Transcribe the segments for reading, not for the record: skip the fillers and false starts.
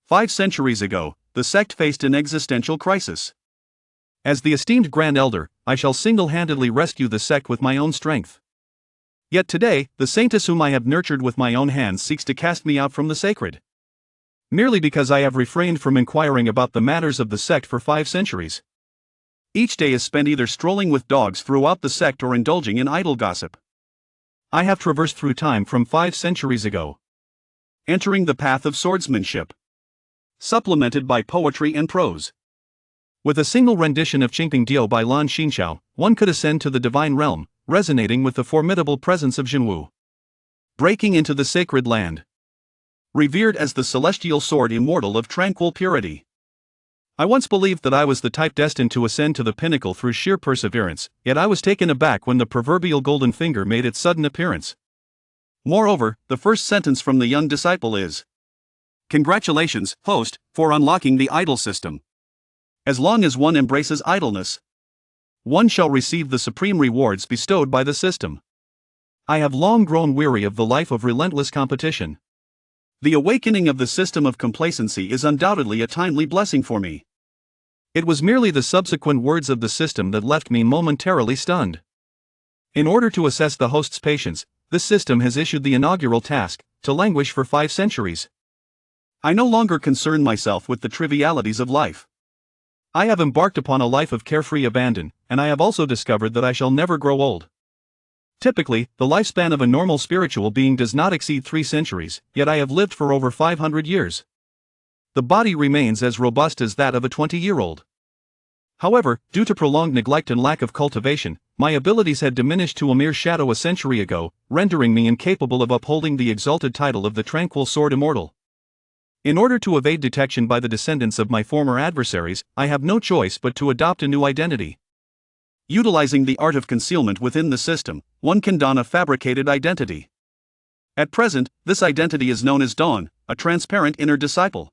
5 centuries ago, the sect faced an existential crisis. As the esteemed Grand Elder, I shall single-handedly rescue the sect with my own strength. Yet today, the saintess whom I have nurtured with my own hands seeks to cast me out from the sacred. Merely because I have refrained from inquiring about the matters of the sect for 5 centuries. Each day is spent either strolling with dogs throughout the sect or indulging in idle gossip. I have traversed through time from 5 centuries ago, entering the path of swordsmanship, supplemented by poetry and prose. With a single rendition of Qingping Dio by Lan Xinxiao, one could ascend to the divine realm, resonating with the formidable presence of Jinwu. Breaking into the sacred land. Revered as the celestial sword immortal of tranquil purity. I once believed that I was the type destined to ascend to the pinnacle through sheer perseverance, yet I was taken aback when the proverbial golden finger made its sudden appearance. Moreover, the first sentence from the young disciple is, "Congratulations, host, for unlocking the idle system. As long as one embraces idleness, one shall receive the supreme rewards bestowed by the system. I have long grown weary of the life of relentless competition. The awakening of the system of complacency is undoubtedly a timely blessing for me." It was merely the subsequent words of the system that left me momentarily stunned. In order to assess the host's patience, this system has issued the inaugural task, to languish for 5 centuries. I no longer concern myself with the trivialities of life. I have embarked upon a life of carefree abandon, and I have also discovered that I shall never grow old. Typically, the lifespan of a normal spiritual being does not exceed 3 centuries, yet I have lived for over 500 years. The body remains as robust as that of a 20-year-old. However, due to prolonged neglect and lack of cultivation, my abilities had diminished to a mere shadow a century ago, rendering me incapable of upholding the exalted title of the tranquil sword immortal. In order to evade detection by the descendants of my former adversaries, I have no choice but to adopt a new identity. Utilizing the art of concealment within the system, one can don a fabricated identity. At present, this identity is known as Dawn, a transparent inner disciple.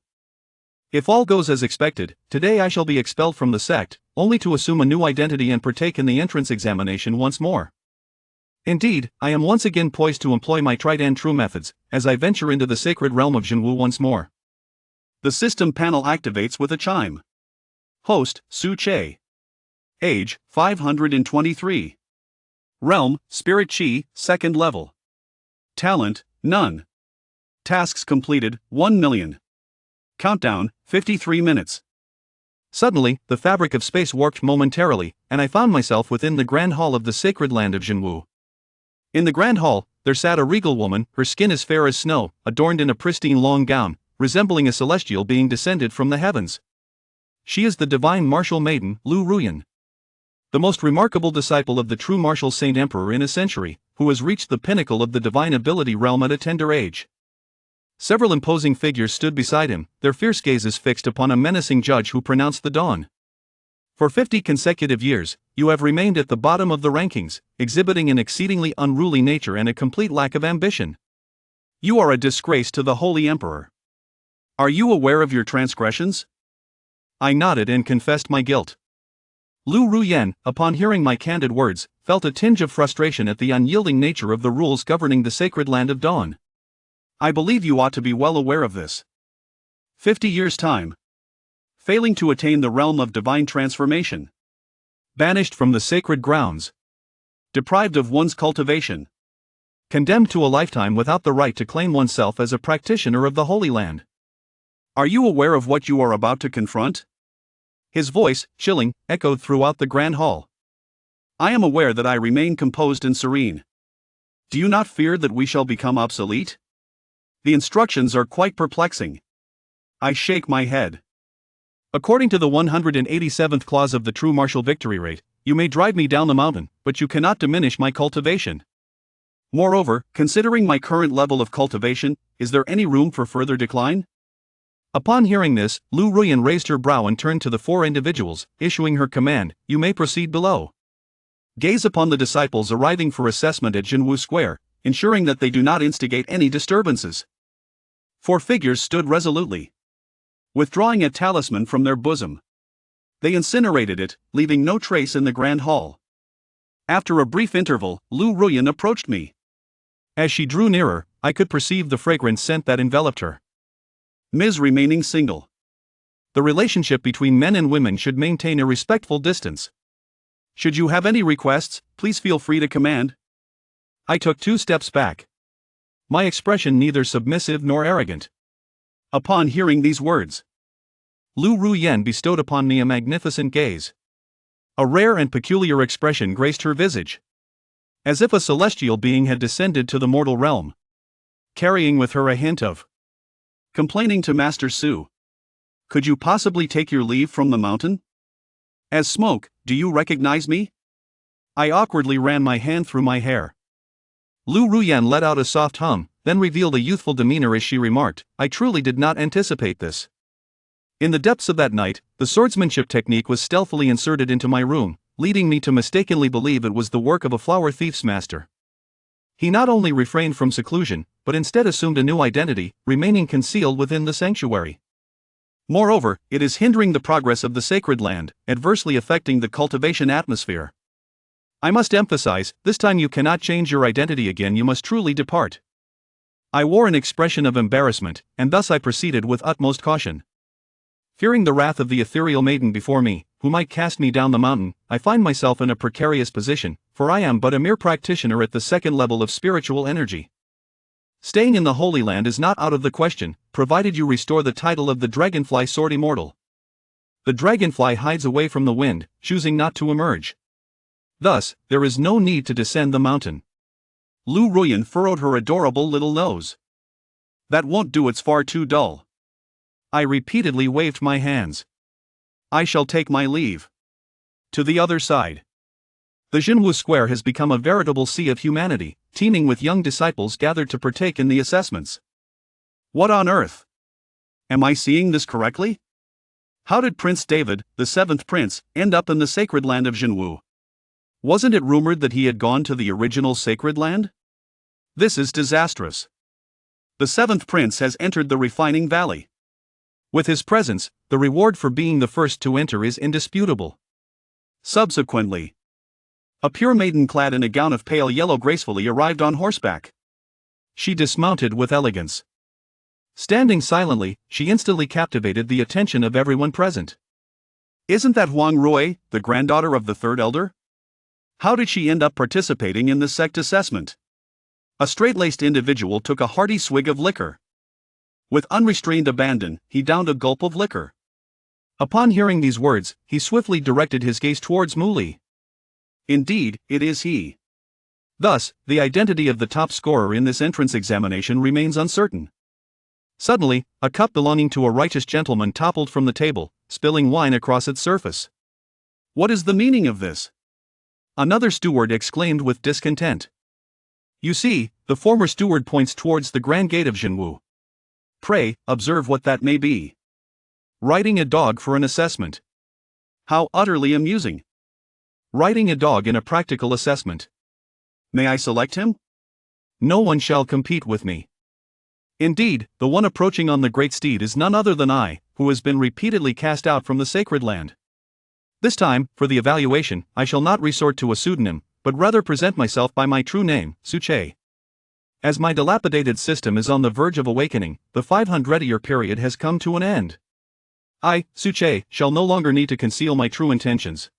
If all goes as expected, today I shall be expelled from the sect, only to assume a new identity and partake in the entrance examination once more. Indeed, I am once again poised to employ my tried and true methods, as I venture into the sacred realm of Jinwu once more. The system panel activates with a chime. Host, Su Che. Age, 523. Realm, Spirit Chi, 2nd level. Talent, none. Tasks completed, 1 million. Countdown, 53 minutes. Suddenly, the fabric of space warped momentarily, and I found myself within the grand hall of the sacred land of Jinwu. In the grand hall, there sat a regal woman, her skin as fair as snow, adorned in a pristine long gown, resembling a celestial being descended from the heavens. She is the divine martial maiden, Lu Ruyan. The most remarkable disciple of the True Martial Saint Emperor in a century, who has reached the pinnacle of the divine ability realm at a tender age. Several imposing figures stood beside him, their fierce gazes fixed upon a menacing judge who pronounced the dawn. For 50 consecutive years, you have remained at the bottom of the rankings, exhibiting an exceedingly unruly nature and a complete lack of ambition. You are a disgrace to the Holy Emperor. Are you aware of your transgressions? I nodded and confessed my guilt. Lu Ruyan, upon hearing my candid words, felt a tinge of frustration at the unyielding nature of the rules governing the sacred land of Dawn. I believe you ought to be well aware of this. 50 years' time. Failing to attain the realm of divine transformation. Banished from the sacred grounds. Deprived of one's cultivation. Condemned to a lifetime without the right to claim oneself as a practitioner of the Holy Land. Are you aware of what you are about to confront? His voice, chilling, echoed throughout the grand hall. I am aware that I remain composed and serene. Do you not fear that we shall become obsolete? The instructions are quite perplexing. I shake my head. According to the 187th clause of the True Martial Victory Rate, you may drive me down the mountain, but you cannot diminish my cultivation. Moreover, considering my current level of cultivation, is there any room for further decline? Upon hearing this, Lu Ruyan raised her brow and turned to the 4 individuals, issuing her command, "You may proceed below." Gaze upon the disciples arriving for assessment at Jinwu Square, ensuring that they do not instigate any disturbances. 4 figures stood resolutely. Withdrawing a talisman from their bosom, they incinerated it, leaving no trace in the grand hall. After a brief interval, Lu Ruyan approached me. As she drew nearer, I could perceive the fragrant scent that enveloped her. Ms. remaining single. The relationship between men and women should maintain a respectful distance. Should you have any requests, please feel free to command. I took 2 steps back. My expression neither submissive nor arrogant. Upon hearing these words, Lu Ruyen bestowed upon me a magnificent gaze. A rare and peculiar expression graced her visage, as if a celestial being had descended to the mortal realm, carrying with her a hint of complaining to Master Su. Could you possibly take your leave from the mountain? As smoke, do you recognize me? I awkwardly ran my hand through my hair. Lu Ruyen let out a soft hum, then revealed a youthful demeanor as she remarked, I truly did not anticipate this. In the depths of that night, the swordsmanship technique was stealthily inserted into my room, leading me to mistakenly believe it was the work of a flower thief's master. He not only refrained from seclusion, but instead assumed a new identity, remaining concealed within the sanctuary. Moreover, it is hindering the progress of the sacred land, adversely affecting the cultivation atmosphere. I must emphasize, this time you cannot change your identity again, you must truly depart. I wore an expression of embarrassment, and thus I proceeded with utmost caution. Fearing the wrath of the ethereal maiden before me, who might cast me down the mountain, I find myself in a precarious position, for I am but a mere practitioner at the 2nd level of spiritual energy. Staying in the Holy Land is not out of the question, provided you restore the title of the Dragonfly Sword Immortal. The dragonfly hides away from the wind, choosing not to emerge. Thus, there is no need to descend the mountain. Lu Ruyen furrowed her adorable little nose. That won't do, it's far too dull. I repeatedly waved my hands. I shall take my leave. To the other side. The Jinwu Square has become a veritable sea of humanity, teeming with young disciples gathered to partake in the assessments. What on earth? Am I seeing this correctly? How did Prince David, the 7th prince, end up in the sacred land of Jinwu? Wasn't it rumored that he had gone to the original sacred land? This is disastrous. The 7th prince has entered the refining valley. With his presence, the reward for being the first to enter is indisputable. Subsequently, a pure maiden clad in a gown of pale yellow gracefully arrived on horseback. She dismounted with elegance. Standing silently, she instantly captivated the attention of everyone present. Isn't that Huang Rui, the granddaughter of the 3rd elder? How did she end up participating in the sect assessment? A straight-laced individual took a hearty swig of liquor. With unrestrained abandon, he downed a gulp of liquor. Upon hearing these words, he swiftly directed his gaze towards Muli. Indeed, it is he. Thus, the identity of the top scorer in this entrance examination remains uncertain. Suddenly, a cup belonging to a righteous gentleman toppled from the table, spilling wine across its surface. What is the meaning of this? Another steward exclaimed with discontent. You see, the former steward points towards the grand gate of Jinwu. Pray, observe what that may be. Riding a dog for an assessment. How utterly amusing. Riding a dog in a practical assessment. May I select him? No one shall compete with me. Indeed, the one approaching on the great steed is none other than I, who has been repeatedly cast out from the sacred land. This time, for the evaluation, I shall not resort to a pseudonym, but rather present myself by my true name, Suche. As my dilapidated system is on the verge of awakening, the 500-year period has come to an end. I, Suche, shall no longer need to conceal my true intentions.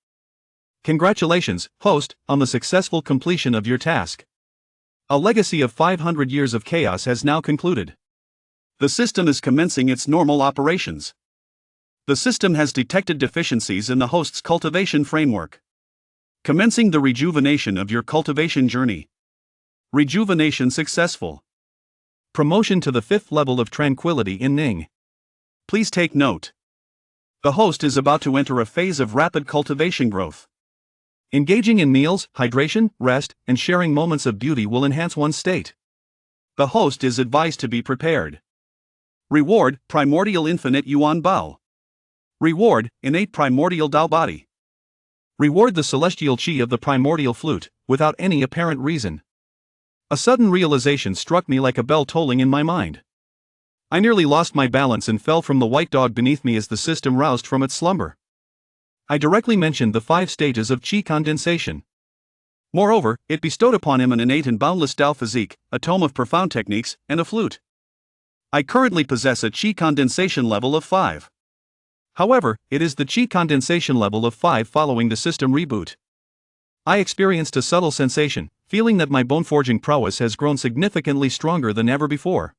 Congratulations, host, on the successful completion of your task. A legacy of 500 years of chaos has now concluded. The system is commencing its normal operations. The system has detected deficiencies in the host's cultivation framework. Commencing the rejuvenation of your cultivation journey. Rejuvenation successful. Promotion to the 5th level of tranquility in Ning. Please take note. The host is about to enter a phase of rapid cultivation growth. Engaging in meals, hydration, rest, and sharing moments of beauty will enhance one's state. The host is advised to be prepared. Reward, Primordial Infinite Yuan Bao. Reward, Innate Primordial Dao Body. Reward the celestial chi of the primordial flute, without any apparent reason. A sudden realization struck me like a bell tolling in my mind. I nearly lost my balance and fell from the white dog beneath me as the system roused from its slumber. I directly mentioned the 5 stages of chi condensation. Moreover, it bestowed upon him an innate and boundless Tao physique, a tome of profound techniques, and a flute. I currently possess a chi condensation level of 5. However, it is the chi condensation level of 5 following the system reboot. I experienced a subtle sensation, feeling that my bone-forging prowess has grown significantly stronger than ever before.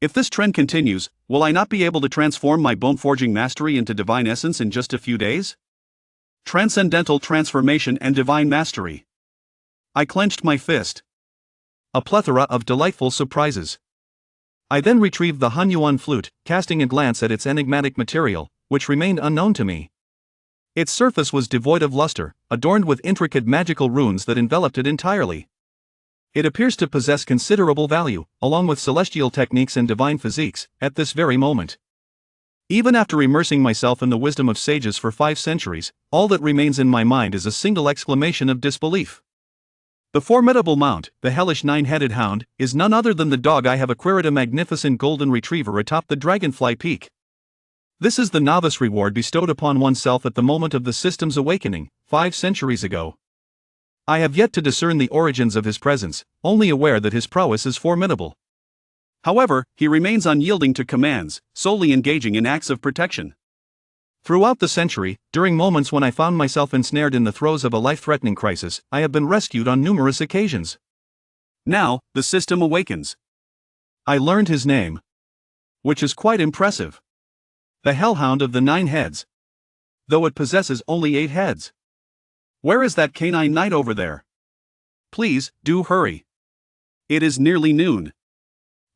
If this trend continues, will I not be able to transform my bone-forging mastery into divine essence in just a few days? Transcendental transformation and divine mastery. I clenched my fist. A plethora of delightful surprises. I then retrieved the Hanyuan flute, casting a glance at its enigmatic material, which remained unknown to me. Its surface was devoid of luster, adorned with intricate magical runes that enveloped it entirely. It appears to possess considerable value, along with celestial techniques and divine physiques, at this very moment. Even after immersing myself in the wisdom of sages for 5 centuries, all that remains in my mind is a single exclamation of disbelief. The formidable mount, the hellish 9-headed hound, is none other than the dog I have acquired, a magnificent golden retriever atop the Dragonfly Peak. This is the novice reward bestowed upon oneself at the moment of the system's awakening, 5 centuries ago. I have yet to discern the origins of his presence, only aware that his prowess is formidable. However, he remains unyielding to commands, solely engaging in acts of protection. Throughout the century, during moments when I found myself ensnared in the throes of a life-threatening crisis, I have been rescued on numerous occasions. Now, the system awakens. I learned his name, which is quite impressive. The Hellhound of the 9 heads. Though it possesses only 8 heads. Where is that canine knight over there? Please, do hurry. It is nearly noon.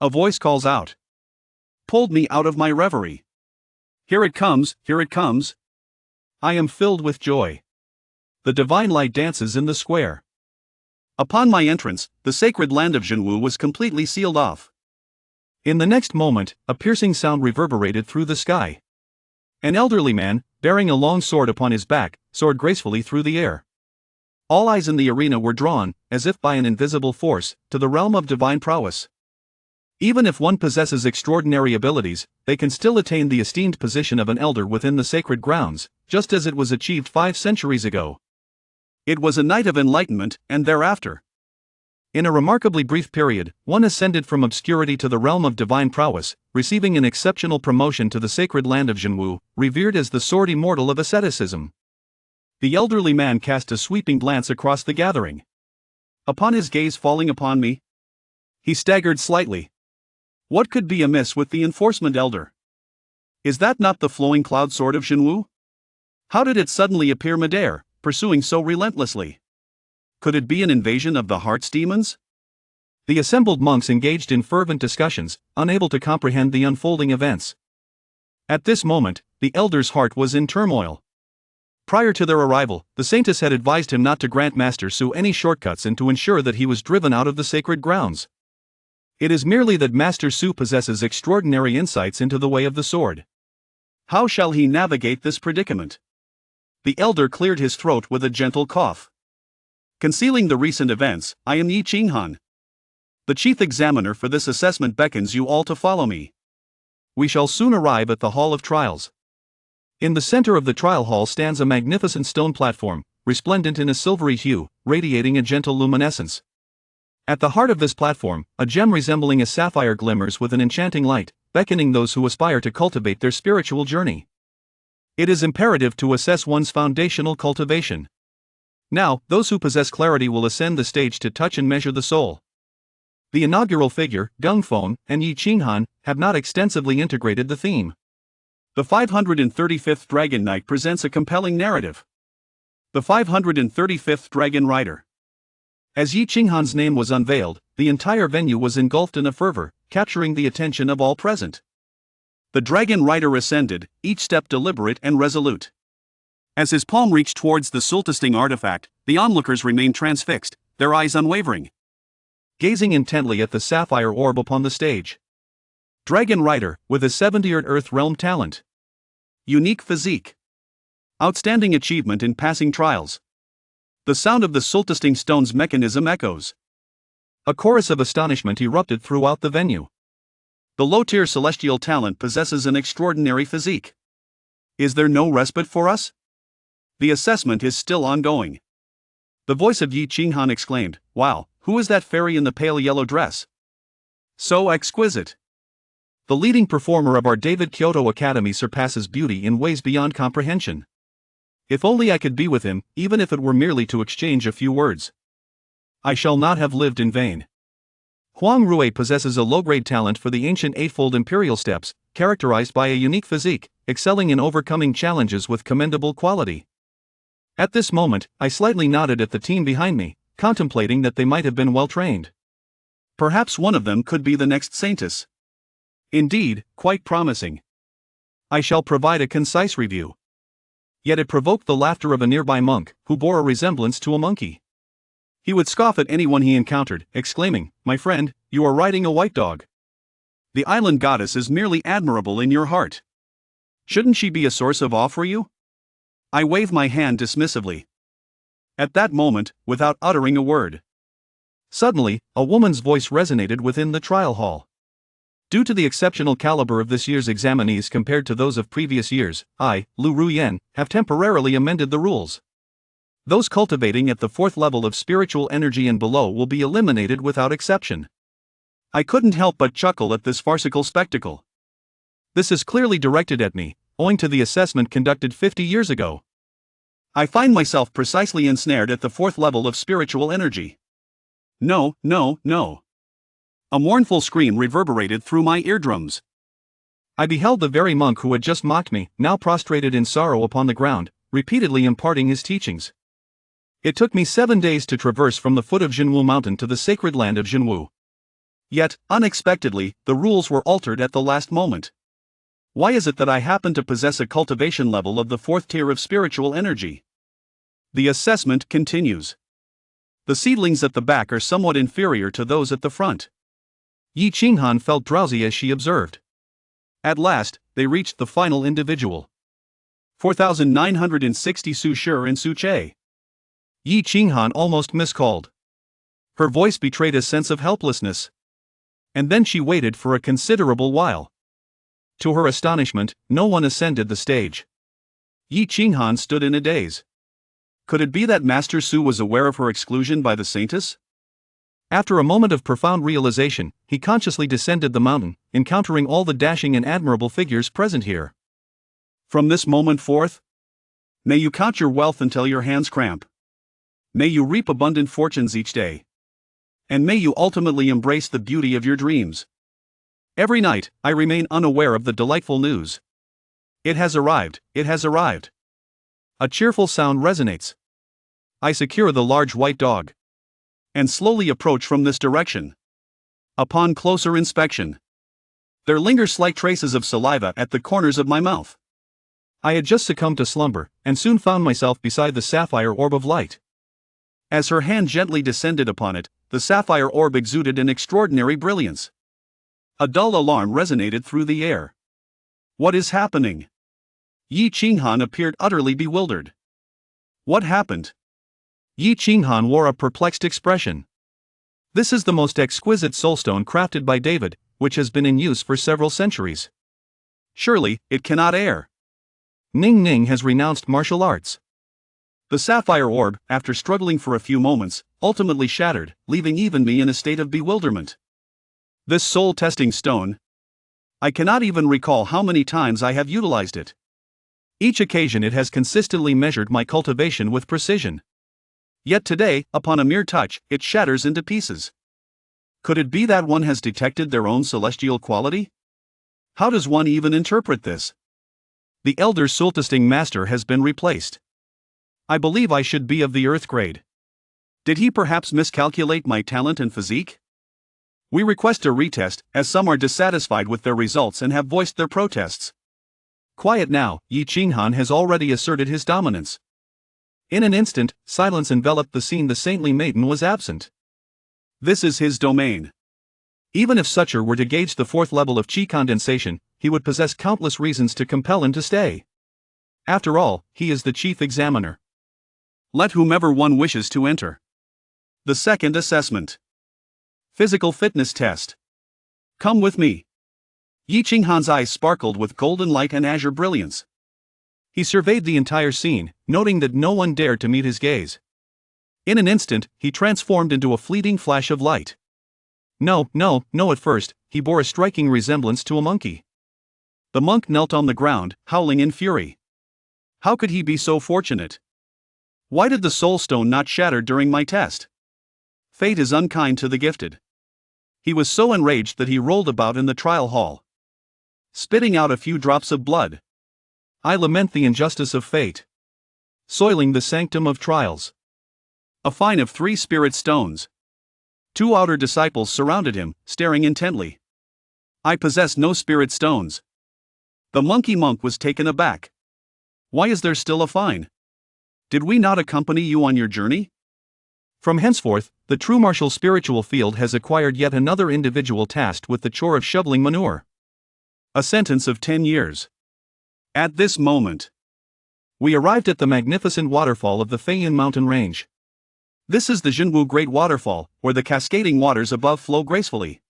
A voice calls out. Pulled me out of my reverie. Here it comes, here it comes. I am filled with joy. The divine light dances in the square. Upon my entrance, the sacred land of Zhenwu was completely sealed off. In the next moment, a piercing sound reverberated through the sky. An elderly man, bearing a long sword upon his back, soared gracefully through the air. All eyes in the arena were drawn, as if by an invisible force, to the realm of divine prowess. Even if one possesses extraordinary abilities, they can still attain the esteemed position of an elder within the sacred grounds, just as it was achieved 5 centuries ago. It was a night of enlightenment, and thereafter. In a remarkably brief period, one ascended from obscurity to the realm of divine prowess, receiving an exceptional promotion to the sacred land of Zhenwu, revered as the sword immortal of asceticism. The elderly man cast a sweeping glance across the gathering. Upon his gaze falling upon me, he staggered slightly. What could be amiss with the enforcement elder? Is that not the flowing cloud sword of Zhenwu? How did it suddenly appear midair, pursuing so relentlessly? Could it be an invasion of the heart's demons? The assembled monks engaged in fervent discussions, unable to comprehend the unfolding events. At this moment, the elder's heart was in turmoil. Prior to their arrival, the Saintess had advised him not to grant Master Su any shortcuts and to ensure that he was driven out of the sacred grounds. It is merely that Master Su possesses extraordinary insights into the way of the sword. How shall he navigate this predicament? The elder cleared his throat with a gentle cough. Concealing the recent events, I am Yi Qinghan. The chief examiner for this assessment beckons you all to follow me. We shall soon arrive at the Hall of Trials. In the center of the trial hall stands a magnificent stone platform, resplendent in a silvery hue, radiating a gentle luminescence. At the heart of this platform, a gem resembling a sapphire glimmers with an enchanting light, beckoning those who aspire to cultivate their spiritual journey. It is imperative to assess one's foundational cultivation. Now, those who possess clarity will ascend the stage to touch and measure the soul. The inaugural figure, Gengfeng, and Yi Qinghan, have not extensively integrated the theme. The 535th Dragon Knight presents a compelling narrative. The 535th Dragon Rider. As Yi Qinghan's name was unveiled, the entire venue was engulfed in a fervor, capturing the attention of all present. The Dragon Rider ascended, each step deliberate and resolute. As his palm reached towards the soul-testing artifact, the onlookers remained transfixed, their eyes unwavering, gazing intently at the sapphire orb upon the stage. Dragon Rider, with a 70th Earth Realm talent. Unique physique. Outstanding achievement in passing trials. The sound of the soul-testing stone's mechanism echoes. A chorus of astonishment erupted throughout the venue. The low-tier celestial talent possesses an extraordinary physique. Is there no respite for us? The assessment is still ongoing. The voice of Yi Qinghan exclaimed, "Wow, who is that fairy in the pale yellow dress? So exquisite. the leading performer of our David Kyoto Academy surpasses beauty in ways beyond comprehension. If only I could be with him, even if it were merely to exchange a few words. I shall not have lived in vain. Huang Rui possesses a low-grade talent for the ancient eightfold imperial steps, characterized by a unique physique, excelling in overcoming challenges with commendable quality. At this moment, I slightly nodded at the team behind me, contemplating that they might have been well-trained. Perhaps one of them could be the next Saintess. Indeed, quite promising. I shall provide a concise review. Yet it provoked the laughter of a nearby monk, who bore a resemblance to a monkey. He would scoff at anyone he encountered, exclaiming, "My friend, you are riding a white dog. The island goddess is merely admirable in your heart. Shouldn't she be a source of awe for you?" I waved my hand dismissively. At that moment, without uttering a word, suddenly, a woman's voice resonated within the trial hall. Due to the exceptional caliber of this year's examinees compared to those of previous years, I, Lu Ruyen, have temporarily amended the rules. Those cultivating at the 4th level of spiritual energy and below will be eliminated without exception. I couldn't help but chuckle at this farcical spectacle. This is clearly directed at me, owing to the assessment conducted 50 years ago. I find myself precisely ensnared at the 4th level of spiritual energy. No, no, no. A mournful scream reverberated through my eardrums. I beheld the very monk who had just mocked me, now prostrated in sorrow upon the ground, repeatedly imparting his teachings. It took me 7 days to traverse from the foot of Jinwu Mountain to the sacred land of Jinwu. Yet, unexpectedly, the rules were altered at the last moment. Why is it that I happen to possess a cultivation level of the 4th tier of spiritual energy? The assessment continues. The seedlings at the back are somewhat inferior to those at the front. Yi Qinghan felt drowsy as she observed. At last, they reached the final individual. 4,960 Su Shi and Su Che. Yi Qinghan almost miscalled. Her voice betrayed a sense of helplessness. And then she waited for a considerable while. To her astonishment, no one ascended the stage. Yi Qinghan stood in a daze. Could it be that Master Su was aware of her exclusion by the Saintess? After a moment of profound realization, he consciously descended the mountain, encountering all the dashing and admirable figures present here. From this moment forth, may you count your wealth until your hands cramp. May you reap abundant fortunes each day. And may you ultimately embrace the beauty of your dreams. Every night, I remain unaware of the delightful news. It has arrived, it has arrived. A cheerful sound resonates. I secure the large white dog. And slowly approach from this direction. Upon closer inspection, there linger slight traces of saliva at the corners of my mouth. I had just succumbed to slumber, and soon found myself beside the sapphire orb of light. As her hand gently descended upon it, the sapphire orb exuded an extraordinary brilliance. A dull alarm resonated through the air. What is happening? Yi Qinghan appeared utterly bewildered. What happened? Yi Qinghan wore a perplexed expression. This is the most exquisite soulstone crafted by David, which has been in use for several centuries. Surely, it cannot err. Ning Ning has renounced martial arts. The sapphire orb, after struggling for a few moments, ultimately shattered, leaving even me in a state of bewilderment. This soul-testing stone. I cannot even recall how many times I have utilized it. Each occasion it has consistently measured my cultivation with precision. Yet today, upon a mere touch, it shatters into pieces. Could it be that one has detected their own celestial quality? How does one even interpret this? The elder soul-testing master has been replaced. I believe I should be of the earth grade. Did he perhaps miscalculate my talent and physique? We request a retest, as some are dissatisfied with their results and have voiced their protests. Quiet now, Yi Qinghan has already asserted his dominance. In an instant, silence enveloped the scene. The saintly maiden was absent. This is his domain. Even if Sucher were to gauge the 4th level of qi condensation, he would possess countless reasons to compel him to stay. After all, he is the chief examiner. Let whomever one wishes to enter. The second assessment. Physical fitness test. Come with me. Yi Qinghan's eyes sparkled with golden light and azure brilliance. He surveyed the entire scene, noting that no one dared to meet his gaze. In an instant, he transformed into a fleeting flash of light. No, at first, he bore a striking resemblance to a monkey. The monk knelt on the ground, howling in fury. How could he be so fortunate? Why did the soul stone not shatter during my test? Fate is unkind to the gifted. He was so enraged that he rolled about in the trial hall, spitting out a few drops of blood. I lament the injustice of fate, soiling the sanctum of trials. A fine of 3 spirit stones. 2 outer disciples surrounded him, staring intently. I possess no spirit stones. The monkey monk was taken aback. Why is there still a fine? Did we not accompany you on your journey? From henceforth, the true martial spiritual field has acquired yet another individual tasked with the chore of shoveling manure. A sentence of 10 years. At this moment, we arrived at the magnificent waterfall of the Feiyan mountain range. This is the Jinwu Great Waterfall, where the cascading waters above flow gracefully.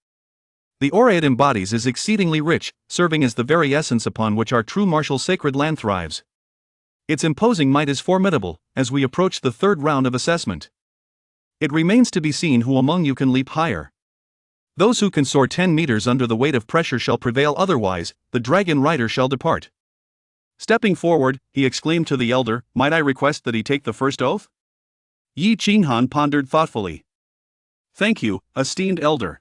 The aura it embodies is exceedingly rich, serving as the very essence upon which our true martial sacred land thrives. Its imposing might is formidable, as we approach the 3rd round of assessment. It remains to be seen who among you can leap higher. Those who can soar 10 meters under the weight of pressure shall prevail, otherwise, the dragon rider shall depart. Stepping forward, he exclaimed to the elder, "Might I request that he take the first oath?" Yi Qinghan pondered thoughtfully. "Thank you, esteemed elder."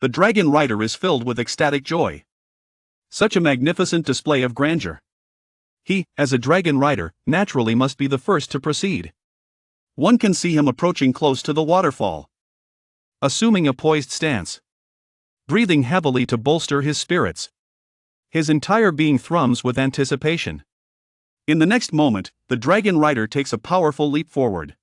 The dragon rider is filled with ecstatic joy. Such a magnificent display of grandeur. He, as a dragon rider, naturally must be the first to proceed. One can see him approaching close to the waterfall, assuming a poised stance, breathing heavily to bolster his spirits. His entire being thrums with anticipation. In the next moment, the dragon rider takes a powerful leap forward.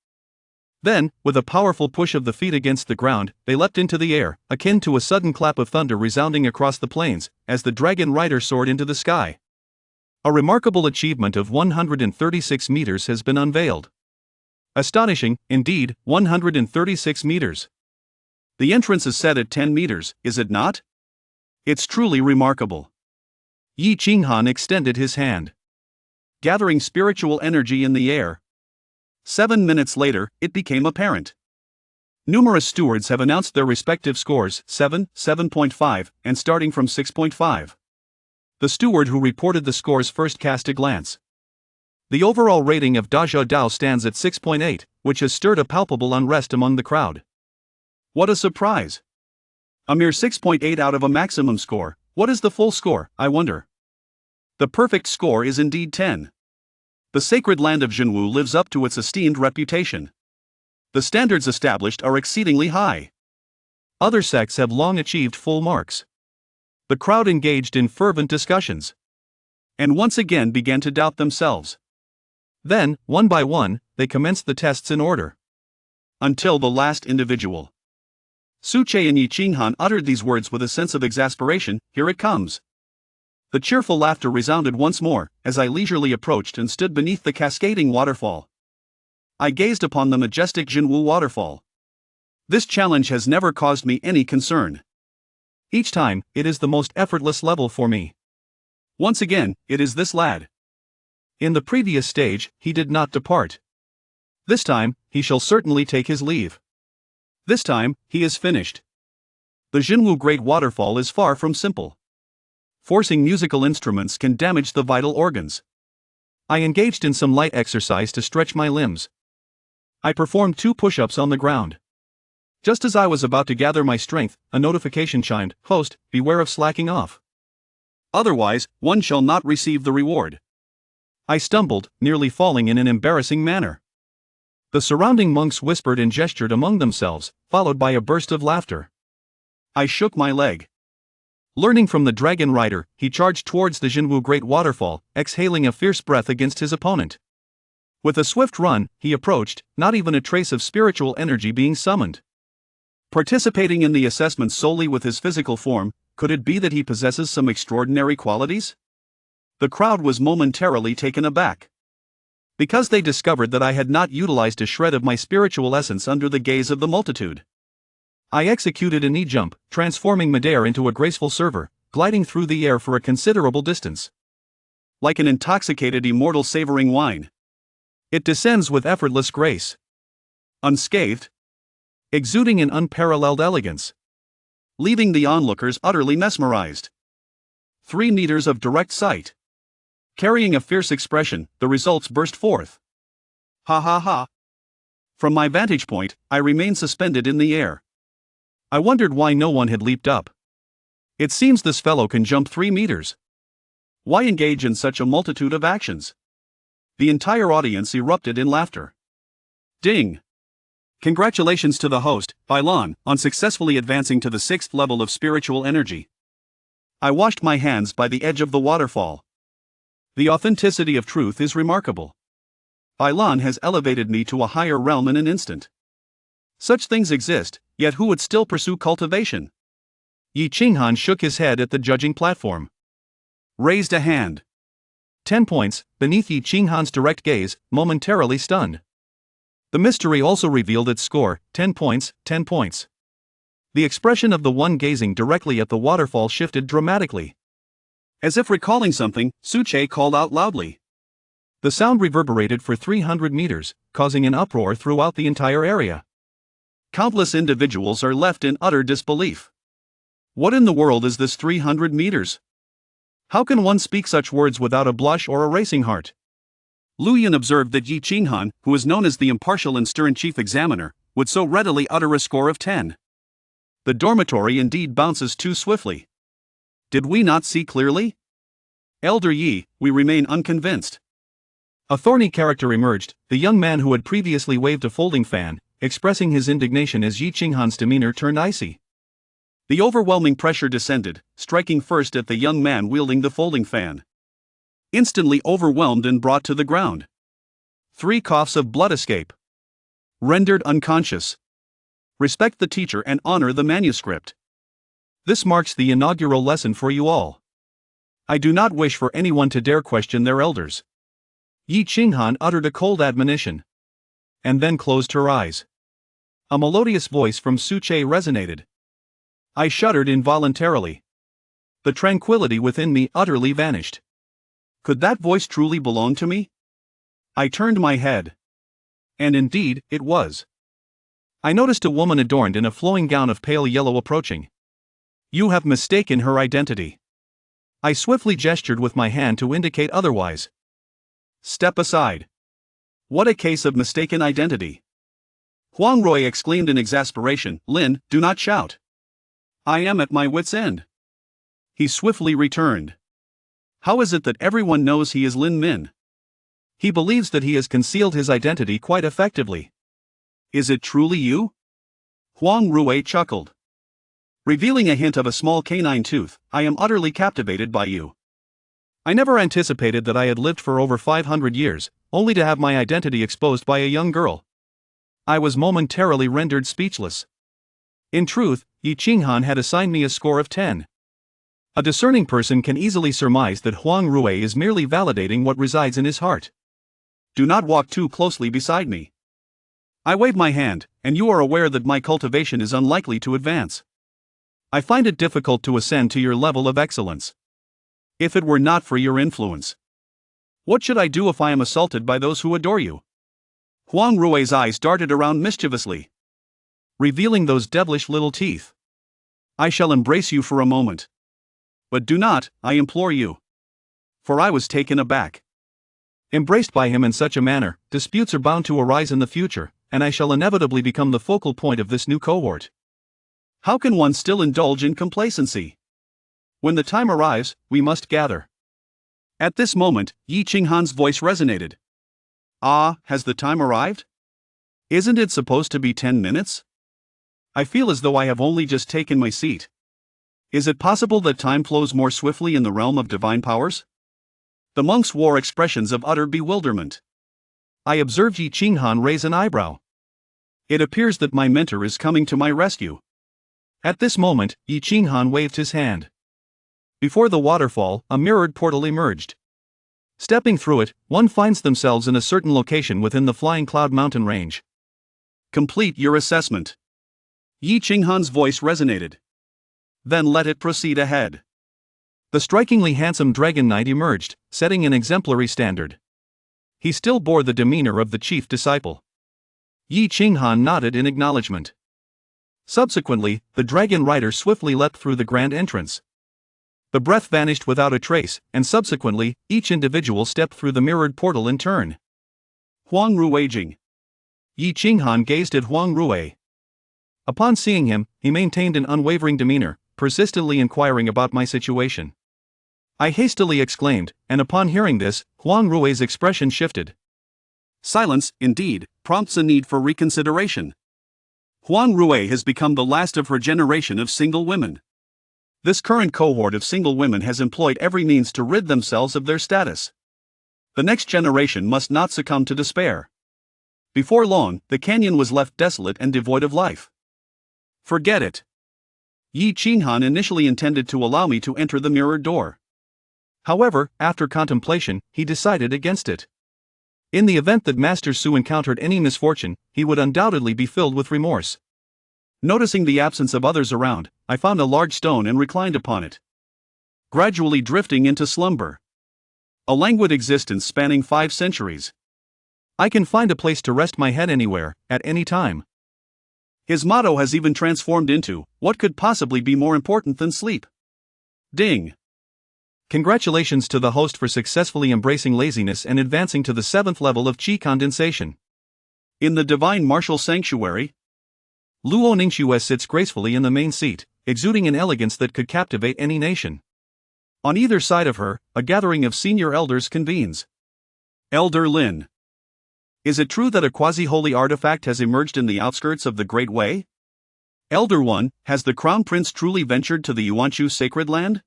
Then, with a powerful push of the feet against the ground, they leapt into the air, akin to a sudden clap of thunder resounding across the plains, as the dragon rider soared into the sky. A remarkable achievement of 136 meters has been unveiled. Astonishing, indeed, 136 meters. The entrance is set at 10 meters, is it not? It's truly remarkable. Yi Qinghan extended his hand, gathering spiritual energy in the air. 7 minutes later, it became apparent. Numerous stewards have announced their respective scores, 7, 7.5, and starting from 6.5. The steward who reported the scores first cast a glance. The overall rating of Dazhou Dao stands at 6.8, which has stirred a palpable unrest among the crowd. What a surprise! A mere 6.8 out of a maximum score. What is the full score, I wonder? The perfect score is indeed 10. The sacred land of Jinwu lives up to its esteemed reputation. The standards established are exceedingly high. Other sects have long achieved full marks. The crowd engaged in fervent discussions, and once again began to doubt themselves. Then, one by one, they commenced the tests in order, until the last individual. Su Che and Yi Qinghan uttered these words with a sense of exasperation. Here it comes. The cheerful laughter resounded once more, as I leisurely approached and stood beneath the cascading waterfall. I gazed upon the majestic Jinwu waterfall. This challenge has never caused me any concern. Each time, it is the most effortless level for me. Once again, it is this lad. In the previous stage, he did not depart. This time, he shall certainly take his leave. This time, he is finished. The Jinwu Great Waterfall is far from simple. Forcing musical instruments can damage the vital organs. I engaged in some light exercise to stretch my limbs. I performed 2 push-ups on the ground. Just as I was about to gather my strength, a notification chimed, "Host, beware of slacking off. Otherwise, one shall not receive the reward." I stumbled, nearly falling in an embarrassing manner. The surrounding monks whispered and gestured among themselves, followed by a burst of laughter. I shook my leg. Learning from the dragon rider, he charged towards the Jinwu Great Waterfall, exhaling a fierce breath against his opponent. With a swift run, he approached, not even a trace of spiritual energy being summoned. Participating in the assessment solely with his physical form, could it be that he possesses some extraordinary qualities? The crowd was momentarily taken aback, because they discovered that I had not utilized a shred of my spiritual essence under the gaze of the multitude. I executed a knee jump, transforming midair into a graceful server, gliding through the air for a considerable distance. Like an intoxicated immortal savoring wine, it descends with effortless grace, unscathed, exuding an unparalleled elegance. leaving the onlookers utterly mesmerized. 3 meters of direct sight. Carrying a fierce expression, the results burst forth. Ha ha ha. From my vantage point, I remained suspended in the air. I wondered why no one had leaped up. It seems this fellow can jump 3 meters. Why engage in such a multitude of actions? The entire audience erupted in laughter. Ding! Congratulations to the host, Bailan, on successfully advancing to the 6th level of spiritual energy. I washed my hands by the edge of the waterfall. The authenticity of truth is remarkable. Bailan has elevated me to a higher realm in an instant. Such things exist, yet who would still pursue cultivation? Yi Qinghan shook his head at the judging platform. Raised a hand. 10 points, beneath Yi Qinghan's direct gaze, momentarily stunned. The mystery also revealed its score, 10 points, 10 points. The expression of the one gazing directly at the waterfall shifted dramatically. As if recalling something, Su Che called out loudly. The sound reverberated for 300 meters, causing an uproar throughout the entire area. Countless individuals are left in utter disbelief. What in the world is this 300 meters? How can one speak such words without a blush or a racing heart? Lu Yun observed that Yi Qinghan, who is known as the impartial and stern chief examiner, would so readily utter a score of 10. The dormitory indeed bounces too swiftly. Did we not see clearly? Elder Yi, we remain unconvinced. A thorny character emerged, the young man who had previously waved a folding fan, expressing his indignation as Yi Qinghan's demeanor turned icy. The overwhelming pressure descended, striking first at the young man wielding the folding fan. Instantly overwhelmed and brought to the ground. 3 coughs of blood escape. Rendered unconscious. Respect the teacher and honor the manuscript. This marks the inaugural lesson for you all. I do not wish for anyone to dare question their elders. Yi Qinghan uttered a cold admonition. And then closed her eyes. A melodious voice from Su Che resonated. I shuddered involuntarily. The tranquility within me utterly vanished. Could that voice truly belong to me? I turned my head. And indeed, it was. I noticed a woman adorned in a flowing gown of pale yellow approaching. You have mistaken her identity. I swiftly gestured with my hand to indicate otherwise. Step aside. What a case of mistaken identity. Huang Rui exclaimed in exasperation, Lin, do not shout. I am at my wit's end. He swiftly returned. How is it that everyone knows he is Lin Min? He believes that he has concealed his identity quite effectively. Is it truly you? Huang Rui chuckled. Revealing a hint of a small canine tooth, I am utterly captivated by you. I never anticipated that I had lived for over 500 years, only to have my identity exposed by a young girl. I was momentarily rendered speechless. In truth, Yi Qinghan had assigned me a score of 10. A discerning person can easily surmise that Huang Rui is merely validating what resides in his heart. Do not walk too closely beside me. I wave my hand, and you are aware that my cultivation is unlikely to advance. I find it difficult to ascend to your level of excellence. If it were not for your influence. What should I do if I am assaulted by those who adore you? Huang Rui's eyes darted around mischievously, revealing those devilish little teeth. I shall embrace you for a moment. But do not, I implore you. For I was taken aback. Embraced by him in such a manner, disputes are bound to arise in the future, and I shall inevitably become the focal point of this new cohort. How can one still indulge in complacency? When the time arrives, we must gather. At this moment, Yi Qinghan's voice resonated. Ah, has the time arrived? Isn't it supposed to be 10 minutes? I feel as though I have only just taken my seat. Is it possible that time flows more swiftly in the realm of divine powers? The monks wore expressions of utter bewilderment. I observed Yi Qinghan raise an eyebrow. It appears that my mentor is coming to my rescue. At this moment, Yi Qinghan waved his hand. Before the waterfall, a mirrored portal emerged. Stepping through it, one finds themselves in a certain location within the Flying Cloud Mountain range. Complete your assessment. Yi Qinghan's voice resonated. Then let it proceed ahead. The strikingly handsome Dragon Knight emerged, setting an exemplary standard. He still bore the demeanor of the chief disciple. Yi Qinghan nodded in acknowledgement. Subsequently, the dragon rider swiftly leapt through the grand entrance. The breath vanished without a trace, and subsequently, each individual stepped through the mirrored portal in turn. Huang Rui Jing. Yi Qinghan gazed at Huang Rui. Upon seeing him, he maintained an unwavering demeanor, persistently inquiring about my situation. I hastily exclaimed, and upon hearing this, Huang Rui's expression shifted. Silence, indeed, prompts a need for reconsideration. Huang Rui has become the last of her generation of single women. This current cohort of single women has employed every means to rid themselves of their status. The next generation must not succumb to despair. Before long, the canyon was left desolate and devoid of life. Forget it. Yi Qinghan initially intended to allow me to enter the mirrored door. However, after contemplation, he decided against it. In the event that Master Su encountered any misfortune, he would undoubtedly be filled with remorse. Noticing the absence of others around, I found a large stone and reclined upon it. Gradually drifting into slumber. A languid existence spanning 5 centuries. I can find a place to rest my head anywhere, at any time. His motto has even transformed into, what could possibly be more important than sleep? Ding! Congratulations to the host for successfully embracing laziness and advancing to the 7th level of Qi condensation. In the Divine Martial Sanctuary, Luo Ningxue sits gracefully in the main seat, exuding an elegance that could captivate any nation. On either side of her, a gathering of senior elders convenes. Elder Lin. Is it true that a quasi-holy artifact has emerged in the outskirts of the Great Way? Elder One, has the Crown Prince truly ventured to the Yuanchu sacred land?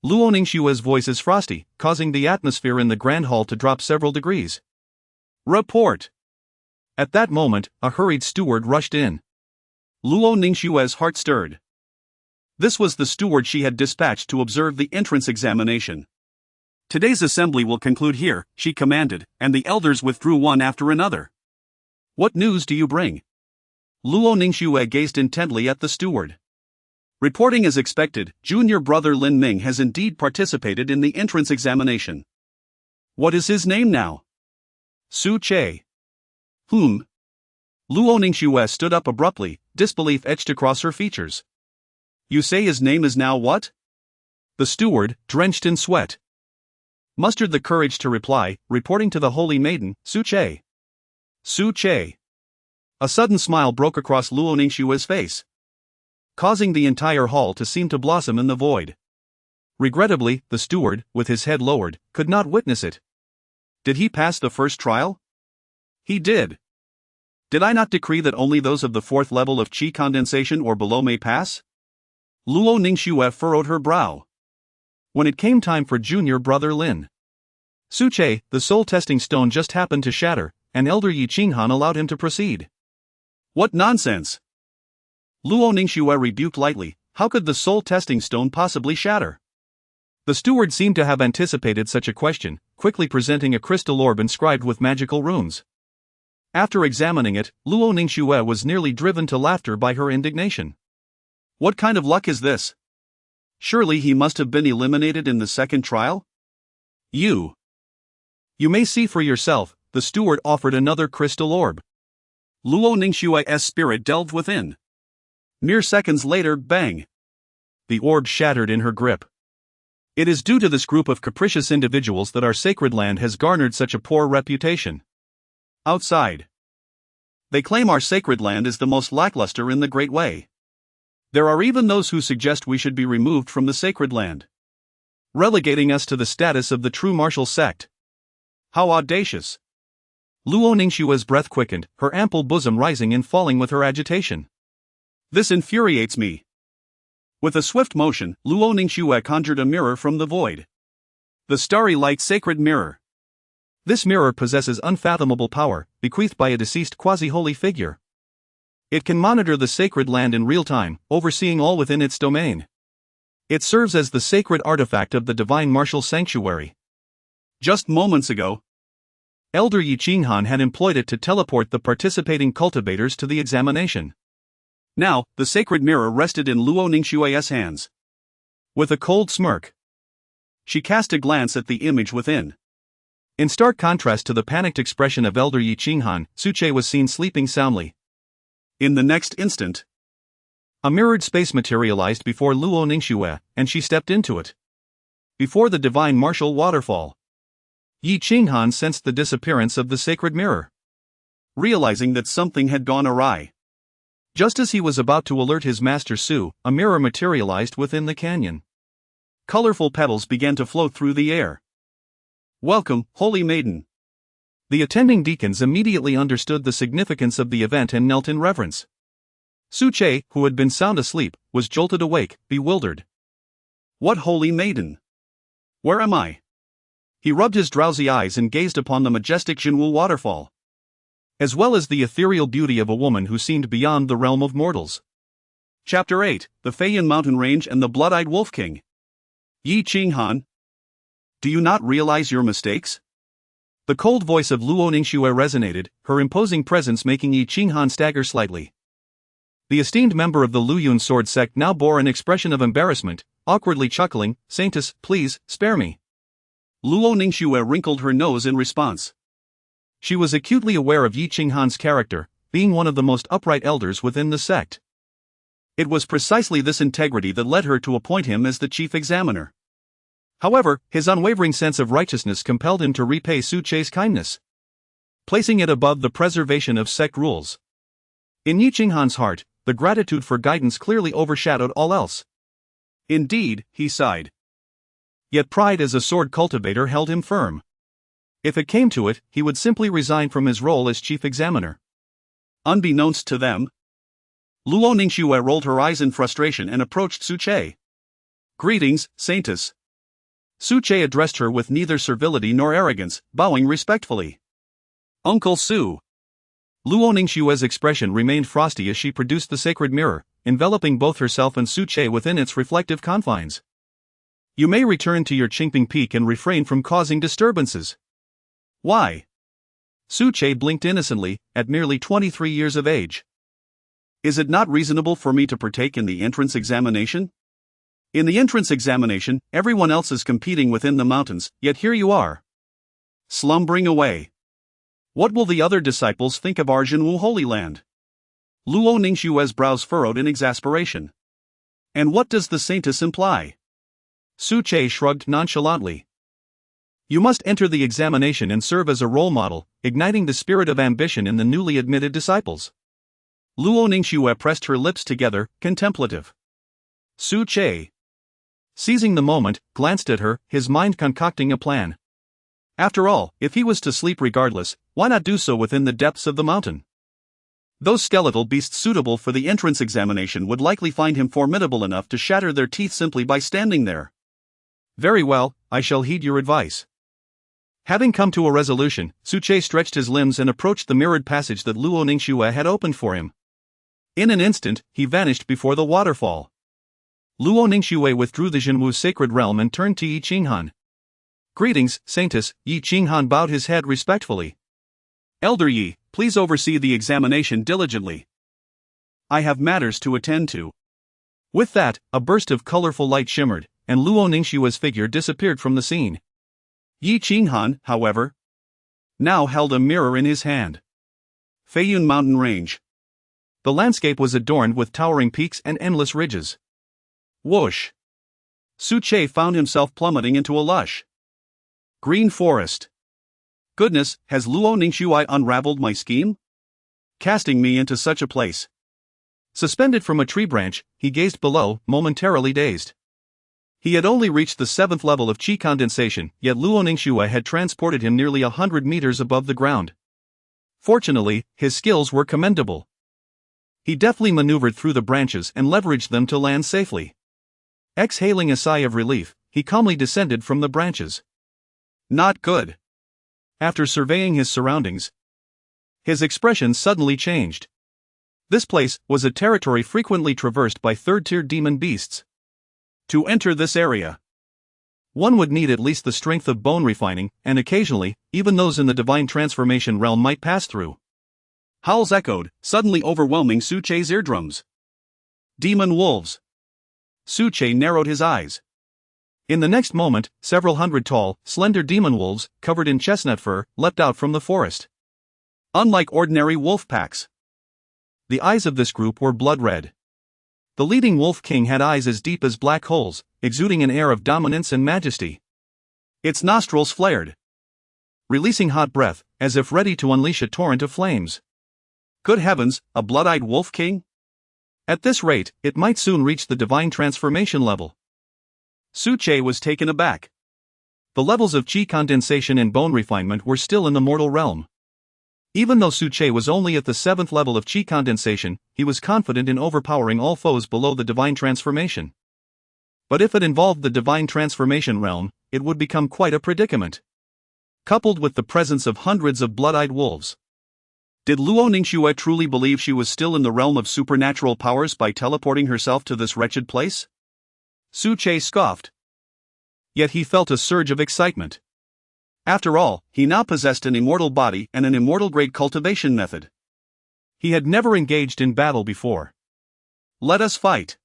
Luo Ningxue's voice is frosty, causing the atmosphere in the Grand Hall to drop several degrees. Report! At that moment, a hurried steward rushed in. Luo Ningxue's heart stirred. This was the steward she had dispatched to observe the entrance examination. Today's assembly will conclude here, she commanded, and the elders withdrew one after another. What news do you bring? Luo Ningxue gazed intently at the steward. Reporting as expected, junior brother Lin Ming has indeed participated in the entrance examination. What is his name now? Su Che. Luo Ningxue stood up abruptly, disbelief etched across her features. You say his name is now what? The steward, drenched in sweat, mustered the courage to reply, reporting to the holy maiden, Su Che. Su Che. A sudden smile broke across Luo Ningxue's face, causing the entire hall to seem to blossom in the void. Regrettably, the steward, with his head lowered, could not witness it. Did he pass the first trial? He did. Did I not decree that only those of the 4th level of Qi condensation or below may pass? Luo Ningxue furrowed her brow. When it came time for junior brother Lin Su Che, the soul-testing stone just happened to shatter, and Elder Yi Qinghan allowed him to proceed. What nonsense! Luo Ningxue rebuked lightly, how could the soul-testing stone possibly shatter? The steward seemed to have anticipated such a question, quickly presenting a crystal orb inscribed with magical runes. After examining it, Luo Ningxue was nearly driven to laughter by her indignation. What kind of luck is this? Surely he must have been eliminated in the second trial? You may see for yourself, the steward offered another crystal orb. Luo Ningxue's spirit delved within. Mere seconds later, bang! The orb shattered in her grip. It is due to this group of capricious individuals that our sacred land has garnered such a poor reputation. Outside, they claim our sacred land is the most lackluster in the Great Way. There are even those who suggest we should be removed from the sacred land, relegating us to the status of the true martial sect. How audacious! Luo Ningxue's breath quickened, her ample bosom rising and falling with her agitation. This infuriates me. With a swift motion, Luo Ningxue conjured a mirror from the void. The starry light sacred mirror. This mirror possesses unfathomable power, bequeathed by a deceased quasi-holy figure. It can monitor the sacred land in real time, overseeing all within its domain. It serves as the sacred artifact of the Divine Martial Sanctuary. Just moments ago, Elder Yi Qinghan had employed it to teleport the participating cultivators to the examination. Now, the sacred mirror rested in Luo Ningxue's hands. With a cold smirk, she cast a glance at the image within. In stark contrast to the panicked expression of Elder Yi Qinghan, Su Che was seen sleeping soundly. In the next instant, A mirrored space materialized before Luo Ningxue, and she stepped into it. Before the divine martial waterfall, Yi Qinghan sensed the disappearance of the sacred mirror. Realizing that something had gone awry, just as he was about to alert his master Su, a mirror materialized within the canyon. Colorful petals began to float through the air. "Welcome, Holy Maiden." The attending deacons immediately understood the significance of the event and knelt in reverence. Su Che, who had been sound asleep, was jolted awake, bewildered. "What Holy Maiden? Where am I?" He rubbed his drowsy eyes and gazed upon the majestic Jinwu waterfall, as well as the ethereal beauty of a woman who seemed beyond the realm of mortals. Chapter 8, The Feiyun Mountain Range and the Blood-Eyed Wolf King. Yi Qinghan, do you not realize your mistakes? The cold voice of Luo Ningxue resonated, her imposing presence making Yi Qinghan stagger slightly. The esteemed member of the Luyun sword sect now bore an expression of embarrassment, awkwardly chuckling, "Saintess, please, spare me." Luo Ningxue wrinkled her nose in response. She was acutely aware of Yi Qinghan's character, being one of the most upright elders within the sect. It was precisely this integrity that led her to appoint him as the chief examiner. However, his unwavering sense of righteousness compelled him to repay Su Che's kindness, placing it above the preservation of sect rules. In Yi Qinghan's heart, the gratitude for guidance clearly overshadowed all else. Indeed, he sighed. Yet pride as a sword cultivator held him firm. If it came to it, he would simply resign from his role as chief examiner. Unbeknownst to them, Luo Ningxue rolled her eyes in frustration and approached Su Che. "Greetings, Saintess." Su Che addressed her with neither servility nor arrogance, bowing respectfully. "Uncle Su." Luo Ningxue's expression remained frosty as she produced the sacred mirror, enveloping both herself and Su Che within its reflective confines. "You may return to your Hmph peak and refrain from causing disturbances." "Why?" Su Che blinked innocently, at merely 23 years of age. "Is it not reasonable for me to partake in the entrance examination? In the entrance examination, everyone else is competing within the mountains, yet here you are, slumbering away. What will the other disciples think of our Jinwu Holy Land?" Luo Ningxue's brows furrowed in exasperation. "And what does the Saintess imply?" Su Che shrugged nonchalantly. "You must enter the examination and serve as a role model, igniting the spirit of ambition in the newly admitted disciples." Luo Ningxue pressed her lips together, contemplative. Su Che, seizing the moment, glanced at her, his mind concocting a plan. After all, if he was to sleep regardless, why not do so within the depths of the mountain? Those skeletal beasts suitable for the entrance examination would likely find him formidable enough to shatter their teeth simply by standing there. "Very well, I shall heed your advice." Having come to a resolution, Su Che stretched his limbs and approached the mirrored passage that Luo Ningxue had opened for him. In an instant, he vanished before the waterfall. Luo Ningxue withdrew the Jinwu sacred realm and turned to Yi Qinghan. "Greetings, Saintess." Yi Qinghan bowed his head respectfully. "Elder Yi, please oversee the examination diligently. I have matters to attend to." With that, a burst of colorful light shimmered, and Luo Ningxue's figure disappeared from the scene. Yi Qinghan, however, now held a mirror in his hand. Feiyun Mountain Range. The landscape was adorned with towering peaks and endless ridges. Whoosh! Su Che found himself plummeting into a lush green forest. Goodness, has Luo Ningxue unraveled my scheme? Casting me into such a place. Suspended from a tree branch, he gazed below, momentarily dazed. He had only reached the 7th level of qi condensation, yet Luo Ningxue had transported him nearly 100 meters above the ground. Fortunately, his skills were commendable. He deftly maneuvered through the branches and leveraged them to land safely. Exhaling a sigh of relief, he calmly descended from the branches. Not good. After surveying his surroundings, his expression suddenly changed. This place was a territory frequently traversed by third-tier demon beasts. To enter this area, one would need at least the strength of bone refining, and occasionally, even those in the divine transformation realm might pass through. Howls echoed, suddenly overwhelming Su Che's eardrums. Demon wolves. Su Che narrowed his eyes. In the next moment, several hundred tall, slender demon wolves, covered in chestnut fur, leapt out from the forest. Unlike ordinary wolf packs, the eyes of this group were blood red. The leading Wolf King had eyes as deep as black holes, exuding an air of dominance and majesty. Its nostrils flared, releasing hot breath, as if ready to unleash a torrent of flames. Good heavens, a blood-eyed Wolf King? At this rate, it might soon reach the divine transformation level. Su Che was taken aback. The levels of chi condensation and bone refinement were still in the mortal realm. Even though Su Che was only at the 7th level of chi condensation, he was confident in overpowering all foes below the divine transformation. But if it involved the divine transformation realm, it would become quite a predicament. Coupled with the presence of hundreds of blood-eyed wolves. Did Luo Ningxue truly believe she was still in the realm of supernatural powers by teleporting herself to this wretched place? Su Che scoffed. Yet he felt a surge of excitement. After all, he now possessed an immortal body and an immortal-grade cultivation method. He had never engaged in battle before. Let us fight.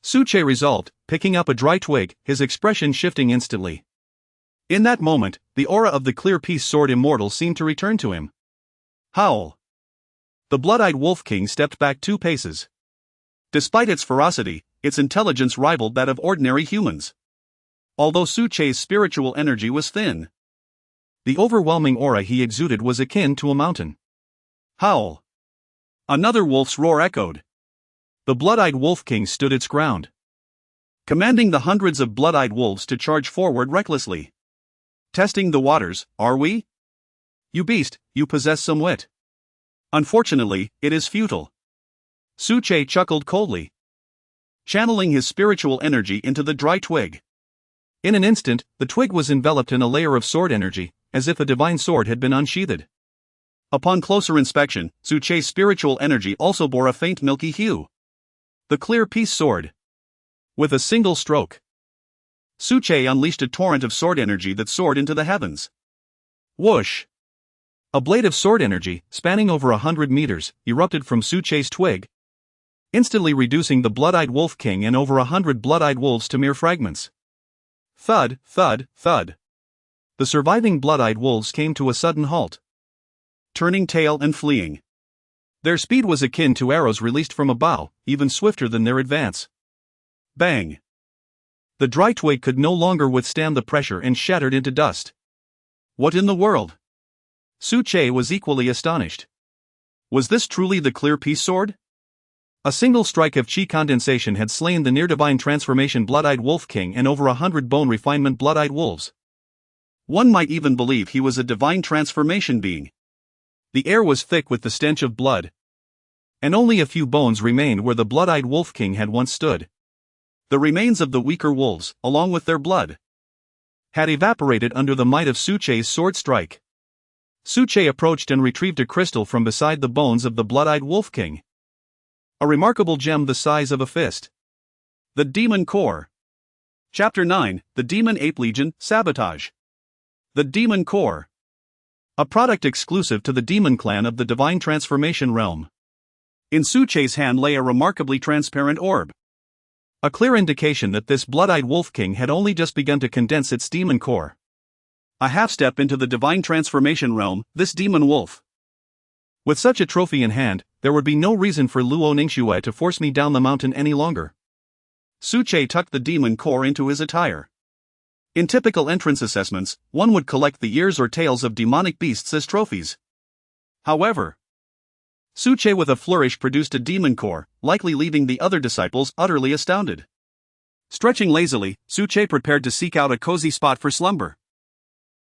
Su Che resolved, picking up a dry twig, his expression shifting instantly. In that moment, the aura of the clear peace sword immortal seemed to return to him. Howl! The blood-eyed Wolf King stepped back 2 paces. Despite its ferocity, its intelligence rivaled that of ordinary humans. Although Su Che's spiritual energy was thin, the overwhelming aura he exuded was akin to a mountain. Howl! Another wolf's roar echoed. The blood-eyed Wolf King stood its ground, commanding the hundreds of blood-eyed wolves to charge forward recklessly. Testing the waters, are we? You beast, you possess some wit. Unfortunately, it is futile. Su Che chuckled coldly, channeling his spiritual energy into the dry twig. In an instant, the twig was enveloped in a layer of sword energy, as if a divine sword had been unsheathed. Upon closer inspection, Su Che's spiritual energy also bore a faint milky hue. The clear peace sword. With a single stroke, Su Che unleashed a torrent of sword energy that soared into the heavens. Whoosh! A blade of sword energy, spanning over 100 meters, erupted from Su Che's twig, instantly reducing the blood-eyed Wolf King and over 100 blood-eyed wolves to mere fragments. Thud, thud, thud. The surviving blood-eyed wolves came to a sudden halt, turning tail and fleeing. Their speed was akin to arrows released from a bow, even swifter than their advance. Bang! The dry twig could no longer withstand the pressure and shattered into dust. What in the world? Su Che was equally astonished. Was this truly the clear peace sword? A single strike of chi condensation had slain the near-divine transformation blood-eyed Wolf King and over 100 bone refinement blood-eyed wolves. One might even believe he was a divine transformation being. The air was thick with the stench of blood, and only a few bones remained where the blood-eyed Wolf King had once stood. The remains of the weaker wolves, along with their blood, had evaporated under the might of Su Che's sword strike. Su Che approached and retrieved a crystal from beside the bones of the blood-eyed Wolf King. A remarkable gem the size of a fist. The Demon Core. Chapter 9, The Demon Ape Legion, Sabotage. The Demon Core. A product exclusive to the demon clan of the divine transformation realm. In Su Che's hand lay a remarkably transparent orb. A clear indication that this blood-eyed Wolf King had only just begun to condense its demon core. A half-step into the divine transformation realm, this demon wolf. With such a trophy in hand, there would be no reason for Luo Ningxue to force me down the mountain any longer. Su Che tucked the demon core into his attire. In typical entrance assessments, one would collect the ears or tails of demonic beasts as trophies. However, Su Che with a flourish produced a demon core, likely leaving the other disciples utterly astounded. Stretching lazily, Su Che prepared to seek out a cozy spot for slumber.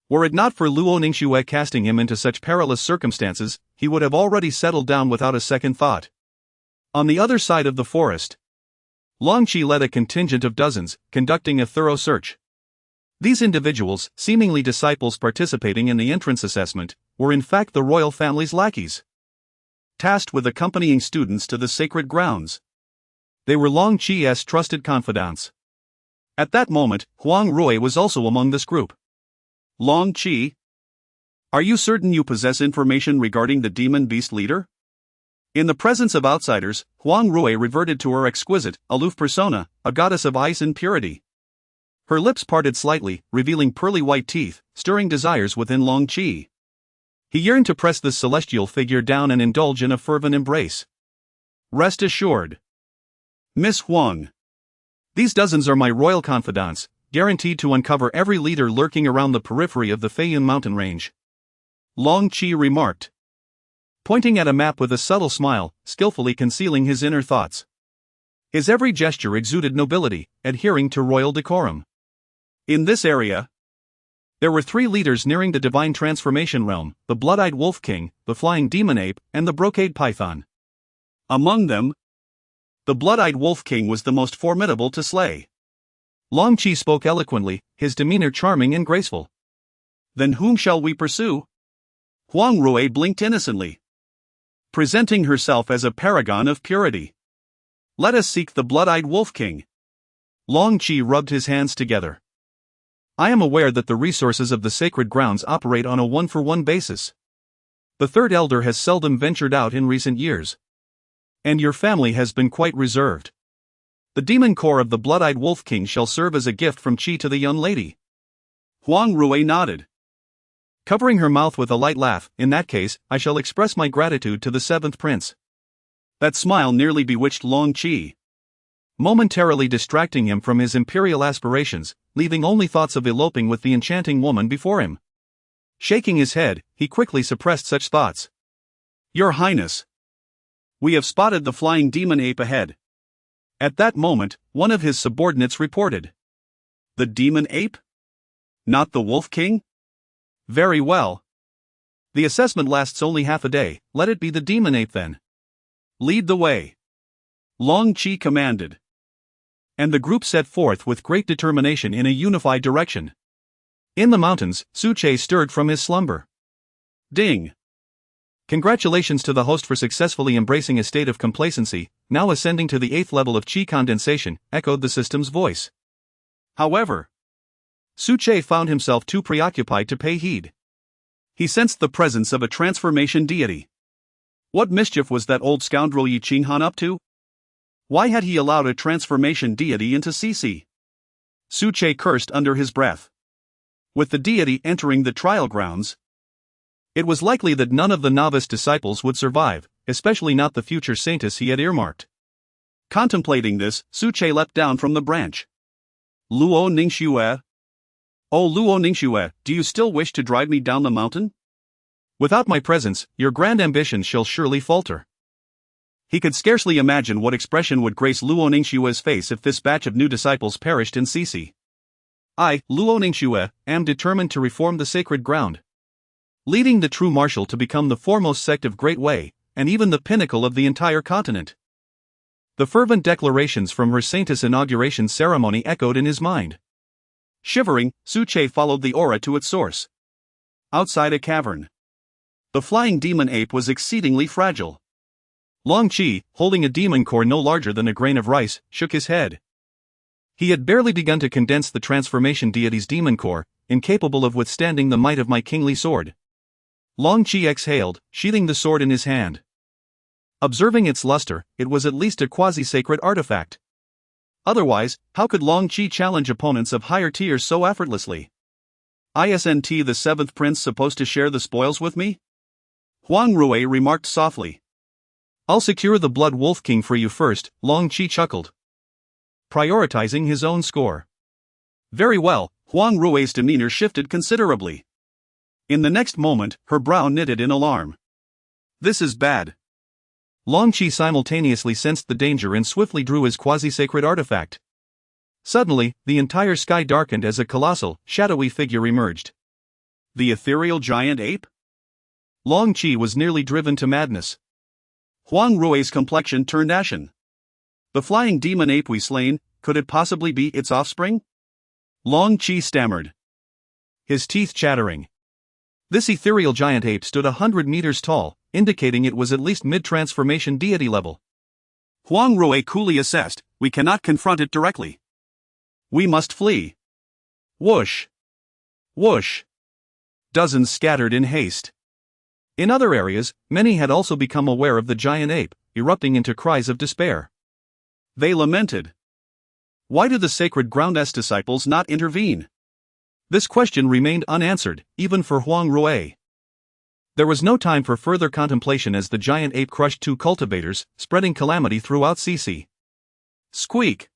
Were it not for Luo Ningxue casting him into such perilous circumstances, he would have already settled down without a second thought. On the other side of the forest, Long Qi led a contingent of dozens, conducting a thorough search. These individuals, seemingly disciples participating in the entrance assessment, were in fact the royal family's lackeys, tasked with accompanying students to the sacred grounds. They were Long Qi's trusted confidants. At that moment, Huang Rui was also among this group. Long Qi? Are you certain you possess information regarding the demon beast leader? In the presence of outsiders, Huang Rui reverted to her exquisite, aloof persona, a goddess of ice and purity. Her lips parted slightly, revealing pearly white teeth, stirring desires within Long Qi. He yearned to press this celestial figure down and indulge in a fervent embrace. Rest assured, Miss Huang. These dozens are my royal confidants, guaranteed to uncover every leader lurking around the periphery of the Feiyun mountain range. Long Qi remarked, pointing at a map with a subtle smile, skillfully concealing his inner thoughts. His every gesture exuded nobility, adhering to royal decorum. In this area, there were 3 leaders nearing the divine transformation realm: the blood-eyed wolf king, the flying demon ape, and the brocade python. Among them, the blood-eyed wolf king was the most formidable to slay. Long Qi spoke eloquently, his demeanor charming and graceful. Then whom shall we pursue? Huang Rui blinked innocently, presenting herself as a paragon of purity. Let us seek the blood-eyed wolf king. Long Qi rubbed his hands together. I am aware that the resources of the sacred grounds operate on a one-for-one basis. The third elder has seldom ventured out in recent years. And your family has been quite reserved. The demon core of the blood-eyed wolf king shall serve as a gift from Qi to the young lady. Huang Rui nodded, covering her mouth with a light laugh. In that case, I shall express my gratitude to the 7th prince. That smile nearly bewitched Long Qi, momentarily distracting him from his imperial aspirations, leaving only thoughts of eloping with the enchanting woman before him. Shaking his head, he quickly suppressed such thoughts. Your Highness, we have spotted the flying demon ape ahead. At that moment, one of his subordinates reported. The demon ape? Not the wolf king? Very well. The assessment lasts only half a day, let it be the demon ape then. Lead the way, Long Qi commanded. And the group set forth with great determination in a unified direction. In the mountains, Su Che stirred from his slumber. Ding! Congratulations to the host for successfully embracing a state of complacency, now ascending to the 8th level of Qi condensation, echoed the system's voice. However, Su Che found himself too preoccupied to pay heed. He sensed the presence of a transformation deity. What mischief was that old scoundrel Yi Qinghan up to? Why had he allowed a transformation deity into CC? Su Che cursed under his breath. With the deity entering the trial grounds, it was likely that none of the novice disciples would survive, especially not the future saintess he had earmarked. Contemplating this, Su Che leapt down from the branch. Luo Ningxue? Oh Luo Ningxue, do you still wish to drive me down the mountain? Without my presence, your grand ambitions shall surely falter. He could scarcely imagine what expression would grace Luo Ningxue's face if this batch of new disciples perished in CC. I, Luo Ningxue, am determined to reform the sacred ground, leading the true martial to become the foremost sect of Great Way, and even the pinnacle of the entire continent. The fervent declarations from her saintess inauguration ceremony echoed in his mind. Shivering, Su Che followed the aura to its source. Outside a cavern, the flying demon ape was exceedingly fragile. Long Qi, holding a demon core no larger than a grain of rice, shook his head. He had barely begun to condense the transformation deity's demon core, incapable of withstanding the might of my kingly sword. Long Qi exhaled, sheathing the sword in his hand. Observing its luster, it was at least a quasi-sacred artifact. Otherwise, how could Long Qi challenge opponents of higher tiers so effortlessly? Isn't the 7th prince supposed to share the spoils with me? Huang Rui remarked softly. I'll secure the Blood Wolf King for you first, Long Qi chuckled, prioritizing his own score. Very well, Huang Rui's demeanor shifted considerably. In the next moment, her brow knitted in alarm. This is bad. Long Qi simultaneously sensed the danger and swiftly drew his quasi-sacred artifact. Suddenly, the entire sky darkened as a colossal, shadowy figure emerged. The ethereal giant ape? Long Qi was nearly driven to madness. Huang Rui's complexion turned ashen. The flying demon ape we slain, could it possibly be its offspring? Long Qi stammered, his teeth chattering. This ethereal giant ape stood 100 meters tall, indicating it was at least mid-transformation deity level. Huang Rui coolly assessed, we cannot confront it directly. We must flee. Whoosh! Whoosh! Dozens scattered in haste. In other areas, many had also become aware of the giant ape, erupting into cries of despair. They lamented. Why do the sacred ground's disciples not intervene? This question remained unanswered, even for Huang Rui. There was no time for further contemplation as the giant ape crushed 2 cultivators, spreading calamity throughout CC. Squeak!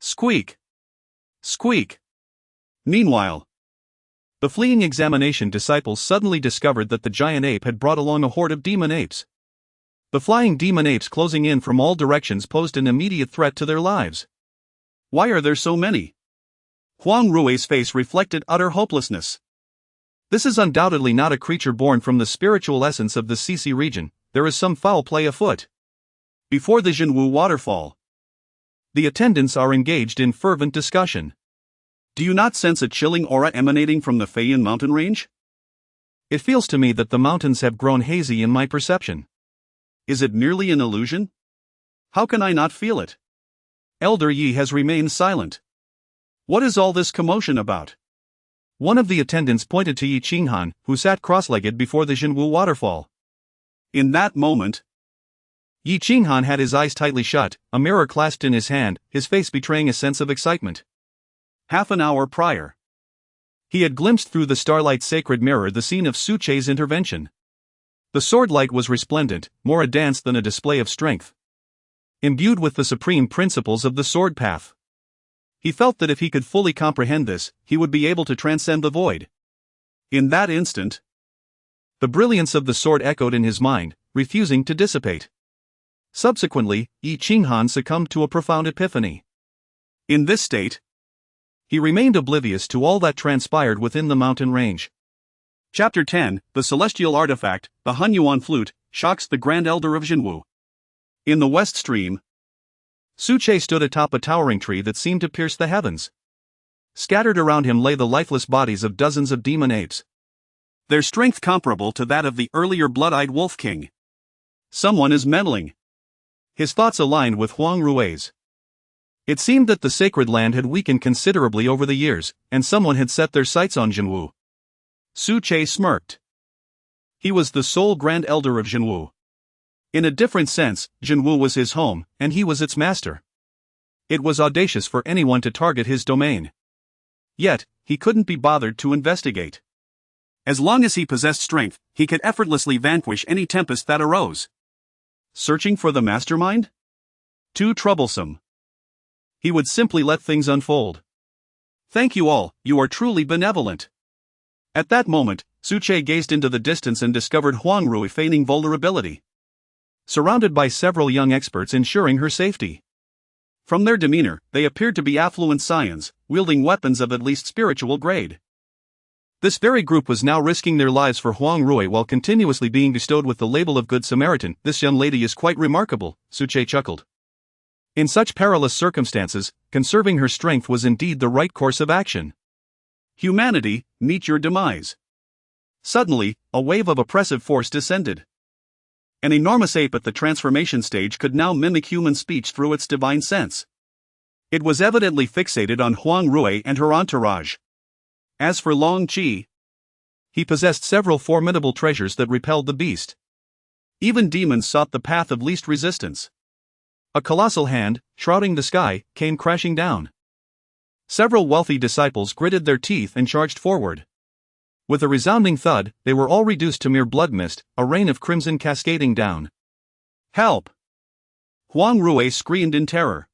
Squeak! Squeak! Meanwhile, the fleeing examination disciples suddenly discovered that the giant ape had brought along a horde of demon apes. The flying demon apes closing in from all directions posed an immediate threat to their lives. Why are there so many? Huang Rui's face reflected utter hopelessness. This is undoubtedly not a creature born from the spiritual essence of the Cece region. There is some foul play afoot. Before the Jinwu waterfall, the attendants are engaged in fervent discussion. Do you not sense a chilling aura emanating from the Feiyan mountain range? It feels to me that the mountains have grown hazy in my perception. Is it merely an illusion? How can I not feel it? Elder Yi has remained silent. What is all this commotion about? One of the attendants pointed to Yi Qinghan, who sat cross-legged before the Jinwu waterfall. In that moment, Yi Qinghan had his eyes tightly shut, a mirror clasped in his hand, his face betraying a sense of excitement. Half an hour prior, he had glimpsed through the starlight sacred mirror the scene of Su Che's intervention. The sword light was resplendent, more a dance than a display of strength. Imbued with the supreme principles of the sword path. He felt that if he could fully comprehend this, he would be able to transcend the void. In that instant, the brilliance of the sword echoed in his mind, refusing to dissipate. Subsequently, Yi Qinghan succumbed to a profound epiphany. In this state, he remained oblivious to all that transpired within the mountain range. Chapter 10, The Celestial Artifact, the Hunyuan Flute, shocks the Grand Elder of Jinwu. In the West Stream, Su Che stood atop a towering tree that seemed to pierce the heavens. Scattered around him lay the lifeless bodies of dozens of demon apes. Their strength comparable to that of the earlier blood-eyed Wolf King. Someone is meddling. His thoughts aligned with Huang Rui's. It seemed that the sacred land had weakened considerably over the years, and someone had set their sights on Jinwu. Su Che smirked. He was the sole Grand Elder of Jinwu. In a different sense, Jinwu was his home, and he was its master. It was audacious for anyone to target his domain. Yet, he couldn't be bothered to investigate. As long as he possessed strength, he could effortlessly vanquish any tempest that arose. Searching for the mastermind? Too troublesome. He would simply let things unfold. Thank you all, you are truly benevolent. At that moment, Su Che gazed into the distance and discovered Huang Rui feigning vulnerability. Surrounded by several young experts ensuring her safety. From their demeanor, they appeared to be affluent scions, wielding weapons of at least spiritual grade. This very group was now risking their lives for Huang Rui while continuously being bestowed with the label of Good Samaritan. This young lady is quite remarkable, Su Che chuckled. In such perilous circumstances, conserving her strength was indeed the right course of action. Humanity, meet your demise. Suddenly, a wave of oppressive force descended. An enormous ape at the transformation stage could now mimic human speech through its divine sense. It was evidently fixated on Huang Rui and her entourage. As for Long Qi, he possessed several formidable treasures that repelled the beast. Even demons sought the path of least resistance. A colossal hand, shrouding the sky, came crashing down. Several wealthy disciples gritted their teeth and charged forward. With a resounding thud, they were all reduced to mere blood mist, a rain of crimson cascading down. Help! Huang Rui screamed in terror.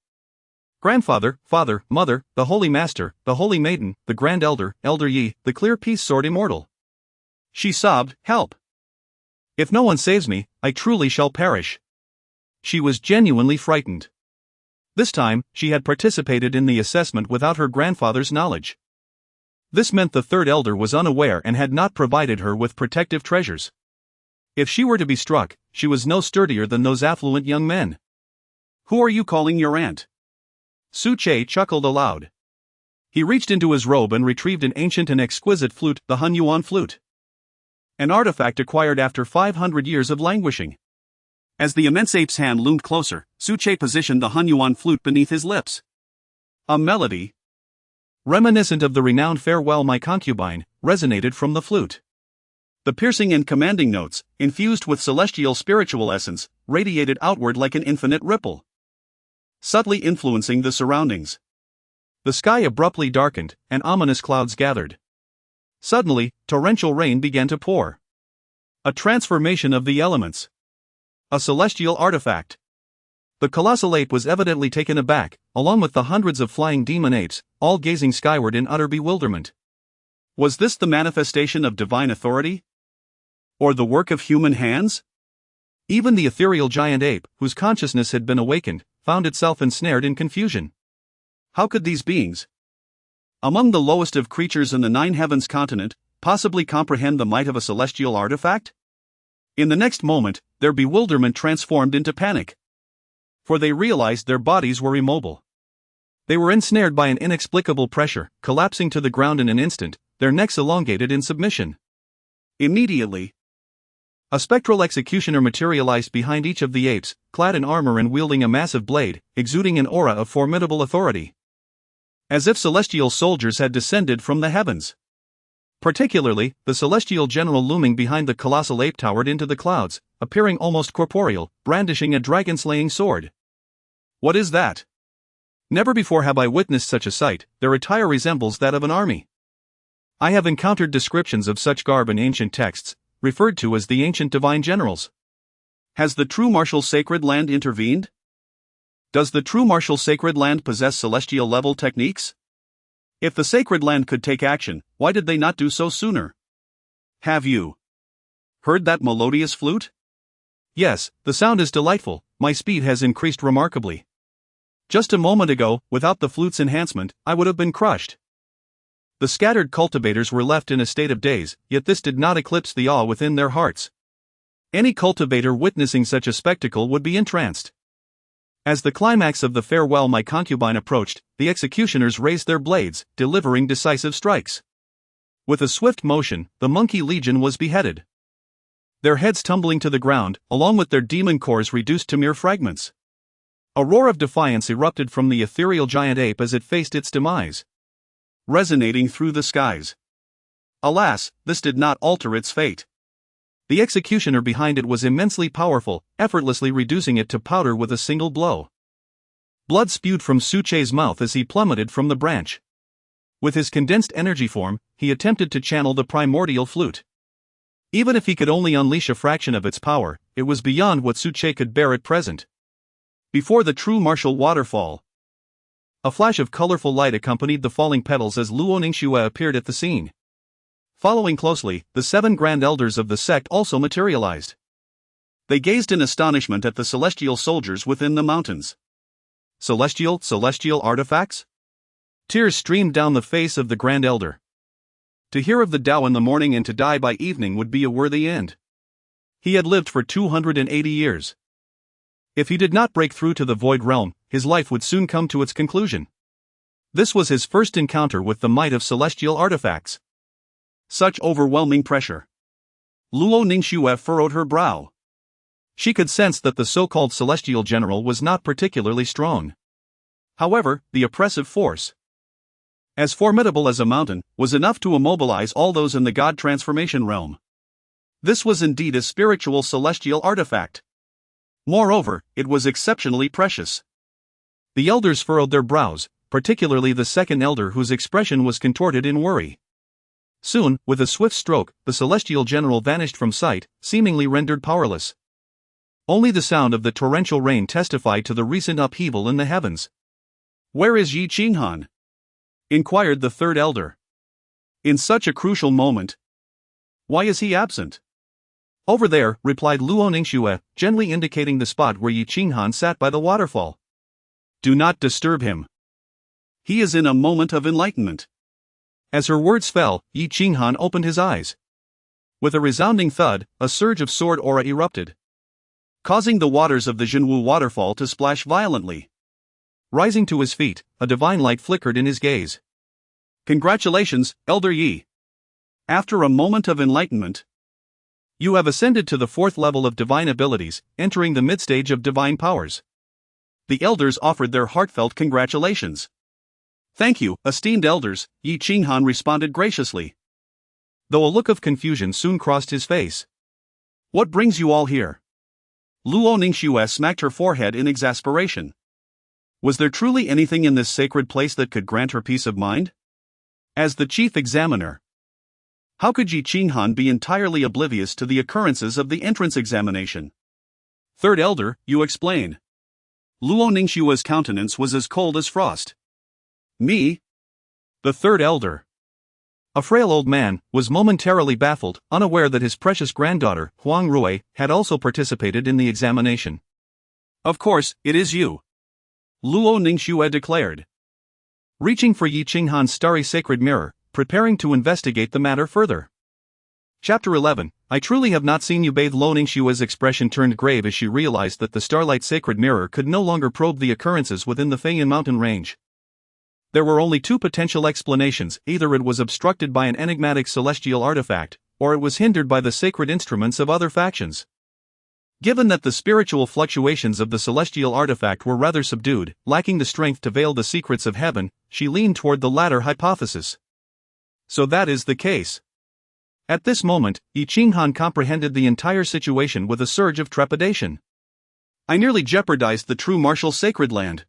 Grandfather, father, mother, the Holy Master, the Holy Maiden, the Grand Elder, Elder Yi, the Clear Peace Sword Immortal. She sobbed, help! If no one saves me, I truly shall perish. She was genuinely frightened. This time, she had participated in the assessment without her grandfather's knowledge. This meant the third elder was unaware and had not provided her with protective treasures. If she were to be struck, she was no sturdier than those affluent young men. Who are you calling your aunt? Su Che chuckled aloud. He reached into his robe and retrieved an ancient and exquisite flute, the Hunyuan flute. An artifact acquired after 500 years of languishing. As the immense ape's hand loomed closer, Su Che positioned the Hunyuan flute beneath his lips. A melody, reminiscent of the renowned Farewell My Concubine, resonated from the flute. The piercing and commanding notes, infused with celestial spiritual essence, radiated outward like an infinite ripple, subtly influencing the surroundings. The sky abruptly darkened, and ominous clouds gathered. Suddenly, torrential rain began to pour. A transformation of the elements. A celestial artifact. The colossal ape was evidently taken aback, along with the hundreds of flying demon apes, all gazing skyward in utter bewilderment. Was this the manifestation of divine authority? Or the work of human hands? Even the ethereal giant ape, whose consciousness had been awakened, found itself ensnared in confusion. How could these beings, among the lowest of creatures in the nine heavens continent, possibly comprehend the might of a celestial artifact? In the next moment, their bewilderment transformed into panic. For they realized their bodies were immobile. They were ensnared by an inexplicable pressure, collapsing to the ground in an instant, their necks elongated in submission. Immediately, a spectral executioner materialized behind each of the apes, clad in armor and wielding a massive blade, exuding an aura of formidable authority. As if celestial soldiers had descended from the heavens. Particularly, the celestial general looming behind the colossal ape towered into the clouds, appearing almost corporeal, brandishing a dragon-slaying sword. What is that? Never before have I witnessed such a sight. Their attire resembles that of an army. I have encountered descriptions of such garb in ancient texts, referred to as the ancient divine generals. Has the True Martial Sacred Land intervened? Does the True Martial Sacred Land possess celestial level techniques? If the Sacred Land could take action, why did they not do so sooner? Have you heard that melodious flute? Yes, the sound is delightful. My speed has increased remarkably. Just a moment ago, without the flute's enhancement, I would have been crushed. The scattered cultivators were left in a state of daze, yet this did not eclipse the awe within their hearts. Any cultivator witnessing such a spectacle would be entranced. As the climax of the farewell my concubine approached, the executioners raised their blades, delivering decisive strikes. With a swift motion, the monkey legion was beheaded. Their heads tumbling to the ground, along with their demon cores reduced to mere fragments. A roar of defiance erupted from the ethereal giant ape as it faced its demise, resonating through the skies. Alas, this did not alter its fate. The executioner behind it was immensely powerful, effortlessly reducing it to powder with a single blow. Blood spewed from Suche's mouth as he plummeted from the branch. With his condensed energy form, he attempted to channel the primordial flute. Even if he could only unleash a fraction of its power, it was beyond what Suche could bear at present. Before the true martial waterfall, a flash of colorful light accompanied the falling petals as Luo Ningxue appeared at the scene. Following closely, the 7 grand elders of the sect also materialized. They gazed in astonishment at the celestial soldiers within the mountains. Celestial artifacts? Tears streamed down the face of the grand elder. To hear of the Tao in the morning and to die by evening would be a worthy end. He had lived for 280 years. If he did not break through to the void realm, his life would soon come to its conclusion. This was his first encounter with the might of celestial artifacts. Such overwhelming pressure. Luo Ningxue furrowed her brow. She could sense that the so-called celestial general was not particularly strong. However, the oppressive force, as formidable as a mountain, was enough to immobilize all those in the God transformation realm. This was indeed a spiritual celestial artifact. Moreover, it was exceptionally precious. The elders furrowed their brows, particularly the second elder whose expression was contorted in worry. Soon, with a swift stroke, the celestial general vanished from sight, seemingly rendered powerless. Only the sound of the torrential rain testified to the recent upheaval in the heavens. "Where is Yi Qinghan?" inquired the third elder. "In such a crucial moment. Why is he absent?" "Over there," replied Luo Ningxue, gently indicating the spot where Yi Qinghan sat by the waterfall. "Do not disturb him. He is in a moment of enlightenment." As her words fell, Yi Qinghan opened his eyes. With a resounding thud, a surge of sword aura erupted, causing the waters of the Zhenwu waterfall to splash violently. Rising to his feet, a divine light flickered in his gaze. "Congratulations, Elder Yi. After a moment of enlightenment, you have ascended to the 4th level of divine abilities, entering the mid-stage of divine powers." The elders offered their heartfelt congratulations. "Thank you, esteemed elders," Yi Qinghan responded graciously, though a look of confusion soon crossed his face. "What brings you all here?" Luo Ningxue smacked her forehead in exasperation. Was there truly anything in this sacred place that could grant her peace of mind? As the chief examiner, how could Yi Qinghan be entirely oblivious to the occurrences of the entrance examination? "Third elder, you explain." Luo Ningxua's countenance was as cold as frost. Me? The third elder, a frail old man, was momentarily baffled, unaware that his precious granddaughter, Huang Rui, had also participated in the examination. Of course, it is you, Luo Ningxue declared. Reaching for Yi Qinghan's starry sacred mirror, preparing to investigate the matter further. Chapter 11. I truly have not seen you bathe. Luo Ningxue's expression turned grave as she realized that the starlight sacred mirror could no longer probe the occurrences within the Feiyan mountain range. There were only two potential explanations: either it was obstructed by an enigmatic celestial artifact, or it was hindered by the sacred instruments of other factions. Given that the spiritual fluctuations of the celestial artifact were rather subdued, lacking the strength to veil the secrets of heaven, she leaned toward the latter hypothesis. So that is the case. At this moment, Yi Qinghan comprehended the entire situation with a surge of trepidation. I nearly jeopardized the true martial sacred land.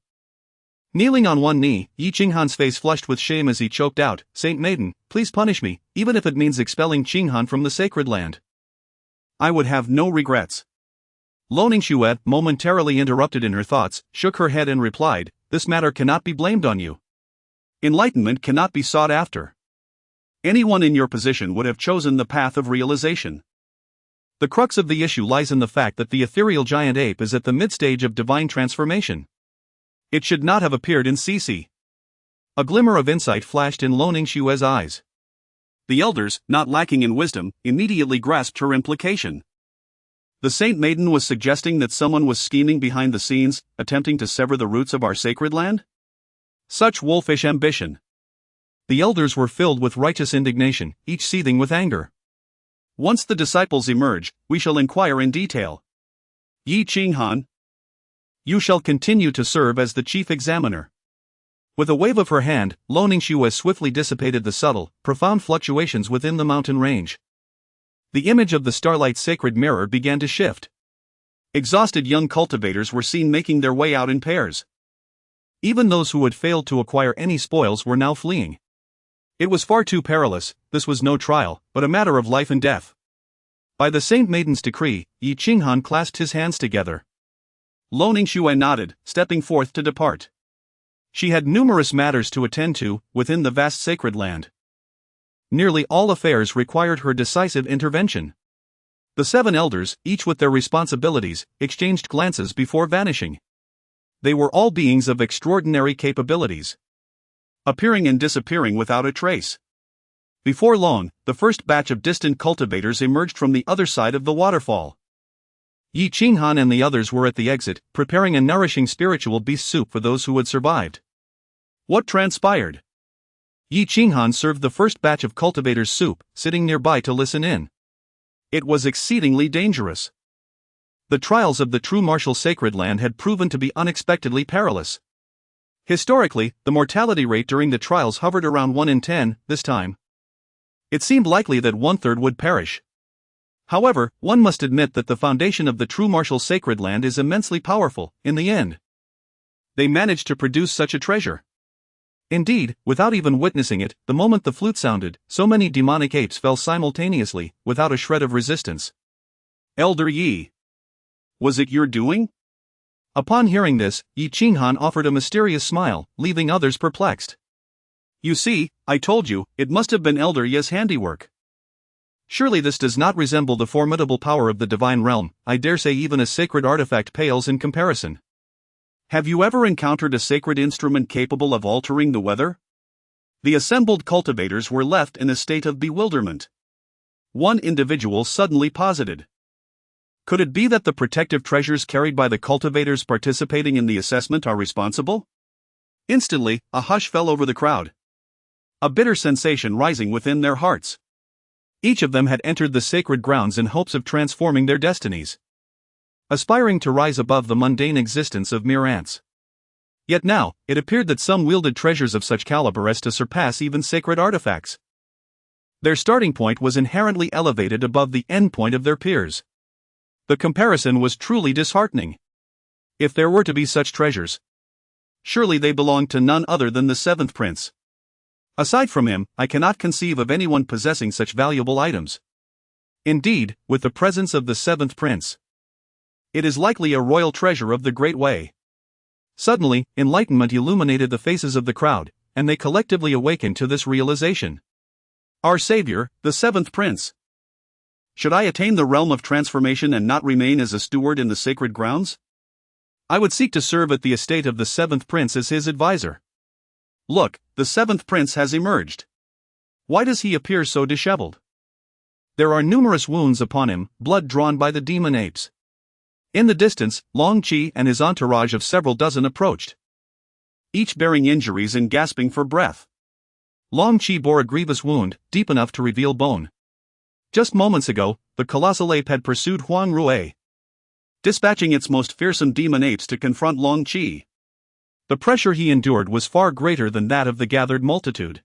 Kneeling on one knee, Yi Qinghan's face flushed with shame as he choked out, "Saint Maiden, please punish me, even if it means expelling Qinghan from the sacred land." I would have no regrets. Luo Ningxue, momentarily interrupted in her thoughts, shook her head and replied, "This matter cannot be blamed on you. Enlightenment cannot be sought after. Anyone in your position would have chosen the path of realization. The crux of the issue lies in the fact that the ethereal giant ape is at the mid-stage of divine transformation. It should not have appeared in CC. A glimmer of insight flashed in Luo Ningxue's eyes. The elders, not lacking in wisdom, immediately grasped her implication. The Saint Maiden was suggesting that someone was scheming behind the scenes, attempting to sever the roots of our sacred land? Such wolfish ambition. The elders were filled with righteous indignation, each seething with anger. Once the disciples emerge, we shall inquire in detail. Yi Qinghan, you shall continue to serve as the chief examiner. With a wave of her hand, Luo Ningxue swiftly dissipated the subtle, profound fluctuations within the mountain range. The image of the starlight sacred mirror began to shift. Exhausted young cultivators were seen making their way out in pairs. Even those who had failed to acquire any spoils were now fleeing. It was far too perilous. This was no trial, but a matter of life and death. By the Saint Maiden's decree, Yi Qinghan clasped his hands together. Luo Ningxue nodded, stepping forth to depart. She had numerous matters to attend to, within the vast sacred land. Nearly all affairs required her decisive intervention. The 7 elders, each with their responsibilities, exchanged glances before vanishing. They were all beings of extraordinary capabilities, appearing and disappearing without a trace. Before long, the first batch of distant cultivators emerged from the other side of the waterfall. Yi Qinghan and the others were at the exit, preparing a nourishing spiritual beast soup for those who had survived. What transpired? Yi Qinghan served the first batch of cultivators soup, sitting nearby to listen in. It was exceedingly dangerous. The trials of the true martial sacred land had proven to be unexpectedly perilous. Historically, the mortality rate during the trials hovered around 1 in 10, this time. It seemed likely that 1/3 would perish. However, one must admit that the foundation of the true martial sacred land is immensely powerful, in the end. They managed to produce such a treasure. Indeed, without even witnessing it, the moment the flute sounded, so many demonic apes fell simultaneously, without a shred of resistance. Elder Yi, was it your doing? Upon hearing this, Yi Qinghan offered a mysterious smile, leaving others perplexed. You see, I told you, it must have been Elder Yi's handiwork. Surely this does not resemble the formidable power of the divine realm. I dare say even a sacred artifact pales in comparison. Have you ever encountered a sacred instrument capable of altering the weather? The assembled cultivators were left in a state of bewilderment. One individual suddenly posited. Could it be that the protective treasures carried by the cultivators participating in the assessment are responsible? Instantly, a hush fell over the crowd. A bitter sensation rising within their hearts. Each of them had entered the sacred grounds in hopes of transforming their destinies, aspiring to rise above the mundane existence of mere ants. Yet now, it appeared that some wielded treasures of such caliber as to surpass even sacred artifacts. Their starting point was inherently elevated above the end point of their peers. The comparison was truly disheartening. If there were to be such treasures, surely they belonged to none other than the 7th prince. Aside from him, I cannot conceive of anyone possessing such valuable items. Indeed, with the presence of the 7th prince, it is likely a royal treasure of the Great Way. Suddenly, enlightenment illuminated the faces of the crowd, and they collectively awakened to this realization. Our savior, the seventh prince. Should I attain the realm of transformation and not remain as a steward in the sacred grounds? I would seek to serve at the estate of the seventh prince as his advisor. Look, the seventh prince has emerged. Why does he appear so disheveled? There are numerous wounds upon him, blood drawn by the demon apes. In the distance, Long Qi and his entourage of several dozen approached, each bearing injuries and gasping for breath. Long Qi bore a grievous wound, deep enough to reveal bone. Just moments ago, the colossal ape had pursued Huang Rui, dispatching its most fearsome demon apes to confront Long Qi. The pressure he endured was far greater than that of the gathered multitude.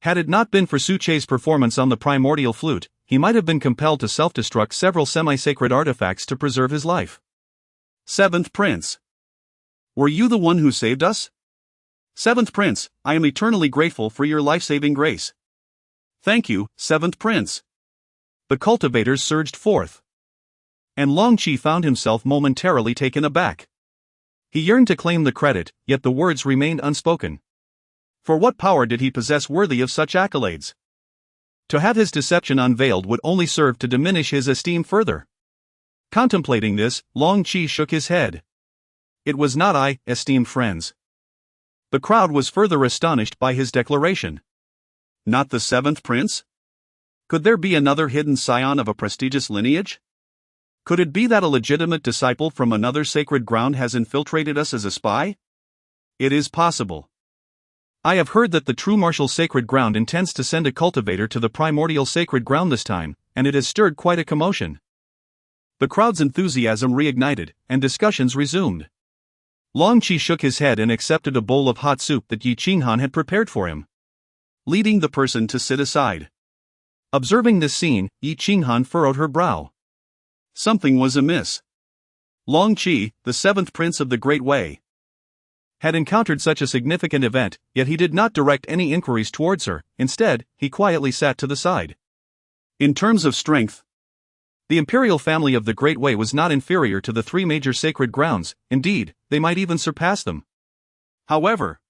Had it not been for Su Che's performance on the primordial flute, he might have been compelled to self-destruct several semi-sacred artifacts to preserve his life. Seventh Prince. Were you the one who saved us? Seventh Prince, I am eternally grateful for your life-saving grace. Thank you, Seventh Prince. The cultivators surged forth, and Long Qi found himself momentarily taken aback. He yearned to claim the credit, yet the words remained unspoken. For what power did he possess worthy of such accolades? To have his deception unveiled would only serve to diminish his esteem further. Contemplating this, Long Qi shook his head. It was not I, esteemed friends. The crowd was further astonished by his declaration. Not the seventh prince? Could there be another hidden scion of a prestigious lineage? Could it be that a legitimate disciple from another sacred ground has infiltrated us as a spy? It is possible. I have heard that the True Martial Sacred Ground intends to send a cultivator to the Primordial Sacred Ground this time, and it has stirred quite a commotion. The crowd's enthusiasm reignited, and discussions resumed. Long Qi shook his head and accepted a bowl of hot soup that Yi Qinghan had prepared for him, leading the person to sit aside. Observing this scene, Yi Qinghan furrowed her brow. Something was amiss. Long Qi, the seventh prince of the Great Way, had encountered such a significant event, yet he did not direct any inquiries towards her. Instead, he quietly sat to the side. In terms of strength, the imperial family of the Great Way was not inferior to the three major sacred grounds. Indeed, they might even surpass them. However,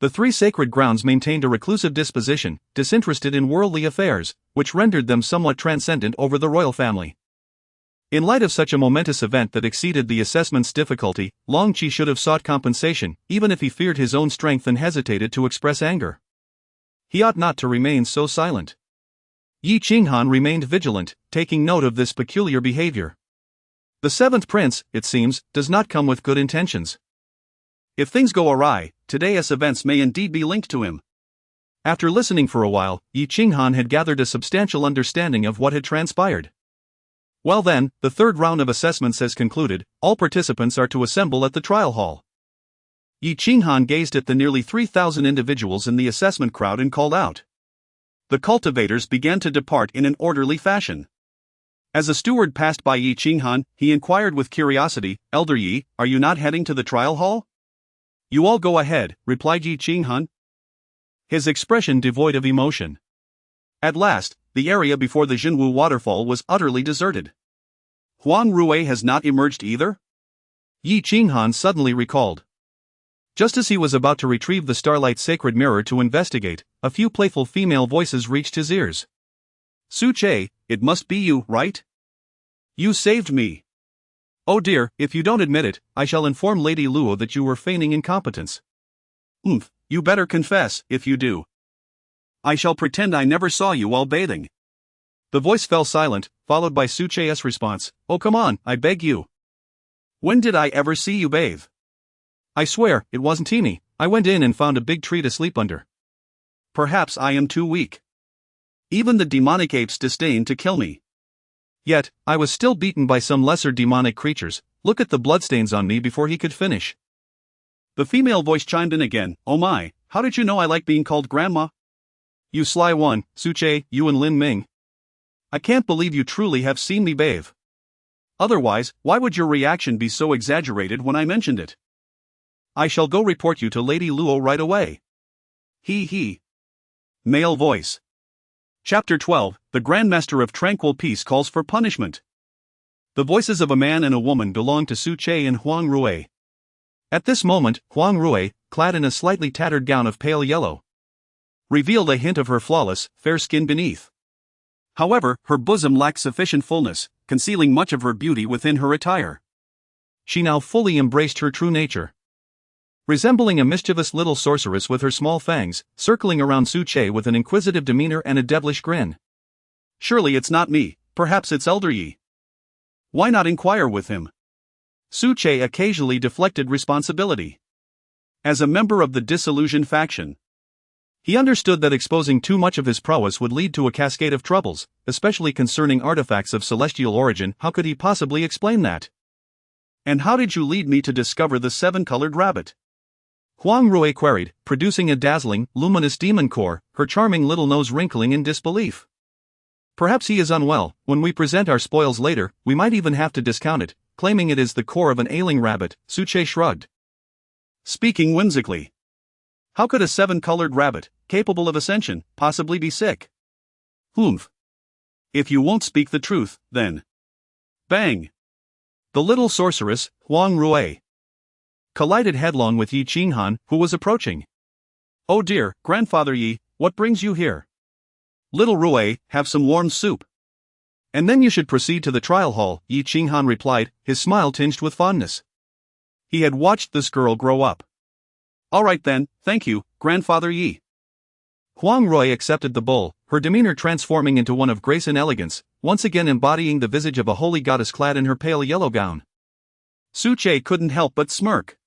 the three sacred grounds maintained a reclusive disposition, disinterested in worldly affairs, which rendered them somewhat transcendent over the royal family. In light of such a momentous event that exceeded the assessment's difficulty, Long Qi should have sought compensation, even if he feared his own strength and hesitated to express anger. He ought not to remain so silent. Yi Qinghan remained vigilant, taking note of this peculiar behavior. The seventh prince, it seems, does not come with good intentions. If things go awry, today's events may indeed be linked to him. After listening for a while, Yi Qinghan had gathered a substantial understanding of what had transpired. Well then, the third round of assessments has concluded. All participants are to assemble at the trial hall. Yi Qinghan gazed at the nearly 3,000 individuals in the assessment crowd and called out. The cultivators began to depart in an orderly fashion. As a steward passed by Yi Qinghan, he inquired with curiosity, "Elder Yi, are you not heading to the trial hall?" "You all go ahead," replied Yi Qinghan, his expression devoid of emotion. At last, the area before the Jinwu waterfall was utterly deserted. Huang Rui has not emerged either? Yi Qinghan suddenly recalled. Just as he was about to retrieve the Starlight Sacred Mirror to investigate, a few playful female voices reached his ears. "Su Che, it must be you, right? You saved me." "Oh dear, if you don't admit it, I shall inform Lady Luo that you were feigning incompetence." "Hmph, you better confess, if you do. I shall pretend I never saw you while bathing." The voice fell silent, followed by Su Che's response, "Oh come on, I beg you. When did I ever see you bathe?" "I swear, it wasn't teeny. I went in and found a big tree to sleep under." "Perhaps I am too weak. Even the demonic apes disdained to kill me." "Yet, I was still beaten by some lesser demonic creatures. Look at the bloodstains on me." Before he could finish, the female voice chimed in again. "Oh my, how did you know I like being called grandma?" "You sly one, Su Che, you and Lin Ming. I can't believe you truly have seen me bathe. Otherwise, why would your reaction be so exaggerated when I mentioned it?" "I shall go report you to Lady Luo right away." He. Male voice. Chapter 12, The Grandmaster of Tranquil Peace calls for punishment. The voices of a man and a woman belonged to Su Che and Huang Rui. At this moment, Huang Rui, clad in a slightly tattered gown of pale yellow, revealed a hint of her flawless, fair skin beneath. However, her bosom lacked sufficient fullness, concealing much of her beauty within her attire. She now fully embraced her true nature. Resembling a mischievous little sorceress with her small fangs, circling around Su Che with an inquisitive demeanor and a devilish grin. Surely it's not me, perhaps it's Elder Yi. Why not inquire with him? Su Che occasionally deflected responsibility. As a member of the disillusioned faction, he understood that exposing too much of his prowess would lead to a cascade of troubles, especially concerning artifacts of celestial origin. How could he possibly explain that? And how did you lead me to discover the seven-colored rabbit? Huang Rui queried, producing a dazzling, luminous demon core, her charming little nose wrinkling in disbelief. Perhaps he is unwell. When we present our spoils later, we might even have to discount it, claiming it is the core of an ailing rabbit. Su Che shrugged. Speaking whimsically. How could a seven-colored rabbit, capable of ascension, possibly be sick? Hmph. If you won't speak the truth, then. Bang! The little sorceress, Huang Rui, collided headlong with Yi Qinghan, who was approaching. Oh dear, Grandfather Yi, what brings you here? Little Rui, have some warm soup. And then you should proceed to the trial hall, Yi Qinghan replied, his smile tinged with fondness. He had watched this girl grow up. All right then, thank you, Grandfather Yi. Huang Rui accepted the bowl, her demeanor transforming into one of grace and elegance, once again embodying the visage of a holy goddess clad in her pale yellow gown. Su Che couldn't help but smirk.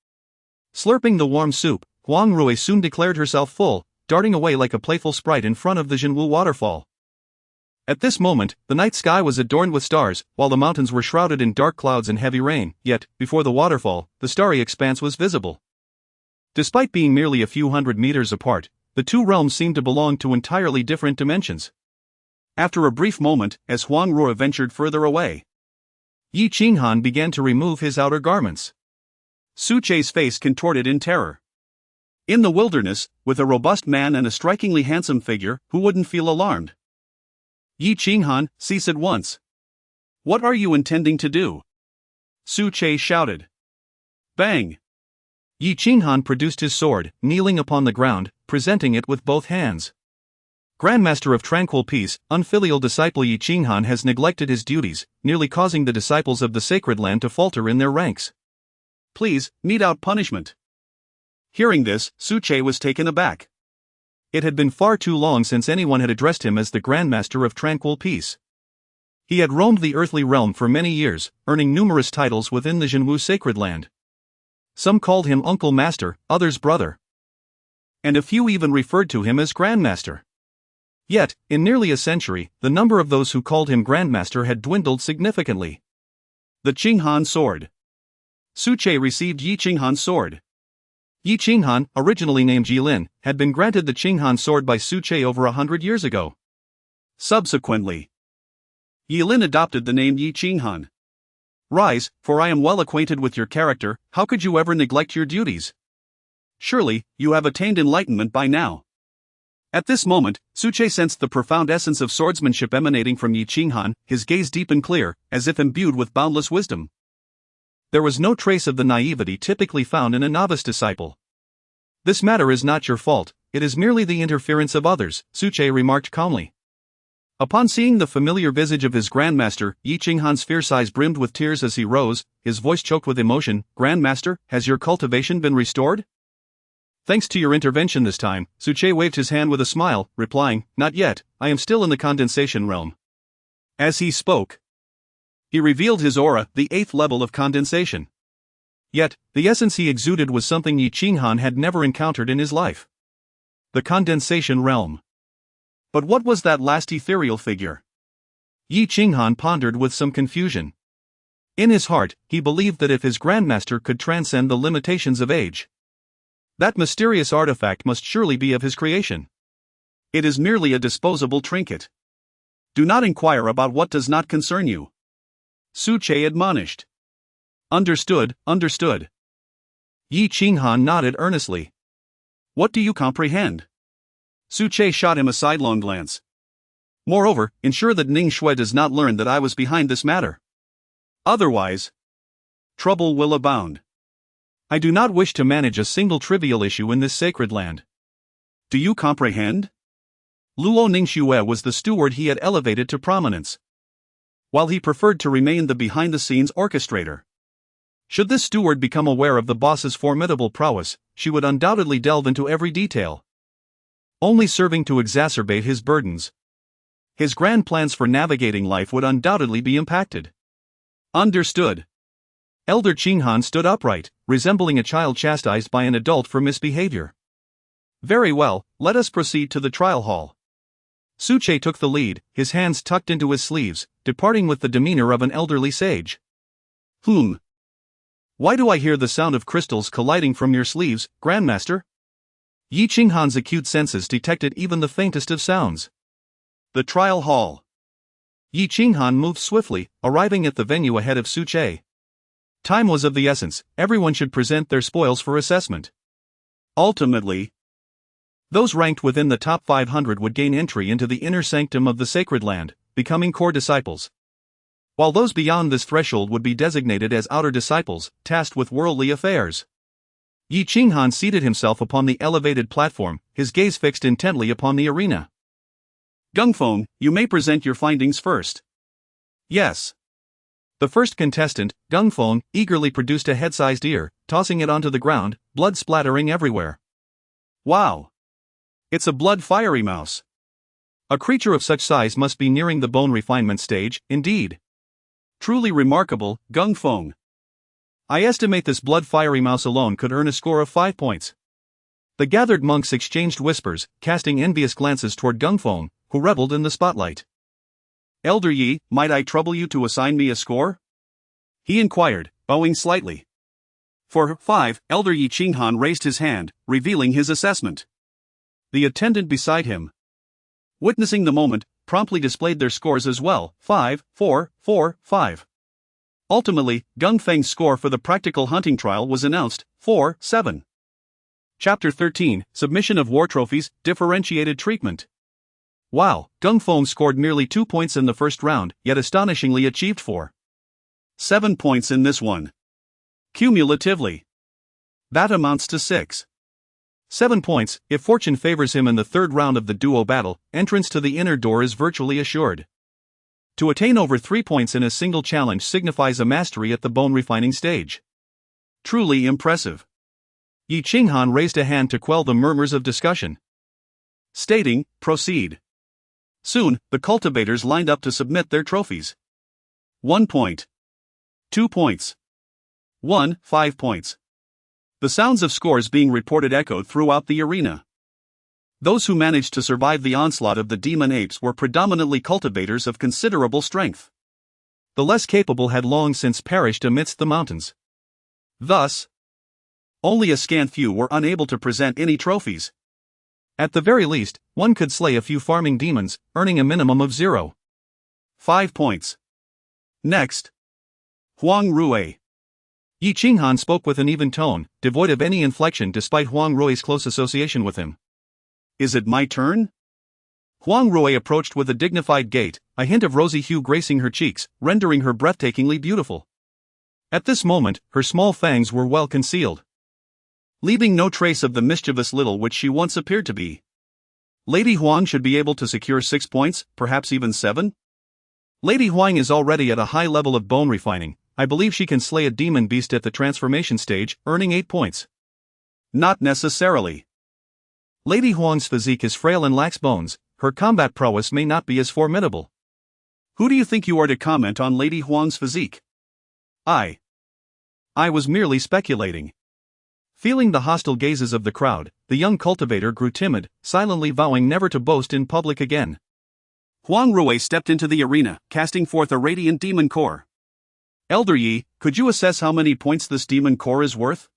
Slurping the warm soup, Huang Rui soon declared herself full, darting away like a playful sprite in front of the Jinwu waterfall. At this moment, the night sky was adorned with stars, while the mountains were shrouded in dark clouds and heavy rain, yet, before the waterfall, the starry expanse was visible. Despite being merely a few hundred meters apart, the two realms seemed to belong to entirely different dimensions. After a brief moment, as Huang Rui ventured further away, Yi Qinghan began to remove his outer garments. Su Che's face contorted in terror. In the wilderness, with a robust man and a strikingly handsome figure, who wouldn't feel alarmed? Yi Qinghan, cease at once. What are you intending to do? Su Che shouted. Bang! Yi Qinghan produced his sword, kneeling upon the ground, presenting it with both hands. Grandmaster of Tranquil Peace, unfilial disciple Yi Qinghan has neglected his duties, nearly causing the disciples of the sacred land to falter in their ranks. Please, mete out punishment. Hearing this, Su Che was taken aback. It had been far too long since anyone had addressed him as the Grandmaster of Tranquil Peace. He had roamed the earthly realm for many years, earning numerous titles within the Jinwu sacred land. Some called him Uncle Master, others Brother. And a few even referred to him as Grandmaster. Yet, in nearly a century, the number of those who called him Grandmaster had dwindled significantly. The Qinghan sword. Su Che received Yi Qinghan's sword. Yi Qinghan, originally named Jilin, had been granted the Qinghan sword by Su Che over 100 years ago. Subsequently, Yilin adopted the name Yi Qinghan. Rise, for I am well acquainted with your character. How could you ever neglect your duties? Surely, you have attained enlightenment by now. At this moment, Su Che sensed the profound essence of swordsmanship emanating from Yi Qinghan, his gaze deep and clear, as if imbued with boundless wisdom. There was no trace of the naivety typically found in a novice disciple. This matter is not your fault, it is merely the interference of others, Su Che remarked calmly. Upon seeing the familiar visage of his Grandmaster, Yi Qinghan's fierce eyes brimmed with tears as he rose, his voice choked with emotion. Grandmaster, has your cultivation been restored? Thanks to your intervention this time, Su Che waved his hand with a smile, replying, not yet, I am still in the condensation realm. As he spoke, he revealed his aura, the 8th level of condensation. Yet, the essence he exuded was something Yi Qinghan had never encountered in his life. The condensation realm. But what was that last ethereal figure? Yi Qinghan pondered with some confusion. In his heart, he believed that if his Grandmaster could transcend the limitations of age, that mysterious artifact must surely be of his creation. It is merely a disposable trinket. Do not inquire about what does not concern you. Su Che admonished. Understood, understood. Yi Qinghan nodded earnestly. What do you comprehend? Su Che shot him a sidelong glance. Moreover, ensure that Ning Shui does not learn that I was behind this matter. Otherwise, trouble will abound. I do not wish to manage a single trivial issue in this sacred land. Do you comprehend? Luo Ningxue was the steward he had elevated to prominence, while he preferred to remain the behind-the-scenes orchestrator. Should this steward become aware of the boss's formidable prowess, she would undoubtedly delve into every detail, only serving to exacerbate his burdens. His grand plans for navigating life would undoubtedly be impacted. Understood. Elder Qinghan stood upright, resembling a child chastised by an adult for misbehavior. Very well, let us proceed to the trial hall. Suche took the lead, his hands tucked into his sleeves, departing with the demeanor of an elderly sage. Why do I hear the sound of crystals colliding from your sleeves, Grandmaster? Yi Qinghan's acute senses detected even the faintest of sounds. The trial hall. Yi Qinghan moved swiftly, arriving at the venue ahead of Suche. Time was of the essence, everyone should present their spoils for assessment. Ultimately, those ranked within the top 500 would gain entry into the inner sanctum of the sacred land, becoming core disciples, while those beyond this threshold would be designated as outer disciples, tasked with worldly affairs. Yi Qinghan seated himself upon the elevated platform, his gaze fixed intently upon the arena. Gungfeng, you may present your findings first. Yes. The first contestant, Gungfeng, eagerly produced a head-sized ear, tossing it onto the ground, blood splattering everywhere. Wow! It's a blood-fiery mouse. A creature of such size must be nearing the bone refinement stage, indeed. Truly remarkable, Gungfeng. I estimate this blood-fiery mouse alone could earn a score of 5 points. The gathered monks exchanged whispers, casting envious glances toward Gungfeng, who reveled in the spotlight. Elder Yi, might I trouble you to assign me a score? He inquired, bowing slightly. For 5, Elder Yi Qinghan raised his hand, revealing his assessment. The attendant beside him, witnessing the moment, promptly displayed their scores as well, 5, 4, 4, 5. Ultimately, Gungfeng's score for the practical hunting trial was announced, 4, 7. Chapter 13, Submission of War Trophies, Differentiated Treatment. Wow, Gungfeng scored merely 2 points in the first round, yet astonishingly achieved 7 points in this one. Cumulatively, that amounts to 6. 7 points, if fortune favors him in the third round of the duo battle, entrance to the inner door is virtually assured. To attain over 3 points in a single challenge signifies a mastery at the bone refining stage. Truly impressive. Yi Qinghan raised a hand to quell the murmurs of discussion, stating, proceed. Soon, the cultivators lined up to submit their trophies. 1 point. 2 points. 5 points. The sounds of scores being reported echoed throughout the arena. Those who managed to survive the onslaught of the demon apes were predominantly cultivators of considerable strength. The less capable had long since perished amidst the mountains. Thus, only a scant few were unable to present any trophies. At the very least, one could slay a few farming demons, earning a minimum of 5 points. Next, Huang Rui. Yi Qinghan spoke with an even tone, devoid of any inflection despite Huang Rui's close association with him. Is it my turn? Huang Rui approached with a dignified gait, a hint of rosy hue gracing her cheeks, rendering her breathtakingly beautiful. At this moment, her small fangs were well concealed, leaving no trace of the mischievous little which she once appeared to be. Lady Huang should be able to secure 6 points, perhaps even 7? Lady Huang is already at a high level of bone refining. I believe she can slay a demon beast at the transformation stage, earning 8 points. Not necessarily. Lady Huang's physique is frail and lacks bones, her combat prowess may not be as formidable. Who do you think you are to comment on Lady Huang's physique? I was merely speculating. Feeling the hostile gazes of the crowd, the young cultivator grew timid, silently vowing never to boast in public again. Huang Rui stepped into the arena, casting forth a radiant demon core. Elder Yi, could you assess how many points this demon core is worth?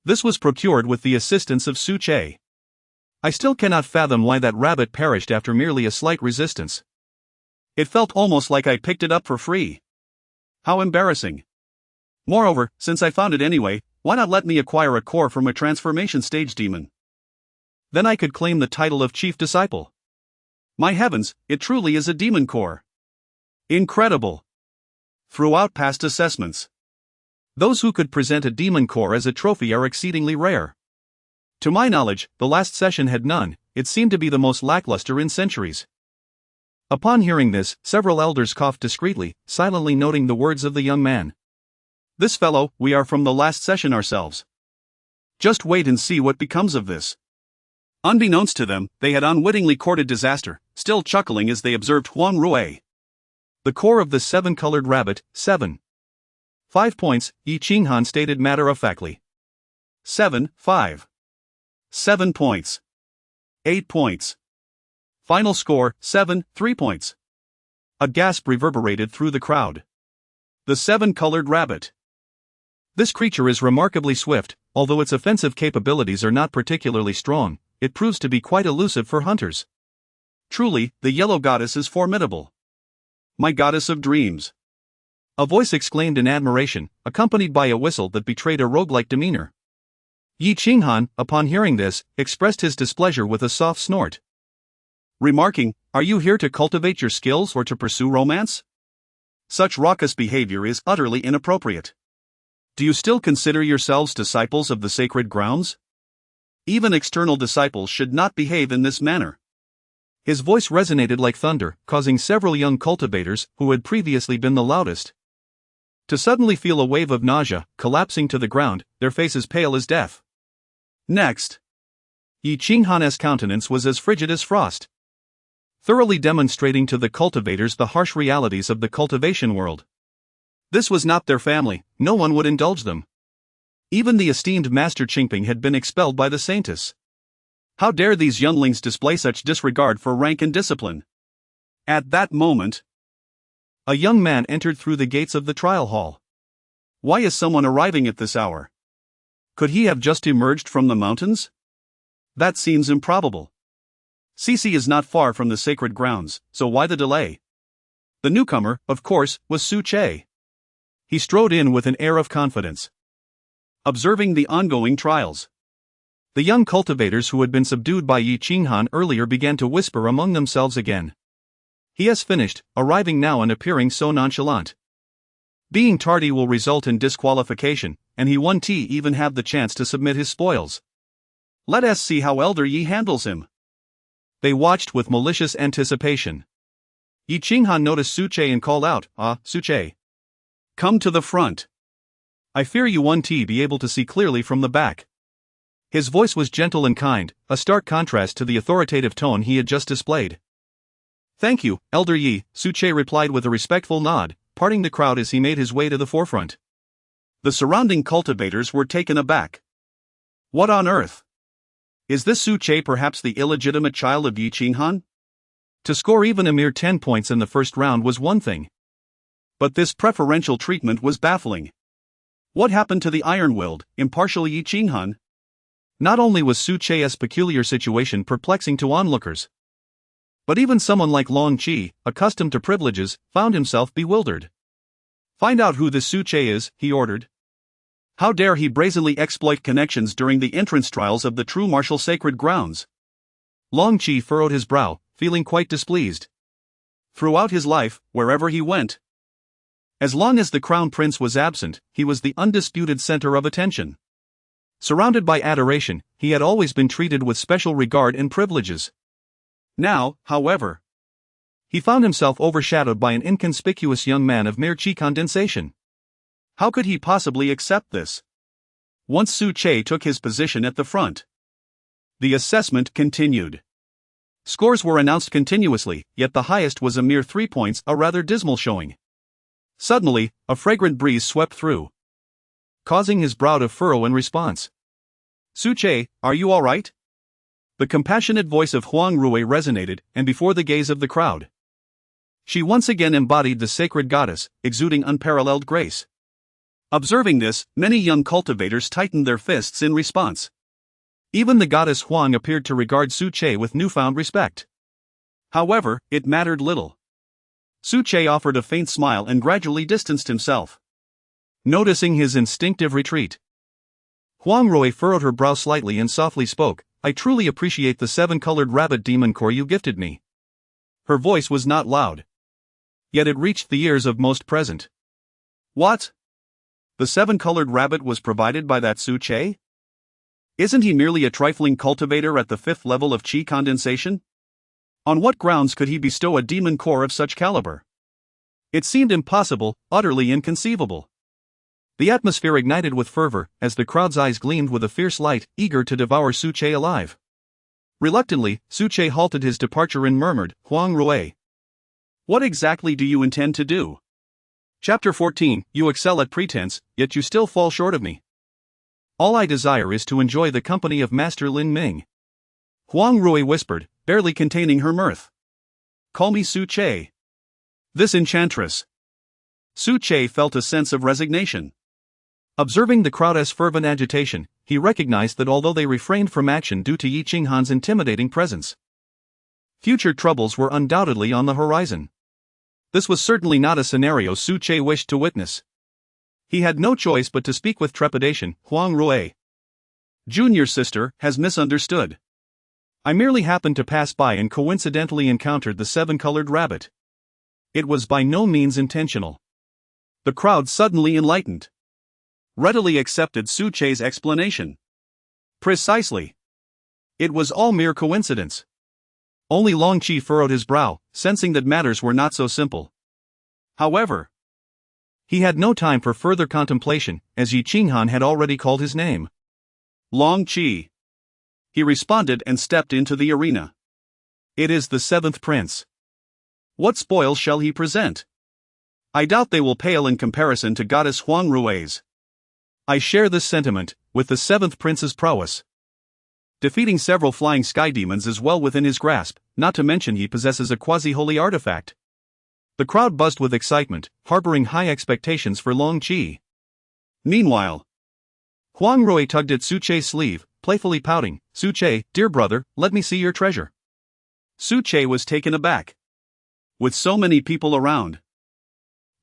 This was procured with the assistance of Su Che. I still cannot fathom why that rabbit perished after merely a slight resistance. It felt almost like I picked it up for free. How embarrassing. Moreover, since I found it anyway, why not let me acquire a core from a transformation stage demon? Then I could claim the title of chief disciple. My heavens, it truly is a demon core. Incredible. Throughout past assessments, Those who could present a demon core as a trophy are exceedingly rare. To my knowledge, the last session had none. It seemed to be the most lackluster in centuries. Upon hearing this, several elders coughed discreetly, silently noting the words of the young man. This fellow, we are from the last session ourselves. Just wait and see what becomes of this. Unbeknownst to them, they had unwittingly courted disaster, still chuckling as they observed Huang Rui. The core of the 7-colored rabbit, 7. 5 points, Yi Qinghan stated matter-of-factly. 7, 5. 7 points. 8 points. Final score, 7, 3 points. A gasp reverberated through the crowd. The 7-colored rabbit. This creature is remarkably swift, although its offensive capabilities are not particularly strong, it proves to be quite elusive for hunters. Truly, the yellow goddess is formidable. My goddess of dreams. A voice exclaimed in admiration, accompanied by a whistle that betrayed a roguelike demeanor. Yi Qinghan, upon hearing this, expressed his displeasure with a soft snort. Remarking, "Are you here to cultivate your skills or to pursue romance? Such raucous behavior is utterly inappropriate. Do you still consider yourselves disciples of the sacred grounds? Even external disciples should not behave in this manner." His voice resonated like thunder, causing several young cultivators, who had previously been the loudest, to suddenly feel a wave of nausea, collapsing to the ground, their faces pale as death. Next, Yi Qinghan's countenance was as frigid as frost, thoroughly demonstrating to the cultivators the harsh realities of the cultivation world. This was not their family, no one would indulge them. Even the esteemed Master Hmph had been expelled by the Saintess. How dare these younglings display such disregard for rank and discipline? At that moment, a young man entered through the gates of the trial hall. Why is someone arriving at this hour? Could he have just emerged from the mountains? That seems improbable. Cici is not far from the sacred grounds, so why the delay? The newcomer, of course, was Su Che. He strode in with an air of confidence, observing the ongoing trials. The young cultivators who had been subdued by Yi Qinghan earlier began to whisper among themselves again. He has finished, arriving now and appearing so nonchalant. Being tardy will result in disqualification, and he won't even have the chance to submit his spoils. Let us see how Elder Yi handles him. They watched with malicious anticipation. Yi Qinghan noticed Su Che and called out, Su Che. Come to the front. I fear you won't be able to see clearly from the back. His voice was gentle and kind, a stark contrast to the authoritative tone he had just displayed. Thank you, Elder Yi, Su Che replied with a respectful nod, parting the crowd as he made his way to the forefront. The surrounding cultivators were taken aback. What on earth? Is this Su Che perhaps the illegitimate child of Yi Qinghan? To score even a mere 10 points in the first round was one thing, but this preferential treatment was baffling. What happened to the iron-willed, impartial Yi Qinghan? Not only was Su Che's peculiar situation perplexing to onlookers, but even someone like Long Qi, accustomed to privileges, found himself bewildered. Find out who this Su Che is, he ordered. How dare he brazenly exploit connections during the entrance trials of the True Martial Sacred Grounds? Long Qi furrowed his brow, feeling quite displeased. Throughout his life, wherever he went, as long as the Crown Prince was absent, he was the undisputed center of attention. Surrounded by adoration, he had always been treated with special regard and privileges. Now, however, he found himself overshadowed by an inconspicuous young man of mere qi condensation. How could he possibly accept this? Once Su Che took his position at the front, the assessment continued. Scores were announced continuously, yet the highest was a mere 3 points, a rather dismal showing. Suddenly, a fragrant breeze swept through, causing his brow to furrow in response. Su Che, are you all right? The compassionate voice of Huang Rui resonated, and before the gaze of the crowd, she once again embodied the sacred goddess, exuding unparalleled grace. Observing this, many young cultivators tightened their fists in response. Even the goddess Huang appeared to regard Su Che with newfound respect. However, it mattered little. Su Che offered a faint smile and gradually distanced himself, noticing his instinctive retreat. Huang Rui furrowed her brow slightly and softly spoke, I truly appreciate the 7-colored rabbit demon core you gifted me. Her voice was not loud, yet it reached the ears of most present. What? The 7-colored rabbit was provided by that Su Che? Isn't he merely a trifling cultivator at the 5th level of chi condensation? On what grounds could he bestow a demon core of such caliber? It seemed impossible, utterly inconceivable. The atmosphere ignited with fervor, as the crowd's eyes gleamed with a fierce light, eager to devour Su Che alive. Reluctantly, Su Che halted his departure and murmured, "Huang Rui. What exactly do you intend to do?" Chapter 14. You excel at pretense, yet you still fall short of me. All I desire is to enjoy the company of Master Lin Ming. Huang Rui whispered, barely containing her mirth. Call me Su Che. This enchantress. Su Che felt a sense of resignation. Observing the crowd's fervent agitation, he recognized that although they refrained from action due to Yi Qinghan's intimidating presence, future troubles were undoubtedly on the horizon. This was certainly not a scenario Su Che wished to witness. He had no choice but to speak with trepidation. Huang Rui. Junior sister has misunderstood. I merely happened to pass by and coincidentally encountered the 7-colored rabbit. It was by no means intentional. The crowd suddenly enlightened. Readily accepted Su Che's explanation. Precisely. It was all mere coincidence. Only Long Qi furrowed his brow, sensing that matters were not so simple. However, he had no time for further contemplation, as Yi Qinghan had already called his name. Long Qi. He responded and stepped into the arena. It is the 7th prince. What spoils shall he present? I doubt they will pale in comparison to goddess Huang Rui's. I share this sentiment, with the 7th prince's prowess. Defeating several flying sky demons is well within his grasp, not to mention he possesses a quasi-holy artifact. The crowd buzzed with excitement, harboring high expectations for Long Qi. Meanwhile, Huang Rui tugged at Su Che's sleeve, playfully pouting, "Su Che, dear brother, let me see your treasure." Su Che was taken aback. With so many people around,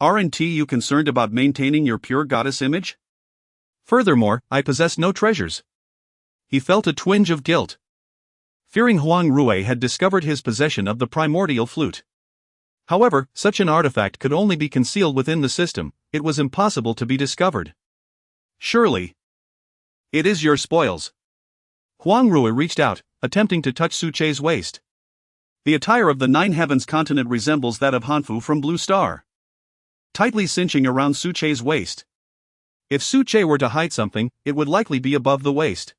aren't you concerned about maintaining your pure goddess image? Furthermore, I possess no treasures. He felt a twinge of guilt. Fearing Huang Rui had discovered his possession of the primordial flute. However, such an artifact could only be concealed within the system, it was impossible to be discovered. Surely, it is your spoils. Huang Rui reached out, attempting to touch Su Che's waist. The attire of the 9 Heavens continent resembles that of Hmph from Blue Star, tightly cinching around Su Che's waist. If Su Che were to hide something, it would likely be above the waist.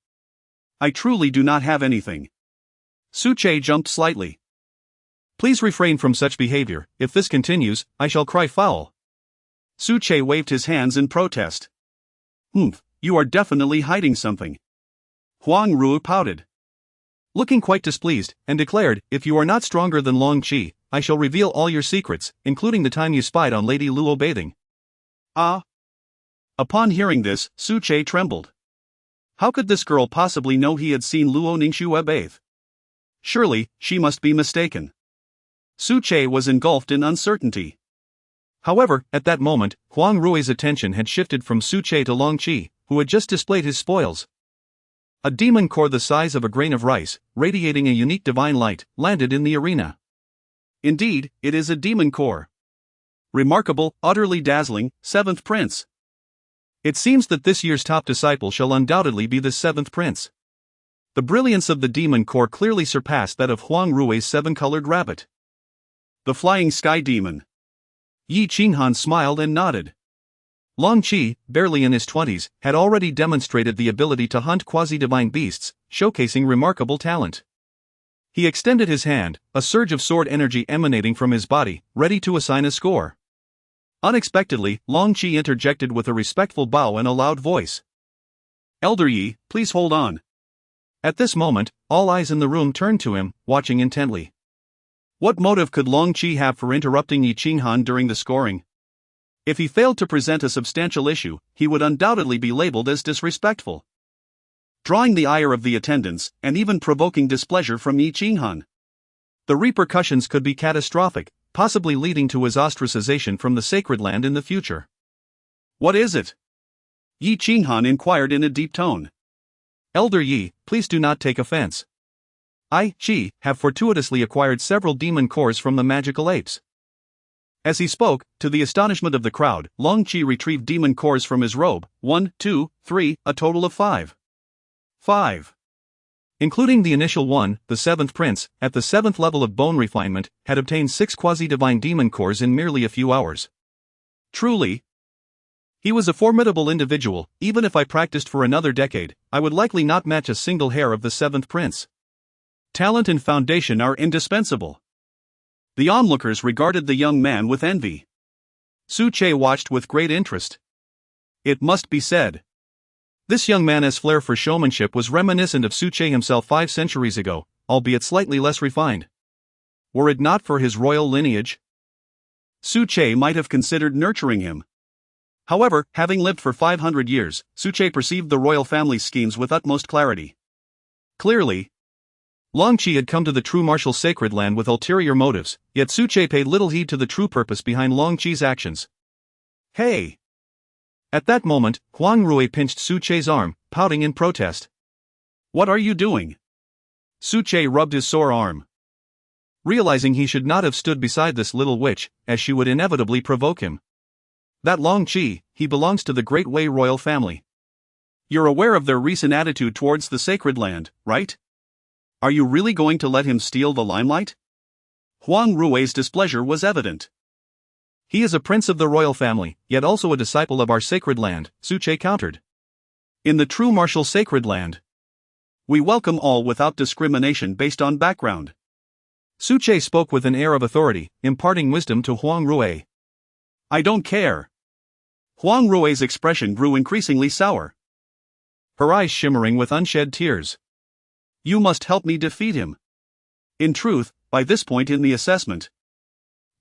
I truly do not have anything. Su Che jumped slightly. Please refrain from such behavior. If this continues, I shall cry foul. Su Che waved his hands in protest. You are definitely hiding something. Huang Rui pouted, looking quite displeased, and declared, if you are not stronger than Long Qi, I shall reveal all your secrets, including the time you spied on Lady Luo bathing. Ah. Upon hearing this, Su Che trembled. How could this girl possibly know he had seen Luo Ningxue bathe? Surely, she must be mistaken. Su Che was engulfed in uncertainty. However, at that moment, Huang Rui's attention had shifted from Su Che to Long Qi, who had just displayed his spoils. A demon core the size of a grain of rice, radiating a unique divine light, landed in the arena. Indeed, it is a demon core. Remarkable, utterly dazzling, 7th prince. It seems that this year's top disciple shall undoubtedly be the 7th prince. The brilliance of the demon core clearly surpassed that of Huang Rui's 7-colored rabbit. The flying sky demon. Yi Qinghan smiled and nodded. Long Qi, barely in his 20s, had already demonstrated the ability to hunt quasi-divine beasts, showcasing remarkable talent. He extended his hand, a surge of sword energy emanating from his body, ready to assign a score. Unexpectedly, Long Qi interjected with a respectful bow and a loud voice. Elder Yi, please hold on. At this moment, all eyes in the room turned to him, watching intently. What motive could Long Qi have for interrupting Yi Qinghan during the scoring? If he failed to present a substantial issue, he would undoubtedly be labeled as disrespectful, drawing the ire of the attendants, and even provoking displeasure from Yi Qinghan. The repercussions could be catastrophic, possibly leading to his ostracization from the sacred land in the future. What is it? Yi Qinghan inquired in a deep tone. Elder Yi, please do not take offense. I, Qi, have fortuitously acquired several demon cores from the magical apes. As he spoke, to the astonishment of the crowd, Long Qi retrieved demon cores from his robe. 1, 2, 3, a total of 5. 5. Including the initial one, the seventh prince, at the 7th level of bone refinement, had obtained 6 quasi-divine demon cores in merely a few hours. Truly, he was a formidable individual. Even if I practiced for another decade, I would likely not match a single hair of the 7th prince. Talent and foundation are indispensable. The onlookers regarded the young man with envy. Su Che watched with great interest. It must be said, this young man's flair for showmanship was reminiscent of Su Che himself 5 centuries ago, albeit slightly less refined. Were it not for his royal lineage, Su Che might have considered nurturing him. However, having lived for 500 years, Su Che perceived the royal family's schemes with utmost clarity. Clearly, Long Qi had come to the true martial sacred land with ulterior motives, yet Su Che paid little heed to the true purpose behind Long Qi's actions. Hey! At that moment, Huang Rui pinched Su Che's arm, pouting in protest. What are you doing? Su Che rubbed his sore arm. Realizing he should not have stood beside this little witch, as she would inevitably provoke him. That Long Qi, he belongs to the Great Wei royal family. You're aware of their recent attitude towards the sacred land, right? Are you really going to let him steal the limelight? Huang Rui's displeasure was evident. He is a prince of the royal family, yet also a disciple of our sacred land, Su Che countered. In the true martial sacred land, we welcome all without discrimination based on background. Su Che spoke with an air of authority, imparting wisdom to Huang Rui. I don't care. Huang Rui's expression grew increasingly sour, her eyes shimmering with unshed tears. You must help me defeat him. In truth, by this point in the assessment,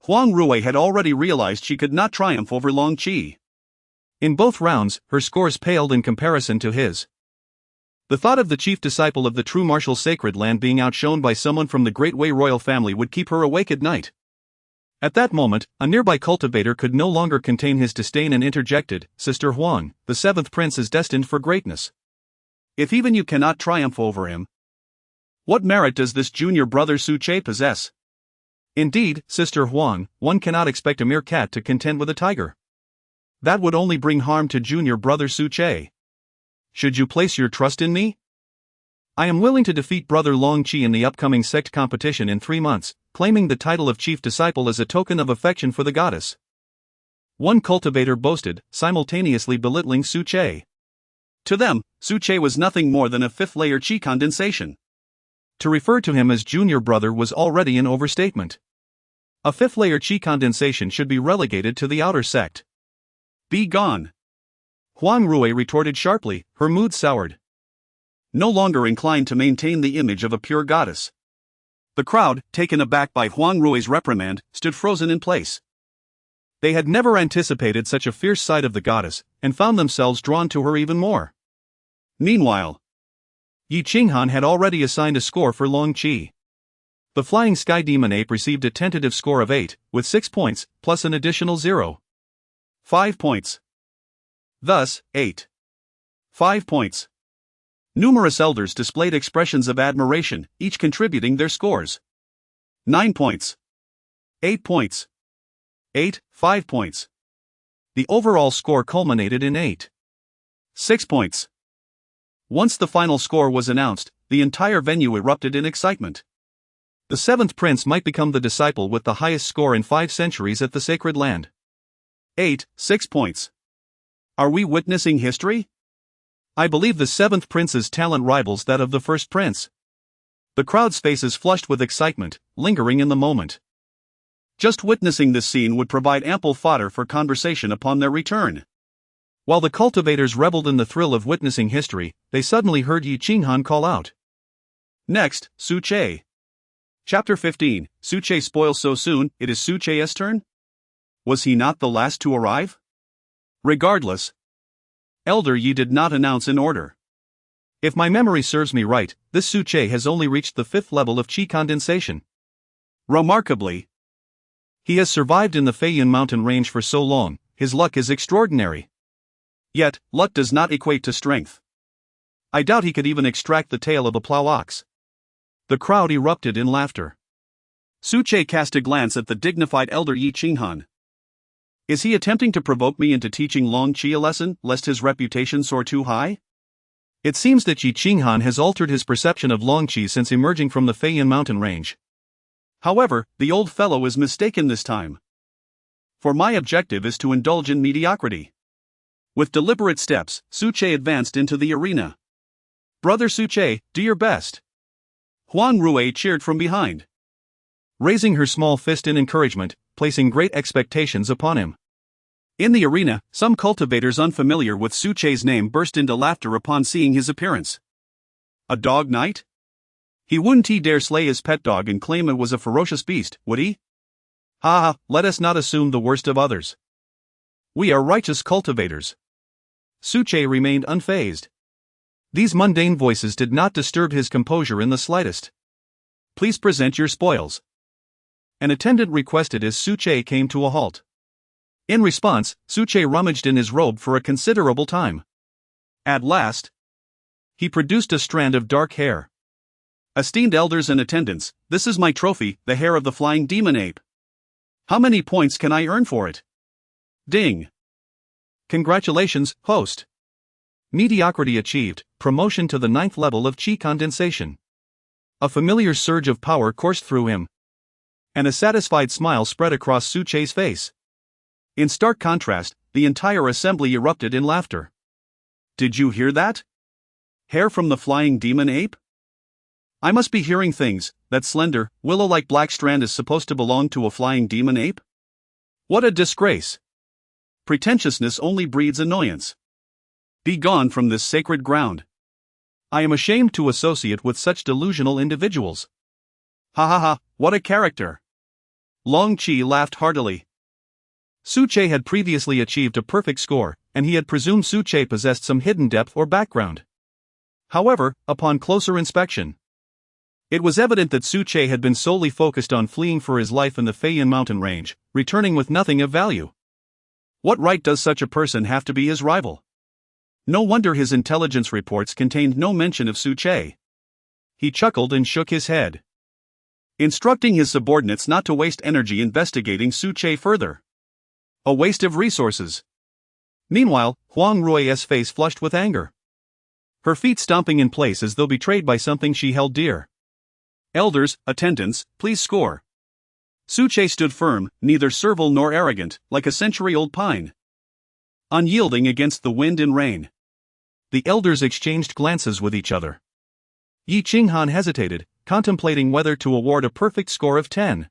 Huang Rui had already realized she could not triumph over Long Qi. In both rounds, her scores paled in comparison to his. The thought of the chief disciple of the true martial sacred land being outshone by someone from the Great Wei royal family would keep her awake at night. At that moment, a nearby cultivator could no longer contain his disdain and interjected, Sister Huang, the 7th prince is destined for greatness. If even you cannot triumph over him, what merit does this junior brother Su Che possess? Indeed, Sister Huang, one cannot expect a mere cat to contend with a tiger. That would only bring harm to junior brother Su Che. Should you place your trust in me? I am willing to defeat brother Long Qi in the upcoming sect competition in 3 months, claiming the title of chief disciple as a token of affection for the goddess. One cultivator boasted, simultaneously belittling Su Che. To them, Su Che was nothing more than a 5th-layer Qi condensation. To refer to him as junior brother was already an overstatement. A 5th-layer Qi condensation should be relegated to the outer sect. Be gone! Huang Rui retorted sharply, her mood soured. No longer inclined to maintain the image of a pure goddess. The crowd, taken aback by Huang Rui's reprimand, stood frozen in place. They had never anticipated such a fierce side of the goddess, and found themselves drawn to her even more. Meanwhile, Yi Qinghan had already assigned a score for Long Qi. The Flying Sky Demon Ape received a tentative score of 8, with 6 points, plus an additional 0. 5 points. Thus, 8. 5 points. Numerous elders displayed expressions of admiration, each contributing their scores. 9 points. 8 points. 8, 5 points. The overall score culminated in 8. 6 points. Once the final score was announced, the entire venue erupted in excitement. The 7th prince might become the disciple with the highest score in 5 centuries at the sacred land. 8, 6 points. Are we witnessing history? I believe the 7th prince's talent rivals that of the 1st prince. The crowd's faces flushed with excitement, lingering in the moment. Just witnessing this scene would provide ample fodder for conversation upon their return. While the cultivators reveled in the thrill of witnessing history, they suddenly heard Yi Qinghan call out. Next, Su Che. Chapter 15, Su Che spoils so soon, it is Su Che's turn? Was he not the last to arrive? Regardless, Elder Yi did not announce an order. If my memory serves me right, this Su Che has only reached the 5th level of Qi condensation. Remarkably, he has survived in the Feiyun mountain range for so long, his luck is extraordinary. Yet, luck does not equate to strength. I doubt he could even extract the tail of a plow ox. The crowd erupted in laughter. Su Che cast a glance at the dignified elder Yi Qinghan. Is he attempting to provoke me into teaching Long Qi a lesson, lest his reputation soar too high? It seems that Yi Qinghan has altered his perception of Long Qi since emerging from the Feiyan mountain range. However, the old fellow is mistaken this time. For my objective is to indulge in mediocrity. With deliberate steps, Su Che advanced into the arena. Brother Su Che, do your best. Huang Rui cheered from behind, raising her small fist in encouragement, placing great expectations upon him. In the arena, some cultivators unfamiliar with Su Che's name burst into laughter upon seeing his appearance. A dog knight? He wouldn't dare slay his pet dog and claim it was a ferocious beast, would he? Ha ha, let us not assume the worst of others. We are righteous cultivators. Su Che remained unfazed. These mundane voices did not disturb his composure in the slightest. Please present your spoils. An attendant requested as Su Che came to a halt. In response, Su Che rummaged in his robe for a considerable time. At last, he produced a strand of dark hair. Esteemed elders and attendants, this is my trophy, the hair of the flying demon ape. How many points can I earn for it? Ding. Congratulations, host. Mediocrity achieved, promotion to the 9th level of Qi condensation. A familiar surge of power coursed through him, and a satisfied smile spread across Su Che's face. In stark contrast, the entire assembly erupted in laughter. Did you hear that? Hair from the flying demon ape? I must be hearing things. That slender, willow-like black strand is supposed to belong to a flying demon ape? What a disgrace! Pretentiousness only breeds annoyance. Be gone from this sacred ground. I am ashamed to associate with such delusional individuals. Ha ha ha, what a character! Long Qi laughed heartily. Su Che had previously achieved a perfect score, and he had presumed Su Che possessed some hidden depth or background. However, upon closer inspection, it was evident that Su Che had been solely focused on fleeing for his life in the Feiyan mountain range, returning with nothing of value. What right does such a person have to be his rival? No wonder his intelligence reports contained no mention of Su Che. He chuckled and shook his head, instructing his subordinates not to waste energy investigating Su Che further. A waste of resources. Meanwhile, Huang Rui's face flushed with anger, her feet stomping in place as though betrayed by something she held dear. Elders, attendants, please score. Su Che stood firm, neither servile nor arrogant, like a century-old pine, unyielding against the wind and rain. The elders exchanged glances with each other. Yi Qinghan hesitated, contemplating whether to award a perfect score of 10.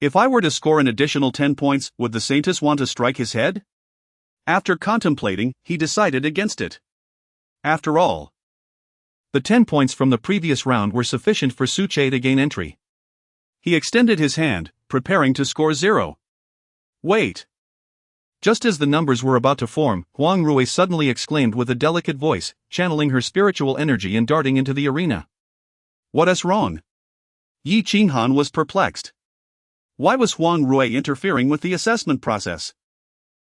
If I were to score an additional 10 points, would the Saintess want to strike his head? After contemplating, he decided against it. After all, the 10 points from the previous round were sufficient for Su Che to gain entry. He extended his hand, preparing to score 0. Wait. Just as the numbers were about to form, Huang Rui suddenly exclaimed with a delicate voice, channeling her spiritual energy and darting into the arena. What's wrong? Yi Qinghan was perplexed. Why was Huang Rui interfering with the assessment process?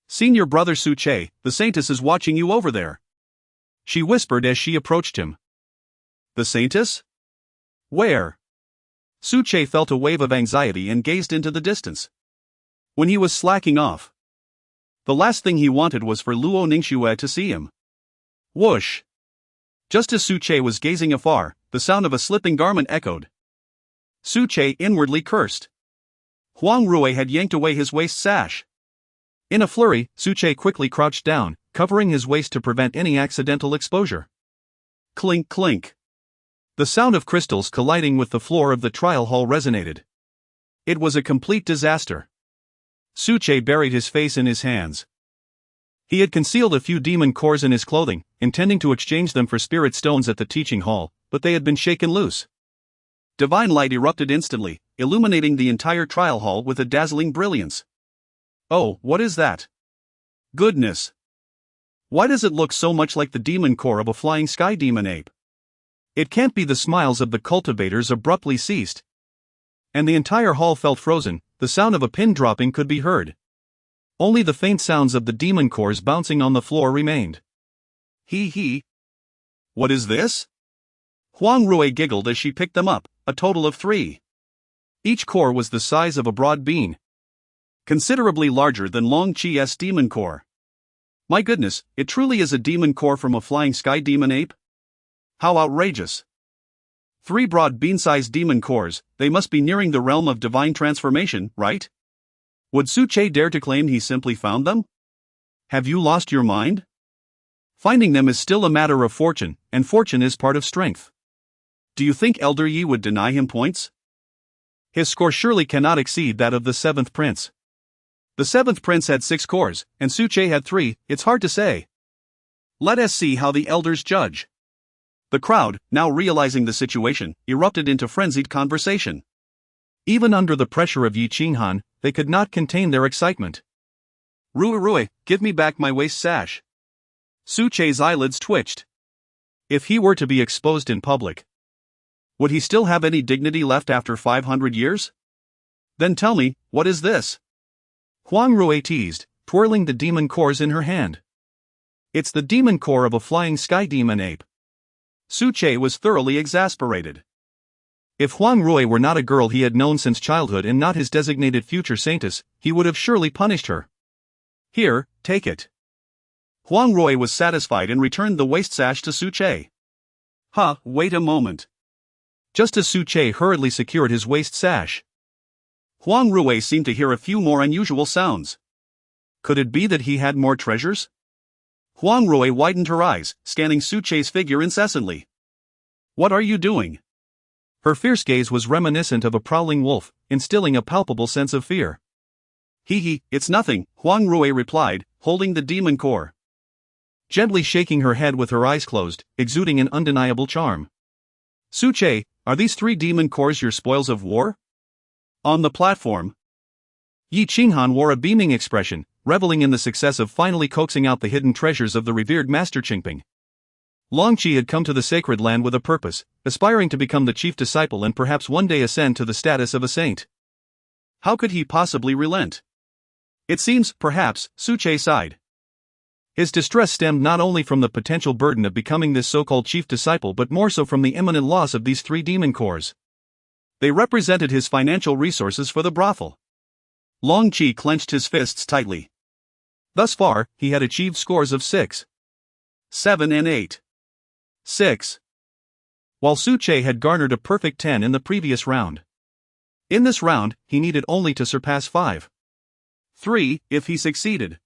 Senior brother Su Che, the Saintess is watching you over there, she whispered as she approached him. The Saintess? Where? Su Che felt a wave of anxiety and gazed into the distance. When he was slacking off, the last thing he wanted was for Luo Ningxue to see him. Whoosh! Just as Su Che was gazing afar, the sound of a slipping garment echoed. Su Che inwardly cursed. Huang Rui had yanked away his waist sash. In a flurry, Su Che quickly crouched down, covering his waist to prevent any accidental exposure. Clink clink. The sound of crystals colliding with the floor of the trial hall resonated. It was a complete disaster. Su Che buried his face in his hands. He had concealed a few demon cores in his clothing, intending to exchange them for spirit stones at the teaching hall, but they had been shaken loose. Divine light erupted instantly, illuminating the entire trial hall with a dazzling brilliance. Oh, what is that? Goodness! Why does it look so much like the demon core of a flying sky demon ape? It can't be. The smiles of the cultivators abruptly ceased, and the entire hall felt frozen. The sound of a pin dropping could be heard. Only the faint sounds of the demon cores bouncing on the floor remained. He. What is this? Huang Rui giggled as she picked them up, a total of 3. Each core was the size of a broad bean. considerably larger than Long Chi's demon core. My goodness, it truly is a demon core from a flying sky demon ape? How outrageous! 3 broad bean-sized demon cores, they must be nearing the realm of divine transformation, right? Would Su-che dare to claim he simply found them? Have you lost your mind? Finding them is still a matter of fortune, and fortune is part of strength. Do you think Elder Yi would deny him points? His score surely cannot exceed that of the 7th prince. The 7th prince had 6 cores, and Su-che had 3, it's hard to say. Let us see how the elders judge. The crowd, now realizing the situation, erupted into frenzied conversation. Even under the pressure of Yi Qinghan, they could not contain their excitement. Rui, give me back my waist sash. Su-che's eyelids twitched. If he were to be exposed in public, would he still have any dignity left after 500 years? Then tell me, what is this? Huang Rui teased, twirling the demon cores in her hand. It's the demon core of a flying sky demon ape. Su-che was thoroughly exasperated. If Huang Rui were not a girl he had known since childhood and not his designated future saintess, he would have surely punished her. Here, take it. Huang Rui was satisfied and returned the waist sash to Su-che. Wait a moment. Just as Su-che hurriedly secured his waist sash, Huang Rui seemed to hear a few more unusual sounds. Could it be that he had more treasures? Huang Rui widened her eyes, scanning Su-che's figure incessantly. What are you doing? Her fierce gaze was reminiscent of a prowling wolf, instilling a palpable sense of fear. It's nothing, Huang Rui replied, holding the demon core. Gently shaking her head with her eyes closed, exuding an undeniable charm. Su-che, are these 3 demon cores your spoils of war? On the platform, Yi Qinghan wore a beaming expression, reveling in the success of finally coaxing out the hidden treasures of the revered Master Hmph. Long Qi had come to the sacred land with a purpose, aspiring to become the chief disciple and perhaps one day ascend to the status of a saint. How could he possibly relent? It seems, perhaps, Su-che sighed. His distress stemmed not only from the potential burden of becoming this so-called chief disciple but more so from the imminent loss of these 3 demon cores. They represented his financial resources for the brothel. Long Qi clenched his fists tightly. Thus far, he had achieved scores of 6, 7 and 8. 6. While Su-che had garnered a perfect 10 in the previous round. In this round, he needed only to surpass 5. 3, if he succeeded.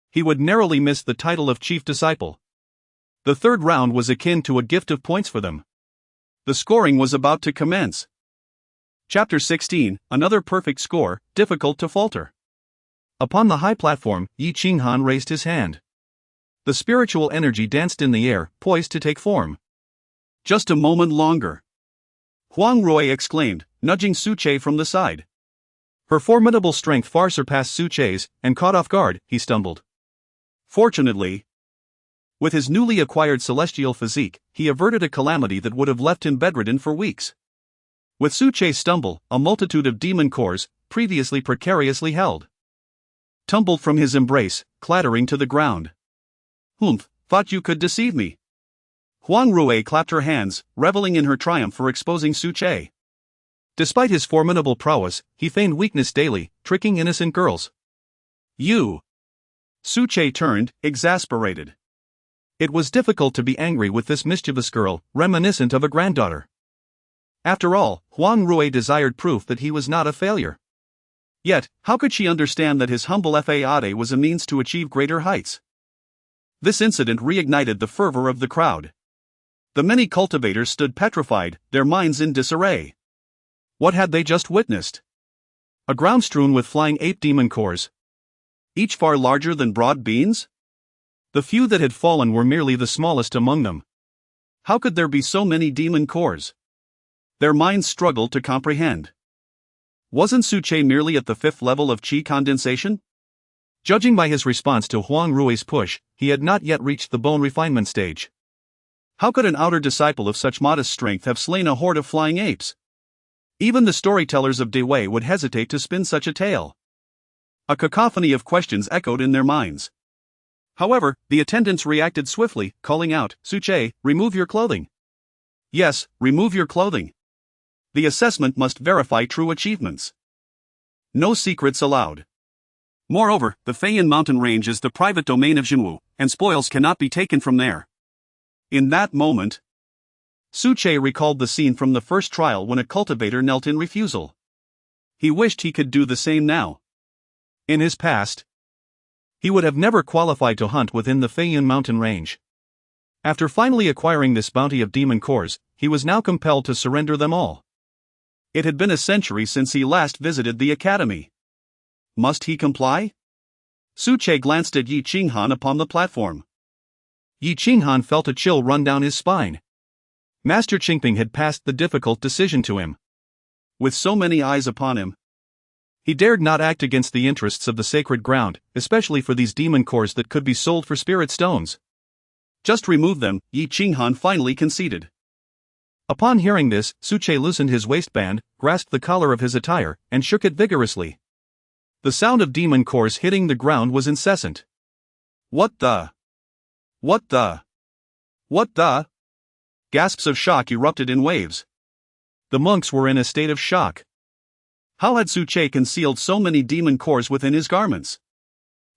He would narrowly miss the title of chief disciple. The 3rd round was akin to a gift of points for them. The scoring was about to commence. Chapter 16, another perfect score, difficult to falter. Upon the high platform, Yi Qinghan raised his hand. The spiritual energy danced in the air, poised to take form. Just a moment longer. Huang Rui exclaimed, nudging Su-che from the side. Her formidable strength far surpassed Su-che's, and caught off guard, he stumbled. Fortunately, with his newly acquired celestial physique, he averted a calamity that would have left him bedridden for weeks. With Su-che's stumble, a multitude of demon cores, previously precariously held, tumbled from his embrace, clattering to the ground. Thought you could deceive me. Huang Rui clapped her hands, reveling in her triumph for exposing Su-che. Despite his formidable prowess, he feigned weakness daily, tricking innocent girls. You! Su-che turned, exasperated. It was difficult to be angry with this mischievous girl, reminiscent of a granddaughter. After all, Huang Rui desired proof that he was not a failure. Yet, how could she understand that his humble faade was a means to achieve greater heights? This incident reignited the fervor of the crowd. The many cultivators stood petrified, their minds in disarray. What had they just witnessed? A ground strewn with flying ape demon cores, each far larger than broad beans? The few that had fallen were merely the smallest among them. How could there be so many demon cores? Their minds struggled to comprehend. Wasn't Su-che merely at the 5th level of qi condensation? Judging by his response to Huang Rui's push, he had not yet reached the bone refinement stage. How could an outer disciple of such modest strength have slain a horde of flying apes? Even the storytellers of Dewey would hesitate to spin such a tale. A cacophony of questions echoed in their minds. However, the attendants reacted swiftly, calling out, Su-che, remove your clothing. Yes, remove your clothing. The assessment must verify true achievements. No secrets allowed. Moreover, the Feiyan mountain range is the private domain of Jinwu, and spoils cannot be taken from there. In that moment, Su Che recalled the scene from the first trial when a cultivator knelt in refusal. He wished he could do the same now. In his past, he would have never qualified to hunt within the Feiyan mountain range. After finally acquiring this bounty of demon cores, he was now compelled to surrender them all. It had been a century since he last visited the academy. Must he comply? Su Che glanced at Yi Qinghan upon the platform. Yi Qinghan felt a chill run down his spine. Master Qingping had passed the difficult decision to him. With so many eyes upon him, he dared not act against the interests of the sacred ground, especially for these demon cores that could be sold for spirit stones. Just remove them, Yi Qinghan finally conceded. Upon hearing this, Su Che loosened his waistband, grasped the collar of his attire, and shook it vigorously. The sound of demon cores hitting the ground was incessant. What the? What the? What the? Gasps of shock erupted in waves. The monks were in a state of shock. How had Su Che concealed so many demon cores within his garments?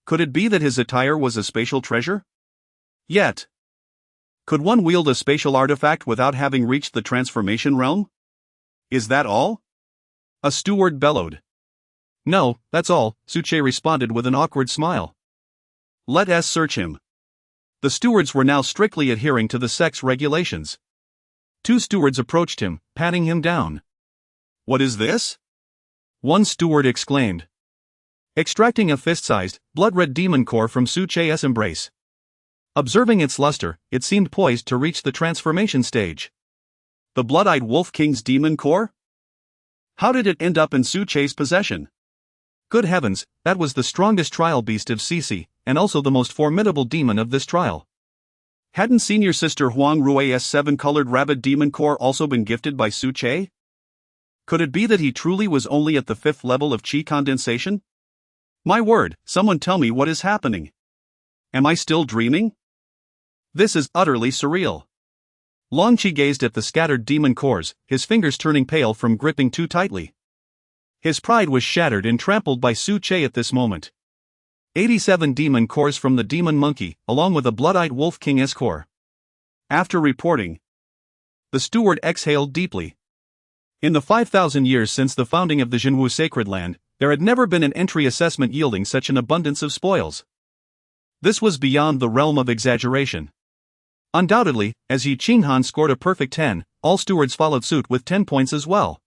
Could it be that his attire was a spatial treasure? Yet, could one wield a spatial artifact without having reached the transformation realm? Is that all? A steward bellowed. No, that's all, Su Che responded with an awkward smile. Let us search him. The stewards were now strictly adhering to the sect's regulations. 2 stewards approached him, patting him down. What is this? One steward exclaimed, extracting a fist-sized, blood-red demon core from Su Che's embrace. Observing its luster, it seemed poised to reach the transformation stage. The blood-eyed Wolf King's demon core? How did it end up in Su Che's possession? Good heavens, that was the strongest trial beast of Sisi, and also the most formidable demon of this trial. Hadn't senior sister Huang Rui's 7-colored rabbit demon core also been gifted by Su Che? Could it be that he truly was only at the 5th level of chi condensation? My word, someone tell me what is happening. Am I still dreaming? This is utterly surreal. Long Chi gazed at the scattered demon cores, his fingers turning pale from gripping too tightly. His pride was shattered and trampled by Su Che at this moment. 87 demon cores from the demon monkey, along with a blood-eyed Wolf King's core. After reporting, the steward exhaled deeply. In the 5,000 years since the founding of the Jinwu Sacred Land, there had never been an entry assessment yielding such an abundance of spoils. This was beyond the realm of exaggeration. Undoubtedly, as Yi Qinghan scored a perfect 10, all stewards followed suit with 10 points as well.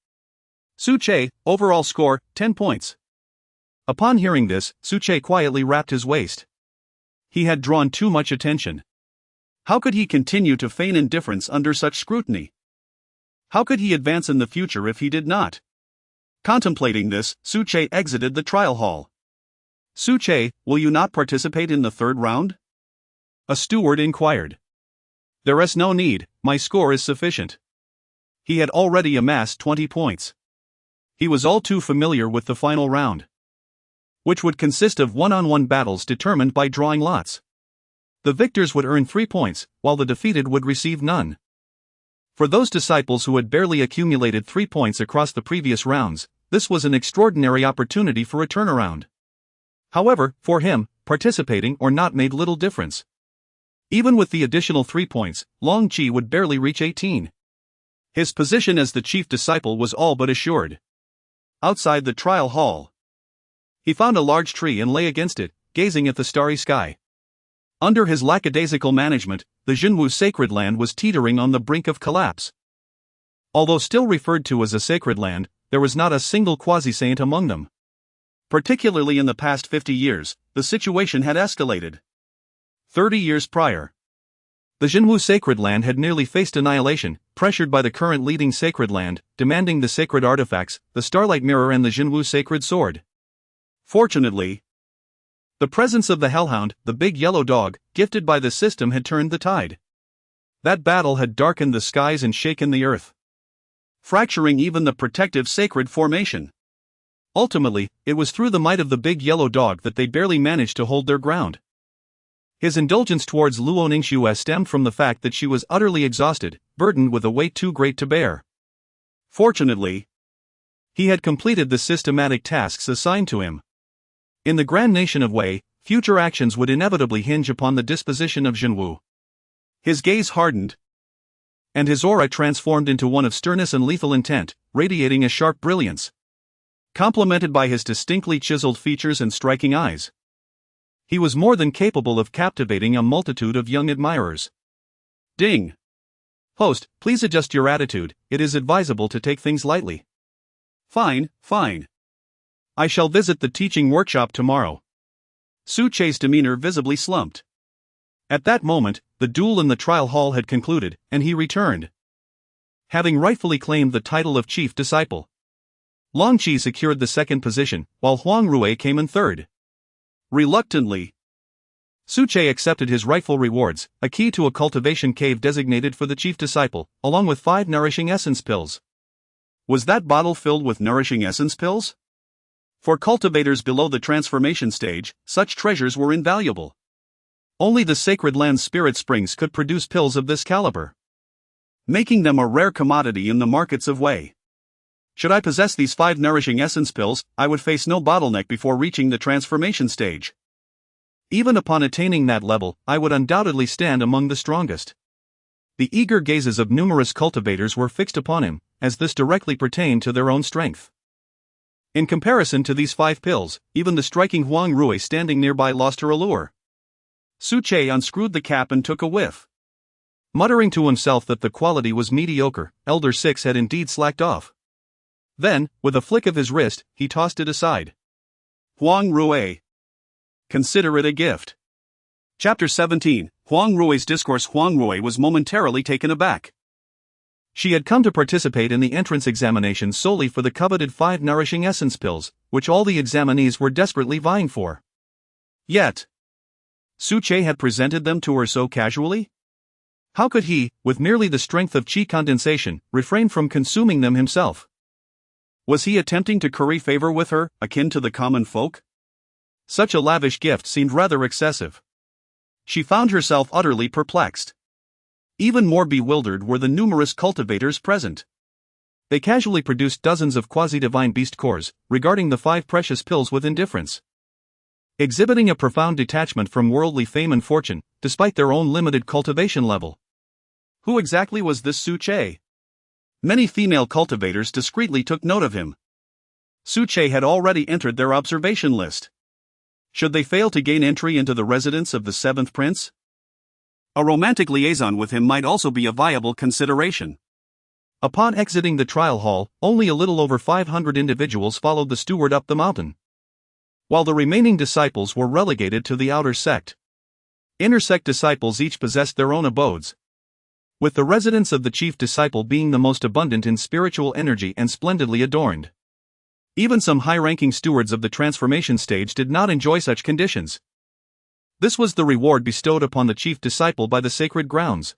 Su Che, overall score, 10 points. Upon hearing this, Su Che quietly wrapped his waist. He had drawn too much attention. How could he continue to feign indifference under such scrutiny? How could he advance in the future if he did not? Contemplating this, Su Che exited the trial hall. Su Che, will you not participate in the 3rd round? A steward inquired. There is no need, my score is sufficient. He had already amassed 20 points. He was all too familiar with the final round, which would consist of one-on-one battles determined by drawing lots. The victors would earn 3 points, while the defeated would receive none. For those disciples who had barely accumulated 3 points across the previous rounds, this was an extraordinary opportunity for a turnaround. However, for him, participating or not made little difference. Even with the additional 3 points, Long Chi would barely reach 18. His position as the chief disciple was all but assured. Outside the trial hall, he found a large tree and lay against it, gazing at the starry sky. Under his lackadaisical management, the Jinwu Sacred Land was teetering on the brink of collapse. Although still referred to as a sacred land, there was not a single quasi-saint among them. Particularly in the past 50 years, the situation had escalated. 30 years prior, the Jinwu Sacred Land had nearly faced annihilation, pressured by the current leading sacred land, demanding the sacred artifacts, the Starlight Mirror and the Jinwu Sacred Sword. Fortunately, the presence of the Hellhound, the big yellow dog, gifted by the system had turned the tide. That battle had darkened the skies and shaken the earth, fracturing even the protective sacred formation. Ultimately, it was through the might of the big yellow dog that they barely managed to hold their ground. His indulgence towards Luo Ningxue stemmed from the fact that she was utterly exhausted, burdened with a weight too great to bear. Fortunately, he had completed the systematic tasks assigned to him. In the grand nation of Wei, future actions would inevitably hinge upon the disposition of Zhenwu. His gaze hardened, and his aura transformed into one of sternness and lethal intent, radiating a sharp brilliance, complemented by his distinctly chiseled features and striking eyes. He was more than capable of captivating a multitude of young admirers. Ding. Host, please adjust your attitude, it is advisable to take things lightly. Fine, fine. I shall visit the teaching workshop tomorrow. Su Che's demeanor visibly slumped. At that moment, the duel in the trial hall had concluded, and he returned, having rightfully claimed the title of chief disciple. Long Qi secured the second position, while Huang Rui came in third. Reluctantly, Su Che accepted his rightful rewards, a key to a cultivation cave designated for the chief disciple, along with 5 nourishing essence pills. Was that bottle filled with nourishing essence pills? For cultivators below the transformation stage, such treasures were invaluable. Only the Sacred Land Spirit Springs could produce pills of this caliber, making them a rare commodity in the markets of Wei. Should I possess these 5 nourishing essence pills, I would face no bottleneck before reaching the transformation stage. Even upon attaining that level, I would undoubtedly stand among the strongest. The eager gazes of numerous cultivators were fixed upon him, as this directly pertained to their own strength. In comparison to these 5 pills, even the striking Huang Rui standing nearby lost her allure. Su Che unscrewed the cap and took a whiff. Muttering to himself that the quality was mediocre, Elder Six had indeed slacked off. Then, with a flick of his wrist, he tossed it aside. Huang Rui. Consider it a gift. Chapter 17, Huang Rui's Discourse. Huang Rui was momentarily taken aback. She had come to participate in the entrance examination solely for the coveted 5 nourishing essence pills, which all the examinees were desperately vying for. Yet, Su Che had presented them to her so casually? How could he, with merely the strength of qi condensation, refrain from consuming them himself? Was he attempting to curry favor with her, akin to the common folk? Such a lavish gift seemed rather excessive. She found herself utterly perplexed. Even more bewildered were the numerous cultivators present. They casually produced dozens of quasi-divine beast cores, regarding the 5 precious pills with indifference, exhibiting a profound detachment from worldly fame and fortune, despite their own limited cultivation level. Who exactly was this Su Che? Many female cultivators discreetly took note of him. Su Che had already entered their observation list. Should they fail to gain entry into the residence of the 7th prince? A romantic liaison with him might also be a viable consideration. Upon exiting the trial hall, only a little over 500 individuals followed the steward up the mountain, while the remaining disciples were relegated to the outer sect. Inner sect disciples each possessed their own abodes, with the residence of the chief disciple being the most abundant in spiritual energy and splendidly adorned. Even some high-ranking stewards of the transformation stage did not enjoy such conditions. This was the reward bestowed upon the chief disciple by the sacred grounds.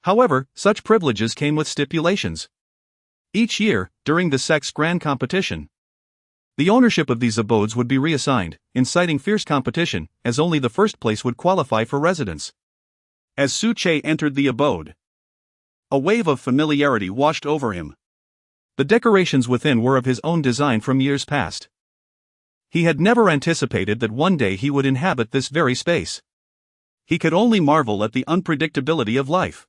However, such privileges came with stipulations. Each year, during the sect's grand competition, the ownership of these abodes would be reassigned, inciting fierce competition, as only the first place would qualify for residence. As Su Che entered the abode, a wave of familiarity washed over him. The decorations within were of his own design from years past. He had never anticipated that one day he would inhabit this very space. He could only marvel at the unpredictability of life.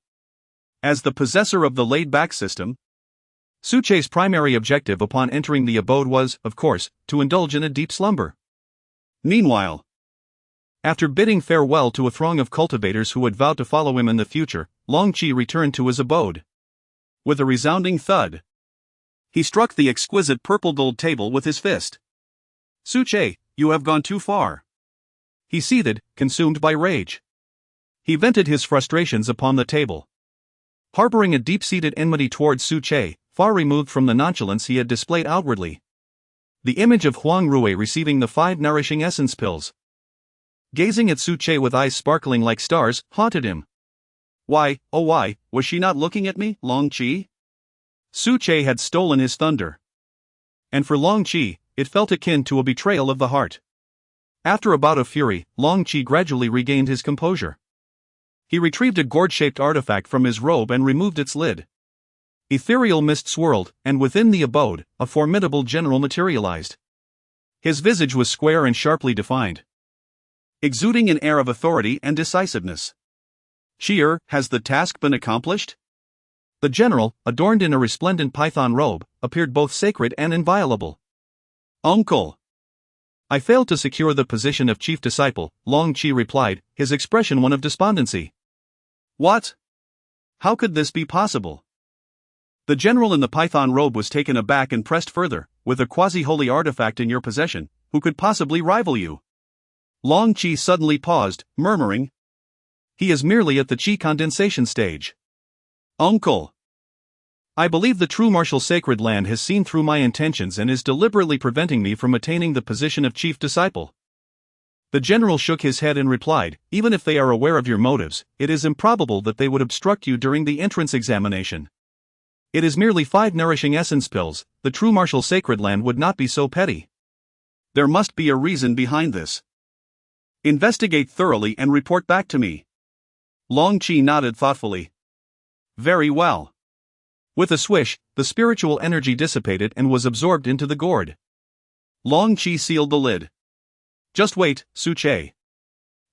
As the possessor of the laid-back system, Su Che's primary objective upon entering the abode was, of course, to indulge in a deep slumber. Meanwhile, after bidding farewell to a throng of cultivators who had vowed to follow him in the future, Long Qi returned to his abode. With a resounding thud, he struck the exquisite purple-gold table with his fist. Su Che, you have gone too far. He seethed, consumed by rage. He vented his frustrations upon the table, harboring a deep-seated enmity towards Su Che, far removed from the nonchalance he had displayed outwardly. The image of Huang Rui receiving the 5 nourishing essence pills, gazing at Su Che with eyes sparkling like stars, haunted him. Why, oh why, was she not looking at me, Long Qi? Su Che had stolen his thunder. And for Long Qi, it felt akin to a betrayal of the heart. After a bout of fury, Long Qi gradually regained his composure. He retrieved a gourd-shaped artifact from his robe and removed its lid. Ethereal mist swirled, and within the abode, a formidable general materialized. His visage was square and sharply defined, exuding an air of authority and decisiveness. Has the task been accomplished? The general, adorned in a resplendent python robe, appeared both sacred and inviolable. Uncle. I failed to secure the position of chief disciple, Long Qi replied, his expression one of despondency. What? How could this be possible? The general in the python robe was taken aback and pressed further, with a quasi-holy artifact in your possession, who could possibly rival you? Long Qi suddenly paused, murmuring, he is merely at the Qi condensation stage. Uncle. I believe the true martial sacred land has seen through my intentions and is deliberately preventing me from attaining the position of chief disciple. The general shook his head and replied, even if they are aware of your motives, it is improbable that they would obstruct you during the entrance examination. It is merely 5 nourishing essence pills, the true martial sacred land would not be so petty. There must be a reason behind this. Investigate thoroughly and report back to me. Long Qi nodded thoughtfully. Very well. With a swish, the spiritual energy dissipated and was absorbed into the gourd. Long Qi sealed the lid. Just wait, Su Che.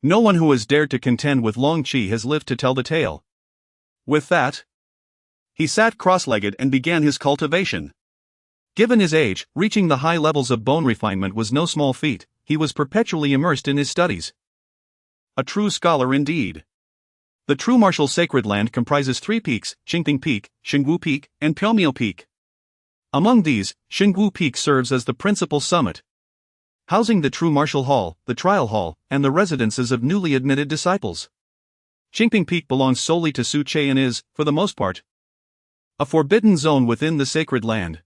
No one who has dared to contend with Long Qi has lived to tell the tale. With that, he sat cross-legged and began his cultivation. Given his age, reaching the high levels of bone refinement was no small feat. He was perpetually immersed in his studies. A true scholar indeed. The true martial sacred land comprises 3 peaks, Hmph Peak, Shengwu Peak, and Pyomyo Peak. Among these, Shengwu Peak serves as the principal summit, housing the true martial hall, the trial hall, and the residences of newly admitted disciples. Hmph Peak belongs solely to Su Che and is, for the most part, a forbidden zone within the sacred land.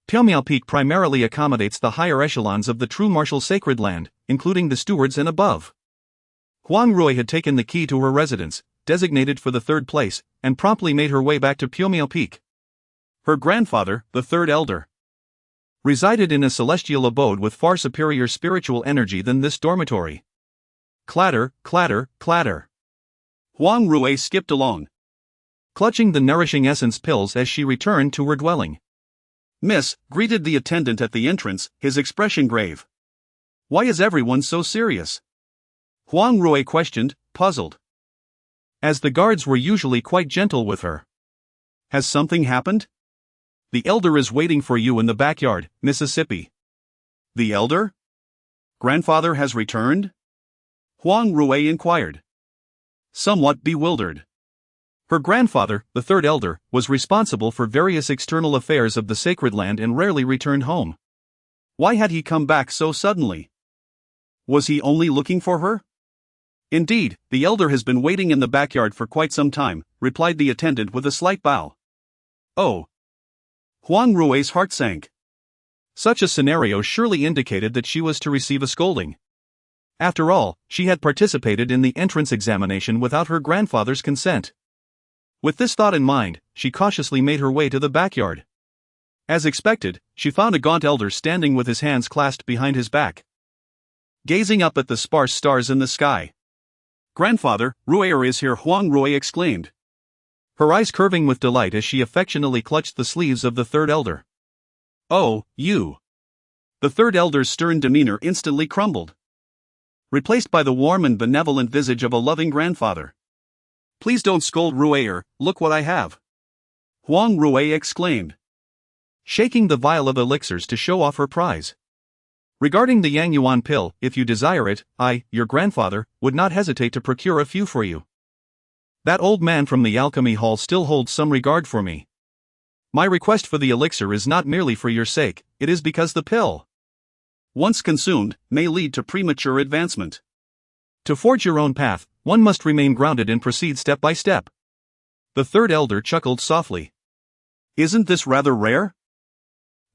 Pyomyo Peak primarily accommodates the higher echelons of the true martial sacred land, including the stewards and above. Huang Rui had taken the key to her residence, designated for the 3rd place, and promptly made her way back to Pyomyo Peak. Her grandfather, the 3rd elder, resided in a celestial abode with far superior spiritual energy than this dormitory. Clatter, clatter, clatter. Huang Rui skipped along, clutching the nourishing essence pills as she returned to her dwelling. Miss, greeted the attendant at the entrance, his expression grave. Why is everyone so serious? Huang Rui questioned, puzzled. As the guards were usually quite gentle with her. Has something happened? The elder is waiting for you in the backyard, Mississippi. The elder? Grandfather has returned? Huang Rui inquired, somewhat bewildered. Her grandfather, the 3rd elder, was responsible for various external affairs of the sacred land and rarely returned home. Why had he come back so suddenly? Was he only looking for her? Indeed, the elder has been waiting in the backyard for quite some time, replied the attendant with a slight bow. Oh. Huang Rui's heart sank. Such a scenario surely indicated that she was to receive a scolding. After all, she had participated in the entrance examination without her grandfather's consent. With this thought in mind, she cautiously made her way to the backyard. As expected, she found a gaunt elder standing with his hands clasped behind his back, gazing up at the sparse stars in the sky. Grandfather, Ruier is here, Huang Rui exclaimed, her eyes curving with delight as she affectionately clutched the sleeves of the 3rd elder. Oh, you. The 3rd elder's stern demeanor instantly crumbled, replaced by the warm and benevolent visage of a loving grandfather. Please don't scold, Ruier, look what I have. Huang Rui exclaimed, shaking the vial of elixirs to show off her prize. Regarding the Yang Yuan pill, if you desire it, I, your grandfather, would not hesitate to procure a few for you. That old man from the alchemy hall still holds some regard for me. My request for the elixir is not merely for your sake, it is because the pill, once consumed, may lead to premature advancement. To forge your own path, one must remain grounded and proceed step by step. The 3rd elder chuckled softly. Isn't this rather rare?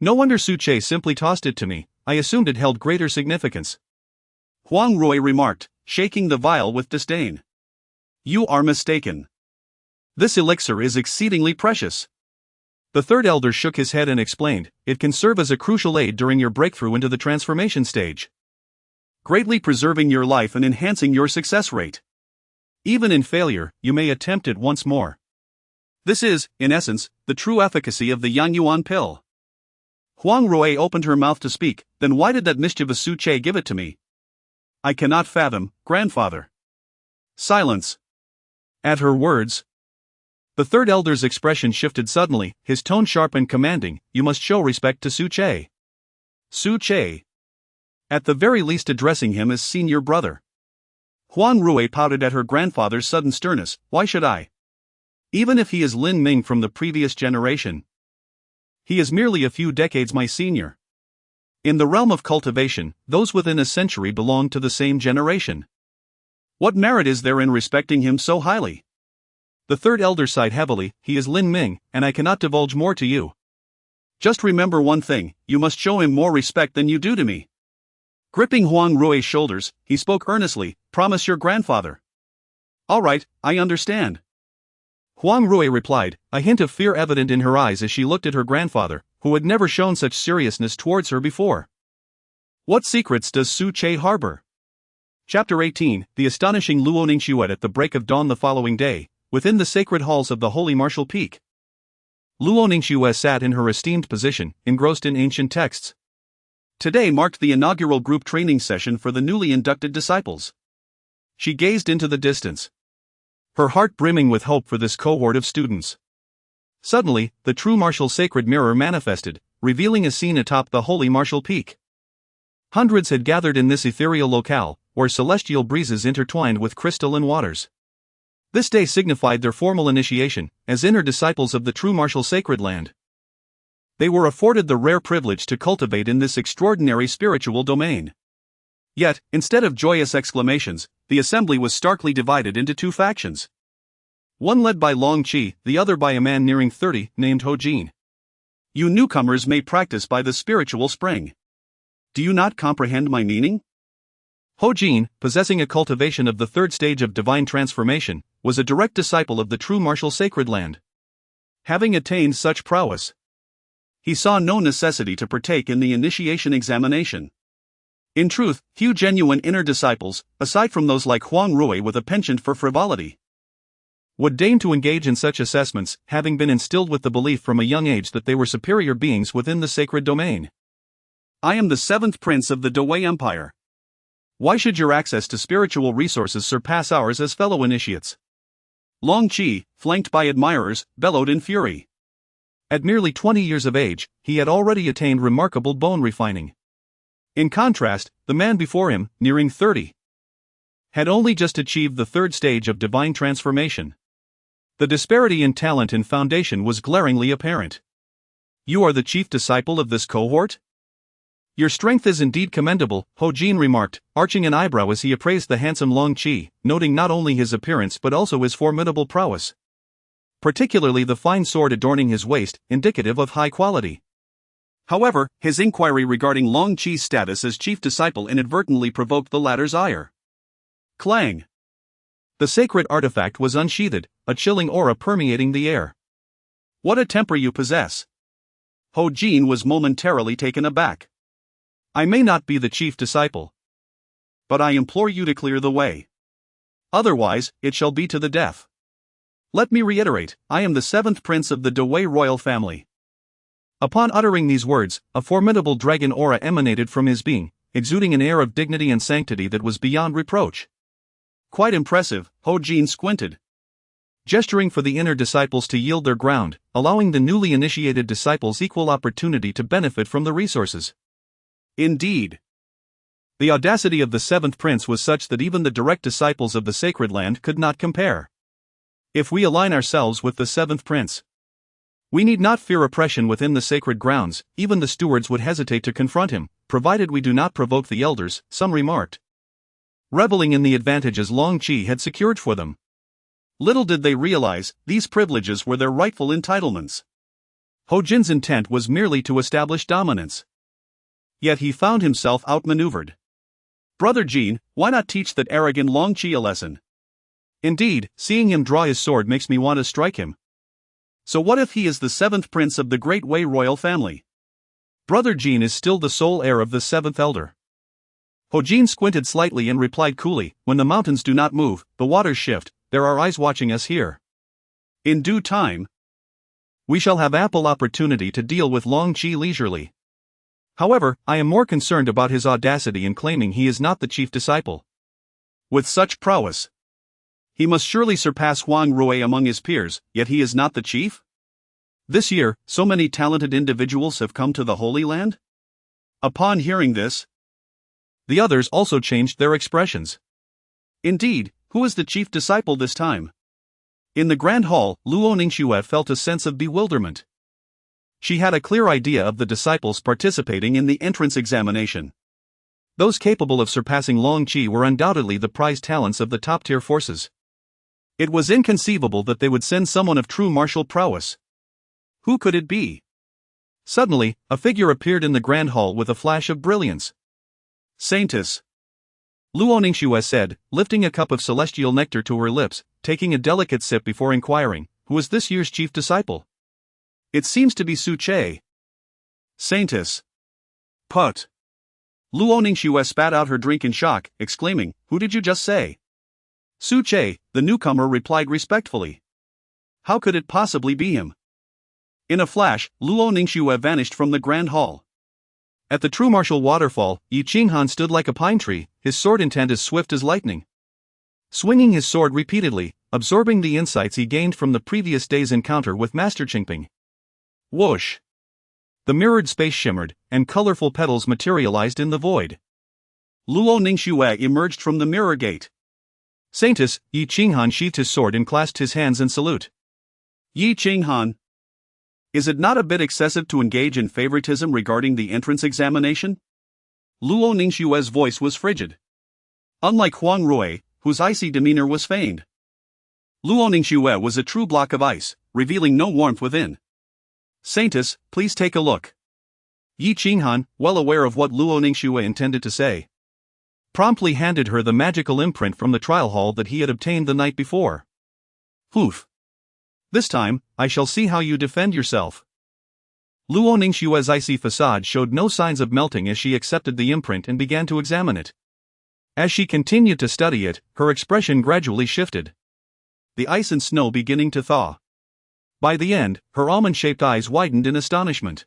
No wonder Su Che simply tossed it to me, I assumed it held greater significance. Huang Rui remarked, shaking the vial with disdain. You are mistaken. This elixir is exceedingly precious. The 3rd elder shook his head and explained, it can serve as a crucial aid during your breakthrough into the transformation stage, greatly preserving your life and enhancing your success rate. Even in failure, you may attempt it once more. This is, in essence, the true efficacy of the Yang Yuan pill. Huang Rui opened her mouth to speak, then why did that mischievous Su Che give it to me? I cannot fathom, grandfather. Silence. At her words, the third elder's expression shifted suddenly, his tone sharp and commanding. You must show respect to Su Che. Su Che. At the very least addressing him as senior brother. Huang Rui pouted at her grandfather's sudden sternness. Why should I? Even if he is Lin Ming from the previous generation, he is merely a few decades my senior. In the realm of cultivation, those within a century belong to the same generation. What merit is there in respecting him so highly? The third elder sighed heavily. He is Lin Ming, and I cannot divulge more to you. Just remember one thing, you must show him more respect than you do to me. Gripping Huang Rui's shoulders, he spoke earnestly, promise your grandfather. All right, I understand. Huang Rui replied, a hint of fear evident in her eyes as she looked at her grandfather, who had never shown such seriousness towards her before. What secrets does Su Che harbor? Chapter 18, The Astonishing Luoning Xuet. At the break of dawn the following day, within the sacred halls of the Holy Martial Peak, Luoning Xuet sat in her esteemed position, engrossed in ancient texts. Today marked the inaugural group training session for the newly inducted disciples. She gazed into the distance, her heart brimming with hope for this cohort of students. Suddenly, the True Martial Sacred Mirror manifested, revealing a scene atop the Holy Martial Peak. Hundreds had gathered in this ethereal locale, where celestial breezes intertwined with crystalline waters. This day signified their formal initiation, as inner disciples of the True Martial Sacred Land. They were afforded the rare privilege to cultivate in this extraordinary spiritual domain. Yet, instead of joyous exclamations, the assembly was starkly divided into two factions. One led by Long Qi, the other by a man nearing 30, named Ho Jin. You newcomers may practice by the spiritual spring. Do you not comprehend my meaning? Ho Jin, possessing a cultivation of the third stage of divine transformation, was a direct disciple of the True Martial Sacred Land. Having attained such prowess, he saw no necessity to partake in the initiation examination. In truth, few genuine inner disciples, aside from those like Huang Rui with a penchant for frivolity, would deign to engage in such assessments, having been instilled with the belief from a young age that they were superior beings within the sacred domain. I am the seventh prince of the Dawei Empire. Why should your access to spiritual resources surpass ours as fellow initiates? Long Qi, flanked by admirers, bellowed in fury. At merely 20 years of age, he had already attained remarkable bone refining. In contrast, the man before him, nearing 30, had only just achieved the third stage of divine transformation. The disparity in talent and foundation was glaringly apparent. You are the chief disciple of this cohort? Your strength is indeed commendable, Ho Jin remarked, arching an eyebrow as he appraised the handsome Long Qi, noting not only his appearance but also his formidable prowess. Particularly the fine sword adorning his waist, indicative of high quality. However, his inquiry regarding Long Qi's status as chief disciple inadvertently provoked the latter's ire. Clang! The sacred artifact was unsheathed, a chilling aura permeating the air. What a temper you possess! Ho Jin was momentarily taken aback. I may not be the chief disciple, but I implore you to clear the way. Otherwise, it shall be to the death. Let me reiterate, I am the seventh prince of the Dawei royal family. Upon uttering these words, a formidable dragon aura emanated from his being, exuding an air of dignity and sanctity that was beyond reproach. Quite impressive, Ho Jin squinted, gesturing for the inner disciples to yield their ground, allowing the newly initiated disciples equal opportunity to benefit from the resources. Indeed. The audacity of the seventh prince was such that even the direct disciples of the sacred land could not compare. If we align ourselves with the seventh prince, we need not fear oppression within the sacred grounds. Even the stewards would hesitate to confront him, provided we do not provoke the elders, some remarked, reveling in the advantages Long Qi had secured for them. Little did they realize, these privileges were their rightful entitlements. Ho Jin's intent was merely to establish dominance. Yet he found himself outmaneuvered. Brother Jin, why not teach that arrogant Long Qi a lesson? Indeed, seeing him draw his sword makes me want to strike him. So what if he is the seventh prince of the Great Wei royal family? Brother Jin is still the sole heir of the seventh elder. Ho Jin squinted slightly and replied coolly, when the mountains do not move, the waters shift, there are eyes watching us here. In due time, we shall have ample opportunity to deal with Long Qi leisurely. However, I am more concerned about his audacity in claiming he is not the chief disciple. With such prowess, he must surely surpass Huang Rui among his peers, yet he is not the chief? This year, so many talented individuals have come to the Holy Land? Upon hearing this, the others also changed their expressions. Indeed, who is the chief disciple this time? In the Grand Hall, Luo Ningxue felt a sense of bewilderment. She had a clear idea of the disciples participating in the entrance examination. Those capable of surpassing Long Qi were undoubtedly the prized talents of the top-tier forces. It was inconceivable that they would send someone of true martial prowess. Who could it be? Suddenly, a figure appeared in the Grand Hall with a flash of brilliance. Saintess, Luo Ningxue said, lifting a cup of celestial nectar to her lips, taking a delicate sip before inquiring, who is this year's chief disciple? It seems to be Su Che. Saintess. Put. Luo Ningxue spat out her drink in shock, exclaiming, who did you just say? Su Che, the newcomer replied respectfully. How could it possibly be him? In a flash, Luo Ningxue vanished from the Grand Hall. At the True Martial Waterfall, Yi Qinghan stood like a pine tree, his sword intent as swift as lightning. Swinging his sword repeatedly, absorbing the insights he gained from the previous day's encounter with Master Hmph. Whoosh! The mirrored space shimmered, and colorful petals materialized in the void. Luo Ningxue emerged from the mirror gate. Saintess, Yi Qinghan sheathed his sword and clasped his hands in salute. Yi Qinghan, is it not a bit excessive to engage in favoritism regarding the entrance examination? Luo Ningxue's voice was frigid. Unlike Huang Rui, whose icy demeanor was feigned, Luo Ningxue was a true block of ice, revealing no warmth within. Saintess, please take a look. Yi Qinghan, well aware of what Luo Ningxue intended to say, promptly handed her the magical imprint from the trial hall that he had obtained the night before. Hmph. This time, I shall see how you defend yourself. Luo Ningxue's icy facade showed no signs of melting as she accepted the imprint and began to examine it. As she continued to study it, her expression gradually shifted, the ice and snow beginning to thaw. By the end, her almond-shaped eyes widened in astonishment.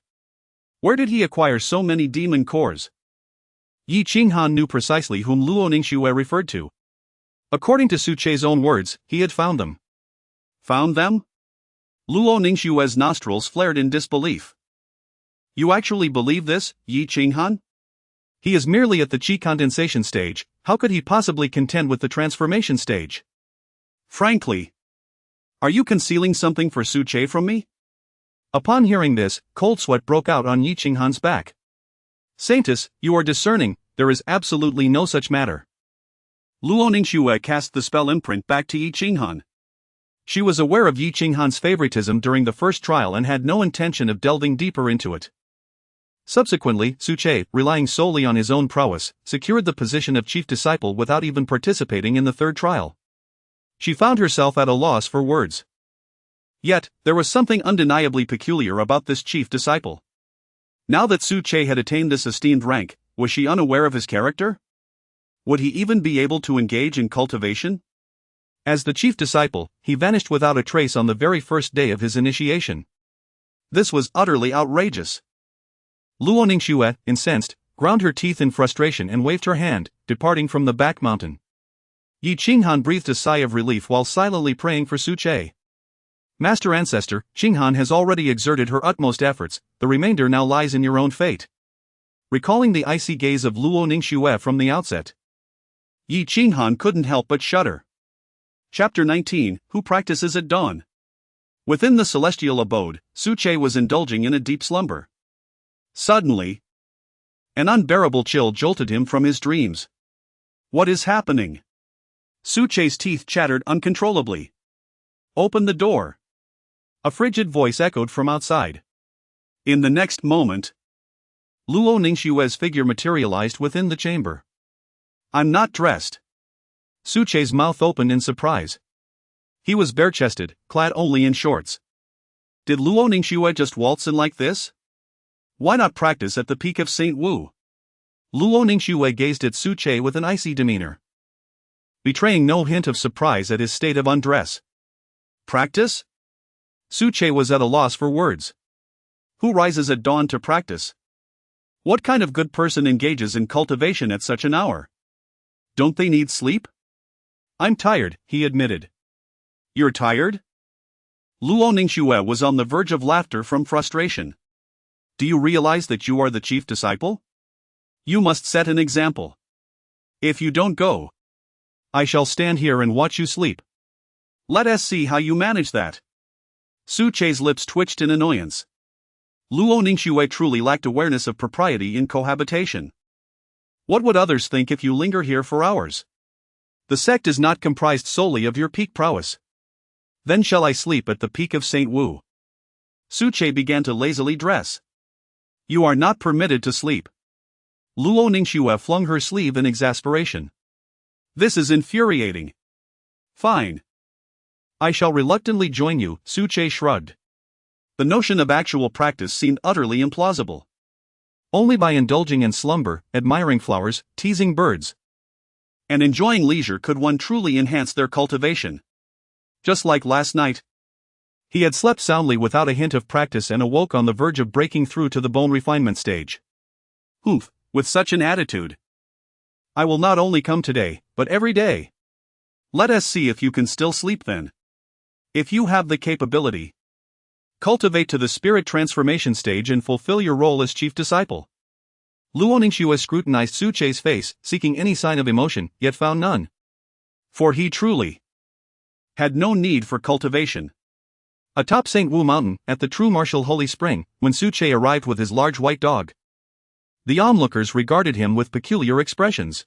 Where did he acquire so many demon cores? Yi Qinghan knew precisely whom Luo Ningxue referred to. According to Su Che's own words, he had found them. Found them? Luo Ningxue's nostrils flared in disbelief. You actually believe this, Yi Qinghan? He is merely at the Qi condensation stage, how could he possibly contend with the transformation stage? Frankly, are you concealing something for Su Che from me? Upon hearing this, cold sweat broke out on Yi Qinghan's back. Saintess, you are discerning, there is absolutely no such matter. Luo Ningxue cast the spell imprint back to Yi Qinghan. She was aware of Yi Qinghan's favoritism during the first trial and had no intention of delving deeper into it. Subsequently, Su Che, relying solely on his own prowess, secured the position of chief disciple without even participating in the third trial. She found herself at a loss for words. Yet, there was something undeniably peculiar about this chief disciple. Now that Su Che had attained this esteemed rank, was she unaware of his character? Would he even be able to engage in cultivation? As the chief disciple, he vanished without a trace on the very first day of his initiation. This was utterly outrageous. Luo Ningxue, incensed, ground her teeth in frustration and waved her hand, departing from the back mountain. Yi Qinghan breathed a sigh of relief while silently praying for Su Che. Master Ancestor, Qinghan has already exerted her utmost efforts, the remainder now lies in your own fate. Recalling the icy gaze of Luo Ningxue from the outset, Yi Qinghan couldn't help but shudder. Chapter 19, Who Practices at Dawn? Within the celestial abode, Su Che was indulging in a deep slumber. Suddenly, an unbearable chill jolted him from his dreams. What is happening? Su Che's teeth chattered uncontrollably. Open the door. A frigid voice echoed from outside. In the next moment, Luo Ningxue's figure materialized within the chamber. I'm not dressed. Su Che's mouth opened in surprise. He was bare-chested, clad only in shorts. Did Luo Ningxue just waltz in like this? Why not practice at the peak of St. Wu? Luo Ningxue gazed at Su Che with an icy demeanor, betraying no hint of surprise at his state of undress. Practice? Su Che was at a loss for words. Who rises at dawn to practice? What kind of good person engages in cultivation at such an hour? Don't they need sleep? I'm tired, he admitted. You're tired? Luo Ningxue was on the verge of laughter from frustration. Do you realize that you are the chief disciple? You must set an example. If you don't go, I shall stand here and watch you sleep. Let us see how you manage that. Su Che's lips twitched in annoyance. Luo Ningxue truly lacked awareness of propriety in cohabitation. What would others think if you linger here for hours? The sect is not comprised solely of your peak prowess. Then shall I sleep at the peak of St. Wu? Su Che began to lazily dress. You are not permitted to sleep. Luo Ningxue flung her sleeve in exasperation. This is infuriating. Fine. I shall reluctantly join you, Su Che shrugged. The notion of actual practice seemed utterly implausible. Only by indulging in slumber, admiring flowers, teasing birds, and enjoying leisure could one truly enhance their cultivation. Just like last night. He had slept soundly without a hint of practice and awoke on the verge of breaking through to the bone refinement stage. Hmph, with such an attitude. I will not only come today, but every day. Let us see if you can still sleep then. If you have the capability, cultivate to the spirit transformation stage and fulfill your role as chief disciple. Luo Ningxue scrutinized Su Che's face, seeking any sign of emotion, yet found none. For he truly had no need for cultivation. Atop St. Wu Mountain, at the True Martial Holy Spring, when Su Che arrived with his large white dog, the onlookers regarded him with peculiar expressions.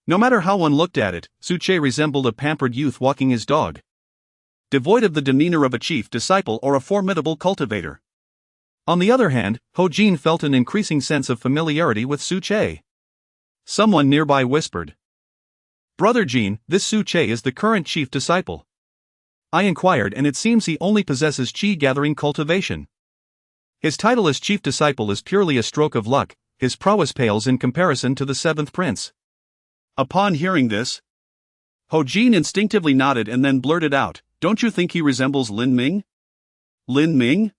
No matter how one looked at it, Su Che resembled a pampered youth walking his dog, devoid of the demeanor of a chief disciple or a formidable cultivator. On the other hand, Ho Jin felt an increasing sense of familiarity with Su Che. Someone nearby whispered, Brother Jin, this Su Che is the current chief disciple. I inquired and it seems he only possesses chi-gathering cultivation. His title as chief disciple is purely a stroke of luck, his prowess pales in comparison to the seventh prince. Upon hearing this, Ho Jin instinctively nodded and then blurted out, Don't you think he resembles Lin Ming? Lin Ming?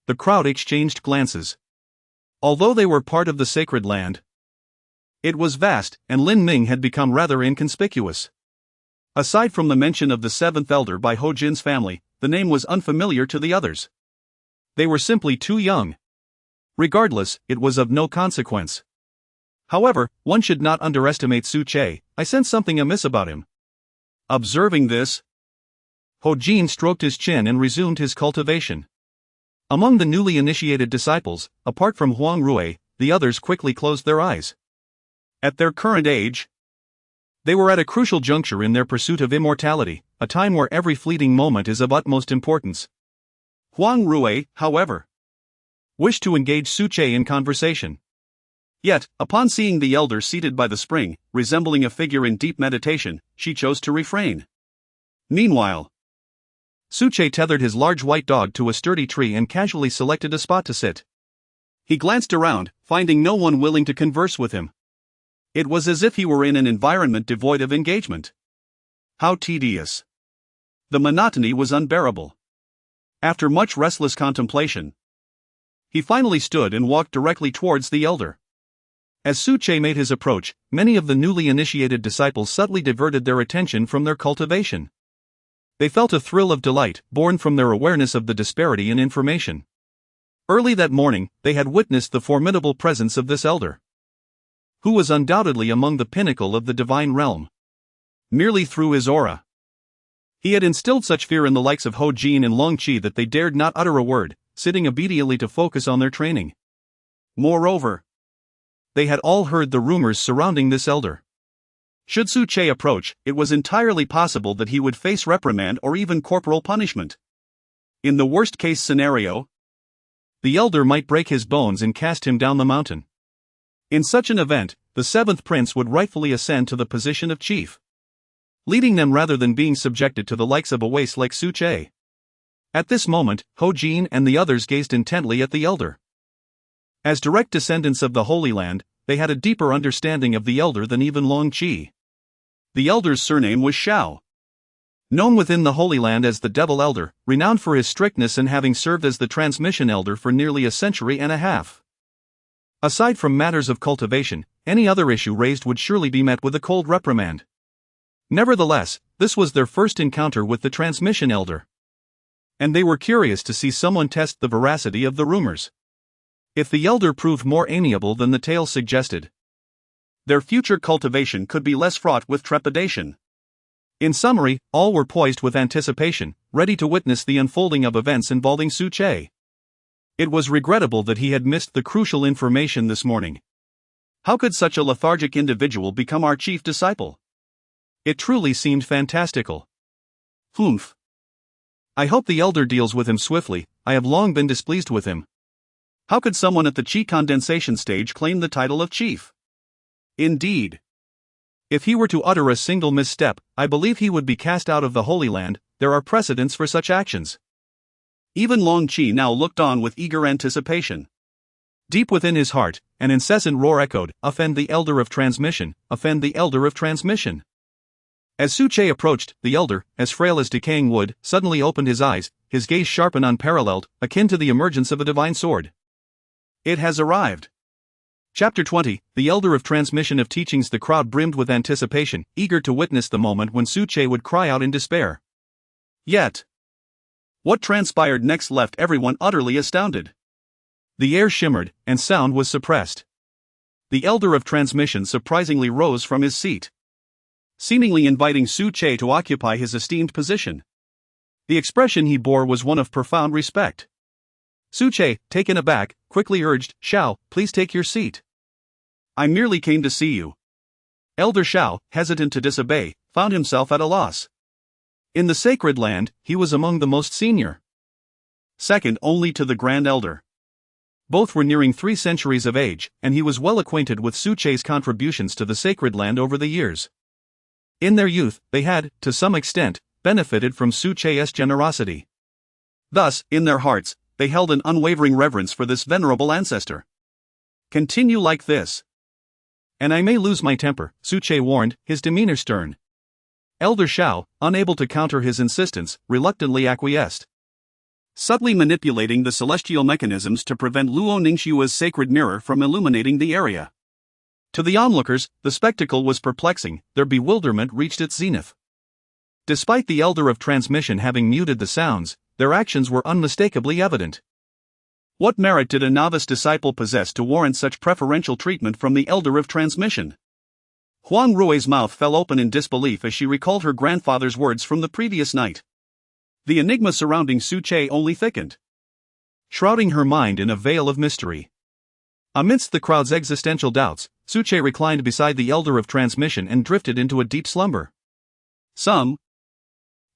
The crowd exchanged glances. Although they were part of the sacred land, it was vast, and Lin Ming had become rather inconspicuous. Aside from the mention of the seventh elder by Ho Jin's family, the name was unfamiliar to the others. They were simply too young. Regardless, it was of no consequence. However, one should not underestimate Su Che. I sensed something amiss about him. Observing this, Ho Jin stroked his chin and resumed his cultivation. Among the newly initiated disciples, apart from Huang Rue, the others quickly closed their eyes. At their current age, they were at a crucial juncture in their pursuit of immortality, a time where every fleeting moment is of utmost importance. Huang Rue, however, wished to engage Su Che in conversation. Yet, upon seeing the elder seated by the spring, resembling a figure in deep meditation, she chose to refrain. Meanwhile, Su Che tethered his large white dog to a sturdy tree and casually selected a spot to sit. He glanced around, finding no one willing to converse with him. It was as if he were in an environment devoid of engagement. How tedious. The monotony was unbearable. After much restless contemplation, he finally stood and walked directly towards the elder. As Su Che made his approach, many of the newly initiated disciples subtly diverted their attention from their cultivation. They felt a thrill of delight, born from their awareness of the disparity in information. Early that morning, they had witnessed the formidable presence of this elder, who was undoubtedly among the pinnacle of the divine realm. Merely through his aura, he had instilled such fear in the likes of Ho Jin and Long Qi that they dared not utter a word, sitting obediently to focus on their training. Moreover, they had all heard the rumors surrounding this elder. Should Su Che approach, it was entirely possible that he would face reprimand or even corporal punishment. In the worst-case scenario, the elder might break his bones and cast him down the mountain. In such an event, the seventh prince would rightfully ascend to the position of chief, leading them rather than being subjected to the likes of a waste like Su Che. At this moment, Ho Jin and the others gazed intently at the elder. As direct descendants of the Holy Land, they had a deeper understanding of the elder than even Long Qi. The elder's surname was Shao. Known within the Holy Land as the Devil Elder, renowned for his strictness and having served as the transmission elder for nearly a century and a half. Aside from matters of cultivation, any other issue raised would surely be met with a cold reprimand. Nevertheless, this was their first encounter with the transmission elder. And they were curious to see someone test the veracity of the rumors. If the elder proved more amiable than the tale suggested, their future cultivation could be less fraught with trepidation. In summary, all were poised with anticipation, ready to witness the unfolding of events involving Su-che. It was regrettable that he had missed the crucial information this morning. How could such a lethargic individual become our chief disciple? It truly seemed fantastical. Hmph. I hope the elder deals with him swiftly. I have long been displeased with him. How could someone at the chi condensation stage claim the title of chief? Indeed. If he were to utter a single misstep, I believe he would be cast out of the Holy Land. There are precedents for such actions. Even Long Chi now looked on with eager anticipation. Deep within his heart, an incessant roar echoed, "Offend the elder of transmission, offend the elder of transmission." As Su-che approached, the elder, as frail as decaying wood, suddenly opened his eyes, his gaze sharp and unparalleled, akin to the emergence of a divine sword. It has arrived. Chapter 20, The Elder of Transmission of Teachings. The crowd brimmed with anticipation, eager to witness the moment when Su-che would cry out in despair. Yet, what transpired next left everyone utterly astounded. The air shimmered, and sound was suppressed. The Elder of Transmission surprisingly rose from his seat, seemingly inviting Su-che to occupy his esteemed position. The expression he bore was one of profound respect. Su-che, taken aback, quickly urged, "Shao, please take your seat." "I merely came to see you." Elder Shao, hesitant to disobey, found himself at a loss. In the sacred land, he was among the most senior, second only to the Grand Elder. Both were nearing 3 centuries of age, and he was well acquainted with Su-che's contributions to the sacred land over the years. In their youth, they had, to some extent, benefited from Su-che's generosity. Thus, in their hearts, they held an unwavering reverence for this venerable ancestor. "Continue like this, and I may lose my temper," Su-che warned, his demeanor stern. Elder Shao, unable to counter his insistence, reluctantly acquiesced. Subtly manipulating the celestial mechanisms to prevent Luo Ningxua's sacred mirror from illuminating the area. To the onlookers, the spectacle was perplexing, their bewilderment reached its zenith. Despite the Elder of Transmission having muted the sounds, their actions were unmistakably evident. What merit did a novice disciple possess to warrant such preferential treatment from the Elder of Transmission? Huang Rui's mouth fell open in disbelief as she recalled her grandfather's words from the previous night. The enigma surrounding Su-che only thickened, shrouding her mind in a veil of mystery. Amidst the crowd's existential doubts, Su-che reclined beside the Elder of Transmission and drifted into a deep slumber. Some,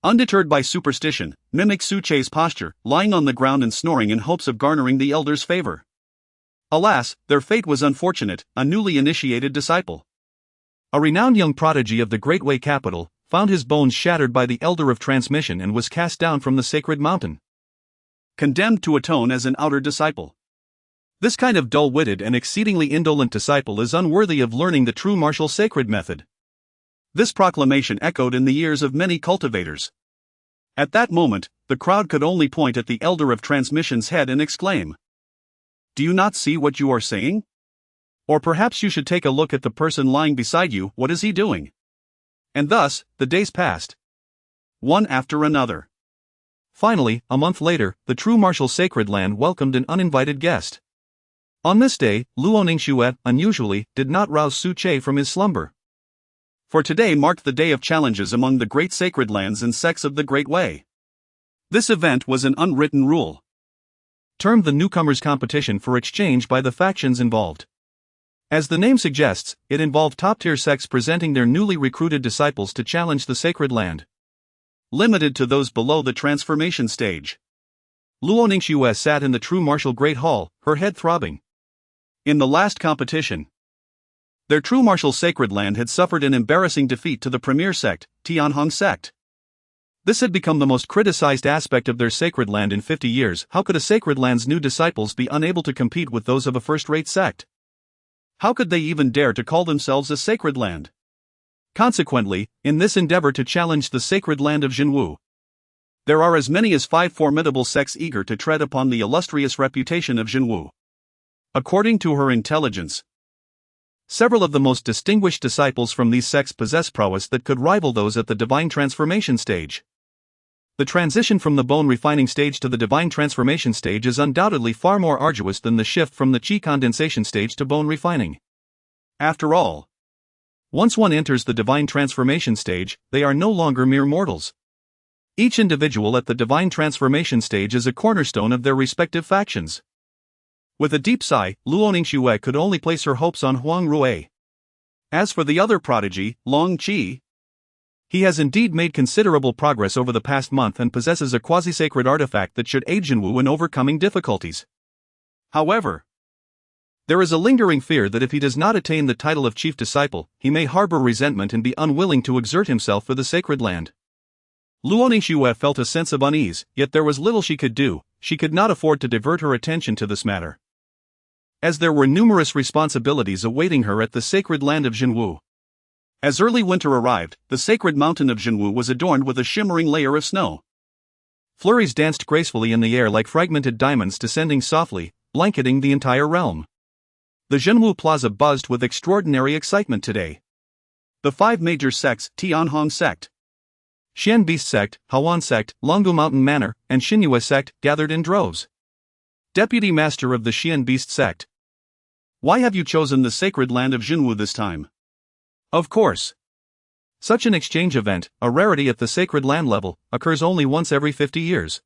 undeterred by superstition, mimicked Su-che's posture, lying on the ground and snoring in hopes of garnering the elder's favor. Alas, their fate was unfortunate. A newly initiated disciple, a renowned young prodigy of the Great Way capital, found his bones shattered by the Elder of Transmission and was cast down from the sacred mountain, condemned to atone as an outer disciple. This kind of dull-witted and exceedingly indolent disciple is unworthy of learning the true martial sacred method. This proclamation echoed in the ears of many cultivators. At that moment, the crowd could only point at the Elder of Transmission's head and exclaim, "Do you not see what you are saying? Or perhaps you should take a look at the person lying beside you. What is he doing?" And thus, the days passed, one after another. Finally, a month later, the True Martial Sacred Land welcomed an uninvited guest. On this day, Luo Ningxue, unusually, did not rouse Su-che from his slumber. For today marked the day of challenges among the great sacred lands and sects of the Great Way. This event was an unwritten rule, termed the Newcomers' Competition for exchange by the factions involved. As the name suggests, it involved top-tier sects presenting their newly recruited disciples to challenge the sacred land, limited to those below the transformation stage. Luo Ningxue sat in the True Martial Great Hall, her head throbbing. In the last competition, their True Martial Sacred Land had suffered an embarrassing defeat to the premier sect, Tianhong sect. This had become the most criticized aspect of their sacred land in 50 years. How could a sacred land's new disciples be unable to compete with those of a first-rate sect? How could they even dare to call themselves a sacred land? Consequently, in this endeavor to challenge the sacred land of Jinwu, there are as many as 5 formidable sects eager to tread upon the illustrious reputation of Jinwu. according to her intelligence. Several of the most distinguished disciples from these sects possess prowess that could rival those at the divine transformation stage. The transition from the bone refining stage to the divine transformation stage is undoubtedly far more arduous than the shift from the chi condensation stage to bone refining. After all, once one enters the divine transformation stage, they are no longer mere mortals. Each individual at the divine transformation stage is a cornerstone of their respective factions. With a deep sigh, Luoning Xue could only place her hopes on Huang Rui. As for the other prodigy, Long Qi, he has indeed made considerable progress over the past month and possesses a quasi-sacred artifact that should aid Jinwu in overcoming difficulties. However, there is a lingering fear that if he does not attain the title of chief disciple, he may harbor resentment and be unwilling to exert himself for the sacred land. Luoning Xue felt a sense of unease, yet there was little she could do. She could not afford to divert her attention to this matter, as there were numerous responsibilities awaiting her at the sacred land of Jinwu. As early winter arrived, the sacred mountain of Jinwu was adorned with a shimmering layer of snow. Flurries danced gracefully in the air like fragmented diamonds descending softly, blanketing the entire realm. The Jinwu Plaza buzzed with extraordinary excitement today. The 5 major sects, Tianhong sect, Xian Beast sect, Hawan sect, Longgu Mountain Manor, and Xinyue sect gathered in droves. Deputy Master of the Xian Beast sect, why have you chosen the sacred land of Jinwu this time? Of course. Such an exchange event, a rarity at the sacred land level, occurs only once every 50 years.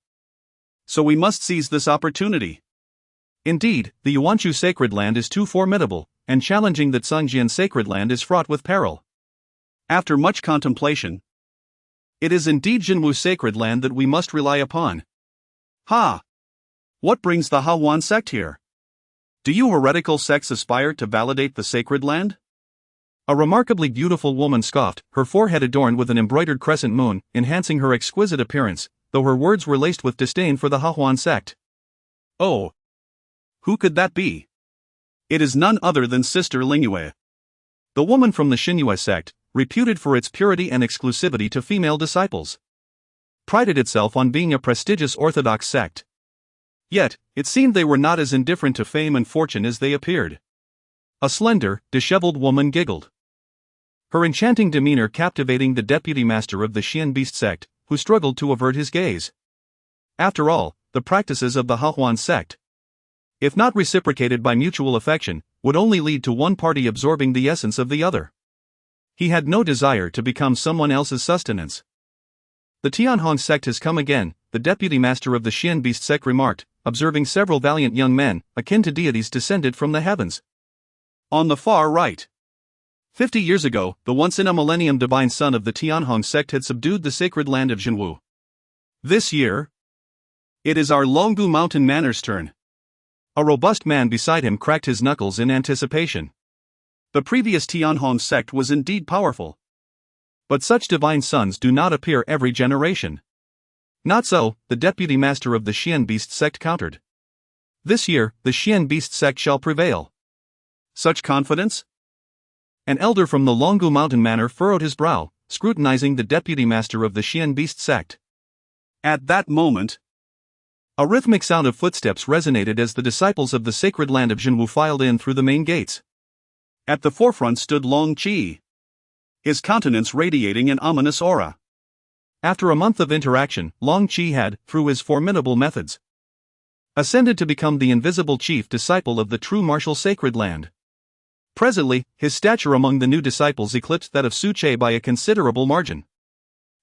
So we must seize this opportunity. Indeed, the Yuanchu sacred land is too formidable, and challenging the Cangjian sacred land is fraught with peril. After much contemplation, it is indeed Jinwu sacred land that we must rely upon. Ha! What brings the Hawan sect here? Do you heretical sects aspire to validate the sacred land? A remarkably beautiful woman scoffed, her forehead adorned with an embroidered crescent moon, enhancing her exquisite appearance, though her words were laced with disdain for the Hahuan sect. Oh! Who could that be? It is none other than Sister Lingyue, the woman from the Xinyue sect, reputed for its purity and exclusivity to female disciples. Prided itself on being a prestigious orthodox sect. Yet, it seemed they were not as indifferent to fame and fortune as they appeared. A slender, disheveled woman giggled, her enchanting demeanor captivating the deputy master of the Xian Beast sect, who struggled to avert his gaze. After all, the practices of the Hahuan sect, if not reciprocated by mutual affection, would only lead to one party absorbing the essence of the other. He had no desire to become someone else's sustenance. The Tianhong sect has come again, the deputy master of the Xian Beast sect remarked, observing several valiant young men, akin to deities descended from the heavens. On the far right. 50 years ago, the once-in-a-millennium divine son of the Tianhong sect had subdued the sacred land of Jinwu. This year, it is our Longgu Mountain Manor's turn. A robust man beside him cracked his knuckles in anticipation. The previous Tianhong sect was indeed powerful. But such divine sons do not appear every generation. Not so, the deputy master of the Xian Beast sect countered. This year, the Xian Beast sect shall prevail. Such confidence? An elder from the Longgu Mountain Manor furrowed his brow, scrutinizing the deputy master of the Xian Beast sect. At that moment, a rhythmic sound of footsteps resonated as the disciples of the sacred land of Jinwu filed in through the main gates. At the forefront stood Long Qi, his countenance radiating an ominous aura. After a month of interaction, Long Qi had, through his formidable methods, ascended to become the invisible chief disciple of the True Martial Sacred Land. Presently, his stature among the new disciples eclipsed that of Su Che by a considerable margin.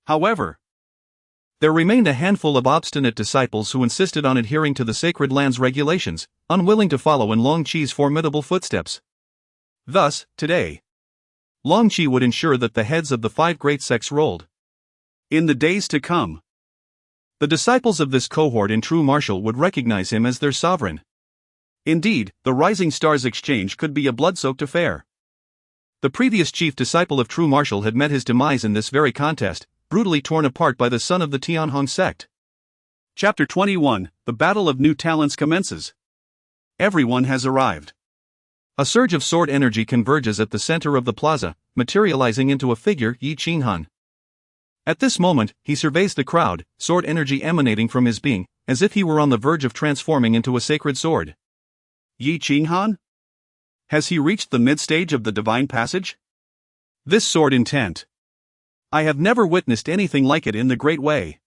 However, there remained a handful of obstinate disciples who insisted on adhering to the sacred land's regulations, unwilling to follow in Long Qi's formidable footsteps. Thus, today, Long Qi would ensure that the heads of the 5 great sects rolled. In the days to come, the disciples of this cohort in True Martial would recognize him as their sovereign. Indeed, the Rising Stars exchange could be a blood-soaked affair. The previous chief disciple of True Martial had met his demise in this very contest, brutally torn apart by the son of the Tianhong sect. Chapter 21, The Battle of New Talents commences. Everyone has arrived. A surge of sword energy converges at the center of the plaza, materializing into a figure, Yi Qinghan. At this moment, he surveys the crowd, sword energy emanating from his being, as if he were on the verge of transforming into a sacred sword. Yi Qinghan? Has he reached the mid-stage of the divine passage? This sword intent. I have never witnessed anything like it in the Great Way.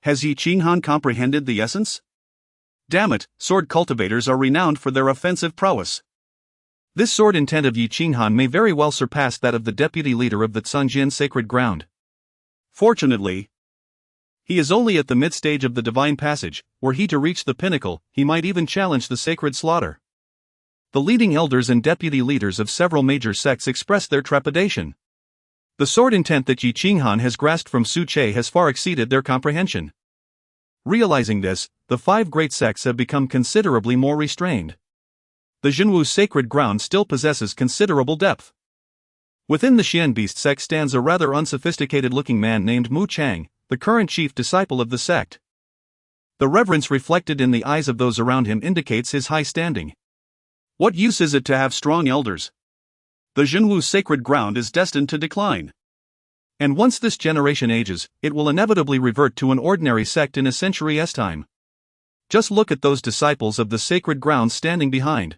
Has Yi Qinghan comprehended the essence? Damn it, sword cultivators are renowned for their offensive prowess. This sword intent of Yi Qinghan may very well surpass that of the deputy leader of the Tsunjin sacred ground. Fortunately, he is only at the mid-stage of the divine passage. Were he to reach the pinnacle, he might even challenge the sacred slaughter. The leading elders and deputy leaders of several major sects expressed their trepidation. The sword intent that Yi Qinghan has grasped from Su Che has far exceeded their comprehension. Realizing this, the 5 great sects have become considerably more restrained. The Jinwu sacred ground still possesses considerable depth. Within the Xian Beast sect stands a rather unsophisticated-looking man named Mu Chang, the current chief disciple of the sect. The reverence reflected in the eyes of those around him indicates his high standing. What use is it to have strong elders? The Jinwu sacred ground is destined to decline. And once this generation ages, it will inevitably revert to an ordinary sect in a century's time. Just look at those disciples of the sacred ground standing behind.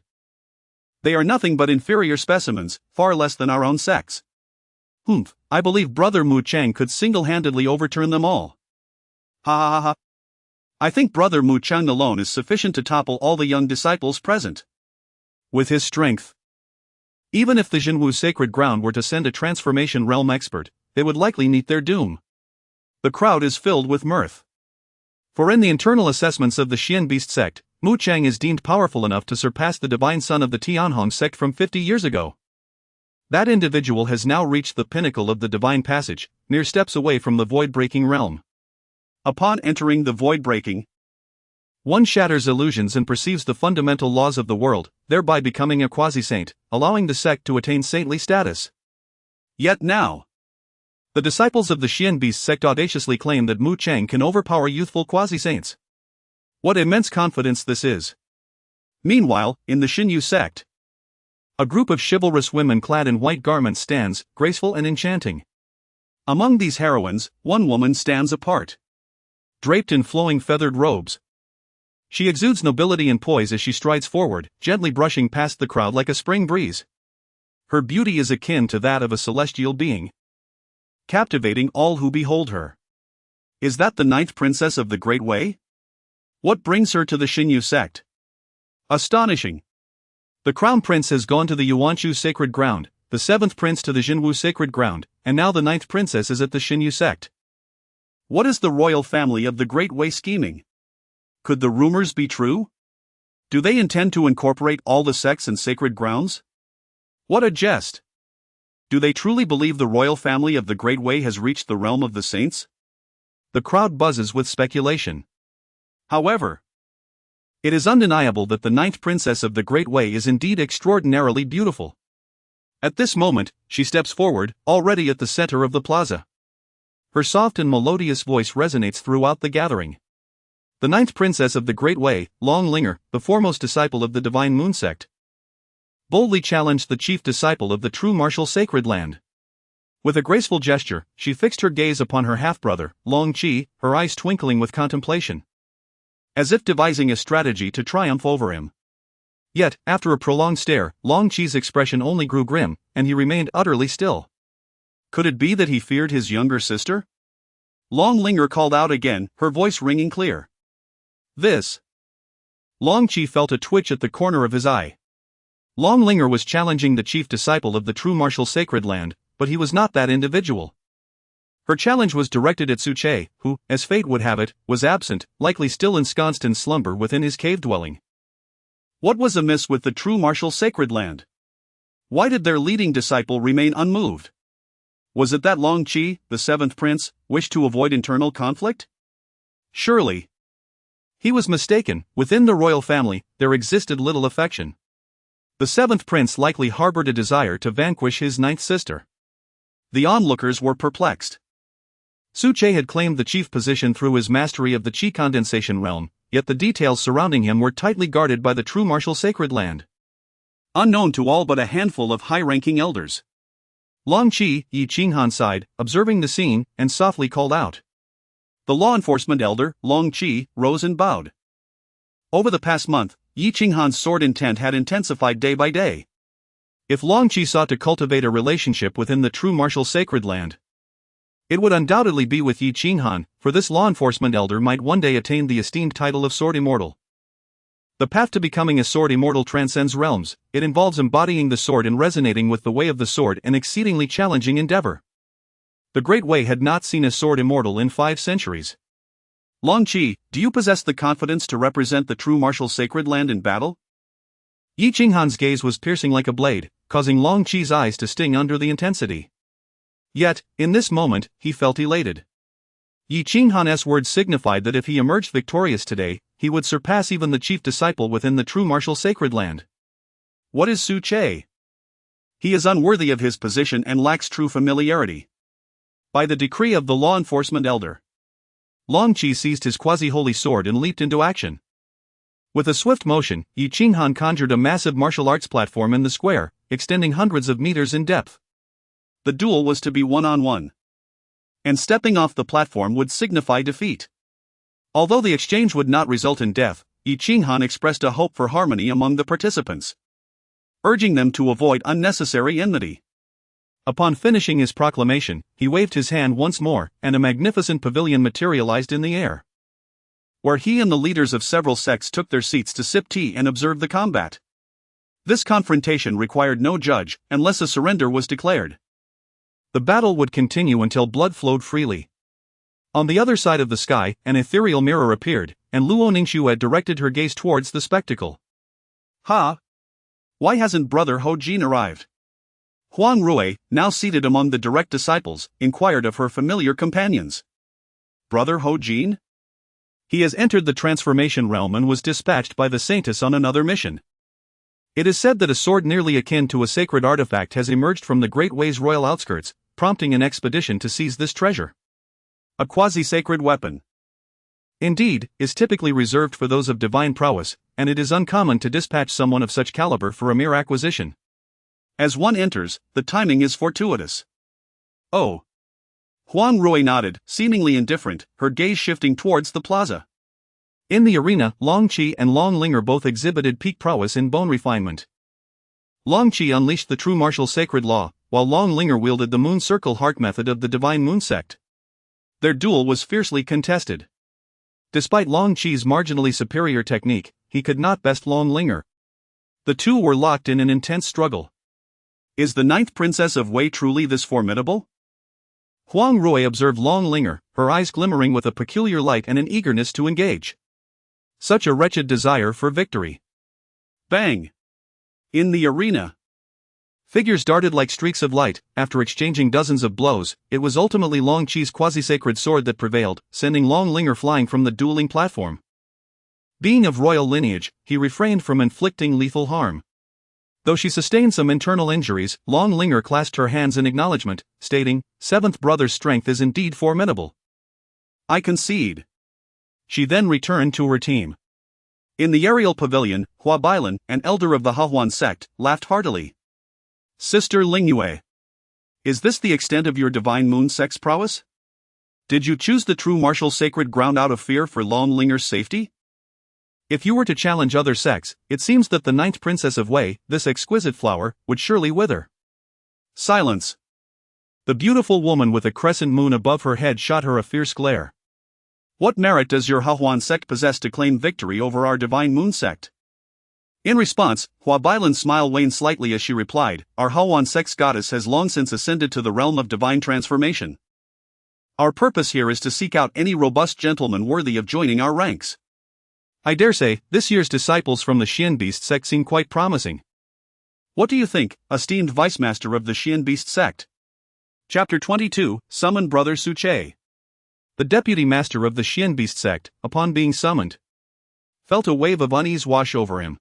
They are nothing but inferior specimens, far less than our own sects. Hmph, I believe Brother Mu Chang could single-handedly overturn them all. Ha ha ha ha. I think Brother Mu Chang alone is sufficient to topple all the young disciples present. With his strength. Even if the Jinwu sacred ground were to send a transformation realm expert, they would likely meet their doom. The crowd is filled with mirth. For in the internal assessments of the Xian Beast sect, Mu Chang is deemed powerful enough to surpass the divine son of the Tianhong sect from 50 years ago. That individual has now reached the pinnacle of the divine passage, mere steps away from the void-breaking realm. Upon entering the void-breaking, one shatters illusions and perceives the fundamental laws of the world, thereby becoming a quasi-saint, allowing the sect to attain saintly status. Yet now, the disciples of the Xian Beast sect audaciously claim that Mu Chang can overpower youthful quasi-saints. What immense confidence this is! Meanwhile, in the Xinyu sect, a group of chivalrous women clad in white garments stands, graceful and enchanting. Among these heroines, one woman stands apart. Draped in flowing feathered robes, she exudes nobility and poise as she strides forward, gently brushing past the crowd like a spring breeze. Her beauty is akin to that of a celestial being, captivating all who behold her. Is that the 9th princess of the Great Way? What brings her to the Xinyu sect? Astonishing! The crown prince has gone to the Yuanshu sacred ground, the 7th prince to the Jinwu sacred ground, and now the 9th princess is at the Xinyu sect. What is the royal family of the Great Way scheming? Could the rumors be true? Do they intend to incorporate all the sects and sacred grounds? What a jest! Do they truly believe the royal family of the Great Way has reached the realm of the saints? The crowd buzzes with speculation. However, it is undeniable that the 9th princess of the Great Way is indeed extraordinarily beautiful. At this moment, she steps forward, already at the center of the plaza. Her soft and melodious voice resonates throughout the gathering. The 9th princess of the Great Way, Long Linger, the foremost disciple of the Divine Moon sect, boldly challenged the chief disciple of the True Martial Sacred Land. With a graceful gesture, she fixed her gaze upon her half-brother, Long Qi, her eyes twinkling with contemplation, as if devising a strategy to triumph over him. Yet, after a prolonged stare, Long Qi's expression only grew grim, and he remained utterly still. Could it be that he feared his younger sister? Long Linger called out again, her voice ringing clear. This. Long Qi felt a twitch at the corner of his eye. Long Linger was challenging the chief disciple of the True Martial Sacred Land, but he was not that individual. Her challenge was directed at Su Che, who, as fate would have it, was absent, likely still ensconced in slumber within his cave dwelling. What was amiss with the True Martial Sacred Land? Why did their leading disciple remain unmoved? Was it that Long Qi, the 7th prince, wished to avoid internal conflict? Surely. He was mistaken. Within the royal family, there existed little affection. The 7th prince likely harbored a desire to vanquish his 9th sister. The onlookers were perplexed. Su Che had claimed the chief position through his mastery of the Qi condensation realm, yet the details surrounding him were tightly guarded by the True Martial Sacred Land, unknown to all but a handful of high-ranking elders. Long Qi, Yi Qinghan sighed, observing the scene, and softly called out. The law enforcement elder, Long Qi, rose and bowed. Over the past month, Yi Qinghan's sword intent had intensified day by day. If Long Qi sought to cultivate a relationship within the true martial sacred land, it would undoubtedly be with Yi Qinghan, for this law enforcement elder might one day attain the esteemed title of Sword Immortal. The path to becoming a Sword Immortal transcends realms. It involves embodying the sword and resonating with the way of the sword, an exceedingly challenging endeavor. The Great Way had not seen a Sword Immortal in 5 centuries. Long Qi, do you possess the confidence to represent the true martial sacred land in battle? Yi Qinghan's gaze was piercing like a blade, causing Long Qi's eyes to sting under the intensity. Yet, in this moment, he felt elated. Yi Qinghan's words signified that if he emerged victorious today, he would surpass even the chief disciple within the true martial sacred land. What is Su Che? He is unworthy of his position and lacks true familiarity. By the decree of the law enforcement elder. Long Qi seized his quasi-holy sword and leaped into action. With a swift motion, Yi Qinghan conjured a massive martial arts platform in the square, extending hundreds of meters in depth. The duel was to be one-on-one. And stepping off the platform would signify defeat. Although the exchange would not result in death, Yi Qinghan expressed a hope for harmony among the participants, urging them to avoid unnecessary enmity. Upon finishing his proclamation, he waved his hand once more, and a magnificent pavilion materialized in the air, where he and the leaders of several sects took their seats to sip tea and observe the combat. This confrontation required no judge, unless a surrender was declared. The battle would continue until blood flowed freely. On the other side of the sky, an ethereal mirror appeared, and Luo Ningxue had directed her gaze towards the spectacle. Ha! Why hasn't Brother Ho Jin arrived? Huang Rui, now seated among the direct disciples, inquired of her familiar companions. Brother Ho Jin? He has entered the transformation realm and was dispatched by the Saintess on another mission. It is said that a sword nearly akin to a sacred artifact has emerged from the Great Way's royal outskirts, prompting an expedition to seize this treasure. A quasi-sacred weapon. Indeed, is typically reserved for those of divine prowess, and it is uncommon to dispatch someone of such caliber for a mere acquisition. As one enters, the timing is fortuitous. Oh. Huang Rui nodded, seemingly indifferent, her gaze shifting towards the plaza. In the arena, Long Qi and Long Linger both exhibited peak prowess in bone refinement. Long Qi unleashed the true martial sacred law, while Long Linger wielded the moon circle heart method of the divine moon sect. Their duel was fiercely contested. Despite Long Qi's marginally superior technique, he could not best Long Linger. The two were locked in an intense struggle. Is the 9th princess of Wei truly this formidable? Huang Rui observed Long Linger, her eyes glimmering with a peculiar light and an eagerness to engage. Such a wretched desire for victory. Bang! In the arena, figures darted like streaks of light. After exchanging dozens of blows, it was ultimately Long Qi's quasi-sacred sword that prevailed, sending Long Linger flying from the dueling platform. Being of royal lineage, he refrained from inflicting lethal harm. Though she sustained some internal injuries, Long Linger clasped her hands in acknowledgement, stating, "Seventh brother's strength is indeed formidable. I concede." She then returned to her team. In the aerial pavilion, Hua Bailan, an elder of the Hahuan sect, laughed heartily. Sister Lingyue, is this the extent of your divine moon sect's prowess? Did you choose the true martial sacred ground out of fear for Long Linger's safety? If you were to challenge other sects, it seems that the 9th princess of Wei, this exquisite flower, would surely wither. Silence. The beautiful woman with a crescent moon above her head shot her a fierce glare. What merit does your Hahuan sect possess to claim victory over our divine moon sect? In response, Hua Bailan's smile waned slightly as she replied, our Hahuan sect's goddess has long since ascended to the realm of divine transformation. Our purpose here is to seek out any robust gentleman worthy of joining our ranks. I dare say, this year's disciples from the Xian Beast sect seem quite promising. What do you think, esteemed Vice Master of the Xian Beast sect? Chapter 22, Summon Brother Su Che. The Deputy Master of the Xian Beast sect, upon being summoned, felt a wave of unease wash over him.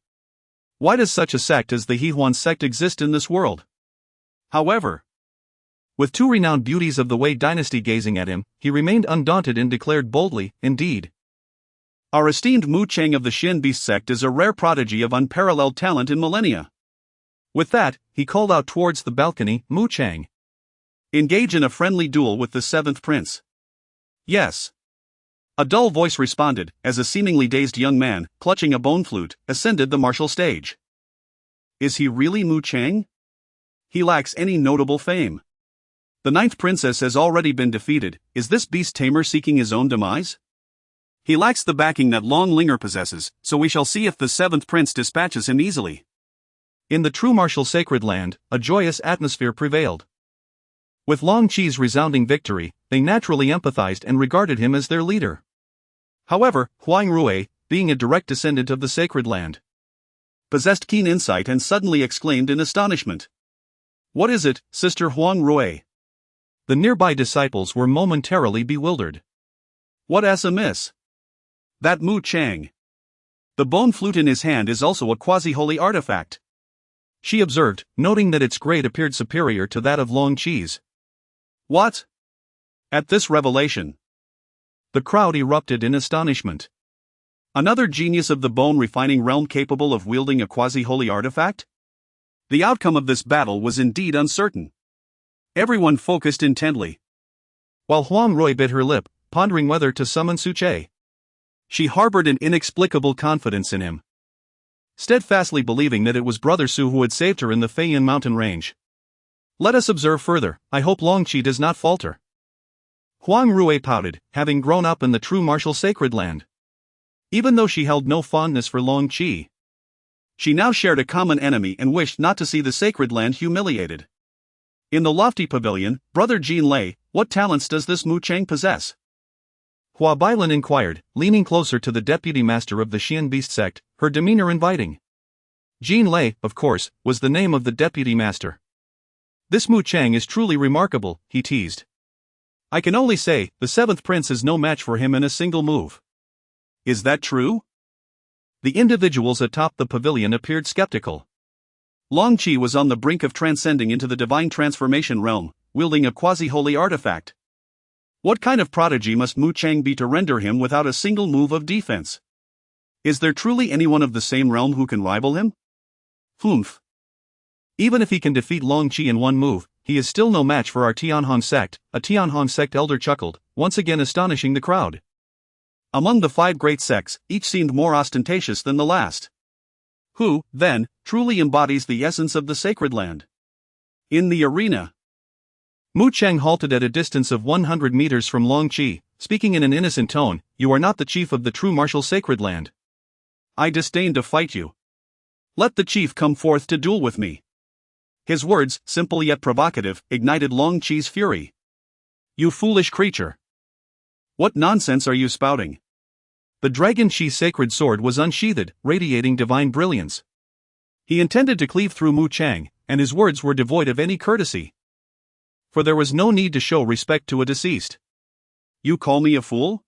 Why does such a sect as the Hehuan sect exist in this world? However, with two renowned beauties of the Wei dynasty gazing at him, he remained undaunted and declared boldly, indeed. Our esteemed Mu Cheng of the Xian Beast sect is a rare prodigy of unparalleled talent in millennia. With that, he called out towards the balcony, Mu Cheng, engage in a friendly duel with the 7th prince. Yes. A dull voice responded, as a seemingly dazed young man, clutching a bone flute, ascended the martial stage. Is he really Mu Chang? He lacks any notable fame. The 9th princess has already been defeated. Is this beast tamer seeking his own demise? He lacks the backing that Long Linger possesses, so we shall see if the 7th prince dispatches him easily. In the True Martial Sacred Land, a joyous atmosphere prevailed. With Long Qi's resounding victory, they naturally empathized and regarded him as their leader. However, Huang Rui, being a direct descendant of the Sacred Land, possessed keen insight and suddenly exclaimed in astonishment. What is it, Sister Huang Rui? The nearby disciples were momentarily bewildered. What's amiss? That Mu Chang. The bone flute in his hand is also a quasi-holy artifact, she observed, noting that its grade appeared superior to that of Long Qi's. What? At this revelation, the crowd erupted in astonishment. Another genius of the bone-refining realm capable of wielding a quasi-holy artifact? The outcome of this battle was indeed uncertain. Everyone focused intently, while Huang Rui bit her lip, pondering whether to summon Su Che. She harbored an inexplicable confidence in him, steadfastly believing that it was Brother Su who had saved her in the Feiyan mountain range. Let us observe further. I hope Long Qi does not falter. Huang Rui pouted, having grown up in the True Martial Sacred Land. Even though she held no fondness for Long Qi, she now shared a common enemy and wished not to see the Sacred Land humiliated. In the lofty pavilion, Brother Jin Lei, what talents does this Mu Chang possess? Hua Bailan inquired, leaning closer to the deputy master of the Xian Beast sect, her demeanor inviting. Jin Lei, of course, was the name of the deputy master. This Mu Chang is truly remarkable, he teased. I can only say, the 7th prince is no match for him in a single move. Is that true? The individuals atop the pavilion appeared skeptical. Long Qi was on the brink of transcending into the divine transformation realm, wielding a quasi-holy artifact. What kind of prodigy must Mu Chang be to render him without a single move of defense? Is there truly anyone of the same realm who can rival him? Hmph. Even if he can defeat Long Qi in one move, he is still no match for our Tianhong sect, a Tianhong sect elder chuckled, once again astonishing the crowd. Among the 5 great sects, each seemed more ostentatious than the last. Who, then, truly embodies the essence of the Sacred Land? In the arena, Mu Chang halted at a distance of 100 meters from Long Qi, speaking in an innocent tone, you are not the chief of the True Martial Sacred Land. I disdain to fight you. Let the chief come forth to duel with me. His words, simple yet provocative, ignited Long Qi's fury. You foolish creature. What nonsense are you spouting? The Dragon Qi sacred sword was unsheathed, radiating divine brilliance. He intended to cleave through Mu Chang, and his words were devoid of any courtesy. For there was no need to show respect to a deceased. You call me a fool?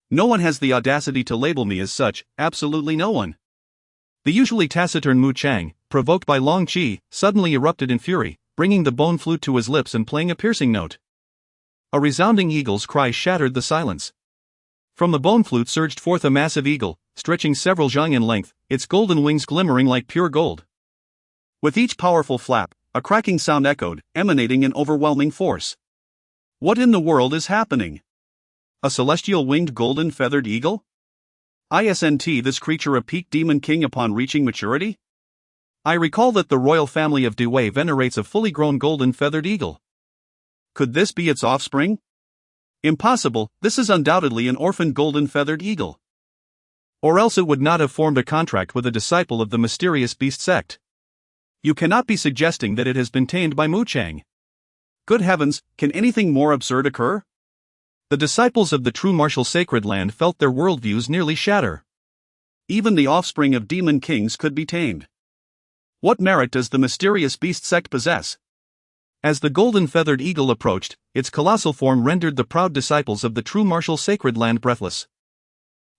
No one has the audacity to label me as such, absolutely no one. The usually taciturn Mu Chang, provoked by Long Qi, suddenly erupted in fury, bringing the bone flute to his lips and playing a piercing note. A resounding eagle's cry shattered the silence. From the bone flute surged forth a massive eagle, stretching several zhang in length, its golden wings glimmering like pure gold. With each powerful flap, a cracking sound echoed, emanating in overwhelming force. What in the world is happening? A celestial winged golden feathered eagle? Isn't this creature a peak demon king upon reaching maturity? I recall that the royal family of Dewey venerates a fully grown golden feathered eagle. Could this be its offspring? Impossible, this is undoubtedly an orphaned golden feathered eagle. Or else it would not have formed a contract with a disciple of the mysterious beast sect. You cannot be suggesting that it has been tamed by Mu Chang. Good heavens, can anything more absurd occur? The disciples of the True Martial Sacred Land felt their worldviews nearly shatter. Even the offspring of demon kings could be tamed. What merit does the mysterious beast sect possess? As the golden feathered eagle approached, its colossal form rendered the proud disciples of the True Martial Sacred Land breathless.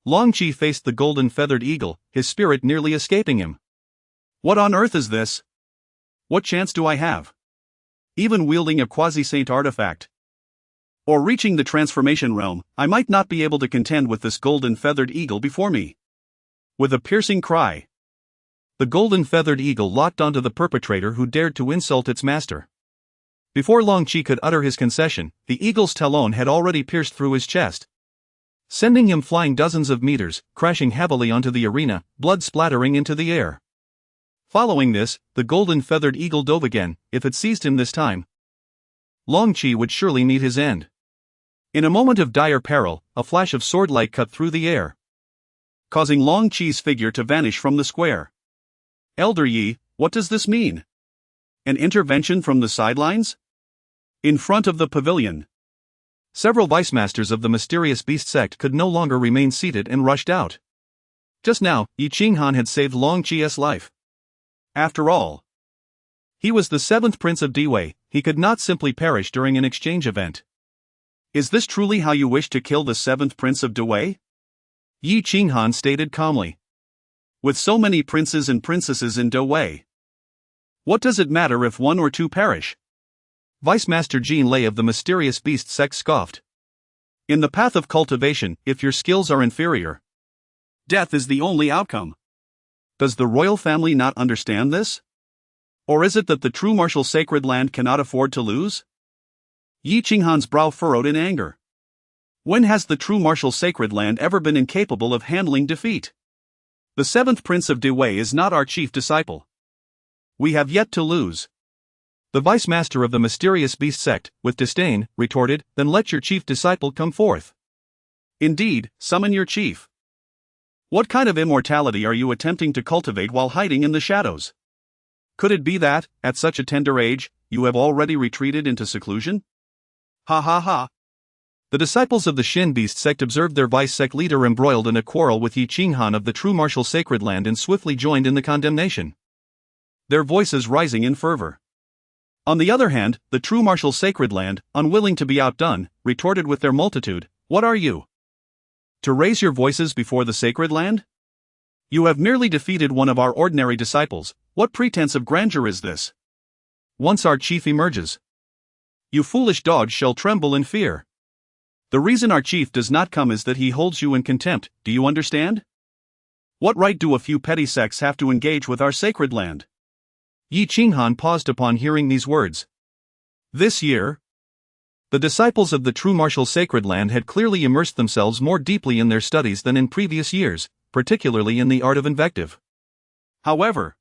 Long Qi faced the golden feathered eagle, his spirit nearly escaping him. What on earth is this? What chance do I have? Even wielding a quasi-saint artifact, or reaching the transformation realm, I might not be able to contend with this golden feathered eagle before me. With a piercing cry, the golden feathered eagle locked onto the perpetrator who dared to insult its master. Before Long Qi could utter his concession, the eagle's talon had already pierced through his chest. sending him flying dozens of meters, crashing heavily onto the arena, blood splattering into the air. Following this, the golden feathered eagle dove again. If it seized him this time, Long Qi would surely meet his end. In a moment of dire peril, a flash of swordlight cut through the air, causing Long Qi's figure to vanish from the square. Elder Yi, what does this mean? An intervention from the sidelines? In front of the pavilion, several vice-masters of the mysterious beast sect could no longer remain seated and rushed out. Just now, Yi Qinghan had saved Long Qi's life. After all, he was the 7th prince of Dewei. He could not simply perish during an exchange event. Is this truly how you wish to kill the 7th prince of Dewei? Yi Qinghan stated calmly. With so many princes and princesses in Dewei, what does it matter if 1 or 2 perish? Vice Master Jean Lei of the mysterious beast sect scoffed. In the path of cultivation, if your skills are inferior, death is the only outcome. Does the royal family not understand this? Or is it that the true martial sacred land cannot afford to lose? Yi Qinghan's brow furrowed in anger. When has the true martial sacred land ever been incapable of handling defeat? The 7th prince of Dewei is not our chief disciple. We have yet to lose. The vice master of the mysterious beast sect, with disdain, retorted, then let your chief disciple come forth. Indeed, summon your chief. What kind of immortality are you attempting to cultivate while hiding in the shadows? Could it be that, at such a tender age, you have already retreated into seclusion? Ha ha ha. The disciples of the Shin beast sect observed their vice sect leader embroiled in a quarrel with Yi Qinghan of the true martial sacred land and swiftly joined in the condemnation, their voices rising in fervor. On the other hand, the true martial sacred land, unwilling to be outdone, retorted with their multitude, what are you? To raise your voices before the sacred land? You have merely defeated one of our ordinary disciples. What pretense of grandeur is this? Once our chief emerges, you foolish dogs shall tremble in fear. The reason our chief does not come is that he holds you in contempt, do you understand? What right do a few petty sects have to engage with our sacred land? Yi Qinghan paused upon hearing these words. This year, the disciples of the true martial sacred land had clearly immersed themselves more deeply in their studies than in previous years, particularly in the art of invective. However,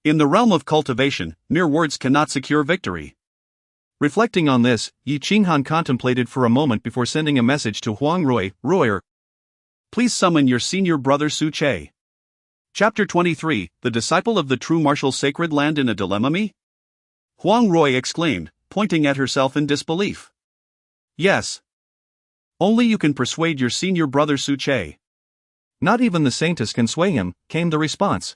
in the realm of cultivation, mere words cannot secure victory. Reflecting on this, Yi Qinghan contemplated for a moment before sending a message to Huang Rui, Royer. Please summon your senior brother Su Che. Chapter 23, The Disciple of the True Martial Sacred Land in a Dilemma Me? Huang Rui exclaimed, pointing at herself in disbelief. Yes. Only you can persuade your senior brother Su Che. Not even the Saintess can sway him, came the response.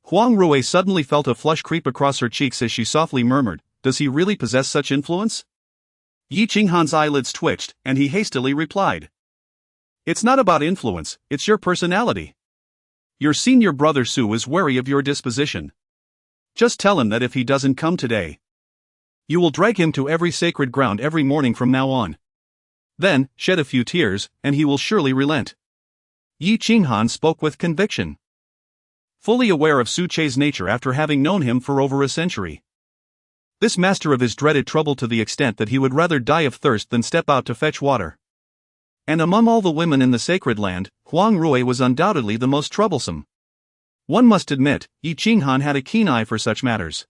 Huang Rui suddenly felt a flush creep across her cheeks as she softly murmured, does he really possess such influence? Yi Qinghan's eyelids twitched, and he hastily replied. It's not about influence, it's your personality. Your senior brother Su is wary of your disposition. Just tell him that if he doesn't come today, you will drag him to every sacred ground every morning from now on. Then, shed a few tears, and he will surely relent. Yi Qinghan spoke with conviction, fully aware of Su Che's nature after having known him for over a century. This master of his dreaded trouble to the extent that he would rather die of thirst than step out to fetch water. And among all the women in the sacred land, Huang Rui was undoubtedly the most troublesome. One must admit, Yi Qinghan had a keen eye for such matters.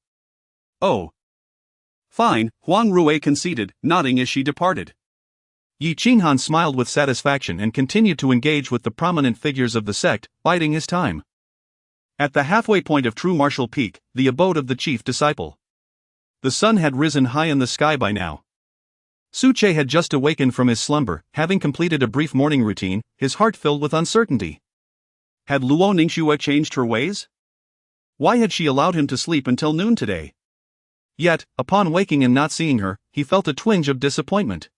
Oh. Fine, Huang Rui conceded, nodding as she departed. Yi Qinghan smiled with satisfaction and continued to engage with the prominent figures of the sect, biding his time. At the halfway point of True Martial Peak, the abode of the chief disciple, the sun had risen high in the sky by now. Su Che had just awakened from his slumber, having completed a brief morning routine, his heart filled with uncertainty. Had Luo Ningxue changed her ways? Why had she allowed him to sleep until noon today? Yet, upon waking and not seeing her, he felt a twinge of disappointment.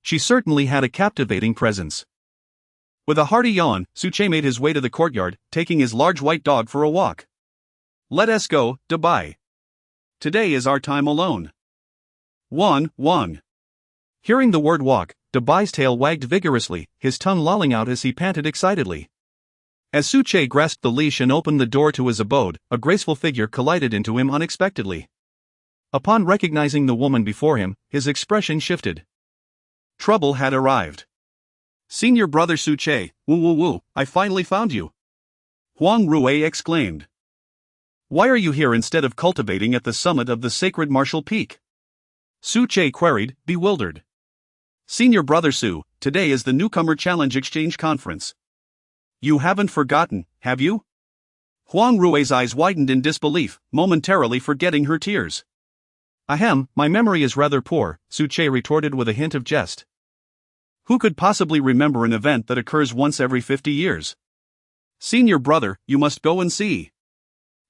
She certainly had a captivating presence. With a hearty yawn, Su Che made his way to the courtyard, taking his large white dog for a walk. Let us go, Dabai. Today is our time alone. Wang. Hearing the word walk, Dabai's tail wagged vigorously, his tongue lolling out as he panted excitedly. As Su Che grasped the leash and opened the door to his abode, a graceful figure collided into him unexpectedly. Upon recognizing the woman before him, his expression shifted. Trouble had arrived. Senior brother Su Che, woo, I finally found you. Huang Rui exclaimed. Why are you here instead of cultivating at the summit of the sacred martial peak? Su Che queried, bewildered. Senior brother Su, today is the Newcomer Challenge Exchange Conference. You haven't forgotten, have you? Huang Rui's eyes widened in disbelief, momentarily forgetting her tears. Ahem, my memory is rather poor, Su Che retorted with a hint of jest. Who could possibly remember an event that occurs once every 50 years? Senior brother, you must go and see.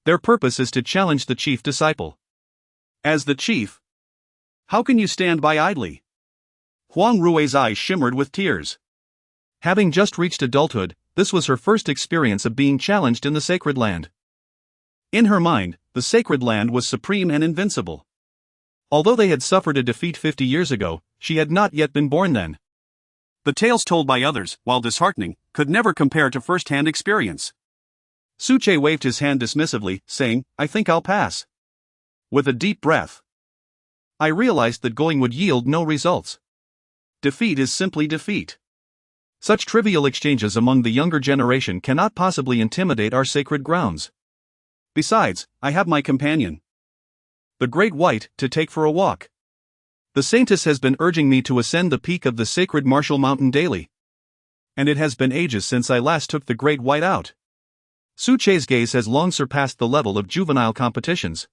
Their purpose is to challenge the chief disciple. As the chief? How can you stand by idly? Huang Rui's eyes shimmered with tears. Having just reached adulthood, this was her first experience of being challenged in the sacred land. In her mind, the sacred land was supreme and invincible. Although they had suffered a defeat 50 years ago, she had not yet been born then. The tales told by others, while disheartening, could never compare to first-hand experience. Su Che waved his hand dismissively, saying, I think I'll pass. With a deep breath. I realized that going would yield no results. Defeat is simply defeat. Such trivial exchanges among the younger generation cannot possibly intimidate our sacred grounds. Besides, I have my companion, the Great White, to take for a walk. The Saintess has been urging me to ascend the peak of the sacred martial mountain daily. And it has been ages since I last took the Great White out. Su Che's gaze has long surpassed the level of juvenile competitions.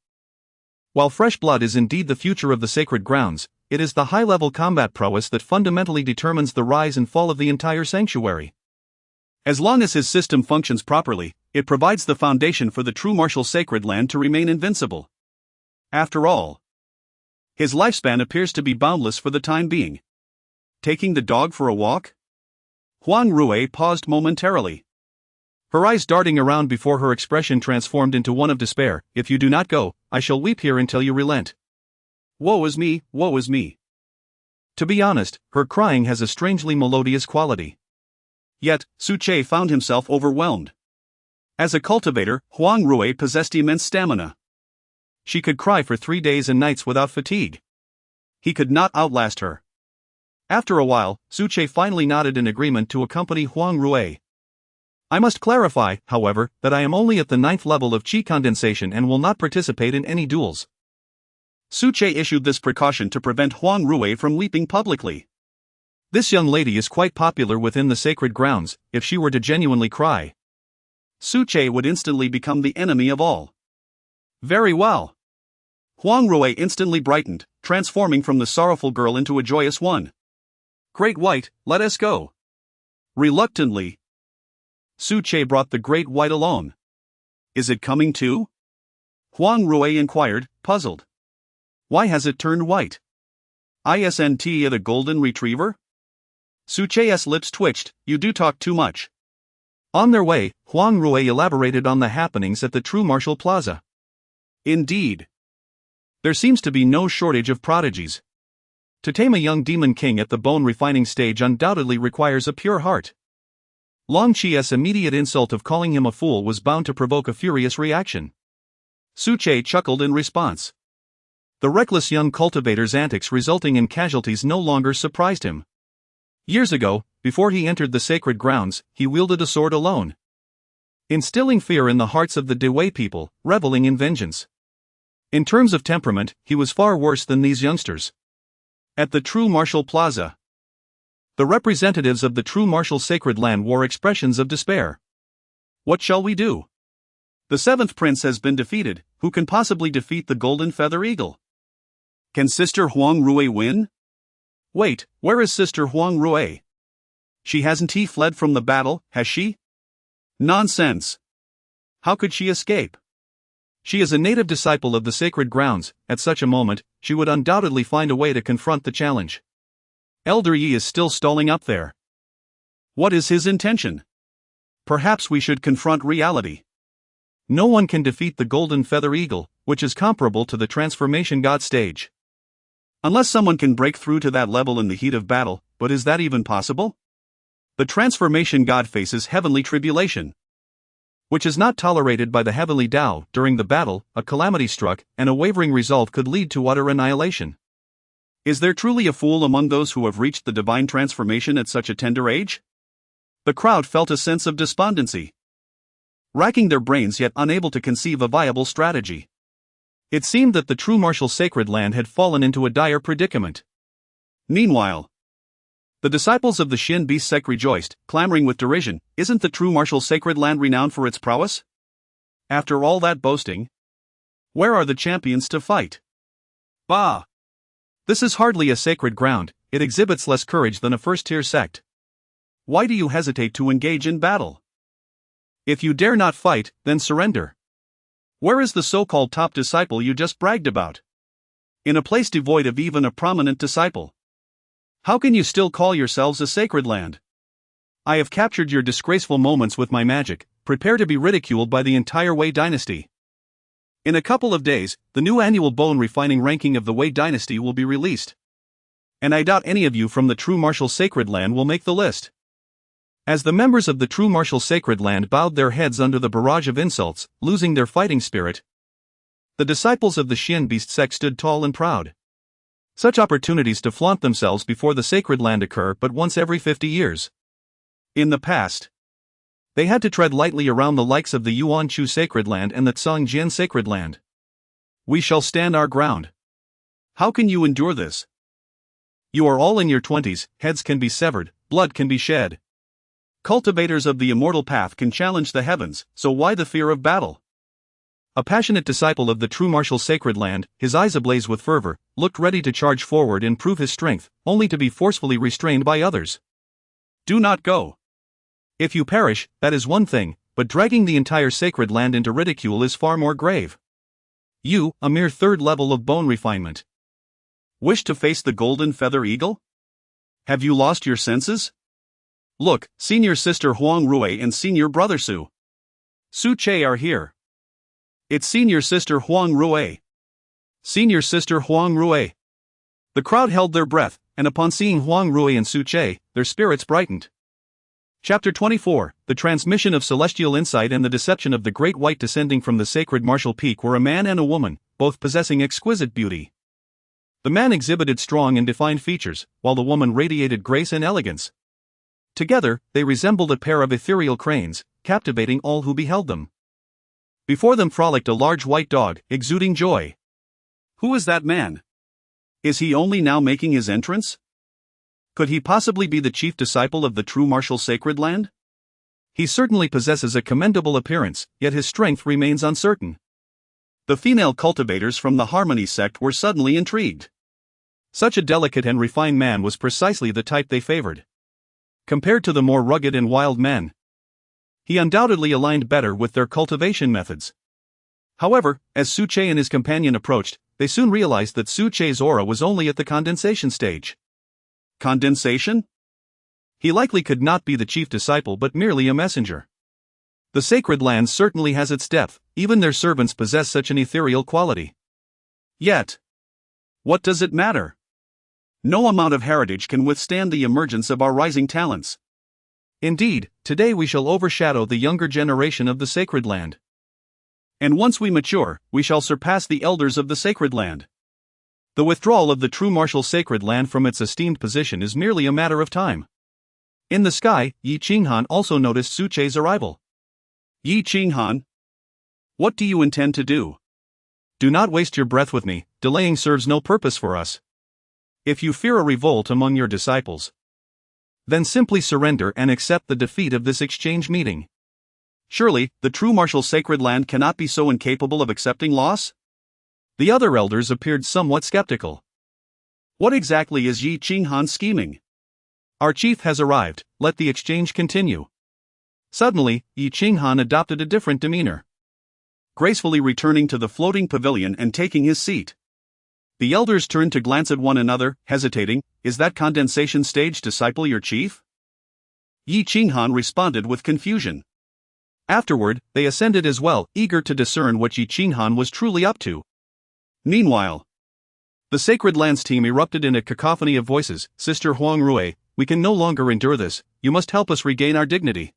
While fresh blood is indeed the future of the sacred grounds, it is the high-level combat prowess that fundamentally determines the rise and fall of the entire sanctuary. As long as his system functions properly, it provides the foundation for the true martial sacred land to remain invincible. After all, his lifespan appears to be boundless for the time being. Taking the dog for a walk? Huang Rui paused momentarily, her eyes darting around before her expression transformed into one of despair. If you do not go, I shall weep here until you relent. Woe is me, woe is me. To be honest, her crying has a strangely melodious quality. Yet, Su Che found himself overwhelmed. As a cultivator, Huang Rui possessed immense stamina. She could cry for 3 days and nights without fatigue. He could not outlast her. After a while, Su Che finally nodded in agreement to accompany Huang Rui. I must clarify, however, that I am only at the 9th level of qi condensation and will not participate in any duels. Su Che issued this precaution to prevent Huang Rui from weeping publicly. This young lady is quite popular within the sacred grounds. If she were to genuinely cry, Su Che would instantly become the enemy of all. Very well. Huang Rui instantly brightened, transforming from the sorrowful girl into a joyous one. Great White, let us go. Reluctantly, Su Che brought the Great White alone. Is it coming too? Huang Rui inquired, puzzled. Why has it turned white? Isn't it a golden retriever? Su Che's lips twitched. You do talk too much. On their way, Huang Rui elaborated on the happenings at the True Martial Plaza. Indeed. There seems to be no shortage of prodigies. To tame a young demon king at the bone refining stage undoubtedly requires a pure heart. Long Chi's immediate insult of calling him a fool was bound to provoke a furious reaction. Su Che chuckled in response. The reckless young cultivator's antics resulting in casualties no longer surprised him. Years ago, before he entered the sacred grounds, he wielded a sword alone, instilling fear in the hearts of the Dewey people, reveling in vengeance. In terms of temperament, he was far worse than these youngsters. At the True Martial Plaza, the representatives of the True Martial Sacred Land wore expressions of despair. What shall we do? The 7th prince has been defeated. Who can possibly defeat the Golden Feather Eagle? Can Sister Huang Rui win? Wait, where is Sister Huang Rui? She hasn't fled from the battle, has she? Nonsense. How could she escape? She is a native disciple of the sacred grounds. At such a moment, she would undoubtedly find a way to confront the challenge. Elder Yi is still stalling up there. What is his intention? Perhaps we should confront reality. No one can defeat the Golden Feather Eagle, which is comparable to the Transformation God stage. Unless someone can break through to that level in the heat of battle, but is that even possible? The Transformation God faces heavenly tribulation, which is not tolerated by the heavenly Tao. During the battle, a calamity struck, and a wavering resolve could lead to utter annihilation. Is there truly a fool among those who have reached the divine transformation at such a tender age? The crowd felt a sense of despondency, racking their brains yet unable to conceive a viable strategy. It seemed that the true martial sacred land had fallen into a dire predicament. Meanwhile, the disciples of the Shin Beast sect rejoiced, clamoring with derision, "Isn't the true martial sacred land renowned for its prowess? After all that boasting, where are the champions to fight? Bah! This is hardly a sacred ground, it exhibits less courage than a first-tier sect. Why do you hesitate to engage in battle? If you dare not fight, then surrender. Where is the so-called top disciple you just bragged about? In a place devoid of even a prominent disciple. How can you still call yourselves a sacred land? I have captured your disgraceful moments with my magic, prepare to be ridiculed by the entire Wei dynasty. In a couple of days, the new annual bone refining ranking of the Wei dynasty will be released. And I doubt any of you from the true martial sacred land will make the list." As the members of the true martial sacred land bowed their heads under the barrage of insults, losing their fighting spirit, the disciples of the Shin Beast sect stood tall and proud. Such opportunities to flaunt themselves before the sacred land occur but once every 50 years. In the past, they had to tread lightly around the likes of the Yuan Chu sacred land and the Tsangjian sacred land. We shall stand our ground. How can you endure this? You are all in your 20s, heads can be severed, blood can be shed. Cultivators of the immortal path can challenge the heavens, so why the fear of battle? A passionate disciple of the true martial sacred land, his eyes ablaze with fervor, looked ready to charge forward and prove his strength, only to be forcefully restrained by others. Do not go. If you perish, that is one thing, but dragging the entire sacred land into ridicule is far more grave. You, a mere third level of bone refinement, wish to face the golden feather eagle? Have you lost your senses? Look, senior sister Huang Rui and senior brother Su Che are here. It's senior sister Huang Rui. Senior sister Huang Rui. The crowd held their breath, and upon seeing Huang Rui and Su Che, their spirits brightened. Chapter 24, The Transmission of Celestial Insight and the Deception of the Great White descending from the sacred martial peak were a man and a woman, both possessing exquisite beauty. The man exhibited strong and defined features, while the woman radiated grace and elegance. Together, they resembled a pair of ethereal cranes, captivating all who beheld them. Before them frolicked a large white dog, exuding joy. Who is that man? Is he only now making his entrance? Could he possibly be the chief disciple of the true martial sacred land? He certainly possesses a commendable appearance, yet his strength remains uncertain. The female cultivators from the Harmony sect were suddenly intrigued. Such a delicate and refined man was precisely the type they favored. Compared to the more rugged and wild men, he undoubtedly aligned better with their cultivation methods. However, as Su Che and his companion approached, they soon realized that Su Che's aura was only at the condensation stage. Condensation? He likely could not be the chief disciple but merely a messenger. The sacred land certainly has its depth, even their servants possess such an ethereal quality. Yet, what does it matter? No amount of heritage can withstand the emergence of our rising talents. Indeed, today we shall overshadow the younger generation of the sacred land. And once we mature, we shall surpass the elders of the sacred land. The withdrawal of the true martial sacred land from its esteemed position is merely a matter of time. In the sky, Yi Qinghan also noticed Su Che's arrival. Yi Qinghan, what do you intend to do? Do not waste your breath with me, delaying serves no purpose for us. If you fear a revolt among your disciples, then simply surrender and accept the defeat of this exchange meeting. Surely, the true martial sacred land cannot be so incapable of accepting loss? The other elders appeared somewhat skeptical. What exactly is Yi Qinghan scheming? Our chief has arrived, let the exchange continue. Suddenly, Yi Qinghan adopted a different demeanor, gracefully returning to the floating pavilion and taking his seat. The elders turned to glance at one another, hesitating. Is that condensation stage disciple your chief? Yi Qinghan responded with confusion. Afterward, they ascended as well, eager to discern what Yi Qinghan was truly up to. Meanwhile, the Sacred Lands team erupted in a cacophony of voices. Sister Huang Rui, we can no longer endure this, you must help us regain our dignity.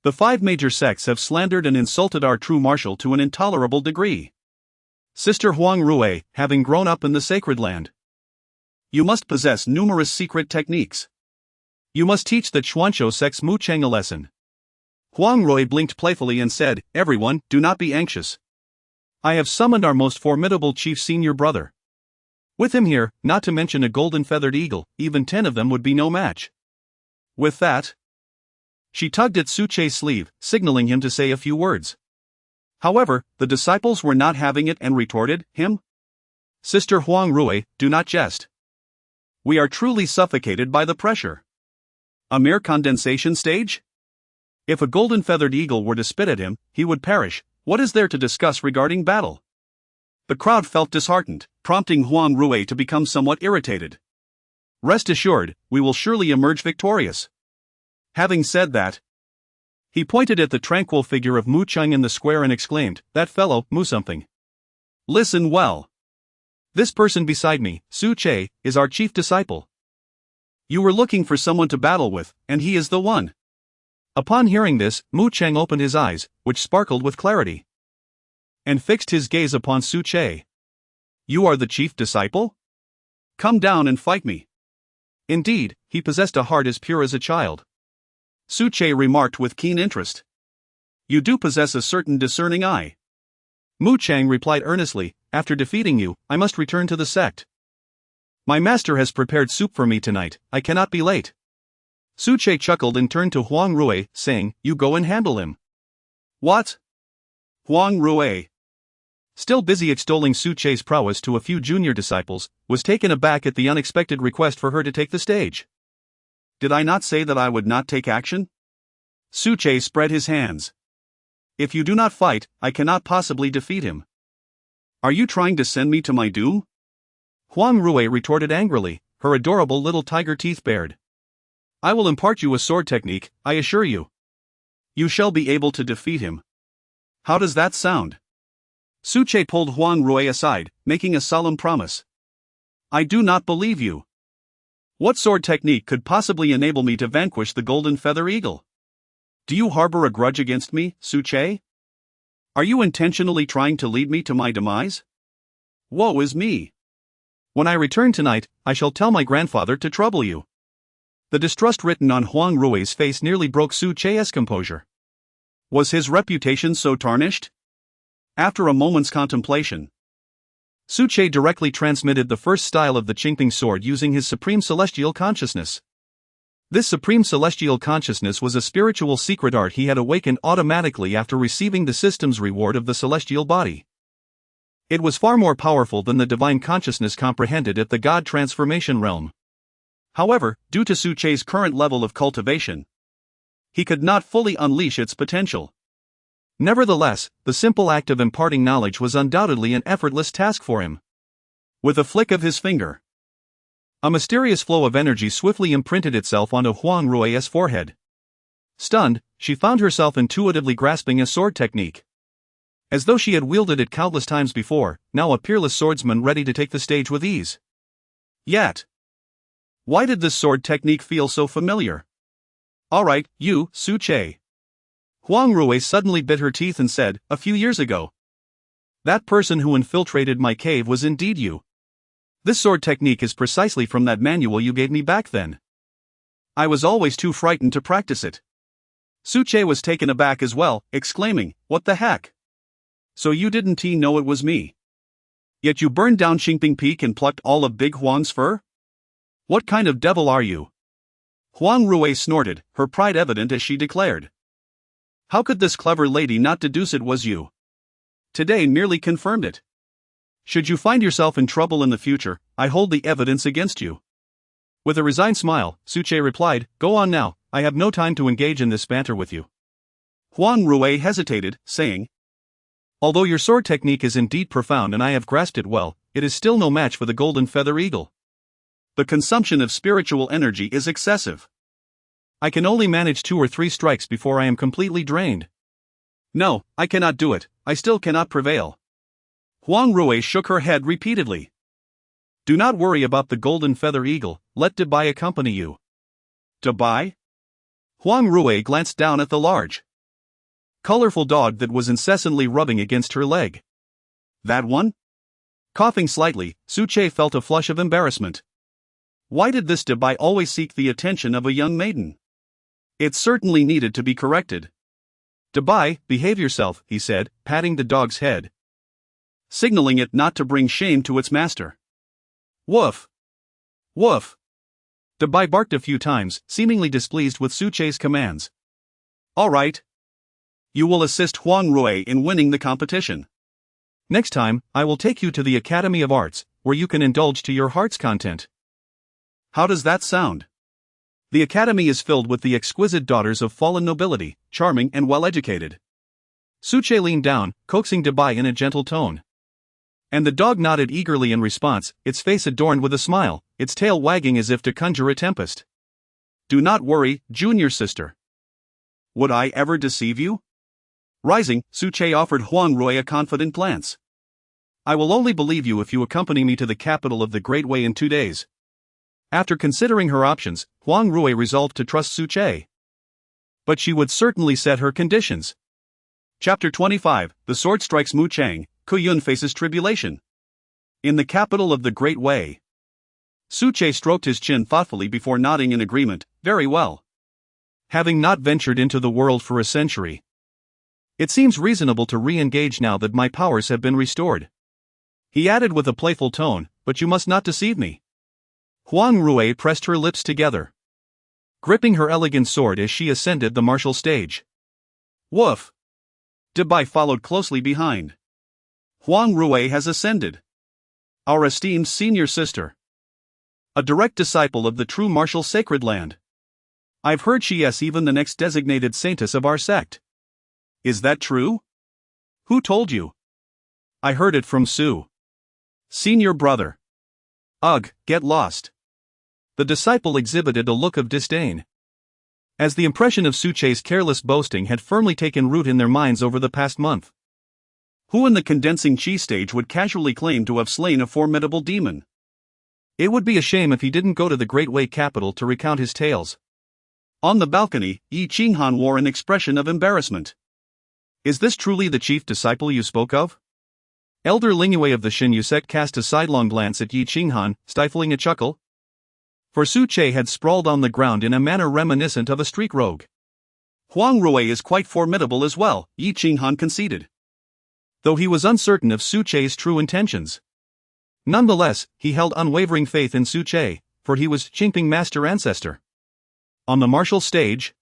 The 5 major sects have slandered and insulted our true martial to an intolerable degree. Sister Huang Rui, having grown up in the Sacred Land, You must possess numerous secret techniques. You must teach the Chuanqiu sex Mu Cheng a lesson. Huang Rui blinked playfully and said, "Everyone, do not be anxious. I have summoned our most formidable chief senior brother. With him here, not to mention a golden-feathered eagle, even 10 of them would be no match." With that, she tugged at Su Che's sleeve, signaling him to say a few words. However, the disciples were not having it and retorted, Sister Huang Rui, do not jest. We are truly suffocated by the pressure. A mere condensation stage? If a golden-feathered eagle were to spit at him, he would perish. What is there to discuss regarding battle?" The crowd felt disheartened, prompting Huang Rui to become somewhat irritated. "Rest assured, we will surely emerge victorious." Having said that, he pointed at the tranquil figure of Mu Cheng in the square and exclaimed, "That fellow, Mu something. Listen well. This person beside me, Su Che, is our chief disciple. You were looking for someone to battle with, and he is the one." Upon hearing this, Mu Cheng opened his eyes, which sparkled with clarity, and fixed his gaze upon Su Che. "You are the chief disciple? Come down and fight me." Indeed, he possessed a heart as pure as a child. Su Che remarked with keen interest. "You do possess a certain discerning eye." Mu Cheng replied earnestly, "After defeating you, I must return to the sect. My master has prepared soup for me tonight, I cannot be late." Su Che chuckled and turned to Huang Rui, saying, "You go and handle him." "What?" Huang Rui, still busy extolling Su Che's prowess to a few junior disciples, was taken aback at the unexpected request for her to take the stage. "Did I not say that I would not take action?" Su Che spread his hands. "If you do not fight, I cannot possibly defeat him. Are you trying to send me to my doom?" Huang Rui retorted angrily, her adorable little tiger teeth bared. "I will impart you a sword technique, I assure you. You shall be able to defeat him. How does that sound?" Su Che pulled Huang Rui aside, making a solemn promise. "I do not believe you. What sword technique could possibly enable me to vanquish the golden feather eagle? Do you harbor a grudge against me, Su Che? Are you intentionally trying to lead me to my demise? Woe is me. When I return tonight, I shall tell my grandfather to trouble you." The distrust written on Huang Rui's face nearly broke Su Che's composure. Was his reputation so tarnished? After a moment's contemplation, Su Che directly transmitted the first style of the Qingping sword using his supreme celestial consciousness. This supreme celestial consciousness was a spiritual secret art he had awakened automatically after receiving the system's reward of the celestial body. It was far more powerful than the divine consciousness comprehended at the God transformation realm. However, due to Su Che's current level of cultivation, he could not fully unleash its potential. Nevertheless, the simple act of imparting knowledge was undoubtedly an effortless task for him. With a flick of his finger, a mysterious flow of energy swiftly imprinted itself onto Huang Rui's forehead. Stunned, she found herself intuitively grasping a sword technique. As though she had wielded it countless times before, now a peerless swordsman ready to take the stage with ease. Yet, why did this sword technique feel so familiar? "Alright, you, Su Che." Huang Rui suddenly bit her teeth and said, "A few years ago, that person who infiltrated my cave was indeed you. This sword technique is precisely from that manual you gave me back then. I was always too frightened to practice it." Su Che was taken aback as well, exclaiming, "What the heck? So you didn't know it was me? Yet you burned down Qingping Peak and plucked all of Big Huang's fur? What kind of devil are you?" Huang Rui snorted, her pride evident as she declared, "How could this clever lady not deduce it was you? Today merely confirmed it. Should you find yourself in trouble in the future, I hold the evidence against you." With a resigned smile, Su Che replied, "Go on now, I have no time to engage in this banter with you." Huang Rui hesitated, saying, "Although your sword technique is indeed profound and I have grasped it well, it is still no match for the golden feather eagle. The consumption of spiritual energy is excessive. I can only manage 2 or 3 strikes before I am completely drained. No, I cannot do it, I still cannot prevail." Huang Rui shook her head repeatedly. "Do not worry about the golden feather eagle, let Dabai accompany you." Dabai? Huang Rui glanced down at the large, colorful dog that was incessantly rubbing against her leg. "That one?" Coughing slightly, Su Che felt a flush of embarrassment. Why did this Dabai always seek the attention of a young maiden? It certainly needed to be corrected. Dabai, behave yourself, he said, patting the dog's head, signaling it not to bring shame to its master. Woof! Woof! Dabai barked a few times, seemingly displeased with Suche's commands. All right. You will assist Huang Rui in winning the competition. Next time, I will take you to the Academy of Arts, where you can indulge to your heart's content. How does that sound? The academy is filled with the exquisite daughters of fallen nobility, charming and well-educated. Suche leaned down, coaxing Dabai in a gentle tone. And the dog nodded eagerly in response, its face adorned with a smile, its tail wagging as if to conjure a tempest. Do not worry, junior sister. Would I ever deceive you? Rising, Suche offered Huang Rui a confident glance. I will only believe you if you accompany me to the capital of the Great Way in 2 days. After considering her options, Huang Rui resolved to trust Suche. But she would certainly set her conditions. Chapter 25, The Sword Strikes Mu Chang, Kuyun Faces Tribulation. In the capital of the Great Way. Suche stroked his chin thoughtfully before nodding in agreement. Very well. Having not ventured into the world for a century, it seems reasonable to re-engage now that my powers have been restored. He added with a playful tone, but you must not deceive me. Huang Rui pressed her lips together, gripping her elegant sword as she ascended the martial stage. Woof! Dabai followed closely behind. Huang Rui has ascended. Our esteemed senior sister. A direct disciple of the true martial sacred land. I've heard she is even the next designated saintess of our sect. Is that true? Who told you? I heard it from Su. Senior brother. Ugh, get lost. The disciple exhibited a look of disdain, as the impression of Suche's careless boasting had firmly taken root in their minds over the past month. Who in the condensing chi stage would casually claim to have slain a formidable demon? It would be a shame if he didn't go to the Great Way capital to recount his tales. On the balcony, Yi Qinghan wore an expression of embarrassment. Is this truly the chief disciple you spoke of? Elder Lingyue of the Xinyu sect cast a sidelong glance at Yi Qinghan, stifling a chuckle. For Suche had sprawled on the ground in a manner reminiscent of a street rogue. Huang Rui is quite formidable as well, Yi Qinghan conceded. Though he was uncertain of Suche's true intentions. Nonetheless, he held unwavering faith in Suche, for he was Qingping master ancestor. On the martial stage,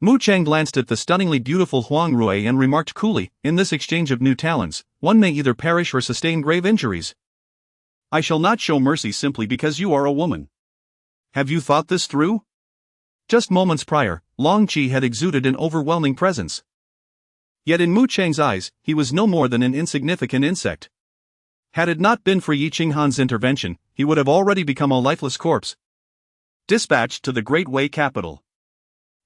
Mu Chang glanced at the stunningly beautiful Huang Rui and remarked coolly, in this exchange of new talents, one may either perish or sustain grave injuries. I shall not show mercy simply because you are a woman. Have you thought this through? Just moments prior, Long Qi had exuded an overwhelming presence. Yet in Mu Chang's eyes, he was no more than an insignificant insect. Had it not been for Yi Qinghan's intervention, he would have already become a lifeless corpse, dispatched to the Great Way capital.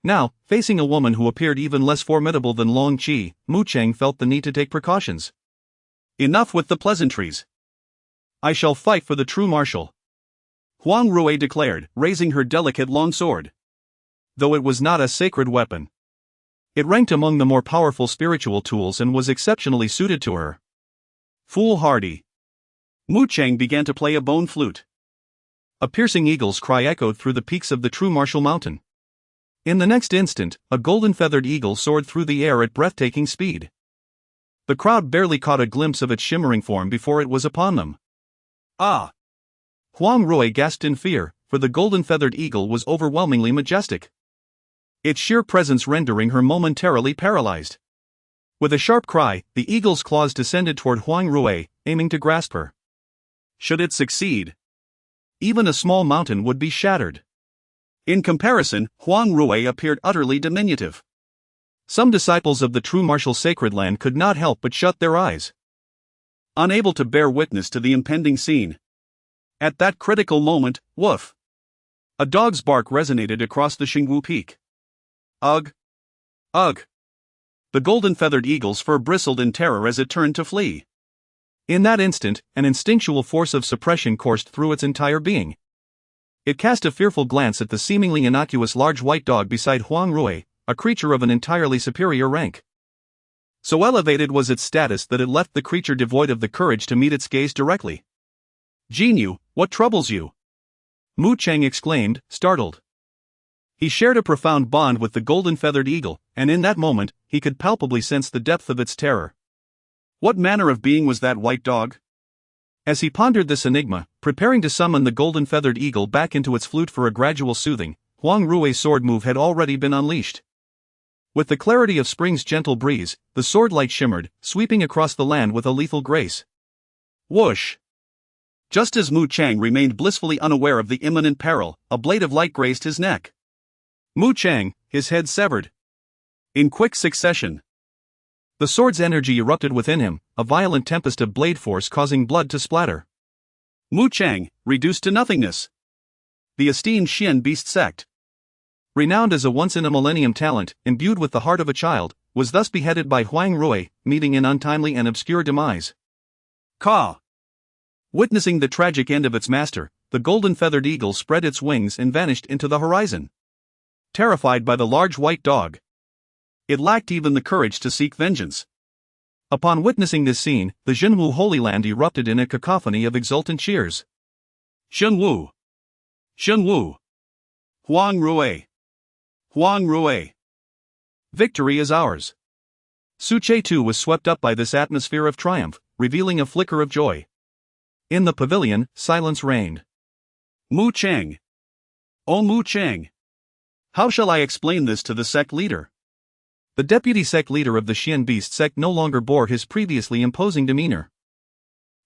Now, facing a woman who appeared even less formidable than Long Qi, Mu Chang felt the need to take precautions. Enough with the pleasantries. I shall fight for the true martial, Huang Rui declared, raising her delicate long sword. Though it was not a sacred weapon, it ranked among the more powerful spiritual tools and was exceptionally suited to her. Foolhardy. Mu Chang began to play a bone flute. A piercing eagle's cry echoed through the peaks of the true martial mountain. In the next instant, a golden-feathered eagle soared through the air at breathtaking speed. The crowd barely caught a glimpse of its shimmering form before it was upon them. Ah! Huang Rui gasped in fear, for the golden-feathered eagle was overwhelmingly majestic, its sheer presence rendering her momentarily paralyzed. With a sharp cry, the eagle's claws descended toward Huang Rui, aiming to grasp her. Should it succeed, even a small mountain would be shattered. In comparison, Huang Rui appeared utterly diminutive. Some disciples of the true martial sacred land could not help but shut their eyes, unable to bear witness to the impending scene. At that critical moment, woof! A dog's bark resonated across the Xingwu peak. Ugh! Ugh! The golden-feathered eagle's fur bristled in terror as it turned to flee. In that instant, an instinctual force of suppression coursed through its entire being. It cast a fearful glance at the seemingly innocuous large white dog beside Huang Rui, a creature of an entirely superior rank. So elevated was its status that it left the creature devoid of the courage to meet its gaze directly. Jinyu, what troubles you? Mu Chang exclaimed, startled. He shared a profound bond with the golden-feathered eagle, and in that moment, he could palpably sense the depth of its terror. What manner of being was that white dog? As he pondered this enigma, preparing to summon the golden-feathered eagle back into its flute for a gradual soothing, Huang Rui's sword move had already been unleashed. With the clarity of spring's gentle breeze, the sword light shimmered, sweeping across the land with a lethal grace. Whoosh! Just as Mu Chang remained blissfully unaware of the imminent peril, a blade of light grazed his neck. Mu Chang, his head severed. In quick succession. The sword's energy erupted within him, a violent tempest of blade force causing blood to splatter. Mu Chang, reduced to nothingness. The esteemed Xian Beast sect, renowned as a once-in-a-millennium talent, imbued with the heart of a child, was thus beheaded by Huang Rui, meeting an untimely and obscure demise. Caw! Witnessing the tragic end of its master, the golden-feathered eagle spread its wings and vanished into the horizon. Terrified by the large white dog, it lacked even the courage to seek vengeance. Upon witnessing this scene, the Zhenwu Holy Land erupted in a cacophony of exultant cheers. Zhenwu! Zhenwu! Huang Rui! Huang Rui! Victory is ours! Su Che too was swept up by this atmosphere of triumph, revealing a flicker of joy. In the pavilion, silence reigned. Mu Chang! Oh Mu Chang! How shall I explain this to the sect leader? The deputy sect leader of the Xian Beast sect no longer bore his previously imposing demeanor.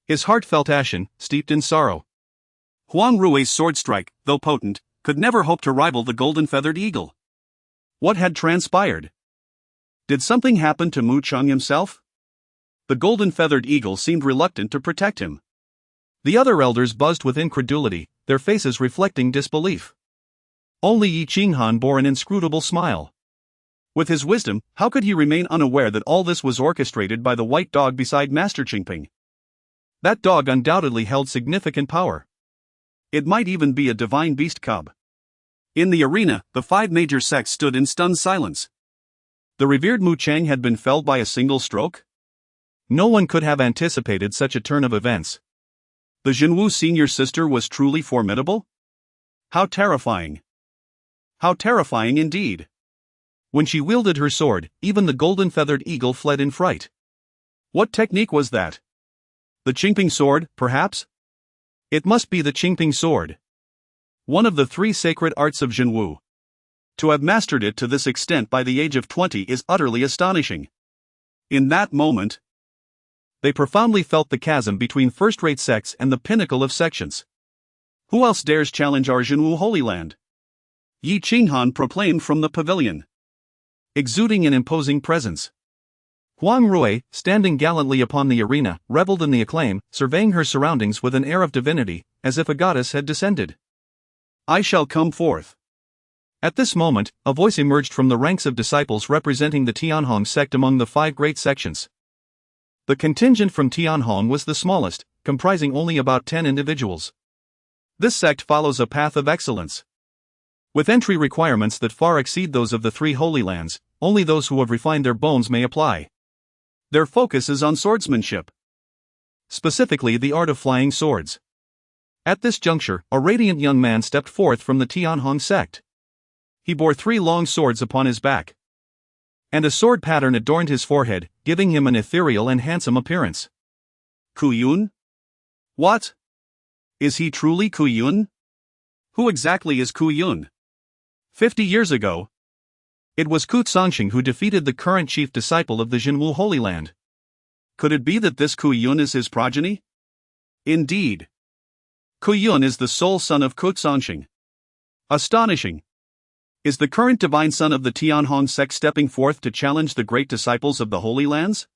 His heart felt ashen, steeped in sorrow. Huang Rui's sword strike, though potent, could never hope to rival the golden-feathered eagle. What had transpired? Did something happen to Mu Chang himself? The golden-feathered eagle seemed reluctant to protect him. The other elders buzzed with incredulity, their faces reflecting disbelief. Only Yi Qinghan bore an inscrutable smile. With his wisdom, how could he remain unaware that all this was orchestrated by the white dog beside Master Qingping? That dog undoubtedly held significant power. It might even be a divine beast cub. In the arena, the 5 major sects stood in stunned silence. The revered Mu Chang had been felled by a single stroke? No one could have anticipated such a turn of events. The Zhenwu senior sister was truly formidable? How terrifying! How terrifying indeed! When she wielded her sword, even the golden-feathered eagle fled in fright. What technique was that? The Qingping sword, perhaps? It must be the Qingping sword. One of the 3 sacred arts of Zhenwu. To have mastered it to this extent by the age of 20 is utterly astonishing. In that moment, they profoundly felt the chasm between first-rate sects and the pinnacle of sections. Who else dares challenge our Zhenwu Holy Land? Yi Qinghan proclaimed from the pavilion, exuding an imposing presence. Huang Rui, standing gallantly upon the arena, reveled in the acclaim, surveying her surroundings with an air of divinity, as if a goddess had descended. I shall come forth. At this moment, a voice emerged from the ranks of disciples representing the Tianhong sect among the 5 great sections. The contingent from Tianhong was the smallest, comprising only about 10 individuals. This sect follows a path of excellence, with entry requirements that far exceed those of the 3 Holy Lands. Only those who have refined their bones may apply. Their focus is on swordsmanship, specifically the art of flying swords. At this juncture, a radiant young man stepped forth from the Tianhong sect. He bore 3 long swords upon his back, and a sword pattern adorned his forehead, giving him an ethereal and handsome appearance. Ku Yun? What? Is he truly Ku Yun? Who exactly is Ku Yun? 50 years ago, it was Ku Sangxing who defeated the current chief disciple of the Zhenwu Holy Land. Could it be that this Ku Yun is his progeny? Indeed. Ku Yun is the sole son of Ku Sangxing. Astonishing. Is the current divine son of the Tianhong sect stepping forth to challenge the great disciples of the Holy Lands?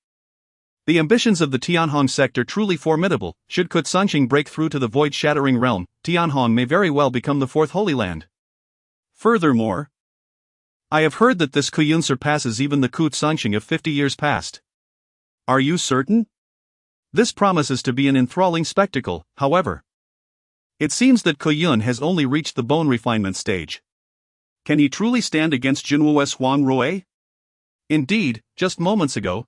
The ambitions of the Tianhong sect are truly formidable. Should Ku Sangxing break through to the void-shattering realm, Tianhong may very well become the 4th Holy Land. Furthermore, I have heard that this Ku Yun surpasses even the Ku Sangxing of 50 years past. Are you certain? This promises to be an enthralling spectacle, however. It seems that Ku Yun has only reached the bone refinement stage. Can he truly stand against Zhenwu's Huang Rui? Indeed, just moments ago,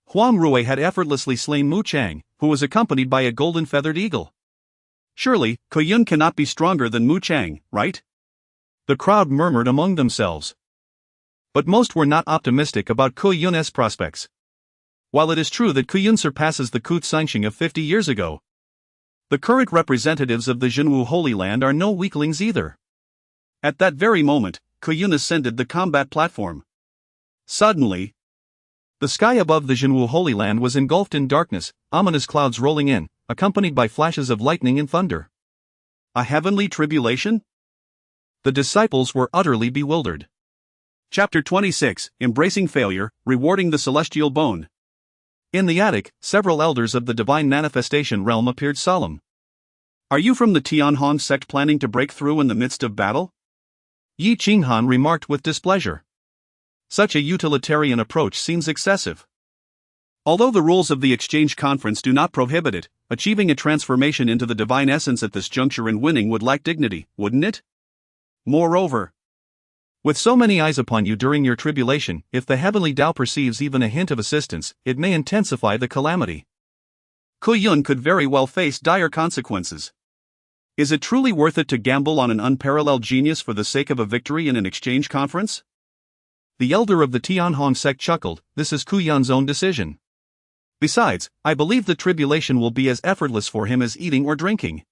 Huang Rui had effortlessly slain Mu Chang, who was accompanied by a golden-feathered eagle. Surely, Kuyun cannot be stronger than Mu Chang, right? The crowd murmured among themselves. But most were not optimistic about Kuyun's prospects. While it is true that Kuyun surpasses the Kut Sanxing of 50 years ago, the current representatives of the Jinwu Holy Land are no weaklings either. At that very moment, Kuyun ascended the combat platform. Suddenly, the sky above the Jinwu Holy Land was engulfed in darkness, ominous clouds rolling in, accompanied by flashes of lightning and thunder. A heavenly tribulation? The disciples were utterly bewildered. Chapter 26, Embracing Failure, Rewarding the Celestial Bone. In the attic, several elders of the divine manifestation realm appeared solemn. Are you from the Tianhong sect planning to break through in the midst of battle? Yi Qinghan remarked with displeasure. Such a utilitarian approach seems excessive. Although the rules of the exchange conference do not prohibit it, achieving a transformation into the divine essence at this juncture and winning would lack dignity, wouldn't it? Moreover, with so many eyes upon you during your tribulation, if the heavenly Tao perceives even a hint of assistance, it may intensify the calamity. Kuyun could very well face dire consequences. Is it truly worth it to gamble on an unparalleled genius for the sake of a victory in an exchange conference? The elder of the Tianhong sect chuckled. This is Kuyun's own decision. Besides, I believe the tribulation will be as effortless for him as eating or drinking.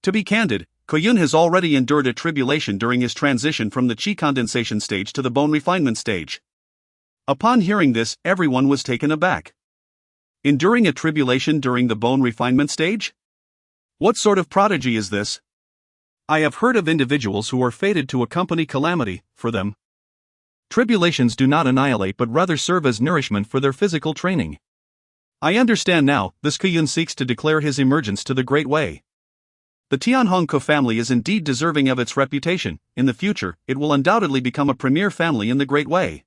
To be candid, Kuyun has already endured a tribulation during his transition from the Qi condensation stage to the bone refinement stage. Upon hearing this, everyone was taken aback. Enduring a tribulation during the bone refinement stage? What sort of prodigy is this? I have heard of individuals who are fated to accompany calamity. For them, tribulations do not annihilate but rather serve as nourishment for their physical training. I understand now, this Kuyun seeks to declare his emergence to the Great Way. The Tianhong family is indeed deserving of its reputation. In the future, it will undoubtedly become a premier family in the Great Way.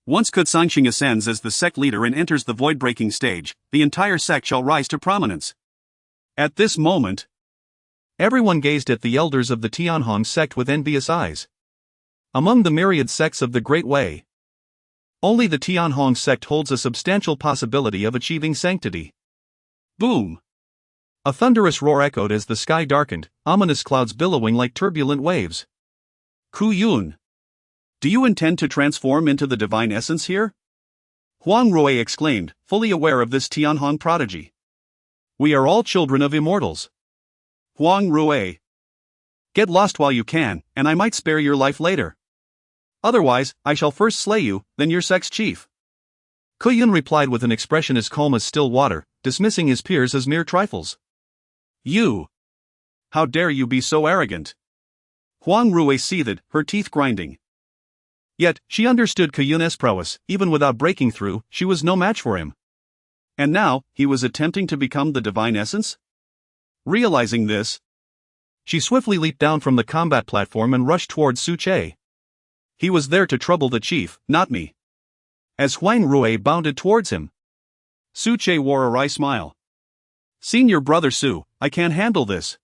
Once Kut Sanxing ascends as the sect leader and enters the void-breaking stage, the entire sect shall rise to prominence. At this moment, everyone gazed at the elders of the Tianhong sect with envious eyes. Among the myriad sects of the Great Way, only the Tianhong sect holds a substantial possibility of achieving sanctity. Boom! A thunderous roar echoed as the sky darkened, ominous clouds billowing like turbulent waves. Kuyun, do you intend to transform into the divine essence here? Huang Rui exclaimed, fully aware of this Tianhong prodigy. We are all children of immortals. Huang Rui, get lost while you can, and I might spare your life later. Otherwise, I shall first slay you, then your sect's chief. Kuyun replied with an expression as calm as still water, dismissing his peers as mere trifles. You! How dare you be so arrogant? Huang Rui seethed, her teeth grinding. Yet, she understood Kuyun's prowess. Even without breaking through, she was no match for him. And now, he was attempting to become the divine essence? Realizing this, she swiftly leaped down from the combat platform and rushed towards Su Che. He was there to trouble the chief, not me. As Huang Rui bounded towards him, Su Che wore a wry smile. Senior brother Su, I can't handle this.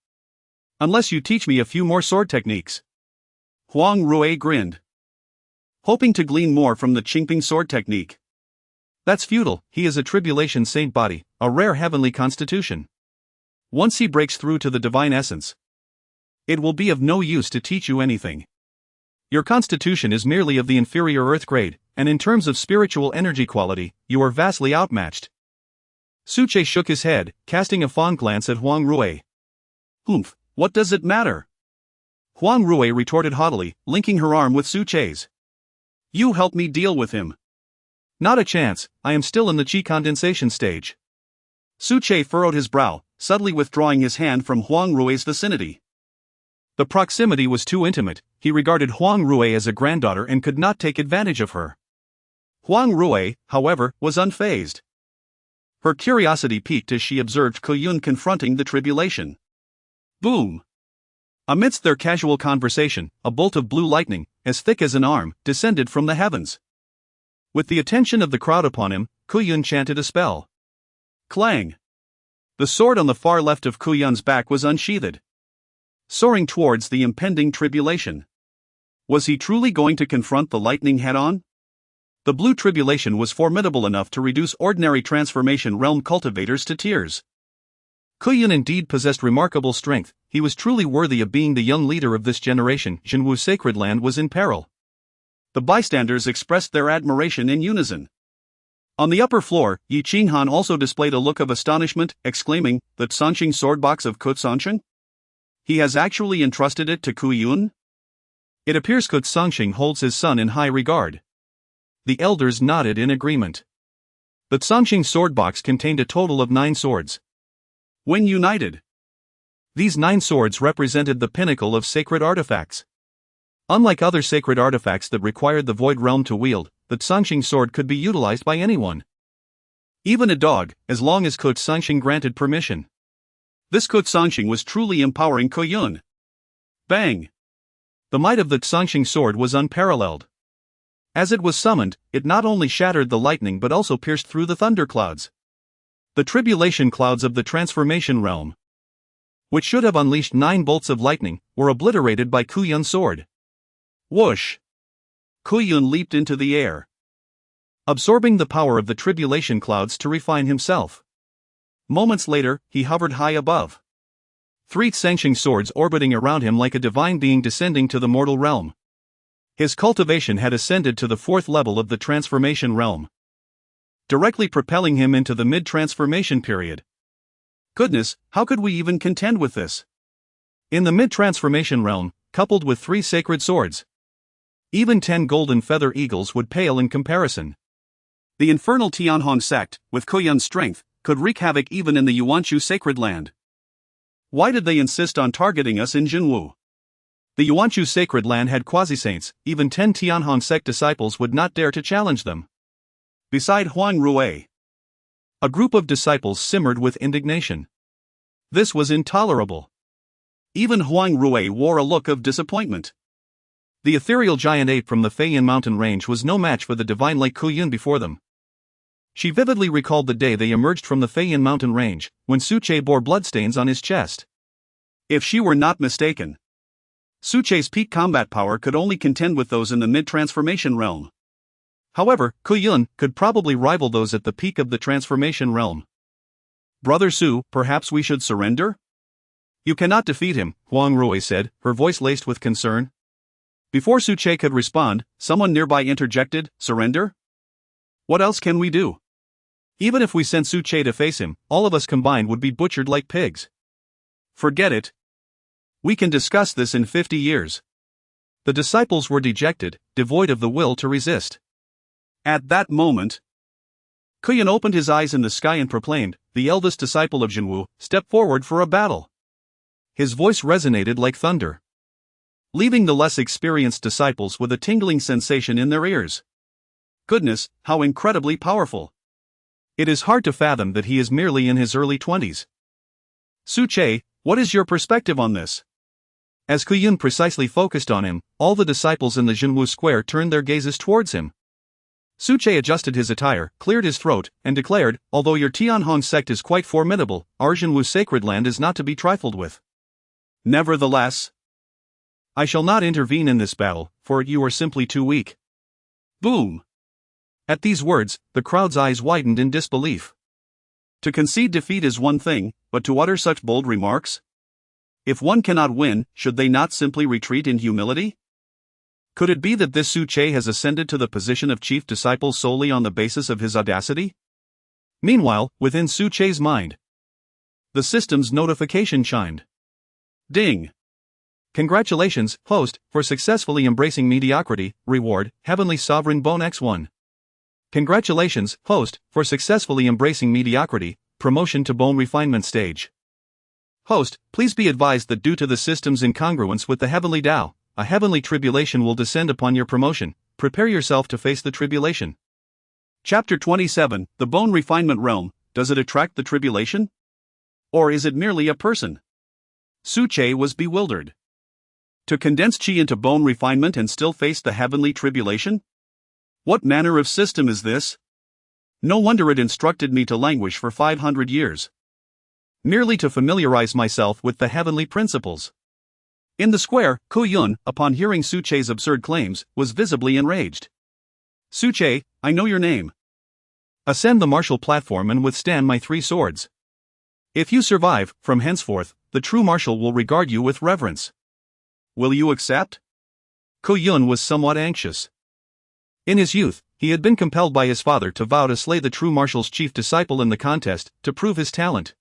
Unless you teach me a few more sword techniques. Huang Rui grinned, hoping to glean more from the Qingping sword technique. That's futile. He is a tribulation saint body, a rare heavenly constitution. Once he breaks through to the divine essence, it will be of no use to teach you anything. Your constitution is merely of the inferior earth grade, and in terms of spiritual energy quality, you are vastly outmatched. Su Che shook his head, casting a fond glance at Huang Rui. Hmph, what does it matter? Huang Rui retorted haughtily, linking her arm with Su Che's. You help me deal with him. Not a chance, I am still in the Qi condensation stage. Su Che furrowed his brow, subtly withdrawing his hand from Huang Rui's vicinity. The proximity was too intimate. He regarded Huang Rui as a granddaughter and could not take advantage of her. Huang Rui, however, was unfazed. Her curiosity piqued as she observed Kuyun confronting the tribulation. Boom! Amidst their casual conversation, a bolt of blue lightning, as thick as an arm, descended from the heavens. With the attention of the crowd upon him, Kuyun chanted a spell. Clang! The sword on the far left of Kuyun's back was unsheathed, soaring towards the impending tribulation. Was he truly going to confront the lightning head-on? The blue tribulation was formidable enough to reduce ordinary transformation realm cultivators to tears. Kuyun indeed possessed remarkable strength, he was truly worthy of being the young leader of this generation. Jinwu's sacred land was in peril. The bystanders expressed their admiration in unison. On the upper floor, Yi Qinghan also displayed a look of astonishment, exclaiming, "The Tsanxing sword box of Kutsanxing? He has actually entrusted it to Kuyun?" It appears Kutsanxing holds his son in high regard. The elders nodded in agreement. The Tsanxing sword box contained a total of 9 swords. When united, these 9 swords represented the pinnacle of sacred artifacts. Unlike other sacred artifacts that required the void realm to wield, the Tsanxing sword could be utilized by anyone. Even a dog, as long as Kutsanxing granted permission. This Kutsanxing was truly empowering Kuyun. Bang! The might of the Tsanxing sword was unparalleled. As it was summoned, it not only shattered the lightning but also pierced through the thunderclouds. The tribulation clouds of the transformation realm, which should have unleashed 9 bolts of lightning, were obliterated by Kuyun's sword. Whoosh! Kuyun leaped into the air, absorbing the power of the tribulation clouds to refine himself. Moments later, he hovered high above. 3 Tsanxing swords orbiting around him like a divine being descending to the mortal realm. His cultivation had ascended to the 4th level of the transformation realm, directly propelling him into the mid-transformation period. Goodness, how could we even contend with this? In the mid-transformation realm, coupled with 3 sacred swords, even 10 golden feather eagles would pale in comparison. The infernal Tianhong sect, with Kuyun's strength, could wreak havoc even in the Yuanshu sacred land. Why did they insist on targeting us in Jinwu? The Yuanshu sacred land had quasi-saints, even 10 Tianhong sect disciples would not dare to challenge them. Beside Huang Rui, a group of disciples simmered with indignation. This was intolerable. Even Huang Rui wore a look of disappointment. The ethereal giant ape from the Feiyan mountain range was no match for the divine like Kuyun before them. She vividly recalled the day they emerged from the Feiyan mountain range, when Suche bore bloodstains on his chest. If she were not mistaken, Suche's peak combat power could only contend with those in the mid-transformation realm. However, Kuyun could probably rival those at the peak of the transformation realm. "Brother Su, perhaps we should surrender?" "You cannot defeat him," Huang Rui said, her voice laced with concern. Before Suche could respond, someone nearby interjected, "Surrender? What else can we do?" "Even if we sent Suche to face him, all of us combined would be butchered like pigs." "Forget it. We can discuss this in 50 years. The disciples were dejected, devoid of the will to resist. At that moment, Kuyun opened his eyes in the sky and proclaimed, "The eldest disciple of Jinwu, step forward for a battle." His voice resonated like thunder, leaving the less experienced disciples with a tingling sensation in their ears. Goodness, how incredibly powerful. It is hard to fathom that he is merely in his early 20s. Suche, what is your perspective on this? As Kuyun precisely focused on him, all the disciples in the Jinwu square turned their gazes towards him. Suche adjusted his attire, cleared his throat, and declared, "Although your Tianhong sect is quite formidable, our Jinwu sacred land is not to be trifled with. Nevertheless, I shall not intervene in this battle, for you are simply too weak." Boom! At these words, the crowd's eyes widened in disbelief. To concede defeat is one thing, but to utter such bold remarks? If one cannot win, should they not simply retreat in humility? Could it be that this Suche has ascended to the position of chief disciple solely on the basis of his audacity? Meanwhile, within Suche's mind, the system's notification chimed. Ding! Congratulations, host, for successfully embracing mediocrity. Reward, Heavenly Sovereign Bone X1. Congratulations, host, for successfully embracing mediocrity. Promotion to Bone Refinement stage. Host, please be advised that due to the system's incongruence with the heavenly Tao, a heavenly tribulation will descend upon your promotion. Prepare yourself to face the tribulation. Chapter 27, The Bone Refinement Realm. Does it attract the tribulation? Or is it merely a person? Suche was bewildered. To condense chi into bone refinement and still face the heavenly tribulation? What manner of system is this? No wonder it instructed me to languish for 500 years. Merely to familiarize myself with the heavenly principles. In the square, Kuyun, upon hearing Suche's absurd claims, was visibly enraged. Suche, I know your name. Ascend the martial platform and withstand my 3 swords. If you survive, from henceforth, the true martial will regard you with reverence. Will you accept? Ko Yun was somewhat anxious. In his youth, he had been compelled by his father to vow to slay the true marshal's chief disciple in the contest, to prove his talent.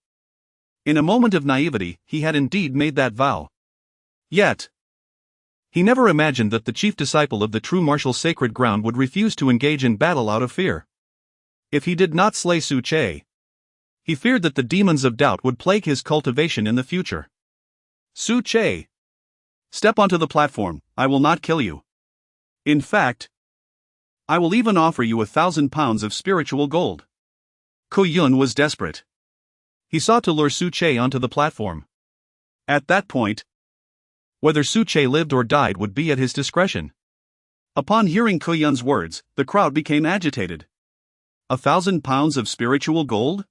In a moment of naivety, he had indeed made that vow. Yet, he never imagined that the chief disciple of the true marshal's sacred ground would refuse to engage in battle out of fear. If he did not slay Su Che, he feared that the demons of doubt would plague his cultivation in the future. Su Che, step onto the platform, I will not kill you. In fact, I will even offer you 1,000 pounds of spiritual gold. Ko Yun was desperate. He sought to lure Su Che onto the platform. At that point, whether Su Che lived or died would be at his discretion. Upon hearing Ko Yun's words, the crowd became agitated. 1,000 pounds of spiritual gold?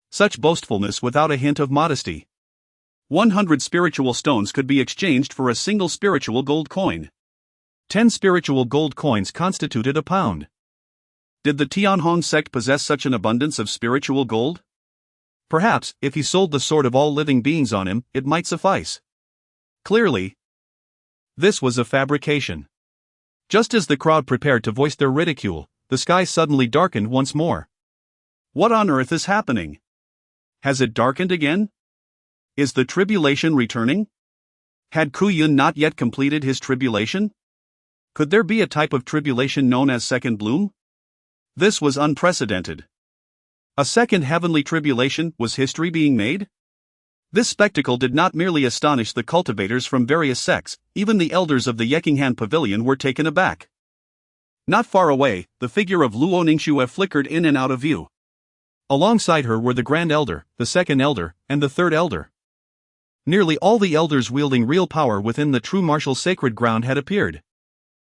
Such boastfulness without a hint of modesty. 100 spiritual stones could be exchanged for a single spiritual gold coin. 10 spiritual gold coins constituted a pound. Did the Tianhong sect possess such an abundance of spiritual gold? Perhaps, if he sold the sword of all living beings on him, it might suffice. Clearly, this was a fabrication. Just as the crowd prepared to voice their ridicule, the sky suddenly darkened once more. What on earth is happening? Has it darkened again? Is the tribulation returning? Had Ko Yun not yet completed his tribulation? Could there be a type of tribulation known as second bloom? This was unprecedented. A second heavenly tribulation, was history being made? This spectacle did not merely astonish the cultivators from various sects, even the elders of the Yekinghan Pavilion were taken aback. Not far away, the figure of Luo Ningxue flickered in and out of view. Alongside her were the Grand Elder, the Second Elder, and the Third Elder. Nearly all the elders wielding real power within the true martial sacred ground had appeared.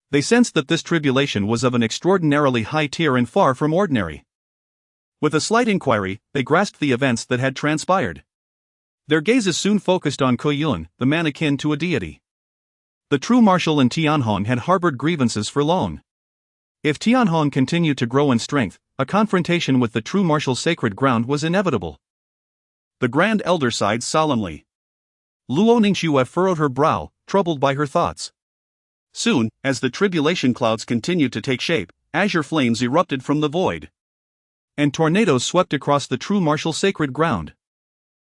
They sensed that this tribulation was of an extraordinarily high tier and far from ordinary. With a slight inquiry, they grasped the events that had transpired. Their gazes soon focused on Ko Yun, the man akin to a deity. The true martial and Tianhong had harbored grievances for long. If Tianhong continued to grow in strength, a confrontation with the true martial sacred ground was inevitable. The Grand Elder sighed solemnly. Luo Ningxue furrowed her brow, troubled by her thoughts. Soon, as the tribulation clouds continued to take shape, azure flames erupted from the void. And tornadoes swept across the true martial sacred ground.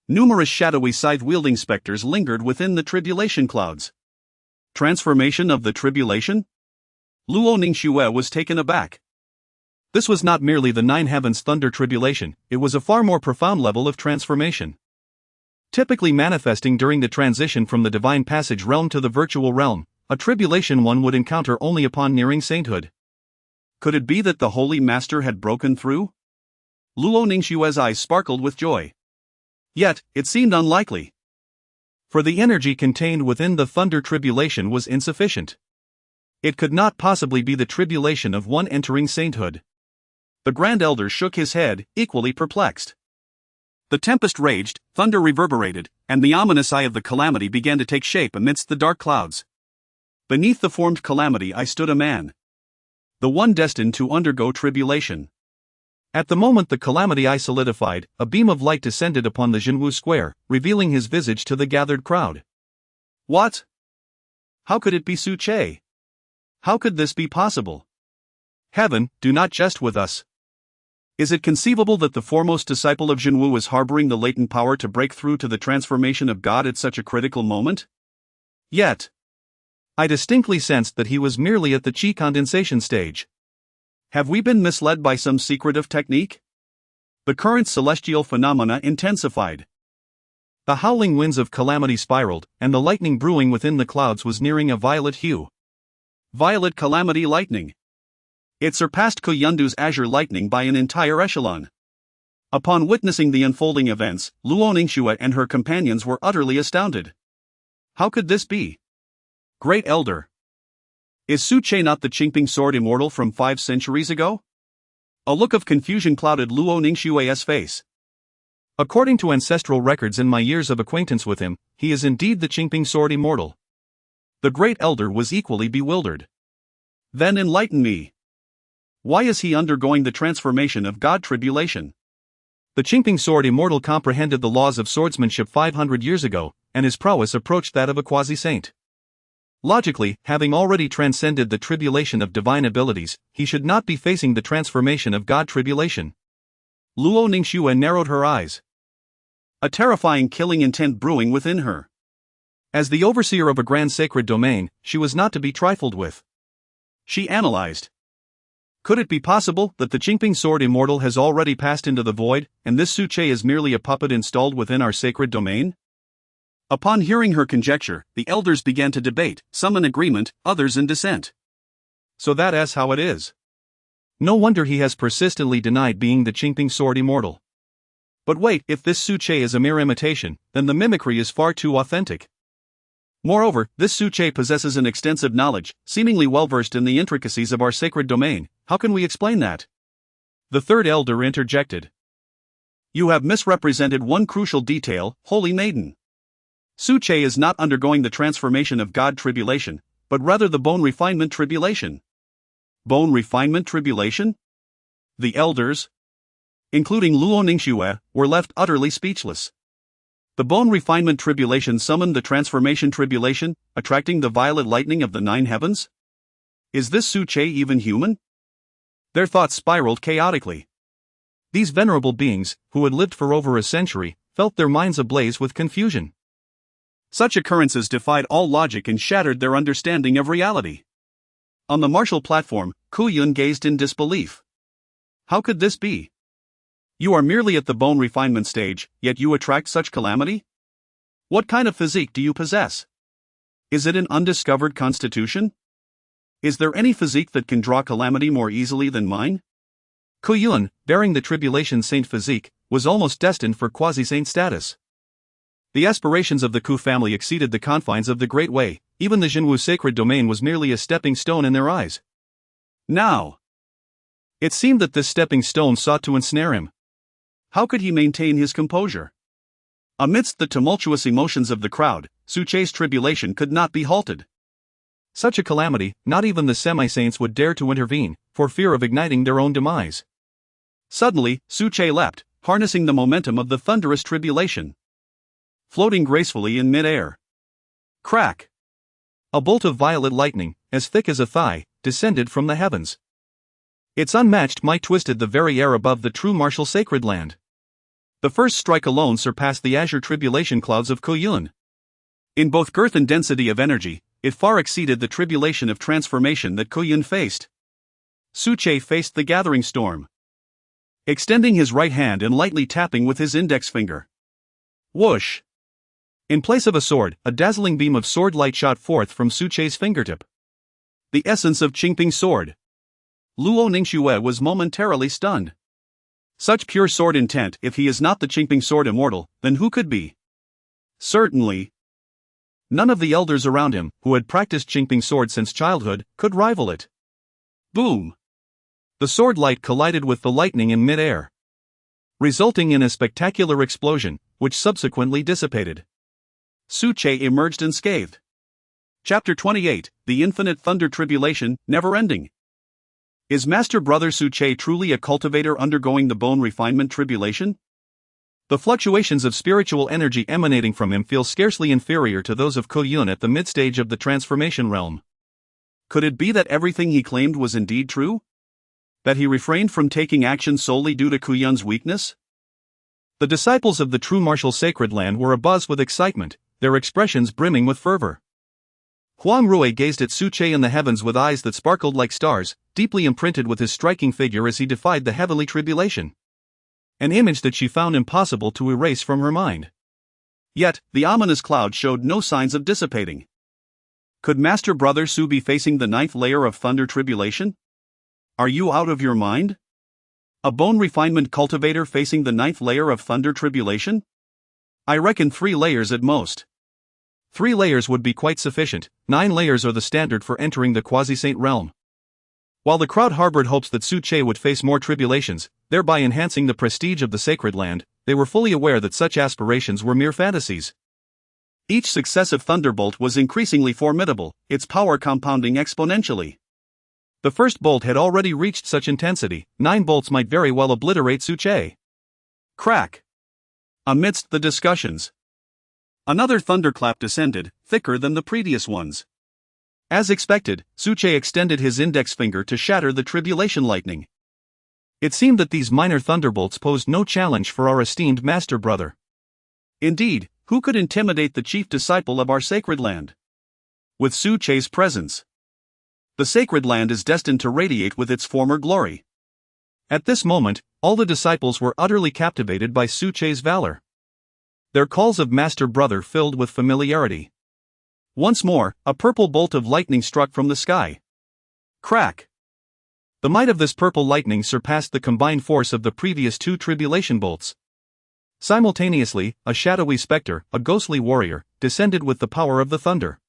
Numerous shadowy scythe-wielding specters lingered within the tribulation clouds. Transformation of the tribulation? Luo Ningxue was taken aback. This was not merely the Nine Heavens Thunder tribulation, it was a far more profound level of transformation. Typically manifesting during the transition from the divine passage realm to the virtual realm, a tribulation one would encounter only upon nearing sainthood. Could it be that the Holy Master had broken through? Luo Ningxue's eyes sparkled with joy. Yet, it seemed unlikely. For the energy contained within the thunder tribulation was insufficient. It could not possibly be the tribulation of one entering sainthood. The Grand Elder shook his head, equally perplexed. The tempest raged, thunder reverberated, and the ominous eye of the calamity began to take shape amidst the dark clouds. Beneath the formed calamity I stood a man. The one destined to undergo tribulation. At the moment the calamity eye solidified, a beam of light descended upon the Jinwu square, revealing his visage to the gathered crowd. What? How could it be Su Che? How could this be possible? Heaven, do not jest with us. Is it conceivable that the foremost disciple of Jinwu is harboring the latent power to break through to the transformation of God at such a critical moment? Yet, I distinctly sensed that he was merely at the chi condensation stage. Have we been misled by some secretive technique? The current celestial phenomena intensified. The howling winds of calamity spiraled, and the lightning brewing within the clouds was nearing a violet hue. Violet calamity lightning. It surpassed Koyundu's azure lightning by an entire echelon. Upon witnessing the unfolding events, Luo Ningxue and her companions were utterly astounded. How could this be? Great Elder. Is Su Che not the Qingping sword immortal from 5 centuries ago? A look of confusion clouded Luo Ningxue's face. According to ancestral records and my years of acquaintance with him, he is indeed the Qingping sword immortal. The Great Elder was equally bewildered. Then enlighten me. Why is he undergoing the transformation of God tribulation? The Hmph sword immortal comprehended the laws of swordsmanship 500 years ago, and his prowess approached that of a quasi-saint. Logically, having already transcended the tribulation of divine abilities, he should not be facing the transformation of God tribulation. Luo Ningxue narrowed her eyes. A terrifying killing intent brewing within her. As the overseer of a grand sacred domain, she was not to be trifled with. She analyzed. Could it be possible that the Hmph sword immortal has already passed into the void, and this Su Che is merely a puppet installed within our sacred domain? Upon hearing her conjecture, the elders began to debate, some in agreement, others in dissent. So that is how it is. No wonder he has persistently denied being the Hmph sword immortal. But wait, if this Su Che is a mere imitation, then the mimicry is far too authentic. Moreover, this Su Che possesses an extensive knowledge, seemingly well-versed in the intricacies of our sacred domain. How can we explain that? The third elder interjected. You have misrepresented one crucial detail, holy maiden. Su Che is not undergoing the transformation of God tribulation, but rather the bone refinement tribulation. Bone refinement tribulation? The elders, including Luo Ningxue, were left utterly speechless. The bone refinement tribulation summoned the transformation tribulation, attracting the violet lightning of the 9 heavens? Is this Su Che even human? Their thoughts spiraled chaotically. These venerable beings, who had lived for over a century, felt their minds ablaze with confusion. Such occurrences defied all logic and shattered their understanding of reality. On the martial platform, Ku Yun gazed in disbelief. How could this be? You are merely at the bone refinement stage, yet you attract such calamity? What kind of physique do you possess? Is it an undiscovered constitution? Is there any physique that can draw calamity more easily than mine? Ku Yun, bearing the tribulation saint physique, was almost destined for quasi-saint status. The aspirations of the Ku family exceeded the confines of the Great Way. Even the Jinwu sacred domain was merely a stepping stone in their eyes. Now, it seemed that this stepping stone sought to ensnare him. How could he maintain his composure? Amidst the tumultuous emotions of the crowd, Su Che's tribulation could not be halted. Such a calamity, not even the semi-saints would dare to intervene, for fear of igniting their own demise. Suddenly, Su Che leapt, harnessing the momentum of the thunderous tribulation. Floating gracefully in mid-air. Crack! A bolt of violet lightning, as thick as a thigh, descended from the heavens. Its unmatched might twisted the very air above the true martial sacred land. The first strike alone surpassed the azure tribulation clouds of Ku Yun. In both girth and density of energy, it far exceeded the tribulation of transformation that Ku Yun faced. Su Che faced the gathering storm, extending his right hand and lightly tapping with his index finger. Whoosh! In place of a sword, a dazzling beam of sword light shot forth from Su Che's fingertip. The essence of Hmph sword. Luo Ningxue was momentarily stunned. Such pure sword intent, if he is not the Hmph sword immortal, then who could be? Certainly. None of the elders around him, who had practiced Hmph sword since childhood, could rival it. Boom! The sword light collided with the lightning in mid-air, resulting in a spectacular explosion, which subsequently dissipated. Su Che emerged unscathed. Chapter 28, The Infinite Thunder Tribulation, Never Ending. Is Master Brother Su Che truly a cultivator undergoing the bone refinement tribulation? The fluctuations of spiritual energy emanating from him feel scarcely inferior to those of Ku Yun at the mid-stage of the transformation realm. Could it be that everything he claimed was indeed true? That he refrained from taking action solely due to Ku Yun's weakness? The disciples of the true martial sacred land were abuzz with excitement, their expressions brimming with fervor. Huang Rui gazed at Su Che in the heavens with eyes that sparkled like stars, deeply imprinted with his striking figure as he defied the heavenly tribulation. An image that she found impossible to erase from her mind. Yet, the ominous cloud showed no signs of dissipating. Could Master Brother Su be facing the 9th layer of thunder tribulation? Are you out of your mind? A bone refinement cultivator facing the 9th layer of thunder tribulation? I reckon 3 layers at most. 3 layers would be quite sufficient. 9 layers are the standard for entering the quasi-saint realm. While the crowd harbored hopes that Su Che would face more tribulations, thereby enhancing the prestige of the sacred land, they were fully aware that such aspirations were mere fantasies. Each successive thunderbolt was increasingly formidable, its power compounding exponentially. The first bolt had already reached such intensity, 9 bolts might very well obliterate Su Che. Crack. Amidst the discussions, another thunderclap descended, thicker than the previous ones. As expected, Suche extended his index finger to shatter the tribulation lightning. It seemed that these minor thunderbolts posed no challenge for our esteemed master brother. Indeed, who could intimidate the chief disciple of our sacred land? With Suche's presence, the sacred land is destined to radiate with its former glory. At this moment, all the disciples were utterly captivated by Suche's valor. Their calls of master brother filled with familiarity. Once more, a purple bolt of lightning struck from the sky. Crack! The might of this purple lightning surpassed the combined force of the previous two tribulation bolts. Simultaneously, a shadowy specter, a ghostly warrior, descended with the power of the thunder.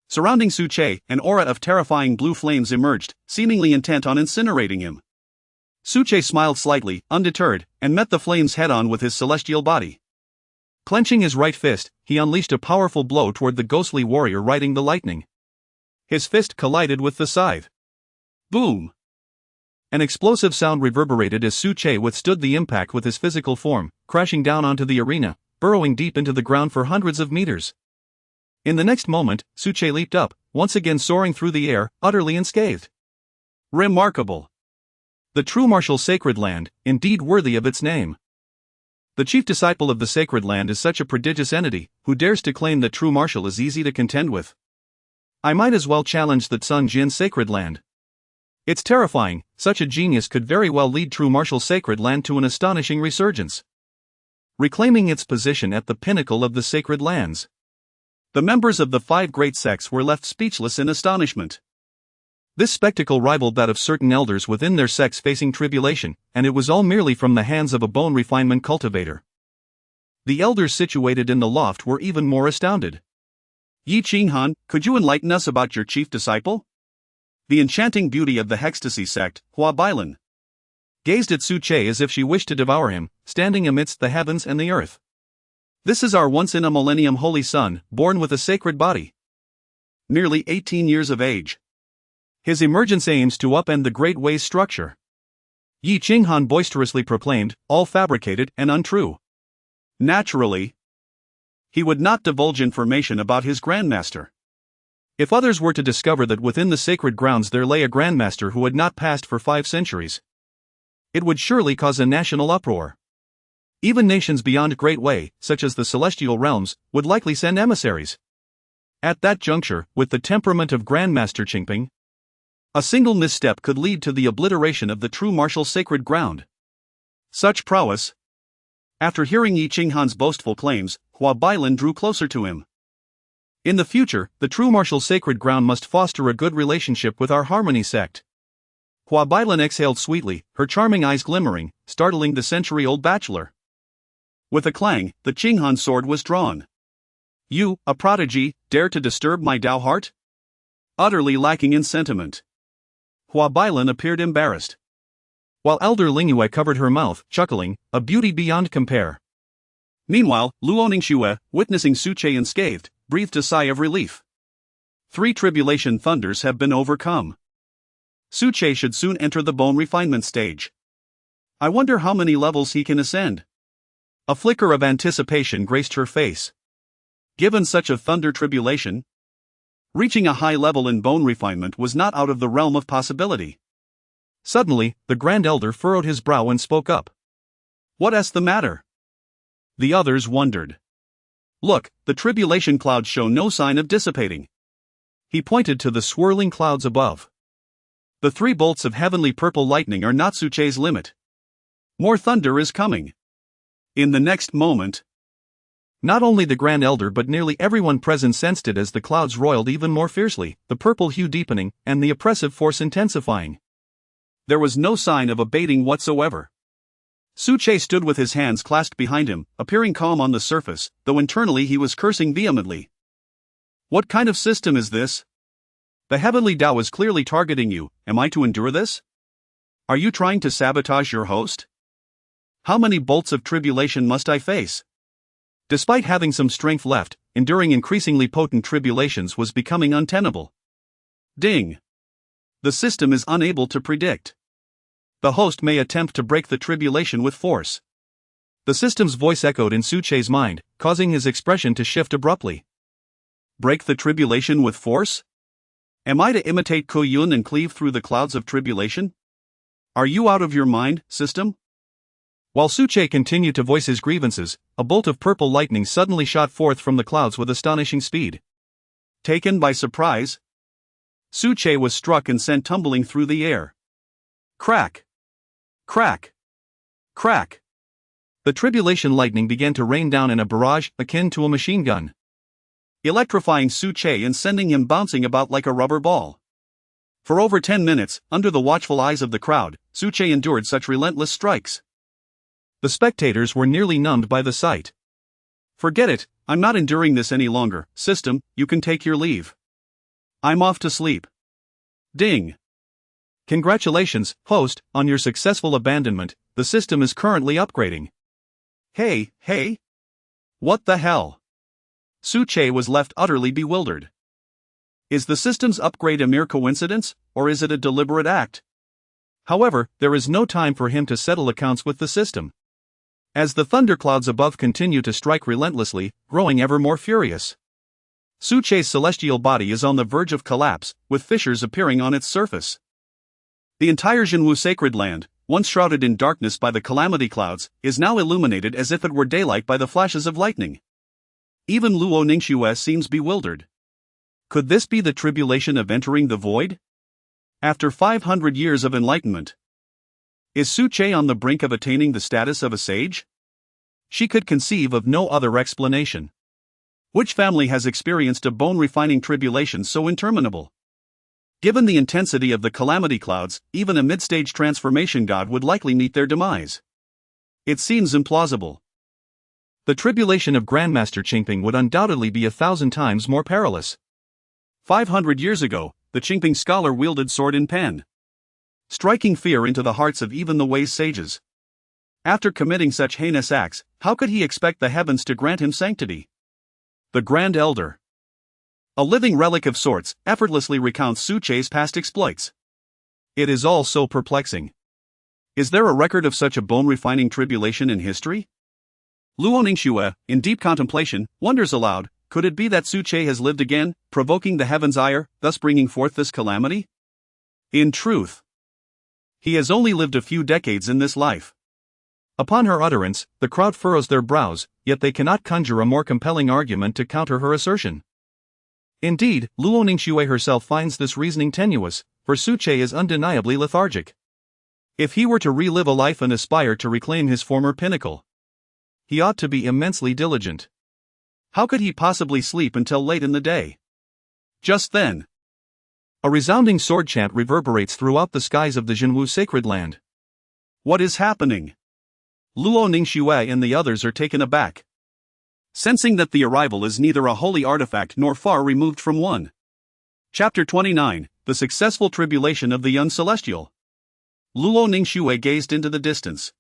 Surrounding Suche, an aura of terrifying blue flames emerged, seemingly intent on incinerating him. Suche smiled slightly, undeterred, and met the flames head-on with his celestial body. Clenching his right fist, he unleashed a powerful blow toward the ghostly warrior riding the lightning. His fist collided with the scythe. Boom! An explosive sound reverberated as Suche withstood the impact with his physical form, crashing down onto the arena, burrowing deep into the ground for hundreds of meters. In the next moment, Suche leaped up, once again soaring through the air, utterly unscathed. Remarkable! The true martial sacred land, indeed worthy of its name. The chief disciple of the sacred land is such a prodigious entity, who dares to claim that true martial is easy to contend with. I might as well challenge the Sun Jin sacred land. It's terrifying, such a genius could very well lead true martial sacred land to an astonishing resurgence, reclaiming its position at the pinnacle of the sacred lands. The members of the 5 great sects were left speechless in astonishment. This spectacle rivaled that of certain elders within their sects facing tribulation, and it was all merely from the hands of a bone refinement cultivator. The elders situated in the loft were even more astounded. Yi Qinghan, could you enlighten us about your chief disciple? The enchanting beauty of the Hextasy sect, Hua Bailan, gazed at Suche as if she wished to devour him, standing amidst the heavens and the earth. This is our once-in-a-millennium holy son, born with a sacred body. Nearly 18 years of age. His emergence aims to upend the Great Way's structure. Yi Qinghan boisterously proclaimed, all fabricated and untrue. Naturally, he would not divulge information about his grandmaster. If others were to discover that within the sacred grounds there lay a grandmaster who had not passed for 5 centuries, it would surely cause a national uproar. Even nations beyond Great Way, such as the Celestial Realms, would likely send emissaries. At that juncture, with the temperament of Grandmaster Qingping, a single misstep could lead to the obliteration of the true martial sacred ground. Such prowess. After hearing Yi Qinghan's boastful claims, Hua Bailan drew closer to him. In the future, the true martial sacred ground must foster a good relationship with our Harmony sect. Hua Bailan exhaled sweetly, her charming eyes glimmering, startling the century-old bachelor. With a clang, the Qinghan sword was drawn. You, a prodigy, dare to disturb my Tao heart? Utterly lacking in sentiment. Hua Bailan appeared embarrassed, while Elder Lingyue covered her mouth, chuckling, a beauty beyond compare. Meanwhile, Luoningshue, witnessing Suche unscathed, breathed a sigh of relief. 3 tribulation thunders have been overcome. Suche should soon enter the bone refinement stage. I wonder how many levels he can ascend. A flicker of anticipation graced her face. Given such a thunder tribulation, reaching a high level in bone refinement was not out of the realm of possibility. Suddenly, the Grand Elder furrowed his brow and spoke up. What's the matter? The others wondered. Look, the tribulation clouds show no sign of dissipating. He pointed to the swirling clouds above. The 3 bolts of heavenly purple lightning are not Suche's limit. More thunder is coming. In the next moment, not only the Grand Elder but nearly everyone present sensed it as the clouds roiled even more fiercely, the purple hue deepening, and the oppressive force intensifying. There was no sign of abating whatsoever. Suche stood with his hands clasped behind him, appearing calm on the surface, though internally he was cursing vehemently. What kind of system is this? The heavenly Tao is clearly targeting you. Am I to endure this? Are you trying to sabotage your host? How many bolts of tribulation must I face? Despite having some strength left, enduring increasingly potent tribulations was becoming untenable. Ding! The system is unable to predict. The host may attempt to break the tribulation with force. The system's voice echoed in Su Che's mind, causing his expression to shift abruptly. Break the tribulation with force? Am I to imitate Ko Yun and cleave through the clouds of tribulation? Are you out of your mind, system? While Su Che continued to voice his grievances, a bolt of purple lightning suddenly shot forth from the clouds with astonishing speed. Taken by surprise, Su Che was struck and sent tumbling through the air. Crack! Crack! Crack! The tribulation lightning began to rain down in a barrage akin to a machine gun, electrifying Su Che and sending him bouncing about like a rubber ball. For over 10 minutes, under the watchful eyes of the crowd, Su Che endured such relentless strikes. The spectators were nearly numbed by the sight. Forget it, I'm not enduring this any longer, system, you can take your leave. I'm off to sleep. Ding. Congratulations, host, on your successful abandonment. The system is currently upgrading. Hey. What the hell? Su Che was left utterly bewildered. Is the system's upgrade a mere coincidence, or is it a deliberate act? However, there is no time for him to settle accounts with the system. As the thunderclouds above continue to strike relentlessly, growing ever more furious, Su Che's celestial body is on the verge of collapse, with fissures appearing on its surface. The entire Hmph sacred land, once shrouded in darkness by the calamity clouds, is now illuminated as if it were daylight by the flashes of lightning. Even Luo Ningxue seems bewildered. Could this be the tribulation of entering the void? After 500 years of enlightenment, is Su Che on the brink of attaining the status of a sage? She could conceive of no other explanation. Which family has experienced a bone-refining tribulation so interminable? Given the intensity of the calamity clouds, even a mid-stage transformation god would likely meet their demise. It seems implausible. The tribulation of Grandmaster Hmph would undoubtedly be 1,000 times more perilous. 500 years ago, the Hmph scholar wielded sword and pen, striking fear into the hearts of even the wise sages. After committing such heinous acts, how could he expect the heavens to grant him sanctity? The Grand Elder, a living relic of sorts, effortlessly recounts Su Che's past exploits. It is all so perplexing. Is there a record of such a bone-refining tribulation in history? Luo Ningxue, in deep contemplation, wonders aloud, could it be that Su Che has lived again, provoking the heavens' ire, thus bringing forth this calamity? In truth, he has only lived a few decades in this life. Upon her utterance, the crowd furrows their brows, yet they cannot conjure a more compelling argument to counter her assertion. Indeed, Luo Ningxue herself finds this reasoning tenuous, for Su Che is undeniably lethargic. If he were to relive a life and aspire to reclaim his former pinnacle, he ought to be immensely diligent. How could he possibly sleep until late in the day? Just then, a resounding sword chant reverberates throughout the skies of the Hmph sacred land. What is happening? Luo Ningxue and the others are taken aback, sensing that the arrival is neither a holy artifact nor far removed from one. Chapter 29, The Successful Tribulation of the Young Celestial. Luo Ningxue gazed into the distance.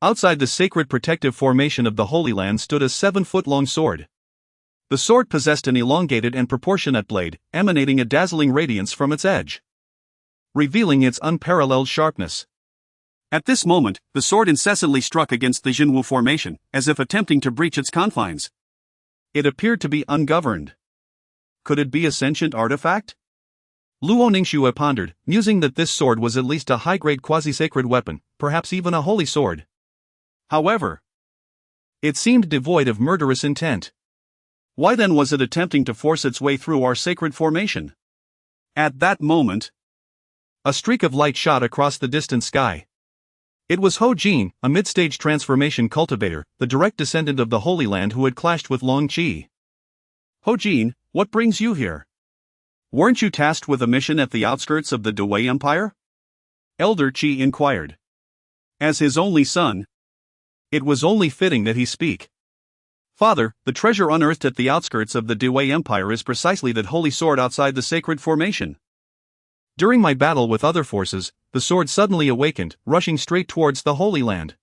Outside the sacred protective formation of the Holy Land stood a 7-foot-long sword. The sword possessed an elongated and proportionate blade, emanating a dazzling radiance from its edge, revealing its unparalleled sharpness. At this moment, the sword incessantly struck against the Hmph formation, as if attempting to breach its confines. It appeared to be ungoverned. Could it be a sentient artifact? Luo Ningxue pondered, musing that this sword was at least a high-grade quasi-sacred weapon, perhaps even a holy sword. However, it seemed devoid of murderous intent. Why then was it attempting to force its way through our sacred formation? At that moment, a streak of light shot across the distant sky. It was Ho Jin, a mid-stage transformation cultivator, the direct descendant of the Holy Land who had clashed with Long Qi. Ho Jin, what brings you here? Weren't you tasked with a mission at the outskirts of the Dewei Empire? Elder Qi inquired. As his only son, it was only fitting that he speak. Father, the treasure unearthed at the outskirts of the Dewei Empire is precisely that holy sword outside the sacred formation. During my battle with other forces, the sword suddenly awakened, rushing straight towards the Holy Land.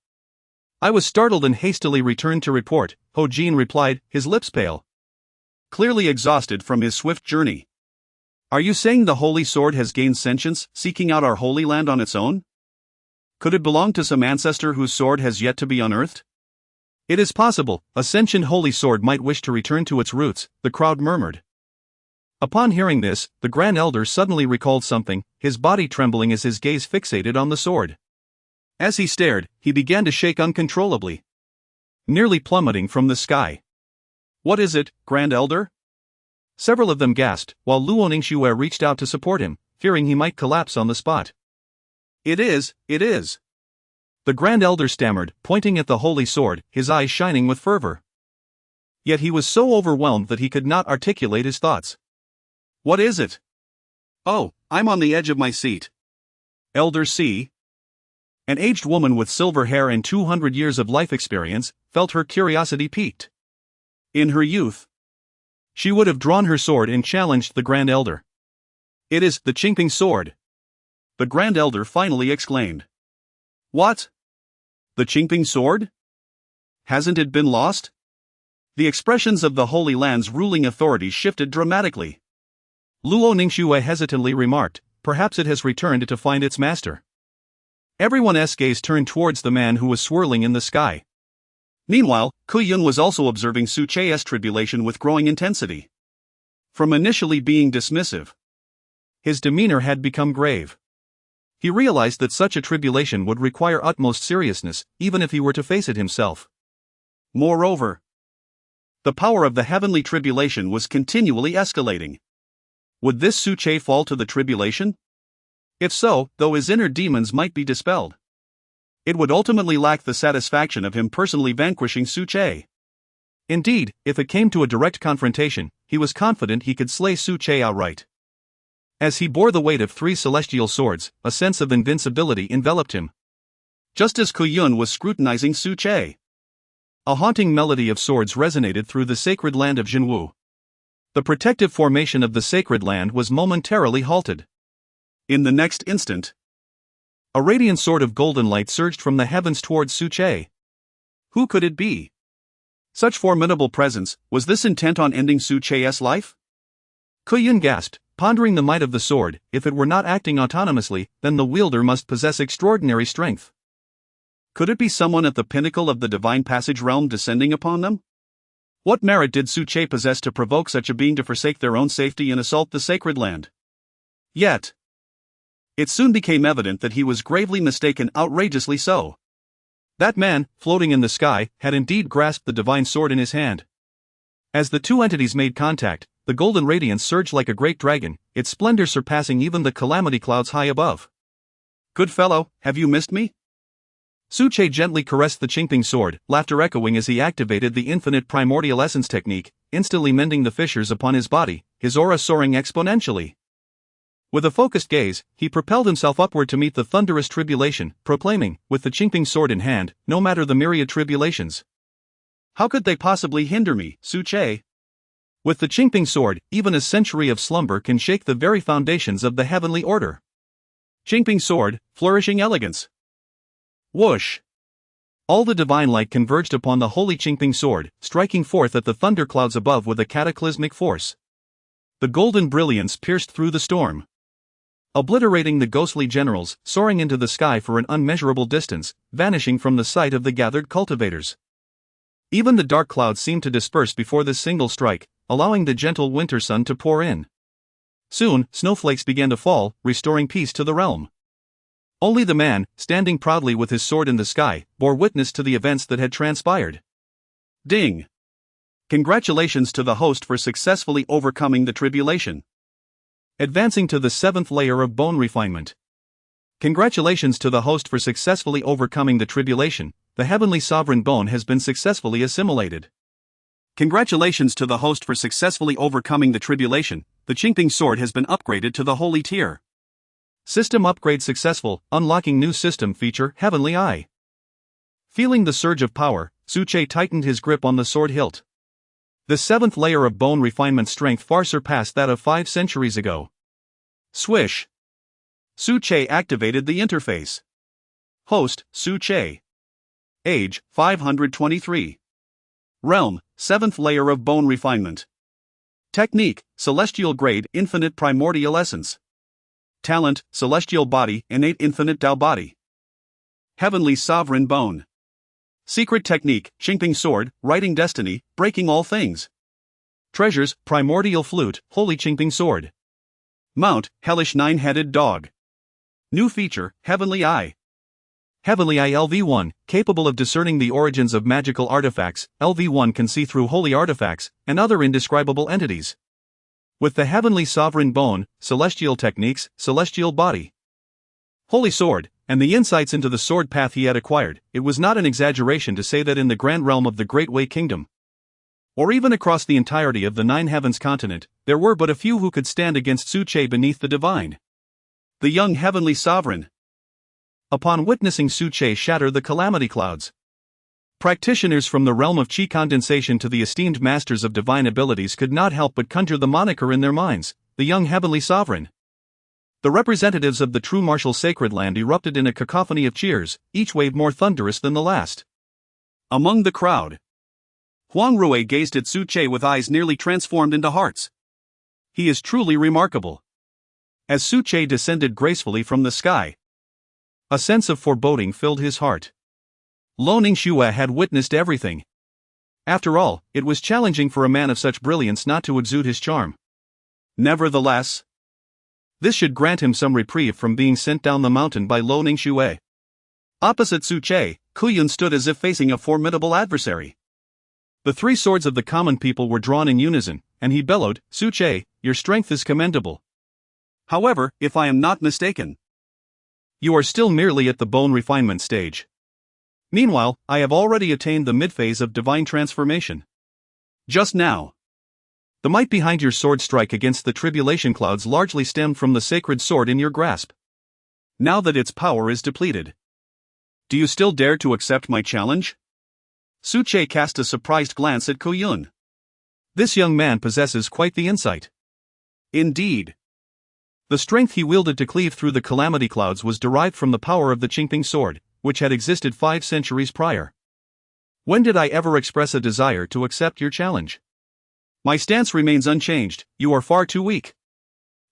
I was startled and hastily returned to report, Ho Jin replied, his lips pale, clearly exhausted from his swift journey. Are you saying the holy sword has gained sentience, seeking out our Holy Land on its own? Could it belong to some ancestor whose sword has yet to be unearthed? It is possible, a sentient holy sword might wish to return to its roots, the crowd murmured. Upon hearing this, the Grand Elder suddenly recalled something, his body trembling as his gaze fixated on the sword. As he stared, he began to shake uncontrollably, nearly plummeting from the sky. What is it, Grand Elder? Several of them gasped, while Luo Ningxue reached out to support him, fearing he might collapse on the spot. It is. The Grand Elder stammered, pointing at the holy sword, his eyes shining with fervor. Yet he was so overwhelmed that he could not articulate his thoughts. What is it? Oh, I'm on the edge of my seat. Elder C. An aged woman with silver hair and 200 years of life experience, felt her curiosity piqued. In her youth, she would have drawn her sword and challenged the Grand Elder. It is the Hmph sword. The Grand Elder finally exclaimed. What? The Hmph sword? Hasn't it been lost? The expressions of the Holy Land's ruling authorities shifted dramatically. Luo Ningxue hesitantly remarked, perhaps it has returned to find its master. Everyone's gaze turned towards the man who was swirling in the sky. Meanwhile, Kuyun was also observing Su Che's tribulation with growing intensity. From initially being dismissive, his demeanor had become grave. He realized that such a tribulation would require utmost seriousness, even if he were to face it himself. Moreover, the power of the heavenly tribulation was continually escalating. Would this Su Che fall to the tribulation? If so, though his inner demons might be dispelled, it would ultimately lack the satisfaction of him personally vanquishing Su Che. Indeed, if it came to a direct confrontation, he was confident he could slay Su Che outright. As he bore the weight of 3 celestial swords, a sense of invincibility enveloped him. Just as Kuyun was scrutinizing Su Che, a haunting melody of swords resonated through the sacred land of Jinwu. The protective formation of the sacred land was momentarily halted. In the next instant, a radiant sword of golden light surged from the heavens towards Su Che. Who could it be? Such formidable presence, was this intent on ending Su Che's life? Kuyun gasped, pondering the might of the sword. If it were not acting autonomously, then the wielder must possess extraordinary strength. Could it be someone at the pinnacle of the divine passage realm descending upon them? What merit did Su Che possess to provoke such a being to forsake their own safety and assault the sacred land? Yet, it soon became evident that he was gravely mistaken, outrageously so. That man, floating in the sky, had indeed grasped the divine sword in his hand. As the two entities made contact, the golden radiance surged like a great dragon, its splendor surpassing even the calamity clouds high above. Good fellow, have you missed me? Su Che gently caressed the Hmph sword, laughter echoing as he activated the infinite primordial essence technique, instantly mending the fissures upon his body, his aura soaring exponentially. With a focused gaze, he propelled himself upward to meet the thunderous tribulation, proclaiming, with the Hmph sword in hand, no matter the myriad tribulations. How could they possibly hinder me, Su Che? With the Hmph sword, even a century of slumber can shake the very foundations of the heavenly order. Hmph sword, flourishing elegance. Whoosh! All the divine light converged upon the holy Hmph sword, striking forth at the thunderclouds above with a cataclysmic force. The golden brilliance pierced through the storm, obliterating the ghostly generals, soaring into the sky for an unmeasurable distance, vanishing from the sight of the gathered cultivators. Even the dark clouds seemed to disperse before this single strike, allowing the gentle winter sun to pour in. Soon, snowflakes began to fall, restoring peace to the realm. Only the man, standing proudly with his sword in the sky, bore witness to the events that had transpired. Ding! Congratulations to the host for successfully overcoming the tribulation. Advancing to the 7th layer of bone refinement. Congratulations to the host for successfully overcoming the tribulation. The heavenly sovereign bone has been successfully assimilated. Congratulations to the host for successfully overcoming the tribulation. The Hmph sword has been upgraded to the holy tier. System upgrade successful, unlocking new system feature, Heavenly Eye. Feeling the surge of power, Su Che tightened his grip on the sword hilt. The 7th layer of bone refinement strength far surpassed that of 5 centuries ago. Swish! Su Che activated the interface. Host, Su Che. Age, 523. Realm, 7th layer of bone refinement. Technique, celestial grade, infinite primordial essence. Talent, celestial body, innate infinite Tao body. Heavenly sovereign bone. Secret technique, Hmph sword, writing destiny, breaking all things. Treasures, primordial flute, holy Hmph sword. Mount, hellish nine-headed dog. New feature, heavenly eye. Heavenly Eye LV1, capable of discerning the origins of magical artifacts, LV1 can see through holy artifacts and other indescribable entities. With the Heavenly Sovereign Bone, celestial techniques, celestial body, holy sword, and the insights into the sword path he had acquired, it was not an exaggeration to say that in the grand realm of the Great Way Kingdom, or even across the entirety of the Nine Heavens continent, there were but a few who could stand against Su-che beneath the divine, the young heavenly sovereign. Upon witnessing Su-che shatter the calamity clouds, practitioners from the realm of chi condensation to the esteemed masters of divine abilities could not help but conjure the moniker in their minds, the young heavenly sovereign. The representatives of the true martial sacred land erupted in a cacophony of cheers, each wave more thunderous than the last. Among the crowd, Huang Rui gazed at Su-che with eyes nearly transformed into hearts. He is truly remarkable. As Su-che descended gracefully from the sky, a sense of foreboding filled his heart. Lo Ningxue had witnessed everything. After all, it was challenging for a man of such brilliance not to exude his charm. Nevertheless, this should grant him some reprieve from being sent down the mountain by Lo Ningxue. Opposite Su-che, Kuyun stood as if facing a formidable adversary. The three swords of the common people were drawn in unison, and he bellowed, "Su-che, your strength is commendable. However, if I am not mistaken, you are still merely at the bone refinement stage. Meanwhile, I have already attained the mid-phase of divine transformation. Just now, the might behind your sword strike against the tribulation clouds largely stemmed from the sacred sword in your grasp. Now that its power is depleted, do you still dare to accept my challenge?" Su-che cast a surprised glance at Kuyun. This young man possesses quite the insight. Indeed. The strength he wielded to cleave through the calamity clouds was derived from the power of the Hmph sword, which had existed 5 centuries prior. When did I ever express a desire to accept your challenge? My stance remains unchanged, you are far too weak.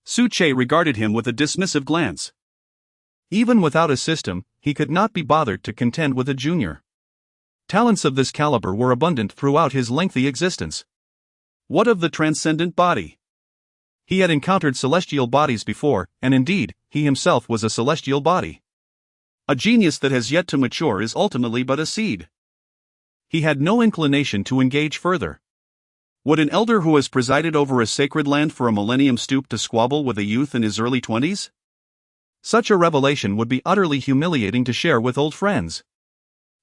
Su-che regarded him with a dismissive glance. Even without a system, he could not be bothered to contend with a junior. Talents of this caliber were abundant throughout his lengthy existence. What of the transcendent body? He had encountered celestial bodies before, and indeed, he himself was a celestial body. A genius that has yet to mature is ultimately but a seed. He had no inclination to engage further. Would an elder who has presided over a sacred land for a millennium stoop to squabble with a youth in his early 20s? Such a revelation would be utterly humiliating to share with old friends.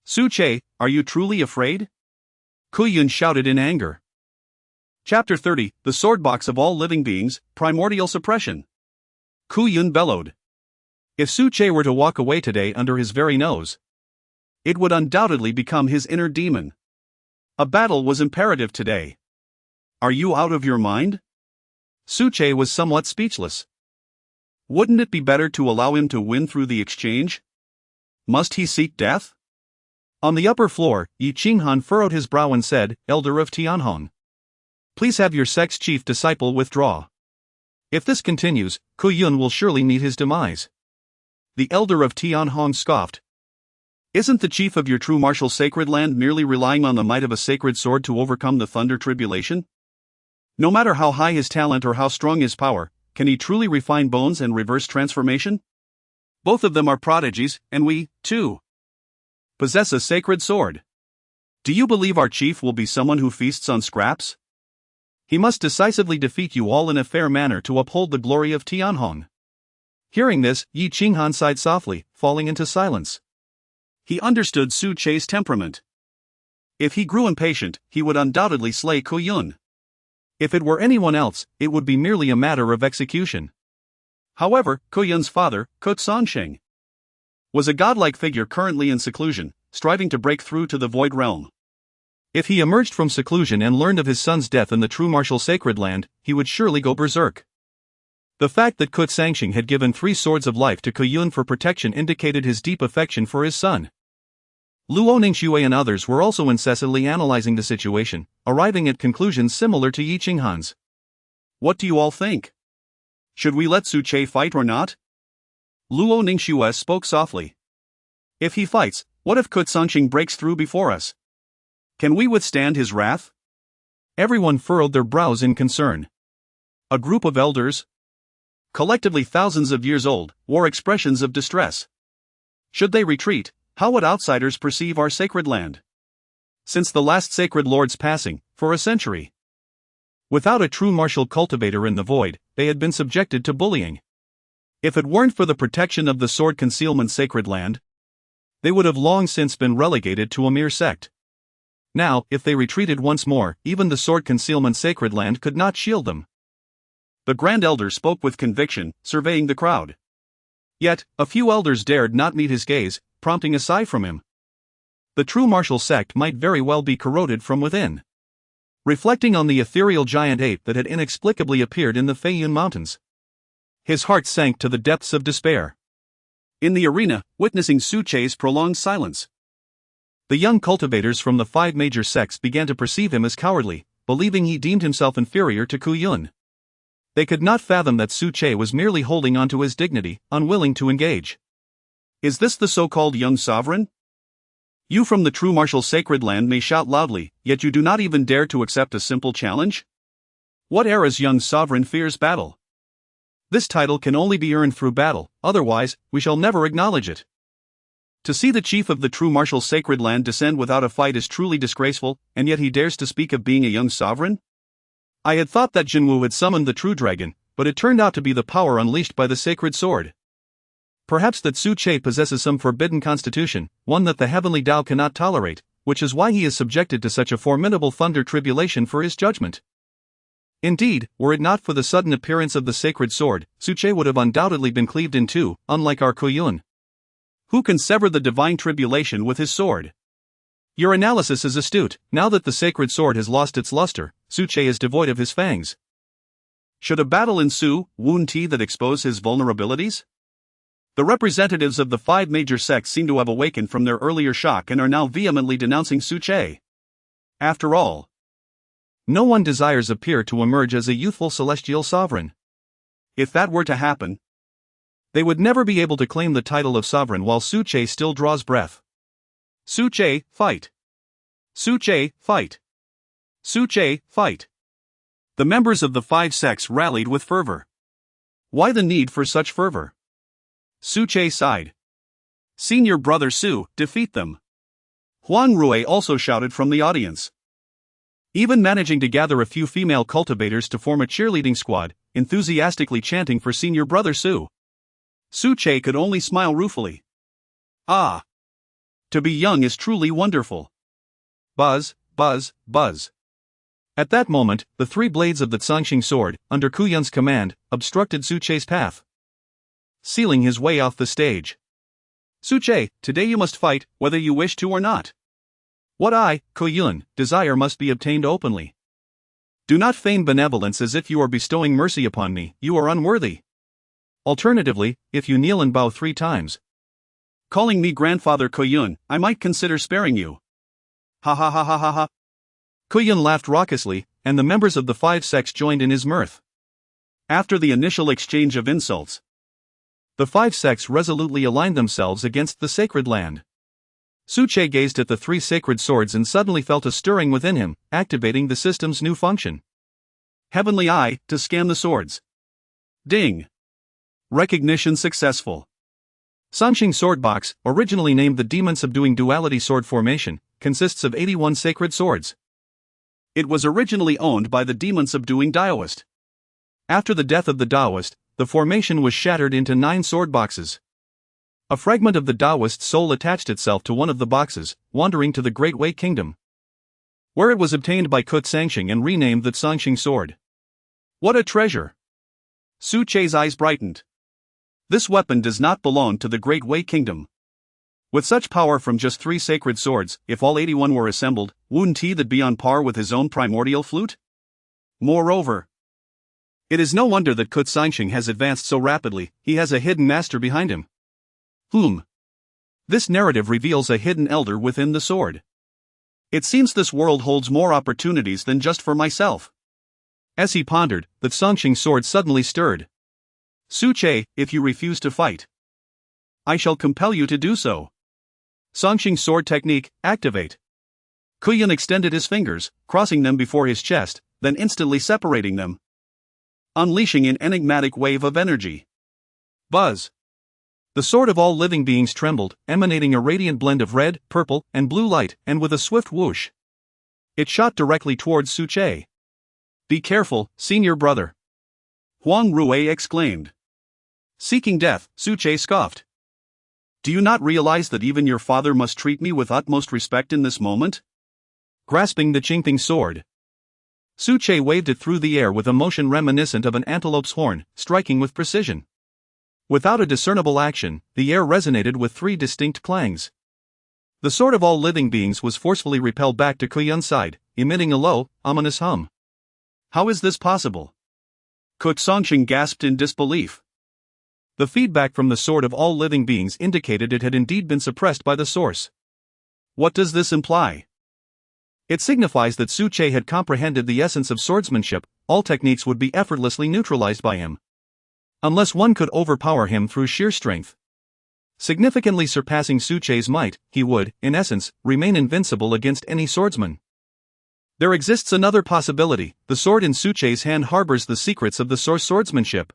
Su-che, are you truly afraid? Kuyun shouted in anger. Chapter 30, The Sword Box of All Living Beings, Primordial Suppression. Kuyun bellowed. If Su-che were to walk away today under his very nose, it would undoubtedly become his inner demon. A battle was imperative today. Are you out of your mind? Su-che was somewhat speechless. Wouldn't it be better to allow him to win through the exchange? Must he seek death? On the upper floor, Yi Qinghan furrowed his brow and said, "Elder of Tianhong, please have your sect's chief disciple withdraw. If this continues, Kuyun will surely meet his demise." The elder of Tianhong scoffed. Isn't the chief of your true martial sacred land merely relying on the might of a sacred sword to overcome the thunder tribulation? No matter how high his talent or how strong his power, can he truly refine bones and reverse transformation? Both of them are prodigies, and we, too, possess a sacred sword. Do you believe our chief will be someone who feasts on scraps? He must decisively defeat you all in a fair manner to uphold the glory of Tianhong. Hearing this, Yi Qinghan sighed softly, falling into silence. He understood Su-che's temperament. If he grew impatient, he would undoubtedly slay Kuyun. If it were anyone else, it would be merely a matter of execution. However, Kuyun's father, Kutsansheng, was a godlike figure currently in seclusion, striving to break through to the void realm. If he emerged from seclusion and learned of his son's death in the true martial sacred land, he would surely go berserk. The fact that Kutsansheng had given 3 swords of life to Kuyun for protection indicated his deep affection for his son. Luo Ningxue and others were also incessantly analyzing the situation, arriving at conclusions similar to Yi Qinghan's. What do you all think? Should we let Su-che fight or not? Luo Ningxue spoke softly. If he fights, What if Kutsangxing breaks through before us? Can we withstand his wrath? Everyone furrowed their brows in concern. A group of elders, collectively thousands of years old, wore expressions of distress. Should they retreat, how would outsiders perceive our sacred land? Since the last sacred lord's passing, for a century, without a true martial cultivator in the void, they had been subjected to bullying. If it weren't for the protection of the Sword Concealment sacred land, they would have long since been relegated to a mere sect. Now, if they retreated once more, even the Sword Concealment sacred land could not shield them. The Grand Elder spoke with conviction, surveying the crowd. Yet, a few elders dared not meet his gaze, prompting a sigh from him. The True Martial sect might very well be corroded from within. Reflecting on the ethereal giant ape that had inexplicably appeared in the Feiyun Mountains, his heart sank to the depths of despair. In the arena, witnessing Su Che's prolonged silence, the young cultivators from the 5 major sects began to perceive him as cowardly, believing he deemed himself inferior to Ku Yun. They could not fathom that Su Che was merely holding on to his dignity, unwilling to engage. Is this the so-called young sovereign? You from the True Martial sacred land may shout loudly, yet you do not even dare to accept a simple challenge? What era's young sovereign fears battle? This title can only be earned through battle, otherwise, we shall never acknowledge it. To see the chief of the True Martial sacred land descend without a fight is truly disgraceful, and yet he dares to speak of being a young sovereign? I had thought that Jinwu had summoned the true dragon, but it turned out to be the power unleashed by the sacred sword. Perhaps that Su Che possesses some forbidden constitution, one that the heavenly Tao cannot tolerate, which is why he is subjected to such a formidable thunder tribulation for his judgment. Indeed, were it not for the sudden appearance of the sacred sword, Su Che would have undoubtedly been cleaved in two, unlike our Ku Yun, who can sever the divine tribulation with his sword. Your analysis is astute. Now that the sacred sword has lost its luster, Su Che is devoid of his fangs. Should a battle ensue, Wu Ti that expose his vulnerabilities? The representatives of the 5 major sects seem to have awakened from their earlier shock and are now vehemently denouncing Su Che. After all, no one desires appear to emerge as a youthful celestial sovereign. If that were to happen, they would never be able to claim the title of sovereign while Su Che still draws breath. Su Che, fight! Su Che, fight! Su Che, fight! The members of the 5 sects rallied with fervor. Why the need for such fervor? Su Che sighed. Senior brother Su, defeat them. Huang Rui also shouted from the audience. Even managing to gather a few female cultivators to form a cheerleading squad, enthusiastically chanting for senior brother Su. Su Che could only smile ruefully. Ah! To be young is truly wonderful. Buzz, buzz, buzz. At that moment, the 3 blades of the Tsangxing sword, under Ku Yun's command, obstructed Su Che's path, sealing his way off the stage. Su Che, today you must fight, whether you wish to or not. What I, Ku Yun, desire must be obtained openly. Do not feign benevolence as if you are bestowing mercy upon me, you are unworthy. Alternatively, if you kneel and bow 3 times, calling me grandfather Ku Yun, I might consider sparing you. Ha ha ha ha ha ha. Ku Yun laughed raucously, and the members of the 5 sects joined in his mirth. After the initial exchange of insults, the 5 sects resolutely aligned themselves against the sacred land. Su Che gazed at the 3 sacred swords and suddenly felt a stirring within him, activating the system's new function. Heavenly Eye, to scan the swords. Ding! Recognition successful. Tsangxing Sword Box, originally named the Demon Subduing Duality Sword Formation, consists of 81 sacred swords. It was originally owned by the Demon Subduing Daoist. After the death of the Daoist, the formation was shattered into 9 sword boxes. A fragment of the Daoist soul attached itself to one of the boxes, wandering to the Great Wei Kingdom, where it was obtained by Kutsangxing and renamed the Tsangxing Sword. What a treasure! Su Che's eyes brightened. This weapon does not belong to the Great Wei Kingdom. With such power from just 3 sacred swords, if all 81 were assembled, wouldn't he that be on par with his own primordial flute? Moreover, it is no wonder that Kutsangxing has advanced so rapidly, he has a hidden master behind him. Whom? This narrative reveals a hidden elder within the sword. It seems this world holds more opportunities than just for myself. As he pondered, the Tsangxing sword suddenly stirred. Su Che, if you refuse to fight, I shall compel you to do so. Songqing sword technique, activate. Kuyun extended his fingers, crossing them before his chest, then instantly separating them, unleashing an enigmatic wave of energy. Buzz. The sword of all living beings trembled, emanating a radiant blend of red, purple, and blue light, and with a swift whoosh, it shot directly towards Suche. Be careful, senior brother. Huang Rui exclaimed. Seeking death, Suche scoffed. Do you not realize that even your father must treat me with utmost respect in this moment? Grasping the Qingting sword, Suche waved it through the air with a motion reminiscent of an antelope's horn, striking with precision. Without a discernible action, the air resonated with 3 distinct clangs. The sword of all living beings was forcefully repelled back to Kuyun's side, emitting a low, ominous hum. How is this possible? Kut Songqing gasped in disbelief. The feedback from the sword of all living beings indicated it had indeed been suppressed by the source. What does this imply? It signifies that Suche had comprehended the essence of swordsmanship. All techniques would be effortlessly neutralized by him, unless one could overpower him through sheer strength. Significantly surpassing Suche's might, he would, in essence, remain invincible against any swordsman. There exists another possibility: the sword in Suche's hand harbors the secrets of the source swordsmanship.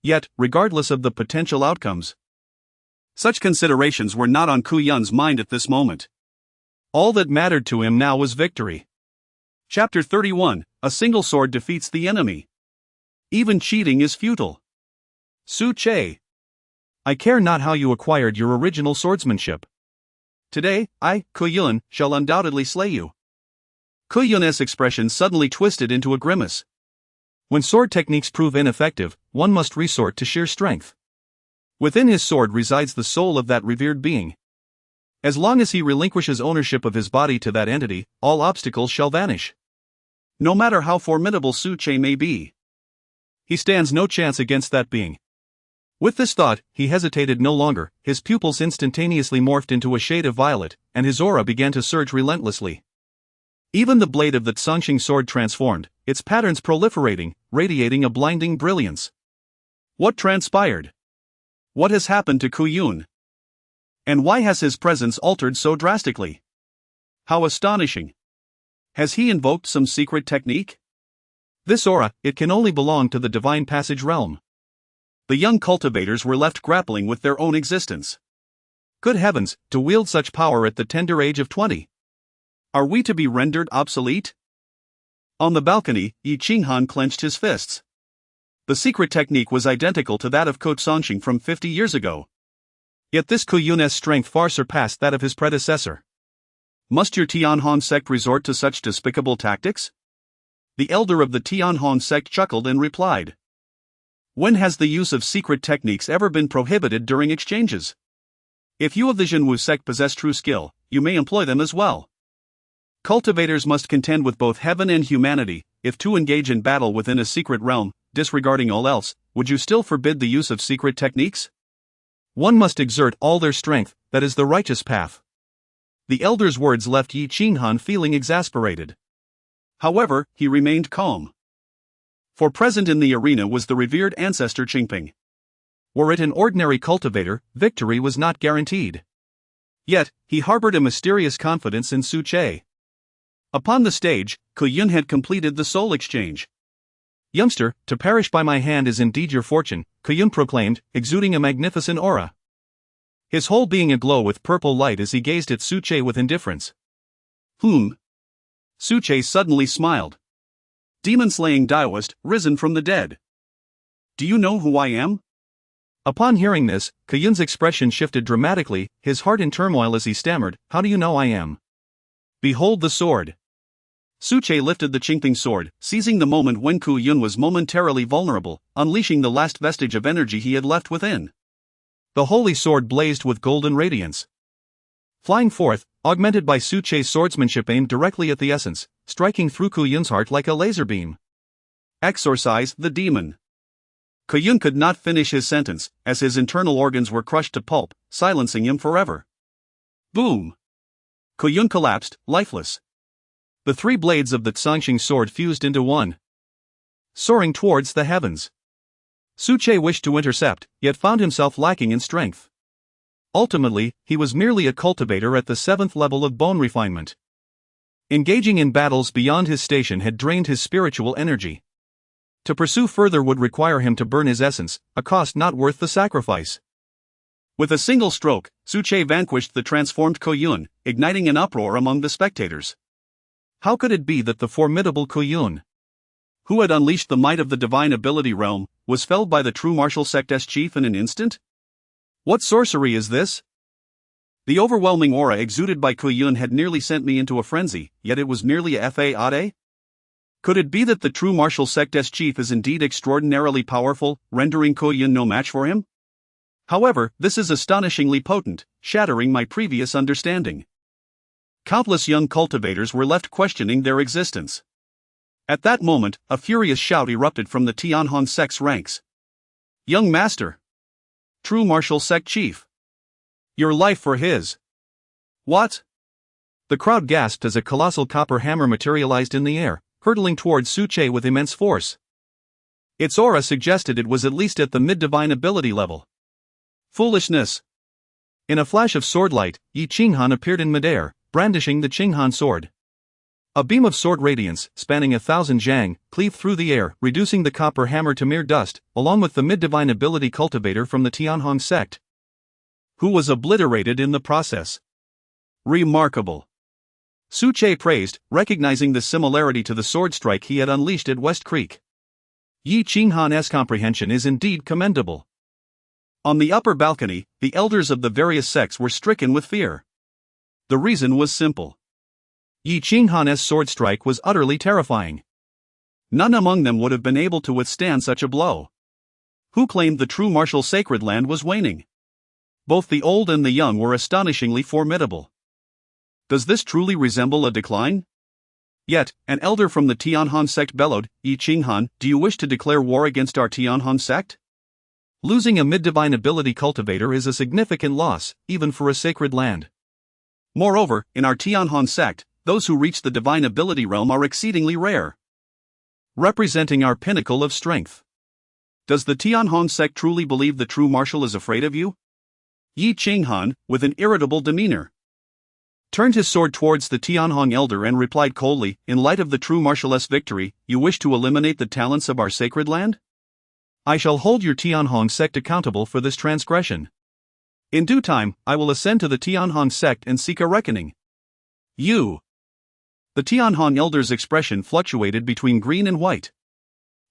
Yet, regardless of the potential outcomes, such considerations were not on Kuyun's mind at this moment. All that mattered to him now was victory. Chapter 31: A single sword defeats the enemy. Even cheating is futile. Suche. I care not how you acquired your original swordsmanship. Today, I, Kuyun, shall undoubtedly slay you. Kuyun's expression suddenly twisted into a grimace. When sword techniques prove ineffective, one must resort to sheer strength. Within his sword resides the soul of that revered being. As long as he relinquishes ownership of his body to that entity, all obstacles shall vanish. No matter how formidable Suche may be, he stands no chance against that being. With this thought, he hesitated no longer. His pupils instantaneously morphed into a shade of violet, and his aura began to surge relentlessly. Even the blade of the Songqing sword transformed, its patterns proliferating, radiating a blinding brilliance. What transpired? What has happened to Kuyun? And why has his presence altered so drastically? How astonishing! Has he invoked some secret technique? This aura, it can only belong to the divine passage realm. The young cultivators were left grappling with their own existence. Good heavens, to wield such power at the tender age of 20! Are we to be rendered obsolete? On the balcony, Yi Qinghan clenched his fists. The secret technique was identical to that of Kut Songqing from 50 years ago. Yet this Kuyun's strength far surpassed that of his predecessor. Must your Tianhong sect resort to such despicable tactics? The elder of the Tianhong sect chuckled and replied. When has the use of secret techniques ever been prohibited during exchanges? If you of the Zhenwu sect possess true skill, you may employ them as well. Cultivators must contend with both heaven and humanity. If to engage in battle within a secret realm, disregarding all else, would you still forbid the use of secret techniques? One must exert all their strength, that is the righteous path. The elder's words left Yi Qinghan feeling exasperated. However, he remained calm. For present in the arena was the revered ancestor Qingping. Were it an ordinary cultivator, victory was not guaranteed. Yet, he harbored a mysterious confidence in Suche. Upon the stage, Kuyun had completed the soul exchange. Youngster, to perish by my hand is indeed your fortune, Kuyun proclaimed, exuding a magnificent aura. His whole being aglow with purple light as he gazed at Suche with indifference. Suche suddenly smiled. Demon-slaying Daoist, risen from the dead. Do you know who I am? Upon hearing this, Kuyun's expression shifted dramatically, his heart in turmoil as he stammered, How do you know I am? Behold the sword. Suche lifted the Qingping sword, seizing the moment when Kuyun was momentarily vulnerable, unleashing the last vestige of energy he had left within. The holy sword blazed with golden radiance. Flying forth, augmented by Suche's swordsmanship aimed directly at the essence, striking through Kuyun's heart like a laser beam. Exorcise the demon. Kuyun could not finish his sentence, as his internal organs were crushed to pulp, silencing him forever. Boom! Kuyun collapsed, lifeless. The 3 blades of the Songqing sword fused into one, soaring towards the heavens. Suche wished to intercept, yet found himself lacking in strength. Ultimately, he was merely a cultivator at the 7th level of bone refinement. Engaging in battles beyond his station had drained his spiritual energy. To pursue further would require him to burn his essence, a cost not worth the sacrifice. With a single stroke, Su Che vanquished the transformed Kuyun, igniting an uproar among the spectators. How could it be that the formidable Kuyun, who had unleashed the might of the divine ability realm, was felled by the True Martial Saintess chief in an instant? What sorcery is this? The overwhelming aura exuded by Kuyun had nearly sent me into a frenzy, yet it was merely a fade? Could it be that the True Martial Saintess chief is indeed extraordinarily powerful, rendering Kuyun no match for him? However, this is astonishingly potent, shattering my previous understanding. Countless young cultivators were left questioning their existence. At that moment, a furious shout erupted from the Tianhong sect's ranks. "Young master! True Martial Sect chief! Your life for his!" "What?" The crowd gasped as a colossal copper hammer materialized in the air, hurtling towards Su Che with immense force. Its aura suggested it was at least at the mid-divine ability level. Foolishness! In a flash of swordlight, Yi Qinghan appeared in midair, brandishing the Qinghan sword. A beam of sword radiance, spanning 1,000 zhang, cleaved through the air, reducing the copper hammer to mere dust, along with the mid-divine ability cultivator from the Tianhong sect, who was obliterated in the process. Remarkable! Su Che praised, recognizing the similarity to the sword strike he had unleashed at West Creek. Yi Qinghan's comprehension is indeed commendable. On the upper balcony, the elders of the various sects were stricken with fear. The reason was simple. Yi Qinghan's sword strike was utterly terrifying. None among them would have been able to withstand such a blow. Who claimed the true martial sacred land was waning? Both the old and the young were astonishingly formidable. Does this truly resemble a decline? Yet, an elder from the Tianhong sect bellowed, "Yi Qinghan, do you wish to declare war against our Tianhong sect?" Losing a mid-divine ability cultivator is a significant loss, even for a sacred land. Moreover, in our Tianhong sect, those who reach the divine ability realm are exceedingly rare, representing our pinnacle of strength. Does the Tianhong sect truly believe the true martial is afraid of you? Yi Qinghan, with an irritable demeanor, turned his sword towards the Tianhong elder and replied coldly, "In light of the true martial's victory, you wish to eliminate the talents of our sacred land? I shall hold your Tianhong sect accountable for this transgression. In due time, I will ascend to the Tianhong sect and seek a reckoning." "You!" The Tianhong elders' expression fluctuated between green and white.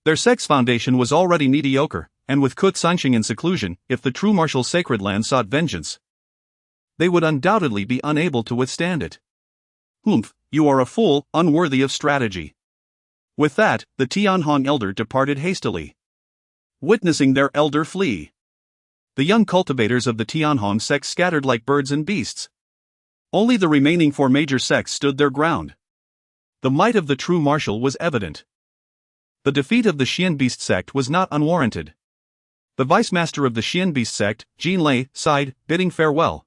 Their sect's foundation was already mediocre, and with Kut Sanxing in seclusion, if the true martial sacred land sought vengeance, they would undoubtedly be unable to withstand it. "Hmph, you are a fool, unworthy of strategy." With that, the Tianhong elder departed hastily, witnessing their elder flee. The young cultivators of the Tianhong sect scattered like birds and beasts. Only the remaining 4 major sects stood their ground. The might of the true martial was evident. The defeat of the Xian Beast sect was not unwarranted. The vice master of the Xian Beast sect, Jin Lei, sighed, bidding farewell.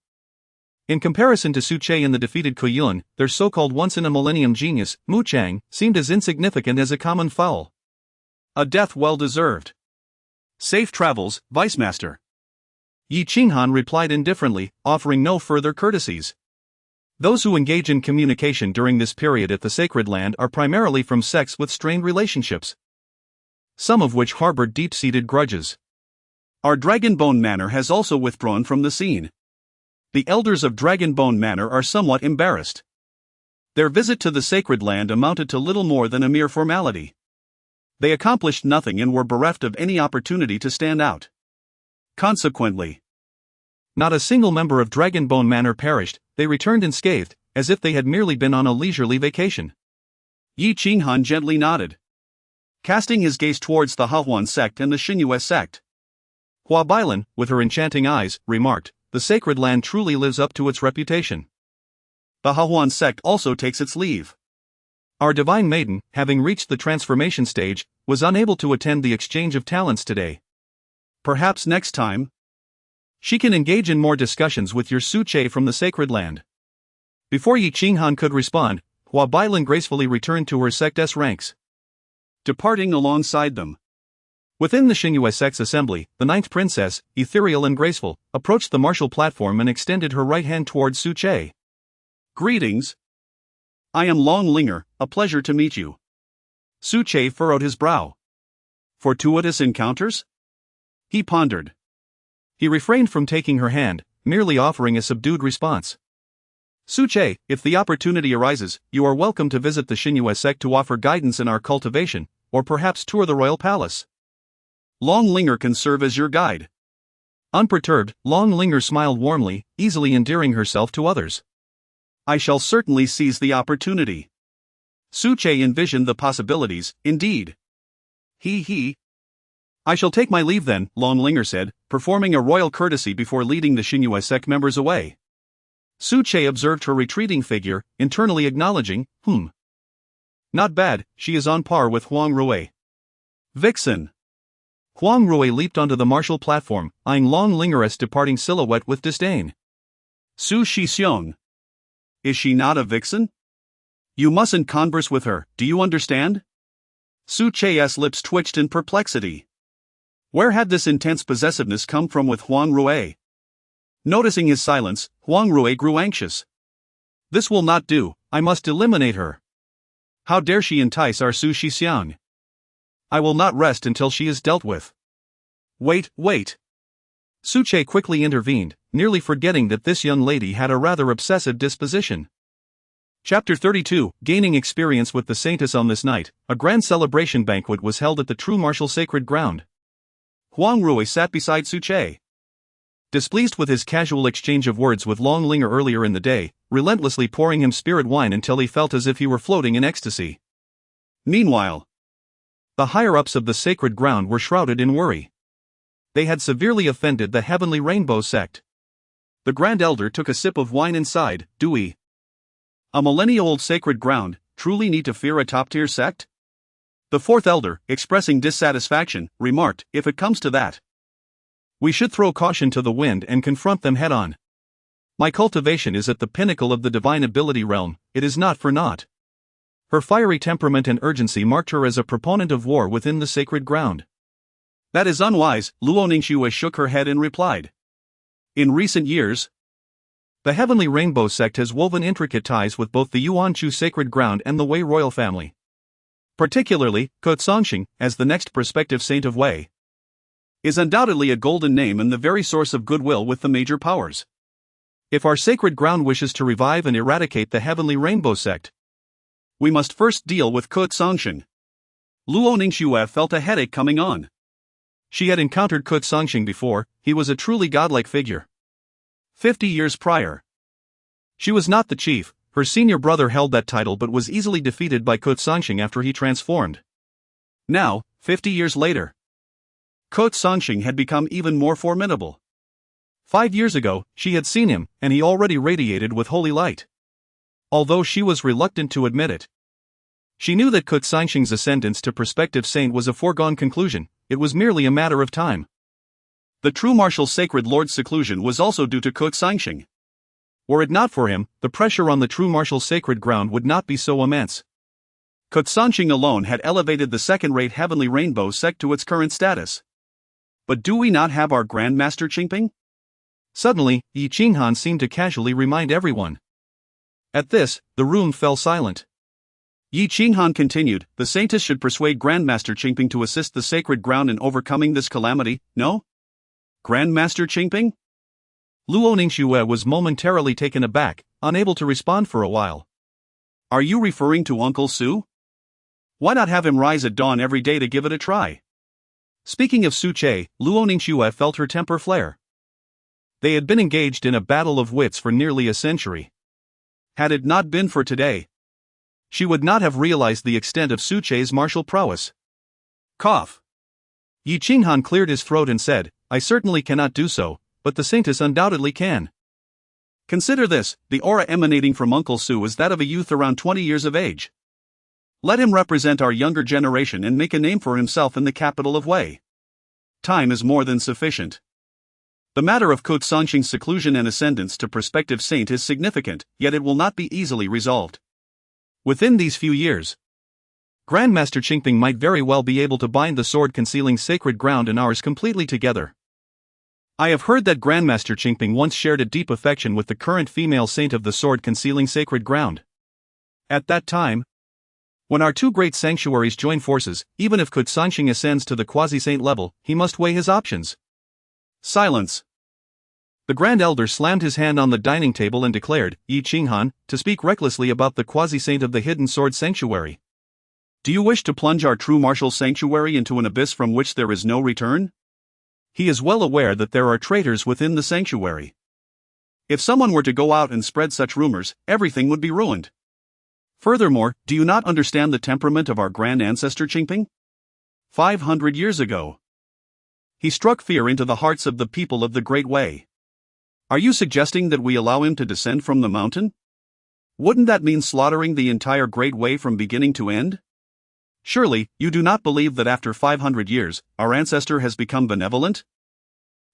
In comparison to Su Che and the defeated Kuyun, their so-called once-in-a-millennium genius, Mu Chang, seemed as insignificant as a common fowl. A death well-deserved. Safe travels, Vice Master. Yi Qinghan replied indifferently, offering no further courtesies. Those who engage in communication during this period at the sacred land are primarily from sects with strained relationships, some of which harbored deep-seated grudges. Our Dragonbone Manor has also withdrawn from the scene. The elders of Dragonbone Manor are somewhat embarrassed. Their visit to the sacred land amounted to little more than a mere formality. They accomplished nothing and were bereft of any opportunity to stand out. Consequently, not a single member of Dragonbone Manor perished. They returned unscathed, as if they had merely been on a leisurely vacation. Yi Qinghan gently nodded, casting his gaze towards the Hahuan sect and the Xinyue sect. Hua Bailan, with her enchanting eyes, remarked, "The sacred land truly lives up to its reputation." The Hahuan sect also takes its leave. Our divine maiden, having reached the transformation stage, was unable to attend the exchange of talents today. Perhaps next time she can engage in more discussions with your Su Che from the sacred land. Before Yi Qinghan could respond, Hua Bailan gracefully returned to her sect's ranks, departing alongside them. Within the Xingyue sect's assembly, the ninth princess, ethereal and graceful, approached the martial platform and extended her right hand towards Su Che. Greetings. I am Long Linger, a pleasure to meet you. Su Che furrowed his brow. Fortuitous encounters? He pondered. He refrained from taking her hand, merely offering a subdued response. Su Che, if the opportunity arises, you are welcome to visit the Xingyue sect to offer guidance in our cultivation, or perhaps tour the royal palace. Long Linger can serve as your guide. Unperturbed, Long Linger smiled warmly, easily endearing herself to others. I shall certainly seize the opportunity. Su Che envisioned the possibilities, indeed. He. I shall take my leave then, Long Linger said, performing a royal courtesy before leading the Xingyue sect members away. Su Che observed her retreating figure, internally acknowledging, Not bad, she is on par with Huang Rui. Vixen. Huang Rui leaped onto the martial platform, eyeing Long Linger's departing silhouette with disdain. Su Shixiong. Is she not a vixen? You mustn't converse with her, do you understand? Su Che's lips twitched in perplexity. Where had this intense possessiveness come from with Huang Rui? Noticing his silence, Huang Rui grew anxious. This will not do, I must eliminate her. How dare she entice our Su Shixiang? I will not rest until she is dealt with. Wait. Su Che quickly intervened, nearly forgetting that this young lady had a rather obsessive disposition. Chapter 32, Gaining experience with the Saintess. On this night, a grand celebration banquet was held at the True Martial Sacred Ground. Huang Rui sat beside Su Che. Displeased with his casual exchange of words with Long Linger earlier in the day, relentlessly pouring him spirit wine until he felt as if he were floating in ecstasy. Meanwhile, the higher-ups of the sacred ground were shrouded in worry. They had severely offended the Heavenly Rainbow sect. The Grand Elder took a sip of wine and sighed, "Do we, a millennia-old sacred ground, truly need to fear a top-tier sect?" The fourth elder, expressing dissatisfaction, remarked, "If it comes to that, we should throw caution to the wind and confront them head-on. My cultivation is at the pinnacle of the divine ability realm, it is not for naught." Her fiery temperament and urgency marked her as a proponent of war within the sacred ground. "That is unwise," Luo Ningxue shook her head and replied. "In recent years, the Heavenly Rainbow sect has woven intricate ties with both the Yuanchu sacred ground and the Wei royal family. Particularly, Ke, as the next prospective saint of Wei, is undoubtedly a golden name and the very source of goodwill with the major powers. If our sacred ground wishes to revive and eradicate the Heavenly Rainbow sect, we must first deal with Ke. Luo Ningxue felt a headache coming on. She had encountered Ke before. He was a truly godlike figure. 50 years prior. She was not the chief, her senior brother held that title but was easily defeated by Ke after he transformed. Now, 50 years later, Ke had become even more formidable. 5 years ago, she had seen him, and he already radiated with holy light. Although she was reluctant to admit it. She knew that Ke ascendance to prospective saint was a foregone conclusion, it was merely a matter of time. The True Martial Sacred Lord's seclusion was also due to Ke. Were it not for him, the pressure on the True Martial Sacred Ground would not be so immense. Ke alone had elevated the second-rate Heavenly Rainbow sect to its current status. But do we not have our Grandmaster Hmph? Suddenly, Yi Qinghan seemed to casually remind everyone. At this, the room fell silent. Yi Qinghan continued, "The Saintess should persuade Grandmaster Hmph to assist the sacred ground in overcoming this calamity, no? Grandmaster Hmph?" Luo Ningxue was momentarily taken aback, unable to respond for a while. "Are you referring to Uncle Su? Why not have him rise at dawn every day to give it a try?" Speaking of Su Che, Luo Ningxue felt her temper flare. They had been engaged in a battle of wits for nearly a century. Had it not been for today, she would not have realized the extent of Su Che's martial prowess. Cough. Yi Qinghan cleared his throat and said, "I certainly cannot do so, but the Saintess undoubtedly can." Consider this, the aura emanating from Uncle Su is that of a youth around 20 years of age. Let him represent our younger generation and make a name for himself in the capital of Wei. Time is more than sufficient. The matter of Ke seclusion and ascendance to prospective saint is significant, yet it will not be easily resolved. Within these few years, Grandmaster Hmph might very well be able to bind the sword concealing sacred ground and ours completely together. I have heard that Grandmaster Hmph once shared a deep affection with the current female saint of the sword concealing sacred ground. At that time, when our two great sanctuaries join forces, even if Conceded ascends to the quasi-saint level, he must weigh his options. Silence. The Grand Elder slammed his hand on the dining table and declared, Yi Qinghan, to speak recklessly about the quasi-saint of the hidden sword sanctuary. Do you wish to plunge our true martial sanctuary into an abyss from which there is no return? He is well aware that there are traitors within the sanctuary. If someone were to go out and spread such rumors, everything would be ruined. Furthermore, do you not understand the temperament of our grand ancestor Hmph? 500 years ago, he struck fear into the hearts of the people of the Great Way. Are you suggesting that we allow him to descend from the mountain? Wouldn't that mean slaughtering the entire Great Way from beginning to end? Surely, you do not believe that after 500 years, our ancestor has become benevolent?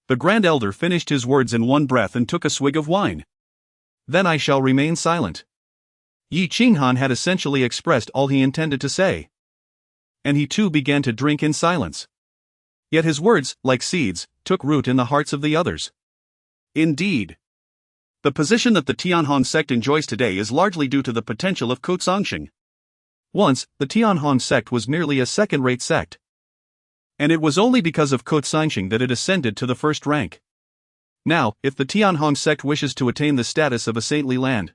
The Grand Elder finished his words in one breath and took a swig of wine. Then I shall remain silent. Yi Qinghan had essentially expressed all he intended to say. And he too began to drink in silence. Yet his words, like seeds, took root in the hearts of the others. Indeed. The position that the Tianhong sect enjoys today is largely due to the potential of conceding. Once, the Tianhong sect was merely a second-rate sect. And it was only because of conceding that it ascended to the first rank. Now, if the Tianhong sect wishes to attain the status of a saintly land,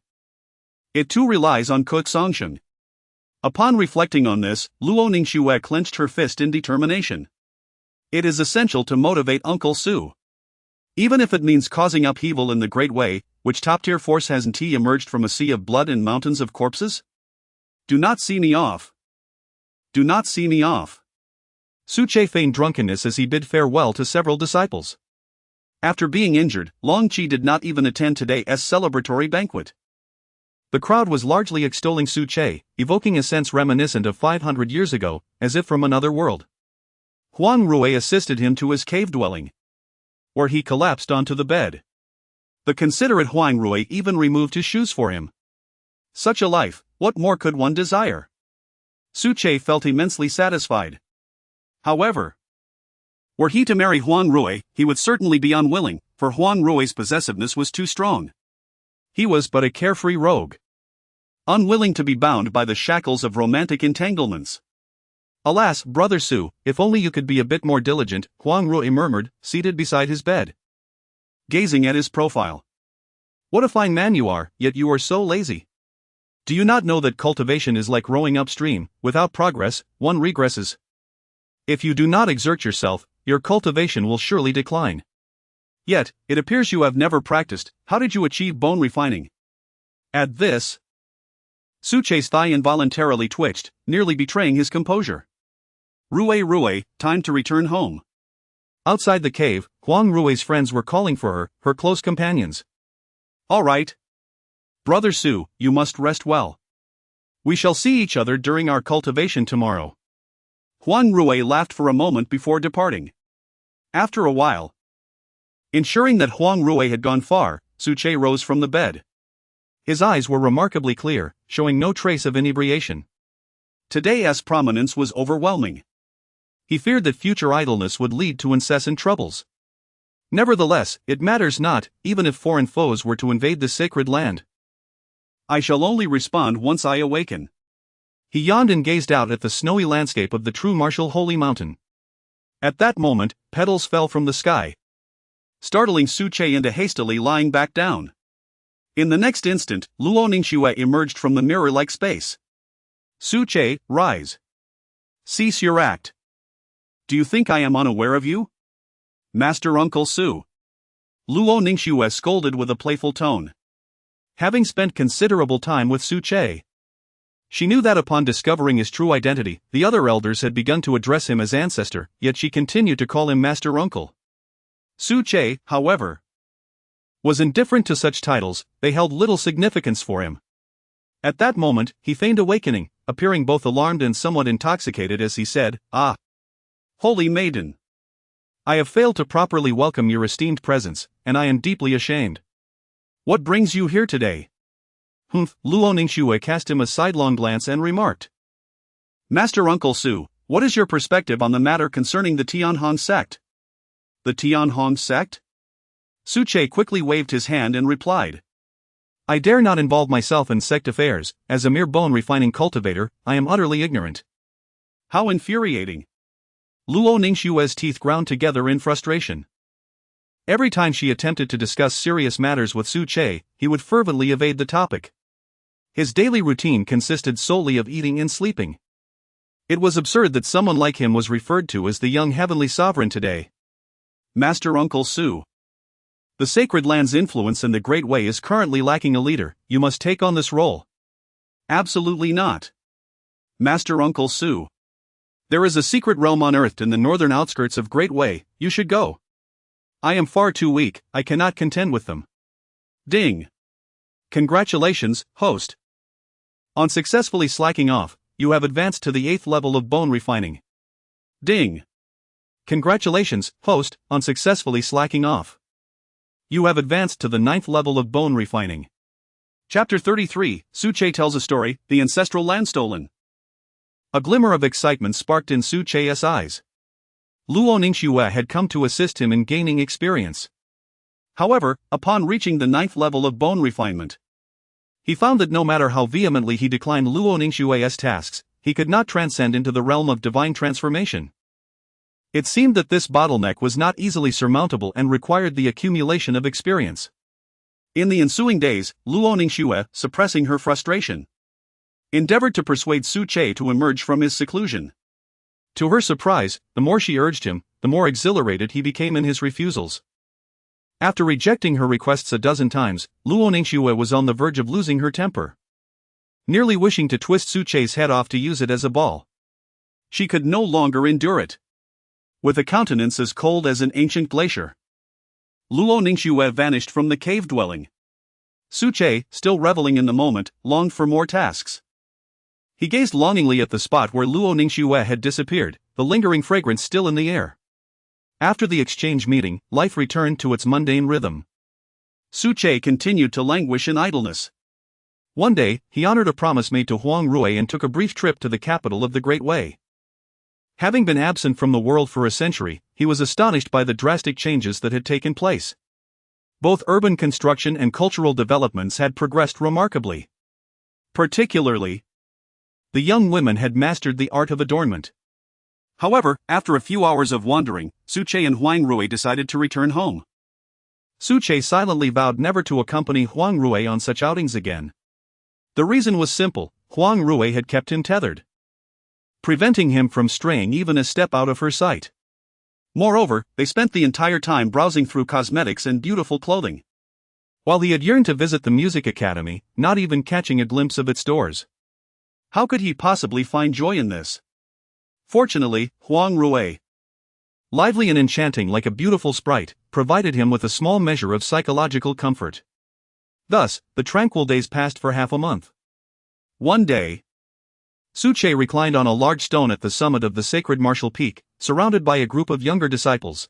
it too relies on conceding. Upon reflecting on this, Luo Ningxue clenched her fist in determination. It is essential to motivate Uncle Su. Even if it means causing upheaval in the Great Way, which top-tier force hasn't emerged from a sea of blood and mountains of corpses? Do not see me off. Do not see me off. Su Che feigned drunkenness as he bid farewell to several disciples. After being injured, Long Qi did not even attend today's celebratory banquet. The crowd was largely extolling Su Che, evoking a sense reminiscent of 500 years ago, as if from another world. Huang Rui assisted him to his cave dwelling, where he collapsed onto the bed. The considerate Huang Rui even removed his shoes for him. Such a life, what more could one desire? Su Che felt immensely satisfied. However, were he to marry Huang Rui, he would certainly be unwilling, for Huang Rui's possessiveness was too strong. He was but a carefree rogue, unwilling to be bound by the shackles of romantic entanglements. Alas, Brother Su, if only you could be a bit more diligent, Huang Rui murmured, seated beside his bed, gazing at his profile. What a fine man you are, yet you are so lazy. Do you not know that cultivation is like rowing upstream? Without progress, one regresses. If you do not exert yourself, your cultivation will surely decline. Yet, it appears you have never practiced. How did you achieve bone refining? At this, Su Che's thigh involuntarily twitched, nearly betraying his composure. Rui, time to return home. Outside the cave, Huang Rui's friends were calling for her, her close companions. All right. Brother Su, you must rest well. We shall see each other during our cultivation tomorrow. Huang Rui laughed for a moment before departing. After a while, ensuring that Huang Rui had gone far, Su Che rose from the bed. His eyes were remarkably clear, showing no trace of inebriation. Today's prominence was overwhelming. He feared that future idleness would lead to incessant troubles. Nevertheless, it matters not, even if foreign foes were to invade this sacred land. I shall only respond once I awaken. He yawned and gazed out at the snowy landscape of the True Martial Holy Mountain. At that moment, petals fell from the sky, startling Su Che into hastily lying back down. In the next instant, Luo Ningxue emerged from the mirror-like space. Su Che, rise. Cease your act. Do you think I am unaware of you? Master Uncle Su. Luo Ningxue scolded with a playful tone. Having spent considerable time with Su Che, she knew that upon discovering his true identity, the other elders had begun to address him as ancestor, yet she continued to call him Master Uncle. Su Che, however, was indifferent to such titles, they held little significance for him. At that moment, he feigned awakening, appearing both alarmed and somewhat intoxicated as he said, "Ah, holy maiden. I have failed to properly welcome your esteemed presence, and I am deeply ashamed. What brings you here today?" Luo Ningxue cast him a sidelong glance and remarked, Master Uncle Su, what is your perspective on the matter concerning the Tianhong sect? The Tianhong sect? Su Che quickly waved his hand and replied. I dare not involve myself in sect affairs. As a mere bone-refining cultivator, I am utterly ignorant. How infuriating. Luo Ningxue's teeth ground together in frustration. Every time she attempted to discuss serious matters with Su Che, he would fervently evade the topic. His daily routine consisted solely of eating and sleeping. It was absurd that someone like him was referred to as the young heavenly sovereign today. Master Uncle Su. The Sacred Land's influence in the Great Way is currently lacking a leader. You must take on this role. Absolutely not. Master Uncle Su. There is a secret realm unearthed in the northern outskirts of Great Way. You should go. I am far too weak. I cannot contend with them. Ding. Congratulations, host. On successfully slacking off, you have advanced to the 8th level of bone refining. Ding. Congratulations, host, on successfully slacking off. You have advanced to the 9th level of bone refining. Chapter 33, Su Che tells a story, the ancestral land stolen. A glimmer of excitement sparked in Su Che's eyes. Luo Ningxue had come to assist him in gaining experience. However, upon reaching the 9th level of bone refinement, he found that no matter how vehemently he declined Luo Ningxue's tasks, he could not transcend into the realm of divine transformation. It seemed that this bottleneck was not easily surmountable and required the accumulation of experience. In the ensuing days, Luo Ningxue, suppressing her frustration, endeavored to persuade Su Che to emerge from his seclusion. To her surprise, the more she urged him, the more exhilarated he became in his refusals. After rejecting her requests a dozen times, Luo Ningxue was on the verge of losing her temper. Nearly wishing to twist Su Che's head off to use it as a ball. She could no longer endure it. With a countenance as cold as an ancient glacier, Luo Ningxue vanished from the cave dwelling. Su Che, still reveling in the moment, longed for more tasks. He gazed longingly at the spot where Luo Ningxue had disappeared, the lingering fragrance still in the air. After the exchange meeting, life returned to its mundane rhythm. Su Che continued to languish in idleness. One day, he honored a promise made to Huang Rui and took a brief trip to the capital of the Great Way. Having been absent from the world for a century, he was astonished by the drastic changes that had taken place. Both urban construction and cultural developments had progressed remarkably. Particularly, the young women had mastered the art of adornment. However, after a few hours of wandering, Su Che and Huang Rui decided to return home. Su Che silently vowed never to accompany Huang Rui on such outings again. The reason was simple: Huang Rui had kept him tethered, preventing him from straying even a step out of her sight. Moreover, they spent the entire time browsing through cosmetics and beautiful clothing. While he had yearned to visit the music academy, not even catching a glimpse of its doors. How could he possibly find joy in this? Fortunately, Huang Rui, lively and enchanting like a beautiful sprite, provided him with a small measure of psychological comfort. Thus, the tranquil days passed for half a month. One day, Su Che reclined on a large stone at the summit of the sacred martial peak, surrounded by a group of younger disciples.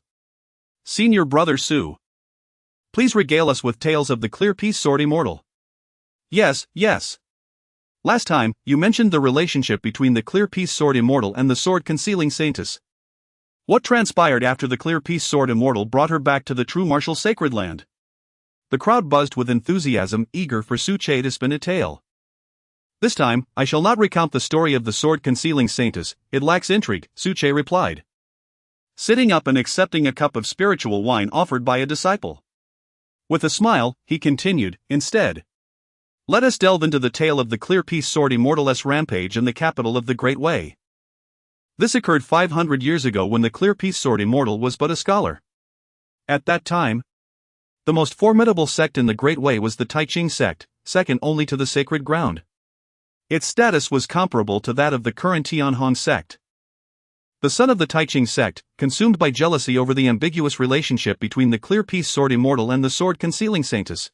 Senior Brother Su, please regale us with tales of the clear-piece sword immortal. Yes. Last time, you mentioned the relationship between the clear-piece sword immortal and the Sword Concealing Saintess. What transpired after the clear-piece sword immortal brought her back to the True Martial Sacred Land? The crowd buzzed with enthusiasm, eager for Su Che to spin a tale. This time, I shall not recount the story of the Sword Concealing Saintess, it lacks intrigue, Su Che replied, sitting up and accepting a cup of spiritual wine offered by a disciple. With a smile, he continued, instead, let us delve into the tale of the clear-piece sword immortal's rampage in the capital of the Great Way. This occurred 500 years ago when the clear-piece sword immortal was but a scholar. At that time, the most formidable sect in the Great Way was the Taiching sect, second only to the Sacred Ground. Its status was comparable to that of the current Tianhong sect. The son of the Taiching sect, consumed by jealousy over the ambiguous relationship between the clear-piece sword immortal and the Sword Concealing Saintess,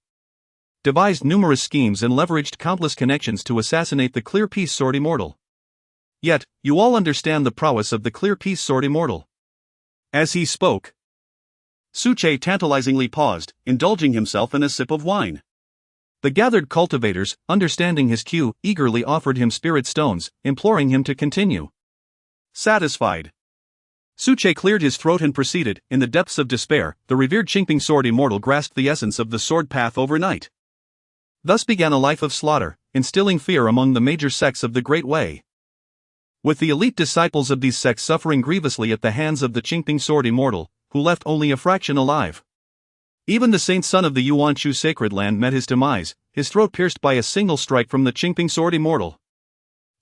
devised numerous schemes and leveraged countless connections to assassinate the clear-piece sword immortal. Yet, you all understand the prowess of the clear-piece sword immortal. As he spoke, Su Che tantalizingly paused, indulging himself in a sip of wine. The gathered cultivators, understanding his cue, eagerly offered him spirit stones, imploring him to continue. Satisfied, Suche cleared his throat and proceeded. In the depths of despair, the revered Hmph sword immortal grasped the essence of the sword path overnight. Thus began a life of slaughter, instilling fear among the major sects of the Great Way. With the elite disciples of these sects suffering grievously at the hands of the Hmph sword immortal, who left only a fraction alive. Even the saint son of the Yuan-Shu sacred land met his demise, his throat pierced by a single strike from the Hmph sword immortal.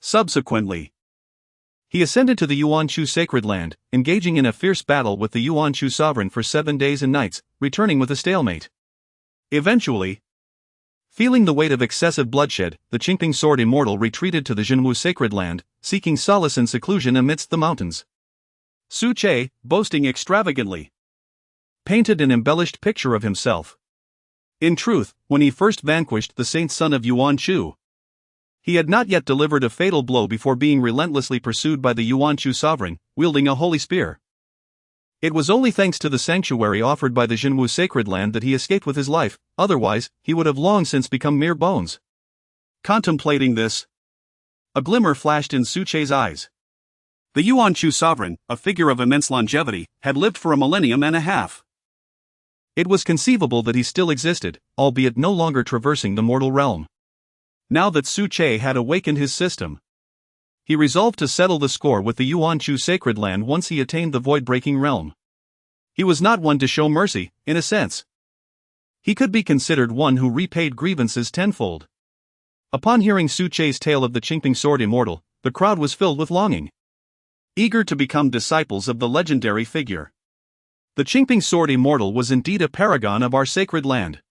Subsequently, he ascended to the Yuan-Shu sacred land, engaging in a fierce battle with the Yuan-Shu sovereign for 7 days and nights, returning with a stalemate. Eventually, feeling the weight of excessive bloodshed, the Hmph sword immortal retreated to the Zhenwu sacred land, seeking solace and seclusion amidst the mountains. Suche, boasting extravagantly, painted an embellished picture of himself. In truth, when he first vanquished the saint son of Yuan-Shu, he had not yet delivered a fatal blow before being relentlessly pursued by the Yuan-Shu sovereign, wielding a holy spear. It was only thanks to the sanctuary offered by the Zhenwu sacred land that he escaped with his life, otherwise, he would have long since become mere bones. Contemplating this, a glimmer flashed in Suche's eyes. The Yuan-Shu sovereign, a figure of immense longevity, had lived for a millennium and a half. It was conceivable that he still existed, albeit no longer traversing the mortal realm. Now that Suche had awakened his system, he resolved to settle the score with the Yuan-Shu sacred land once he attained the void-breaking realm. He was not one to show mercy, in a sense. He could be considered one who repaid grievances tenfold. Upon hearing Suche's tale of the Hmph sword immortal, the crowd was filled with longing, eager to become disciples of the legendary figure. The Hmph sword immortal was indeed a paragon of our sacred land.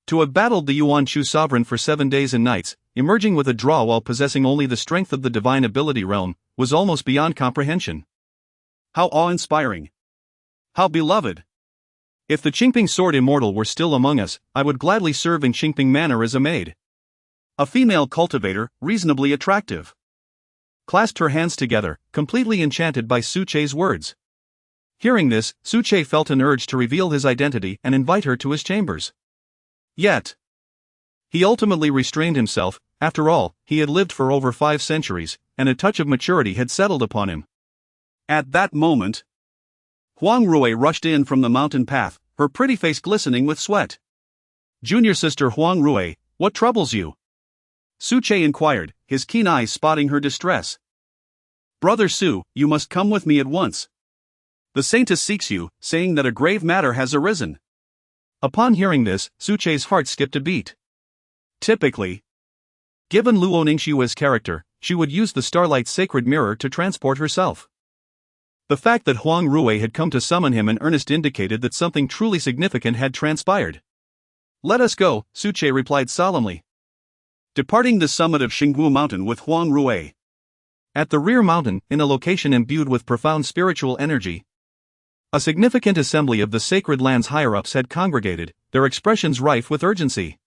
To have battled the Yuan-Shu sovereign for 7 days and nights, emerging with a draw while possessing only the strength of the divine ability realm, was almost beyond comprehension. How awe-inspiring! How beloved! If the Hmph sword immortal were still among us, I would gladly serve in Hmph manner as a maid. A female cultivator, reasonably attractive, clasped her hands together, completely enchanted by Suche's words. Hearing this, Suche felt an urge to reveal his identity and invite her to his chambers. Yet, he ultimately restrained himself. After all, he had lived for over 5 centuries, and a touch of maturity had settled upon him. At that moment, Huang Rui rushed in from the mountain path, her pretty face glistening with sweat. "Junior sister Huang Rui, what troubles you?" Suche inquired, his keen eyes spotting her distress. "Brother Su, you must come with me at once. The Saintess seeks you, saying that a grave matter has arisen." Upon hearing this, Suche's heart skipped a beat. Typically, given Luo Ningxue's character, she would use the Starlight's sacred mirror to transport herself. The fact that Huang Rui had come to summon him in earnest indicated that something truly significant had transpired. "Let us go," Suche replied solemnly. Departing the summit of Xingwu Mountain with Huang Rui. At the rear mountain, in a location imbued with profound spiritual energy, a significant assembly of the sacred land's higher-ups had congregated, their expressions rife with urgency.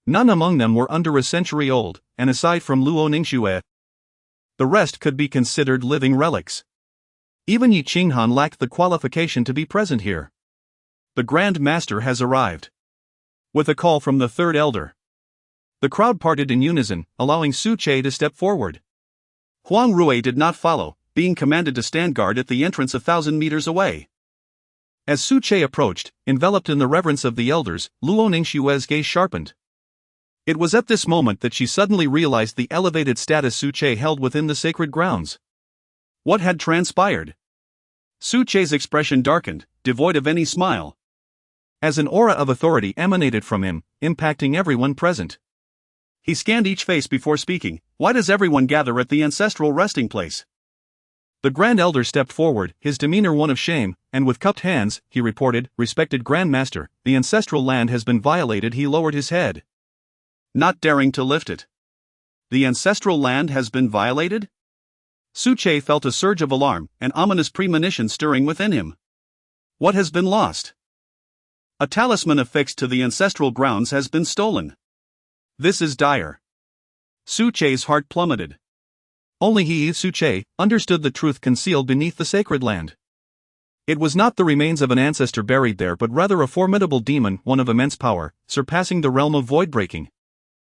None among them were under a century old, and aside from Luo Ningxue, the rest could be considered living relics. Even Yi Qinghan lacked the qualification to be present here. "The Grand Master has arrived." With a call from the third elder, the crowd parted in unison, allowing Suche to step forward. Huang Rui did not follow, being commanded to stand guard at the entrance 1,000 meters away. As Suche approached, enveloped in the reverence of the elders, Luo Ningxue's gaze sharpened. It was at this moment that she suddenly realized the elevated status Suche held within the sacred grounds. What had transpired? Suche's expression darkened, devoid of any smile, as an aura of authority emanated from him, impacting everyone present. He scanned each face before speaking. "Why does everyone gather at the ancestral resting place?" The Grand Elder stepped forward, his demeanor one of shame, and with cupped hands, he reported, "Respected Grand Master, the ancestral land has been violated." He lowered his head, not daring to lift it. "The ancestral land has been violated?" Suche felt a surge of alarm, an ominous premonition stirring within him. What has been lost? A talisman affixed to the ancestral grounds has been stolen. This is dire. Suche's heart plummeted. Only he, Suche, understood the truth concealed beneath the sacred land. It was not the remains of an ancestor buried there but rather a formidable demon, one of immense power, surpassing the realm of void-breaking.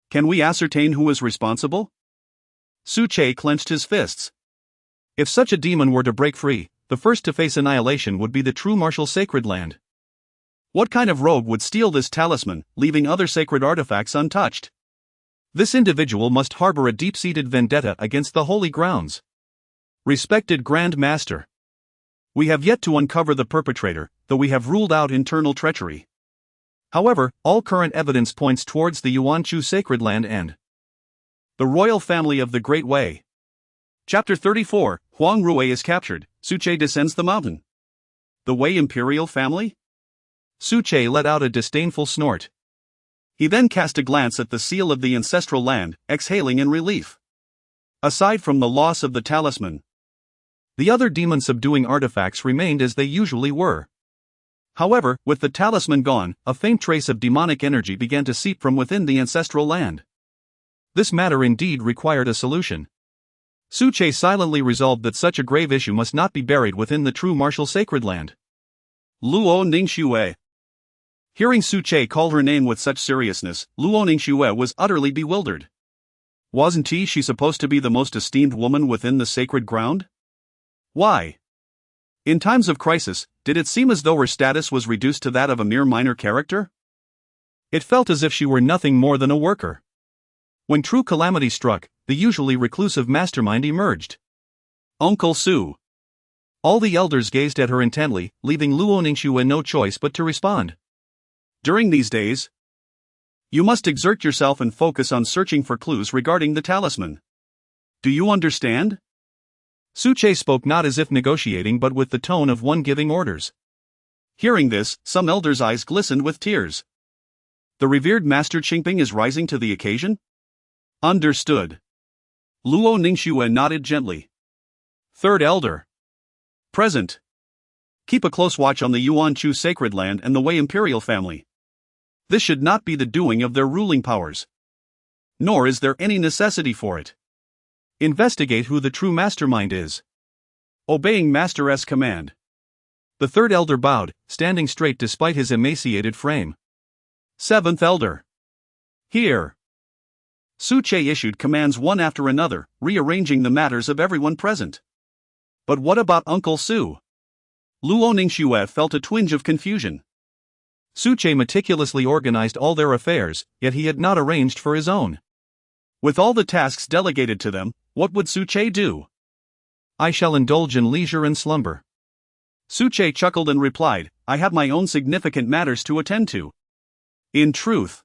Can we ascertain who is responsible? Su Che clenched his fists. If such a demon were to break free, the first to face annihilation would be the True Martial Sacred Land. What kind of rogue would steal this talisman, leaving other sacred artifacts untouched? This individual must harbor a deep-seated vendetta against the holy grounds. Respected Grand Master, we have yet to uncover the perpetrator, though we have ruled out internal treachery. However, all current evidence points towards the Yuan-Chu Sacred Land and the royal family of the Great Wei. Chapter 34, Huang Rui is captured, Su Che descends the mountain. The Wei imperial family? Su Che let out a disdainful snort. He then cast a glance at the seal of the ancestral land, exhaling in relief. Aside from the loss of the talisman, the other demon-subduing artifacts remained as they usually were. However, with the talisman gone, a faint trace of demonic energy began to seep from within the ancestral land. This matter indeed required a solution. Su Che silently resolved that such a grave issue must not be buried within the True Martial Sacred Land. Luo Ningxue. Hearing Su Che call her name with such seriousness, Luo Ningxue was utterly bewildered. Wasn't she supposed to be the most esteemed woman within the sacred ground? Why? In times of crisis, did it seem as though her status was reduced to that of a mere minor character? It felt as if she were nothing more than a worker. When true calamity struck, the usually reclusive mastermind emerged. Uncle Su. All the elders gazed at her intently, leaving Luo Ningxue no choice but to respond. During these days, you must exert yourself and focus on searching for clues regarding the talisman. Do you understand? Su Che spoke not as if negotiating but with the tone of one giving orders. Hearing this, some elders' eyes glistened with tears. The revered Master Hmph is rising to the occasion? Understood. Luo Ningxue nodded gently. Third Elder. Present. Keep a close watch on the Yuan-Chu Sacred Land and the Wei Imperial family. This should not be the doing of their ruling powers. Nor is there any necessity for it. Investigate who the true mastermind is. Obeying Master's command. The third elder bowed, standing straight despite his emaciated frame. Seventh Elder. Here. Su Che issued commands one after another, rearranging the matters of everyone present. But what about Uncle Su? Luo Ningxue felt a twinge of confusion. Su Che meticulously organized all their affairs, yet he had not arranged for his own. With all the tasks delegated to them, what would Su Che do? I shall indulge in leisure and slumber. Su Che chuckled and replied, I have my own significant matters to attend to. In truth,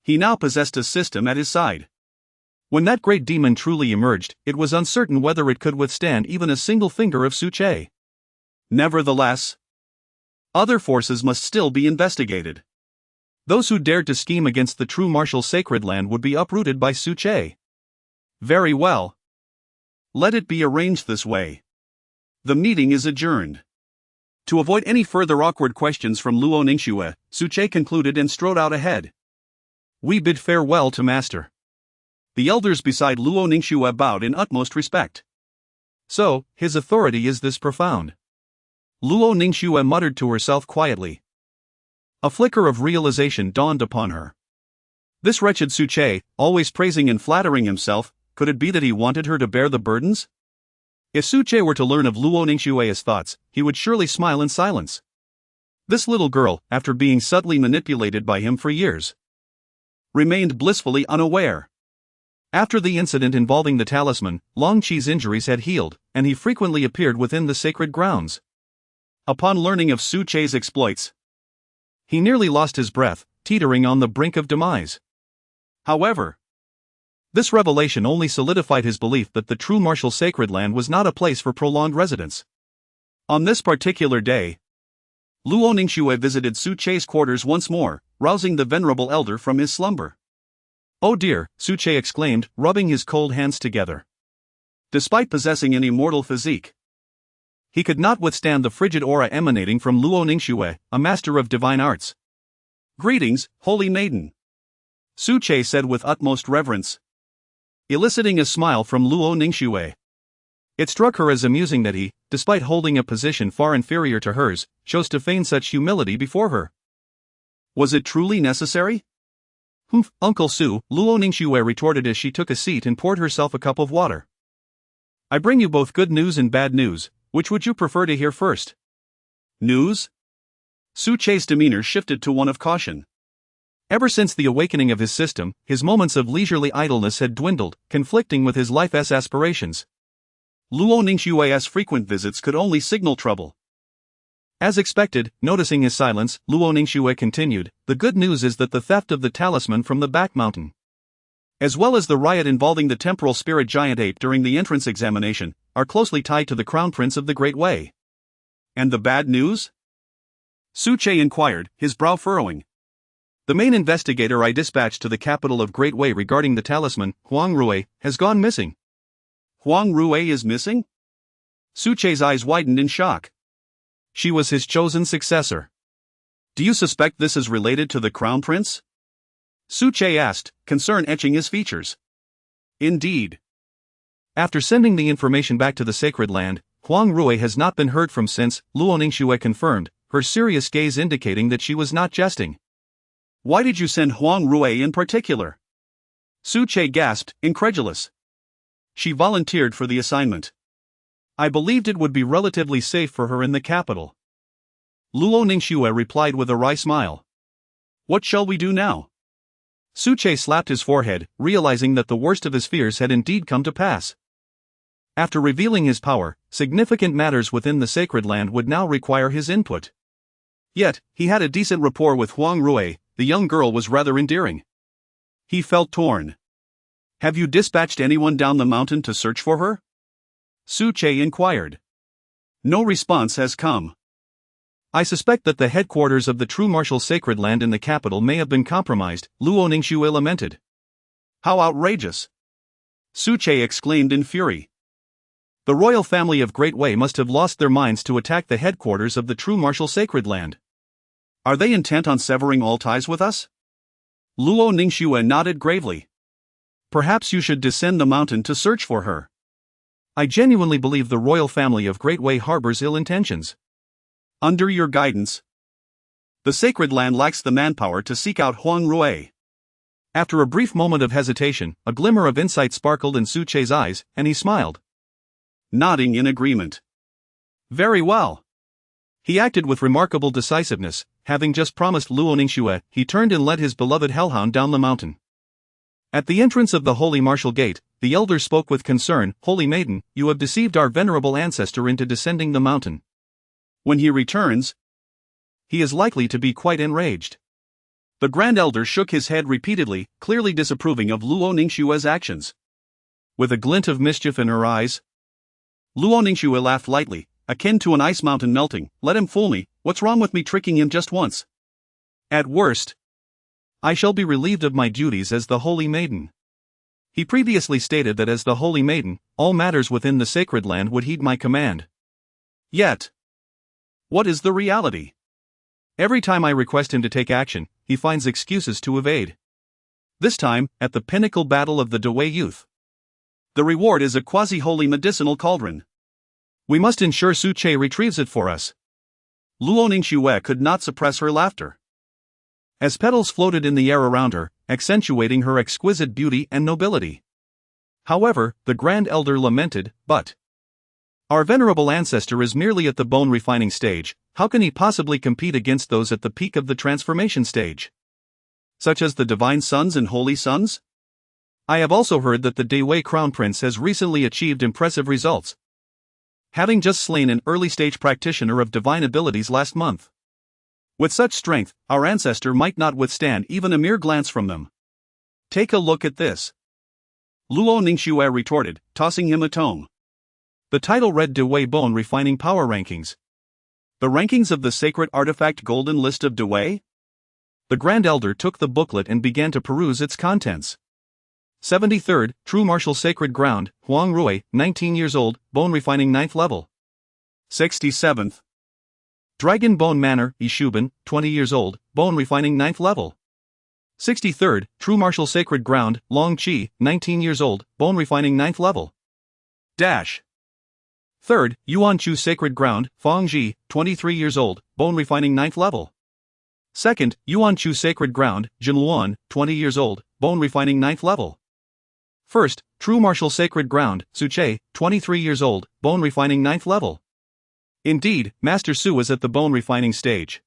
he now possessed a system at his side. When that great demon truly emerged, it was uncertain whether it could withstand even a single finger of Su Che. Nevertheless, other forces must still be investigated. Those who dared to scheme against the True Martial Sacred Land would be uprooted by Su Che. Very well. Let it be arranged this way. The meeting is adjourned. To avoid any further awkward questions from Luo Ningxue, Su Che concluded and strode out ahead. We bid farewell to Master. The elders beside Luo Ningxue bowed in utmost respect. So, his authority is this profound. Luo Ningxue muttered to herself quietly. A flicker of realization dawned upon her. This wretched Su Che, always praising and flattering himself, could it be that he wanted her to bear the burdens? If Su Che were to learn of Luo Ningxue's thoughts, he would surely smile in silence. This little girl, after being subtly manipulated by him for years, remained blissfully unaware. After the incident involving the talisman, Long Qi's injuries had healed, and he frequently appeared within the sacred grounds. Upon learning of Su Che's exploits, he nearly lost his breath, teetering on the brink of demise. However, this revelation only solidified his belief that the True Martial Sacred Land was not a place for prolonged residence. On this particular day, Luo Ningxue visited Su Che's quarters once more, rousing the venerable elder from his slumber. Oh dear, Su Che exclaimed, rubbing his cold hands together. Despite possessing an immortal physique, he could not withstand the frigid aura emanating from Luo Ningxue, a master of divine arts. Greetings, holy maiden, Su Che said with utmost reverence, eliciting a smile from Luo Ningxue. It struck her as amusing that he, despite holding a position far inferior to hers, chose to feign such humility before her. Was it truly necessary? Hmph, Uncle Su, Luo Ningxue retorted as she took a seat and poured herself a cup of water. I bring you both good news and bad news, which would you prefer to hear first? News? Su Che's demeanor shifted to one of caution. Ever since the awakening of his system, his moments of leisurely idleness had dwindled, conflicting with his life's aspirations. Luo Ningxue's frequent visits could only signal trouble. As expected, noticing his silence, Luo Ningxue continued, the good news is that the theft of the talisman from the back mountain, as well as the riot involving the temporal spirit giant ape during the entrance examination, are closely tied to the crown prince of the Great Way. And the bad news? Su Che inquired, his brow furrowing. The main investigator I dispatched to the capital of Great Way regarding the talisman, Huang Rui, has gone missing. Huang Rui is missing? Su Che's eyes widened in shock. She was his chosen successor. Do you suspect this is related to the crown prince? Su Che asked, concern etching his features. Indeed. After sending the information back to the sacred land, Huang Rui has not been heard from since, Luo Ningxue confirmed, her serious gaze indicating that she was not jesting. Why did you send Huang Rui in particular? Su Che gasped, incredulous. She volunteered for the assignment. I believed it would be relatively safe for her in the capital. Luo Ningxue replied with a wry smile. What shall we do now? Su Che slapped his forehead, realizing that the worst of his fears had indeed come to pass. After revealing his power, significant matters within the sacred land would now require his input. Yet, he had a decent rapport with Huang Rui, the young girl was rather endearing. He felt torn. Have you dispatched anyone down the mountain to search for her? Su Che inquired. No response has come. I suspect that the headquarters of the True Martial Sacred Land in the capital may have been compromised, Luo Ningxue lamented. How outrageous! Su Che exclaimed in fury. The royal family of Great Way must have lost their minds to attack the headquarters of the True Martial Sacred Land. Are they intent on severing all ties with us? Luo Ningxue nodded gravely. Perhaps you should descend the mountain to search for her. I genuinely believe the royal family of Great Way harbors ill intentions. Under your guidance, the sacred land lacks the manpower to seek out Huang Rui. After a brief moment of hesitation, a glimmer of insight sparkled in Su Che's eyes, and he smiled. Nodding in agreement. Very well. He acted with remarkable decisiveness. Having just promised Luo Ningxue, he turned and led his beloved hellhound down the mountain. At the entrance of the Holy Martial Gate, the elder spoke with concern, Holy Maiden, you have deceived our venerable ancestor into descending the mountain. When he returns, he is likely to be quite enraged. The Grand Elder shook his head repeatedly, clearly disapproving of Luo Ningxue's actions. With a glint of mischief in her eyes, Luo Ningxue laughed lightly, akin to an ice mountain melting. Let him fool me, what's wrong with me tricking him just once? At worst, I shall be relieved of my duties as the Holy Maiden. He previously stated that as the Holy Maiden, all matters within the sacred land would heed my command. Yet, what is the reality? Every time I request him to take action, he finds excuses to evade. This time, at the pinnacle battle of the Dewey youth. The reward is a quasi-holy medicinal cauldron. We must ensure Su Che retrieves it for us. Luo Ningxue could not suppress her laughter. As petals floated in the air around her, accentuating her exquisite beauty and nobility. However, the Grand Elder lamented, but our venerable ancestor is merely at the bone-refining stage, how can he possibly compete against those at the peak of the transformation stage? Such as the Divine Sons and Holy Sons? I have also heard that the Dewey Crown Prince has recently achieved impressive results, having just slain an early-stage practitioner of divine abilities last month. With such strength, our ancestor might not withstand even a mere glance from them. Take a look at this. Luo Ningxue retorted, tossing him a tome. The title read Dewey Bone Refining Power Rankings. The rankings of the sacred artifact golden list of Dewey? The Grand Elder took the booklet and began to peruse its contents. 73rd, True Martial Sacred Ground, Huang Rui, 19 years old, Bone Refining 9th level. 67th. Dragon Bone Manor, Ishuban, 20 years old, Bone Refining 9th level. 63rd, True Martial Sacred Ground, Long Chi, 19 years old, Bone Refining 9th level. Dash. 3rd, Yuan Chu Sacred Ground, Fangji, 23 years old, bone refining 9th level. 2nd, Yuan Chu Sacred Ground, Jinluan, 20 years old, bone refining 9th level. 1st, True Martial Sacred Ground, Suche, 23 years old, bone refining 9th level. Indeed, Master Su is at the bone refining stage.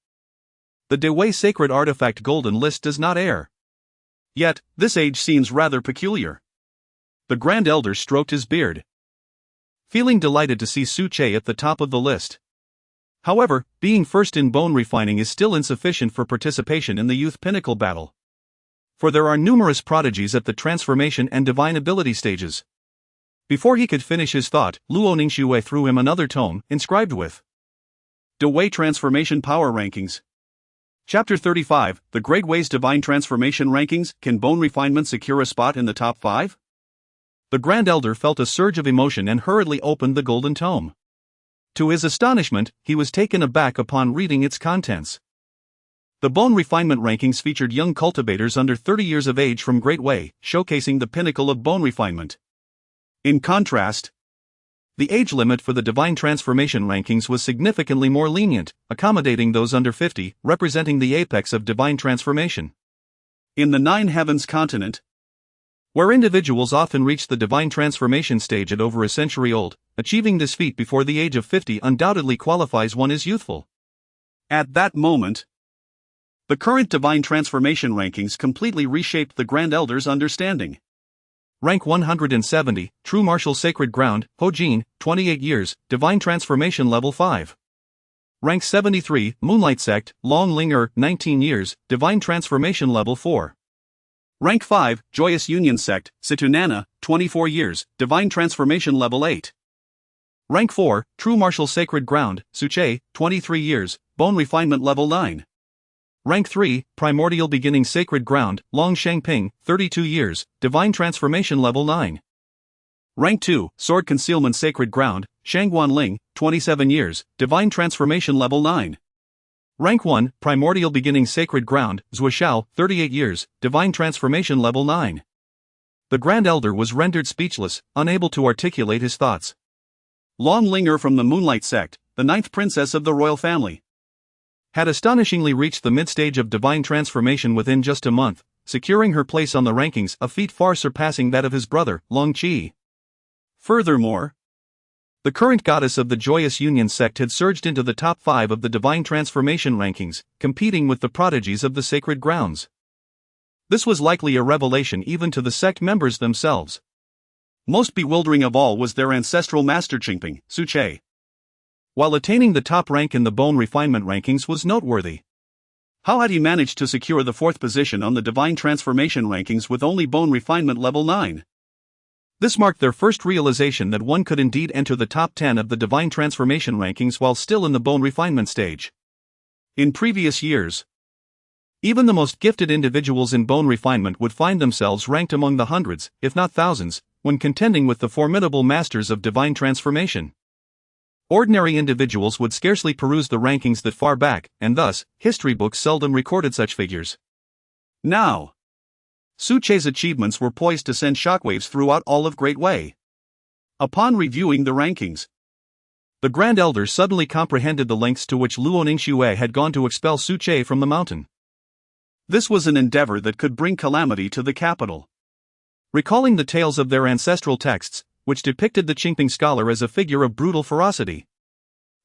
The Dewey Sacred Artifact Golden List does not err. Yet, this age seems rather peculiar. The Grand Elder stroked his beard, feeling delighted to see Su Che at the top of the list. However, being first in bone refining is still insufficient for participation in the youth pinnacle battle. For there are numerous prodigies at the transformation and divine ability stages. Before he could finish his thought, Luo Ningxue threw him another tome, inscribed with Dewey Transformation Power Rankings. Chapter 35, The Great Way's Divine Transformation Rankings. Can bone refinement secure a spot in the top 5? The Grand Elder felt a surge of emotion and hurriedly opened the golden tome. To his astonishment, he was taken aback upon reading its contents. The bone refinement rankings featured young cultivators under 30 years of age from Great Way, showcasing the pinnacle of bone refinement. In contrast, the age limit for the divine transformation rankings was significantly more lenient, accommodating those under 50, representing the apex of divine transformation. In the Nine Heavens continent, where individuals often reach the divine transformation stage at over a century old, achieving this feat before the age of 50 undoubtedly qualifies one as youthful. At that moment, the current divine transformation rankings completely reshaped the Grand Elder's understanding. Rank 170, True Martial Sacred Ground, Hojin, 28 years, Divine Transformation Level 5. Rank 73, Moonlight Sect, Long Linger, 19 years, Divine Transformation Level 4. Rank 5, Joyous Union Sect, Situnana, 24 years, Divine Transformation Level 8. Rank 4, True Martial Sacred Ground, Suche, 23 years, Bone Refinement Level 9. Rank 3, Primordial Beginning Sacred Ground, Long Shangping, 32 years, Divine Transformation Level 9. Rank 2, Sword Concealment Sacred Ground, Shangguan Ling, 27 years, Divine Transformation Level 9. Rank 1, Primordial Beginning Sacred Ground, Zuoshao, 38 years, Divine Transformation Level 9. The Grand Elder was rendered speechless, unable to articulate his thoughts. Long Linger from the Moonlight Sect, the 9th princess of the royal family, had astonishingly reached the mid-stage of divine transformation within just a month, securing her place on the rankings, a feat far surpassing that of his brother, Long Qi. Furthermore, the current goddess of the Joyous Union sect had surged into the top 5 of the divine transformation rankings, competing with the prodigies of the sacred grounds. This was likely a revelation even to the sect members themselves. Most bewildering of all was their ancestral master Hmph, Suche. While attaining the top rank in the bone refinement rankings was noteworthy. How had he managed to secure the 4th position on the divine transformation rankings with only bone refinement level 9? This marked their first realization that one could indeed enter the top 10 of the divine transformation rankings while still in the bone refinement stage. In previous years, even the most gifted individuals in bone refinement would find themselves ranked among the hundreds, if not thousands, when contending with the formidable masters of divine transformation. Ordinary individuals would scarcely peruse the rankings that far back, and thus, history books seldom recorded such figures. Now, Su Che's achievements were poised to send shockwaves throughout all of Great Way. Upon reviewing the rankings, the Grand Elder suddenly comprehended the lengths to which Luo Ningxue had gone to expel Su Che from the mountain. This was an endeavor that could bring calamity to the capital. Recalling the tales of their ancestral texts, which depicted the Hmph scholar as a figure of brutal ferocity,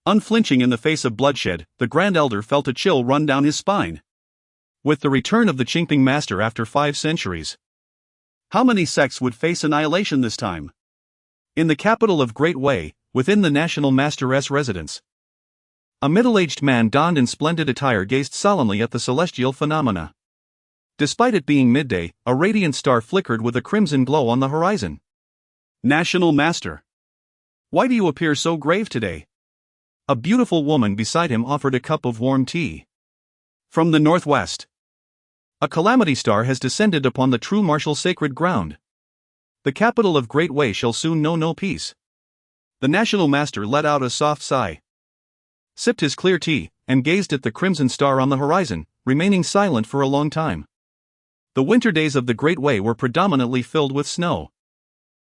unflinching in the face of bloodshed, the Grand Elder felt a chill run down his spine. With the return of the Hmph master after 5 centuries, how many sects would face annihilation this time? In the capital of Great Way, within the National Master's residence, a middle-aged man donned in splendid attire gazed solemnly at the celestial phenomena. Despite it being midday, a radiant star flickered with a crimson glow on the horizon. National Master, why do you appear so grave today? A beautiful woman beside him offered a cup of warm tea. From the northwest, a calamity star has descended upon the True Martial Sacred Ground. The capital of Great Way shall soon know no peace. The National Master let out a soft sigh, sipped his clear tea, and gazed at the crimson star on the horizon, remaining silent for a long time. The winter days of the Great Way were predominantly filled with snow.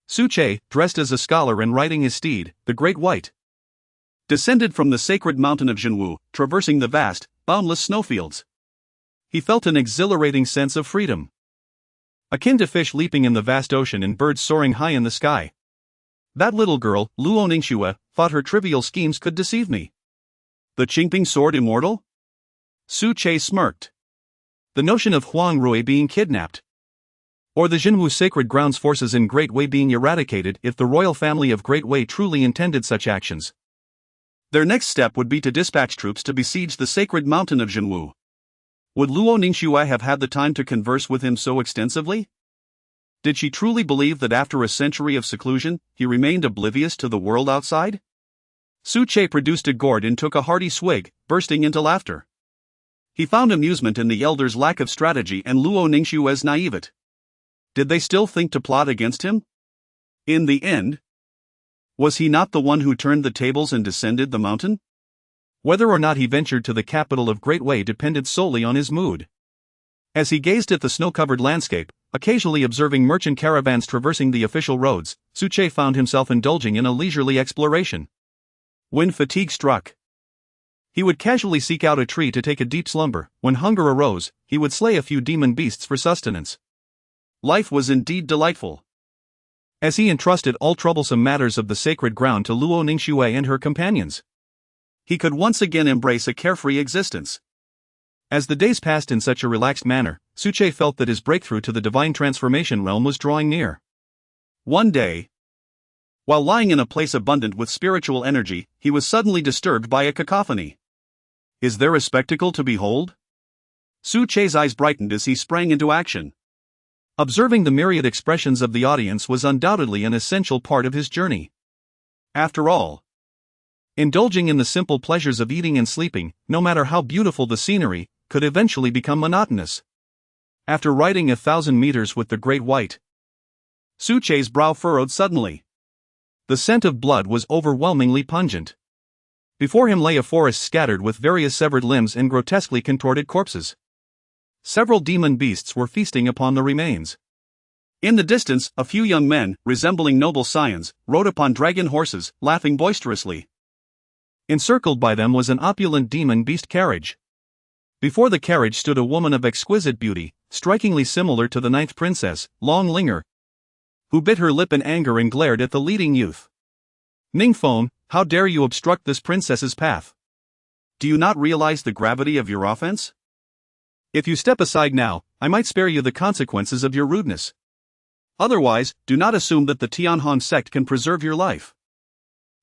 Su Che, dressed as a scholar and riding his steed, the Great White, descended from the sacred mountain of Zhenwu, traversing the vast, boundless snowfields. He felt an exhilarating sense of freedom, akin to fish leaping in the vast ocean and birds soaring high in the sky. That little girl, Luo Ningxue, thought her trivial schemes could deceive me. The Qingping sword immortal? Su Che smirked. The notion of Huang Rui being kidnapped, or the Zhenwu Sacred Grounds forces in Great Wei being eradicated if the royal family of Great Wei truly intended such actions. Their next step would be to dispatch troops to besiege the sacred mountain of Zhenwu. Would Luo Ningxue have had the time to converse with him so extensively? Did she truly believe that after a century of seclusion, he remained oblivious to the world outside? Su Che produced a gourd and took a hearty swig, bursting into laughter. He found amusement in the elder's lack of strategy and Luo Ningxue's naivete. Did they still think to plot against him? In the end, was he not the one who turned the tables and descended the mountain? Whether or not he ventured to the capital of Great Wei depended solely on his mood. As he gazed at the snow-covered landscape, occasionally observing merchant caravans traversing the official roads, Su Che found himself indulging in a leisurely exploration. When fatigue struck, he would casually seek out a tree to take a deep slumber. When hunger arose, he would slay a few demon beasts for sustenance. Life was indeed delightful. As he entrusted all troublesome matters of the sacred ground to Luo Ningxue and her companions, he could once again embrace a carefree existence. As the days passed in such a relaxed manner, Su Che felt that his breakthrough to the divine transformation realm was drawing near. One day, while lying in a place abundant with spiritual energy, he was suddenly disturbed by a cacophony. Is there a spectacle to behold? Su Che's eyes brightened as he sprang into action. Observing the myriad expressions of the audience was undoubtedly an essential part of his journey. After all, indulging in the simple pleasures of eating and sleeping, no matter how beautiful the scenery, could eventually become monotonous. After riding 1,000 meters with the Great White, Su Che's brow furrowed suddenly. The scent of blood was overwhelmingly pungent. Before him lay a forest scattered with various severed limbs and grotesquely contorted corpses. Several demon beasts were feasting upon the remains. In the distance, a few young men, resembling noble scions, rode upon dragon horses, laughing boisterously. Encircled by them was an opulent demon beast carriage. Before the carriage stood a woman of exquisite beauty, strikingly similar to the ninth princess, Long Linger, who bit her lip in anger and glared at the leading youth. Ningfeng, how dare you obstruct this princess's path? Do you not realize the gravity of your offense? If you step aside now, I might spare you the consequences of your rudeness. Otherwise, do not assume that the Tianhong sect can preserve your life.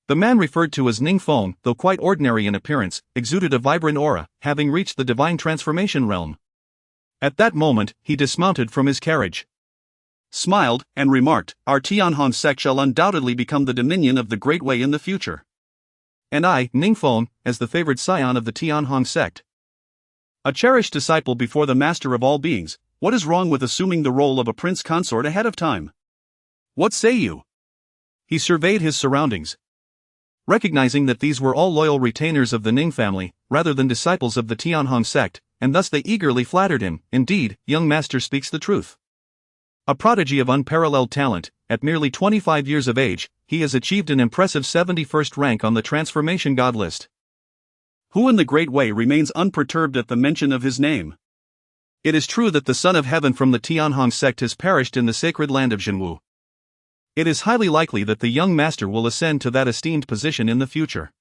The man referred to as Ningfeng, though quite ordinary in appearance, exuded a vibrant aura, having reached the divine transformation realm. At that moment, he dismounted from his carriage, smiled, and remarked, "Our Tianhong sect shall undoubtedly become the dominion of the Great Wei in the future. And I, Ningfeng, as the favored scion of the Tianhong sect, a cherished disciple before the master of all beings, what is wrong with assuming the role of a prince consort ahead of time? What say you?" He surveyed his surroundings, recognizing that these were all loyal retainers of the Ning family, rather than disciples of the Tianhong sect, and thus they eagerly flattered him. Indeed, young master speaks the truth. A prodigy of unparalleled talent, at merely 25 years of age, he has achieved an impressive 71st rank on the transformation god list. Who in the Great Wei remains unperturbed at the mention of his name? It is true that the Son of Heaven from the Tianhong sect has perished in the sacred land of Zhenwu. It is highly likely that the young master will ascend to that esteemed position in the future.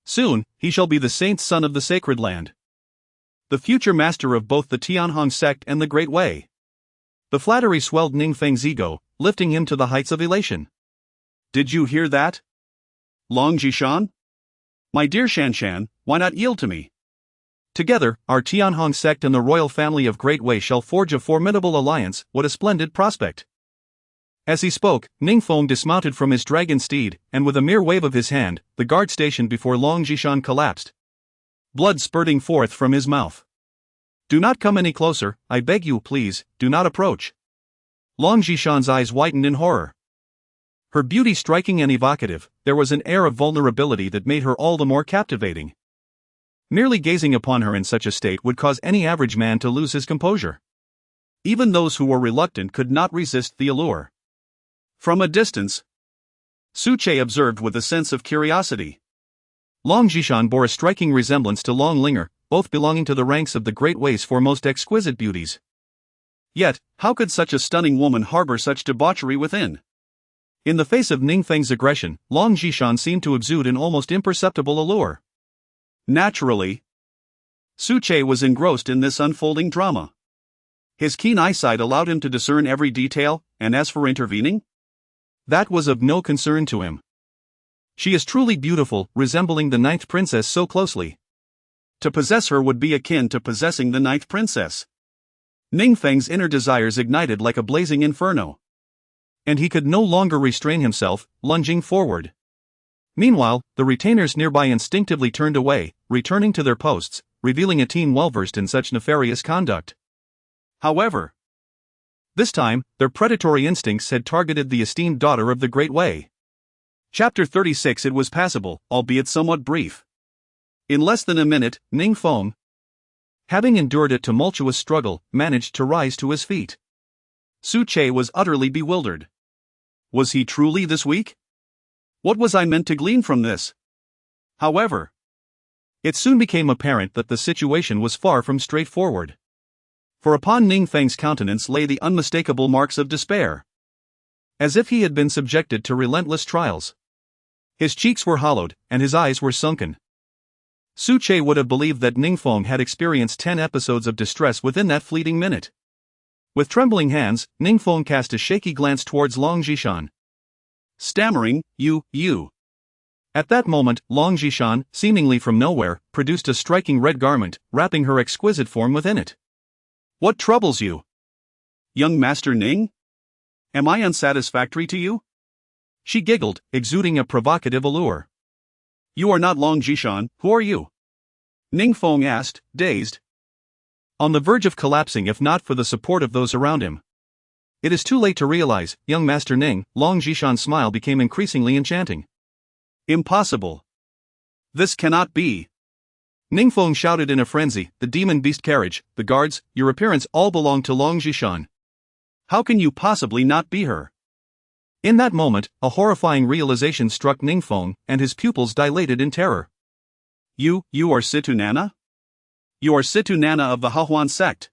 Soon, he shall be the saint's son of the sacred land, the future master of both the Tianhong sect and the Great Wei. The flattery swelled Ningfeng's ego, lifting him to the heights of elation. Did you hear that? Long Jishan? My dear Shanshan, why not yield to me? Together, our Tianhong sect and the royal family of Great Wei shall forge a formidable alliance. What a splendid prospect! As he spoke, Ningfeng dismounted from his dragon steed, and with a mere wave of his hand, the guard stationed before Long Jishan collapsed, blood spurting forth from his mouth. Do not come any closer, I beg you, please, do not approach. Long Jishan's eyes whitened in horror. Her beauty striking and evocative, there was an air of vulnerability that made her all the more captivating. Merely gazing upon her in such a state would cause any average man to lose his composure. Even those who were reluctant could not resist the allure. From a distance, Su Che observed with a sense of curiosity. Long Zhishan bore a striking resemblance to Long Linger, both belonging to the ranks of the Great Way's foremost exquisite beauties. Yet, how could such a stunning woman harbor such debauchery within? In the face of Ningfeng's aggression, Long Zhishan seemed to exude an almost imperceptible allure. Naturally, Su Che was engrossed in this unfolding drama. His keen eyesight allowed him to discern every detail, and as for intervening, that was of no concern to him. She is truly beautiful, resembling the ninth princess so closely. To possess her would be akin to possessing the ninth princess. Ningfeng's inner desires ignited like a blazing inferno. And he could no longer restrain himself, lunging forward. Meanwhile, the retainers nearby instinctively turned away, returning to their posts, revealing a teen well-versed in such nefarious conduct. However, this time, their predatory instincts had targeted the esteemed daughter of the Great Way. Chapter 36. It was passable, albeit somewhat brief. In less than a minute, Ningfeng, having endured a tumultuous struggle, managed to rise to his feet. Su Che was utterly bewildered. Was he truly this weak? What was I meant to glean from this? However, it soon became apparent that the situation was far from straightforward. For upon Ningfeng's countenance lay the unmistakable marks of despair. As if he had been subjected to relentless trials. His cheeks were hollowed, and his eyes were sunken. Su Che would have believed that Ningfeng had experienced 10 episodes of distress within that fleeting minute. With trembling hands, Ningfeng cast a shaky glance towards Long Zhishan. Stammering, you. At that moment, Long Zhishan, seemingly from nowhere, produced a striking red garment, wrapping her exquisite form within it. What troubles you? Young Master Ning? Am I unsatisfactory to you? She giggled, exuding a provocative allure. You are not Long Zhishan, who are you? Ningfeng asked, dazed. On the verge of collapsing if not for the support of those around him. It is too late to realize, young Master Ning. Long Zhishan's smile became increasingly enchanting. Impossible. This cannot be. Ningfeng shouted in a frenzy, the demon beast carriage, the guards, your appearance all belong to Long Zhishan. How can you possibly not be her? In that moment, a horrifying realization struck Ningfeng, and his pupils dilated in terror. You are Situ Nana? You are Situ Nana of the Hahuan sect.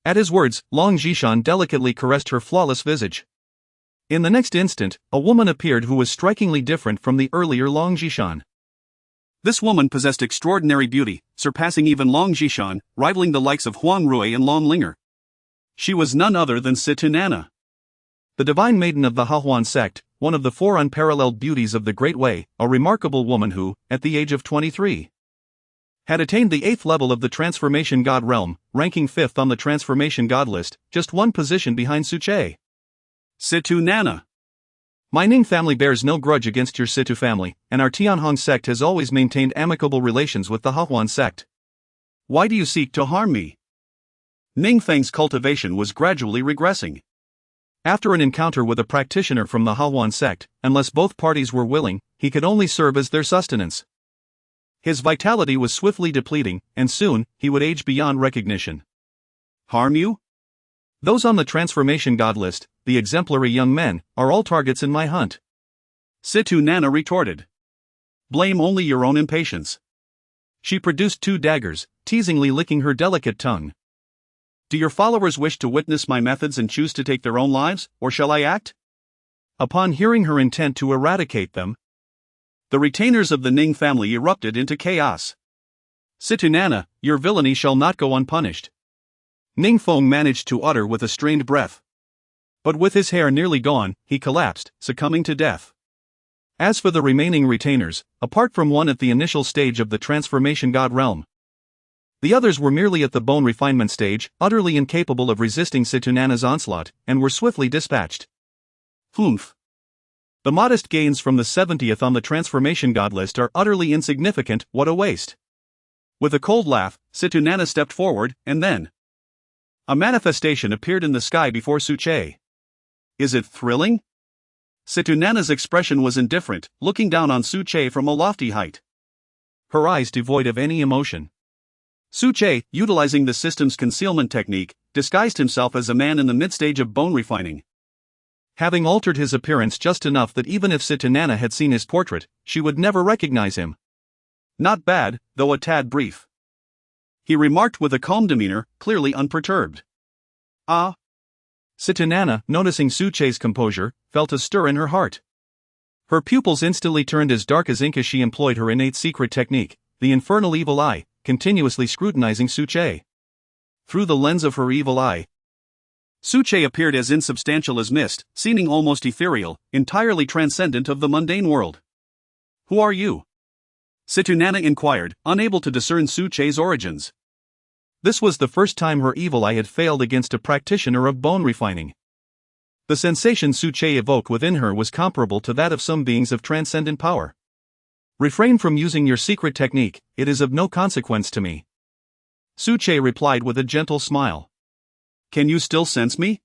At his words, Long Zhishan delicately caressed her flawless visage. In the next instant, a woman appeared who was strikingly different from the earlier Long Zhishan. This woman possessed extraordinary beauty, surpassing even Long Zhishan, rivaling the likes of Huang Rui and Long Linger. She was none other than Situ Nana. The divine maiden of the Hahuan sect, one of the 4 unparalleled beauties of the Great Way, a remarkable woman who, at the age of 23, had attained the 8th level of the Transformation God realm, ranking 5th on the Transformation God list, just 1 position behind Su Che. Situ Nana. My Ning family bears no grudge against your Situ family, and our Tianhong sect has always maintained amicable relations with the Hahuan sect. Why do you seek to harm me? Ningfeng's cultivation was gradually regressing. After an encounter with a practitioner from the Hahuan sect, unless both parties were willing, he could only serve as their sustenance. His vitality was swiftly depleting, and soon, he would age beyond recognition. Harm you? Those on the Transformation God list, the exemplary young men, are all targets in my hunt. Situ Nana retorted. Blame only your own impatience. She produced 2 daggers, teasingly licking her delicate tongue. Do your followers wish to witness my methods and choose to take their own lives, or shall I act? Upon hearing her intent to eradicate them, the retainers of the Ning family erupted into chaos. Situ Nana, your villainy shall not go unpunished. Ningfeng managed to utter with a strained breath. But with his hair nearly gone, he collapsed, succumbing to death. As for the remaining retainers, apart from one at the initial stage of the Transformation God realm, the others were merely at the bone refinement stage, utterly incapable of resisting Situ Nana's onslaught, and were swiftly dispatched. Hmph. The modest gains from the 70th on the Transformation God list are utterly insignificant. What a waste. With a cold laugh, Situ Nana stepped forward, and then a manifestation appeared in the sky before Su Che. Is it thrilling? Situ Nana's expression was indifferent, looking down on Su Che from a lofty height. Her eyes devoid of any emotion. Su Che, utilizing the system's concealment technique, disguised himself as a man in the mid-stage of bone refining. Having altered his appearance just enough that even if Situ Nana had seen his portrait, she would never recognize him. Not bad, though a tad brief," he remarked with a calm demeanor, clearly unperturbed. "Ah." Sitanana, noticing Suche's composure, felt a stir in her heart. Her pupils instantly turned as dark as ink as she employed her innate secret technique, the infernal evil eye, continuously scrutinizing Suche. Through the lens of her evil eye, Suche appeared as insubstantial as mist, seeming almost ethereal, entirely transcendent of the mundane world. "Who are you?" Sitanana inquired, unable to discern Suche's origins. This was the first time her evil eye had failed against a practitioner of bone refining. The sensation Suche evoked within her was comparable to that of some beings of transcendent power. "Refrain from using your secret technique, it is of no consequence to me," Suche replied with a gentle smile. "Can you still sense me?"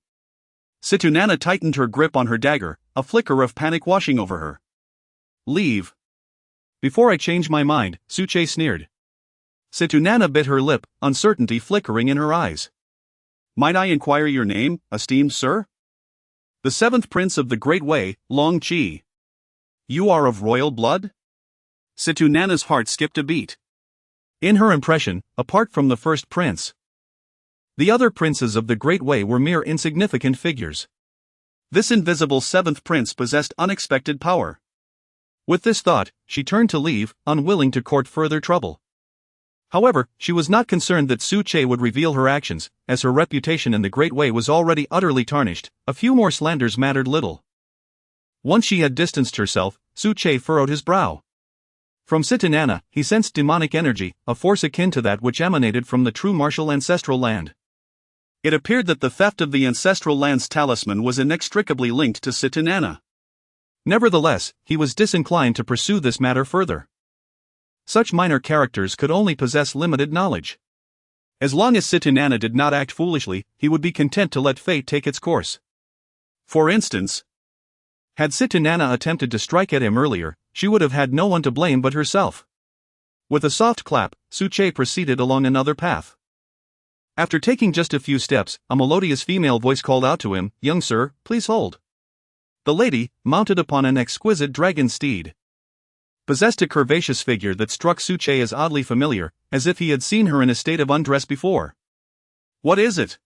Sitanana tightened her grip on her dagger, a flicker of panic washing over her. "Leave." "Before I change my mind," Suche sneered. Sitanana bit her lip, uncertainty flickering in her eyes. "Might I inquire your name, esteemed sir?" "The seventh prince of the Great Way, Long Chi." "You are of royal blood?" Sitanana's heart skipped a beat. In her impression, apart from the first prince, the other princes of the Great Way were mere insignificant figures. This invisible seventh prince possessed unexpected power. With this thought, she turned to leave, unwilling to court further trouble. However, she was not concerned that Suche would reveal her actions, as her reputation in the Great Way was already utterly tarnished. A few more slanders mattered little. Once she had distanced herself, Suche furrowed his brow. From Sitanana, he sensed demonic energy, a force akin to that which emanated from the true martial ancestral land. It appeared that the theft of the ancestral land's talisman was inextricably linked to Sitanana. Nevertheless, he was disinclined to pursue this matter further. Such minor characters could only possess limited knowledge. As long as Sitanana did not act foolishly, he would be content to let fate take its course. For instance, had Sitanana attempted to strike at him earlier, she would have had no one to blame but herself. With a soft clap, Suche proceeded along another path. After taking just a few steps, a melodious female voice called out to him, "Young sir, please hold." The lady, mounted upon an exquisite dragon steed, possessed a curvaceous figure that struck Suche as oddly familiar, as if he had seen her in a state of undress before. "What is it?"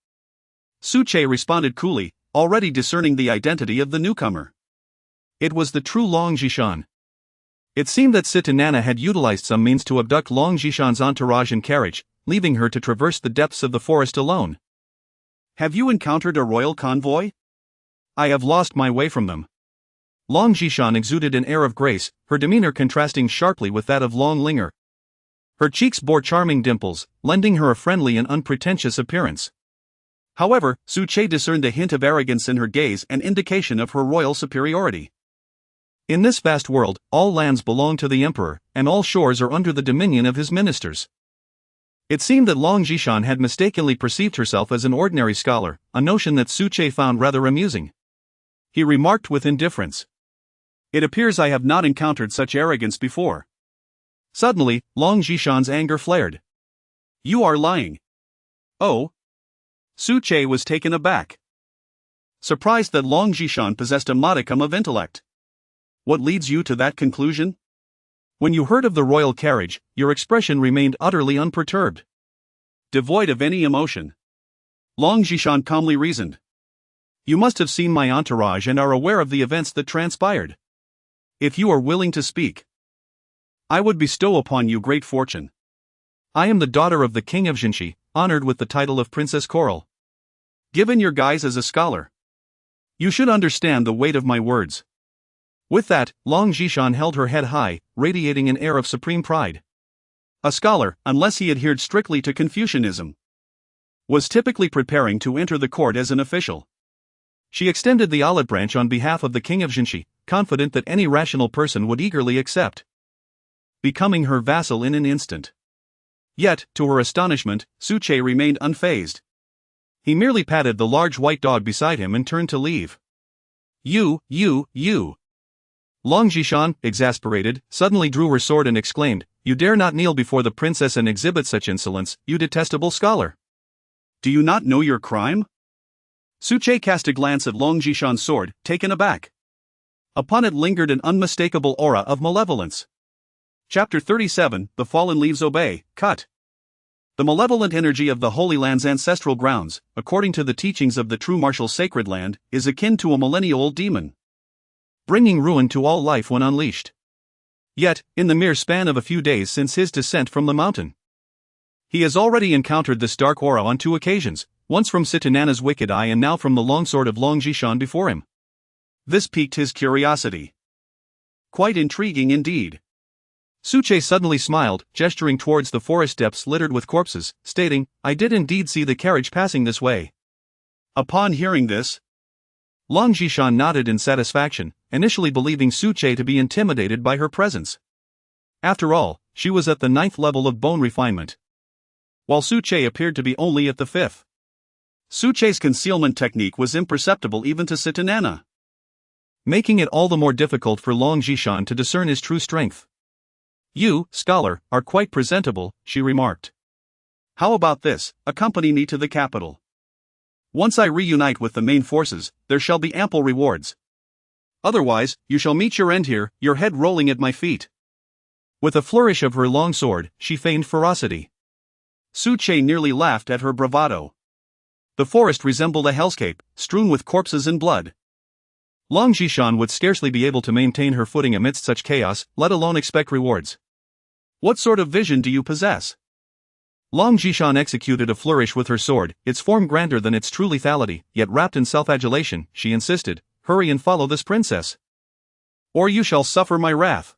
Suche responded coolly, already discerning the identity of the newcomer. It was the true Long Zhishan. It seemed that Sitanana had utilized some means to abduct Long Zhishan's entourage and carriage, leaving her to traverse the depths of the forest alone. "Have you encountered a royal convoy?" "I have lost my way from them." Long Zhishan exuded an air of grace, her demeanor contrasting sharply with that of Long Linger. Her cheeks bore charming dimples, lending her a friendly and unpretentious appearance. However, Suche discerned a hint of arrogance in her gaze, an indication of her royal superiority. In this vast world, all lands belong to the emperor, and all shores are under the dominion of his ministers. It seemed that Long Zhishan had mistakenly perceived herself as an ordinary scholar, a notion that Suche found rather amusing. He remarked with indifference, "It appears I have not encountered such arrogance before." Suddenly, Long Zhishan's anger flared. "You are lying." "Oh?" Suche was taken aback, surprised that Long Zhishan possessed a modicum of intellect. "What leads you to that conclusion?" "When you heard of the royal carriage, your expression remained utterly unperturbed, devoid of any emotion," Long Zhishan calmly reasoned. "You must have seen my entourage and are aware of the events that transpired. If you are willing to speak, I would bestow upon you great fortune." "I am the daughter of the king of Hmph, honored with the title of Princess Coral." "Given your guise as a scholar, you should understand the weight of my words." With that, Long Zhishan held her head high, radiating an air of supreme pride. A scholar, unless he adhered strictly to Confucianism, was typically preparing to enter the court as an official. She extended the olive branch on behalf of the king of Hmph, confident that any rational person would eagerly accept, becoming her vassal in an instant. Yet, to her astonishment, Suche remained unfazed. He merely patted the large white dog beside him and turned to leave. You. Long Zhishan, exasperated, suddenly drew her sword and exclaimed, "You dare not kneel before the princess and exhibit such insolence, you detestable scholar! Do you not know your crime?" Suche cast a glance at Long Zhishan's sword, taken aback. Upon it lingered an unmistakable aura of malevolence. Chapter 37, The Fallen Leaves Obey, Cut. The malevolent energy of the Holy Land's ancestral grounds, according to the teachings of the True Martial Sacred Land, is akin to a millennia-old demon, bringing ruin to all life when unleashed. Yet, in the mere span of a few days since his descent from the mountain, he has already encountered this dark aura on 2 occasions, once from Sitanana's wicked eye and now from the longsword of Long Jishan before him. This piqued his curiosity. Quite intriguing indeed. Suche suddenly smiled, gesturing towards the forest depths littered with corpses, stating, "I did indeed see the carriage passing this way." Upon hearing this, Long Jishan nodded in satisfaction, initially believing Suche to be intimidated by her presence. After all, she was at the 9th level of bone refinement, while Suche appeared to be only at the 5th. Suche's concealment technique was imperceptible even to Sitanana, making it all the more difficult for Long Jishan to discern his true strength. "You, scholar, are quite presentable," she remarked. "How about this, accompany me to the capital. Once I reunite with the main forces, there shall be ample rewards. Otherwise, you shall meet your end here, your head rolling at my feet." With a flourish of her long sword, she feigned ferocity. Suche nearly laughed at her bravado. The forest resembled a hellscape, strewn with corpses and blood. Long Jishan would scarcely be able to maintain her footing amidst such chaos, let alone expect rewards. "What sort of vision do you possess?" Long Jishan executed a flourish with her sword, its form grander than its true lethality, yet wrapped in self-adulation. She insisted, "Hurry and follow this princess, or you shall suffer my wrath."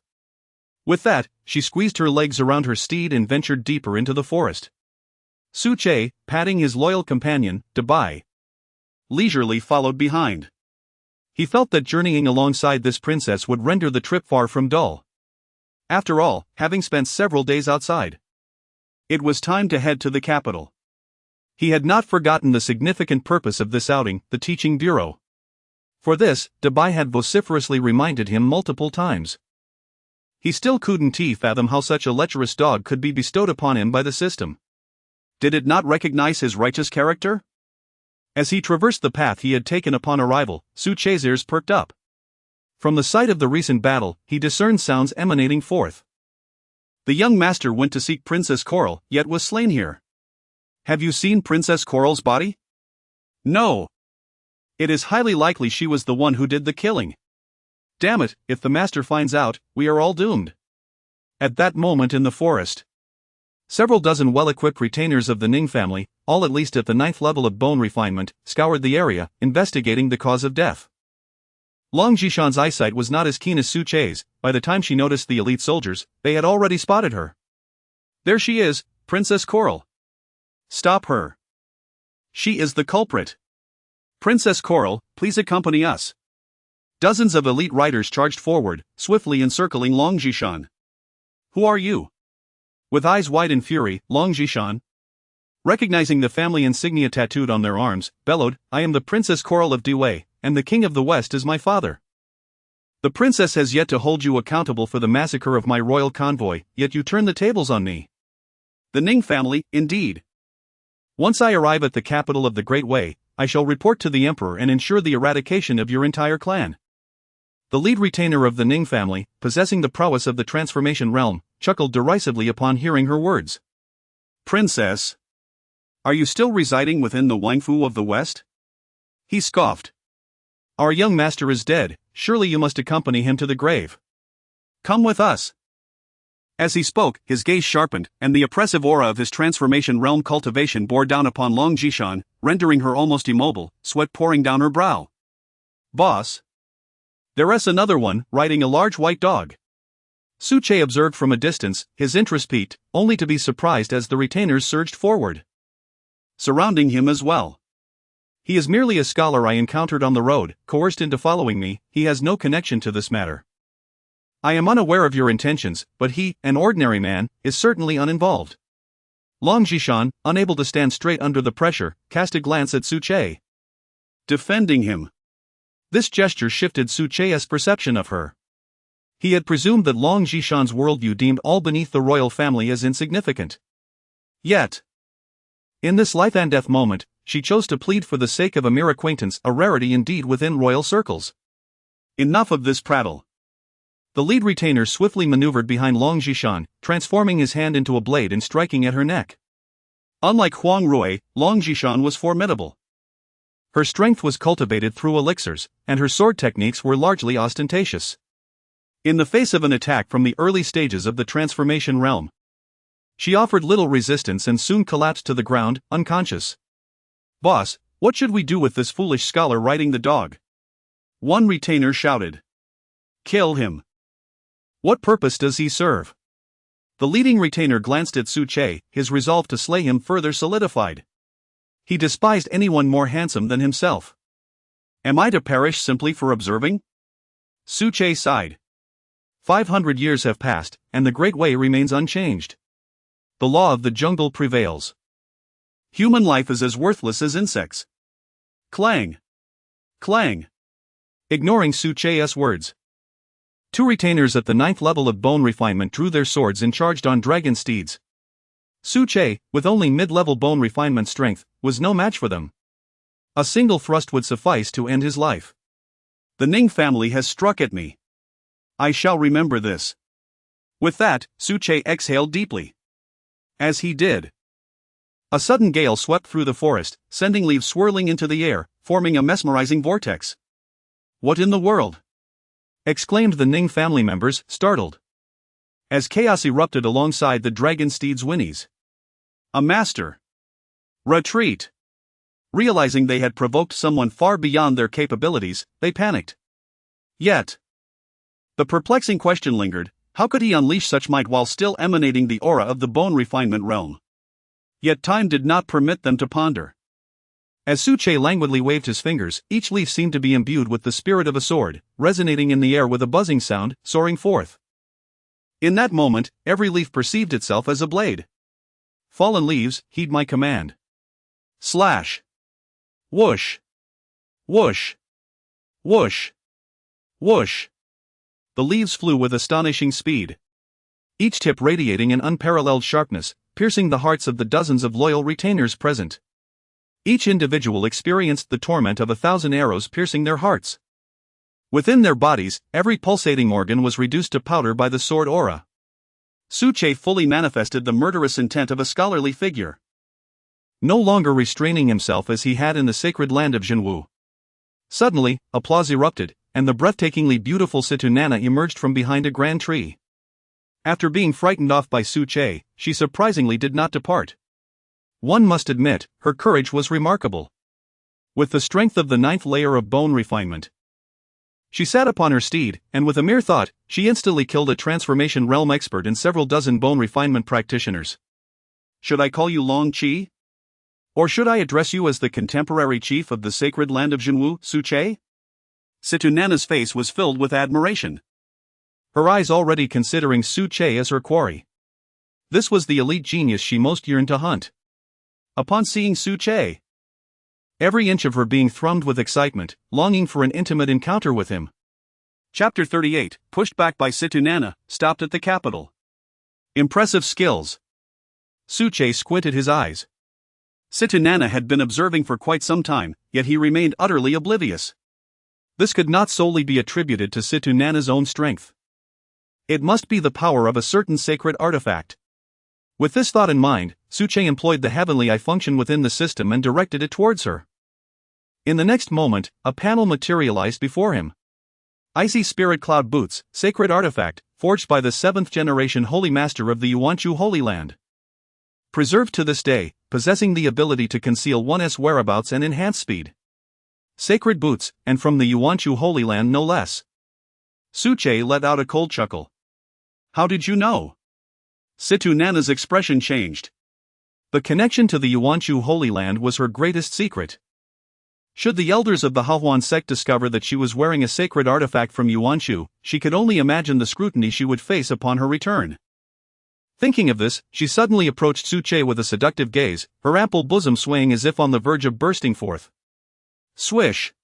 With that, she squeezed her legs around her steed and ventured deeper into the forest. Suche, patting his loyal companion, Dabai, leisurely followed behind. He felt that journeying alongside this princess would render the trip far from dull. After all, having spent several days outside, it was time to head to the capital. He had not forgotten the significant purpose of this outing, the teaching bureau. For this, Dabai had vociferously reminded him multiple times. He still couldn't fathom how such a lecherous dog could be bestowed upon him by the system. Did it not recognize his righteous character? As he traversed the path he had taken upon arrival, Suche's ears perked up. From the site of the recent battle, he discerned sounds emanating forth. The young master went to seek Princess Coral, yet was slain here. Have you seen Princess Coral's body? No. It is highly likely she was the one who did the killing. Damn it, if the master finds out, we are all doomed. At that moment in the forest, several dozen well-equipped retainers of the Ning family, all at least at the 9th level of bone refinement, scoured the area, investigating the cause of death. Long Jishan's eyesight was not as keen as Suche's. By the time she noticed the elite soldiers, they had already spotted her. "There she is, Princess Coral. Stop her. She is the culprit. Princess Coral, please accompany us." Dozens of elite riders charged forward, swiftly encircling Long Jishan. "Who are you?" With eyes wide in fury, Long Jishan, recognizing the family insignia tattooed on their arms, bellowed, "I am the Princess Coral of Dewey, and the King of the West is my father. The princess has yet to hold you accountable for the massacre of my royal convoy, yet you turn the tables on me." "The Ning family, indeed. Once I arrive at the capital of the Great Way, I shall report to the emperor and ensure the eradication of your entire clan." The lead retainer of the Ning family, possessing the prowess of the transformation realm, chuckled derisively upon hearing her words. "Princess? Are you still residing within the Wangfu of the West?" He scoffed. "Our young master is dead, surely you must accompany him to the grave. Come with us." As he spoke, his gaze sharpened, and the oppressive aura of his transformation realm cultivation bore down upon Long Jishan, rendering her almost immobile, sweat pouring down her brow. "Boss? There's another one, riding a large white dog." Suche observed from a distance, his interest piqued, only to be surprised as the retainers surged forward, surrounding him as well. "He is merely a scholar I encountered on the road, coerced into following me. He has no connection to this matter. I am unaware of your intentions, but he, an ordinary man, is certainly uninvolved." Long Jishan, unable to stand straight under the pressure, cast a glance at Suche, defending him. This gesture shifted Suche's perception of her. He had presumed that Long Jishan's worldview deemed all beneath the royal family as insignificant. Yet, in this life and death moment, she chose to plead for the sake of a mere acquaintance, a rarity indeed within royal circles. "Enough of this prattle. The lead retainer swiftly maneuvered behind Long Zhishan, transforming his hand into a blade and striking at her neck. Unlike Huang Rui, Long Zhishan was formidable. Her strength was cultivated through elixirs, and her sword techniques were largely ostentatious. In the face of an attack from the early stages of the transformation realm, she offered little resistance and soon collapsed to the ground, unconscious. "Boss, what should we do with this foolish scholar riding the dog?" one retainer shouted. "Kill him." "What purpose does he serve?" The leading retainer glanced at Su Che, his resolve to slay him further solidified. He despised anyone more handsome than himself. "Am I to perish simply for observing?" Su Che sighed. 500 years have passed, and the Great Way remains unchanged. The law of the jungle prevails. Human life is as worthless as insects. Clang! Clang! Ignoring Su Che's words, 2 retainers at the 9th level of bone refinement drew their swords and charged on dragon steeds. Su Che, with only mid-level bone refinement strength, was no match for them. A single thrust would suffice to end his life. "The Ning family has struck at me. I shall remember this." With that, Su Che exhaled deeply. As he did, a sudden gale swept through the forest, sending leaves swirling into the air, forming a mesmerizing vortex. "What in the world?" exclaimed the Ning family members, startled, as chaos erupted alongside the dragon steeds' whinnies. "A master! Retreat!" Realizing they had provoked someone far beyond their capabilities, they panicked. Yet, the perplexing question lingered: how could he unleash such might while still emanating the aura of the bone refinement realm? Yet time did not permit them to ponder. As Su Che languidly waved his fingers, each leaf seemed to be imbued with the spirit of a sword, resonating in the air with a buzzing sound, soaring forth. In that moment, every leaf perceived itself as a blade. "Fallen leaves, heed my command." Slash! Whoosh! Whoosh! Whoosh! Whoosh! The leaves flew with astonishing speed, each tip radiating an unparalleled sharpness, piercing the hearts of the dozens of loyal retainers present. Each individual experienced the torment of 1,000 arrows piercing their hearts. Within their bodies, every pulsating organ was reduced to powder by the sword aura. Su Che fully manifested the murderous intent of a scholarly figure. No longer restraining himself as he had in the sacred land of Zhenwu. Suddenly, applause erupted, and the breathtakingly beautiful Situ Nana emerged from behind a grand tree. After being frightened off by Su Che, she surprisingly did not depart. One must admit, her courage was remarkable. With the strength of the 9th layer of bone refinement, she sat upon her steed, and with a mere thought, she instantly killed a transformation realm expert and several dozen bone refinement practitioners. "Should I call you Long Qi? Or should I address you as the contemporary chief of the sacred land of Zhenwu, Su Che?" Situ Nana's face was filled with admiration, her eyes already considering Su Che as her quarry. This was the elite genius she most yearned to hunt. Upon seeing Su Che, every inch of her being thrummed with excitement, longing for an intimate encounter with him. Chapter 38, pushed back by Situ Nana, stopped at the capital. Impressive skills. Su Che squinted his eyes. Situ Nana had been observing for quite some time, yet he remained utterly oblivious. This could not solely be attributed to Situ Nana's own strength. It must be the power of a certain sacred artifact. With this thought in mind, Su Che employed the heavenly eye function within the system and directed it towards her. In the next moment, a panel materialized before him. Icy Spirit Cloud Boots, sacred artifact, forged by the 7th generation Holy Master of the Yuanchu Holy Land. Preserved to this day, possessing the ability to conceal one's whereabouts and enhance speed. Sacred boots, and from the Yuanchu Holy Land no less. Su Che let out a cold chuckle. "How did you know?" Situ Nana's expression changed. The connection to the Yuanchu Holy Land was her greatest secret. Should the elders of the Hahuan sect discover that she was wearing a sacred artifact from Yuanchu, she could only imagine the scrutiny she would face upon her return. Thinking of this, she suddenly approached Su Che with a seductive gaze, her ample bosom swaying as if on the verge of bursting forth. Swish!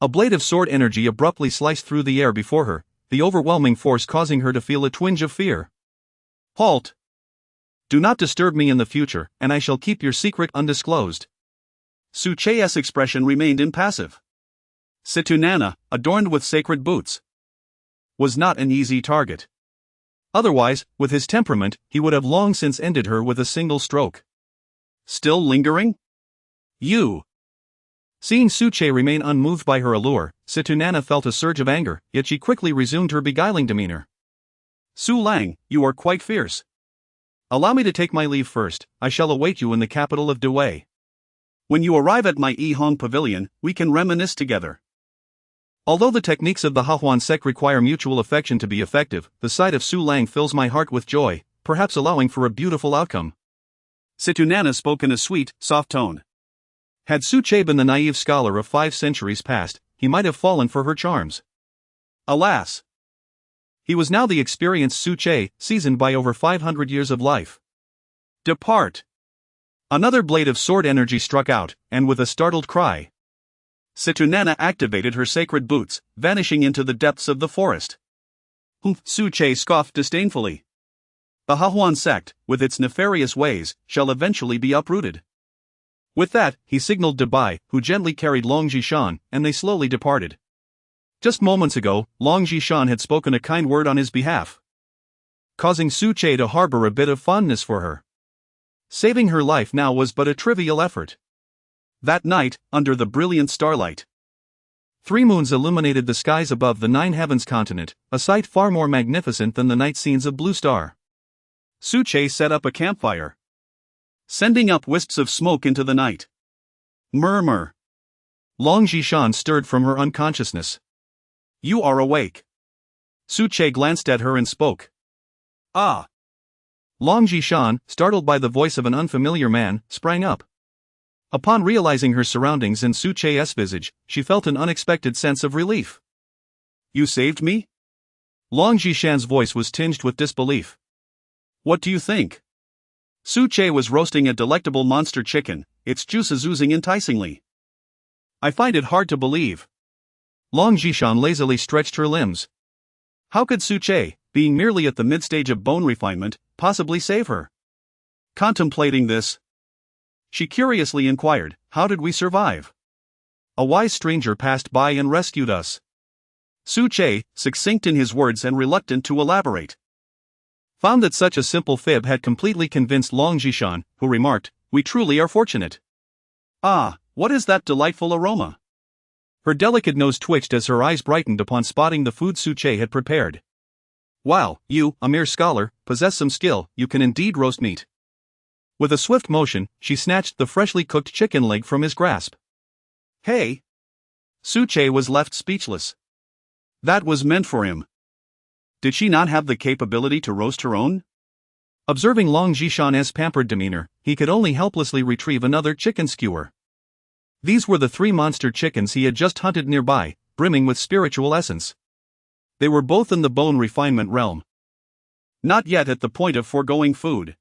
A blade of sword energy abruptly sliced through the air before her, the overwhelming force causing her to feel a twinge of fear. "Halt! Do not disturb me in the future, and I shall keep your secret undisclosed." Su Che's expression remained impassive. Situ Nana, adorned with sacred boots. was not an easy target. Otherwise, with his temperament, he would have long since ended her with a single stroke. Still lingering? You! Seeing Suche remain unmoved by her allure, Situnana felt a surge of anger, yet she quickly resumed her beguiling demeanor. Su Lang, you are quite fierce. Allow me to take my leave first. I shall await you in the capital of Dewey. When you arrive at my Hong pavilion, we can reminisce together. Although the techniques of the Hahuan sect require mutual affection to be effective, the sight of Su Lang fills my heart with joy, perhaps allowing for a beautiful outcome. Situnana spoke in a sweet, soft tone. Had Suche been the naive scholar of 5 centuries past, he might have fallen for her charms. Alas! He was now the experienced Suche, seasoned by over 500 years of life. Depart! Another blade of sword energy struck out, and with a startled cry, Situnana activated her sacred boots, vanishing into the depths of the forest. Hmph! Suche scoffed disdainfully. The Hahuan sect, with its nefarious ways, shall eventually be uprooted. With that, he signaled Dabai, who gently carried Long Jishan, and they slowly departed. Just moments ago, Long Jishan had spoken a kind word on his behalf, causing Suche to harbor a bit of fondness for her. Saving her life now was but a trivial effort. That night, under the brilliant starlight, 3 moons illuminated the skies above the 9 heavens continent, a sight far more magnificent than the night scenes of Blue Star. Suche set up a campfire, sending up wisps of smoke into the night. Murmur. Long Jishan stirred from her unconsciousness. You are awake. Suche glanced at her and spoke. Ah! Long Jishan, startled by the voice of an unfamiliar man, sprang up. Upon realizing her surroundings and Suche's visage, she felt an unexpected sense of relief. You saved me? Long Jishan's voice was tinged with disbelief. What do you think? Suche was roasting a delectable monster chicken, its juices oozing enticingly. I find it hard to believe. Long Jishan lazily stretched her limbs. How could Suche, being merely at the mid-stage of bone refinement, possibly save her? Contemplating this, she curiously inquired, how did we survive? A wise stranger passed by and rescued us. Suche, succinct in his words and reluctant to elaborate, found that such a simple fib had completely convinced Long Jishan, who remarked, we truly are fortunate. Ah, what is that delightful aroma? Her delicate nose twitched as her eyes brightened upon spotting the food Suche had prepared. Wow, you, a mere scholar, possess some skill, you can indeed roast meat. With a swift motion, she snatched the freshly cooked chicken leg from his grasp. Hey! Suche was left speechless. That was meant for him. Did she not have the capability to roast her own? Observing Long Jishan's pampered demeanor, he could only helplessly retrieve another chicken skewer. These were the 3 monster chickens he had just hunted nearby, brimming with spiritual essence. They were both in the bone refinement realm. Not yet at the point of foregoing food.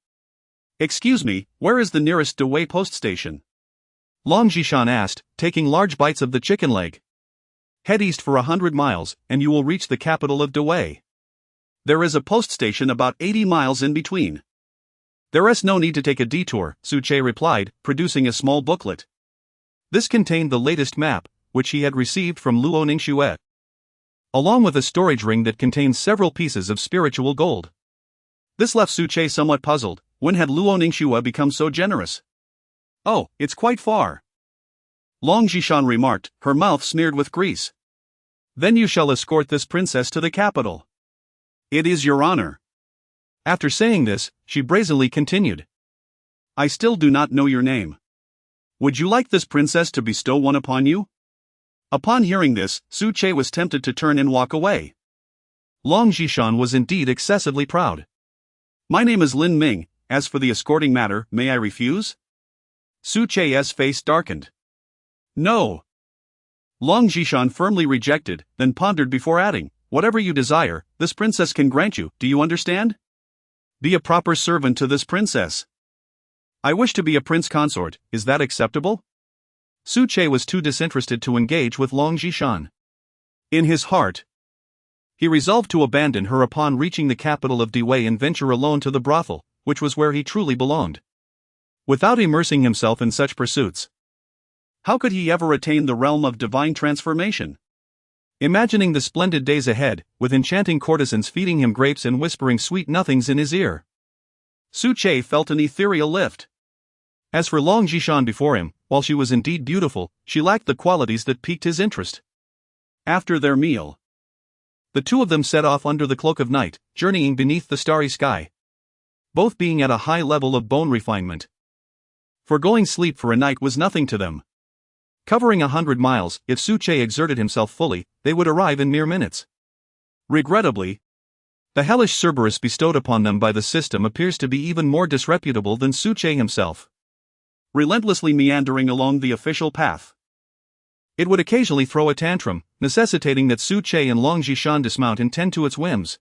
Excuse me, where is the nearest Dewey post station? Long Jishan asked, taking large bites of the chicken leg. Head east for 100 miles, and you will reach the capital of Dewey. There is a post station about 80 miles in between. There is no need to take a detour, Suche replied, producing a small booklet. This contained the latest map, which he had received from Luo Ningxue, along with a storage ring that contained several pieces of spiritual gold. This left Suche somewhat puzzled. When had Luo Ningxue become so generous? Oh, it's quite far. Long Jishan remarked, her mouth smeared with grease. Then you shall escort this princess to the capital. It is your honor. After saying this, she brazenly continued. I still do not know your name. Would you like this princess to bestow one upon you? Upon hearing this, Suche was tempted to turn and walk away. Long Jishan was indeed excessively proud. My name is Lin Ming, as for the escorting matter, may I refuse? Suche's face darkened. No. Long Jishan firmly rejected, then pondered before adding, whatever you desire, this princess can grant you, do you understand? Be a proper servant to this princess. I wish to be a prince consort, is that acceptable? Suche was too disinterested to engage with Long Jishan. In his heart, he resolved to abandon her upon reaching the capital of Dewey and venture alone to the brothel, which was where he truly belonged. Without immersing himself in such pursuits, how could he ever attain the realm of divine transformation? imagining the splendid days ahead, with enchanting courtesans feeding him grapes and whispering sweet nothings in his ear. Su Che felt an ethereal lift. As for Long Jishan before him, while she was indeed beautiful, she lacked the qualities that piqued his interest. After their meal, the two of them set off under the cloak of night, journeying beneath the starry sky, both being at a high level of bone refinement. Foregoing sleep for a night was nothing to them. Covering 100 miles, if Su Che exerted himself fully, they would arrive in mere minutes. Regrettably, the hellish Cerberus bestowed upon them by the system appears to be even more disreputable than Su Che himself. Relentlessly meandering along the official path, it would occasionally throw a tantrum, necessitating that Su Che and Long Jishan dismount and tend to its whims.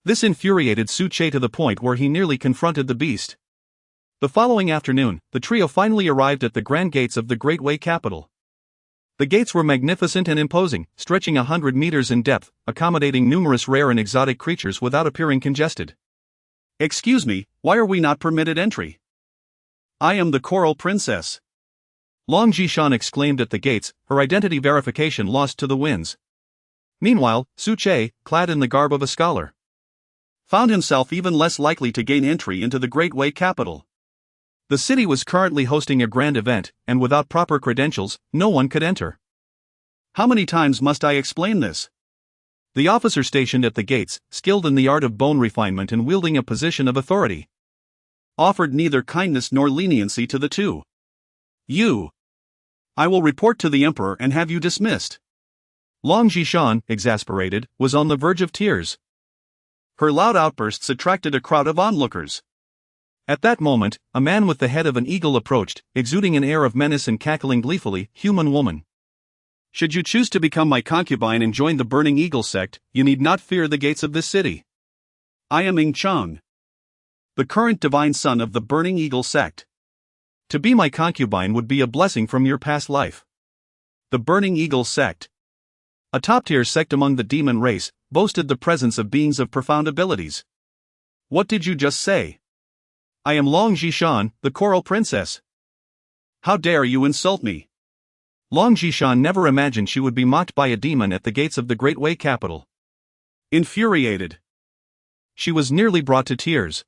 This infuriated Su Che to the point where he nearly confronted the beast. The following afternoon, the trio finally arrived at the grand gates of the Great Way capital. The gates were magnificent and imposing, stretching 100 meters in depth, accommodating numerous rare and exotic creatures without appearing congested. "Excuse me, why are we not permitted entry? I am the Coral Princess," Long Jishan exclaimed at the gates, her identity verification lost to the winds. Meanwhile, Su Che, clad in the garb of a scholar, found himself even less likely to gain entry into the Great Way capital. The city was currently hosting a grand event, and without proper credentials, no one could enter. "How many times must I explain this?" The officer stationed at the gates, skilled in the art of bone refinement and wielding a position of authority, offered neither kindness nor leniency to the two. I will report to the emperor and have you dismissed." Long Jishan, exasperated, was on the verge of tears. Her loud outbursts attracted a crowd of onlookers. At that moment, a man with the head of an eagle approached, exuding an air of menace and cackling gleefully, "Human woman, should you choose to become my concubine and join the Burning Eagle sect, you need not fear the gates of this city. I am Ing Cheng, the current divine son of the Burning Eagle sect. To be my concubine would be a blessing from your past life." The Burning Eagle sect, a top-tier sect among the demon race, boasted the presence of beings of profound abilities. "What did you just say?" "I am Long Jishan, the Coral Princess. How dare you insult me?" Long Jishan never imagined she would be mocked by a demon at the gates of the Great Way capital. Infuriated, she was nearly brought to tears.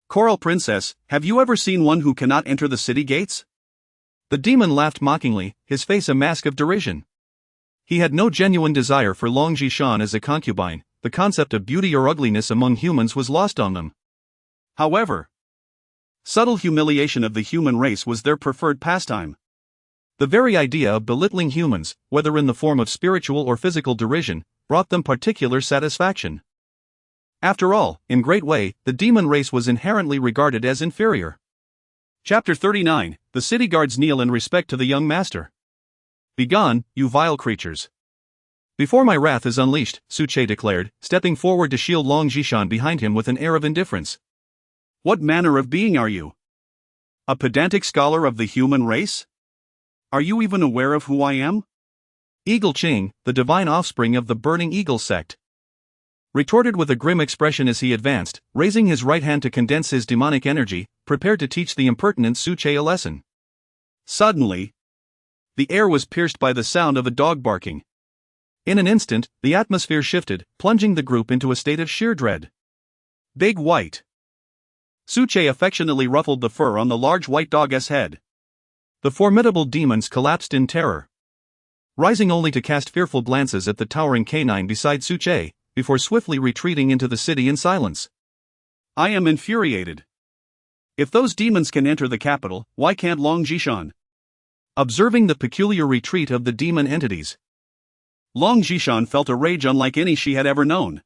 "Coral Princess, have you ever seen one who cannot enter the city gates?" The demon laughed mockingly, his face a mask of derision. He had no genuine desire for Long Jishan as a concubine, the concept of beauty or ugliness among humans was lost on them. However, subtle humiliation of the human race was their preferred pastime. The very idea of belittling humans, whether in the form of spiritual or physical derision, brought them particular satisfaction. After all, in Great Way, the demon race was inherently regarded as inferior. Chapter 39, The city guards kneel in respect to the young master. "Begone, you vile creatures. Before my wrath is unleashed," Su Che declared, stepping forward to shield Long Jishan behind him with an air of indifference. "What manner of being are you? A pedantic scholar of the human race? Are you even aware of who I am?" "Eagle Ching, the divine offspring of the Burning Eagle sect," retorted with a grim expression as he advanced, raising his right hand to condense his demonic energy, prepared to teach the impertinent Su Che a lesson. Suddenly, the air was pierced by the sound of a dog barking. In an instant, the atmosphere shifted, plunging the group into a state of sheer dread. "Big White." Su Che affectionately ruffled the fur on the large white dog's head. The formidable demons collapsed in terror, rising only to cast fearful glances at the towering canine beside Su Che, before swiftly retreating into the city in silence. "I am infuriated. If those demons can enter the capital, why can't Long Jishan?" Observing the peculiar retreat of the demon entities, Long Jishan felt a rage unlike any she had ever known.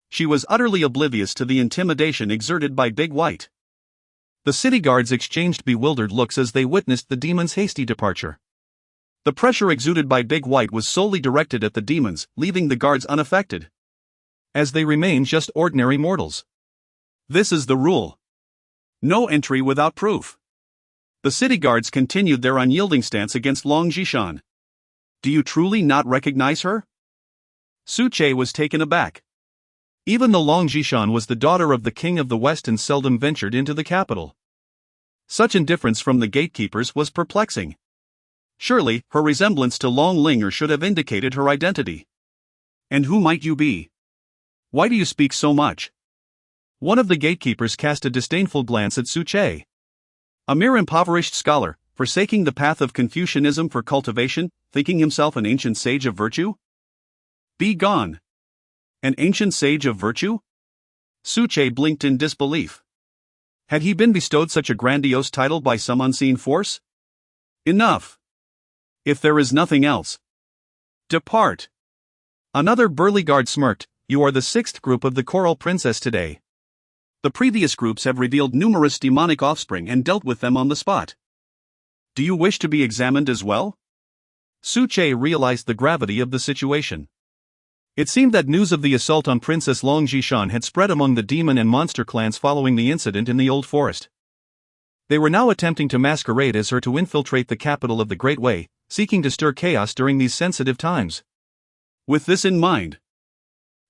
She was utterly oblivious to the intimidation exerted by Big White. The city guards exchanged bewildered looks as they witnessed the demon's hasty departure. The pressure exuded by Big White was solely directed at the demons, leaving the guards unaffected, as they remained just ordinary mortals. This is the rule. No entry without proof. The city guards continued their unyielding stance against Long Jishan. "Do you truly not recognize her?" Su Che was taken aback. Even though Long Jishan was the daughter of the king of the West and seldom ventured into the capital, such indifference from the gatekeepers was perplexing. Surely, her resemblance to Long Linger should have indicated her identity. And who might you be? Why do you speak so much? One of the gatekeepers cast a disdainful glance at Suche. A mere impoverished scholar, forsaking the path of Confucianism for cultivation, thinking himself an ancient sage of virtue? Be gone. An ancient sage of virtue? Suche blinked in disbelief. Had he been bestowed such a grandiose title by some unseen force? Enough. If there is nothing else, depart. Another burly guard smirked. You are the sixth group of the Coral Princess today. The previous groups have revealed numerous demonic offspring and dealt with them on the spot. Do you wish to be examined as well? Suche realized the gravity of the situation. It seemed that news of the assault on Princess Long Jishan had spread among the demon and monster clans following the incident in the Old Forest. They were now attempting to masquerade as her to infiltrate the capital of the Great Way, seeking to stir chaos during these sensitive times. With this in mind,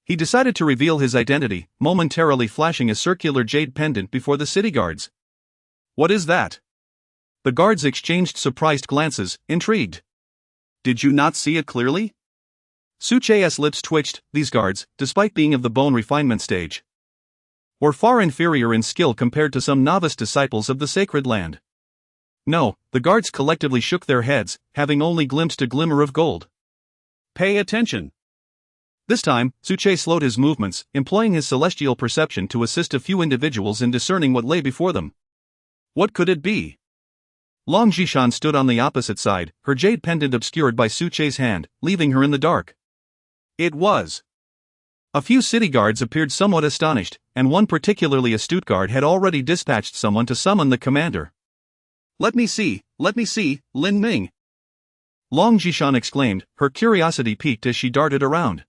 he decided to reveal his identity, momentarily flashing a circular jade pendant before the city guards. What is that? The guards exchanged surprised glances, intrigued. Did you not see it clearly? Suche's lips twitched. These guards, despite being of the bone refinement stage, were far inferior in skill compared to some novice disciples of the sacred land. No, the guards collectively shook their heads, having only glimpsed a glimmer of gold. Pay attention. This time, Suche slowed his movements, employing his celestial perception to assist a few individuals in discerning what lay before them. What could it be? Long Jishan stood on the opposite side, her jade pendant obscured by Suche's hand, leaving her in the dark. It was. A few city guards appeared somewhat astonished, and one particularly astute guard had already dispatched someone to summon the commander. Let me see, Lin Ming. Long Jishan exclaimed, her curiosity piqued as she darted around.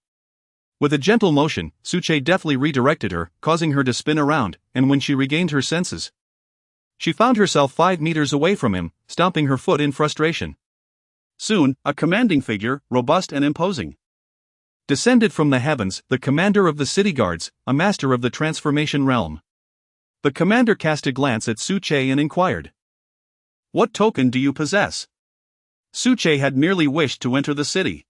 With a gentle motion, Suche deftly redirected her, causing her to spin around, and when she regained her senses, she found herself 5 meters away from him, stomping her foot in frustration. Soon, a commanding figure, robust and imposing, descended from the heavens, the commander of the city guards, a master of the transformation realm. The commander cast a glance at Suche and inquired, "What token do you possess?" Suche had merely wished to enter the city.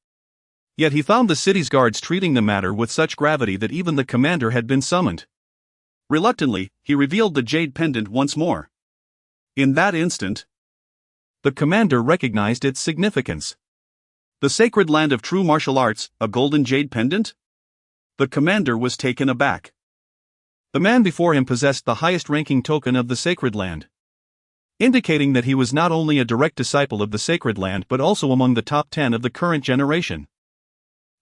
Yet he found the city's guards treating the matter with such gravity that even the commander had been summoned. Reluctantly, he revealed the jade pendant once more. In that instant, the commander recognized its significance. The sacred land of true martial arts, a golden jade pendant? The commander was taken aback. The man before him possessed the highest-ranking token of the sacred land, indicating that he was not only a direct disciple of the sacred land but also among the top 10 of the current generation.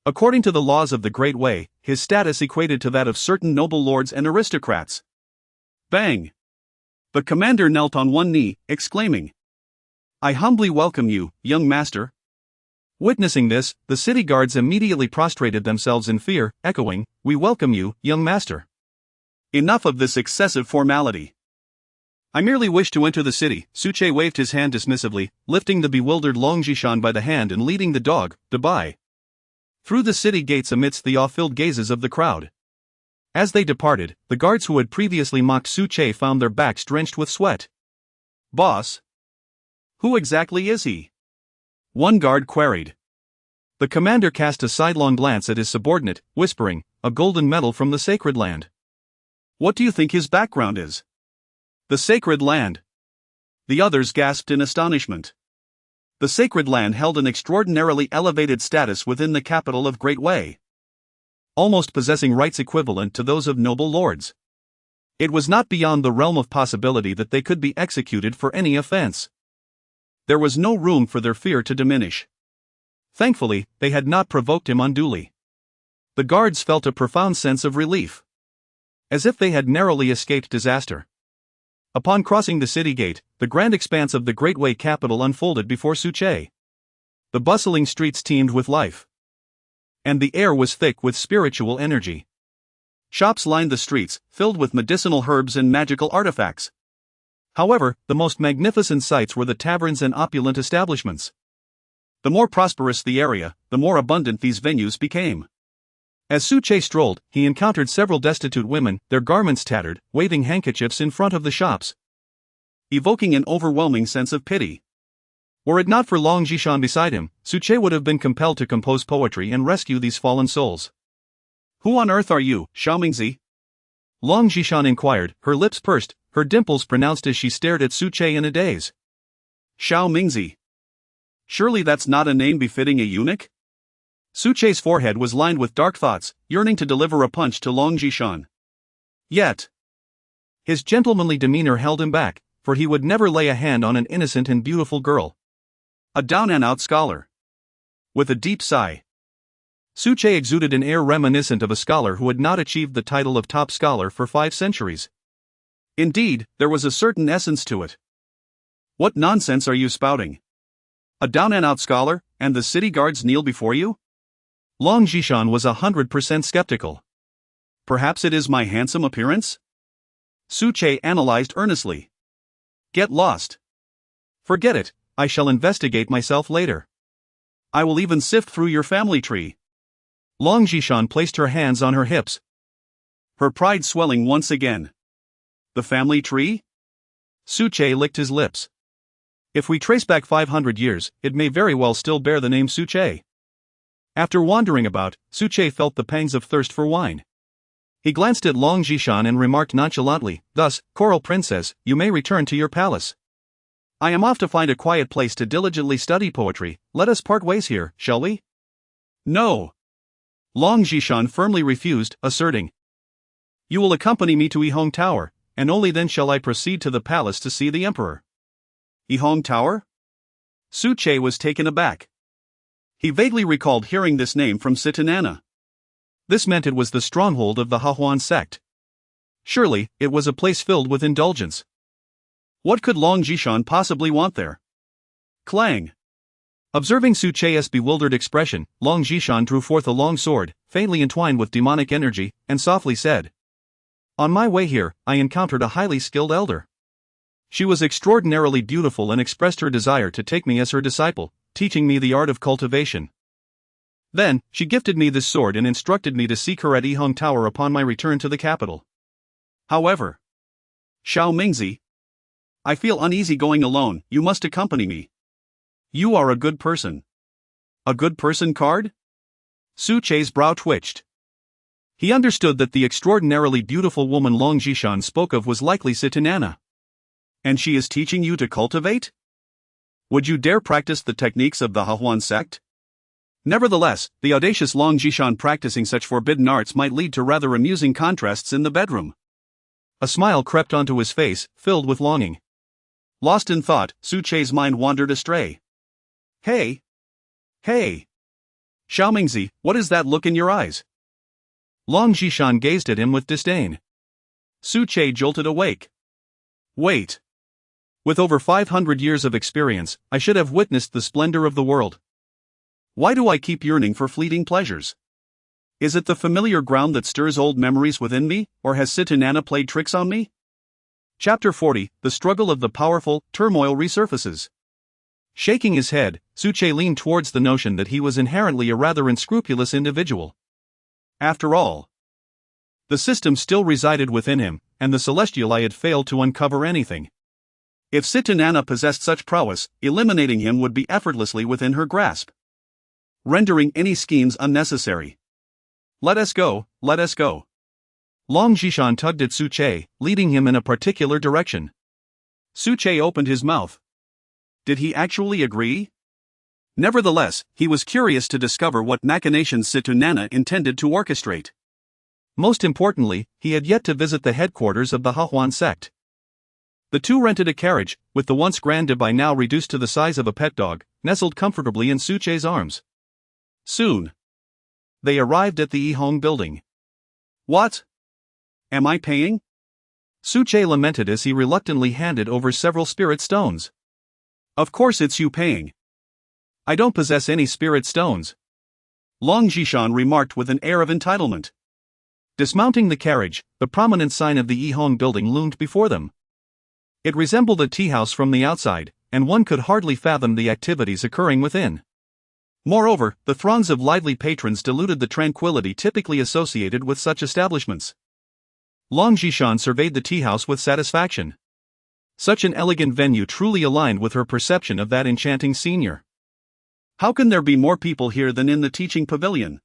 According to the laws of the Great Way, his status equated to that of certain noble lords and aristocrats. Bang! The commander knelt on one knee, exclaiming, "I humbly welcome you, young master." Witnessing this, the city guards immediately prostrated themselves in fear, echoing, "We welcome you, young master." Enough of this excessive formality. I merely wish to enter the city. Suche waved his hand dismissively, lifting the bewildered Long Jishan by the hand and leading the dog, Dabai, through the city gates amidst the awe-filled gazes of the crowd. As they departed, the guards who had previously mocked Suche found their backs drenched with sweat. "Boss? Who exactly is he?" one guard queried. The commander cast a sidelong glance at his subordinate, whispering, "A golden medal from the sacred land." "What do you think his background is?" "The sacred land." The others gasped in astonishment. The sacred land held an extraordinarily elevated status within the capital of Great Way, almost possessing rights equivalent to those of noble lords. It was not beyond the realm of possibility that they could be executed for any offense. There was no room for their fear to diminish. Thankfully, they had not provoked him unduly. The guards felt a profound sense of relief, as if they had narrowly escaped disaster. Upon crossing the city gate, the grand expanse of the Great Way capital unfolded before Suche. The bustling streets teemed with life, and the air was thick with spiritual energy. Shops lined the streets, filled with medicinal herbs and magical artifacts. However, the most magnificent sights were the taverns and opulent establishments. The more prosperous the area, the more abundant these venues became. As Suche strolled, he encountered several destitute women, their garments tattered, waving handkerchiefs in front of the shops, evoking an overwhelming sense of pity. Were it not for Long Zhishan beside him, Suche would have been compelled to compose poetry and rescue these fallen souls. Who on earth are you, Xiaomingzi? Long Zhishan inquired, her lips pursed, her dimples pronounced as she stared at Suche in a daze. Xiaomingzi. Surely that's not a name befitting a eunuch? Suche's forehead was lined with dark thoughts, yearning to deliver a punch to Long Zhishan. Yet, his gentlemanly demeanor held him back, for he would never lay a hand on an innocent and beautiful girl. A down-and-out scholar. With a deep sigh, Suche exuded an air reminiscent of a scholar who had not achieved the title of top scholar for 5 centuries. Indeed, there was a certain essence to it. What nonsense are you spouting? A down-and-out scholar, and the city guards kneel before you? Long Zhishan was 100% skeptical. Perhaps it is my handsome appearance? Suche analyzed earnestly. Get lost. Forget it, I shall investigate myself later. I will even sift through your family tree. Long Zhishan placed her hands on her hips, her pride swelling once again. The family tree? Suche licked his lips. If we trace back 500 years, it may very well still bear the name Suche. After wandering about, Suche felt the pangs of thirst for wine. He glanced at Long Zhishan and remarked nonchalantly, "Thus, Coral Princess, you may return to your palace. I am off to find a quiet place to diligently study poetry. Let us part ways here, shall we?" No. Long Zhishan firmly refused, asserting, "You will accompany me to Yihong Tower, and only then shall I proceed to the palace to see the emperor." Yihong Tower? Suche was taken aback. He vaguely recalled hearing this name from Sitanana. This meant it was the stronghold of the Hahuan sect. Surely, it was a place filled with indulgence. What could Long Zhishan possibly want there? Clang. Observing Suche's bewildered expression, Long Zhishan drew forth a long sword, faintly entwined with demonic energy, and softly said, "On my way here, I encountered a highly skilled elder. She was extraordinarily beautiful and expressed her desire to take me as her disciple, teaching me the art of cultivation. Then, she gifted me this sword and instructed me to seek her at Yihong Tower upon my return to the capital. However, Xiaomingzi, I feel uneasy going alone, you must accompany me. You are a good person." A good person card? Suche's brow twitched. He understood that the extraordinarily beautiful woman Long Zhishan spoke of was likely Sitanana. And she is teaching you to cultivate? Would you dare practice the techniques of the Hahuan sect? Nevertheless, the audacious Long Zhishan practicing such forbidden arts might lead to rather amusing contrasts in the bedroom. A smile crept onto his face, filled with longing. Lost in thought, Suche's mind wandered astray. Hey! Hey! Xiaomingzi, what is that look in your eyes? Long Zhishan gazed at him with disdain. Suche jolted awake. Wait. With over 500 years of experience, I should have witnessed the splendor of the world. Why do I keep yearning for fleeting pleasures? Is it the familiar ground that stirs old memories within me, or has Sitanana played tricks on me? Chapter 40, The Struggle of the Powerful, Turmoil Resurfaces. Shaking his head, Suche leaned towards the notion that he was inherently a rather unscrupulous individual. After all, the system still resided within him, and the celestial eye had failed to uncover anything. If Sitanana possessed such prowess, eliminating him would be effortlessly within her grasp, rendering any schemes unnecessary. Let us go, let us go. Long Zhishan tugged at Suche, leading him in a particular direction. Suche opened his mouth. Did he actually agree? Nevertheless, he was curious to discover what machinations Sitanana intended to orchestrate. Most importantly, he had yet to visit the headquarters of the Hahuan sect. The two rented a carriage, with the once grand Debai now reduced to the size of a pet dog, nestled comfortably in Suche's arms. Soon, they arrived at the Yihong building. What? Am I paying? Suche lamented as he reluctantly handed over several spirit stones. Of course it's you paying. I don't possess any spirit stones. Long Zhishan remarked with an air of entitlement. Dismounting the carriage, the prominent sign of the Yihong building loomed before them. It resembled a tea-house from the outside, and one could hardly fathom the activities occurring within. Moreover, the throngs of lively patrons diluted the tranquility typically associated with such establishments. Long Zhishan surveyed the tea-house with satisfaction. Such an elegant venue truly aligned with her perception of that enchanting senior. How can there be more people here than in the teaching pavilion?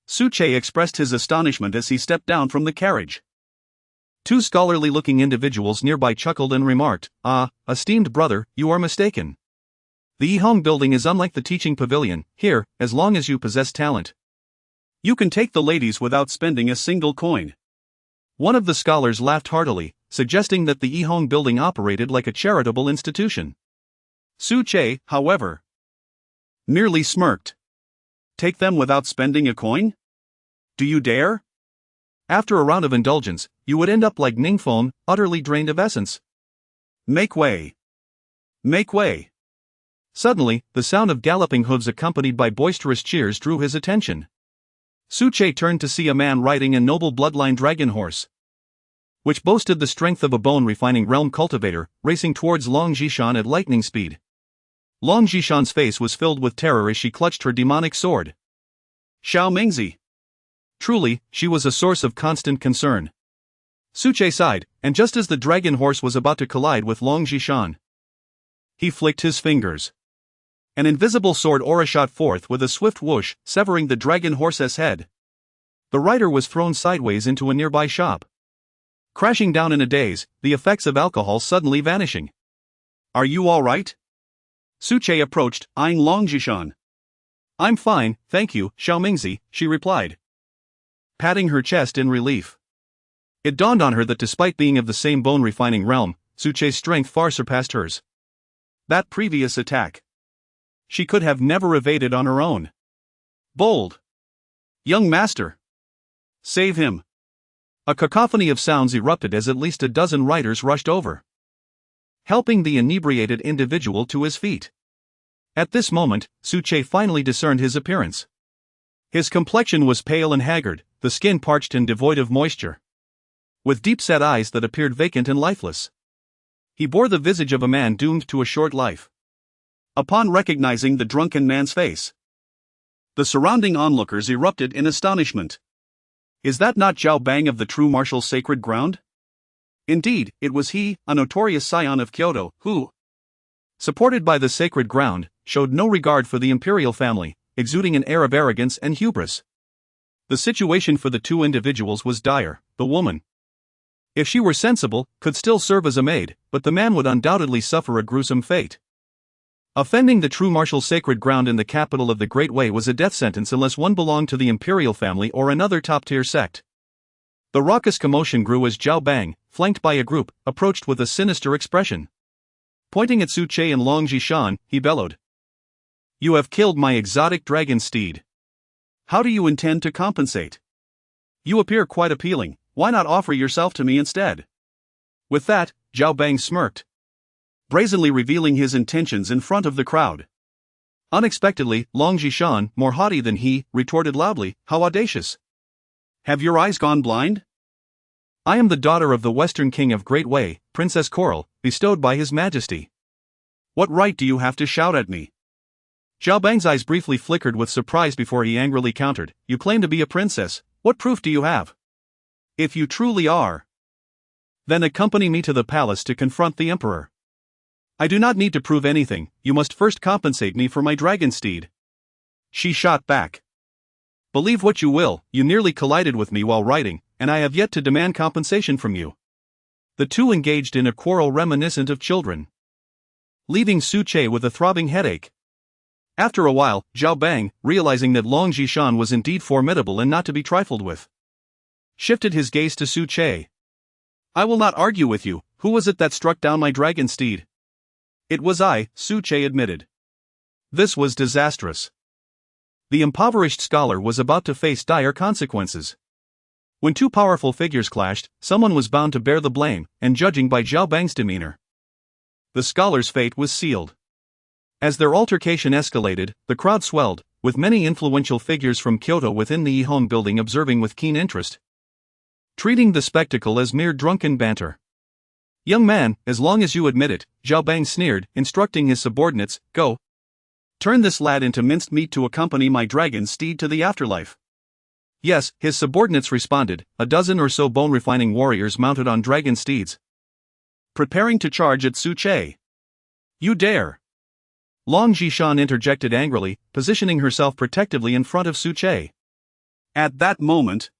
Suche expressed his astonishment as he stepped down from the carriage. Two scholarly-looking individuals nearby chuckled and remarked, "Ah, esteemed brother, you are mistaken. The Hmph building is unlike the teaching pavilion. Here, as long as you possess talent, you can take the ladies without spending a single coin." One of the scholars laughed heartily, suggesting that the Hmph building operated like a charitable institution. Suche, however, merely smirked. Take them without spending a coin? Do you dare? After a round of indulgence, you would end up like Ningfeng, utterly drained of essence. Make way. Make way. Suddenly, the sound of galloping hooves accompanied by boisterous cheers drew his attention. Suche turned to see a man riding a noble bloodline dragon horse, which boasted the strength of a bone-refining realm cultivator, racing towards Long Zhishan at lightning speed. Long Zhishan's face was filled with terror as she clutched her demonic sword. Xiao Mingzi. Truly, she was a source of constant concern. Suche sighed, and just as the dragon horse was about to collide with Long Zhishan, he flicked his fingers. An invisible sword aura shot forth with a swift whoosh, severing the dragon horse's head. The rider was thrown sideways into a nearby shop, crashing down in a daze, the effects of alcohol suddenly vanishing. Are you all right? Suche approached, eyeing Long Zhishan. I'm fine, thank you, Xiao Mingzi, she replied, patting her chest in relief. It dawned on her that despite being of the same bone-refining realm, Suche's strength far surpassed hers. That previous attack, she could have never evaded on her own. Bold. Young master. Save him. A cacophony of sounds erupted as at least a dozen riders rushed over, helping the inebriated individual to his feet. At this moment, Suche finally discerned his appearance. His complexion was pale and haggard, the skin parched and devoid of moisture, with deep-set eyes that appeared vacant and lifeless. He bore the visage of a man doomed to a short life. Upon recognizing the drunken man's face, the surrounding onlookers erupted in astonishment. Is that not Zhao Bang of the True Martial Sacred Ground? Indeed, it was he, a notorious scion of Kyoto, who, supported by the sacred ground, showed no regard for the imperial family, exuding an air of arrogance and hubris. The situation for the two individuals was dire. The woman, if she were sensible, could still serve as a maid, but the man would undoubtedly suffer a gruesome fate. Offending the True Martial Sacred Ground in the capital of the Great Way was a death sentence unless one belonged to the imperial family or another top-tier sect. The raucous commotion grew as Zhao Bang, flanked by a group, approached with a sinister expression. Pointing at Suche and Long Zhishan, he bellowed, "You have killed my exotic dragon steed. How do you intend to compensate? You appear quite appealing, why not offer yourself to me instead?" With that, Zhao Bang smirked, brazenly revealing his intentions in front of the crowd. Unexpectedly, Long Zhishan, more haughty than he, retorted loudly, "How audacious! Have your eyes gone blind? I am the daughter of the Western King of Great Way, Princess Coral, bestowed by His Majesty. What right do you have to shout at me?" Zhao Bang's eyes briefly flickered with surprise before he angrily countered, "You claim to be a princess, what proof do you have? If you truly are, then accompany me to the palace to confront the emperor. I do not need to prove anything, you must first compensate me for my dragon steed." She shot back. "Believe what you will, you nearly collided with me while riding, and I have yet to demand compensation from you." The two engaged in a quarrel reminiscent of children, leaving Suche with a throbbing headache. After a while, Zhao Bang, realizing that Long Zhishan was indeed formidable and not to be trifled with, shifted his gaze to Suche. "I will not argue with you, who was it that struck down my dragon steed?" "It was I," Suche admitted. This was disastrous. The impoverished scholar was about to face dire consequences. When two powerful figures clashed, someone was bound to bear the blame, and judging by Zhao Bang's demeanor, the scholar's fate was sealed. As their altercation escalated, the crowd swelled, with many influential figures from Kyoto within the Hmph building observing with keen interest, treating the spectacle as mere drunken banter. "Young man, as long as you admit it," Zhao Bang sneered, instructing his subordinates, "Go. Turn this lad into minced meat to accompany my dragon steed to the afterlife." Yes, his subordinates responded, a dozen or so bone-refining warriors mounted on dragon steeds. preparing to charge at Su Che. You dare! Long Jishan interjected angrily, positioning herself protectively in front of Su Che. At that moment,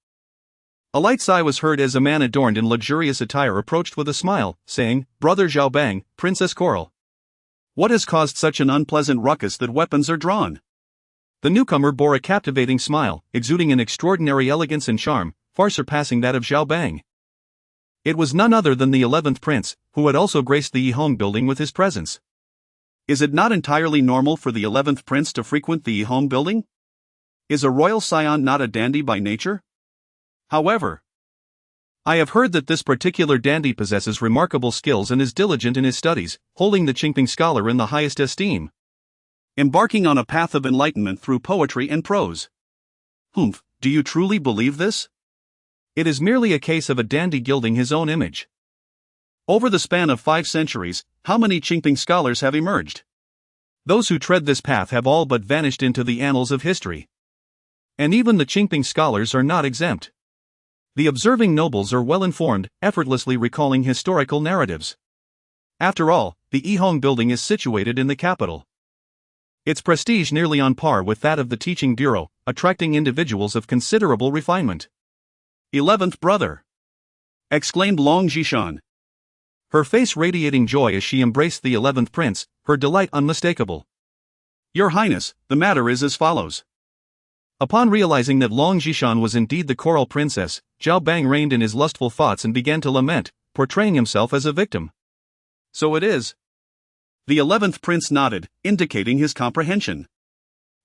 a light sigh was heard as a man adorned in luxurious attire approached with a smile, saying, "Brother Zhaobang, Princess Coral. What has caused such an unpleasant ruckus that weapons are drawn?" The newcomer bore a captivating smile, exuding an extraordinary elegance and charm, far surpassing that of Zhaobang. It was none other than the 11th prince, who had also graced the Yihong building with his presence. Is it not entirely normal for the 11th prince to frequent the Yihong building? Is a royal scion not a dandy by nature? However, I have heard that this particular dandy possesses remarkable skills and is diligent in his studies, holding the Hmph scholar in the highest esteem. Embarking on a path of enlightenment through poetry and prose. Hmph, do you truly believe this? It is merely a case of a dandy gilding his own image. Over the span of 5 centuries, how many Hmph scholars have emerged? Those who tread this path have all but vanished into the annals of history. And even the Hmph scholars are not exempt. The observing nobles are well informed, effortlessly recalling historical narratives. After all, the Yihong building is situated in the capital. Its prestige nearly on par with that of the teaching bureau, attracting individuals of considerable refinement. 11th brother! Exclaimed Long Jishan. Her face radiating joy as she embraced the 11th prince, her delight unmistakable. Your Highness, the matter is as follows. Upon realizing that Long Jishan was indeed the Coral Princess, Zhaobang reined in his lustful thoughts and began to lament, portraying himself as a victim. So it is. The 11th prince nodded, indicating his comprehension.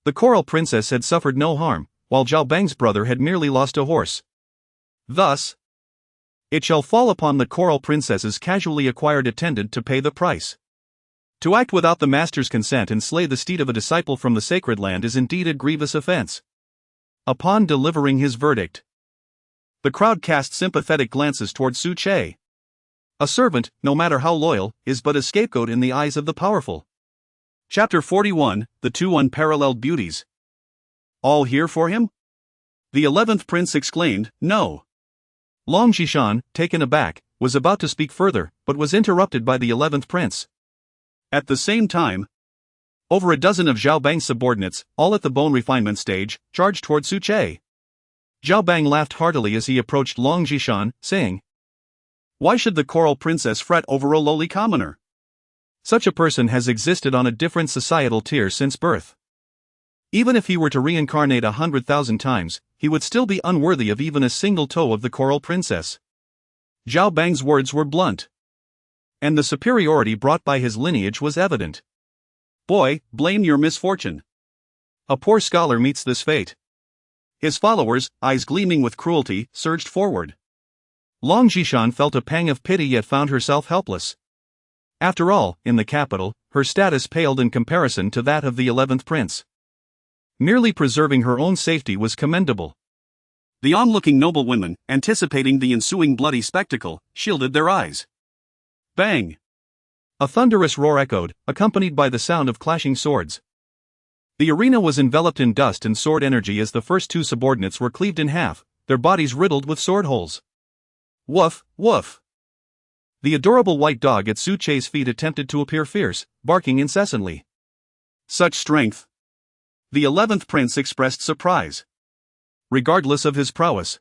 The Coral Princess had suffered no harm, while Zhaobang's brother had merely lost a horse. Thus, it shall fall upon the Coral Princess's casually acquired attendant to pay the price. To act without the master's consent and slay the steed of a disciple from the sacred land is indeed a grievous offense. Upon delivering his verdict, the crowd cast sympathetic glances toward Su Che. A servant, no matter how loyal, is but a scapegoat in the eyes of the powerful. Chapter 41, The Two Unparalleled Beauties. All here for him? The 11th prince exclaimed, No. Long Jishan, taken aback, was about to speak further, but was interrupted by the 11th prince. At the same time, over a dozen of Zhaobang's subordinates, all at the bone refinement stage, charged toward Su Che. Zhaobang laughed heartily as he approached Long Jishan, saying, Why should the Coral Princess fret over a lowly commoner? Such a person has existed on a different societal tier since birth. Even if he were to reincarnate 100,000 times, he would still be unworthy of even a single toe of the Coral Princess. Zhaobang's words were blunt, and the superiority brought by his lineage was evident. Boy, blame your misfortune. A poor scholar meets this fate. His followers, eyes gleaming with cruelty, surged forward. Long Jishan felt a pang of pity yet found herself helpless. After all, in the capital, her status paled in comparison to that of the 11th prince. Merely preserving her own safety was commendable. The onlooking noblewomen, anticipating the ensuing bloody spectacle, shielded their eyes. Bang! A thunderous roar echoed, accompanied by the sound of clashing swords. The arena was enveloped in dust and sword energy as the first 2 subordinates were cleaved in half, their bodies riddled with sword holes. Woof, woof! The adorable white dog at Su Che's feet attempted to appear fierce, barking incessantly. Such strength! The 11th prince expressed surprise. Regardless of his prowess,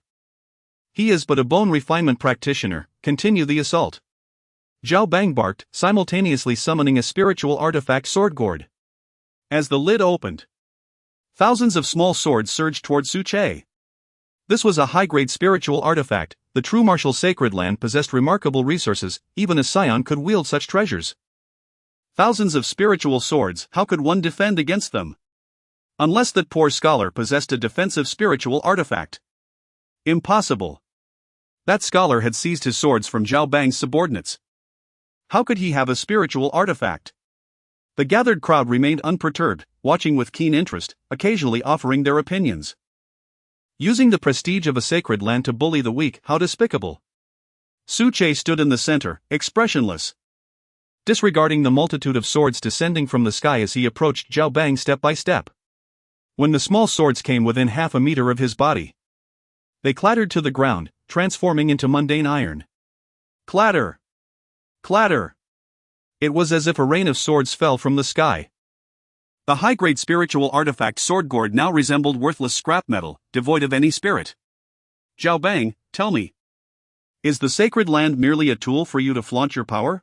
he is but a bone refinement practitioner. Continue the assault. Zhaobang barked, simultaneously summoning a spiritual artifact sword gourd. As the lid opened, thousands of small swords surged toward Su Che. This was a high-grade spiritual artifact. The True Martial Sacred Land possessed remarkable resources, even a scion could wield such treasures. Thousands of spiritual swords, how could one defend against them? Unless that poor scholar possessed a defensive spiritual artifact. Impossible. That scholar had seized his swords from Zhaobang's subordinates. How could he have a spiritual artifact? The gathered crowd remained unperturbed, watching with keen interest, occasionally offering their opinions. Using the prestige of a sacred land to bully the weak, how despicable. Su Che stood in the center, expressionless, disregarding the multitude of swords descending from the sky as he approached Zhaobang step by step. When the small swords came within half a meter of his body, they clattered to the ground, transforming into mundane iron. Clatter! Clatter! It was as if a rain of swords fell from the sky. The high-grade spiritual artifact sword gourd now resembled worthless scrap metal, devoid of any spirit. Zhao Bang, tell me. Is the sacred land merely a tool for you to flaunt your power?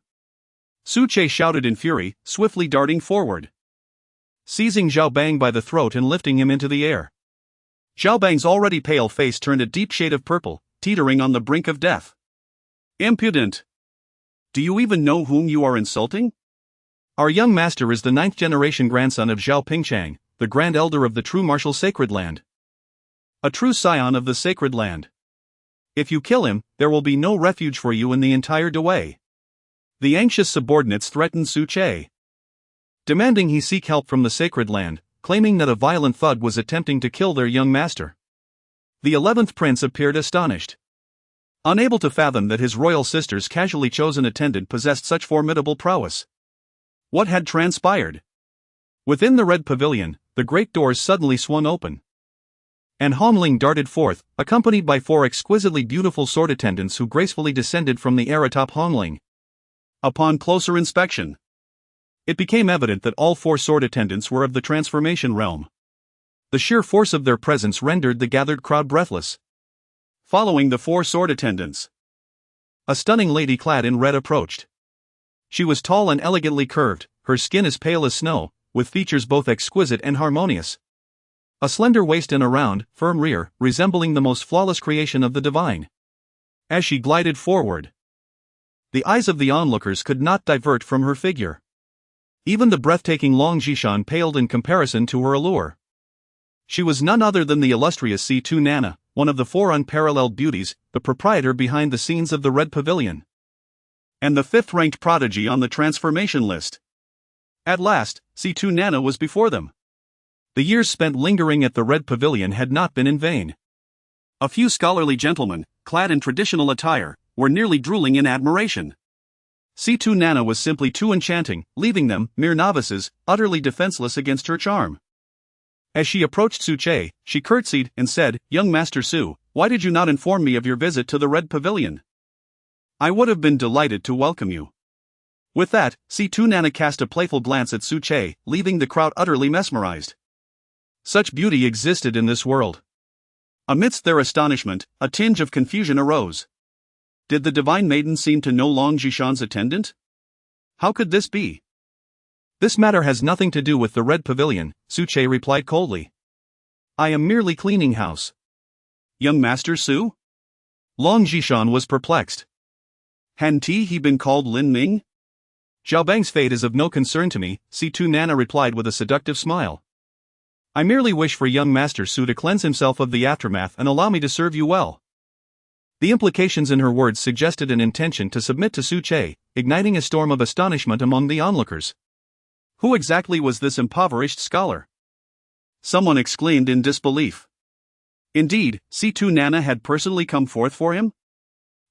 Su Che shouted in fury, swiftly darting forward, seizing Zhao Bang by the throat and lifting him into the air. Zhao Bang's already pale face turned a deep shade of purple, teetering on the brink of death. Impudent! Do you even know whom you are insulting? Our young master is the 9th-generation grandson of Zhao Pingchang, the Grand Elder of the True Martial Sacred Land. A true scion of the Sacred Land. If you kill him, there will be no refuge for you in the entire Dewey. The anxious subordinates threatened Su Che, demanding he seek help from the Sacred Land, claiming that a violent thug was attempting to kill their young master. The 11th prince appeared astonished, unable to fathom that his royal sister's casually chosen attendant possessed such formidable prowess. What had transpired? Within the Red Pavilion, the great doors suddenly swung open, and Hongling darted forth, accompanied by 4 exquisitely beautiful sword attendants who gracefully descended from the air atop Hongling. Upon closer inspection, it became evident that all 4 sword attendants were of the transformation realm. The sheer force of their presence rendered the gathered crowd breathless. Following the 4 sword attendants, a stunning lady clad in red approached. She was tall and elegantly curved, her skin as pale as snow, with features both exquisite and harmonious. A slender waist and a round, firm rear, resembling the most flawless creation of the divine. As she glided forward, the eyes of the onlookers could not divert from her figure. Even the breathtaking Long Jishan paled in comparison to her allure. She was none other than the illustrious C2 Nana, one of the 4 unparalleled beauties, the proprietor behind the scenes of the Red Pavilion, and the 5th-ranked prodigy on the transformation list. At last, C2 Nana was before them. The years spent lingering at the Red Pavilion had not been in vain. A few scholarly gentlemen, clad in traditional attire, were nearly drooling in admiration. C2 Nana was simply too enchanting, leaving them, mere novices, utterly defenseless against her charm. As she approached Su Che, she curtsied and said, "Young Master Su, why did you not inform me of your visit to the Red Pavilion? I would have been delighted to welcome you." With that, C2 Nana cast a playful glance at Su Che, leaving the crowd utterly mesmerized. Such beauty existed in this world. Amidst their astonishment, a tinge of confusion arose. Did the divine maiden seem to know Long Jishan's attendant? How could this be? This matter has nothing to do with the Red Pavilion, Su Che replied coldly. I am merely cleaning house. Young Master Su? Long Jishan was perplexed. Hadn't he been called Lin Ming? Zhao Bang's fate is of no concern to me, C2 Nana replied with a seductive smile. I merely wish for young Master Su to cleanse himself of the aftermath and allow me to serve you well. The implications in her words suggested an intention to submit to Su Che, igniting a storm of astonishment among the onlookers. Who exactly was this impoverished scholar? Someone exclaimed in disbelief. Indeed, C2 Nana had personally come forth for him?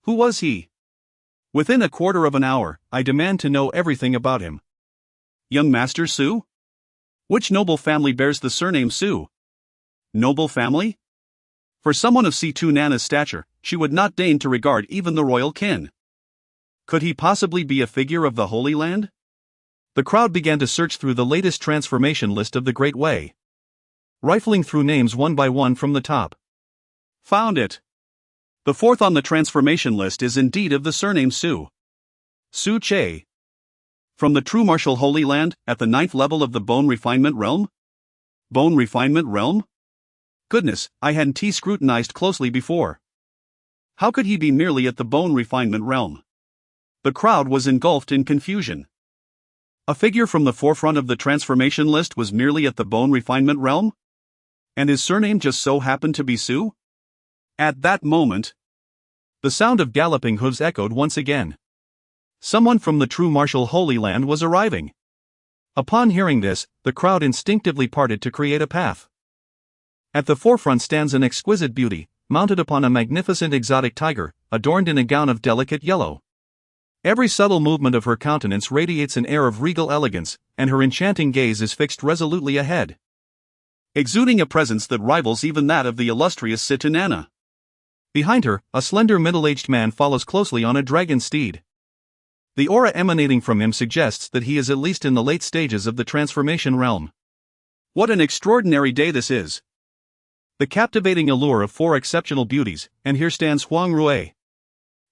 Who was he? Within a quarter of an hour, I demand to know everything about him. Young Master Su? Which noble family bears the surname Su? Noble family? For someone of C2 Nana's stature, she would not deign to regard even the royal kin. Could he possibly be a figure of the Holy Land? The crowd began to search through the latest transformation list of the Great Way, rifling through names one by one from the top. Found it. The 4th on the transformation list is indeed of the surname Su. Su Che. From the True Martial Holy Land, at the 9th level of the Bone Refinement Realm? Bone Refinement Realm? Goodness, I hadn't scrutinized closely before. How could he be merely at the Bone Refinement Realm? The crowd was engulfed in confusion. A figure from the forefront of the transformation list was merely at the Bone Refinement Realm? And his surname just so happened to be Su? At that moment, the sound of galloping hooves echoed once again. Someone from the True Martial Holy Land was arriving. Upon hearing this, the crowd instinctively parted to create a path. At the forefront stands an exquisite beauty, mounted upon a magnificent exotic tiger, adorned in a gown of delicate yellow. Every subtle movement of her countenance radiates an air of regal elegance, and her enchanting gaze is fixed resolutely ahead, exuding a presence that rivals even that of the illustrious C2 Nana. Behind her, a slender middle-aged man follows closely on a dragon steed. The aura emanating from him suggests that he is at least in the late stages of the transformation realm. What an extraordinary day this is! The captivating allure of 4 exceptional beauties, and here stands Huang Rui.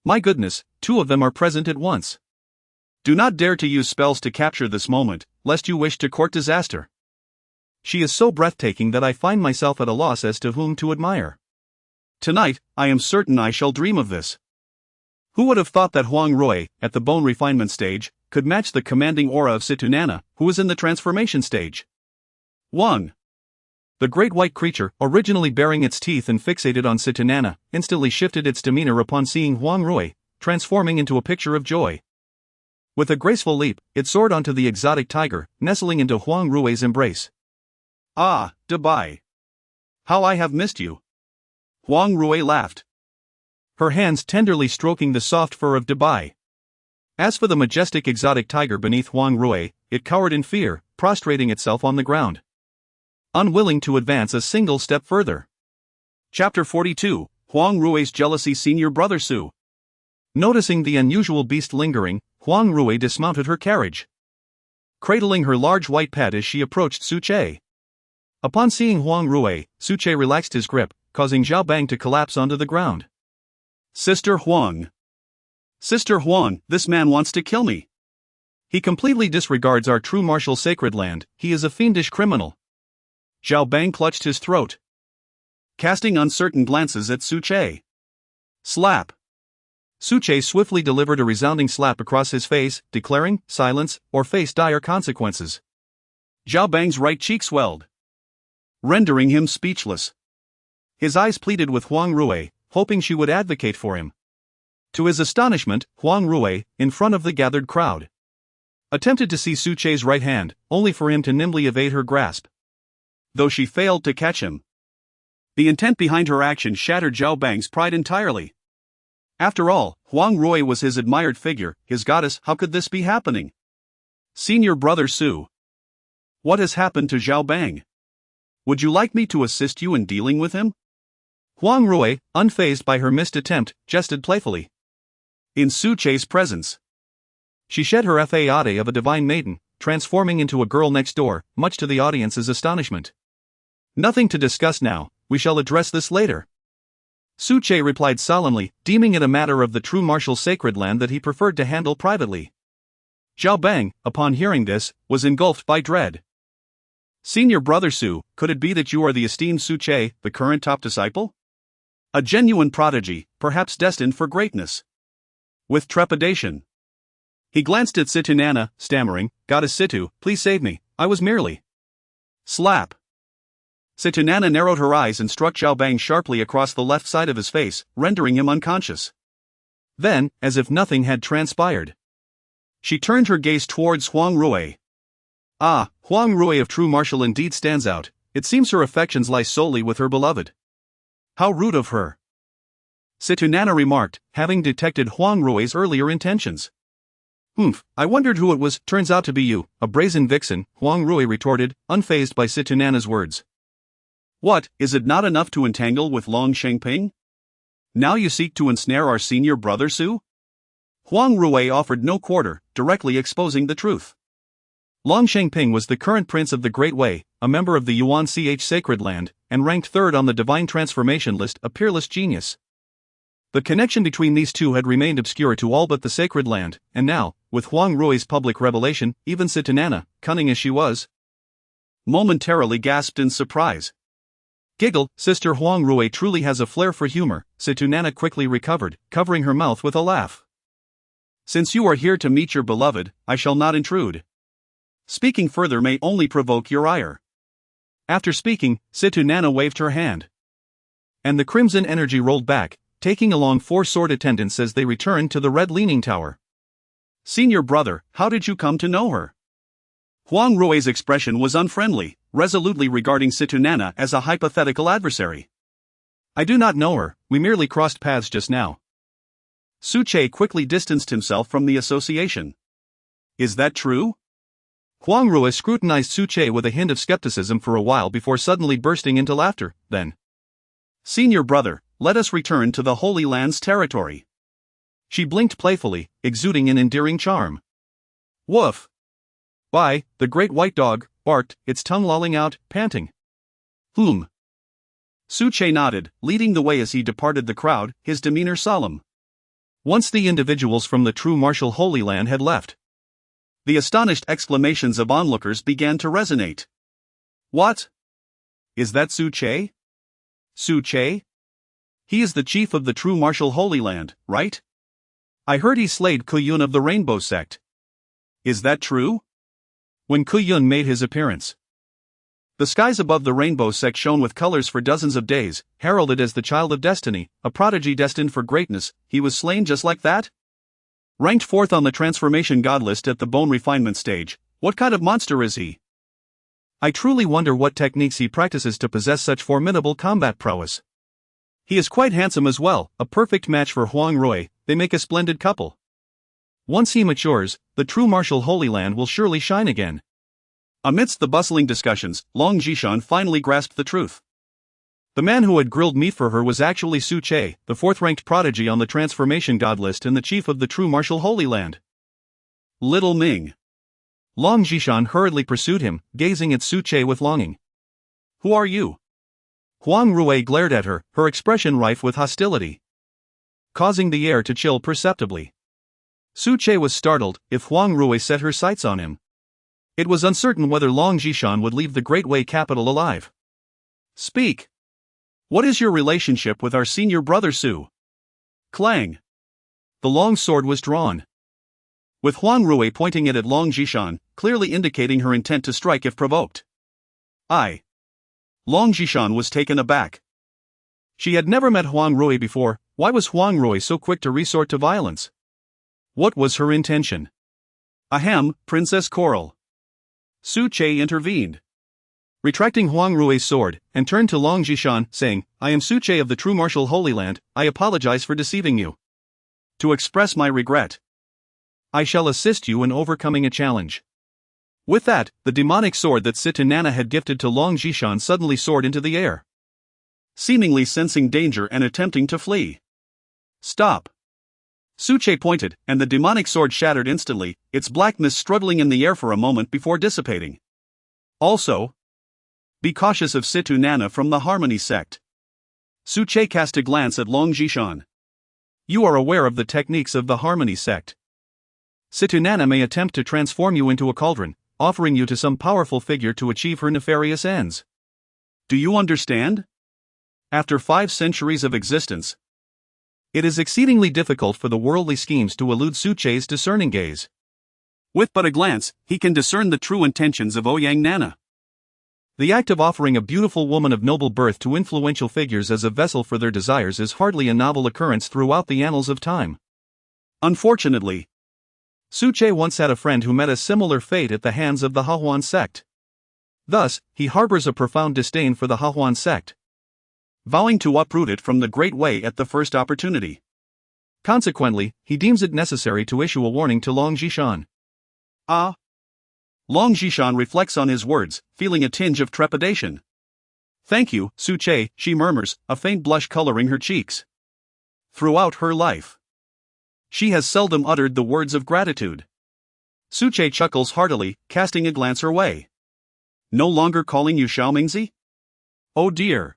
My goodness, 2 of them are present at once. Do not dare to use spells to capture this moment, lest you wish to court disaster. She is so breathtaking that I find myself at a loss as to whom to admire. Tonight, I am certain I shall dream of this. Who would have thought that Huang Rui, at the bone refinement stage, could match the commanding aura of Situnana, who is in the transformation stage? 1. The great white creature, originally baring its teeth and fixated on Situnana, instantly shifted its demeanor upon seeing Huang Rui, transforming into a picture of joy. With a graceful leap, it soared onto the exotic tiger, nestling into Huang Rui's embrace. Ah, Dabai! How I have missed you! Huang Rui laughed, her hands tenderly stroking the soft fur of Dabai. As for the majestic exotic tiger beneath Huang Rui, it cowered in fear, prostrating itself on the ground, unwilling to advance a single step further. Chapter 42, Huang Rui's Jealousy. Senior Brother Su. Noticing the unusual beast lingering, Huang Rui dismounted her carriage, cradling her large white pet as she approached Su Che. Upon seeing Huang Rui, Su Che relaxed his grip, causing Zhao Bang to collapse onto the ground. Sister Huang! Sister Huang, this man wants to kill me! He completely disregards our true martial sacred land, he is a fiendish criminal. Zhao Bang clutched his throat, casting uncertain glances at Su Che. Slap! Su Che swiftly delivered a resounding slap across his face, declaring, silence, or face dire consequences. Zhao Bang's right cheek swelled, rendering him speechless. His eyes pleaded with Huang Rui, hoping she would advocate for him. To his astonishment, Huang Rui, in front of the gathered crowd, attempted to seize Su Che's right hand, only for him to nimbly evade her grasp, though she failed to catch him. The intent behind her action shattered Zhao Bang's pride entirely. After all, Huang Rui was his admired figure, his goddess. How could this be happening? Senior Brother Su, what has happened to Zhao Bang? Would you like me to assist you in dealing with him? Huang Rui, unfazed by her missed attempt, jested playfully. In Su Che's presence, she shed her fade of a divine maiden, transforming into a girl next door, much to the audience's astonishment. Nothing to discuss now, we shall address this later. Su Che replied solemnly, deeming it a matter of the true martial sacred land that he preferred to handle privately. Zhao Bang, upon hearing this, was engulfed by dread. Senior Brother Su, could it be that you are the esteemed Su Che, the current top disciple? A genuine prodigy, perhaps destined for greatness. With trepidation, he glanced at Situnana, stammering, Goddess Situ, please save me, I was merely. Slap! Situnana narrowed her eyes and struck Zhao Bang sharply across the left side of his face, rendering him unconscious. Then, as if nothing had transpired, she turned her gaze towards Huang Rui. Ah, Huang Rui of true martial indeed stands out, it seems her affections lie solely with her beloved. How rude of her! Situnana remarked, having detected Huang Rui's earlier intentions. I wondered who it was. Turns out to be you, a brazen vixen, Huang Rui retorted, unfazed by Situnana's words. What, is it not enough to entangle with Long Shengping? Now you seek to ensnare our senior brother Su? Huang Rui offered no quarter, directly exposing the truth. Long Shengping was the current prince of the Great Way, a member of the Yuan Ch Sacred Land, and ranked third on the divine transformation list, a peerless genius. The connection between these two had remained obscure to all but the Sacred Land, and now, with Huang Rui's public revelation, even Situnana, cunning as she was, momentarily gasped in surprise. Giggle, Sister Huang Rui truly has a flair for humor, Situnana quickly recovered, covering her mouth with a laugh. Since you are here to meet your beloved, I shall not intrude. Speaking further may only provoke your ire. After speaking, Situnana waved her hand, and the crimson energy rolled back, taking along 4 sword attendants as they returned to the red leaning tower. Senior brother, how did you come to know her? Huang Rui's expression was unfriendly, resolutely regarding Situnana as a hypothetical adversary. I do not know her, we merely crossed paths just now. Su Che quickly distanced himself from the association. Is that true? Huang Rui scrutinized Su Che with a hint of skepticism for a while before suddenly bursting into laughter, then. Senior brother, let us return to the Holy Land's territory. She blinked playfully, exuding an endearing charm. Woof! By, the great white dog, barked, its tongue lolling out, panting. Su-che nodded, leading the way as he departed the crowd, his demeanor solemn. Once the individuals from the True Martial Holy Land had left, the astonished exclamations of onlookers began to resonate. What? Is that Su-che? Su-che? He is the chief of the True Martial Holy Land, right? I heard he slayed Kuyun of the Rainbow Sect. Is that true? When Kuyun made his appearance, the skies above the Rainbow Sect shone with colors for dozens of days, heralded as the child of destiny, a prodigy destined for greatness. He was slain just like that? Ranked fourth on the transformation god list at the bone refinement stage, what kind of monster is he? I truly wonder what techniques he practices to possess such formidable combat prowess. He is quite handsome as well, a perfect match for Huang Rui. They make a splendid couple. Once he matures, the True Martial Holy Land will surely shine again. Amidst the bustling discussions, Long Jishan finally grasped the truth. The man who had grilled meat for her was actually Su-che, the fourth-ranked prodigy on the transformation god list and the chief of the True Martial Holy Land. Little Ming. Long Jishan hurriedly pursued him, gazing at Su-che with longing. Who are you? Huang Rui glared at her, her expression rife with hostility, causing the air to chill perceptibly. Su-che was startled. If Huang Rui set her sights on him, it was uncertain whether Long Jishan would leave the Great Way capital alive. Speak. What is your relationship with our senior brother Su? Clang. The long sword was drawn, with Huang Rui pointing it at Long Jishan, clearly indicating her intent to strike if provoked. Long Jishan was taken aback. She had never met Huang Rui before. Why was Huang Rui so quick to resort to violence? What was her intention? Ahem, Princess Coral. Su-che intervened, retracting Huang Rui's sword, and turned to Long Jishan, saying, I am Su-che of the True Martial Holy Land. I apologize for deceiving you. To express my regret, I shall assist you in overcoming a challenge. With that, the demonic sword that Situ Nana had gifted to Long Jishan suddenly soared into the air, seemingly sensing danger and attempting to flee. Stop! Su-che pointed, and the demonic sword shattered instantly, its blackness struggling in the air for a moment before dissipating. Also, be cautious of Situ Nana from the Harmony sect. Su-che cast a glance at Long Jishan. You are aware of the techniques of the Harmony sect. Situ Nana may attempt to transform you into a cauldron, offering you to some powerful figure to achieve her nefarious ends. Do you understand? After 5 centuries of existence, it is exceedingly difficult for the worldly schemes to elude Su-che's discerning gaze. With but a glance, he can discern the true intentions of Ouyang Nana. The act of offering a beautiful woman of noble birth to influential figures as a vessel for their desires is hardly a novel occurrence throughout the annals of time. Unfortunately, Su-che once had a friend who met a similar fate at the hands of the Hahuan sect. Thus, he harbors a profound disdain for the Hahuan sect, vowing to uproot it from the Great Way at the first opportunity. Consequently, he deems it necessary to issue a warning to Long Jishan. Long Jishan reflects on his words, feeling a tinge of trepidation. Thank you, Su-che, she murmurs, a faint blush coloring her cheeks. Throughout her life, she has seldom uttered the words of gratitude. Su-che chuckles heartily, casting a glance her way. No longer calling you Xiaomingzi? Oh dear.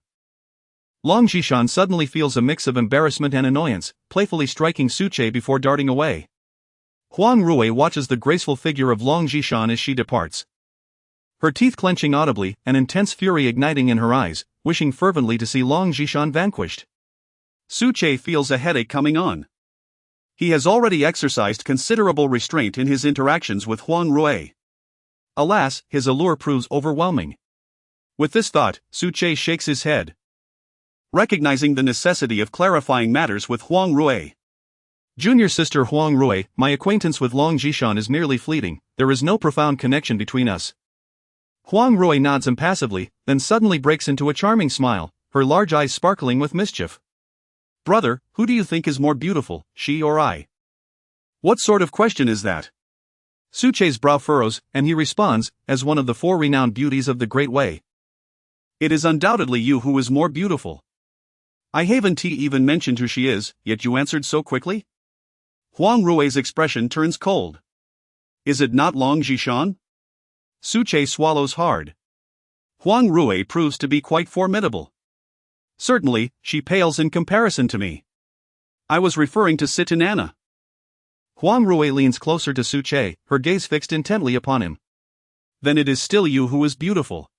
Long Jishan suddenly feels a mix of embarrassment and annoyance, playfully striking Su-che before darting away. Huang Rui watches the graceful figure of Long Jishan as she departs, her teeth clenching audibly, an intense fury igniting in her eyes, wishing fervently to see Long Jishan vanquished. Su-che feels a headache coming on. He has already exercised considerable restraint in his interactions with Huang Rui. Alas, his allure proves overwhelming. With this thought, Su-che shakes his head, recognizing the necessity of clarifying matters with Huang Rui. Junior sister Huang Rui, my acquaintance with Long Jishan is merely fleeting, there is no profound connection between us. Huang Rui nods impassively, then suddenly breaks into a charming smile, her large eyes sparkling with mischief. Brother, who do you think is more beautiful, she or I? What sort of question is that? Su-che's brow furrows, and he responds, as one of the 4 renowned beauties of the Great Way. It is undoubtedly you who is more beautiful. I haven't even mentioned who she is, yet you answered so quickly? Huang Rui's expression turns cold. Is it not Long Jishan? Su Che swallows hard. Huang Rui proves to be quite formidable. Certainly, she pales in comparison to me. I was referring to Sitanana. Huang Rui leans closer to Su Che, her gaze fixed intently upon him. Then it is still you who is beautiful.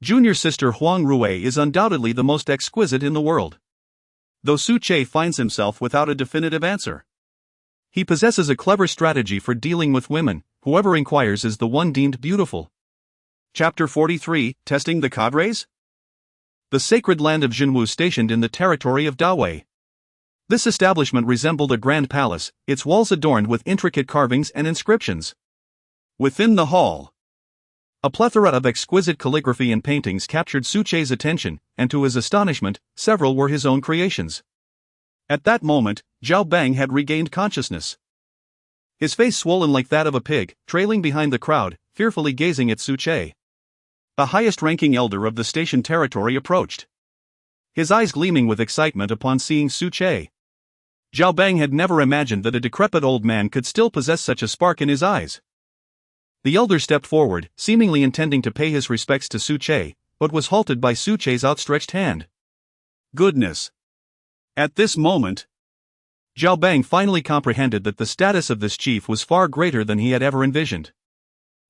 Junior sister Huang Rui is undoubtedly the most exquisite in the world. Though Su Che finds himself without a definitive answer. He possesses a clever strategy for dealing with women. Whoever inquires is the one deemed beautiful. Chapter 43, Testing the Cadres? The sacred land of Jinwu stationed in the territory of Dawei. This establishment resembled a grand palace, its walls adorned with intricate carvings and inscriptions. Within the hall, a plethora of exquisite calligraphy and paintings captured Su Che's attention, and to his astonishment, several were his own creations. At that moment, Zhao Bang had regained consciousness. His face swollen like that of a pig, trailing behind the crowd, fearfully gazing at Su Che. The highest-ranking elder of the station territory approached. His eyes gleaming with excitement upon seeing Su Che. Zhao Bang had never imagined that a decrepit old man could still possess such a spark in his eyes. The elder stepped forward, seemingly intending to pay his respects to Su Che, but was halted by Su Che's outstretched hand. Goodness! At this moment, Zhao Bang finally comprehended that the status of this chief was far greater than he had ever envisioned.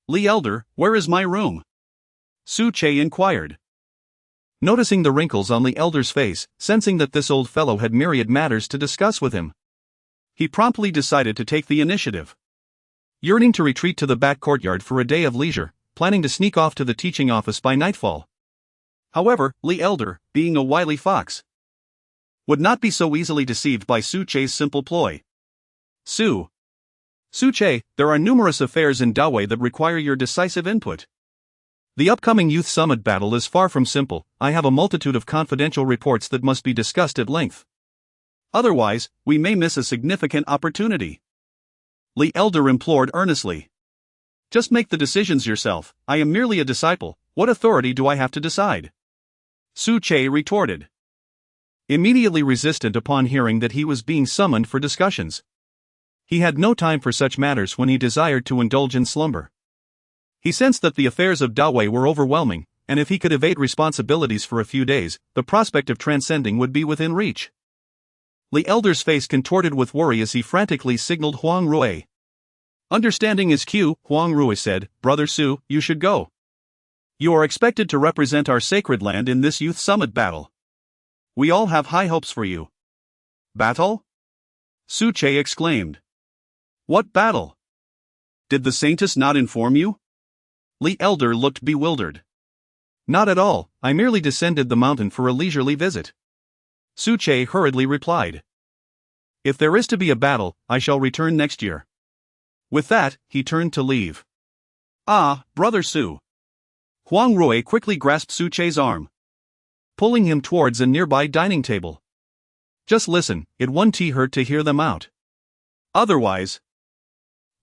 Li Elder, where is my room? Su Che inquired. Noticing the wrinkles on the elder's face, sensing that this old fellow had myriad matters to discuss with him, he promptly decided to take the initiative. Yearning to retreat to the back courtyard for a day of leisure, planning to sneak off to the teaching office by nightfall. However, Li Elder, being a wily fox, would not be so easily deceived by Su Che's simple ploy. Su Che, there are numerous affairs in Dawei that require your decisive input. The upcoming Youth Summit battle is far from simple. I have a multitude of confidential reports that must be discussed at length. Otherwise, we may miss a significant opportunity. Li Elder implored earnestly. Just make the decisions yourself. I am merely a disciple. What authority do I have to decide? Su Che retorted. Immediately resistant upon hearing that he was being summoned for discussions. He had no time for such matters when he desired to indulge in slumber. He sensed that the affairs of Dawei were overwhelming, and if he could evade responsibilities for a few days, the prospect of transcending would be within reach. Li Elder's face contorted with worry as he frantically signaled Huang Rui. Understanding his cue, Huang Rui said, Brother Su, you should go. You are expected to represent our sacred land in this youth summit battle. We all have high hopes for you. Battle? Su Che exclaimed. What battle? Did the Saintess not inform you? Li Elder looked bewildered. Not at all, I merely descended the mountain for a leisurely visit. Su Che hurriedly replied. If there is to be a battle, I shall return next year. With that, he turned to leave. Ah, Brother Su. Huang Rui quickly grasped Su Che's arm, pulling him towards a nearby dining table. Just listen, it won't hurt to hear them out. Otherwise,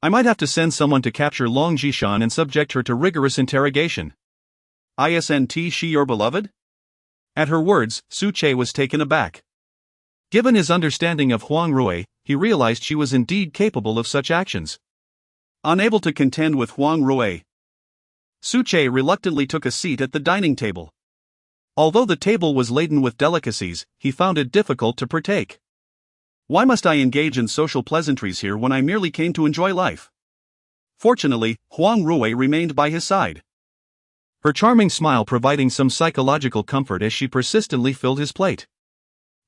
I might have to send someone to capture Long Jishan and subject her to rigorous interrogation. Isn't she your beloved? At her words, Su Che was taken aback. Given his understanding of Huang Rui, he realized she was indeed capable of such actions. Unable to contend with Huang Rui, Su Che reluctantly took a seat at the dining table. Although the table was laden with delicacies, he found it difficult to partake. Why must I engage in social pleasantries here when I merely came to enjoy life? Fortunately, Huang Rui remained by his side, her charming smile providing some psychological comfort as she persistently filled his plate.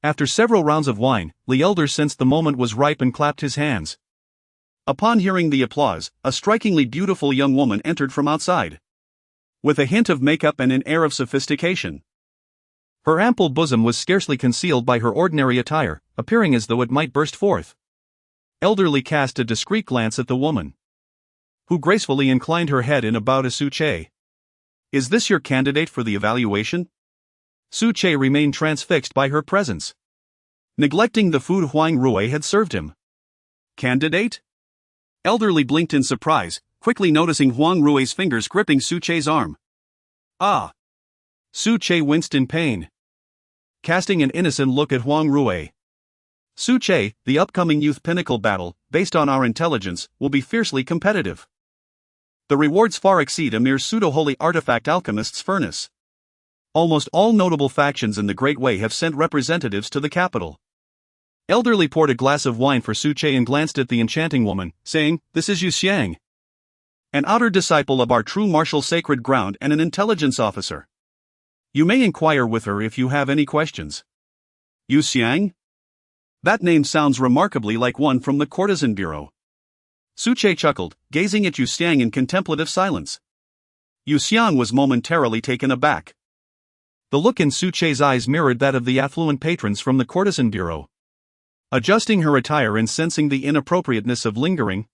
After several rounds of wine, Li Elder sensed the moment was ripe and clapped his hands. Upon hearing the applause, a strikingly beautiful young woman entered from outside, with a hint of makeup and an air of sophistication. Her ample bosom was scarcely concealed by her ordinary attire, appearing as though it might burst forth. Elderly cast a discreet glance at the woman, who gracefully inclined her head in a bow to Su Che. Is this your candidate for the evaluation? Su Che remained transfixed by her presence, neglecting the food Huang Rui had served him. Candidate? Elderly blinked in surprise, quickly noticing Huang Rui's fingers gripping Su Che's arm. Ah! Su Che winced in pain, casting an innocent look at Huang Rui. Su Che, the upcoming youth pinnacle battle, based on our intelligence, will be fiercely competitive. The rewards far exceed a mere pseudo-holy artifact alchemist's furnace. Almost all notable factions in the Great Way have sent representatives to the capital. Elderly poured a glass of wine for Su Che and glanced at the enchanting woman, saying, "This is Yu Xiang, an outer disciple of our true martial sacred ground and an intelligence officer. You may inquire with her if you have any questions." Yu Xiang? That name sounds remarkably like one from the courtesan bureau. Su Che chuckled, gazing at Yu Xiang in contemplative silence. Yu Xiang was momentarily taken aback. The look in Su Che's eyes mirrored that of the affluent patrons from the courtesan bureau. Adjusting her attire and sensing the inappropriateness of lingering,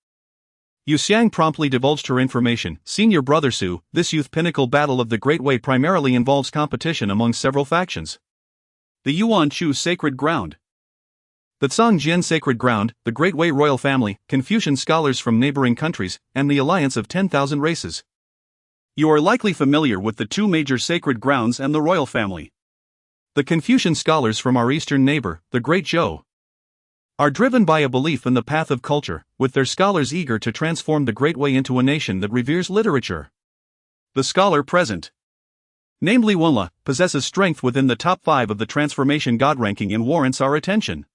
Yu Xiang promptly divulged her information. "Senior Brother Su, this youth pinnacle battle of the Great Way primarily involves competition among several factions. The Yuan Chu Sacred Ground, the Zhangjian Sacred Ground, the Great Way Royal Family, Confucian scholars from neighboring countries, and the Alliance of 10,000 Races. You are likely familiar with the two major sacred grounds and the royal family. The Confucian scholars from our eastern neighbor, the Great Zhou, are driven by a belief in the path of culture, with their scholars eager to transform the Great Way into a nation that reveres literature. The scholar present, namely Wenla, possesses strength within the top 5 of the transformation god ranking and warrants our attention.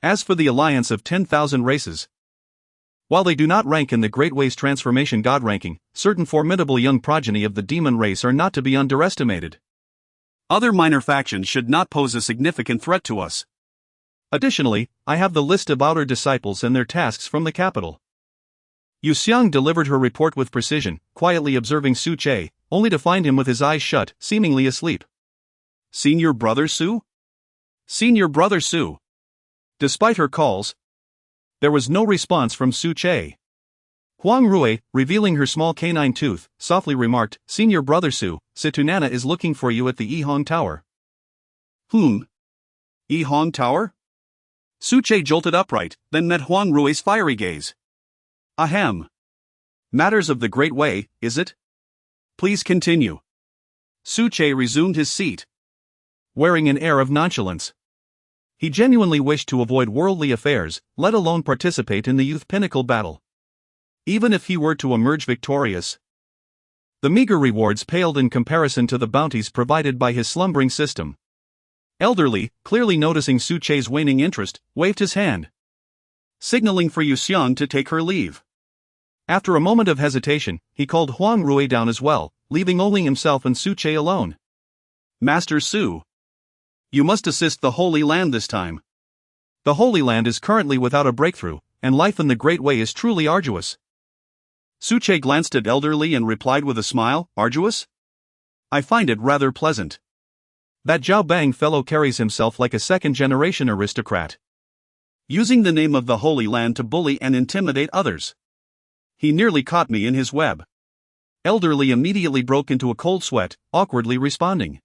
As for the Alliance of 10,000 Races, while they do not rank in the Great Way's transformation god ranking, certain formidable young progeny of the demon race are not to be underestimated. Other minor factions should not pose a significant threat to us. Additionally, I have the list of outer disciples and their tasks from the capital." Yu Xiang delivered her report with precision, quietly observing Su Che, only to find him with his eyes shut, seemingly asleep. "Senior Brother Su? Senior Brother Su?" Despite her calls, there was no response from Su Che. Huang Rui, revealing her small canine tooth, softly remarked, "Senior Brother Su, Situnana is looking for you at the Yihong Tower." Yihong Tower? Su Che jolted upright, then met Huang Rui's fiery gaze. "Ahem. Matters of the Great Way, is it? Please continue." Su Che resumed his seat, wearing an air of nonchalance. He genuinely wished to avoid worldly affairs, let alone participate in the youth pinnacle battle. Even if he were to emerge victorious, the meager rewards paled in comparison to the bounties provided by his slumbering system. Elderly, clearly noticing Su Che's waning interest, waved his hand, signaling for Yu Xiang to take her leave. After a moment of hesitation, he called Huang Rui down as well, leaving only himself and Su Che alone. "Master Su, you must assist the Holy Land this time. The Holy Land is currently without a breakthrough, and life in the Great Way is truly arduous." Su Che glanced at Elderly and replied with a smile, "Arduous? I find it rather pleasant. That Zhao Bang fellow carries himself like a second-generation aristocrat, using the name of the Holy Land to bully and intimidate others. He nearly caught me in his web." Elderly immediately broke into a cold sweat, awkwardly responding,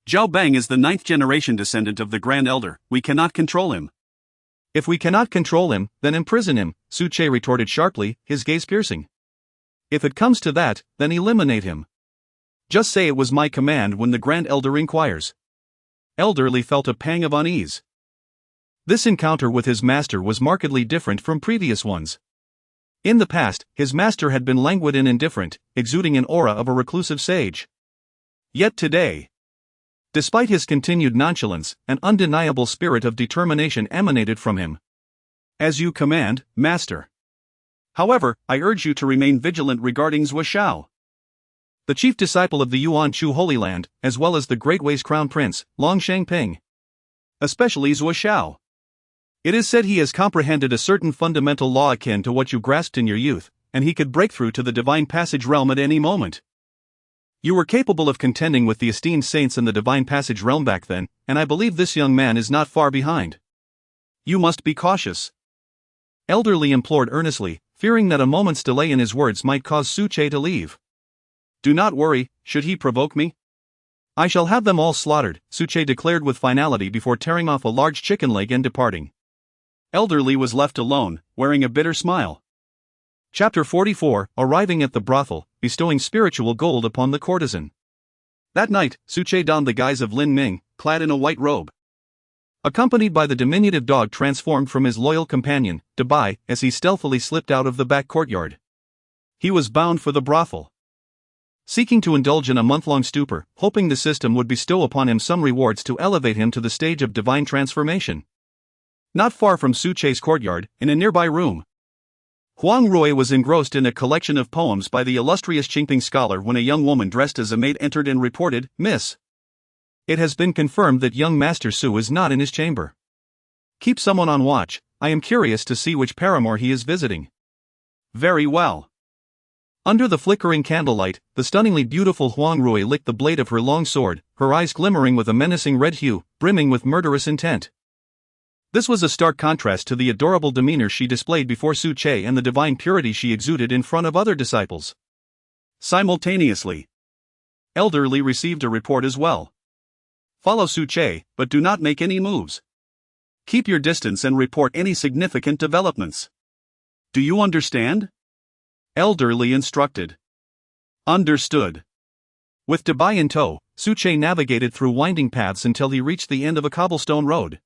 "Zhao Bang is the 9th-generation descendant of the Grand Elder. We cannot control him." "If we cannot control him, then imprison him," Su Che retorted sharply, his gaze piercing. "If it comes to that, then eliminate him. Just say it was my command when the Grand Elder inquires." Elderly felt a pang of unease. This encounter with his master was markedly different from previous ones. In the past, his master had been languid and indifferent, exuding an aura of a reclusive sage. Yet today, despite his continued nonchalance, an undeniable spirit of determination emanated from him. "As you command, Master. However, I urge you to remain vigilant regarding Zhou Shao, the chief disciple of the Yuan Chu Holy Land, as well as the Great Way's crown prince, Long Shangping. Especially Zhou Shao. It is said he has comprehended a certain fundamental law akin to what you grasped in your youth, and he could break through to the Divine Passage realm at any moment. You were capable of contending with the esteemed saints in the Divine Passage realm back then, and I believe this young man is not far behind. You must be cautious." Elderly implored earnestly, fearing that a moment's delay in his words might cause Su Che to leave. "Do not worry, should he provoke me, I shall have them all slaughtered," Su Che declared with finality before tearing off a large chicken leg and departing. Elderly was left alone, wearing a bitter smile. Chapter 44, Arriving at the Brothel, Bestowing Spiritual Gold upon the Courtesan. That night, Su Che donned the guise of Lin Ming, clad in a white robe. accompanied by the diminutive dog transformed from his loyal companion, Dabai, as he stealthily slipped out of the back courtyard. He was bound for the brothel. Seeking to indulge in a month-long stupor, hoping the system would bestow upon him some rewards to elevate him to the stage of divine transformation. Not far from Su Che's courtyard, in a nearby room, Huang Rui was engrossed in a collection of poems by the illustrious Qingping scholar when a young woman dressed as a maid entered and reported, "Miss, it has been confirmed that young Master Su is not in his chamber. Keep someone on watch, I am curious to see which paramour he is visiting." Very well. Under the flickering candlelight, the stunningly beautiful Huang Rui licked the blade of her long sword, her eyes glimmering with a menacing red hue, brimming with murderous intent. This was a stark contrast to the adorable demeanor she displayed before Su Che and the divine purity she exuded in front of other disciples. Simultaneously, Elder Li received a report as well. Follow Su Che, but do not make any moves. Keep your distance and report any significant developments. Do you understand? Elder Li instructed. Understood. With Dabai in tow, Su Che navigated through winding paths until he reached the end of a cobblestone road,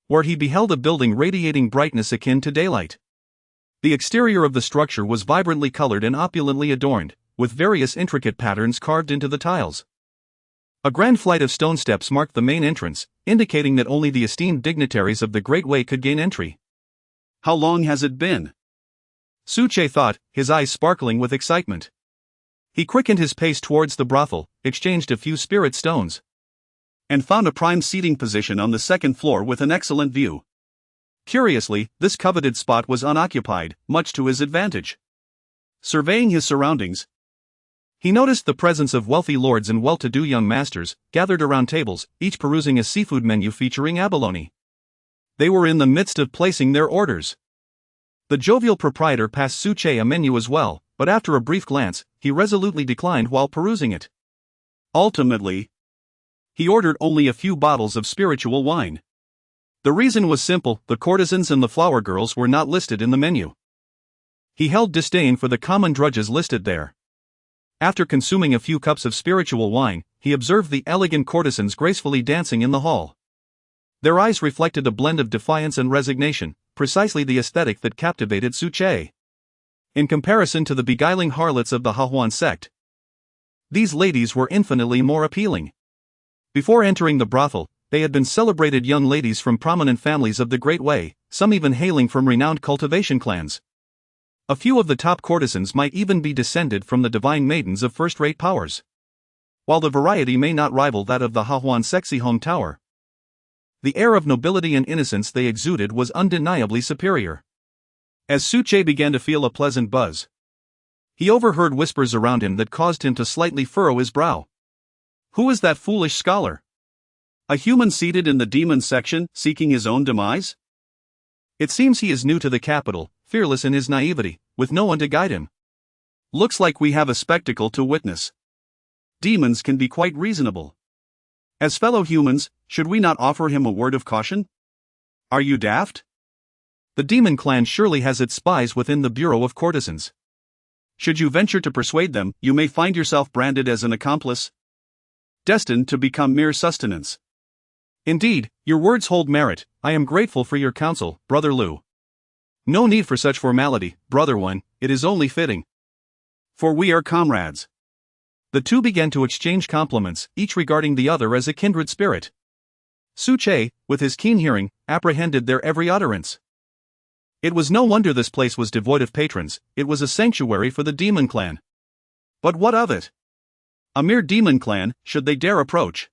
where he beheld a building radiating brightness akin to daylight. The exterior of the structure was vibrantly colored and opulently adorned, with various intricate patterns carved into the tiles. A grand flight of stone steps marked the main entrance, indicating that only the esteemed dignitaries of the Great Way could gain entry. How long has it been? Su Che thought, his eyes sparkling with excitement. He quickened his pace towards the brothel, exchanged a few spirit stones, and found a prime seating position on the second floor with an excellent view. Curiously, this coveted spot was unoccupied, much to his advantage. Surveying his surroundings, he noticed the presence of wealthy lords and well-to-do young masters, gathered around tables, each perusing a seafood menu featuring abalone. They were in the midst of placing their orders. The jovial proprietor passed Su Che a menu as well, but after a brief glance, he resolutely declined while perusing it. Ultimately, he ordered only a few bottles of spiritual wine. The reason was simple: the courtesans and the flower girls were not listed in the menu. He held disdain for the common drudges listed there. After consuming a few cups of spiritual wine, he observed the elegant courtesans gracefully dancing in the hall. Their eyes reflected a blend of defiance and resignation, precisely the aesthetic that captivated Su Che. In comparison to the beguiling harlots of the Hahuan sect, these ladies were infinitely more appealing. Before entering the brothel, they had been celebrated young ladies from prominent families of the Great Way, some even hailing from renowned cultivation clans. A few of the top courtesans might even be descended from the divine maidens of first-rate powers. While the variety may not rival that of the Hahuan sexy home tower, the air of nobility and innocence they exuded was undeniably superior. As Su Che began to feel a pleasant buzz, he overheard whispers around him that caused him to slightly furrow his brow. Who is that foolish scholar? A human seated in the demon section, seeking his own demise? It seems he is new to the capital, fearless in his naivety, with no one to guide him. Looks like we have a spectacle to witness. Demons can be quite reasonable. As fellow humans, should we not offer him a word of caution? Are you daft? The demon clan surely has its spies within the Bureau of Courtesans. Should you venture to persuade them, you may find yourself branded as an accomplice, destined to become mere sustenance. Indeed, your words hold merit. I am grateful for your counsel, Brother Lu. No need for such formality, Brother One, it is only fitting. For we are comrades. The two began to exchange compliments, each regarding the other as a kindred spirit. Su Che, with his keen hearing, apprehended their every utterance. It was no wonder this place was devoid of patrons, it was a sanctuary for the demon clan. But what of it? A mere demon clan, should they dare approach,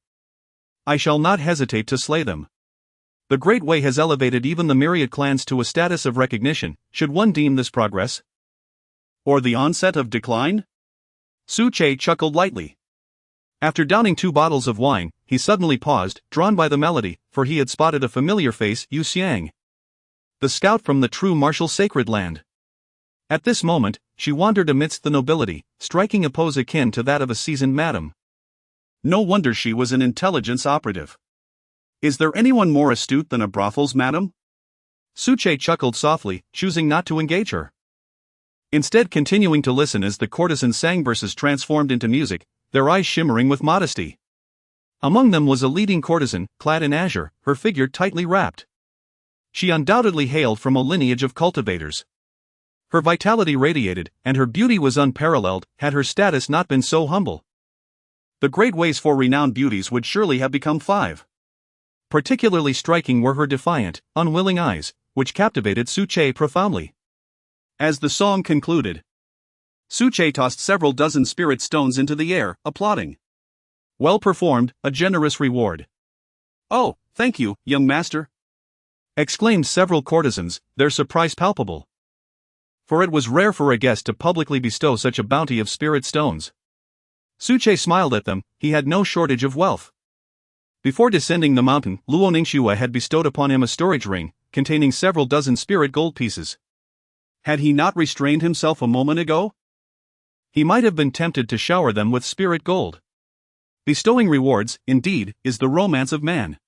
I shall not hesitate to slay them. The Great Way has elevated even the myriad clans to a status of recognition, should one deem this progress? Or the onset of decline? Su Che chuckled lightly. After downing 2 bottles of wine, he suddenly paused, drawn by the melody, for he had spotted a familiar face, Yu Xiang, the scout from the True Martial Sacred Land. At this moment, she wandered amidst the nobility, striking a pose akin to that of a seasoned madam. No wonder she was an intelligence operative. Is there anyone more astute than a brothel's madam? Su Che chuckled softly, choosing not to engage her. Instead, continuing to listen as the courtesans sang verses transformed into music, their eyes shimmering with modesty. Among them was a leading courtesan, clad in azure, her figure tightly wrapped. She undoubtedly hailed from a lineage of cultivators. Her vitality radiated, and her beauty was unparalleled, had her status not been so humble. The great ways for renowned beauties would surely have become 5. Particularly striking were her defiant, unwilling eyes, which captivated Suche profoundly. As the song concluded, Suche tossed several dozen spirit stones into the air, applauding. Well performed, a generous reward. Oh, thank you, young master! Exclaimed several courtesans, their surprise palpable. For it was rare for a guest to publicly bestow such a bounty of spirit stones. Suche smiled at them, he had no shortage of wealth. Before descending the mountain, Luo Ningxue had bestowed upon him a storage ring, containing several dozen spirit gold pieces. Had he not restrained himself a moment ago? He might have been tempted to shower them with spirit gold. Bestowing rewards, indeed, is the romance of man.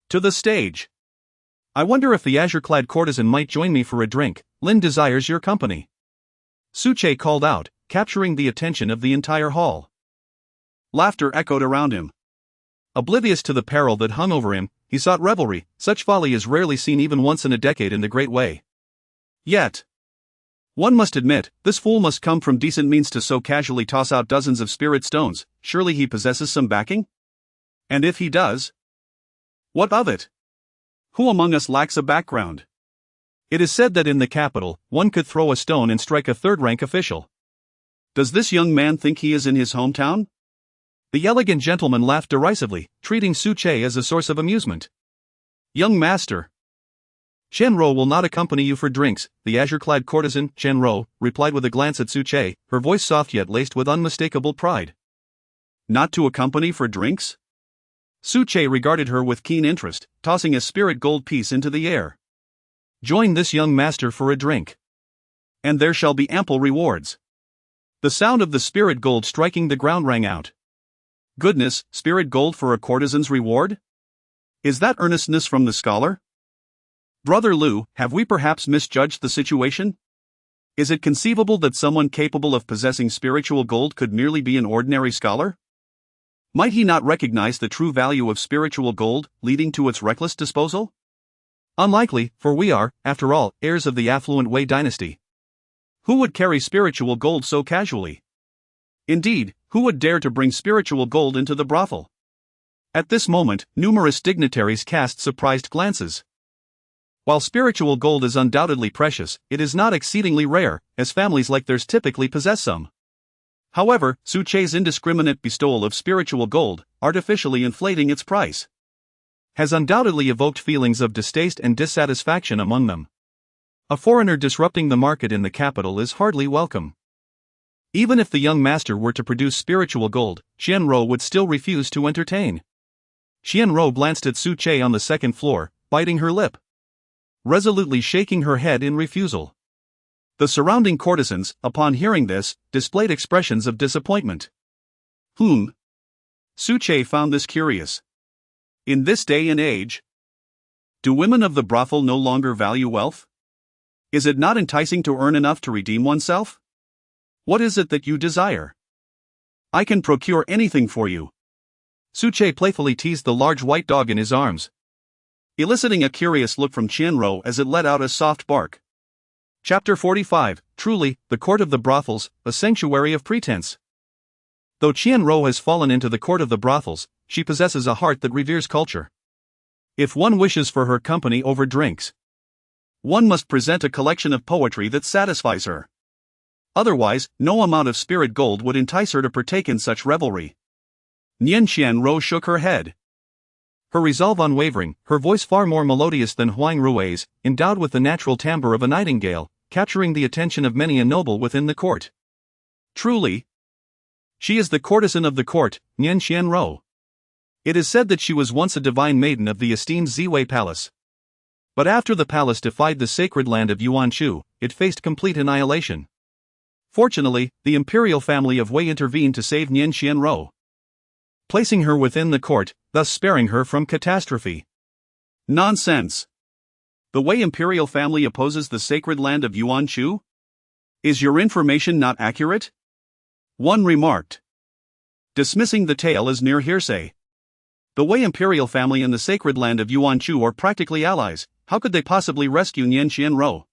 To the stage. I wonder if the azure-clad courtesan might join me for a drink. Lin desires your company. Suche called out, capturing the attention of the entire hall. Laughter echoed around him. Oblivious to the peril that hung over him, he sought revelry. Such folly is rarely seen even once in a decade in the Great Way. Yet, one must admit, this fool must come from decent means to so casually toss out dozens of spirit stones. Surely he possesses some backing? And if he does, what of it? Who among us lacks a background? It is said that in the capital, one could throw a stone and strike a third-rank official. Does this young man think he is in his hometown? The elegant gentleman laughed derisively, treating Suche as a source of amusement. Young master, Shenro will not accompany you for drinks, the azure-clad courtesan, Shenro, replied with a glance at Suche, her voice soft yet laced with unmistakable pride. Not to accompany for drinks? Suche regarded her with keen interest, tossing a spirit gold piece into the air. Join this young master for a drink, and there shall be ample rewards. The sound of the spirit gold striking the ground rang out. Goodness, spirit gold for a courtesan's reward? Is that earnestness from the scholar? Brother Lu, have we perhaps misjudged the situation? Is it conceivable that someone capable of possessing spiritual gold could merely be an ordinary scholar? Might he not recognize the true value of spiritual gold, leading to its reckless disposal? Unlikely, for we are, after all, heirs of the affluent Wei dynasty. Who would carry spiritual gold so casually? Indeed, who would dare to bring spiritual gold into the brothel? At this moment, numerous dignitaries cast surprised glances. While spiritual gold is undoubtedly precious, it is not exceedingly rare, as families like theirs typically possess some. However, Suche's indiscriminate bestowal of spiritual gold, artificially inflating its price, has undoubtedly evoked feelings of distaste and dissatisfaction among them. A foreigner disrupting the market in the capital is hardly welcome. Even if the young master were to produce spiritual gold, Xianro would still refuse to entertain. Xianro glanced at Suche on the second floor, biting her lip, resolutely shaking her head in refusal. The surrounding courtesans, upon hearing this, displayed expressions of disappointment. Suche found this curious. In this day and age, do women of the brothel no longer value wealth? Is it not enticing to earn enough to redeem oneself? What is it that you desire? I can procure anything for you. Suche playfully teased the large white dog in his arms, eliciting a curious look from Qianro as it let out a soft bark. Chapter 45, Truly, the Court of the Brothels, a Sanctuary of Pretense. Though Qianro has fallen into the court of the brothels, she possesses a heart that reveres culture. If one wishes for her company over drinks, one must present a collection of poetry that satisfies her. Otherwise, no amount of spirit gold would entice her to partake in such revelry. Nian Qianro shook her head, her resolve unwavering, her voice far more melodious than Huang Rui's, endowed with the natural timbre of a nightingale, capturing the attention of many a noble within the court. Truly, she is the courtesan of the court, Nian Qianro. It is said that she was once a divine maiden of the esteemed Ziwei Palace. But after the palace defied the sacred land of Yuanchu, it faced complete annihilation. Fortunately, the imperial family of Wei intervened to save Nian Qianro, placing her within the court, thus sparing her from catastrophe. Nonsense! The Wei imperial family opposes the sacred land of Yuanchu? Is your information not accurate? One remarked, dismissing the tale as mere hearsay. The Wei imperial family and the sacred land of Yuanchu are practically allies, how could they possibly rescue Nian Qianrou?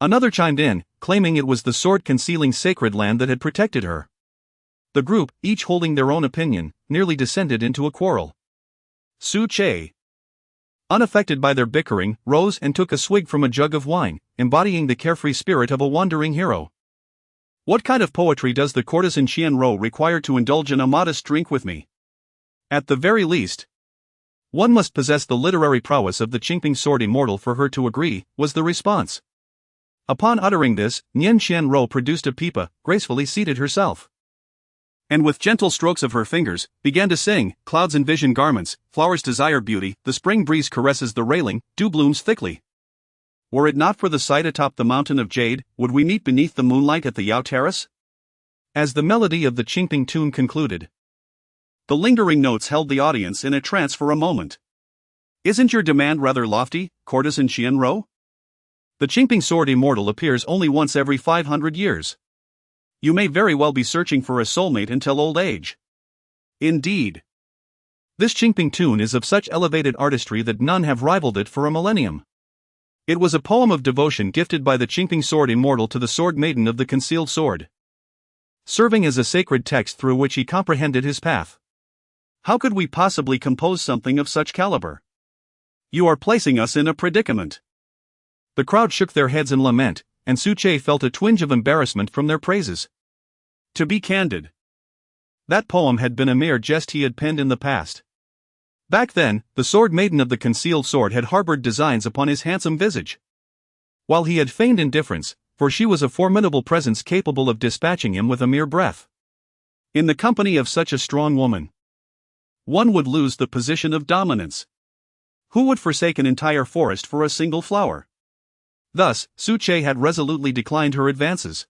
Another chimed in, claiming it was the sword concealing sacred land that had protected her. The group, each holding their own opinion, nearly descended into a quarrel. Su Che, unaffected by their bickering, rose and took a swig from a jug of wine, embodying the carefree spirit of a wandering hero. What kind of poetry does the courtesan Qianrou require to indulge in a modest drink with me? At the very least, one must possess the literary prowess of the Hmph sword immortal for her to agree, was the response. Upon uttering this, Nian Qianrou produced a pipa, gracefully seated herself, and with gentle strokes of her fingers, began to sing, clouds envision garments, flowers desire beauty, the spring breeze caresses the railing, dew blooms thickly. Were it not for the sight atop the mountain of jade, would we meet beneath the moonlight at the Yao Terrace? As the melody of the Hmph tune concluded, the lingering notes held the audience in a trance for a moment. Isn't your demand rather lofty, courtesan Qianrou? The Hmph sword immortal appears only once every 500 years. You may very well be searching for a soulmate until old age. Indeed. This Hmph tune is of such elevated artistry that none have rivaled it for a millennium. It was a poem of devotion gifted by the Hmph sword immortal to the sword maiden of the concealed sword, serving as a sacred text through which he comprehended his path. How could we possibly compose something of such caliber? You are placing us in a predicament. The crowd shook their heads in lament, and Su Che felt a twinge of embarrassment from their praises. To be candid, that poem had been a mere jest he had penned in the past. Back then, the sword maiden of the concealed sword had harbored designs upon his handsome visage. While he had feigned indifference, for she was a formidable presence capable of dispatching him with a mere breath. In the company of such a strong woman, one would lose the position of dominance. Who would forsake an entire forest for a single flower? Thus, Su Che had resolutely declined her advances.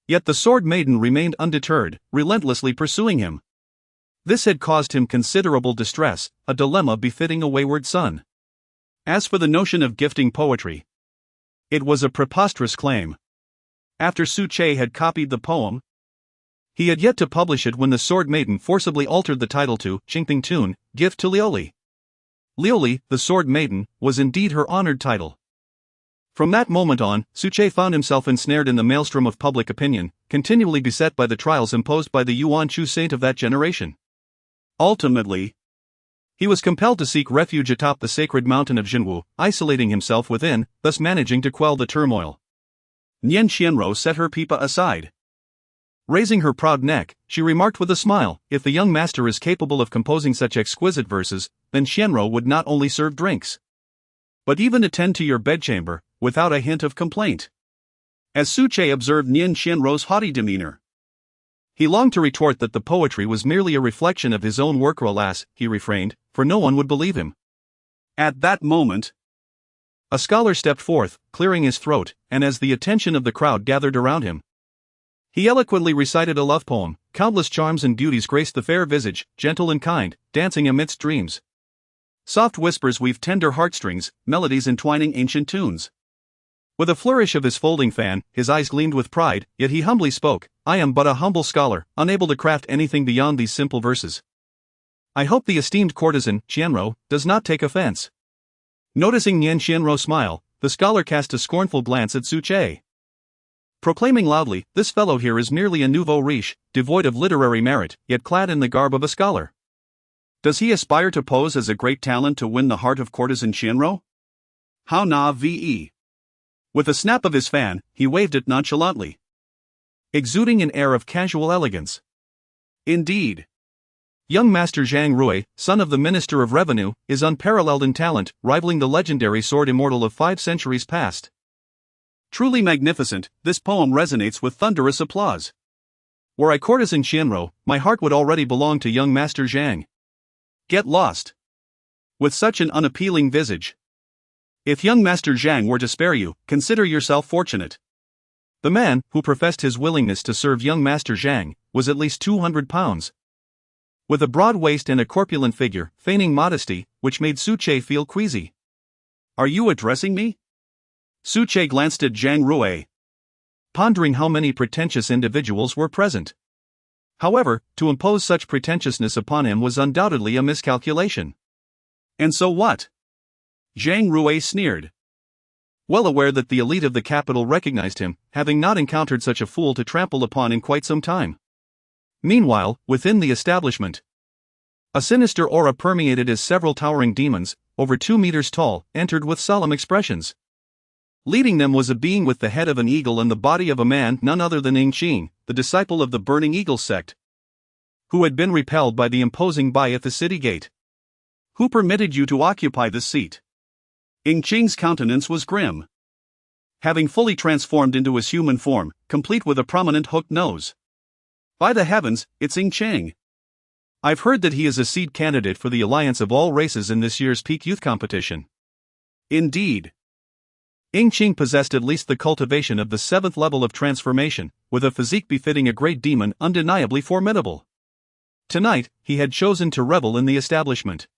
Yet the sword maiden remained undeterred, relentlessly pursuing him. This had caused him considerable distress, a dilemma befitting a wayward son. As for the notion of gifting poetry, it was a preposterous claim. After Su Che had copied the poem, he had yet to publish it when the sword maiden forcibly altered the title to Hmph tune, Gift to Liuli. Liuli, the sword maiden, was indeed her honored title. From that moment on, Su Che found himself ensnared in the maelstrom of public opinion, continually beset by the trials imposed by the Yuanchu saint of that generation. Ultimately, he was compelled to seek refuge atop the sacred mountain of Jinwu, isolating himself within, thus managing to quell the turmoil. Nian Qianrou set her pipa aside. Raising her proud neck, she remarked with a smile, if the young master is capable of composing such exquisite verses, then Qianrou would not only serve drinks, but even attend to your bedchamber, without a hint of complaint. As Su Che observed Nian Qianrou's haughty demeanor, he longed to retort that the poetry was merely a reflection of his own work. Alas, he refrained, for no one would believe him. At that moment, a scholar stepped forth, clearing his throat, and as the attention of the crowd gathered around him, he eloquently recited a love poem. Countless charms and beauties graced the fair visage, gentle and kind, dancing amidst dreams. Soft whispers weave tender heartstrings, melodies entwining ancient tunes. With a flourish of his folding fan, his eyes gleamed with pride, yet he humbly spoke, I am but a humble scholar, unable to craft anything beyond these simple verses. I hope the esteemed courtesan, Qianrou, does not take offense. Noticing Nian Qianrou smile, the scholar cast a scornful glance at Su Che, proclaiming loudly, this fellow here is merely a nouveau riche, devoid of literary merit, yet clad in the garb of a scholar. Does he aspire to pose as a great talent to win the heart of courtesan Qianrou? How na ve. With a snap of his fan, he waved it nonchalantly, exuding an air of casual elegance. Indeed, young Master Zhang Rui, son of the Minister of Revenue, is unparalleled in talent, rivaling the legendary sword immortal of 5 centuries past. Truly magnificent, this poem resonates with thunderous applause. Were I courtesan Qianrou, my heart would already belong to young Master Zhang. Get lost. With such an unappealing visage. If young Master Zhang were to spare you, consider yourself fortunate. The man, who professed his willingness to serve young Master Zhang, was at least 200 pounds. With a broad waist and a corpulent figure, feigning modesty, which made Su Che feel queasy. Are you addressing me? Su Che glanced at Zhang Rui, pondering how many pretentious individuals were present. However, to impose such pretentiousness upon him was undoubtedly a miscalculation. And so what? Zhang Rui sneered. Well aware that the elite of the capital recognized him, having not encountered such a fool to trample upon in quite some time. Meanwhile, within the establishment, a sinister aura permeated as several towering demons, over 2 meters tall, entered with solemn expressions. Leading them was a being with the head of an eagle and the body of a man, none other than Hmph, the disciple of the Burning Eagle sect, who had been repelled by the imposing Bai at the city gate. Who permitted you to occupy this seat? Hmphi's countenance was grim. Having fully transformed into his human form, complete with a prominent hooked nose. By the heavens, it's Hmph. I've heard that he is a seed candidate for the alliance of all races in this year's peak youth competition. Indeed. Hmph possessed at least the cultivation of the 7th level of transformation, with a physique befitting a great demon undeniably formidable. Tonight, he had chosen to revel in the establishment.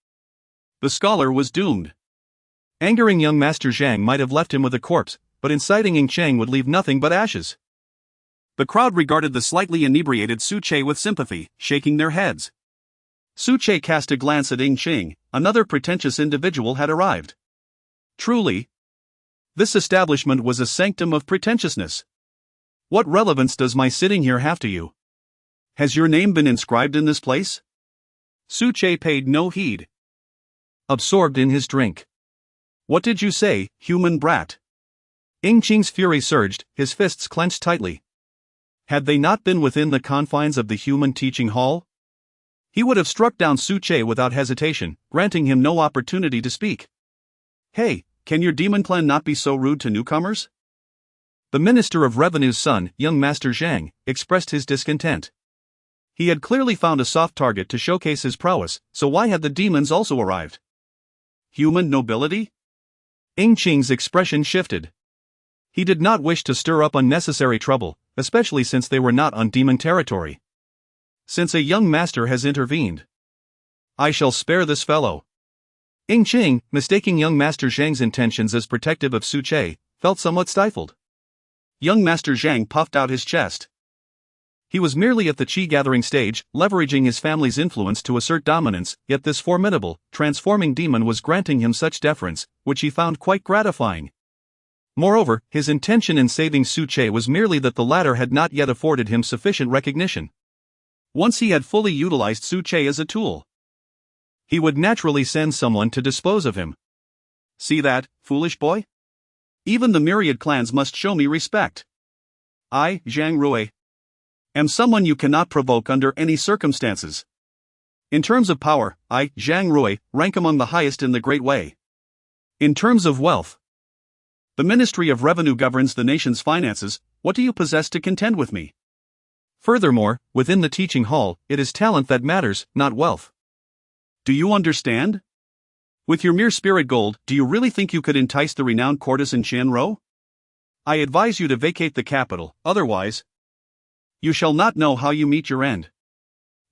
The scholar was doomed. Angering young Master Zhang might have left him with a corpse, but inciting Hmph would leave nothing but ashes. The crowd regarded the slightly inebriated Su Che with sympathy, shaking their heads. Su Che cast a glance at Hmph. Another pretentious individual had arrived. Truly, this establishment was a sanctum of pretentiousness. What relevance does my sitting here have to you? Has your name been inscribed in this place? Su Che paid no heed. Absorbed in his drink. What did you say, human brat? Hmphi's fury surged, his fists clenched tightly. Had they not been within the confines of the human teaching hall, he would have struck down Su Che without hesitation, granting him no opportunity to speak. Hey, can your demon clan not be so rude to newcomers? The Minister of Revenue's son, young Master Zhang, expressed his discontent. He had clearly found a soft target to showcase his prowess, so why had the demons also arrived? Human nobility? Hmphi's expression shifted. He did not wish to stir up unnecessary trouble, especially since they were not on demon territory. Since a young master has intervened, I shall spare this fellow. Hmph, mistaking young Master Zhang's intentions as protective of Su Che, felt somewhat stifled. Young Master Zhang puffed out his chest. He was merely at the chi-gathering stage, leveraging his family's influence to assert dominance, yet this formidable, transforming demon was granting him such deference, which he found quite gratifying. Moreover, his intention in saving Su Che was merely that the latter had not yet afforded him sufficient recognition. Once he had fully utilized Su Che as a tool, he would naturally send someone to dispose of him. See that, foolish boy? Even the myriad clans must show me respect. I, Zhang Rui, am someone you cannot provoke under any circumstances. In terms of power, I, Zhang Rui, rank among the highest in the Great Way. In terms of wealth, the Ministry of Revenue governs the nation's finances. What do you possess to contend with me? Furthermore, within the teaching hall, it is talent that matters, not wealth. Do you understand? With your mere spirit gold, do you really think you could entice the renowned courtesan Qianrou? I advise you to vacate the capital, otherwise, you shall not know how you meet your end.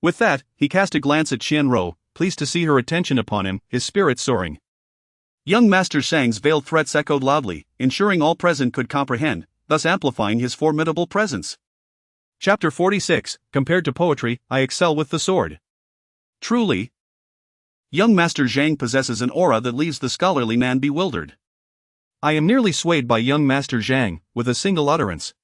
With that, he cast a glance at Qianrou, pleased to see her attention upon him, his spirit soaring. Young Master Shang's veiled threats echoed loudly, ensuring all present could comprehend, thus amplifying his formidable presence. Chapter 46, Compared to poetry, I excel with the sword. Truly, young Master Zhang possesses an aura that leaves the scholarly man bewildered. I am nearly swayed by young Master Zhang, with a single utterance.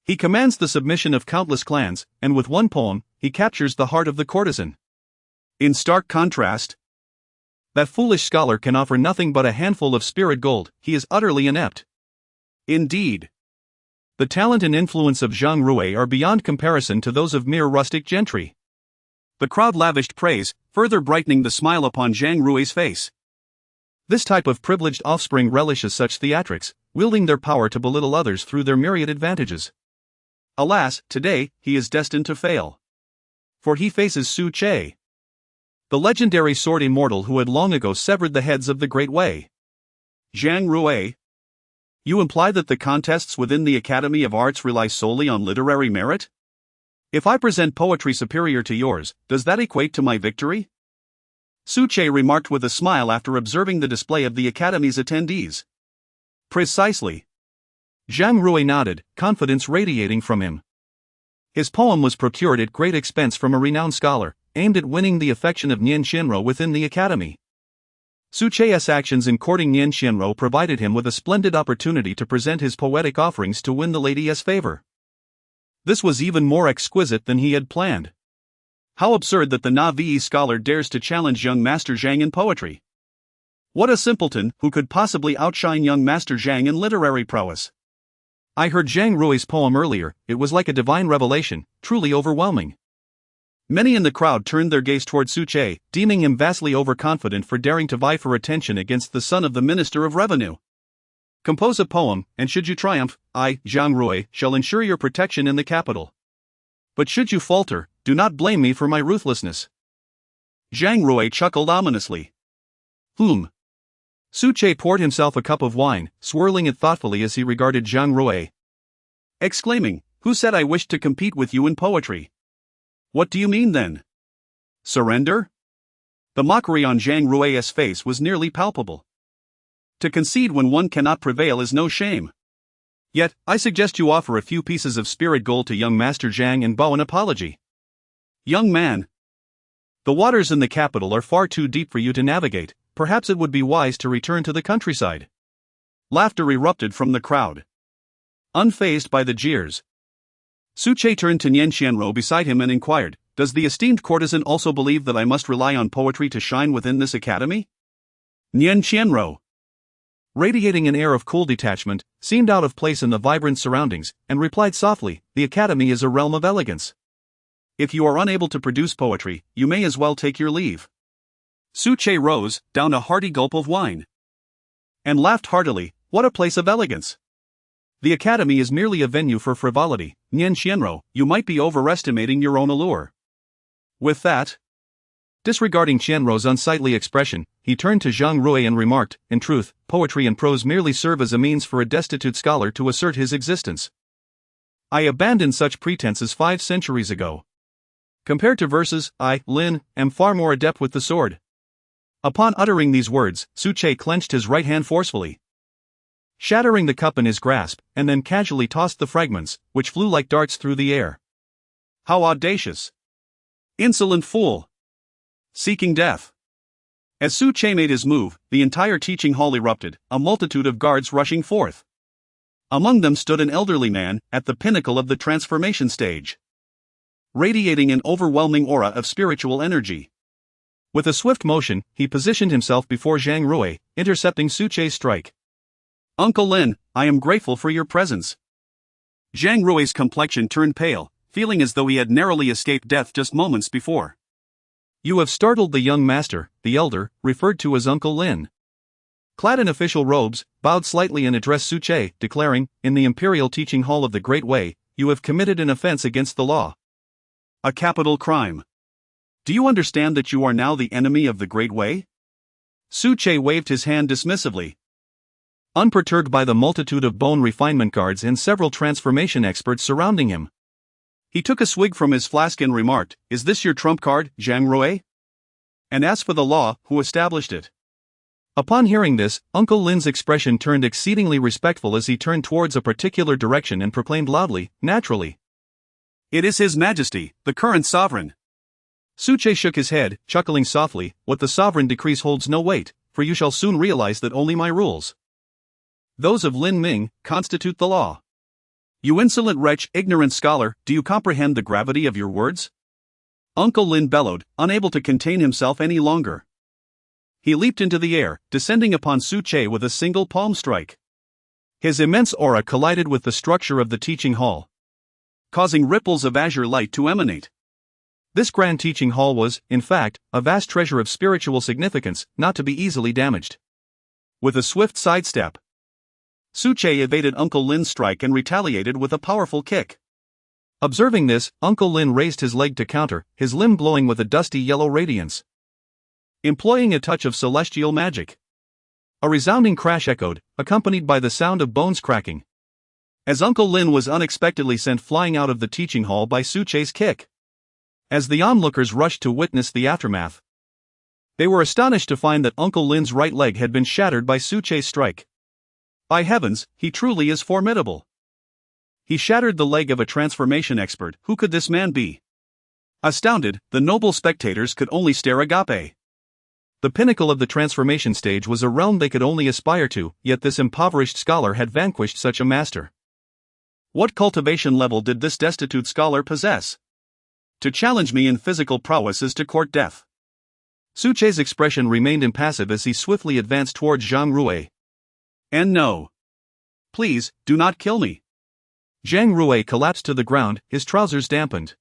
He commands the submission of countless clans, and with one poem, he captures the heart of the courtesan. In stark contrast, that foolish scholar can offer nothing but a handful of spirit gold, he is utterly inept. Indeed. The talent and influence of Zhang Rui are beyond comparison to those of mere rustic gentry. The crowd lavished praise, further brightening the smile upon Zhang Rui's face. This type of privileged offspring relishes such theatrics, wielding their power to belittle others through their myriad advantages. Alas, today, he is destined to fail. For he faces Su Che, the legendary sword immortal who had long ago severed the heads of the Great Way. Zhang Rui, you imply that the contests within the Academy of Arts rely solely on literary merit? If I present poetry superior to yours, does that equate to my victory? Su Che remarked with a smile after observing the display of the Academy's attendees. Precisely. Zhang Rui nodded, confidence radiating from him. His poem was procured at great expense from a renowned scholar, aimed at winning the affection of Nian Xianro within the academy. Su Che's actions in courting Nian Xianro provided him with a splendid opportunity to present his poetic offerings to win the lady's favor. This was even more exquisite than he had planned. How absurd that the Na'vi scholar dares to challenge young Master Zhang in poetry. What a simpleton who could possibly outshine young Master Zhang in literary prowess. I heard Zhang Rui's poem earlier. It was like a divine revelation, truly overwhelming. Many in the crowd turned their gaze toward Su Che, deeming him vastly overconfident for daring to vie for attention against the son of the Minister of Revenue. Compose a poem, and should you triumph, I, Zhang Rui, shall ensure your protection in the capital. But should you falter, do not blame me for my ruthlessness. Zhang Rui chuckled ominously. Su Che poured himself a cup of wine, swirling it thoughtfully as he regarded Zhang Rui, exclaiming, "Who said I wished to compete with you in poetry? What do you mean then? Surrender?" The mockery on Zhang Rui's face was nearly palpable. To concede when one cannot prevail is no shame. Yet, I suggest you offer a few pieces of spirit gold to young Master Zhang and bow an apology. Young man, the waters in the capital are far too deep for you to navigate. Perhaps it would be wise to return to the countryside. Laughter erupted from the crowd. Unfazed by the jeers, Su Che turned to Nian Xianro beside him and inquired, "Does the esteemed courtesan also believe that I must rely on poetry to shine within this academy?" Nian Xianro, radiating an air of cool detachment, seemed out of place in the vibrant surroundings, and replied softly, "The academy is a realm of elegance. If you are unable to produce poetry, you may as well take your leave." Su Che rose, downed a hearty gulp of wine, and laughed heartily. What a place of elegance! The academy is merely a venue for frivolity. Nian Xianro, you might be overestimating your own allure. With that, disregarding Xianro's unsightly expression, he turned to Zhang Rui and remarked, "In truth, poetry and prose merely serve as a means for a destitute scholar to assert his existence. I abandoned such pretenses 5 centuries ago. Compared to verses, I, Lin, am far more adept with the sword." Upon uttering these words, Su Che clenched his right hand forcefully, shattering the cup in his grasp, and then casually tossed the fragments, which flew like darts through the air. How audacious! Insolent fool! Seeking death! As Su Che made his move, the entire teaching hall erupted, a multitude of guards rushing forth. Among them stood an elderly man, at the pinnacle of the transformation stage, radiating an overwhelming aura of spiritual energy. With a swift motion, he positioned himself before Zhang Rui, intercepting Su Che's strike. "Uncle Lin, I am grateful for your presence." Zhang Rui's complexion turned pale, feeling as though he had narrowly escaped death just moments before. "You have startled the young master," the elder, referred to as Uncle Lin, clad in official robes, bowed slightly and addressed Su Che, declaring, "In the Imperial Teaching Hall of the Great Way, you have committed an offense against the law. A capital crime. Do you understand that you are now the enemy of the Great Way?" Su Che waved his hand dismissively, unperturbed by the multitude of bone refinement guards and several transformation experts surrounding him. He took a swig from his flask and remarked, "Is this your trump card, Zhang Rui? And as for the law, who established it?" Upon hearing this, Uncle Lin's expression turned exceedingly respectful as he turned towards a particular direction and proclaimed loudly, "Naturally. It is His Majesty, the current sovereign." Su Che shook his head, chuckling softly, "What the sovereign decrees holds no weight, for you shall soon realize that only my rules, those of Lin Ming, constitute the law." "You insolent wretch, ignorant scholar, do you comprehend the gravity of your words?" Uncle Lin bellowed, unable to contain himself any longer. He leaped into the air, descending upon Su Che with a single palm strike. His immense aura collided with the structure of the teaching hall, causing ripples of azure light to emanate. This grand teaching hall was, in fact, a vast treasure of spiritual significance, not to be easily damaged. With a swift sidestep, Su Che evaded Uncle Lin's strike and retaliated with a powerful kick. Observing this, Uncle Lin raised his leg to counter, his limb glowing with a dusty yellow radiance, employing a touch of celestial magic. A resounding crash echoed, accompanied by the sound of bones cracking, as Uncle Lin was unexpectedly sent flying out of the teaching hall by Su Che's kick. As the onlookers rushed to witness the aftermath, they were astonished to find that Uncle Lin's right leg had been shattered by Su Che's strike. By heavens, he truly is formidable. He shattered the leg of a transformation expert. Who could this man be? Astounded, the noble spectators could only stare agape. The pinnacle of the transformation stage was a realm they could only aspire to, yet this impoverished scholar had vanquished such a master. What cultivation level did this destitute scholar possess? To challenge me in physical prowess is to court death. Su Che's expression remained impassive as he swiftly advanced towards Zhang Rui. And no. Please, do not kill me. Zhang Rui collapsed to the ground, his trousers dampened.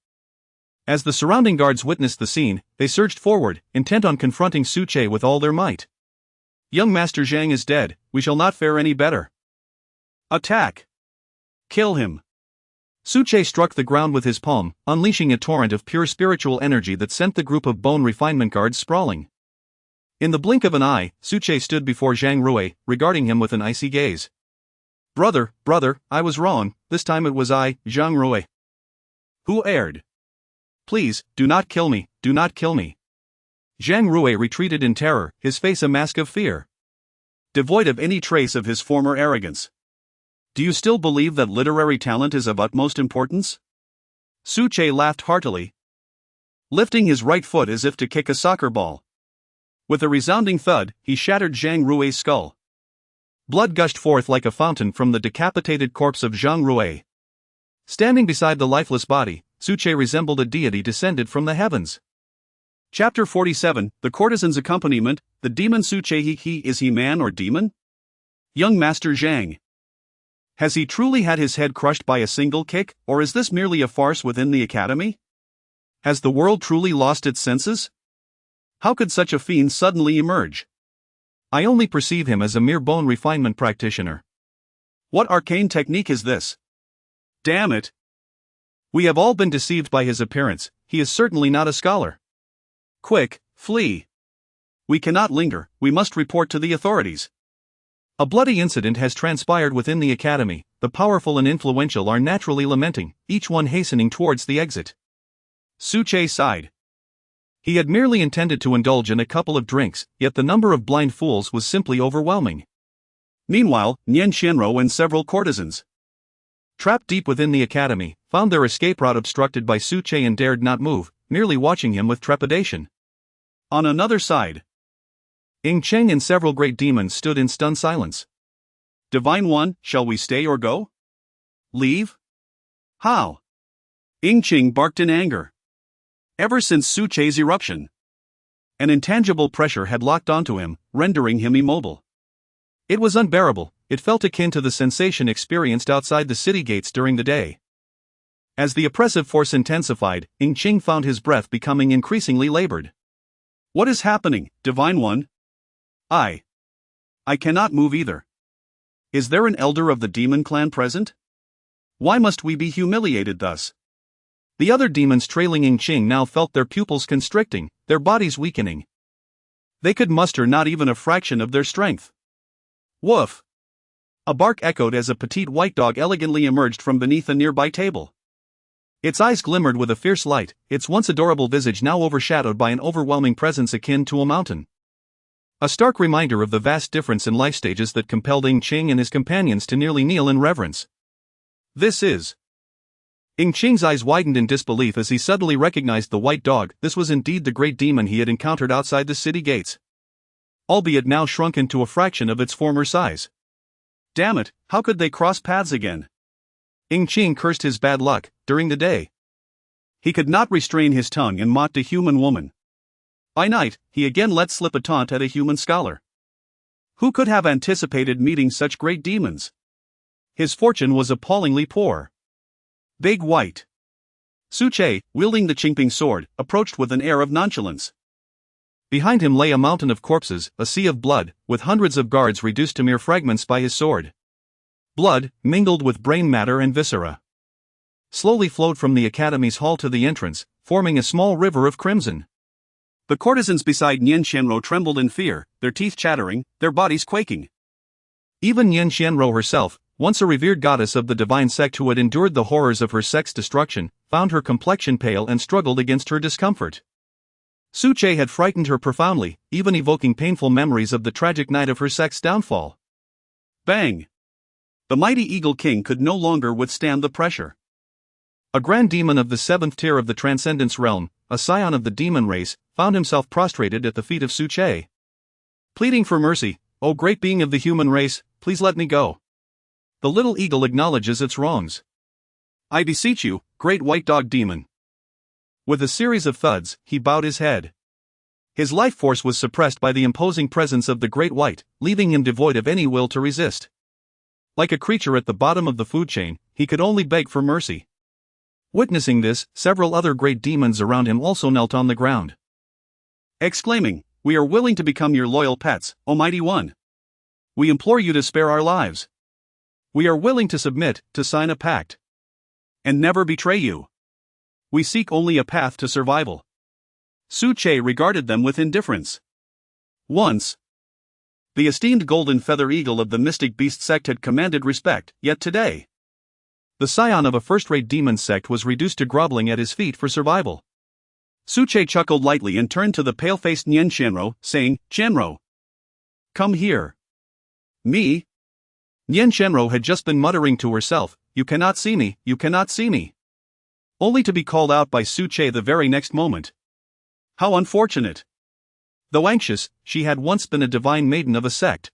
As the surrounding guards witnessed the scene, they surged forward, intent on confronting Su Che with all their might. Young Master Zhang is dead, we shall not fare any better. Attack! Kill him! Su Che struck the ground with his palm, unleashing a torrent of pure spiritual energy that sent the group of bone refinement guards sprawling. In the blink of an eye, Su Che stood before Zhang Rui, regarding him with an icy gaze. Brother, I was wrong, this time it was I, Zhang Rui. Who erred? Please, do not kill me, do not kill me. Zhang Rui retreated in terror, his face a mask of fear. Devoid of any trace of his former arrogance. Do you still believe that literary talent is of utmost importance? Su Che laughed heartily, lifting his right foot as if to kick a soccer ball. With a resounding thud, he shattered Zhang Rui's skull. Blood gushed forth like a fountain from the decapitated corpse of Zhang Rui. Standing beside the lifeless body, Su Che resembled a deity descended from the heavens. Chapter 47, The Courtesan's Accompaniment, the Demon Su Che. Is he man or demon? Young Master Zhang. Has he truly had his head crushed by a single kick, or is this merely a farce within the academy? Has the world truly lost its senses? How could such a fiend suddenly emerge? I only perceive him as a mere bone refinement practitioner. What arcane technique is this? Damn it! We have all been deceived by his appearance, he is certainly not a scholar. Quick, flee! We cannot linger, we must report to the authorities. A bloody incident has transpired within the academy, the powerful and influential are naturally lamenting, each one hastening towards the exit. Su Che sighed. He had merely intended to indulge in a couple of drinks, yet the number of blind fools was simply overwhelming. Meanwhile, Nian Xianrou and several courtesans, trapped deep within the academy, found their escape route obstructed by Su Che and dared not move, merely watching him with trepidation. On another side, Ying Cheng and several great demons stood in stunned silence. Divine One, shall we stay or go? Leave? How? Ying Cheng barked in anger. Ever since Su Che's eruption, an intangible pressure had locked onto him, rendering him immobile. It was unbearable, it felt akin to the sensation experienced outside the city gates during the day. As the oppressive force intensified, Ying Cheng found his breath becoming increasingly labored. What is happening, Divine One? I cannot move either. Is there an elder of the demon clan present? Why must we be humiliated thus? The other demons trailing Ying Cheng now felt their pupils constricting, their bodies weakening. They could muster not even a fraction of their strength. Woof! A bark echoed as a petite white dog elegantly emerged from beneath a nearby table. Its eyes glimmered with a fierce light, its once adorable visage now overshadowed by an overwhelming presence akin to a mountain. A stark reminder of the vast difference in life stages that compelled Ying Cheng and his companions to nearly kneel in reverence. This is... Ying Cheng's eyes widened in disbelief as he suddenly recognized the white dog. This was indeed the great demon he had encountered outside the city gates, albeit now shrunken to a fraction of its former size. Damn it, how could they cross paths again? Ying Cheng cursed his bad luck. During the day, he could not restrain his tongue and mocked a human woman. By night, he again let slip a taunt at a human scholar. Who could have anticipated meeting such great demons? His fortune was appallingly poor. Big White. Su Che, wielding the Qingping sword, approached with an air of nonchalance. Behind him lay a mountain of corpses, a sea of blood, with hundreds of guards reduced to mere fragments by his sword. Blood, mingled with brain matter and viscera, slowly flowed from the academy's hall to the entrance, forming a small river of crimson. The courtesans beside Nian Xianrou trembled in fear, their teeth chattering, their bodies quaking. Even Nian Xianrou herself, once a revered goddess of the divine sect who had endured the horrors of her sect's destruction, found her complexion pale and struggled against her discomfort. Su Che had frightened her profoundly, even evoking painful memories of the tragic night of her sect's downfall. Bang! The mighty Eagle King could no longer withstand the pressure. A grand demon of the 7th tier of the Transcendence realm, a scion of the demon race, found himself prostrated at the feet of Su-che. Pleading for mercy, "O great being of the human race, please let me go." The little eagle acknowledges its wrongs. "I beseech you, great white dog demon." With a series of thuds, he bowed his head. His life force was suppressed by the imposing presence of the great white, leaving him devoid of any will to resist. Like a creature at the bottom of the food chain, he could only beg for mercy. Witnessing this, several other great demons around him also knelt on the ground, exclaiming, "We are willing to become your loyal pets, O mighty one. We implore you to spare our lives. We are willing to submit, to sign a pact, and never betray you. We seek only a path to survival." Su-che regarded them with indifference. Once, the esteemed golden feather eagle of the mystic beast sect had commanded respect, yet today, the scion of a first-rate demon sect was reduced to groveling at his feet for survival. Su-che chuckled lightly and turned to the pale-faced Nien Shanro, saying, "Shanro, come here." "Me?" Nien Shanro had just been muttering to herself, "You cannot see me, you cannot see me," only to be called out by Su-che the very next moment. How unfortunate! Though anxious, she had once been a divine maiden of a sect,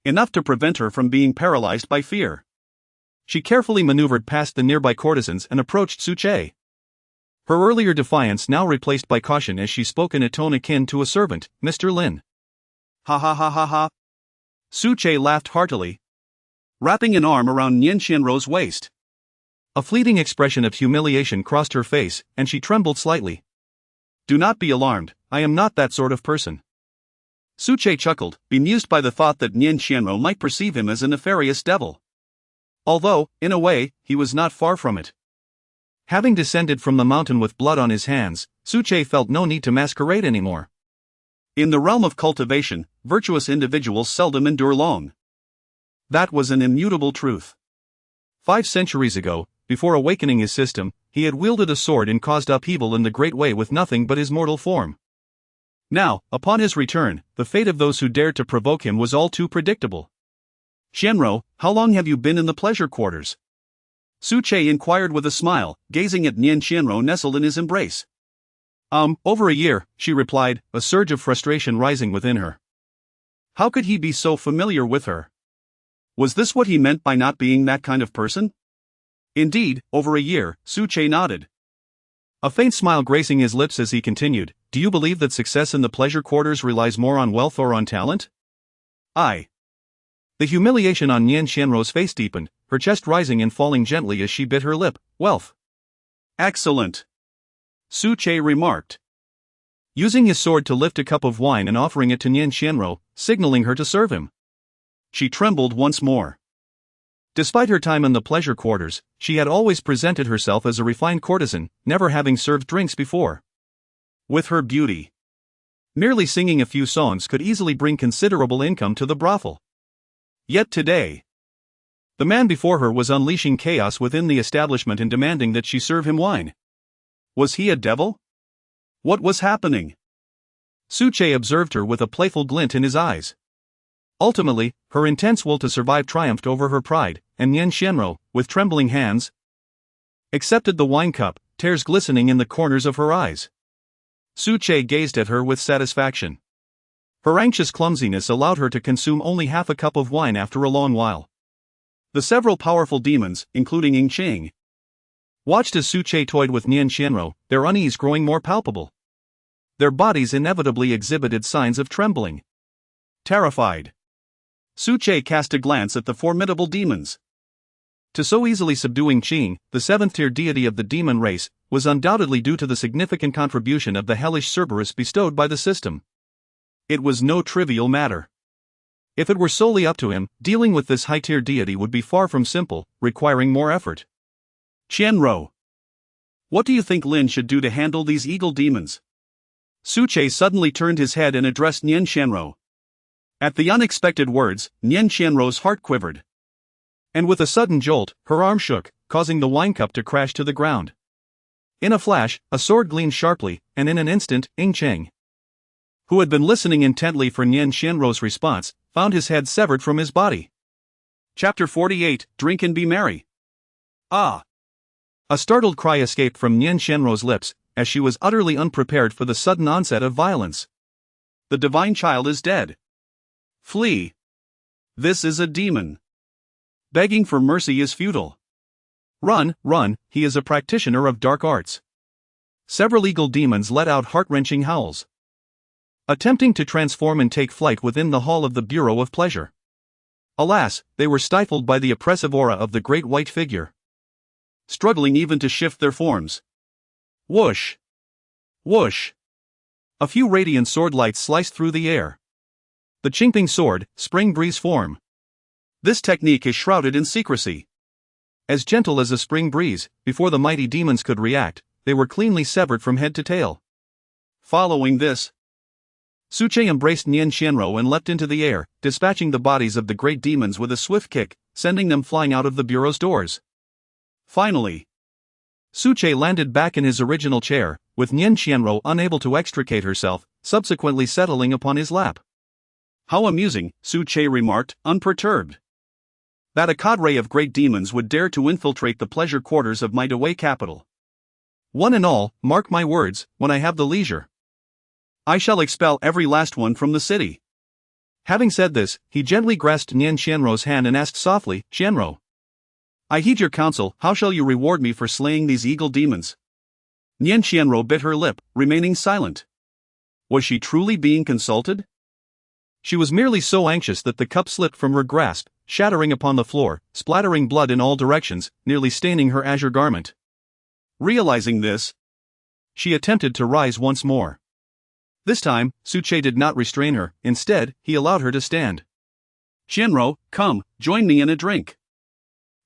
enough to prevent her from being paralyzed by fear. She carefully maneuvered past the nearby courtesans and approached Su-che. Her earlier defiance now replaced by caution as she spoke in a tone akin to a servant, "Mr. Lin." "Ha ha ha ha ha." Su-che laughed heartily, wrapping an arm around Nien Shanro's waist. A fleeting expression of humiliation crossed her face, and she trembled slightly. "Do not be alarmed, I am not that sort of person." Su-che chuckled, bemused by the thought that Nien Shanro might perceive him as a nefarious devil. Although, in a way, he was not far from it. Having descended from the mountain with blood on his hands, Su-che felt no need to masquerade anymore. In the realm of cultivation, virtuous individuals seldom endure long. That was an immutable truth. 5 centuries ago, before awakening his system, he had wielded a sword and caused upheaval in the Great Way with nothing but his mortal form. Now, upon his return, the fate of those who dared to provoke him was all too predictable. "Shanro, how long have you been in the pleasure quarters?" Su-che inquired with a smile, gazing at Nien Shanro nestled in his embrace. Over a year," she replied, a surge of frustration rising within her. How could he be so familiar with her? Was this what he meant by not being that kind of person? Indeed, over a year, Su-che nodded, a faint smile gracing his lips as he continued, "Do you believe that success in the pleasure quarters relies more on wealth or on talent?" "I." The humiliation on Nien Shanro's face deepened, her chest rising and falling gently as she bit her lip. "Wealth." "Excellent," Su-che remarked, using his sword to lift a cup of wine and offering it to Nien Shanro, signaling her to serve him. She trembled once more. Despite her time in the pleasure quarters, she had always presented herself as a refined courtesan, never having served drinks before. With her beauty, merely singing a few songs could easily bring considerable income to the brothel. Yet today, the man before her was unleashing chaos within the establishment and demanding that she serve him wine. Was he a devil? What was happening? Su-che observed her with a playful glint in his eyes. Ultimately, her intense will to survive triumphed over her pride, and Nien Shanro, with trembling hands, accepted the wine cup, tears glistening in the corners of her eyes. Su-che gazed at her with satisfaction. Her anxious clumsiness allowed her to consume only half a cup of wine after a long while. The several powerful demons, including Ing Ching, watched as Su-che toyed with Nien Shanro, their unease growing more palpable. Their bodies inevitably exhibited signs of trembling. Terrified, Su-che cast a glance at the formidable demons. To so easily subduing Qing, the 7th-tier deity of the demon race, was undoubtedly due to the significant contribution of the hellish Cerberus bestowed by the system. It was no trivial matter. If it were solely up to him, dealing with this high-tier deity would be far from simple, requiring more effort. "Shanro, what do you think Lin should do to handle these eagle demons?" Su-che suddenly turned his head and addressed Nien Shanro. At the unexpected words, Nien Shanro's heart quivered. And with a sudden jolt, her arm shook, causing the wine cup to crash to the ground. In a flash, a sword gleamed sharply, and in an instant, Ing Cheng, who had been listening intently for Nien Shanro's response, found his head severed from his body. Chapter 48, Drink and Be Merry. Ah! A startled cry escaped from Nian Shenro's lips, as she was utterly unprepared for the sudden onset of violence. The divine child is dead. Flee. This is a demon. Begging for mercy is futile. Run, run, he is a practitioner of dark arts. Several eagle demons let out heart-wrenching howls, attempting to transform and take flight within the hall of the Bureau of Pleasure. Alas, they were stifled by the oppressive aura of the great white figure, struggling even to shift their forms. Whoosh! Whoosh! A few radiant sword lights sliced through the air. The Hmph sword, spring breeze form. This technique is shrouded in secrecy. As gentle as a spring breeze, before the mighty demons could react, they were cleanly severed from head to tail. Following this, Suche embraced Nian Shenro and leapt into the air, dispatching the bodies of the great demons with a swift kick, sending them flying out of the bureau's doors. Finally, Suche landed back in his original chair, with Nian Shenro unable to extricate herself, subsequently settling upon his lap. How amusing, Suche remarked, unperturbed. That a cadre of great demons would dare to infiltrate the pleasure quarters of my Dawei capital. One and all, mark my words, when I have the leisure, I shall expel every last one from the city. Having said this, he gently grasped Nian Shenro's hand and asked softly, Shenro, I heed your counsel, how shall you reward me for slaying these eagle demons? Nian Shenro bit her lip, remaining silent. Was she truly being consulted? She was merely so anxious that the cup slipped from her grasp, shattering upon the floor, splattering blood in all directions, nearly staining her azure garment. Realizing this, she attempted to rise once more. This time, Suche did not restrain her, instead, he allowed her to stand. Shenro, come, join me in a drink.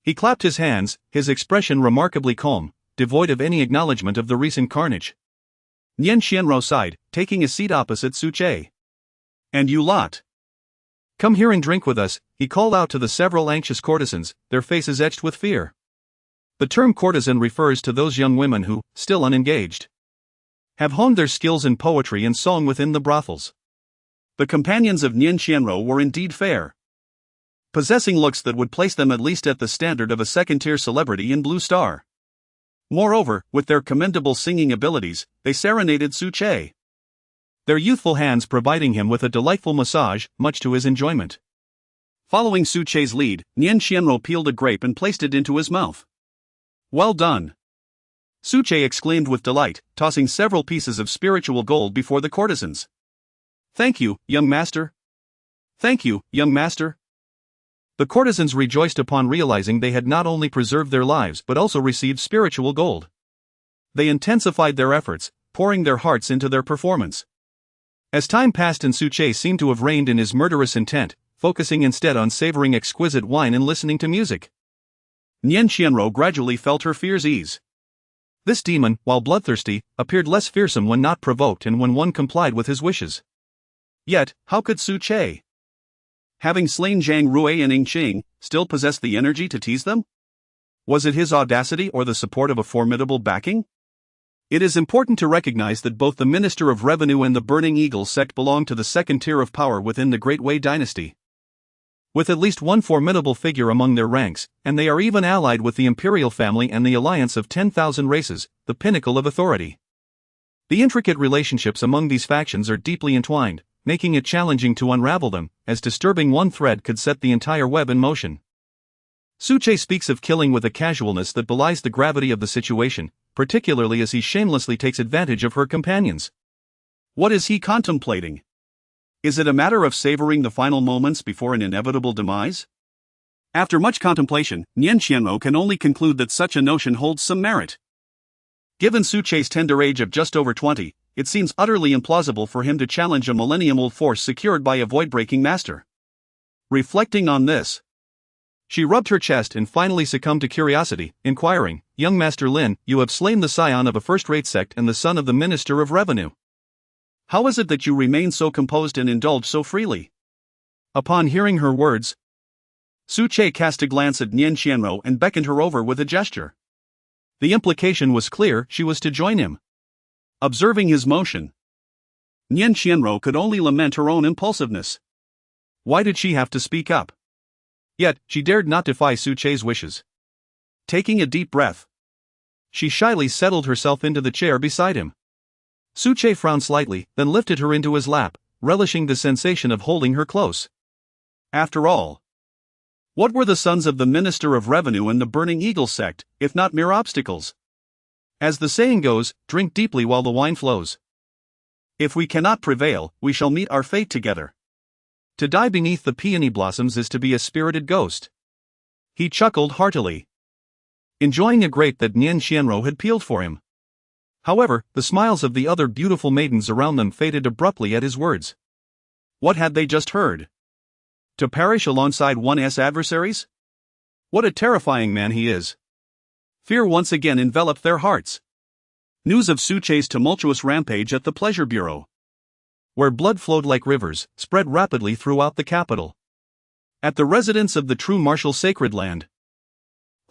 He clapped his hands, his expression remarkably calm, devoid of any acknowledgement of the recent carnage. Nian Shenro sighed, taking a seat opposite Suche. And you lot. Come here and drink with us, he called out to the several anxious courtesans, their faces etched with fear. The term courtesan refers to those young women who, still unengaged, have honed their skills in poetry and song within the brothels. The companions of Nian Shenro were indeed fair, possessing looks that would place them at least at the standard of a second-tier celebrity in Blue Star. Moreover, with their commendable singing abilities, they serenaded Suche, their youthful hands providing him with a delightful massage, much to his enjoyment. Following Suche's lead, Nian Shenro peeled a grape and placed it into his mouth. Well done! Suche exclaimed with delight, tossing several pieces of spiritual gold before the courtesans. Thank you, young master. Thank you, young master. The courtesans rejoiced upon realizing they had not only preserved their lives but also received spiritual gold. They intensified their efforts, pouring their hearts into their performance. As time passed and Suche seemed to have reined in his murderous intent, focusing instead on savoring exquisite wine and listening to music, Nian Shenro gradually felt her fears ease. This demon, while bloodthirsty, appeared less fearsome when not provoked and when one complied with his wishes. Yet, how could Suche, having slain Zhang Rui and Ying Qing, still possess the energy to tease them? Was it his audacity or the support of a formidable backing? It is important to recognize that both the Minister of Revenue and the Burning Eagle sect belong to the second tier of power within the Great Wei dynasty, with at least one formidable figure among their ranks, and they are even allied with the imperial family and the alliance of 10,000 races, the pinnacle of authority. The intricate relationships among these factions are deeply entwined, making it challenging to unravel them, as disturbing one thread could set the entire web in motion. Suche speaks of killing with a casualness that belies the gravity of the situation, particularly as he shamelessly takes advantage of her companions. What is he contemplating? Is it a matter of savoring the final moments before an inevitable demise? After much contemplation, Nian Shenro can only conclude that such a notion holds some merit. Given Suche's tender age of just over 20, it seems utterly implausible for him to challenge a millennium-old force secured by a void-breaking master. Reflecting on this, she rubbed her chest and finally succumbed to curiosity, inquiring, "Young Master Lin, you have slain the scion of a first-rate sect and the son of the Minister of Revenue. How is it that you remain so composed and indulge so freely?" Upon hearing her words, Suche cast a glance at Nian Shenro and beckoned her over with a gesture. The implication was clear, she was to join him. Observing his motion, Nian Shenro could only lament her own impulsiveness. Why did she have to speak up? Yet, she dared not defy Su Che's wishes. Taking a deep breath, she shyly settled herself into the chair beside him. Su Che frowned slightly, then lifted her into his lap, relishing the sensation of holding her close. After all, what were the sons of the Minister of Revenue and the Burning Eagle sect, if not mere obstacles? As the saying goes, drink deeply while the wine flows. If we cannot prevail, we shall meet our fate together. To die beneath the peony blossoms is to be a spirited ghost. He chuckled heartily, enjoying a grape that Nian Xianro had peeled for him. However, the smiles of the other beautiful maidens around them faded abruptly at his words. What had they just heard? To perish alongside one's adversaries? What a terrifying man he is. Fear once again enveloped their hearts. News of Su Che's tumultuous rampage at the Pleasure Bureau, where blood flowed like rivers, spread rapidly throughout the capital. At the residence of the True Martial Sacred Land,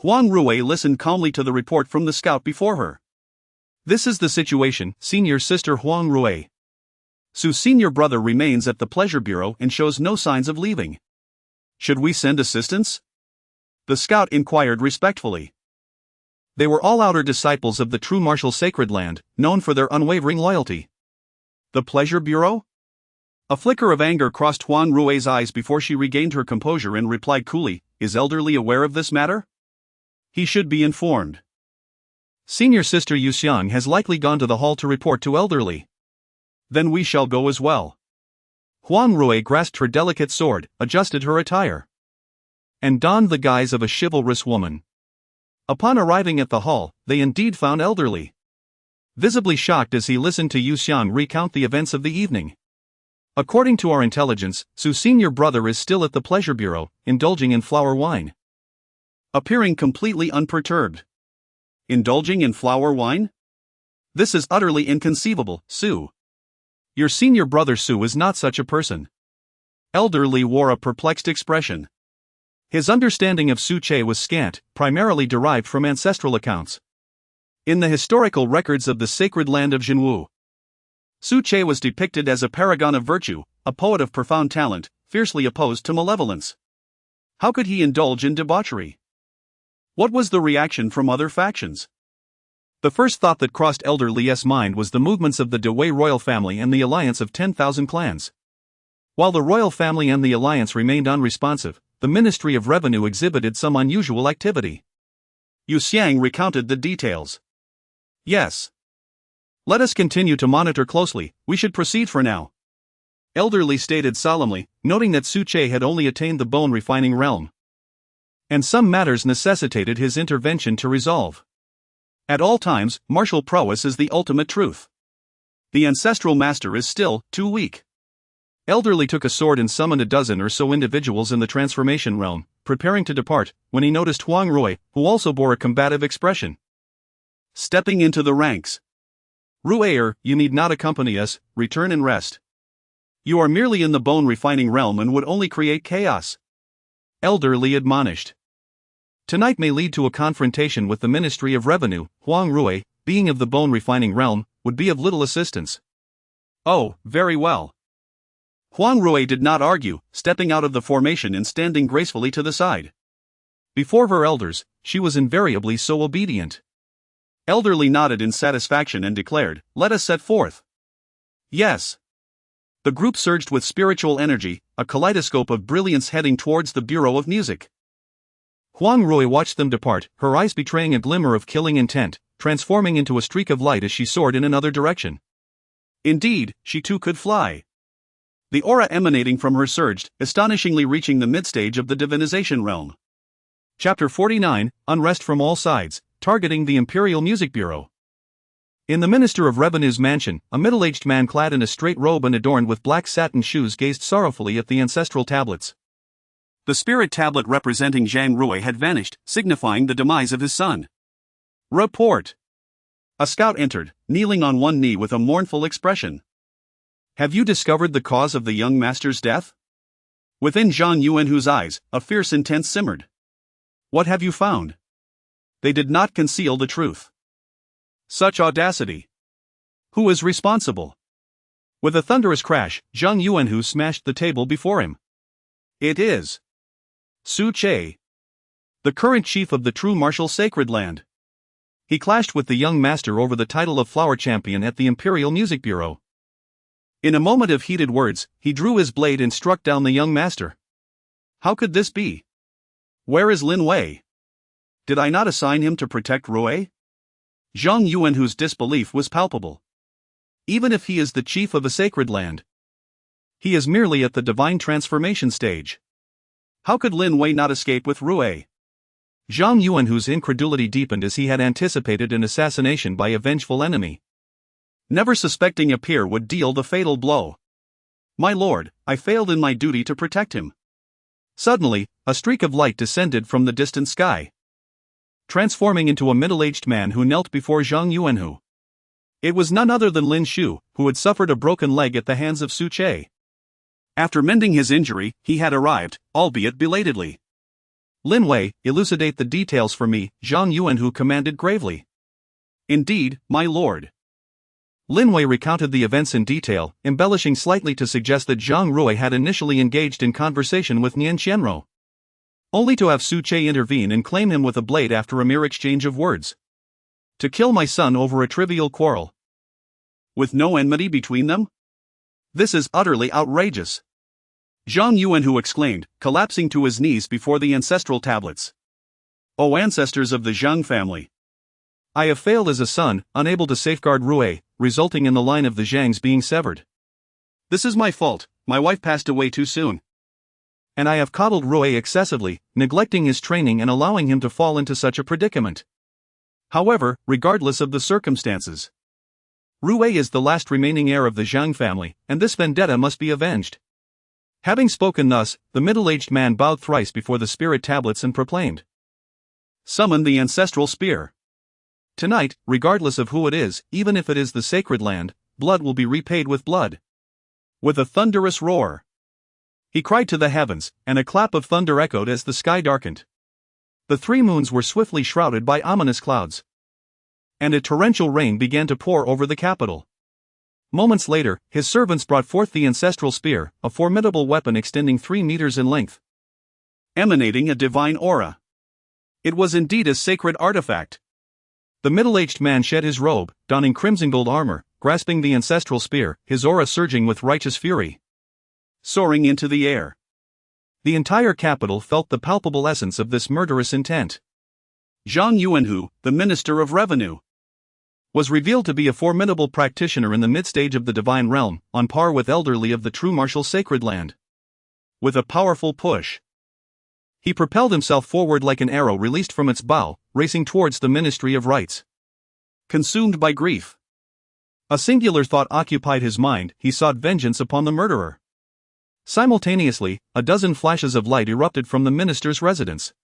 Huang Rui listened calmly to the report from the scout before her. This is the situation, Senior Sister Huang Rui. Su's senior brother remains at the Pleasure Bureau and shows no signs of leaving. Should we send assistance? The scout inquired respectfully. They were all outer disciples of the True Martial Sacred Land, known for their unwavering loyalty. The Pleasure Bureau? A flicker of anger crossed Huang Rui's eyes before she regained her composure and replied coolly, Is Elderly aware of this matter? He should be informed. Senior Sister Yuxiang has likely gone to the hall to report to Elderly. Then we shall go as well. Huang Rui grasped her delicate sword, adjusted her attire, and donned the guise of a chivalrous woman. Upon arriving at the hall, they indeed found Elderly, visibly shocked as he listened to Yuxiang recount the events of the evening. According to our intelligence, Su's senior brother is still at the Pleasure Bureau, indulging in flower wine. Appearing completely unperturbed. Indulging in flower wine? This is utterly inconceivable, Su. Your senior brother Su is not such a person. Elderly wore a perplexed expression. His understanding of Su Che was scant, primarily derived from ancestral accounts. In the historical records of the sacred land of Jinwu, Su Che was depicted as a paragon of virtue, a poet of profound talent, fiercely opposed to malevolence. How could he indulge in debauchery? What was the reaction from other factions? The first thought that crossed Elderly's mind was the movements of the Dewey royal family and the alliance of 10,000 clans. While the royal family and the alliance remained unresponsive, the Ministry of Revenue exhibited some unusual activity. Yuxiang recounted the details. Yes. Let us continue to monitor closely, we should proceed for now. Elderly stated solemnly, noting that Su Che had only attained the bone refining realm, and some matters necessitated his intervention to resolve. At all times, martial prowess is the ultimate truth. The ancestral master is still too weak. Elderly took a sword and summoned a dozen or so individuals in the transformation realm, preparing to depart, when he noticed Huang Rui, who also bore a combative expression. Stepping into the ranks. Rui, you need not accompany us, return and rest. You are merely in the bone refining realm and would only create chaos. Elderly admonished. Tonight may lead to a confrontation with the Ministry of Revenue. Huang Rui, being of the bone refining realm, would be of little assistance. Oh, very well. Huang Rui did not argue, stepping out of the formation and standing gracefully to the side. Before her elders, she was invariably so obedient. Elderly nodded in satisfaction and declared, Let us set forth. Yes. The group surged with spiritual energy, a kaleidoscope of brilliance heading towards the Bureau of Music. Huang Rui watched them depart, her eyes betraying a glimmer of killing intent, transforming into a streak of light as she soared in another direction. Indeed, she too could fly. The aura emanating from her surged, astonishingly reaching the midstage of the divinization realm. Chapter 49, Unrest from All Sides, Targeting the Imperial Music Bureau. In the Minister of Revenue's mansion, a middle-aged man clad in a straight robe and adorned with black satin shoes gazed sorrowfully at the ancestral tablets. The spirit tablet representing Zhang Rui had vanished, signifying the demise of his son. Report. A scout entered, kneeling on one knee with a mournful expression. Have you discovered the cause of the young master's death? Within Zhang Yuanhu's eyes, a fierce intent simmered. What have you found? They did not conceal the truth. Such audacity. Who is responsible? With a thunderous crash, Zhang Yuanhu smashed the table before him. It is Su Che, the current chief of the True Martial Sacred Land. He clashed with the young master over the title of flower champion at the Imperial Music Bureau. In a moment of heated words, he drew his blade and struck down the young master. How could this be? Where is Lin Wei? Did I not assign him to protect Rui? Zhang Yuanhu's disbelief was palpable. Even if he is the chief of a sacred land, he is merely at the divine transformation stage. How could Lin Wei not escape with Rui? Zhang Yuanhu's incredulity deepened as he had anticipated an assassination by a vengeful enemy. Never suspecting a peer would deal the fatal blow. My lord, I failed in my duty to protect him. Suddenly, a streak of light descended from the distant sky, transforming into a middle-aged man who knelt before Zhang Yuanhu. It was none other than Lin Shu, who had suffered a broken leg at the hands of Su Che. After mending his injury, he had arrived, albeit belatedly. Lin Wei, elucidate the details for me, Zhang Yuanhu commanded gravely. Indeed, my lord. Lin Wei recounted the events in detail, embellishing slightly to suggest that Zhang Rui had initially engaged in conversation with Nian Qianrou, only to have Su Che intervene and claim him with a blade after a mere exchange of words. To kill my son over a trivial quarrel, with no enmity between them? This is utterly outrageous. Zhang Yuanhu exclaimed, collapsing to his knees before the ancestral tablets. O ancestors of the Zhang family! I have failed as a son, unable to safeguard Rui, resulting in the line of the Zhangs being severed. This is my fault, my wife passed away too soon. And I have coddled Rui excessively, neglecting his training and allowing him to fall into such a predicament. However, regardless of the circumstances, Rui is the last remaining heir of the Zhang family, and this vendetta must be avenged. Having spoken thus, the middle-aged man bowed thrice before the spirit tablets and proclaimed, summon the ancestral spear. Tonight, regardless of who it is, even if it is the sacred land, blood will be repaid with blood. With a thunderous roar, he cried to the heavens, and a clap of thunder echoed as the sky darkened. The three moons were swiftly shrouded by ominous clouds, and a torrential rain began to pour over the capital. Moments later, his servants brought forth the ancestral spear, a formidable weapon extending 3 meters in length, emanating a divine aura. It was indeed a sacred artifact. The middle-aged man shed his robe, donning crimson gold armor, grasping the ancestral spear, his aura surging with righteous fury, soaring into the air. The entire capital felt the palpable essence of this murderous intent. Zhang Yuanhu, the Minister of Revenue, was revealed to be a formidable practitioner in the mid-stage of the divine realm, on par with elderly of the True Martial Sacred Land. With a powerful push, he propelled himself forward like an arrow released from its bow, racing towards the Ministry of Rites. Consumed by grief, a singular thought occupied his mind, he sought vengeance upon the murderer. Simultaneously, a dozen flashes of light erupted from the minister's residence,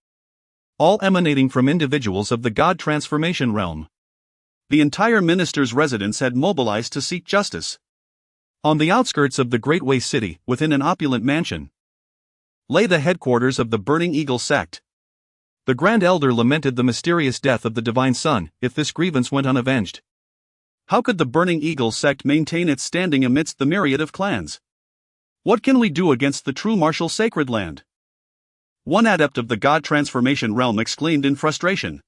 all emanating from individuals of the God Transformation realm. The entire minister's residence had mobilized to seek justice. On the outskirts of the Great Way City, within an opulent mansion, lay the headquarters of the Burning Eagle sect. The Grand Elder lamented the mysterious death of the Divine Son, if this grievance went unavenged. How could the Burning Eagle sect maintain its standing amidst the myriad of clans? What can we do against the True Martial Sacred Land? One adept of the God Transformation realm exclaimed in frustration.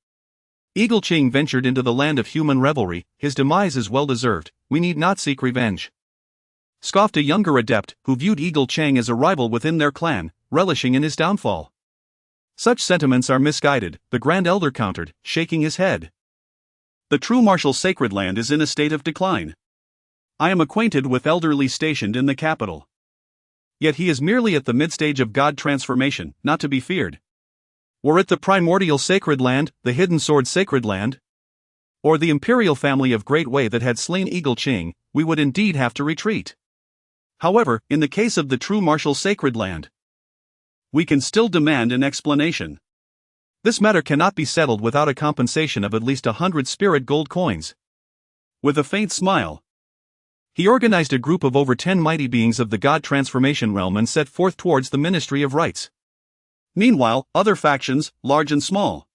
Eagle Qing ventured into the land of human revelry, his demise is well deserved, we need not seek revenge. Scoffed a younger adept, who viewed Eagle Chang as a rival within their clan, relishing in his downfall. Such sentiments are misguided, the Grand Elder countered, shaking his head. The True Martial Sacred Land is in a state of decline. I am acquainted with elderly stationed in the capital. Yet he is merely at the mid-stage of God Transformation, not to be feared. Were it the Primordial Sacred Land, the Hidden Sword Sacred Land, or the Imperial family of Great Way that had slain Eagle Qing, we would indeed have to retreat. However, in the case of the True Martial Sacred Land, we can still demand an explanation. This matter cannot be settled without a compensation of at least 100 spirit gold coins. With a faint smile, he organized a group of over 10 mighty beings of the God Transformation realm and set forth towards the Ministry of Rites. Meanwhile, other factions, large and small,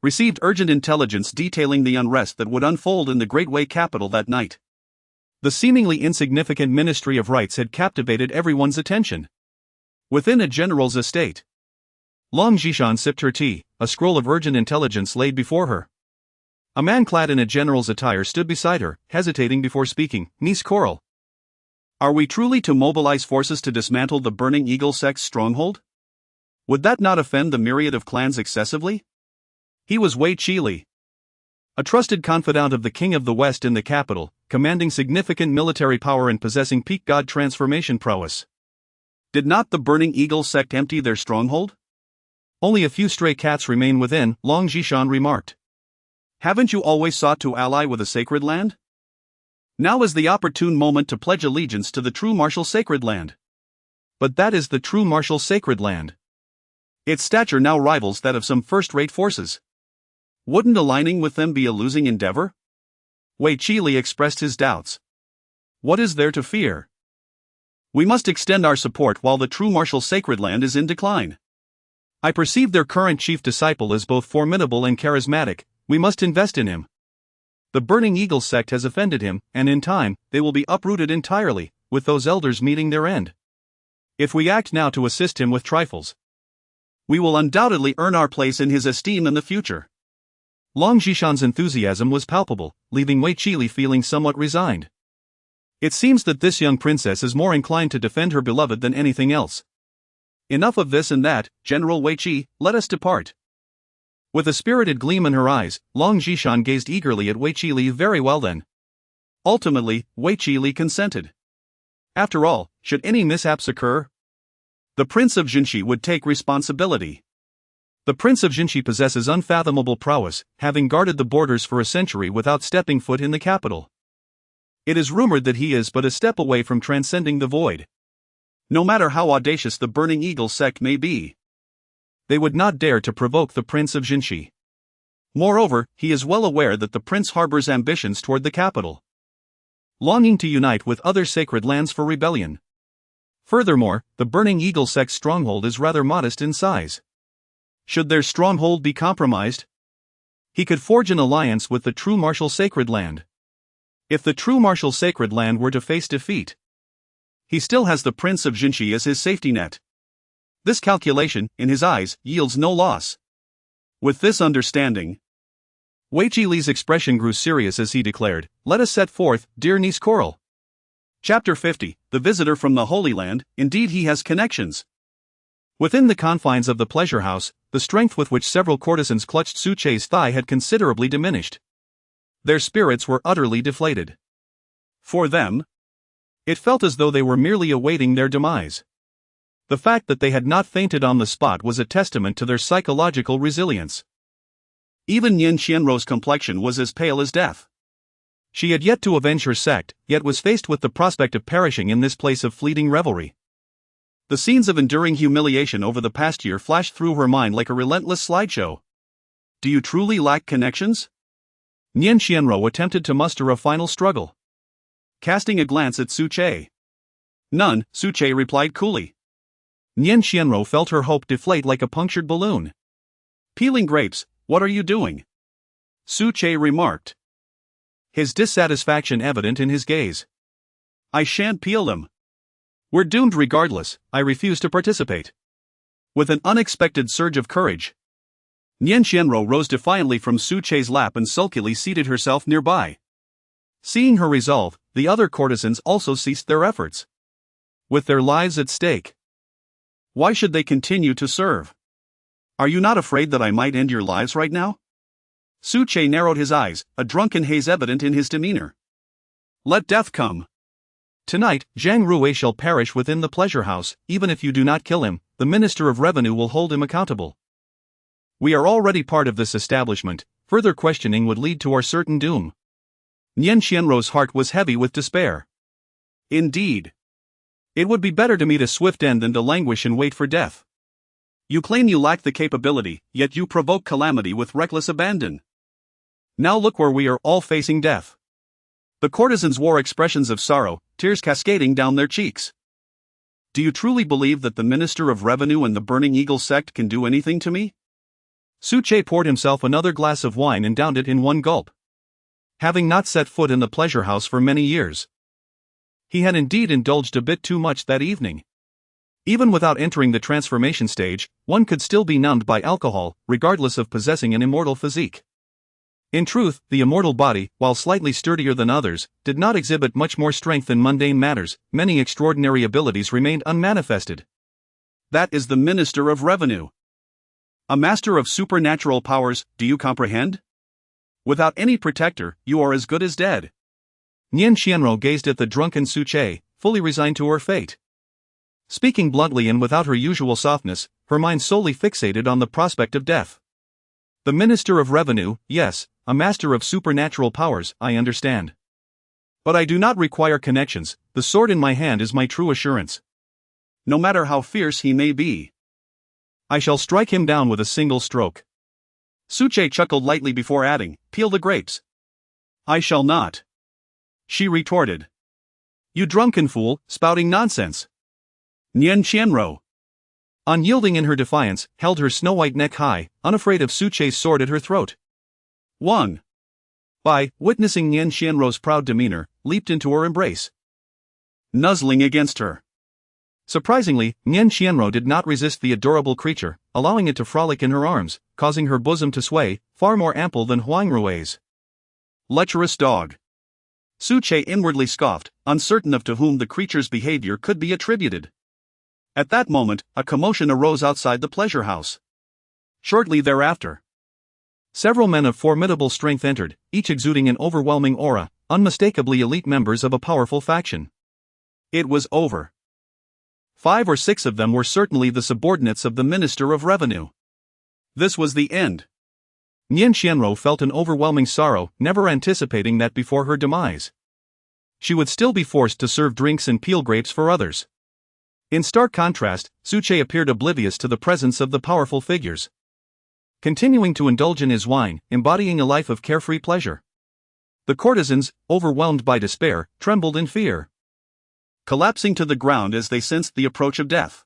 received urgent intelligence detailing the unrest that would unfold in the Great Way capital that night. The seemingly insignificant Ministry of Rites had captivated everyone's attention. Within a general's estate, Long Zhishan sipped her tea, a scroll of urgent intelligence laid before her. A man clad in a general's attire stood beside her, hesitating before speaking. Niece Coral. Are we truly to mobilize forces to dismantle the Burning Eagle sect's stronghold? Would that not offend the myriad of clans excessively? He was Wei Qili, a trusted confidant of the King of the West in the capital, commanding significant military power and possessing peak god transformation prowess. Did not the Burning Eagle sect empty their stronghold? Only a few stray cats remain within, Long Zhishan remarked. Haven't you always sought to ally with a sacred land? Now is the opportune moment to pledge allegiance to the True Martial Sacred Land. But that is the True Martial Sacred Land. Its stature now rivals that of some first-rate forces. Wouldn't aligning with them be a losing endeavor? Wei Qili expressed his doubts. What is there to fear? We must extend our support while the True Martial Sacred Land is in decline. I perceive their current chief disciple as both formidable and charismatic. We must invest in him. The Burning Eagle sect has offended him, and in time, they will be uprooted entirely, with those elders meeting their end. If we act now to assist him with trifles, we will undoubtedly earn our place in his esteem in the future. Long Zhishan's enthusiasm was palpable, leaving Wei Qili feeling somewhat resigned. It seems that this young princess is more inclined to defend her beloved than anything else. Enough of this and that, General Wei Qi, let us depart. With a spirited gleam in her eyes, Long Zhishan gazed eagerly at Wei Qili. Very well then. Ultimately, Wei Qili consented. After all, should any mishaps occur, the Prince of Jinshi would take responsibility. The Prince of Jinshi possesses unfathomable prowess, having guarded the borders for a century without stepping foot in the capital. It is rumored that he is but a step away from transcending the void. No matter how audacious the Burning Eagle sect may be, they would not dare to provoke the Prince of Jinshi. Moreover, he is well aware that the prince harbors ambitions toward the capital, longing to unite with other sacred lands for rebellion. Furthermore, the Burning Eagle sect's stronghold is rather modest in size. Should their stronghold be compromised, he could forge an alliance with the True Martial Sacred Land. If the True Martial Sacred Land were to face defeat, he still has the Prince of Jinshi as his safety net. This calculation, in his eyes, yields no loss. With this understanding, Wei Qili's expression grew serious as he declared, "Let us set forth, dear niece Coral." Chapter 50, The Visitor from the Holy Land. Indeed he has connections. Within the confines of the pleasure house, the strength with which several courtesans clutched Su Che's thigh had considerably diminished. Their spirits were utterly deflated. For them, it felt as though they were merely awaiting their demise. The fact that they had not fainted on the spot was a testament to their psychological resilience. Even Nian Qianrou's complexion was as pale as death. She had yet to avenge her sect, yet was faced with the prospect of perishing in this place of fleeting revelry. The scenes of enduring humiliation over the past year flashed through her mind like a relentless slideshow. Do you truly lack connections? Nian Qianrou attempted to muster a final struggle, casting a glance at Su Che. None, Su Che replied coolly. Nian Qianrou felt her hope deflate like a punctured balloon. Peeling grapes, what are you doing? Su Che remarked, his dissatisfaction evident in his gaze. I shan't peel them. We're doomed regardless, I refuse to participate. With an unexpected surge of courage, Nian Qianrou rose defiantly from Su Che's lap and sulkily seated herself nearby. Seeing her resolve, the other courtesans also ceased their efforts, with their lives at stake. Why should they continue to serve? Are you not afraid that I might end your lives right now? Su Che narrowed his eyes, a drunken haze evident in his demeanor. Let death come. Tonight, Zhang Rui shall perish within the pleasure house. Even if you do not kill him, the Minister of Revenue will hold him accountable. We are already part of this establishment. Further questioning would lead to our certain doom. Nian Qianrou's heart was heavy with despair. Indeed. It would be better to meet a swift end than to languish and wait for death. You claim you lack the capability, yet you provoke calamity with reckless abandon. Now look where we are all facing death. The courtesans wore expressions of sorrow, tears cascading down their cheeks. Do you truly believe that the Minister of Revenue and the Burning Eagle sect can do anything to me? Su Che poured himself another glass of wine and downed it in one gulp. Having not set foot in the pleasure house for many years, he had indeed indulged a bit too much that evening. Even without entering the transformation stage, one could still be numbed by alcohol, regardless of possessing an immortal physique. In truth, the immortal body, while slightly sturdier than others, did not exhibit much more strength in mundane matters. Many extraordinary abilities remained unmanifested. That is the Minister of Revenue. A master of supernatural powers, do you comprehend? Without any protector, you are as good as dead. Nian Xianro gazed at the drunken Su Che, fully resigned to her fate. Speaking bluntly and without her usual softness, her mind solely fixated on the prospect of death. The Minister of Revenue, yes, a master of supernatural powers, I understand. But I do not require connections. The sword in my hand is my true assurance. No matter how fierce he may be, I shall strike him down with a single stroke. Su Che chuckled lightly before adding, "Peel the grapes." "I shall not," she retorted. "You drunken fool, spouting nonsense." Nian Qianro, unyielding in her defiance, held her snow-white neck high, unafraid of Su Che's sword at her throat. 1. Bai, witnessing Nian Xianro's proud demeanor, leaped into her embrace, nuzzling against her. Surprisingly, Nian Xianro did not resist the adorable creature, allowing it to frolic in her arms, causing her bosom to sway, far more ample than Huang Rui's. Lecherous dog. Su Che inwardly scoffed, uncertain of to whom the creature's behavior could be attributed. At that moment, a commotion arose outside the pleasure house. Shortly thereafter, several men of formidable strength entered, each exuding an overwhelming aura, unmistakably elite members of a powerful faction. It was over. 5 or 6 of them were certainly the subordinates of the Minister of Revenue. This was the end. Nian Xianro felt an overwhelming sorrow, never anticipating that before her demise, she would still be forced to serve drinks and peel grapes for others. In stark contrast, Su Che appeared oblivious to the presence of the powerful figures, continuing to indulge in his wine, embodying a life of carefree pleasure. The courtesans, overwhelmed by despair, trembled in fear, collapsing to the ground as they sensed the approach of death.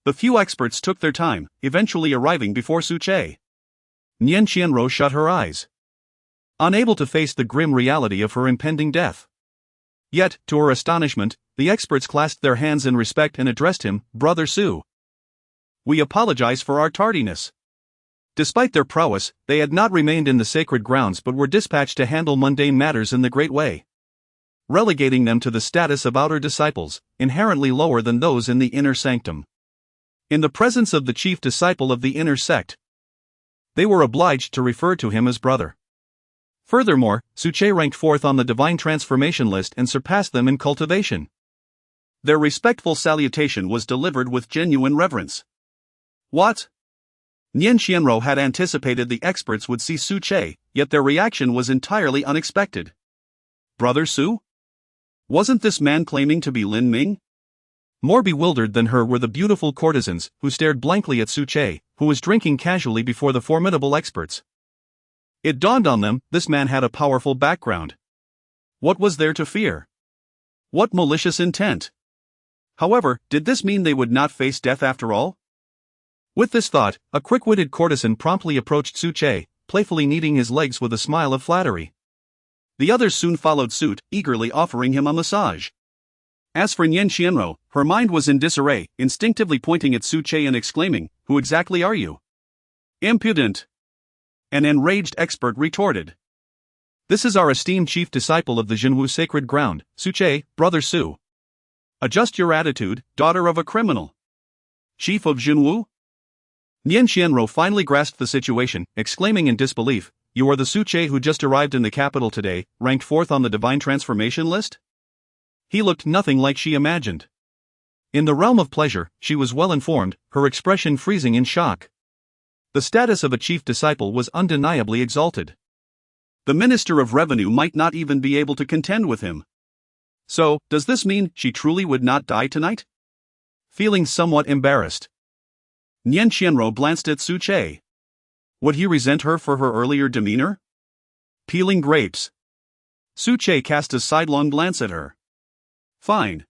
The few experts took their time, eventually arriving before Su Che. Nian Qianro shut her eyes, unable to face the grim reality of her impending death. Yet, to her astonishment, the experts clasped their hands in respect and addressed him, "Brother Su. We apologize for our tardiness." Despite their prowess, they had not remained in the sacred grounds but were dispatched to handle mundane matters in the Great Way, relegating them to the status of outer disciples, inherently lower than those in the inner sanctum. In the presence of the chief disciple of the inner sect, they were obliged to refer to him as brother. Furthermore, Su Che ranked fourth on the divine transformation list and surpassed them in cultivation. Their respectful salutation was delivered with genuine reverence. What? Nian Xianro had anticipated the experts would see Su Che, yet their reaction was entirely unexpected. Brother Su? Wasn't this man claiming to be Lin Ming? More bewildered than her were the beautiful courtesans, who stared blankly at Su Che, who was drinking casually before the formidable experts. It dawned on them, this man had a powerful background. What was there to fear? What malicious intent? However, did this mean they would not face death after all? With this thought, a quick-witted courtesan promptly approached Su Che, playfully kneading his legs with a smile of flattery. The others soon followed suit, eagerly offering him a massage. As for Nian Xianro, her mind was in disarray, instinctively pointing at Su Che and exclaiming, "Who exactly are you?" "Impudent!" an enraged expert retorted. "This is our esteemed chief disciple of the Zhenwu sacred ground, Su Che, Brother Su." "Adjust your attitude, daughter of a criminal." "Chief of Zhenwu?" Nian Xianro finally grasped the situation, exclaiming in disbelief, "You are the Su Che who just arrived in the capital today, ranked fourth on the divine transformation list?" He looked nothing like she imagined. In the realm of pleasure, she was well informed, her expression freezing in shock. The status of a chief disciple was undeniably exalted. The Minister of Revenue might not even be able to contend with him. So, does this mean she truly would not die tonight? Feeling somewhat embarrassed, Nian Xianro glanced at Su Che. Would he resent her for her earlier demeanor? Peeling grapes. Su Che cast a sidelong glance at her. Fine.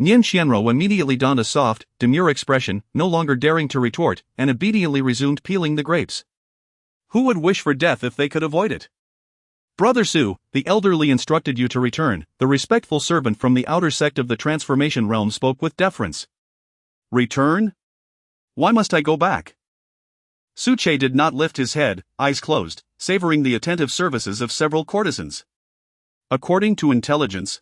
Nian Xianro immediately donned a soft, demure expression, no longer daring to retort, and obediently resumed peeling the grapes. Who would wish for death if they could avoid it? "Brother Su, the elderly instructed you to return." The respectful servant from the outer sect of the transformation realm spoke with deference. Return? Why must I go back? Suche did not lift his head, eyes closed, savoring the attentive services of several courtesans. According to intelligence,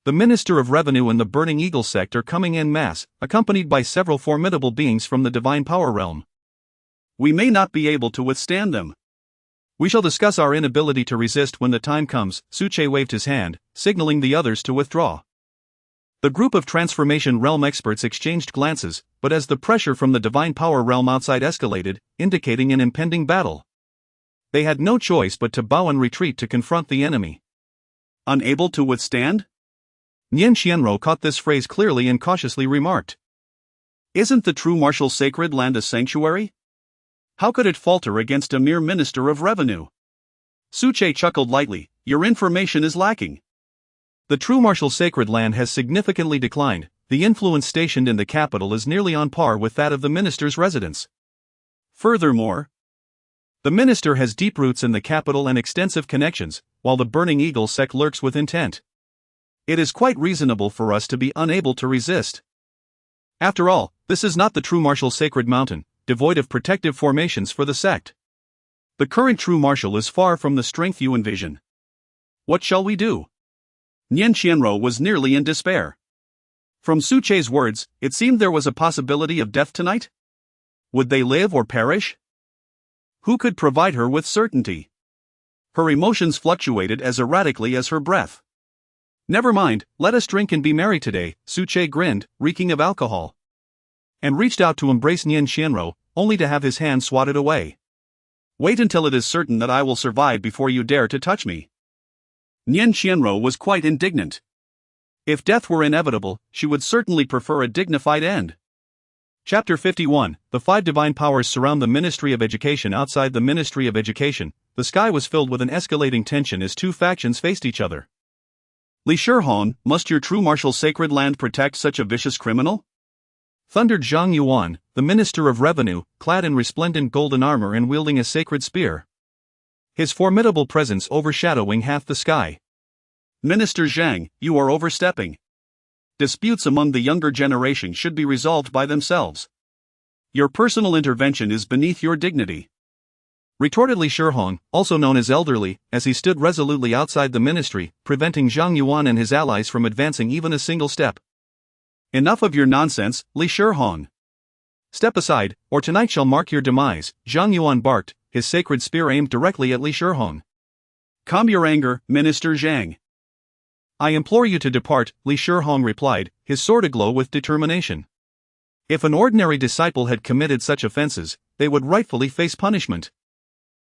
the Minister of Revenue and the Burning Eagle sect are coming en masse, accompanied by several formidable beings from the divine power realm. We may not be able to withstand them. We shall discuss our inability to resist when the time comes. Suche waved his hand, signaling the others to withdraw. The group of transformation realm experts exchanged glances, but as the pressure from the divine power realm outside escalated, indicating an impending battle, they had no choice but to bow and retreat to confront the enemy. Unable to withstand? Nian Xianro caught this phrase clearly and cautiously remarked. Isn't the True Martial Sacred Land a sanctuary? How could it falter against a mere minister of revenue? Suche chuckled lightly. Your information is lacking. The True Martial Sacred Land has significantly declined. The influence stationed in the capital is nearly on par with that of the minister's residence. Furthermore, the minister has deep roots in the capital and extensive connections, while the Burning Eagle sect lurks with intent. It is quite reasonable for us to be unable to resist. After all, this is not the True Martial Sacred Mountain, devoid of protective formations for the sect. The current True Martial is far from the strength you envision. What shall we do? Nian Xianro was nearly in despair. From Suche's words, it seemed there was a possibility of death tonight. Would they live or perish? Who could provide her with certainty? Her emotions fluctuated as erratically as her breath. Never mind, let us drink and be merry today, Suche grinned, reeking of alcohol, and reached out to embrace Nian Xianro, only to have his hand swatted away. Wait until it is certain that I will survive before you dare to touch me. Nian Xianro was quite indignant. If death were inevitable, she would certainly prefer a dignified end. Chapter 51. The five divine powers surround the Ministry of Education. Outside the Ministry of Education, the sky was filled with an escalating tension as two factions faced each other. Li Shihong, must your True Martial Sacred Land protect such a vicious criminal? Thundered Zhang Yuan, the Minister of Revenue, clad in resplendent golden armor and wielding a sacred spear, his formidable presence overshadowing half the sky. Minister Zhang, you are overstepping. Disputes among the younger generation should be resolved by themselves. Your personal intervention is beneath your dignity. Retorted Li Shihong, also known as Elderly, as he stood resolutely outside the ministry, preventing Zhang Yuan and his allies from advancing even a single step. Enough of your nonsense, Li Shihong. Step aside, or tonight shall mark your demise, Zhang Yuan barked, his sacred spear aimed directly at Li Shihong. Calm your anger, Minister Zhang. I implore you to depart, Li Shihong replied, his sword aglow with determination. If an ordinary disciple had committed such offenses, they would rightfully face punishment.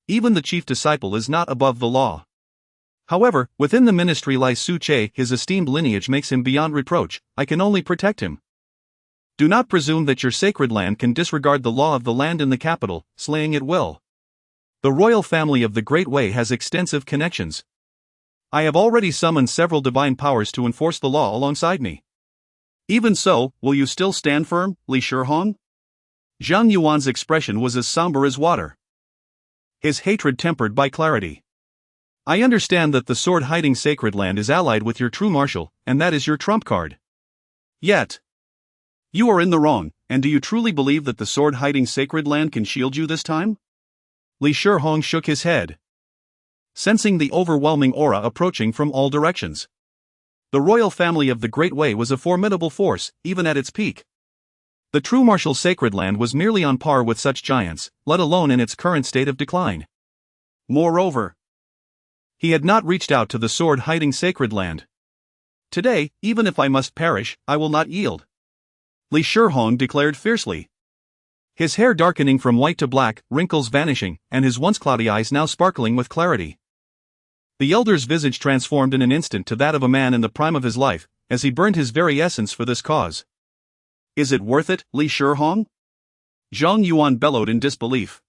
Even the chief disciple is not above the law. However, within the ministry lies Suche, his esteemed lineage makes him beyond reproach. I can only protect him. Do not presume that your sacred land can disregard the law of the land in the capital, slaying at will. The royal family of the Great Way has extensive connections. I have already summoned several divine powers to enforce the law alongside me. Even so, will you still stand firm, Li Shihong? Zhang Yuan's expression was as somber as water, his hatred tempered by clarity. I understand that the sword-hiding sacred land is allied with your True Martial, and that is your trump card. Yet, you are in the wrong, and do you truly believe that the sword-hiding sacred land can shield you this time? Li Shihong shook his head, sensing the overwhelming aura approaching from all directions. The royal family of the Great Way was a formidable force, even at its peak. The True Martial Sacred Land was merely on par with such giants, let alone in its current state of decline. Moreover, he had not reached out to the sword-hiding sacred land. Today, even if I must perish, I will not yield, Li Shihong declared fiercely. His hair darkening from white to black, wrinkles vanishing, and his once cloudy eyes now sparkling with clarity. The elder's visage transformed in an instant to that of a man in the prime of his life, as he burned his very essence for this cause. Is it worth it, Li Shihong? Zhang Yuan bellowed in disbelief.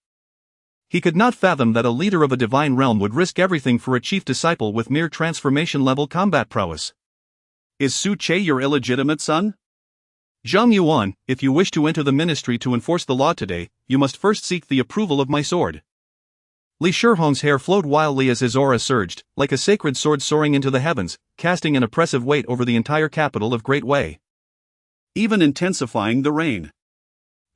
He could not fathom that a leader of a divine realm would risk everything for a chief disciple with mere transformation-level combat prowess. Is Suche your illegitimate son? Zhang Yuan, if you wish to enter the ministry to enforce the law today, you must first seek the approval of my sword. Li Shihong's hair flowed wildly as his aura surged, like a sacred sword soaring into the heavens, casting an oppressive weight over the entire capital of Great Way. even intensifying the rain.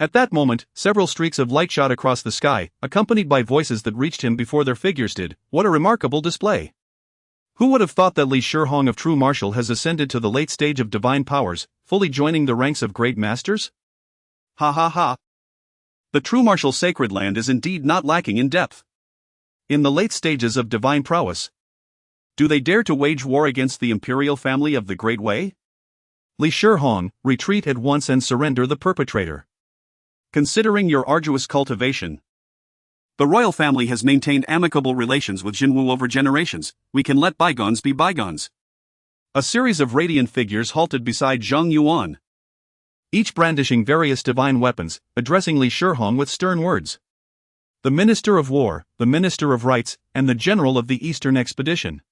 At that moment, several streaks of light shot across the sky, accompanied by voices that reached him before their figures did. What a remarkable display! Who would have thought that Li Shihong of True Martial has ascended to the late stage of divine powers, fully joining the ranks of great masters? Ha ha ha! The True Martial Sacred Land is indeed not lacking in depth. In the late stages of divine prowess, do they dare to wage war against the imperial family of the Great Way? Li Shihong, retreat at once and surrender the perpetrator. Considering your arduous cultivation, the royal family has maintained amicable relations with Jinwu over generations. We can let bygones be bygones. A series of radiant figures halted beside Zhang Yuan, each brandishing various divine weapons, addressing Li Shihong with stern words. The Minister of War, the Minister of Rights, and the General of the Eastern Expedition.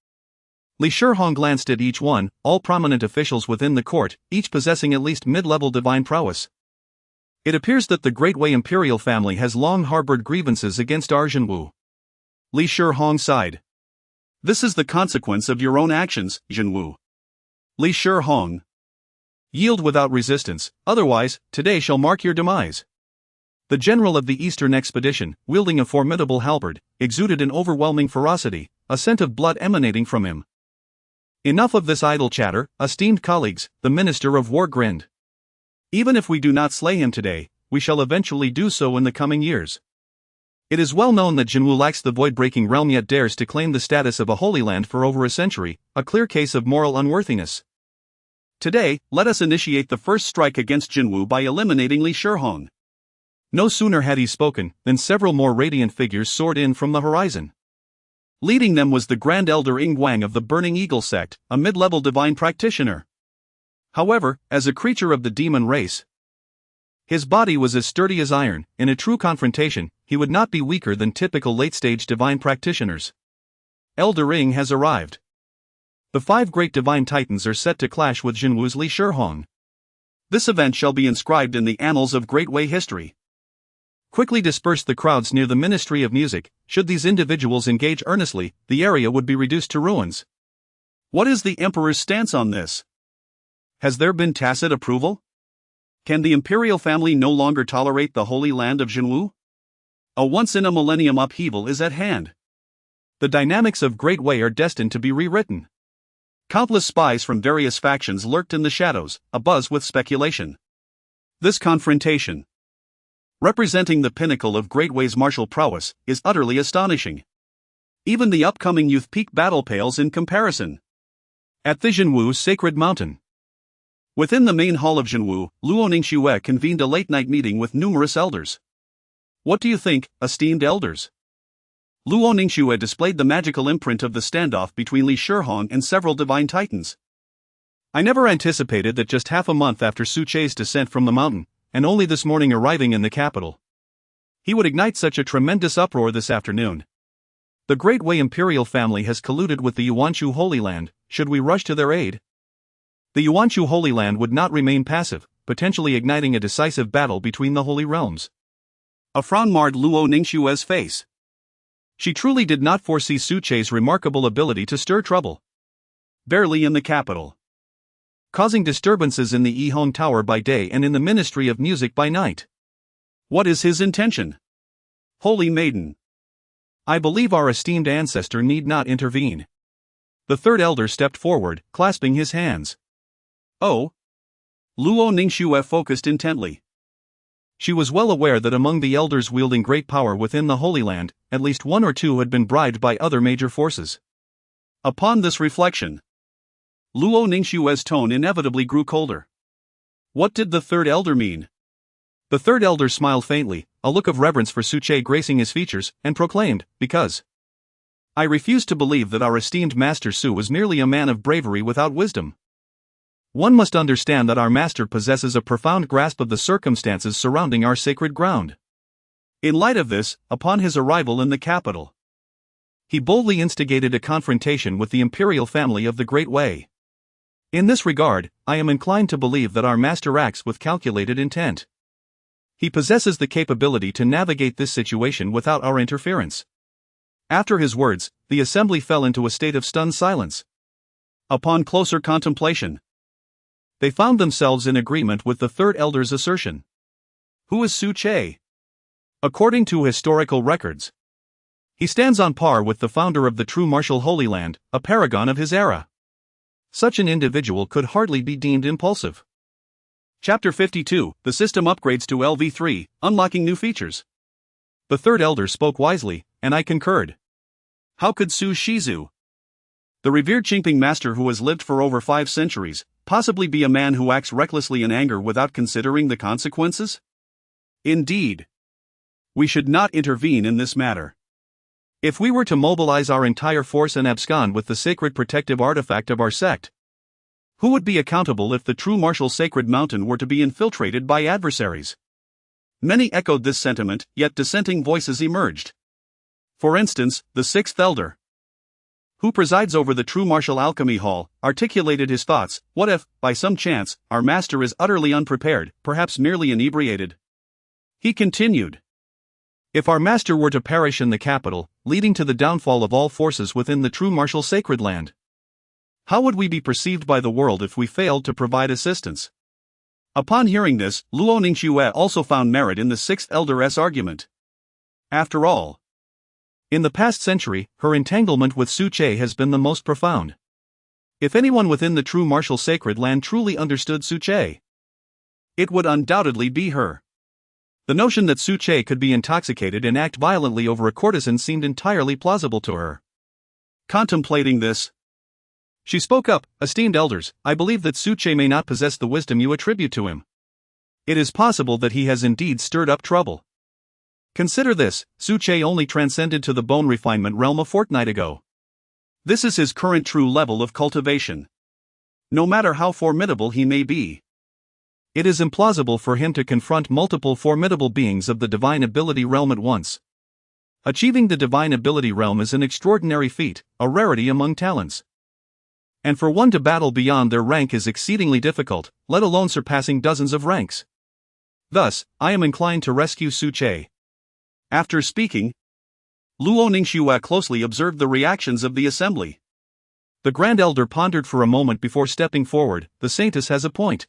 Li Shihong glanced at each one, all prominent officials within the court, each possessing at least mid-level divine prowess. It appears that the Great Way imperial family has long harbored grievances against our Jinwu. Li Shihong sighed. This is the consequence of your own actions, Jinwu. Li Shihong. Yield without resistance, otherwise, today shall mark your demise. The general of the Eastern Expedition, wielding a formidable halberd, exuded an overwhelming ferocity, a scent of blood emanating from him. Enough of this idle chatter, esteemed colleagues, the Minister of War grinned. Even if we do not slay him today, we shall eventually do so in the coming years. It is well known that Jinwu lacks the void-breaking realm yet dares to claim the status of a holy land for over a century, a clear case of moral unworthiness. Today, let us initiate the first strike against Jinwu by eliminating Li Shihong. No sooner had he spoken, than several more radiant figures soared in from the horizon. Leading them was the Grand Elder Ying Guang of the Burning Eagle sect, a mid-level divine practitioner. However, as a creature of the demon race, his body was as sturdy as iron. In a true confrontation, he would not be weaker than typical late-stage divine practitioners. Elder Ying has arrived. The 5 great divine titans are set to clash with Jinwu's Li Shihong. This event shall be inscribed in the annals of Great Way history. Quickly disperse the crowds near the Ministry of Music. Should these individuals engage earnestly, the area would be reduced to ruins. What is the Emperor's stance on this? Has there been tacit approval? Can the imperial family no longer tolerate the holy land of Jinwu? A once-in-a-millennium upheaval is at hand. The dynamics of Great Way are destined to be rewritten. Countless spies from various factions lurked in the shadows, abuzz with speculation. This confrontation, representing the pinnacle of Great Way's martial prowess, is utterly astonishing. Even the upcoming youth peak battle pales in comparison. At the Jinwu's sacred mountain. Within the main hall of Jinwu, Luo Ningxue convened a late-night meeting with numerous elders. What do you think, esteemed elders? Luo Ningxue displayed the magical imprint of the standoff between Li Shihong and several divine titans. I never anticipated that just half a month after Su Chei's descent from the mountain, and only this morning arriving in the capital, he would ignite such a tremendous uproar this afternoon. The Great Way imperial family has colluded with the Yuanshu Holy Land. Should we rush to their aid? The Yuanshu Holy Land would not remain passive, potentially igniting a decisive battle between the Holy Realms. A frown marred Luo Ningxue's face. She truly did not foresee Su Chei's remarkable ability to stir trouble. Barely in the capital, causing disturbances in the Yihong Tower by day and in the Ministry of Music by night. What is his intention? Holy Maiden, I believe our esteemed ancestor need not intervene. The third elder stepped forward, clasping his hands. Oh? Luo Ningxue focused intently. She was well aware that among the elders wielding great power within the Holy Land, at least 1 or 2 had been bribed by other major forces. Upon this reflection, Luo Ningxue's tone inevitably grew colder. What did the third elder mean? The third elder smiled faintly, a look of reverence for Su Chei gracing his features, and proclaimed, because I refuse to believe that our esteemed Master Su was merely a man of bravery without wisdom. One must understand that our master possesses a profound grasp of the circumstances surrounding our sacred ground. In light of this, upon his arrival in the capital, he boldly instigated a confrontation with the imperial family of the Great Way. In this regard, I am inclined to believe that our master acts with calculated intent. He possesses the capability to navigate this situation without our interference. After his words, the assembly fell into a state of stunned silence. Upon closer contemplation, they found themselves in agreement with the third elder's assertion. Who is Su Che? According to historical records, he stands on par with the founder of the True Martial Holy Land, a paragon of his era. Such an individual could hardly be deemed impulsive. Chapter 52, The System Upgrades to LV3, Unlocking New Features. The third elder spoke wisely, and I concurred. How could Su Shizu, the revered Hmph master who has lived for over 5 centuries, possibly be a man who acts recklessly in anger without considering the consequences? Indeed, we should not intervene in this matter. If we were to mobilize our entire force and abscond with the sacred protective artifact of our sect, who would be accountable if the True Martial Sacred Mountain were to be infiltrated by adversaries? Many echoed this sentiment, yet dissenting voices emerged. For instance, the sixth elder, who presides over the True Martial Alchemy Hall, articulated his thoughts. What if, by some chance, our master is utterly unprepared, perhaps merely inebriated? He continued. If our master were to perish in the capital, leading to the downfall of all forces within the True Martial Sacred Land, how would we be perceived by the world if we failed to provide assistance? Upon hearing this, Luo Ningxue also found merit in the sixth elder's argument. After all, in the past century, her entanglement with Su Che has been the most profound. If anyone within the True Martial Sacred Land truly understood Su Che, it would undoubtedly be her. The notion that Su Che could be intoxicated and act violently over a courtesan seemed entirely plausible to her. Contemplating this, she spoke up. Esteemed elders, I believe that Su Che may not possess the wisdom you attribute to him. It is possible that he has indeed stirred up trouble. Consider this, Su Che only transcended to the bone refinement realm a fortnight ago. This is his current true level of cultivation. No matter how formidable he may be, it is implausible for him to confront multiple formidable beings of the divine ability realm at once. Achieving the divine ability realm is an extraordinary feat, a rarity among talents. And for one to battle beyond their rank is exceedingly difficult, let alone surpassing dozens of ranks. Thus, I am inclined to rescue Su Che. After speaking, Luo Ningxue closely observed the reactions of the assembly. The Grand Elder pondered for a moment before stepping forward. The Saintess has a point.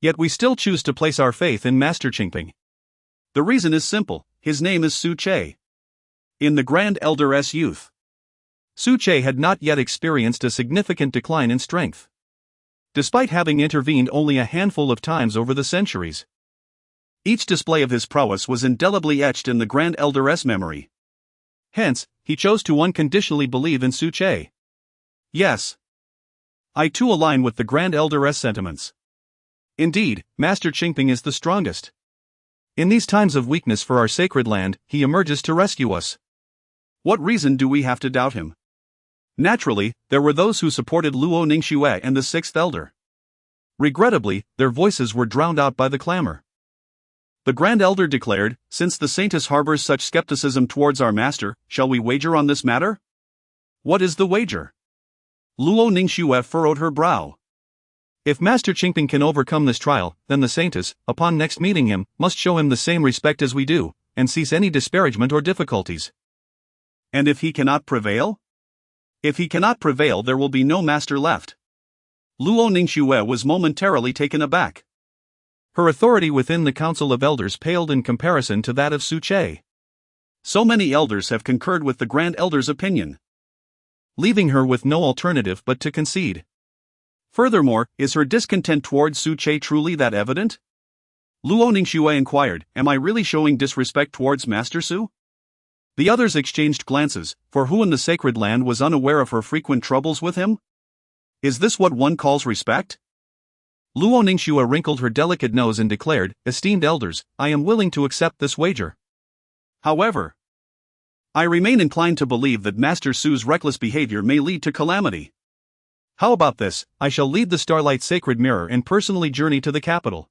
Yet we still choose to place our faith in Master Hmph. The reason is simple, his name is Su Che. In the Grand Elder's youth, Su Che had not yet experienced a significant decline in strength, despite having intervened only a handful of times over the centuries. Each display of his prowess was indelibly etched in the Grand Elder's memory. Hence, he chose to unconditionally believe in Su Che. Yes, I too align with the Grand Elder's sentiments. Indeed, Master Hmph is the strongest. In these times of weakness for our sacred land, he emerges to rescue us. What reason do we have to doubt him? Naturally, there were those who supported Luo Ningxue and the sixth elder. Regrettably, their voices were drowned out by the clamor. The Grand Elder declared, since the Saintess harbors such skepticism towards our master, shall we wager on this matter? What is the wager? Luo Ningxue furrowed her brow. If Master Hmph can overcome this trial, then the Saintess, upon next meeting him, must show him the same respect as we do, and cease any disparagement or difficulties. And if he cannot prevail? If he cannot prevail, there will be no master left. Luo Ningxue was momentarily taken aback. Her authority within the Council of Elders paled in comparison to that of Su Che. So many elders have concurred with the Grand Elder's opinion, leaving her with no alternative but to concede. Furthermore, is her discontent towards Su Che truly that evident? Luo Ningxue inquired, am I really showing disrespect towards Master Su? The others exchanged glances, for who in the sacred land was unaware of her frequent troubles with him? Is this what one calls respect? Luo Ningxue wrinkled her delicate nose and declared, esteemed elders, I am willing to accept this wager. However, I remain inclined to believe that Master Su's reckless behavior may lead to calamity. How about this, I shall lead the Starlight Sacred Mirror and personally journey to the capital.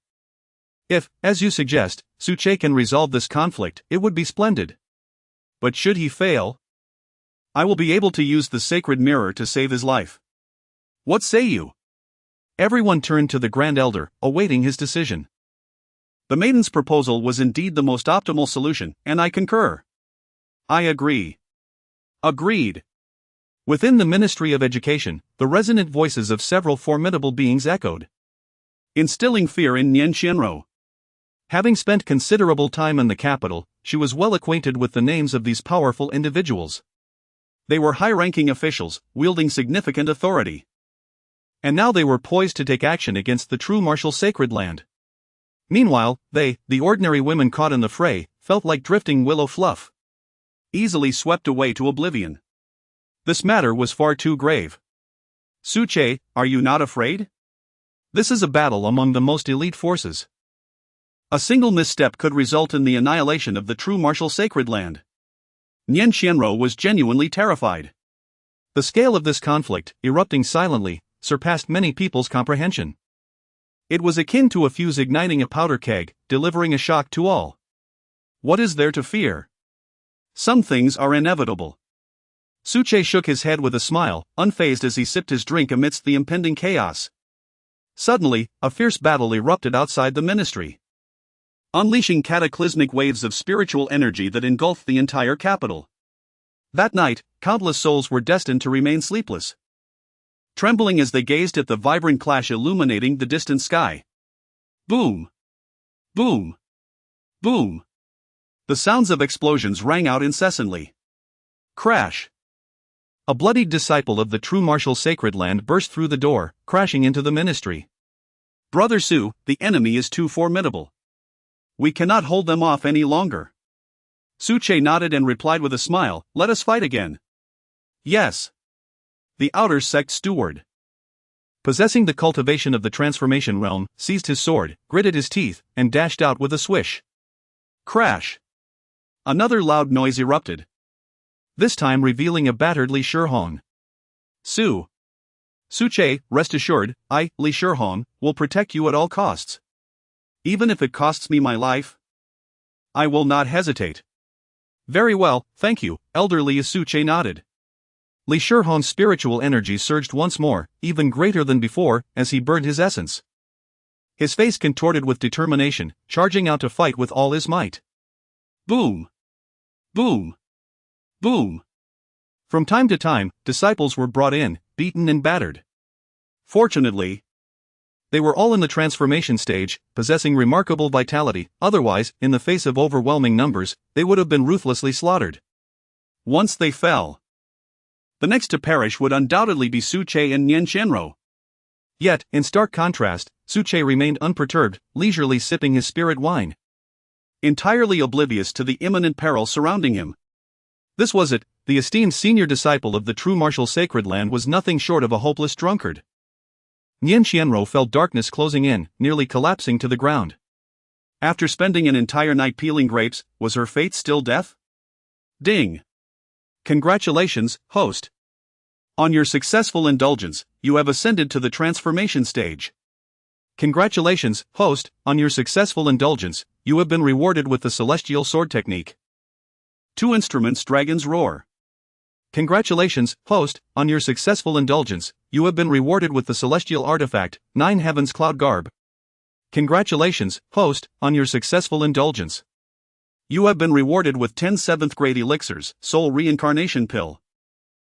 If, as you suggest, Su Che can resolve this conflict, it would be splendid. But should he fail, I will be able to use the Sacred Mirror to save his life. What say you? Everyone turned to the Grand Elder, awaiting his decision. The maiden's proposal was indeed the most optimal solution, and I concur. I agree. Agreed. Within the Ministry of Education, the resonant voices of several formidable beings echoed. instilling fear in Nian Xianro. Having spent considerable time in the capital, she was well acquainted with the names of these powerful individuals. They were high-ranking officials, wielding significant authority. And now they were poised to take action against the true martial sacred land. Meanwhile, they, the ordinary women caught in the fray, felt like drifting willow fluff, easily swept away to oblivion. This matter was far too grave. Su Che, are you not afraid? This is a battle among the most elite forces. A single misstep could result in the annihilation of the true martial sacred land. Nian Xianro was genuinely terrified. The scale of this conflict, erupting silently, surpassed many people's comprehension. It was akin to a fuse igniting a powder keg, delivering a shock to all. What is there to fear? Some things are inevitable. Su Che shook his head with a smile, unfazed as he sipped his drink amidst the impending chaos. Suddenly, a fierce battle erupted outside the ministry, unleashing cataclysmic waves of spiritual energy that engulfed the entire capital. That night, countless souls were destined to remain sleepless, trembling as they gazed at the vibrant clash illuminating the distant sky. Boom! Boom! Boom! The sounds of explosions rang out incessantly. Crash! A bloodied disciple of the true martial sacred land burst through the door, crashing into the ministry. Brother Su, the enemy is too formidable. We cannot hold them off any longer. Su Che nodded and replied with a smile, let us fight again. Yes. The outer sect steward, possessing the cultivation of the transformation realm, seized his sword, gritted his teeth, and dashed out with a swish. Crash! Another loud noise erupted, this time revealing a battered Li Shihong. Su Che, rest assured, I, Li Shihong, will protect you at all costs. Even if it costs me my life, I will not hesitate. Very well, thank you, Elder Li. Su Che nodded. Li Shihong's spiritual energy surged once more, even greater than before, as he burned his essence. His face contorted with determination, charging out to fight with all his might. Boom! Boom! Boom! From time to time, disciples were brought in, beaten and battered. Fortunately, they were all in the transformation stage, possessing remarkable vitality, otherwise, in the face of overwhelming numbers, they would have been ruthlessly slaughtered. Once they fell, the next to perish would undoubtedly be Su Che and Nian Xianro. Yet, in stark contrast, Su Che remained unperturbed, leisurely sipping his spirit wine, entirely oblivious to the imminent peril surrounding him. This was it, the esteemed senior disciple of the true martial sacred land was nothing short of a hopeless drunkard. Nian Xianro felt darkness closing in, nearly collapsing to the ground. After spending an entire night peeling grapes, was her fate still death? Ding! Congratulations, host. On your successful indulgence, you have ascended to the transformation stage. Congratulations, host, on your successful indulgence, you have been rewarded with the celestial sword technique. 2 instruments Dragon's Roar. Congratulations, host, on your successful indulgence, you have been rewarded with the celestial artifact, 9 Heavens Cloud Garb. Congratulations, host, on your successful indulgence. You have been rewarded with 10 7th grade elixirs, Soul Reincarnation Pill.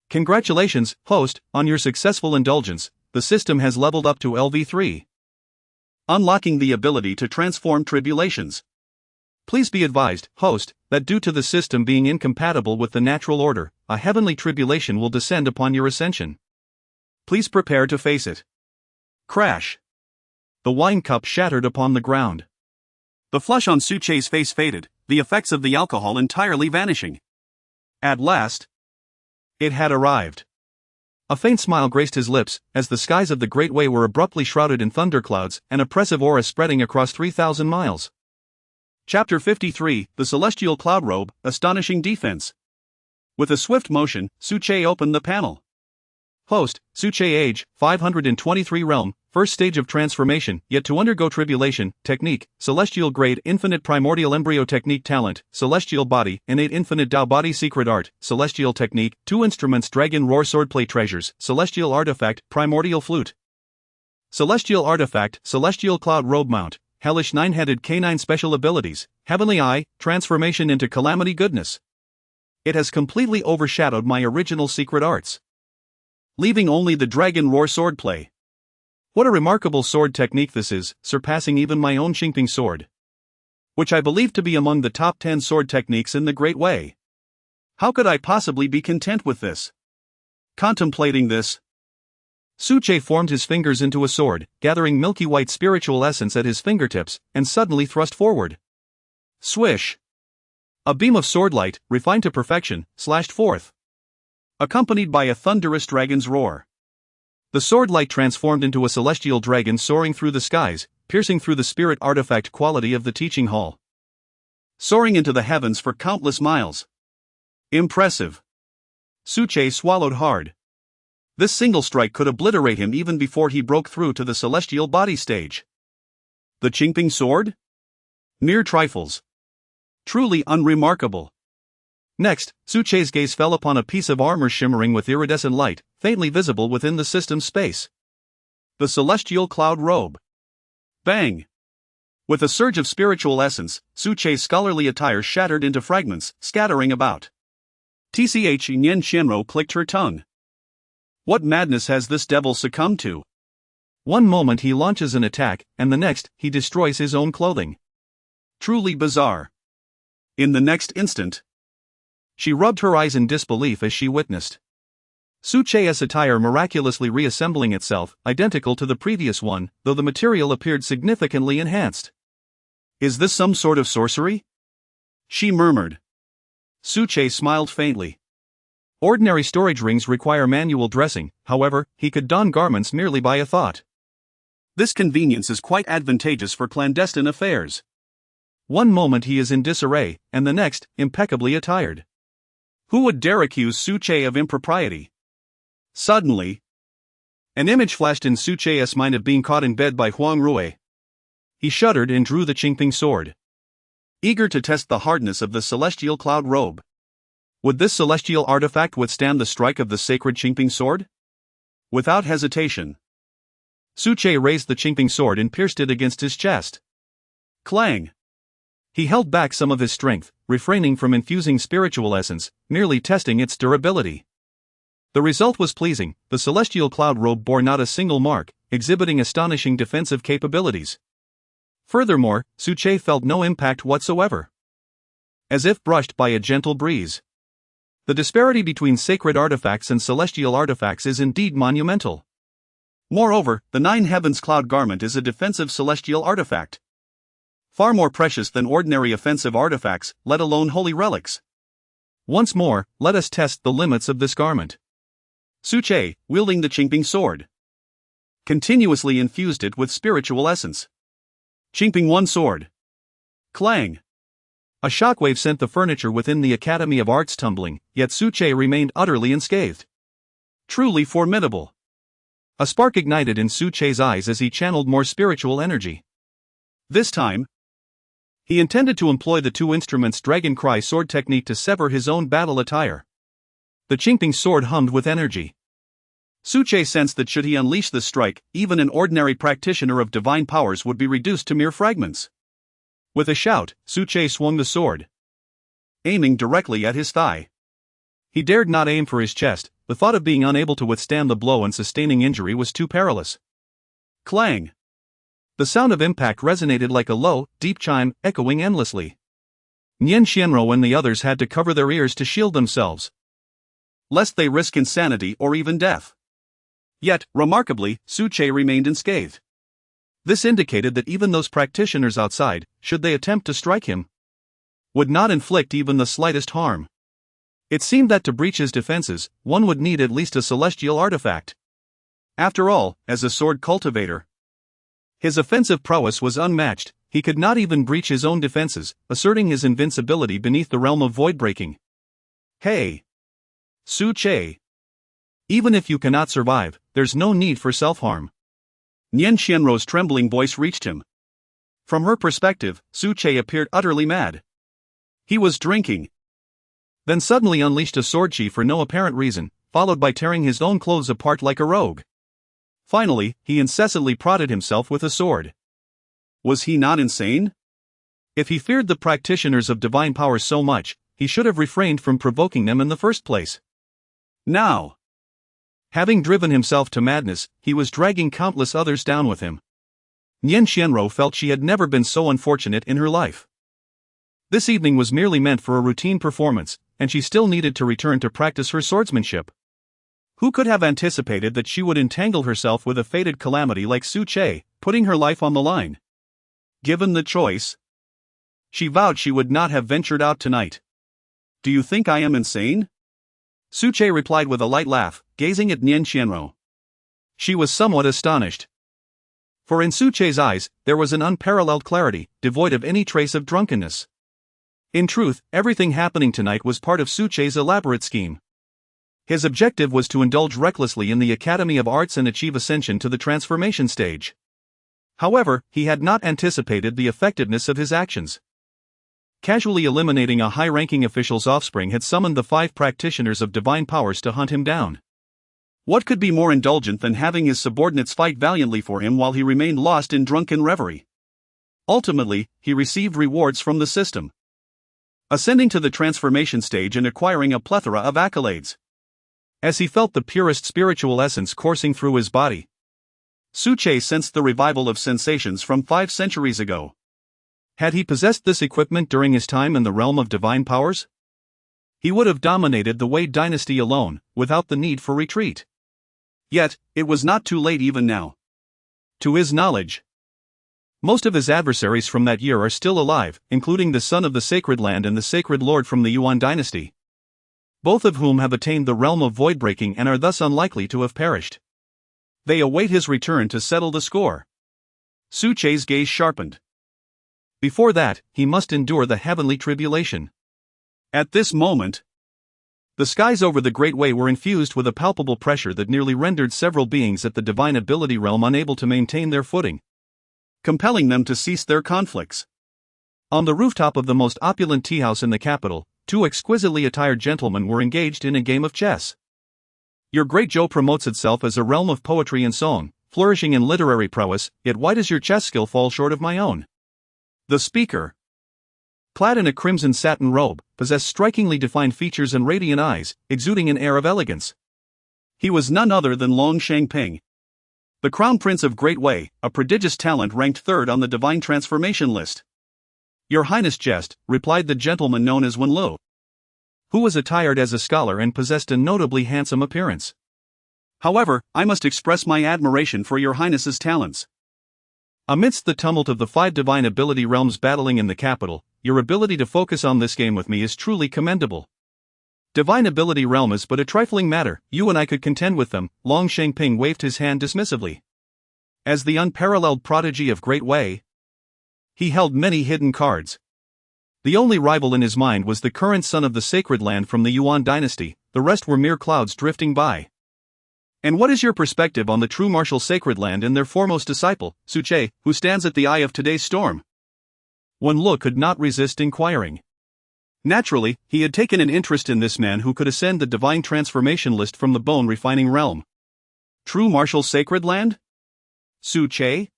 Congratulations, host, on your successful indulgence, the system has leveled up to LV3. Unlocking the ability to transform tribulations. Please be advised, host, that due to the system being incompatible with the natural order, a heavenly tribulation will descend upon your ascension. Please prepare to face it. Crash! The wine cup shattered upon the ground. The flush on Su Che's face faded, the effects of the alcohol entirely vanishing. At last, it had arrived. A faint smile graced his lips, as the skies of the Great Way were abruptly shrouded in thunderclouds, an oppressive aura spreading across 3,000 miles. Chapter 53, The Celestial Cloud Robe, Astonishing Defense. With a swift motion, Su Che opened the panel. Host, Su Che age, 523 realm, first stage of transformation, yet to undergo tribulation, technique, celestial grade infinite primordial embryo technique talent, celestial body, innate infinite Tao body secret art, celestial technique, 2 instruments Dragon Roar swordplay treasures, celestial artifact, primordial flute. Celestial artifact, celestial cloud robe mount, hellish 9-headed canine special abilities, heavenly eye, transformation into calamity goodness. It has completely overshadowed my original secret arts, leaving only the Dragon Roar swordplay. What a remarkable sword technique this is, surpassing even my own Hmph sword, which I believe to be among the top 10 sword techniques in the Great Way. How could I possibly be content with this? Contemplating this, Suche formed his fingers into a sword, gathering milky white spiritual essence at his fingertips, and suddenly thrust forward. Swish! A beam of sword light, refined to perfection, slashed forth, accompanied by a thunderous dragon's roar. The sword light transformed into a celestial dragon soaring through the skies, piercing through the spirit artifact quality of the teaching hall, soaring into the heavens for countless miles. Impressive. Suche swallowed hard. This single strike could obliterate him even before he broke through to the celestial body stage. The Hmph sword? Mere trifles. Truly unremarkable. Next, Suche's gaze fell upon a piece of armor shimmering with iridescent light, faintly visible within the system's space. The celestial cloud robe. Bang! With a surge of spiritual essence, Suche's scholarly attire shattered into fragments, scattering about. Tch Nyen Shenro clicked her tongue. What madness has this devil succumbed to? One moment he launches an attack, and the next, he destroys his own clothing. Truly bizarre. In the next instant, she rubbed her eyes in disbelief as she witnessed Suche's attire miraculously reassembling itself, identical to the previous one, though the material appeared significantly enhanced. Is this some sort of sorcery? She murmured. Suche smiled faintly. Ordinary storage rings require manual dressing, however, he could don garments merely by a thought. This convenience is quite advantageous for clandestine affairs. One moment he is in disarray, and the next, impeccably attired. Who would dare accuse Suche of impropriety? Suddenly, an image flashed in Suche's mind of being caught in bed by Huang Rue. He shuddered and drew the Hmph sword, eager to test the hardness of the celestial cloud robe. Would this celestial artifact withstand the strike of the sacred Hmph sword? Without hesitation, Suche raised the Hmph sword and pierced it against his chest. Clang! He held back some of his strength, refraining from infusing spiritual essence, merely testing its durability. The result was pleasing. The celestial cloud robe bore not a single mark, exhibiting astonishing defensive capabilities. Furthermore, Suche felt no impact whatsoever, as if brushed by a gentle breeze. The disparity between sacred artifacts and celestial artifacts is indeed monumental. Moreover, the Nine Heavens cloud garment is a defensive celestial artifact, far more precious than ordinary offensive artifacts, let alone holy relics. Once more, let us test the limits of this garment. Suche, wielding the Hmph sword, continuously infused it with spiritual essence. Hmph one sword. Clang! A shockwave sent the furniture within the Academy of Arts tumbling, yet Suche remained utterly unscathed. Truly formidable. A spark ignited in Suche's eyes as he channeled more spiritual energy. This time, he intended to employ the two instruments' Dragon Cry sword technique to sever his own battle attire. The Hmph sword hummed with energy. Suche sensed that should he unleash this strike, even an ordinary practitioner of divine powers would be reduced to mere fragments. With a shout, Suche swung the sword, aiming directly at his thigh. He dared not aim for his chest. The thought of being unable to withstand the blow and sustaining injury was too perilous. Clang! The sound of impact resonated like a low, deep chime, echoing endlessly. Nyen Shenro and the others had to cover their ears to shield themselves, lest they risk insanity or even death. Yet, remarkably, Suche remained unscathed. This indicated that even those practitioners outside, should they attempt to strike him, would not inflict even the slightest harm. It seemed that to breach his defenses, one would need at least a celestial artifact. After all, as a sword cultivator, his offensive prowess was unmatched. He could not even breach his own defenses, asserting his invincibility beneath the realm of void-breaking. Hey! Suche! Even if you cannot survive, there's no need for self-harm. Nyen Shenro's trembling voice reached him. From her perspective, Suche appeared utterly mad. He was drinking, then suddenly unleashed a sword chi for no apparent reason, followed by tearing his own clothes apart like a rogue. Finally, he incessantly prodded himself with a sword. Was he not insane? If he feared the practitioners of divine power so much, he should have refrained from provoking them in the first place. Now, Having driven himself to madness, he was dragging countless others down with him. Nian Xianro felt she had never been so unfortunate in her life. This evening was merely meant for a routine performance, and she still needed to return to practice her swordsmanship. Who could have anticipated that she would entangle herself with a fated calamity like Su Che, putting her life on the line? Given the choice, she vowed she would not have ventured out tonight. Do you think I am insane? Su Che replied with a light laugh, gazing at Nian Xianro. She was somewhat astonished. For in Su Che's eyes, there was an unparalleled clarity, devoid of any trace of drunkenness. In truth, everything happening tonight was part of Su Che's elaborate scheme. His objective was to indulge recklessly in the Academy of Arts and achieve ascension to the transformation stage. However, he had not anticipated the effectiveness of his actions. Casually eliminating a high-ranking official's offspring had summoned the 5 practitioners of divine powers to hunt him down. What could be more indulgent than having his subordinates fight valiantly for him while he remained lost in drunken reverie? Ultimately, he received rewards from the system, ascending to the transformation stage and acquiring a plethora of accolades. As he felt the purest spiritual essence coursing through his body, Su Che sensed the revival of sensations from 5 centuries ago. Had he possessed this equipment during his time in the realm of divine powers, he would have dominated the Wei dynasty alone, without the need for retreat. Yet, it was not too late even now. To his knowledge, most of his adversaries from that year are still alive, including the son of the Sacred Land and the Sacred Lord from the Yuan dynasty, both of whom have attained the realm of void-breaking and are thus unlikely to have perished. They await his return to settle the score. Su Che's gaze sharpened. Before that, he must endure the heavenly tribulation. At this moment, the skies over the Great Way were infused with a palpable pressure that nearly rendered several beings at the divine ability realm unable to maintain their footing, compelling them to cease their conflicts. On the rooftop of the most opulent tea house in the capital, 2 exquisitely attired gentlemen were engaged in a game of chess. Your Great Zhou promotes itself as a realm of poetry and song, flourishing in literary prowess, yet why does your chess skill fall short of my own? The speaker, clad in a crimson satin robe, possessed strikingly defined features and radiant eyes, exuding an air of elegance. He was none other than Long Shangping, the Crown Prince of Great Wei, a prodigious talent ranked 3rd on the divine transformation list. Your Highness jest, replied the gentleman known as Wen Lu, who was attired as a scholar and possessed a notably handsome appearance. However, I must express my admiration for your Highness's talents. Amidst the tumult of the 5 divine ability realms battling in the capital, your ability to focus on this game with me is truly commendable. Divine ability realm is but a trifling matter, you and I could contend with them. Long Shangping waved his hand dismissively. As the unparalleled prodigy of Great Wei, he held many hidden cards. The only rival in his mind was the current son of the Sacred Land from the Yuan dynasty, the rest were mere clouds drifting by. And what is your perspective on the True Martial Sacred Land and their foremost disciple, Su Che, who stands at the eye of today's storm? Wen Lu could not resist inquiring. Naturally, he had taken an interest in this man who could ascend the divine transformation list from the bone refining realm. True Martial Sacred Land? Su Che?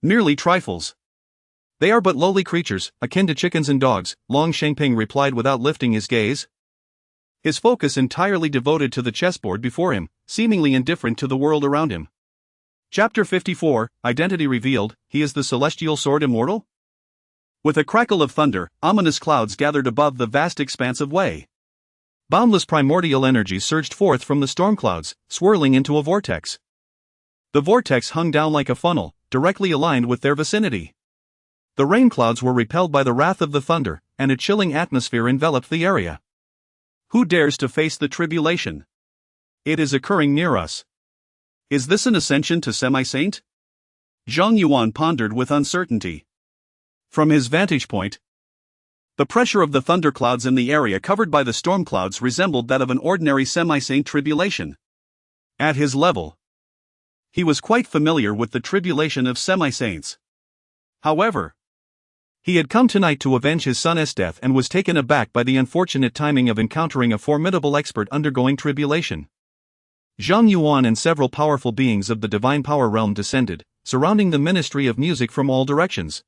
Merely trifles. They are but lowly creatures, akin to chickens and dogs, Long Shangping replied without lifting his gaze, his focus entirely devoted to the chessboard before him, seemingly indifferent to the world around him. Chapter 54, Identity Revealed, He is the Celestial Sword Immortal? With a crackle of thunder, ominous clouds gathered above the vast expanse of Wei. Boundless primordial energy surged forth from the storm clouds, swirling into a vortex. The vortex hung down like a funnel, directly aligned with their vicinity. The rain clouds were repelled by the wrath of the thunder, and a chilling atmosphere enveloped the area. Who dares to face the tribulation? It is occurring near us. Is this an ascension to semi-saint? Zhang Yuan pondered with uncertainty. From his vantage point, the pressure of the thunderclouds in the area covered by the storm clouds resembled that of an ordinary semi-saint tribulation. At his level, he was quite familiar with the tribulation of semi-saints. However, he had come tonight to avenge his son's death and was taken aback by the unfortunate timing of encountering a formidable expert undergoing tribulation. Zhang Yuan and several powerful beings of the divine power realm descended, surrounding the ministry of music from all directions.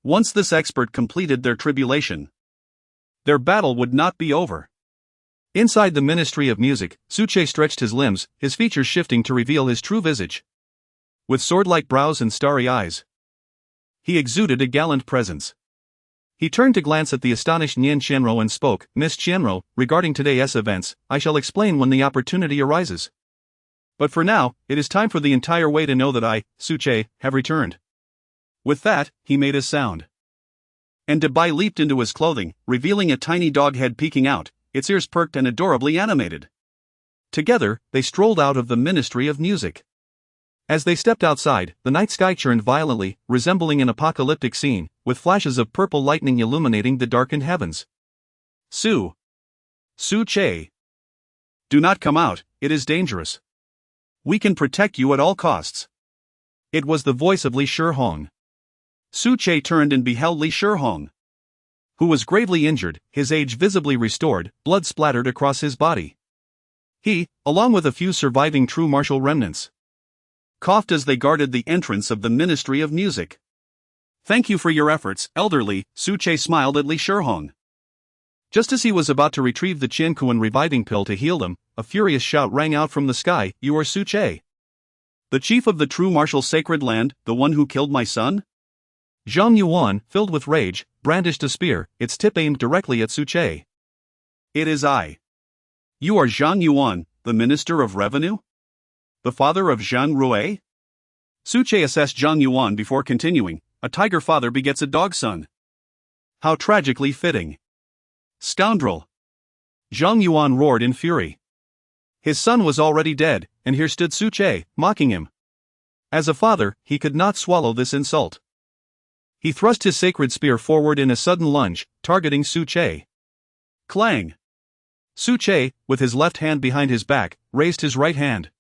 Once this expert completed their tribulation, their battle would not be over. Inside the Ministry of Music, Suche stretched his limbs, his features shifting to reveal his true visage. With sword-like brows and starry eyes, he exuded a gallant presence. He turned to glance at the astonished Nian Qianro and spoke, "Miss Qianro, regarding today's events, I shall explain when the opportunity arises. But for now, it is time for the entire way to know that I, Suche, have returned." With that, he made a sound. And Dabai leaped into his clothing, revealing a tiny dog head peeking out, its ears perked and adorably animated. Together, they strolled out of the Ministry of Music. As they stepped outside, the night sky churned violently, resembling an apocalyptic scene, with flashes of purple lightning illuminating the darkened heavens. Suche. Do not come out, it is dangerous. We can protect you at all costs. It was the voice of Li Shihong. Suche turned and beheld Li Shihong, who was gravely injured, his age visibly restored, blood splattered across his body. He, along with a few surviving true martial remnants, coughed as they guarded the entrance of the Ministry of Music. "Thank you for your efforts, elderly," Suche smiled at Li Shihong. Just as he was about to retrieve the Qianquan reviving pill to heal them, a furious shout rang out from the sky, "You are Suche, the chief of the True Martial Sacred Land, the one who killed my son?" Zhang Yuan, filled with rage, brandished a spear, its tip aimed directly at Suche. "It is I. You are Zhang Yuan, the Minister of Revenue? The father of Zhang Rui?" Suche assessed Zhang Yuan before continuing, "A tiger father begets a dog son. How tragically fitting. Scoundrel!" Zhang Yuan roared in fury. His son was already dead, and here stood Suche, mocking him. As a father, he could not swallow this insult. He thrust his sacred spear forward in a sudden lunge, targeting Suche. Clang! Suche, with his left hand behind his back, raised his right hand.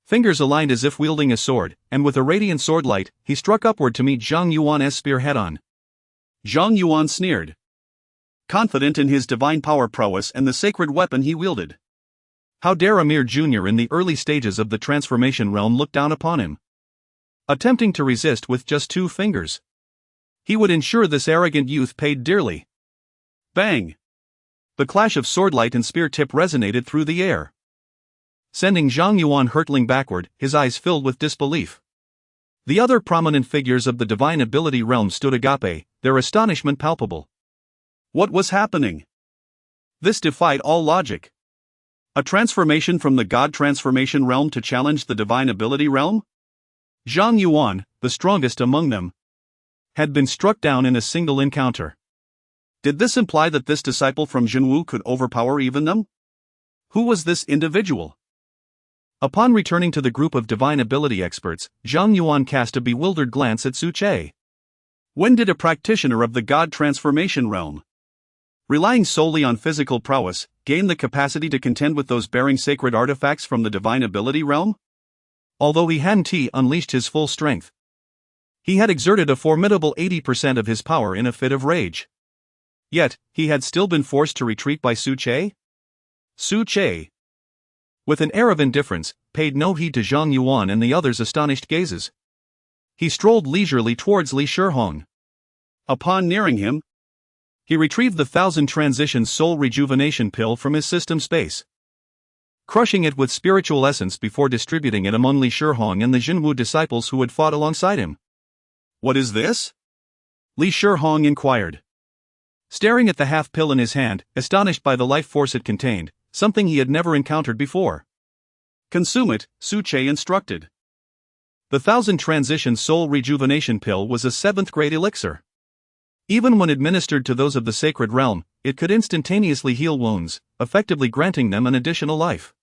Fingers aligned as if wielding a sword, and with a radiant sword light, he struck upward to meet Zhang Yuan's spear head-on. Zhang Yuan sneered, confident in his divine power prowess and the sacred weapon he wielded. How dare a mere junior in the early stages of the transformation realm look down upon him? Attempting to resist with just 2 fingers. He would ensure this arrogant youth paid dearly. Bang! The clash of swordlight and spear tip resonated through the air, sending Zhang Yuan hurtling backward, his eyes filled with disbelief. The other prominent figures of the divine ability realm stood agape, their astonishment palpable. What was happening? This defied all logic. A transformation from the god transformation realm to challenge the divine ability realm? Zhang Yuan, the strongest among them, had been struck down in a single encounter. Did this imply that this disciple from Jinwu could overpower even them? Who was this individual? Upon returning to the group of divine ability experts, Zhang Yuan cast a bewildered glance at Suche. When did a practitioner of the god transformation realm, relying solely on physical prowess, gain the capacity to contend with those bearing sacred artifacts from the divine ability realm? Although he hadn't unleashed his full strength, he had exerted a formidable 80% of his power in a fit of rage. Yet, he had still been forced to retreat by Suche? Suche, with an air of indifference, paid no heed to Zhang Yuan and the others' astonished gazes. He strolled leisurely towards Li Shihong. Upon nearing him, he retrieved the 1000 transition soul rejuvenation pill from his system space, crushing it with spiritual essence before distributing it among Li Shihong and the Jinwu disciples who had fought alongside him. What is this? Li Shihong inquired, staring at the half-pill in his hand, astonished by the life force it contained, something he had never encountered before. Consume it, Suche instructed. The 1000 transition soul rejuvenation pill was a 7th-grade elixir. Even when administered to those of the sacred realm, it could instantaneously heal wounds, effectively granting them an additional life.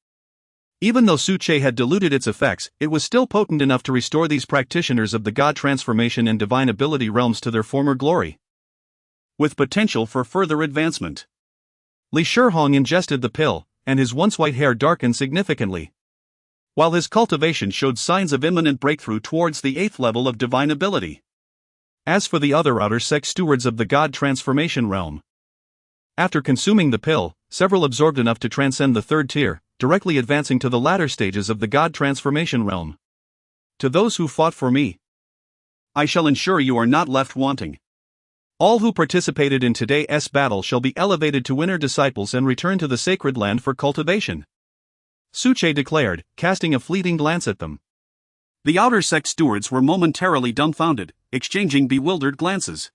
Even though Suche had diluted its effects, it was still potent enough to restore these practitioners of the god transformation and divine ability realms to their former glory, with potential for further advancement. Li Shihong ingested the pill, and his once white hair darkened significantly, while his cultivation showed signs of imminent breakthrough towards the 8th level of divine ability. As for the other outer sect stewards of the god transformation realm, after consuming the pill, several absorbed enough to transcend the 3rd tier, directly advancing to the latter stages of the god transformation realm. To those who fought for me, I shall ensure you are not left wanting. All who participated in today's battle shall be elevated to inner disciples and return to the sacred land for cultivation. Suche declared, casting a fleeting glance at them. The outer sect stewards were momentarily dumbfounded, exchanging bewildered glances.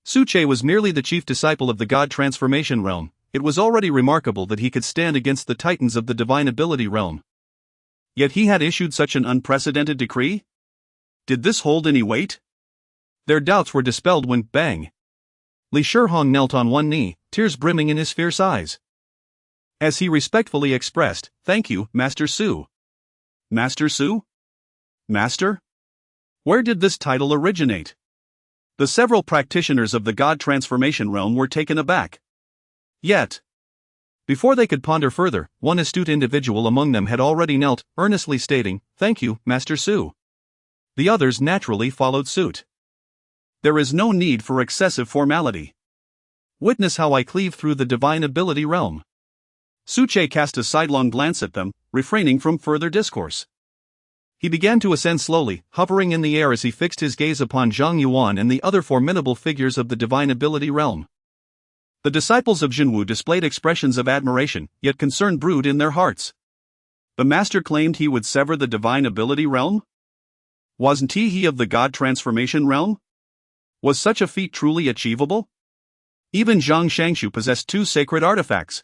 Suche was merely the chief disciple of the God transformation realm. It was already remarkable that he could stand against the titans of the divine ability realm. Yet he had issued such an unprecedented decree? Did this hold any weight? Their doubts were dispelled when, bang! Li Shihong knelt on one knee, tears brimming in his fierce eyes. As he respectfully expressed, "Thank you, Master Su." Master Su? Master? Where did this title originate? The several practitioners of the God transformation realm were taken aback. Yet, before they could ponder further, one astute individual among them had already knelt, earnestly stating, "Thank you, Master Su." The others naturally followed suit. There is no need for excessive formality. Witness how I cleave through the divine ability realm. Suche cast a sidelong glance at them, refraining from further discourse. He began to ascend slowly, hovering in the air as he fixed his gaze upon Zhang Yuan and the other formidable figures of the divine ability realm. The disciples of Jinwu displayed expressions of admiration, yet concern brewed in their hearts. The master claimed he would sever the divine ability realm? Wasn't he of the God transformation realm? Was such a feat truly achievable? Even Zhang Shangshu possessed two sacred artifacts.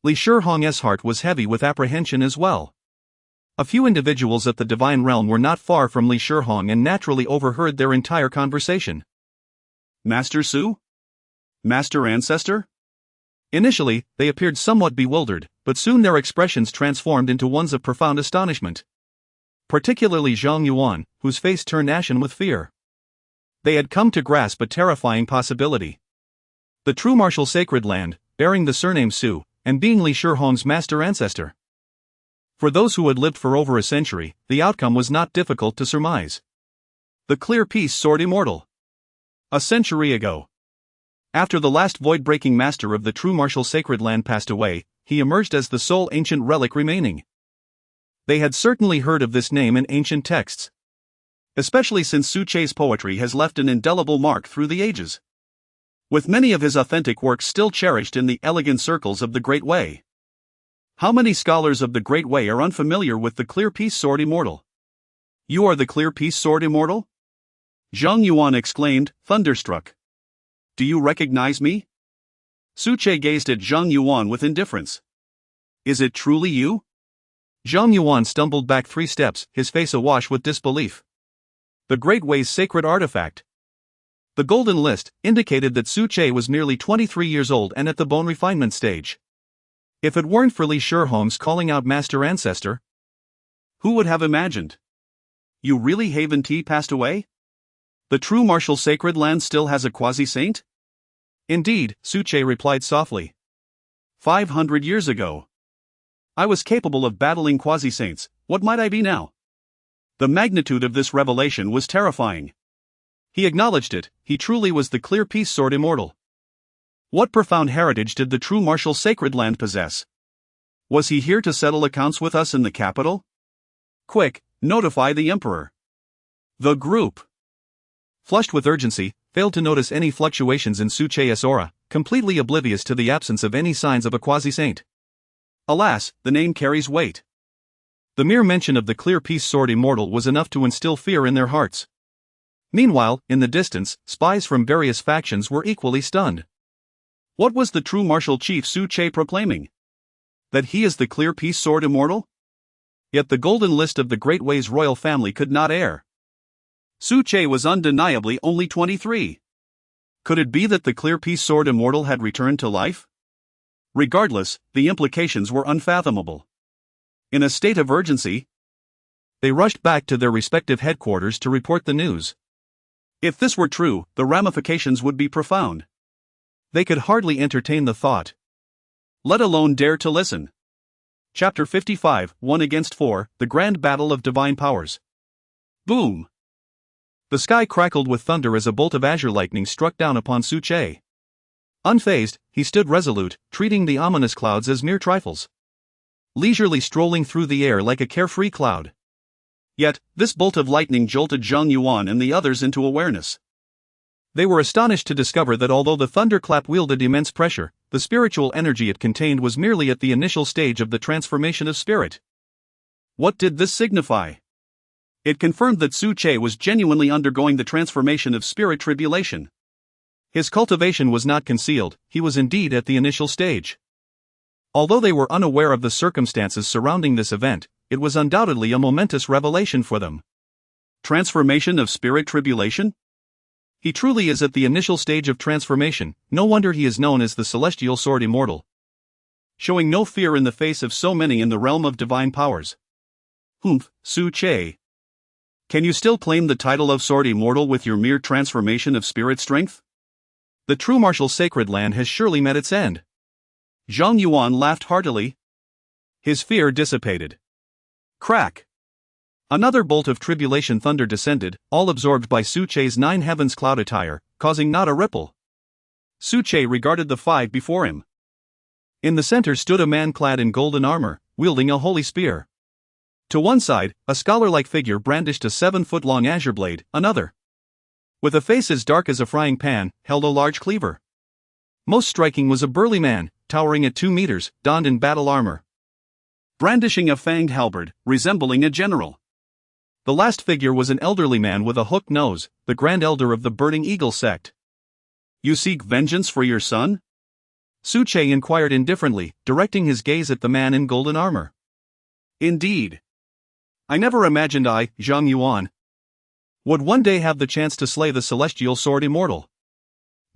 Li Shihong's heart was heavy with apprehension as well. A few individuals at the divine realm were not far from Li Shihong and naturally overheard their entire conversation. Master Su? Master Ancestor? Initially, they appeared somewhat bewildered, but soon their expressions transformed into ones of profound astonishment. Particularly Zhang Yuan, whose face turned ashen with fear. They had come to grasp a terrifying possibility. The True Martial Sacred Land, bearing the surname Su, and being Li Shihong's master ancestor. For those who had lived for over a century, the outcome was not difficult to surmise. The Clear Peace Sword Immortal. A century ago. After the last void-breaking master of the True Martial Sacred Land passed away, he emerged as the sole ancient relic remaining. They had certainly heard of this name in ancient texts. Especially since Suche's poetry has left an indelible mark through the ages. With many of his authentic works still cherished in the elegant circles of the Great Way. How many scholars of the Great Way are unfamiliar with the Clear Peace Sword Immortal? You are the Clear Peace Sword Immortal? Zhang Yuan exclaimed, thunderstruck. Do you recognize me? Suche gazed at Zhang Yuan with indifference. Is it truly you? Zhang Yuan stumbled back 3 steps, his face awash with disbelief. The Great Way's sacred artifact. The golden list indicated that Suche was nearly 23 years old and at the bone refinement stage. If it weren't for Li Shihong's calling out Master Ancestor, who would have imagined? You really Hmph passed away? The True Martial Sacred Land still has a quasi-saint? Indeed, Suche replied softly. 500 years ago. I was capable of battling quasi-saints, what might I be now? The magnitude of this revelation was terrifying. He acknowledged it, he truly was the Clear Peace Sword Immortal. What profound heritage did the True Martial Sacred Land possess? Was he here to settle accounts with us in the capital? Quick, notify the Emperor. The group, flushed with urgency, failed to notice any fluctuations in Suche's aura, completely oblivious to the absence of any signs of a quasi-saint. Alas, the name carries weight. The mere mention of the Clear Peace Sword Immortal was enough to instill fear in their hearts. Meanwhile, in the distance, spies from various factions were equally stunned. What was the true martial chief Suche proclaiming? That he is the Clear Peace Sword Immortal? Yet the golden list of the Great Way's royal family could not err. Suche was undeniably only 23. Could it be that the Clear Peace Sword Immortal had returned to life? Regardless, the implications were unfathomable. In a state of urgency, they rushed back to their respective headquarters to report the news. If this were true, the ramifications would be profound. They could hardly entertain the thought, let alone dare to listen. Chapter 55, 1 against 4, The Grand Battle of Divine Powers. Boom! The sky crackled with thunder as a bolt of azure lightning struck down upon Suche. Unfazed, he stood resolute, treating the ominous clouds as mere trifles. Leisurely strolling through the air like a carefree cloud. Yet, this bolt of lightning jolted Zhang Yuan and the others into awareness. They were astonished to discover that although the thunderclap wielded immense pressure, the spiritual energy it contained was merely at the initial stage of the transformation of spirit. What did this signify? It confirmed that Su Che was genuinely undergoing the transformation of spirit tribulation. His cultivation was not concealed, he was indeed at the initial stage. Although they were unaware of the circumstances surrounding this event, it was undoubtedly a momentous revelation for them. Transformation of spirit tribulation? He truly is at the initial stage of transformation, no wonder he is known as the celestial sword immortal. Showing no fear in the face of so many in the realm of divine powers. Hmph, Su Che. Can you still claim the title of sword immortal with your mere transformation of spirit strength? The true martial sacred land has surely met its end. Zhang Yuan laughed heartily. His fear dissipated. Crack! Another bolt of tribulation thunder descended, all absorbed by Su Che's 9 heavens cloud attire, causing not a ripple. Su Che regarded the 5 before him. In the center stood a man clad in golden armor, wielding a holy spear. To one side, a scholar-like figure brandished a 7-foot-long azure blade, another, with a face as dark as a frying pan, held a large cleaver. Most striking was a burly man, towering at 2 meters, donned in battle armor, brandishing a fanged halberd, resembling a general. The last figure was an elderly man with a hooked nose, the Grand Elder of the Burning Eagle sect. You seek vengeance for your son? Su Che inquired indifferently, directing his gaze at the man in golden armor. Indeed. I never imagined I, Zhang Yuan, would one day have the chance to slay the celestial sword immortal.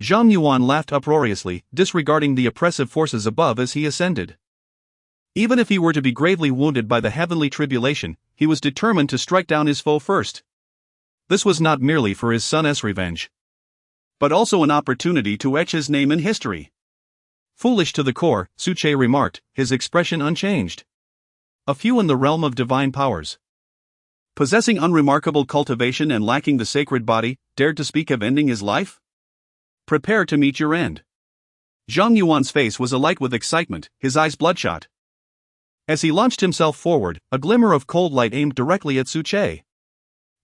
Zhang Yuan laughed uproariously, disregarding the oppressive forces above as he ascended. Even if he were to be gravely wounded by the heavenly tribulation, he was determined to strike down his foe first. This was not merely for his son's revenge, but also an opportunity to etch his name in history. Foolish to the core, Su Che remarked, his expression unchanged. A few in the realm of divine powers, possessing unremarkable cultivation and lacking the sacred body, dared to speak of ending his life? Prepare to meet your end. Zhang Yuan's face was alight with excitement, his eyes bloodshot. As he launched himself forward, a glimmer of cold light aimed directly at Su Che.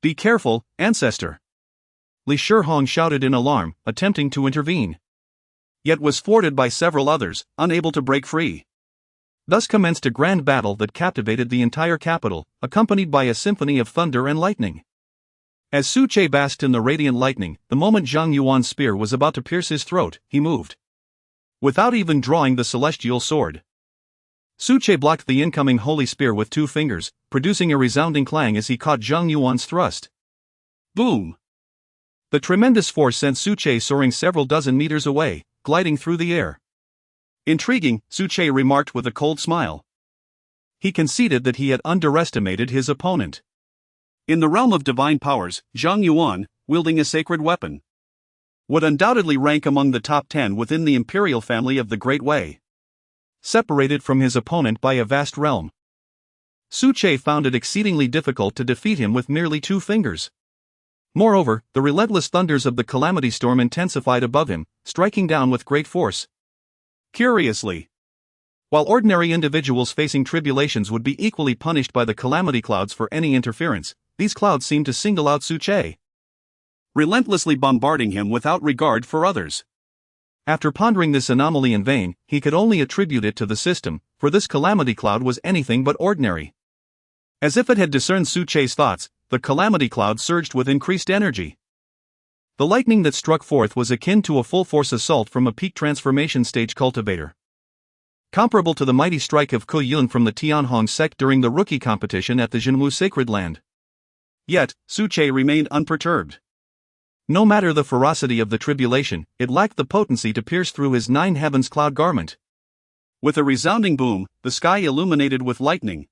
Be careful, ancestor! Li Shihong shouted in alarm, attempting to intervene, yet was thwarted by several others, unable to break free. Thus commenced a grand battle that captivated the entire capital, accompanied by a symphony of thunder and lightning. As Su Che basked in the radiant lightning, the moment Zhang Yuan's spear was about to pierce his throat, he moved, without even drawing the celestial sword. Su Che blocked the incoming holy spear with 2 fingers, producing a resounding clang as he caught Zhang Yuan's thrust. Boom! The tremendous force sent Su Che soaring several dozen meters away, gliding through the air. Intriguing, Su Che remarked with a cold smile. He conceded that he had underestimated his opponent. In the realm of divine powers, Zhang Yuan, wielding a sacred weapon, would undoubtedly rank among the top 10 within the imperial family of the Great Way. Separated from his opponent by a vast realm, Su Che found it exceedingly difficult to defeat him with merely 2 fingers. Moreover, the relentless thunders of the calamity storm intensified above him, striking down with great force. Curiously, while ordinary individuals facing tribulations would be equally punished by the calamity clouds for any interference, these clouds seemed to single out Su Che, relentlessly bombarding him without regard for others. After pondering this anomaly in vain, he could only attribute it to the system, for this calamity cloud was anything but ordinary. As if it had discerned Su Che's thoughts, the calamity cloud surged with increased energy. The lightning that struck forth was akin to a full-force assault from a peak transformation stage cultivator, comparable to the mighty strike of Ku Yun from the Tianhong sect during the rookie competition at the Hmph Sacred Land. Yet, Su Che remained unperturbed. No matter the ferocity of the tribulation, it lacked the potency to pierce through his 9 heavens cloud garment. With a resounding boom, the sky illuminated with lightning,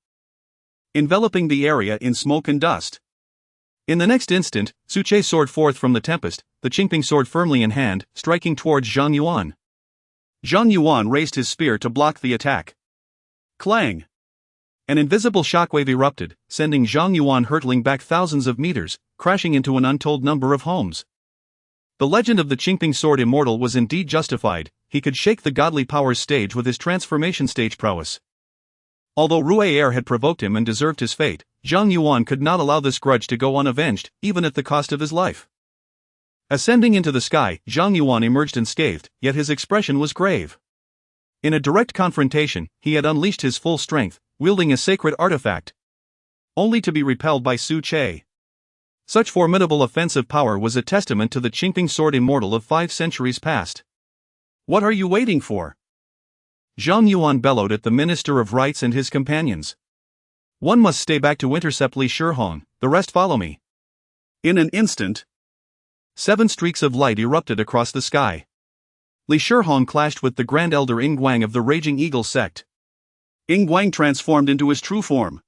enveloping the area in smoke and dust. In the next instant, Su Che soared forth from the tempest, the Hmph sword firmly in hand, striking towards Zhang Yuan. Zhang Yuan raised his spear to block the attack. Clang! An invisible shockwave erupted, sending Zhang Yuan hurtling back thousands of meters, crashing into an untold number of homes. The legend of the Hmph sword immortal was indeed justified, he could shake the godly powers stage with his transformation stage prowess. Although Rue Air had provoked him and deserved his fate, Zhang Yuan could not allow this grudge to go unavenged, even at the cost of his life. Ascending into the sky, Zhang Yuan emerged unscathed, yet his expression was grave. In a direct confrontation, he had unleashed his full strength, wielding a sacred artifact, only to be repelled by Su Che. Such formidable offensive power was a testament to the Hmph sword immortal of 5 centuries past. What are you waiting for? Zhang Yuan bellowed at the Minister of Rites and his companions. One must stay back to intercept Li Shihong, the rest follow me. In an instant, 7 streaks of light erupted across the sky. Li Shihong clashed with the Grand Elder Ingguang of the Raging Eagle sect. Ingguang transformed into his true form.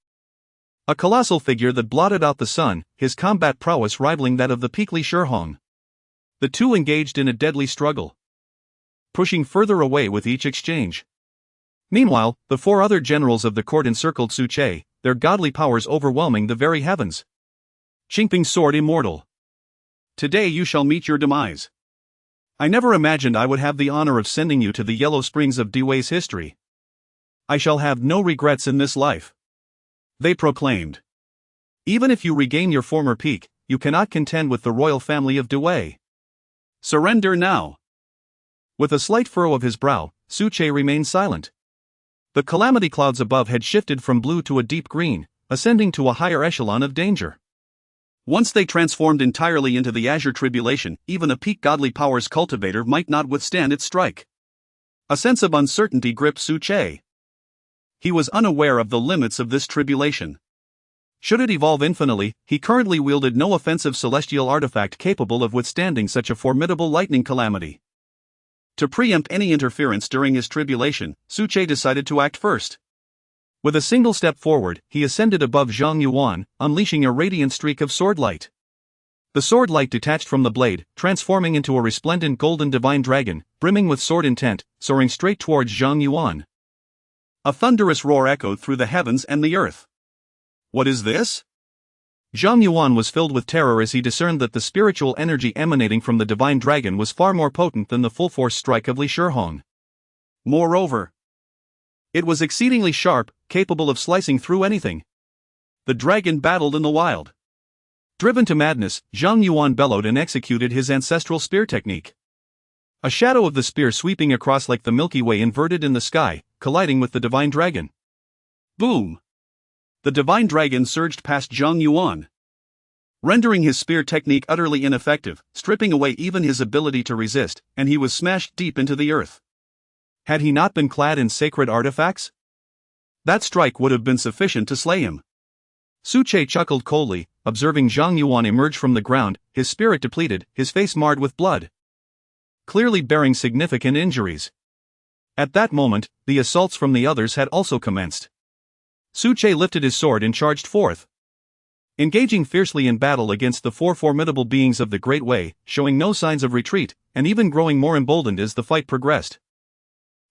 A colossal figure that blotted out the sun, his combat prowess rivaling that of the peak Li Shihong. The two engaged in a deadly struggle, pushing further away with each exchange. Meanwhile, the 4 other generals of the court encircled Su Che, their godly powers overwhelming the very heavens. Hmph sword immortal. Today you shall meet your demise. I never imagined I would have the honor of sending you to the Yellow Springs of Dewey's history. I shall have no regrets in this life, they proclaimed. Even if you regain your former peak, you cannot contend with the royal family of Dewey. Surrender now. With a slight furrow of his brow, Su Che remained silent. The calamity clouds above had shifted from blue to a deep green, ascending to a higher echelon of danger. Once they transformed entirely into the azure tribulation, even a peak godly powers cultivator might not withstand its strike. A sense of uncertainty gripped Su Che. He was unaware of the limits of this tribulation. Should it evolve infinitely, he currently wielded no offensive celestial artifact capable of withstanding such a formidable lightning calamity. To preempt any interference during his tribulation, Su Che decided to act first. With a single step forward, he ascended above Zhang Yuan, unleashing a radiant streak of sword light. The sword light detached from the blade, transforming into a resplendent golden divine dragon, brimming with sword intent, soaring straight towards Zhang Yuan. A thunderous roar echoed through the heavens and the earth. What is this? Zhang Yuan was filled with terror as he discerned that the spiritual energy emanating from the divine dragon was far more potent than the full-force strike of Li Shihong. Moreover, it was exceedingly sharp, capable of slicing through anything. The dragon battled in the wild. Driven to madness, Zhang Yuan bellowed and executed his ancestral spear technique. A shadow of the spear sweeping across like the Milky Way inverted in the sky, colliding with the divine dragon. Boom! The divine dragon surged past Zhang Yuan, rendering his spear technique utterly ineffective, stripping away even his ability to resist, and he was smashed deep into the earth. Had he not been clad in sacred artifacts? That strike would have been sufficient to slay him. Su Che chuckled coldly, observing Zhang Yuan emerge from the ground, his spirit depleted, his face marred with blood, clearly bearing significant injuries. At that moment, the assaults from the others had also commenced. Su Che lifted his sword and charged forth, engaging fiercely in battle against the 4 formidable beings of the Great Way, showing no signs of retreat, and even growing more emboldened as the fight progressed.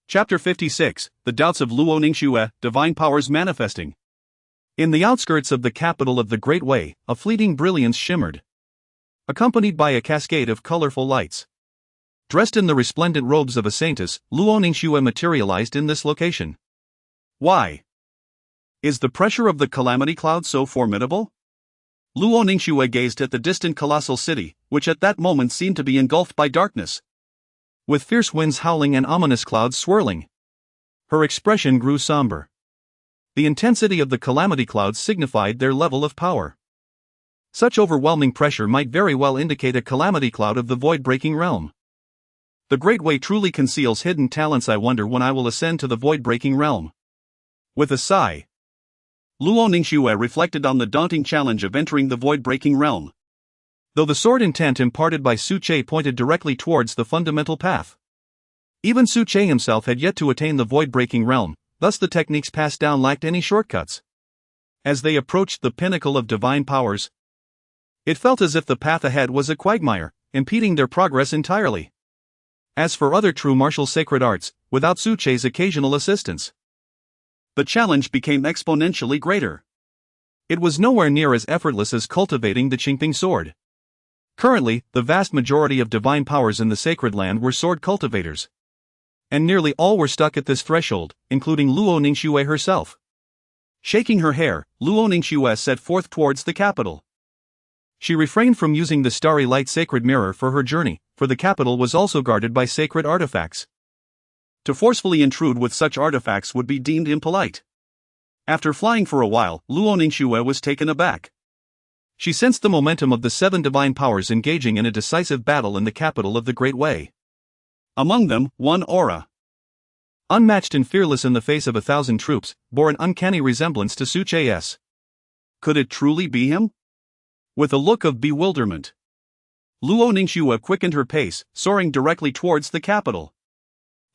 Chapter 56, The Doubts of Luo Ningxue, Divine Powers Manifesting. In the outskirts of the capital of the Great Way, a fleeting brilliance shimmered, accompanied by a cascade of colorful lights. Dressed in the resplendent robes of a saintess, Luo Ningxue materialized in this location. Why? Is the pressure of the calamity cloud so formidable? Luo Ningxue gazed at the distant colossal city, which at that moment seemed to be engulfed by darkness, with fierce winds howling and ominous clouds swirling. Her expression grew somber. The intensity of the calamity clouds signified their level of power. Such overwhelming pressure might very well indicate a calamity cloud of the void-breaking realm. The Great Way truly conceals hidden talents. I wonder when I will ascend to the void-breaking realm. With a sigh, Luo Ningxue reflected on the daunting challenge of entering the void-breaking realm. Though the sword intent imparted by Su Che pointed directly towards the fundamental path, even Su Che himself had yet to attain the void-breaking realm, thus the techniques passed down lacked any shortcuts. As they approached the pinnacle of divine powers, it felt as if the path ahead was a quagmire, impeding their progress entirely. As for other true martial sacred arts, without Su Che's occasional assistance, the challenge became exponentially greater. It was nowhere near as effortless as cultivating the Hmph sword. Currently, the vast majority of divine powers in the sacred land were sword cultivators, and nearly all were stuck at this threshold, including Luo Ningxue herself. Shaking her hair, Luo Ningxue set forth towards the capital. She refrained from using the starry light sacred mirror for her journey, for the capital was also guarded by sacred artifacts. To forcefully intrude with such artifacts would be deemed impolite. After flying for a while, Luo Ningxue was taken aback. She sensed the momentum of the 7 divine powers engaging in a decisive battle in the capital of the Great Way. Among them, one aura, unmatched and fearless in the face of 1,000 troops, bore an uncanny resemblance to Su Che's. Could it truly be him? With a look of bewilderment, Luo Ningxue quickened her pace, soaring directly towards the capital.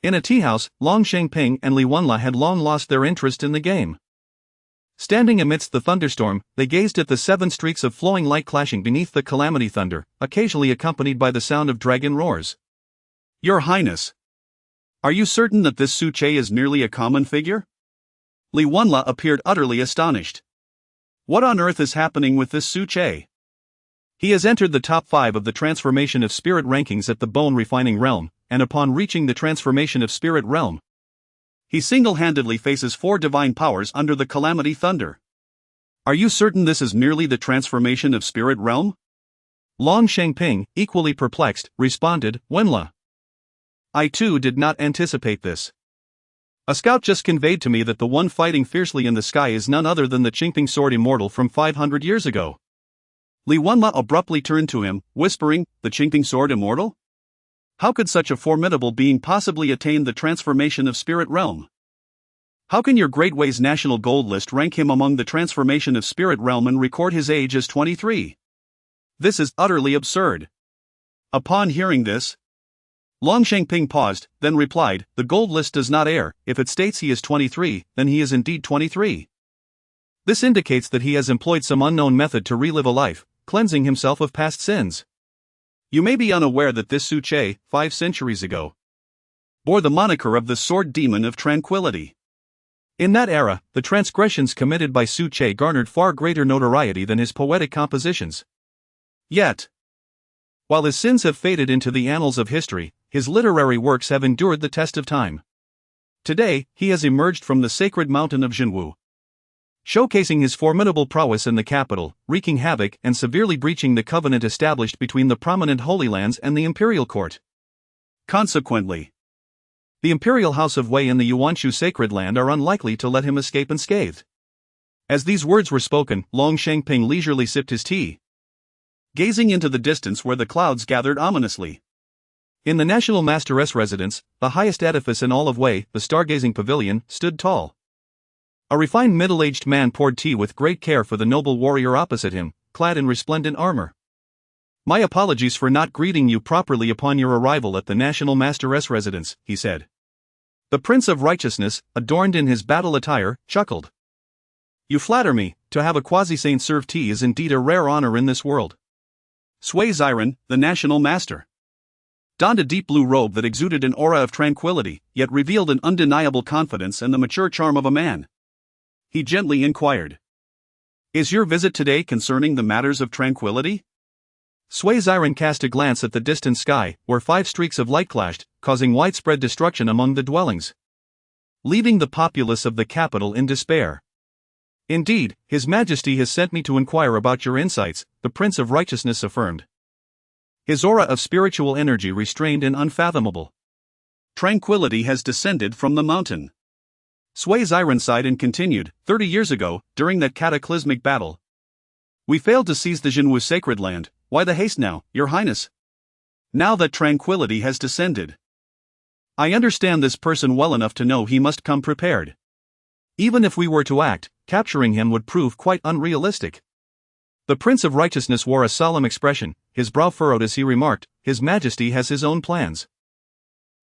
In a tea house, Long Shengping and Li Wenla had long lost their interest in the game. Standing amidst the thunderstorm, they gazed at the 7 streaks of flowing light clashing beneath the calamity thunder, occasionally accompanied by the sound of dragon roars. Your Highness, are you certain that this Su Che is merely a common figure? Li Wenla appeared utterly astonished. What on earth is happening with this Su Che? He has entered the top 5 of the transformation of spirit rankings at the bone refining realm, and upon reaching the transformation of spirit realm, he single-handedly faces 4 divine powers under the calamity thunder. Are you certain this is merely the transformation of spirit realm? Long Shengping, equally perplexed, responded, Wenla. I too did not anticipate this. A scout just conveyed to me that the one fighting fiercely in the sky is none other than the Qingping sword immortal from 500 years ago. Li Wenla abruptly turned to him, whispering, the Qingping sword immortal? How could such a formidable being possibly attain the transformation of spirit realm? How can your Great Way's national gold list rank him among the transformation of spirit realm and record his age as 23? This is utterly absurd. Upon hearing this, Long Shengping paused, then replied, the gold list does not err. If it states he is 23, then he is indeed 23. This indicates that he has employed some unknown method to relive a life, cleansing himself of past sins. You may be unaware that this Su Che, 5 centuries ago, bore the moniker of the Sword Demon of Tranquility. In that era, the transgressions committed by Su Che garnered far greater notoriety than his poetic compositions. Yet, while his sins have faded into the annals of history, his literary works have endured the test of time. Today, he has emerged from the sacred mountain of Zhenwu, showcasing his formidable prowess in the capital, wreaking havoc and severely breaching the covenant established between the prominent Holy Lands and the imperial court. Consequently, the imperial house of Wei and the Yuanshu sacred land are unlikely to let him escape unscathed. As these words were spoken, Long Shengping leisurely sipped his tea, gazing into the distance where the clouds gathered ominously. In the National Masteress residence, the highest edifice in all of Wei, the stargazing pavilion, stood tall. A refined middle-aged man poured tea with great care for the noble warrior opposite him, clad in resplendent armor. My apologies for not greeting you properly upon your arrival at the National Masteress residence, he said. The Prince of Righteousness, adorned in his battle attire, chuckled. You flatter me. To have a quasi-saint serve tea is indeed a rare honor in this world. Sui Ziren, the National Master, donned a deep blue robe that exuded an aura of tranquility, yet revealed an undeniable confidence and the mature charm of a man. He gently inquired, is your visit today concerning the matters of tranquility? Sui Ziren cast a glance at the distant sky, where 5 streaks of light clashed, causing widespread destruction among the dwellings, leaving the populace of the capital in despair. Indeed, His Majesty has sent me to inquire about your insights, the Prince of Righteousness affirmed, his aura of spiritual energy restrained and unfathomable. Tranquility has descended from the mountain. Sui Ziren sighed and continued, 30 years ago, during that cataclysmic battle, we failed to seize the Zhenwu sacred land. Why the haste now, Your Highness? Now that tranquility has descended, I understand this person well enough to know he must come prepared. Even if we were to act, capturing him would prove quite unrealistic. The Prince of Righteousness wore a solemn expression, his brow furrowed as he remarked, His Majesty has his own plans.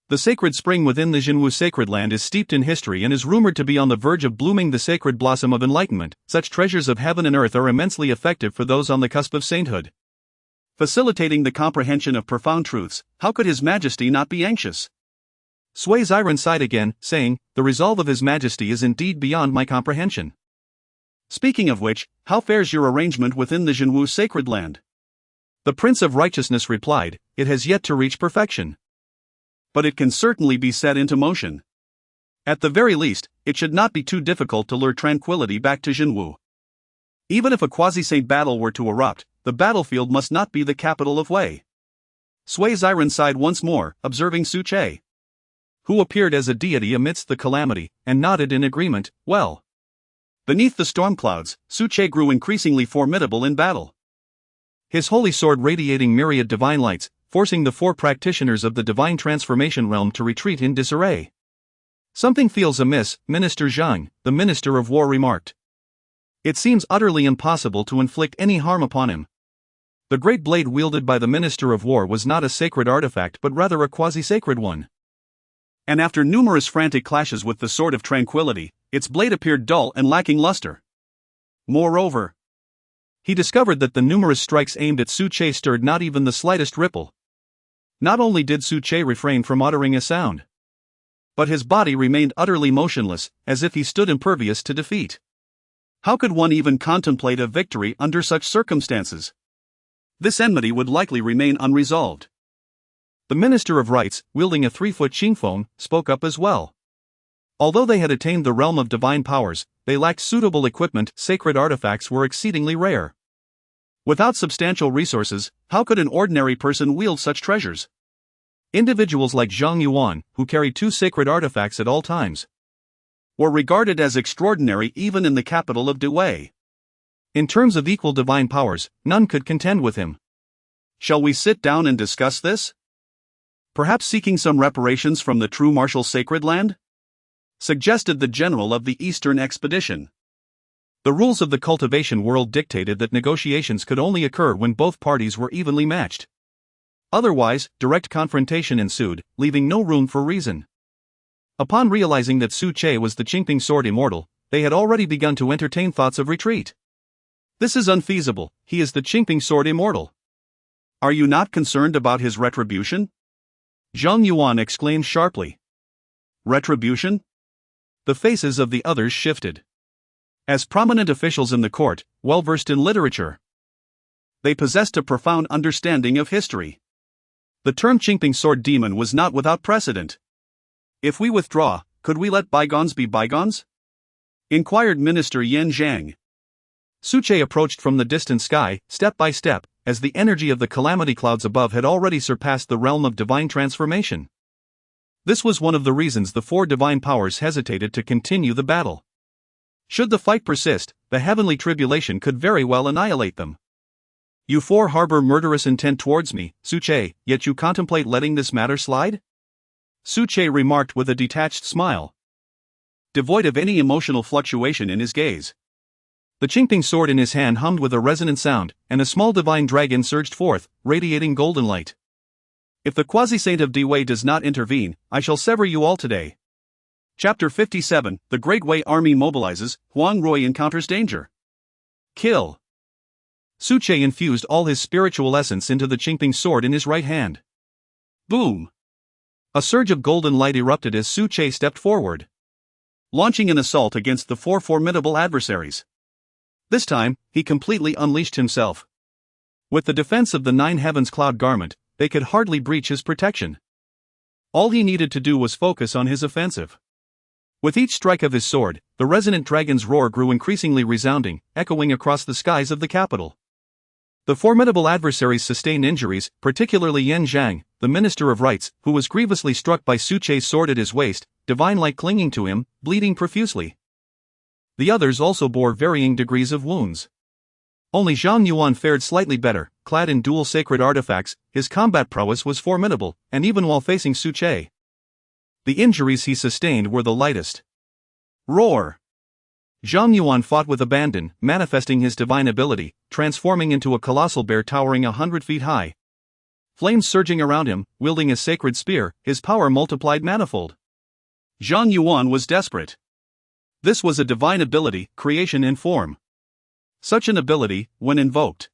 The sacred spring within the Zhenwu sacred land is steeped in history and is rumored to be on the verge of blooming the sacred blossom of enlightenment. Such treasures of heaven and earth are immensely effective for those on the cusp of sainthood, facilitating the comprehension of profound truths. How could His Majesty not be anxious? Sui Ziren sighed again, saying, the resolve of His Majesty is indeed beyond my comprehension. Speaking of which, how fares your arrangement within the Zhenwu sacred land? The Prince of Righteousness replied, it has yet to reach perfection, but it can certainly be set into motion. At the very least, it should not be too difficult to lure tranquility back to Zhenwu. Even if a quasi-saint battle were to erupt, the battlefield must not be the capital of Wei. Sui Ziren sighed once more, observing Su Che, who appeared as a deity amidst the calamity, and nodded in agreement. Well, beneath the storm clouds, Su Che grew increasingly formidable in battle. His holy sword radiating myriad divine lights, forcing the 4 practitioners of the divine transformation realm to retreat in disarray. Something feels amiss, Minister Zhang, the Minister of War remarked. It seems utterly impossible to inflict any harm upon him. The great blade wielded by the Minister of War was not a sacred artifact but rather a quasi-sacred one. And after numerous frantic clashes with the Sword of Tranquility, its blade appeared dull and lacking luster. Moreover, he discovered that the numerous strikes aimed at Su Che stirred not even the slightest ripple. Not only did Su Che refrain from uttering a sound, but his body remained utterly motionless, as if he stood impervious to defeat. How could one even contemplate a victory under such circumstances? This enmity would likely remain unresolved. The Minister of Rites, wielding a 3-foot Qingfeng, spoke up as well. Although they had attained the realm of divine powers, they lacked suitable equipment. Sacred artifacts were exceedingly rare. Without substantial resources, how could an ordinary person wield such treasures? Individuals like Zhang Yuan, who carried 2 sacred artifacts at all times, were regarded as extraordinary even in the capital of Dewei. In terms of equal divine powers, none could contend with him. Shall we sit down and discuss this? Perhaps seeking some reparations from the True Martial Sacred Land? Suggested the general of the Eastern expedition. The rules of the cultivation world dictated that negotiations could only occur when both parties were evenly matched. Otherwise, direct confrontation ensued, leaving no room for reason. Upon realizing that Su Che was the Qingping sword immortal, they had already begun to entertain thoughts of retreat. This is unfeasible, he is the Qingping sword immortal. Are you not concerned about his retribution? Zhang Yuan exclaimed sharply. Retribution? The faces of the others shifted. As prominent officials in the court, well versed in literature, they possessed a profound understanding of history. The term Qingping sword demon was not without precedent. If we withdraw, could we let bygones be bygones? Inquired Minister Yan Zhang. Su Che approached from the distant sky, step by step, as the energy of the calamity clouds above had already surpassed the realm of divine transformation. This was one of the reasons the 4 divine powers hesitated to continue the battle. Should the fight persist, the heavenly tribulation could very well annihilate them. You 4 harbor murderous intent towards me, Su Che, yet you contemplate letting this matter slide? Su Che remarked with a detached smile, devoid of any emotional fluctuation in his gaze. The Qingping sword in his hand hummed with a resonant sound, and a small divine dragon surged forth, radiating golden light. If the quasi-saint of Dewei does not intervene, I shall sever you all today. Chapter 57, The Great Wei Army mobilizes, Huang Rui encounters danger. Kill. Su Che infused all his spiritual essence into the Qingping sword in his right hand. Boom! A surge of golden light erupted as Su Che stepped forward, launching an assault against the 4 formidable adversaries. This time, he completely unleashed himself. With the defense of the 9 heavens cloud garment, they could hardly breach his protection. All he needed to do was focus on his offensive. With each strike of his sword, the resonant dragon's roar grew increasingly resounding, echoing across the skies of the capital. The formidable adversaries sustained injuries, particularly Yan Zhang, the Minister of Rites, who was grievously struck by Su Che's sword at his waist, divine light clinging to him, bleeding profusely. The others also bore varying degrees of wounds. Only Zhang Yuan fared slightly better, clad in dual sacred artifacts. His combat prowess was formidable, and even while facing Su Che, the injuries he sustained were the lightest. Roar! Zhang Yuan fought with abandon, manifesting his divine ability, transforming into a colossal bear towering 100 feet high. Flames surging around him, wielding a sacred spear, his power multiplied manifold. Zhang Yuan was desperate. This was a divine ability, creation in form. Such an ability, when invoked,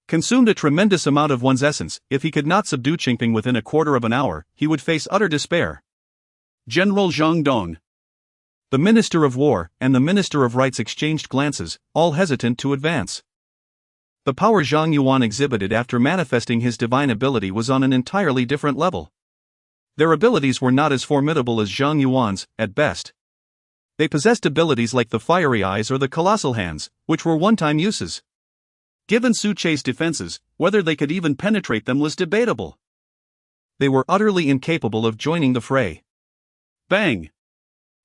consumed a tremendous amount of one's essence. If he could not subdue Qingping within a quarter of an hour, he would face utter despair. General Zhang Dong, the Minister of War, and the Minister of Rites exchanged glances, all hesitant to advance. The power Zhang Yuan exhibited after manifesting his divine ability was on an entirely different level. Their abilities were not as formidable as Zhang Yuan's, at best. They possessed abilities like the fiery eyes or the colossal hands, which were one-time uses. Given Su Che's defenses, whether they could even penetrate them was debatable. They were utterly incapable of joining the fray. Bang!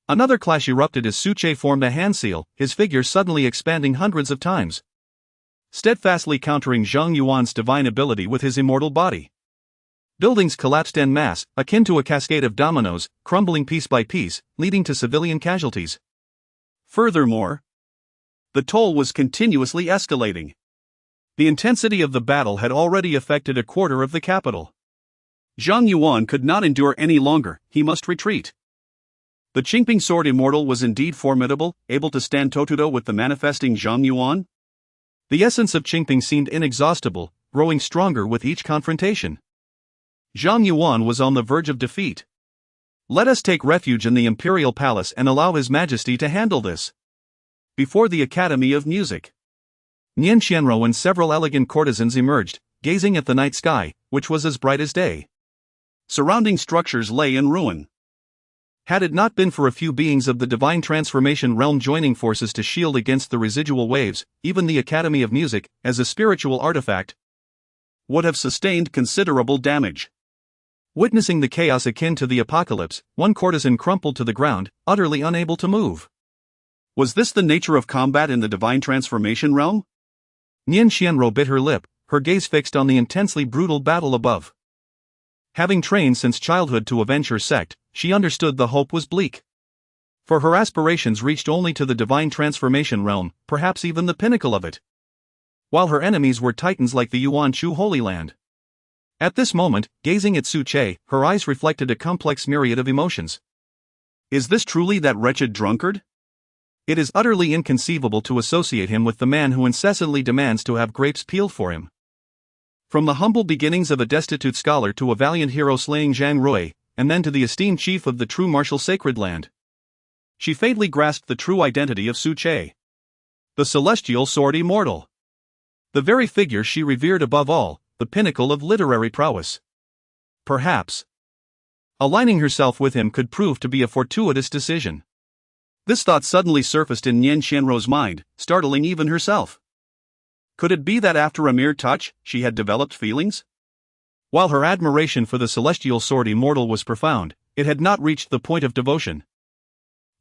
Another clash erupted as Su Che formed a hand seal, his figure suddenly expanding hundreds of times, steadfastly countering Zhang Yuan's divine ability with his immortal body. Buildings collapsed en masse, akin to a cascade of dominoes, crumbling piece by piece, leading to civilian casualties. Furthermore, the toll was continuously escalating. The intensity of the battle had already affected a quarter of the capital. Zhang Yuan could not endure any longer, he must retreat. The Hmph sword immortal was indeed formidable, able to stand toe-to-toe with the manifesting Zhang Yuan. The essence of Hmph seemed inexhaustible, growing stronger with each confrontation. Zhang Yuan was on the verge of defeat. Let us take refuge in the imperial palace and allow His Majesty to handle this. Before the Academy of Music, Nian Qianrou and several elegant courtesans emerged, gazing at the night sky, which was as bright as day. Surrounding structures lay in ruin. Had it not been for a few beings of the divine transformation realm joining forces to shield against the residual waves, even the Academy of Music, as a spiritual artifact, would have sustained considerable damage. Witnessing the chaos akin to the apocalypse, one courtesan crumpled to the ground, utterly unable to move. Was this the nature of combat in the divine transformation realm? Nian Qianrou bit her lip, her gaze fixed on the intensely brutal battle above. Having trained since childhood to avenge her sect, she understood the hope was bleak. For her aspirations reached only to the divine transformation realm, perhaps even the pinnacle of it, while her enemies were titans like the Yuan Chu Holy Land. At this moment, gazing at Su Che, her eyes reflected a complex myriad of emotions. Is this truly that wretched drunkard? It is utterly inconceivable to associate him with the man who incessantly demands to have grapes peeled for him. From the humble beginnings of a destitute scholar to a valiant hero slaying Zhang Rui, and then to the esteemed chief of the True Martial Sacred Land, she fatally grasped the true identity of Su Che. The celestial sword immortal. The very figure she revered above all, the pinnacle of literary prowess. Perhaps aligning herself with him could prove to be a fortuitous decision. This thought suddenly surfaced in Nian Qianrou's mind, startling even herself. Could it be that after a mere touch, she had developed feelings? While her admiration for the celestial sword immortal was profound, it had not reached the point of devotion.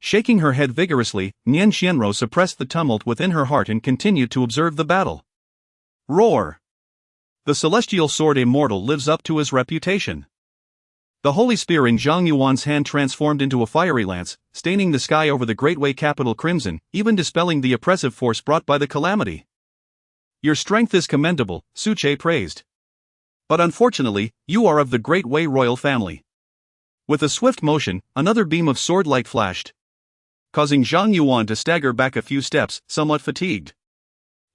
Shaking her head vigorously, Nian Qianrou suppressed the tumult within her heart and continued to observe the battle. Roar! The celestial sword immortal lives up to his reputation. The holy spear in Zhang Yuan's hand transformed into a fiery lance, staining the sky over the Great Wei capital crimson, even dispelling the oppressive force brought by the calamity. Your strength is commendable, Su Che praised. But unfortunately, you are of the Great Wei royal family. With a swift motion, another beam of sword light flashed, causing Zhang Yuan to stagger back a few steps, somewhat fatigued.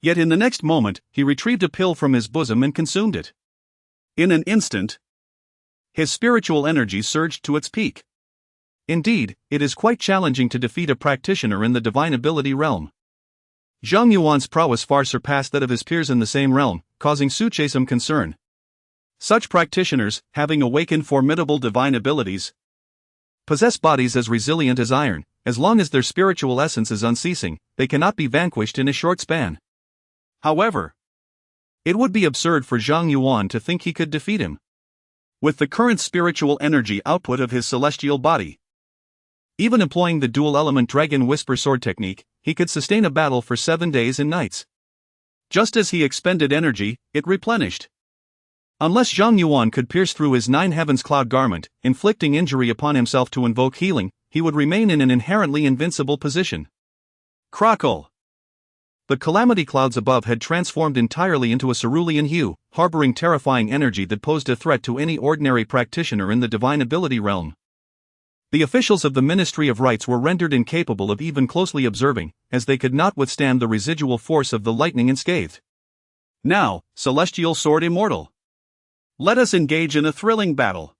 Yet in the next moment, he retrieved a pill from his bosom and consumed it. In an instant, his spiritual energy surged to its peak. Indeed, it is quite challenging to defeat a practitioner in the divine ability realm. Zhang Yuan's prowess far surpassed that of his peers in the same realm, causing Su Che some concern. Such practitioners, having awakened formidable divine abilities, possess bodies as resilient as iron. As long as their spiritual essence is unceasing, they cannot be vanquished in a short span. However, it would be absurd for Zhang Yuan to think he could defeat him. With the current spiritual energy output of his celestial body, even employing the dual-element Dragon Whisper sword technique, he could sustain a battle for 7 days and nights. Just as he expended energy, it replenished. Unless Zhang Yuan could pierce through his 9 heavens cloud garment, inflicting injury upon himself to invoke healing, he would remain in an inherently invincible position. Crackle! The calamity clouds above had transformed entirely into a cerulean hue, harboring terrifying energy that posed a threat to any ordinary practitioner in the divine ability realm. The officials of the Ministry of Rites were rendered incapable of even closely observing, as they could not withstand the residual force of the lightning unscathed. Now, Celestial Sword Immortal, let us engage in a thrilling battle.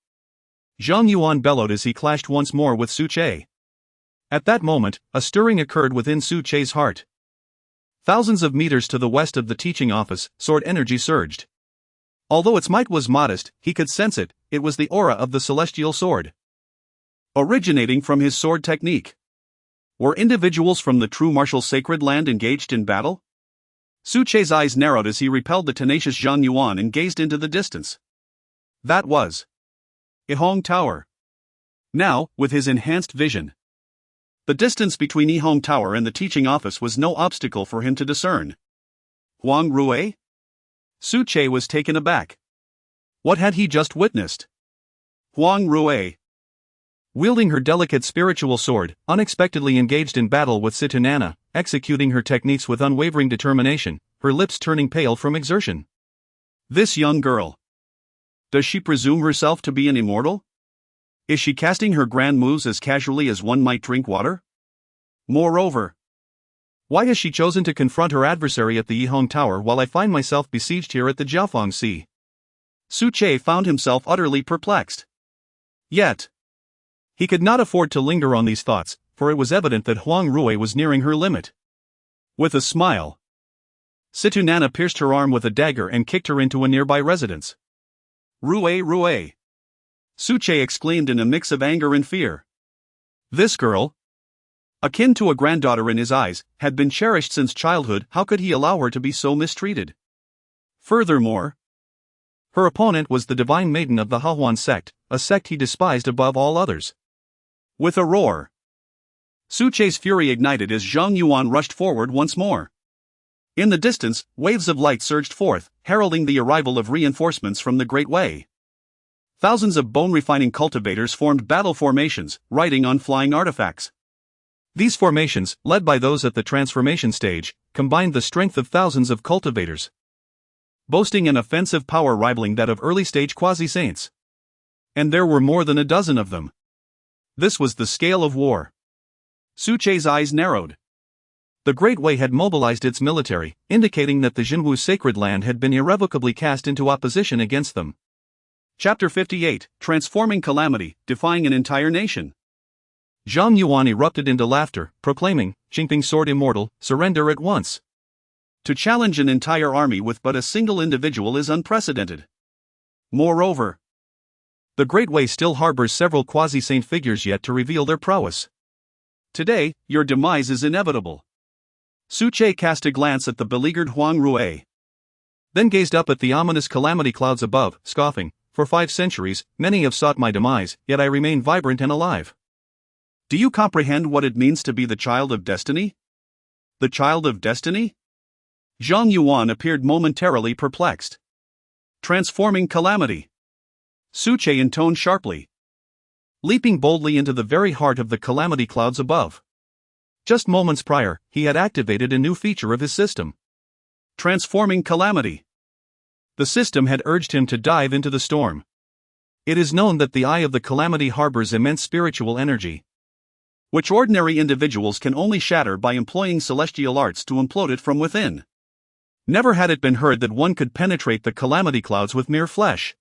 Zhang Yuan bellowed as he clashed once more with Su Che. At that moment, a stirring occurred within Su Che's heart. Thousands of meters to the west of the teaching office, sword energy surged. Although its might was modest, he could sense it. It was the aura of the celestial sword, originating from his sword technique. Were individuals from the True Martial Sacred Land engaged in battle? Su Che's eyes narrowed as he repelled the tenacious Zhang Yuan and gazed into the distance. That was Yihong Tower. Now, with his enhanced vision, the distance between Yihong Tower and the teaching office was no obstacle for him to discern. Huang Rui? Su Che was taken aback. What had he just witnessed? Huang Rui, wielding her delicate spiritual sword, unexpectedly engaged in battle with Situnana, executing her techniques with unwavering determination, her lips turning pale from exertion. This young girl. Does she presume herself to be an immortal? Is she casting her grand moves as casually as one might drink water? Moreover, why has she chosen to confront her adversary at the Yihong Tower while I find myself besieged here at the Jiaofeng Sea? Su Che found himself utterly perplexed. Yet, he could not afford to linger on these thoughts, for it was evident that Huang Rui was nearing her limit. With a smile, Situnana pierced her arm with a dagger and kicked her into a nearby residence. Rui! Su Che exclaimed in a mix of anger and fear. This girl, akin to a granddaughter in his eyes, had been cherished since childhood. How could he allow her to be so mistreated? Furthermore, her opponent was the divine maiden of the Hahuan sect, a sect he despised above all others. With a roar, Su Che's fury ignited as Zhang Yuan rushed forward once more. In the distance, waves of light surged forth, heralding the arrival of reinforcements from the Great Way. Thousands of bone-refining cultivators formed battle formations, riding on flying artifacts. These formations, led by those at the transformation stage, combined the strength of thousands of cultivators, boasting an offensive power rivaling that of early-stage quasi-saints. And there were more than a dozen of them. This was the scale of war. Su Che's eyes narrowed. The Great Way had mobilized its military, indicating that the Jinwu sacred land had been irrevocably cast into opposition against them. Chapter 58, Transforming Calamity, Defying an Entire Nation. Zhang Yuan erupted into laughter, proclaiming, "Hmph sword immortal, surrender at once." To challenge an entire army with but a single individual is unprecedented. Moreover, the Great Way still harbors several quasi-saint figures yet to reveal their prowess. Today, your demise is inevitable. Su Che cast a glance at the beleaguered Huang Rui, then gazed up at the ominous calamity clouds above, scoffing, "For 5 centuries, many have sought my demise, yet I remain vibrant and alive." Do you comprehend what it means to be the child of destiny? The child of destiny? Zhang Yuan appeared momentarily perplexed. Transforming calamity, Su Che intoned sharply, leaping boldly into the very heart of the calamity clouds above. Just moments prior, he had activated a new feature of his system. Transforming calamity. The system had urged him to dive into the storm. It is known that the eye of the calamity harbors immense spiritual energy, which ordinary individuals can only shatter by employing celestial arts to implode it from within. Never had it been heard that one could penetrate the calamity clouds with mere flesh.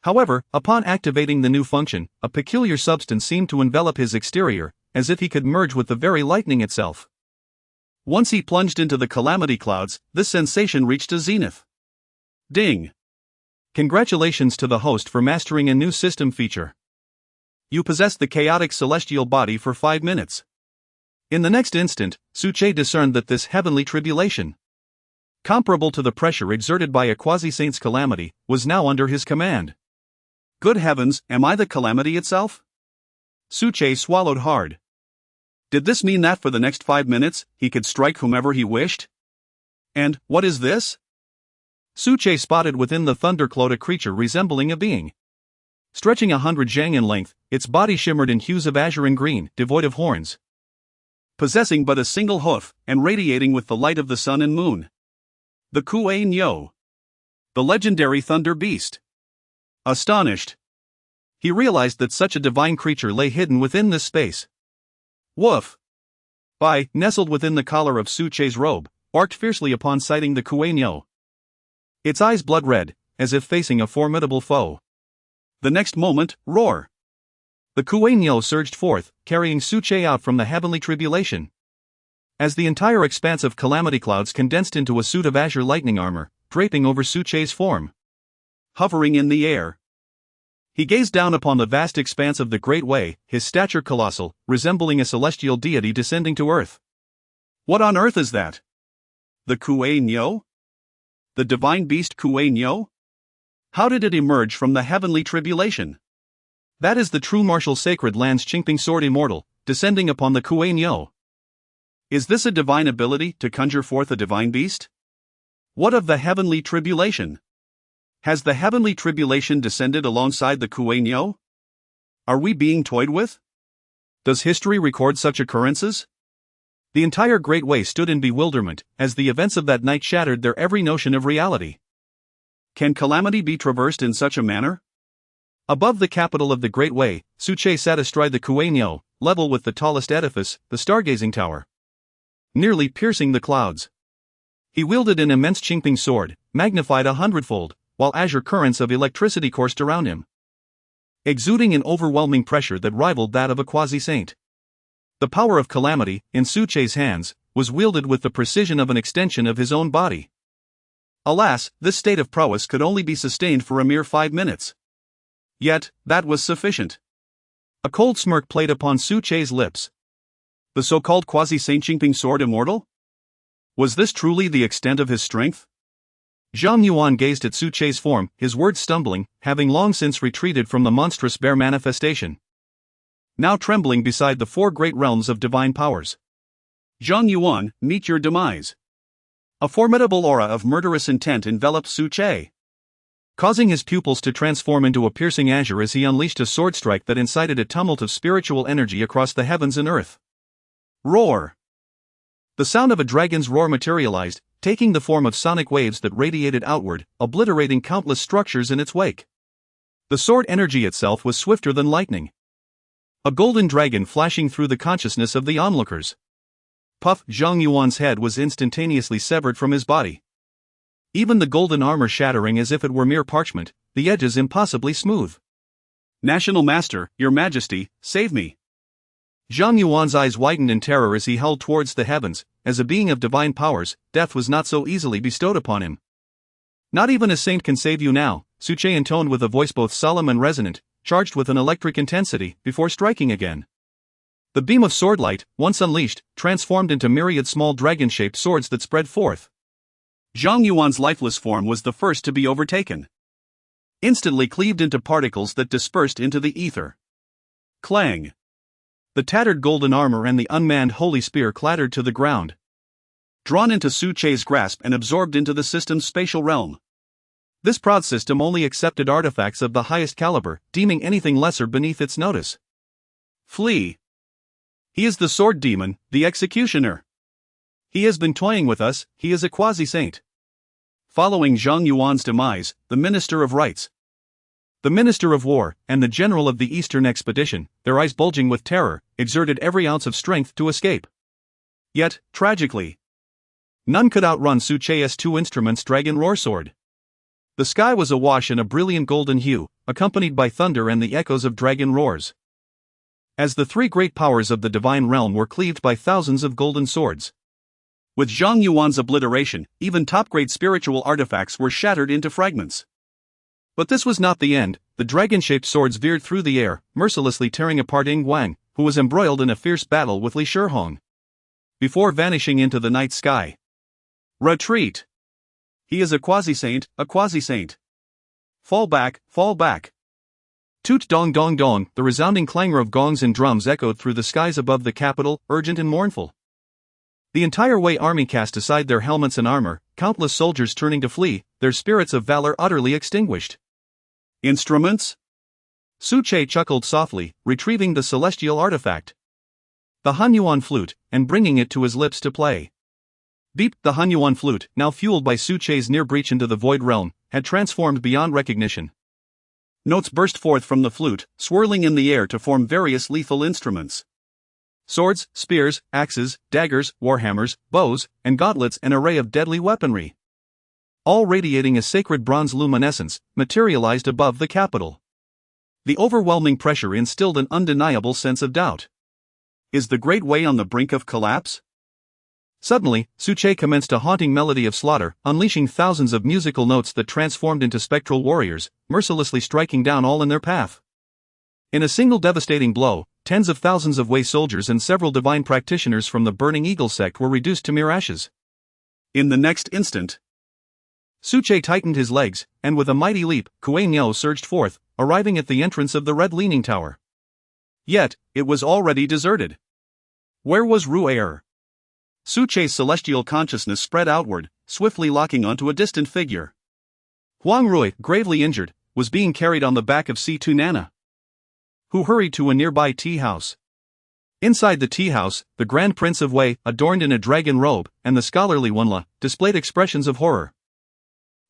However, upon activating the new function, a peculiar substance seemed to envelop his exterior, as if he could merge with the very lightning itself. Once he plunged into the calamity clouds, this sensation reached a zenith. Ding! Congratulations to the host for mastering a new system feature. You possess the chaotic celestial body for 5 minutes. In the next instant, Su Che discerned that this heavenly tribulation, comparable to the pressure exerted by a quasi-saint's calamity, was now under his command. Good heavens, am I the calamity itself? Su Che swallowed hard. Did this mean that for the next 5 minutes, he could strike whomever he wished? And, what is this? Su Che spotted within the thundercloud a creature resembling a being. Stretching 100 zhang in length, its body shimmered in hues of azure and green, devoid of horns, possessing but a single hoof, and radiating with the light of the sun and moon. The Kuei Nyo, the legendary thunder beast. Astonished, he realized that such a divine creature lay hidden within this space. Woof! Bai, nestled within the collar of Su Che's robe, barked fiercely upon sighting the Kuei Nyo, its eyes blood red, as if facing a formidable foe. The next moment, roar! The Kuei Nyo surged forth, carrying Su Che out from the heavenly tribulation. As the entire expanse of calamity clouds condensed into a suit of azure lightning armor, draping over Su Che's form, hovering in the air, he gazed down upon the vast expanse of the Great Way, his stature colossal, resembling a celestial deity descending to earth. What on earth is that? The Kuei Nyo? The divine beast Kuei Nyo? How did it emerge from the heavenly tribulation? That is the true martial sacred land's Hmph sword immortal, descending upon the Kuei Nyo. Is this a divine ability to conjure forth a divine beast? What of the heavenly tribulation? Has the heavenly tribulation descended alongside the Kuei Nyo? Are we being toyed with? Does history record such occurrences? The entire Great Way stood in bewilderment, as the events of that night shattered their every notion of reality. Can calamity be traversed in such a manner? Above the capital of the Great Way, Suche sat astride the Kuei Nyo, level with the tallest edifice, the stargazing tower, nearly piercing the clouds. He wielded an immense Hmph sword, magnified 100-fold, while azure currents of electricity coursed around him, exuding an overwhelming pressure that rivaled that of a quasi-saint. The power of calamity, in Suche's hands, was wielded with the precision of an extension of his own body. Alas, this state of prowess could only be sustained for a mere 5 minutes. Yet, that was sufficient. A cold smirk played upon Suche's lips. The so-called quasi-saint Hmph sword immortal? Was this truly the extent of his strength? Zhang Yuan gazed at Suche's form, his words stumbling, having long since retreated from the monstrous bear manifestation, now trembling beside the 4 great realms of divine powers. Zhang Yuan, meet your demise. A formidable aura of murderous intent enveloped Suche, causing his pupils to transform into a piercing azure as he unleashed a sword strike that incited a tumult of spiritual energy across the heavens and earth. Roar! The sound of a dragon's roar materialized, taking the form of sonic waves that radiated outward, obliterating countless structures in its wake. The sword energy itself was swifter than lightning, a golden dragon flashing through the consciousness of the onlookers. Puff! Zhang Yuan's head was instantaneously severed from his body, even the golden armor shattering as if it were mere parchment, the edges impossibly smooth. National Master, Your Majesty, save me! Zhang Yuan's eyes widened in terror as he held towards the heavens. As a being of divine powers, death was not so easily bestowed upon him. Not even a saint can save you now, Suche intoned with a voice both solemn and resonant, charged with an electric intensity, before striking again. The beam of swordlight, once unleashed, transformed into myriad small dragon-shaped swords that spread forth. Zhang Yuan's lifeless form was the first to be overtaken, instantly cleaved into particles that dispersed into the ether. Clang! The tattered golden armor and the unmanned holy spear clattered to the ground, drawn into Suche's grasp and absorbed into the system's spatial realm. This proud system only accepted artifacts of the highest caliber, deeming anything lesser beneath its notice. Flee! He is the sword demon, the executioner. He has been toying with us, he is a quasi-saint. Following Zhang Yuan's demise, the Minister of Rites, the Minister of War, and the General of the Eastern Expedition, their eyes bulging with terror, exerted every ounce of strength to escape. Yet, tragically, none could outrun Suche's 2 instruments' dragon roar sword. The sky was awash in a brilliant golden hue, accompanied by thunder and the echoes of dragon roars, as the 3 great powers of the divine realm were cleaved by thousands of golden swords. With Zhang Yuan's obliteration, even top-grade spiritual artifacts were shattered into fragments. But this was not the end. The dragon-shaped swords veered through the air, mercilessly tearing apart Ying Guang, who was embroiled in a fierce battle with Li Shihong, before vanishing into the night sky. Retreat! He is a quasi-saint, a quasi-saint. Fall back, fall back. Toot dong dong dong, the resounding clangor of gongs and drums echoed through the skies above the capital, urgent and mournful. The entire Wei army cast aside their helmets and armor, countless soldiers turning to flee, their spirits of valor utterly extinguished. Instruments? Suche chuckled softly, retrieving the celestial artifact, the Hanyuan flute, and bringing it to his lips to play. Beep! The Hanyuan flute, now fueled by Suche's near breach into the void realm, had transformed beyond recognition. Notes burst forth from the flute, swirling in the air to form various lethal instruments. Swords, spears, axes, daggers, warhammers, bows, and gauntlets, an array of deadly weaponry, all radiating a sacred bronze luminescence, materialized above the capital. The overwhelming pressure instilled an undeniable sense of doubt. Is the Great Way on the brink of collapse? Suddenly, Suche commenced a haunting melody of slaughter, unleashing thousands of musical notes that transformed into spectral warriors, mercilessly striking down all in their path. In a single devastating blow, tens of thousands of Wei soldiers and several divine practitioners from the Burning Eagle sect were reduced to mere ashes. In the next instant, Suche tightened his legs, and with a mighty leap, Kuei Niu surged forth, arriving at the entrance of the red leaning tower. Yet, it was already deserted. Where was Ru'er? Suche's celestial consciousness spread outward, swiftly locking onto a distant figure. Huang Rui, gravely injured, was being carried on the back of C2 Nana, who hurried to a nearby tea house. Inside the tea house, the Grand Prince of Wei, adorned in a dragon robe, and the scholarly Wenla, displayed expressions of horror,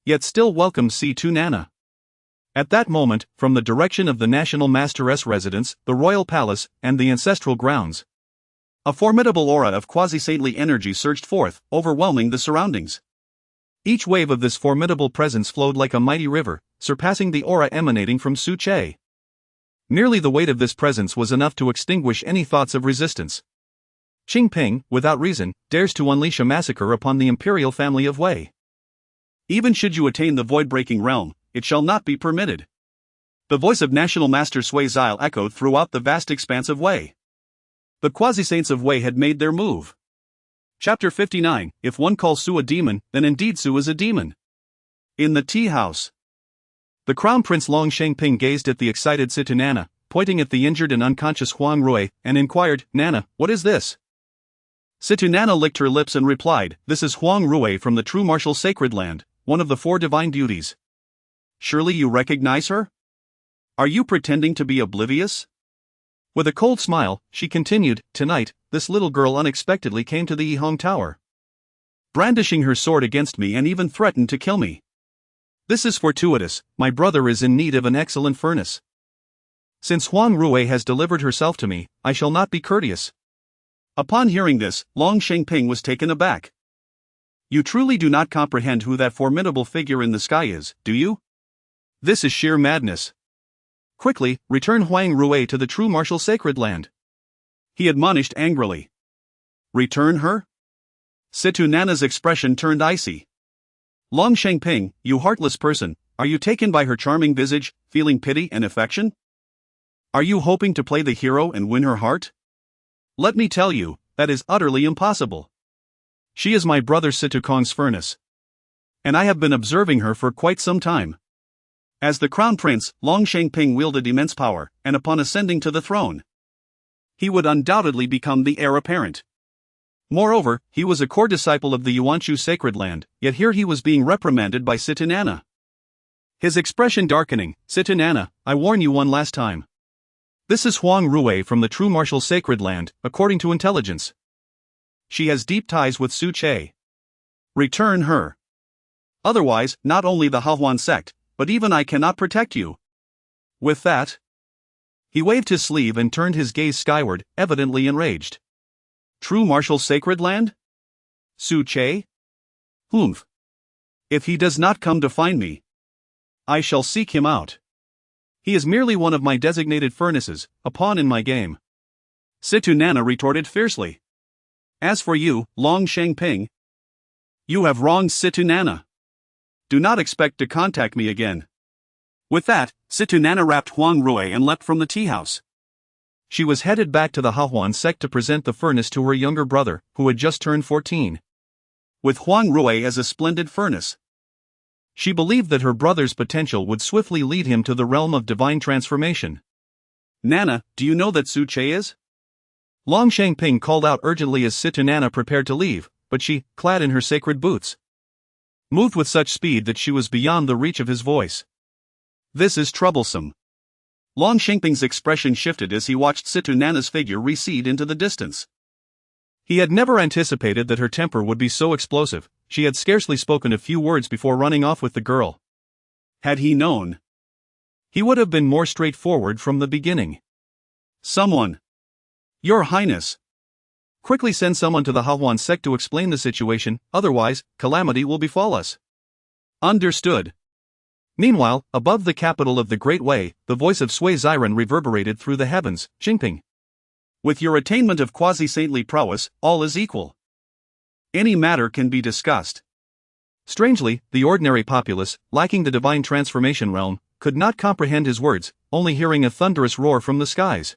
yet still welcomed C2 Nana. At that moment, from the direction of the National Masteress residence, the royal palace, and the ancestral grounds, a formidable aura of quasi-saintly energy surged forth, overwhelming the surroundings. Each wave of this formidable presence flowed like a mighty river, surpassing the aura emanating from Suche. Nearly the weight of this presence was enough to extinguish any thoughts of resistance. Qingping, without reason, dares to unleash a massacre upon the imperial family of Wei. Even should you attain the void-breaking realm, it shall not be permitted. The voice of National Master Sui Zile echoed throughout the vast expanse of Wei. The quasi-saints of Wei had made their move. Chapter 59. If one calls Su a demon, then indeed Su is a demon. In the tea house, the Crown Prince Long Shengping gazed at the excited C2 Nana, pointing at the injured and unconscious Huang Rui, and inquired, "Nana, what is this?" C2 Nana licked her lips and replied, "This is Huang Rui from the True Martial Sacred Land, one of the 4 divine beauties. Surely you recognize her? Are you pretending to be oblivious?" With a cold smile, she continued, "Tonight, this little girl unexpectedly came to the Yihong Tower, brandishing her sword against me and even threatened to kill me. This is fortuitous, my brother is in need of an excellent furnace. Since Huang Rui has delivered herself to me, I shall not be courteous." Upon hearing this, Long Shengping was taken aback. "You truly do not comprehend who that formidable figure in the sky is, do you? This is sheer madness. Quickly, return Huang Rui to the True Martial Sacred Land," he admonished angrily. "Return her?" C2 Nana's expression turned icy. "Long Shengping, you heartless person, are you taken by her charming visage, feeling pity and affection? Are you hoping to play the hero and win her heart? Let me tell you, that is utterly impossible. She is my brother C2 Kong's furnace, and I have been observing her for quite some time." As the Crown Prince, Long Shengping wielded immense power, and upon ascending to the throne, he would undoubtedly become the heir apparent. Moreover, he was a core disciple of the Yuanshu Sacred Land, yet here he was being reprimanded by C2 Nana. His expression darkening, "C2 Nana, I warn you one last time. This is Huang Rui from the True Martial Sacred Land, according to intelligence. She has deep ties with Suche. Return her. Otherwise, not only the Hahuan sect, but even I cannot protect you." With that, he waved his sleeve and turned his gaze skyward, evidently enraged. True Martial Sacred Land? Suche? Hmph. If he does not come to find me, I shall seek him out. He is merely one of my designated furnaces, a pawn in my game. C2 Nana retorted fiercely. As for you, Long Shengping, you have wronged C2 Nana. Do not expect to contact me again. With that, C2 Nana wrapped Huang Rui and leapt from the tea house. She was headed back to the Hahuan sect to present the furnace to her younger brother, who had just turned 14. With Huang Rui as a splendid furnace, she believed that her brother's potential would swiftly lead him to the realm of divine transformation. "Nana, do you know that Suche is?" Long Shengping called out urgently as C2 Nana prepared to leave, but she, clad in her sacred boots, moved with such speed that she was beyond the reach of his voice. "This is troublesome." Long Shengping's expression shifted as he watched C2 Nana's figure recede into the distance. He had never anticipated that her temper would be so explosive. She had scarcely spoken a few words before running off with the girl. Had he known, he would have been more straightforward from the beginning. "Someone, Your Highness, quickly send someone to the Hahuan sect to explain the situation, otherwise, calamity will befall us." Understood. Meanwhile, above the capital of the Great Wei, the voice of Sui Ziren reverberated through the heavens, "Qingping, with your attainment of quasi-saintly prowess, all is equal. Any matter can be discussed." Strangely, the ordinary populace, lacking the divine transformation realm, could not comprehend his words, only hearing a thunderous roar from the skies.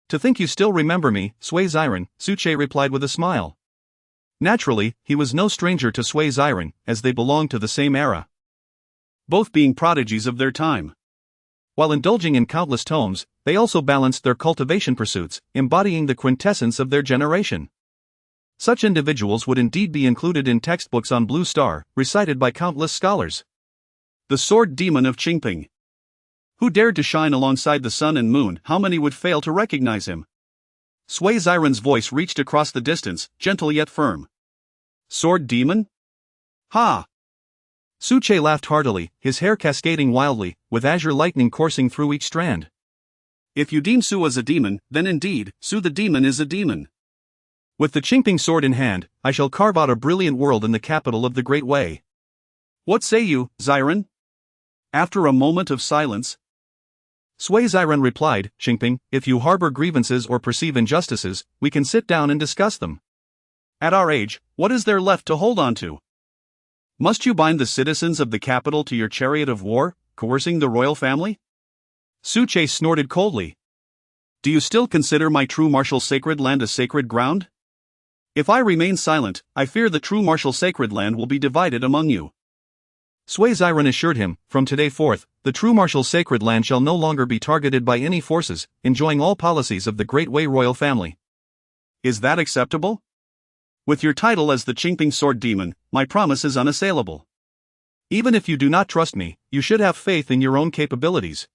"To think you still remember me, Sui Ziren," Suche replied with a smile. Naturally, he was no stranger to Sui Ziren, as they belonged to the same era, both being prodigies of their time. While indulging in countless tomes, they also balanced their cultivation pursuits, embodying the quintessence of their generation. Such individuals would indeed be included in textbooks on Blue Star, recited by countless scholars. The sword demon of Hmph. Who dared to shine alongside the sun and moon? How many would fail to recognize him? Sui Ziren's voice reached across the distance, gentle yet firm. Sword demon? Ha! Su Che laughed heartily, his hair cascading wildly, with azure lightning coursing through each strand. If you deem Su as a demon, then indeed, Su the demon is a demon. With the Hmph sword in hand, I shall carve out a brilliant world in the capital of the Great Way. What say you, Ziren? After a moment of silence, Sui Ziren replied, Hmph, if you harbor grievances or perceive injustices, we can sit down and discuss them. At our age, what is there left to hold on to? Must you bind the citizens of the capital to your chariot of war, coercing the royal family? Su Che snorted coldly. Do you still consider my true martial sacred land a sacred ground? If I remain silent, I fear the true martial sacred land will be divided among you. Sui Ziren assured him, from today forth, the true martial sacred land shall no longer be targeted by any forces, enjoying all policies of the Great Way royal family. Is that acceptable? With your title as the Hmph sword demon, my promise is unassailable. Even if you do not trust me, you should have faith in your own capabilities.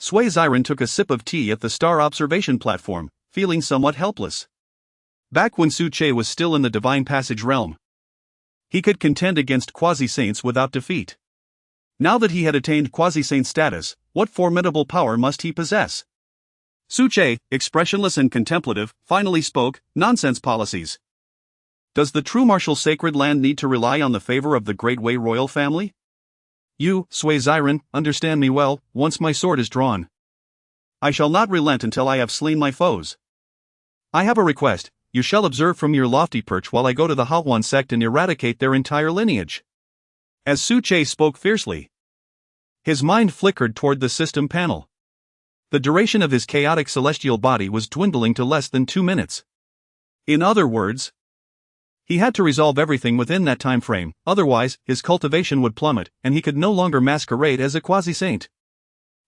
Sui Ziren took a sip of tea at the star observation platform, feeling somewhat helpless. Back when Su Che was still in the Divine Passage realm, he could contend against quasi-saints without defeat. Now that he had attained quasi-saint status, what formidable power must he possess? Su Che, expressionless and contemplative, finally spoke, nonsense policies. Does the true martial sacred land need to rely on the favor of the Great Way royal family? You, Sui Ziren, understand me well, once my sword is drawn, I shall not relent until I have slain my foes. I have a request. You shall observe from your lofty perch while I go to the Halwan sect and eradicate their entire lineage. As Su Che spoke fiercely, his mind flickered toward the system panel. The duration of his chaotic celestial body was dwindling to less than 2 minutes. In other words, he had to resolve everything within that time frame, otherwise, his cultivation would plummet, and he could no longer masquerade as a quasi-saint.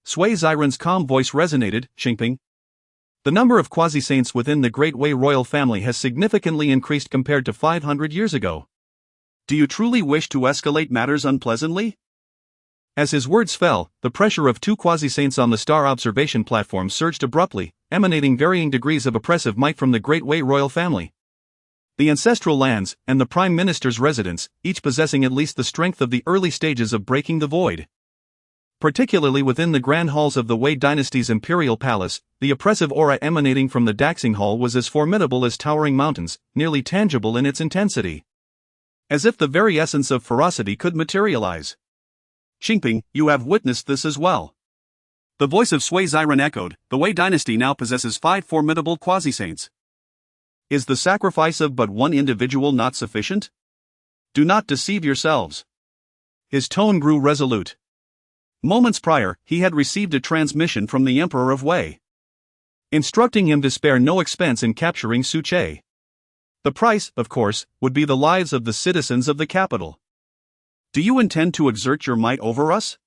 Sui Ziren's calm voice resonated, Hmph. The number of quasi-saints within the Great Way royal family has significantly increased compared to 500 years ago. Do you truly wish to escalate matters unpleasantly? As his words fell, the pressure of 2 quasi-saints on the star observation platform surged abruptly, emanating varying degrees of oppressive might from the Great Way royal family. The ancestral lands, and the Prime Minister's residence, each possessing at least the strength of the early stages of breaking the void. Particularly within the grand halls of the Wei dynasty's imperial palace, the oppressive aura emanating from the Daxing Hall was as formidable as towering mountains, nearly tangible in its intensity. As if the very essence of ferocity could materialize. Hmph, you have witnessed this as well. The voice of Sui Ziren echoed, the Wei dynasty now possesses 5 formidable quasi-saints. Is the sacrifice of but one individual not sufficient? Do not deceive yourselves. His tone grew resolute. Moments prior, he had received a transmission from the Emperor of Wei, instructing him to spare no expense in capturing Su Che. The price, of course, would be the lives of the citizens of the capital. Do you intend to exert your might over us?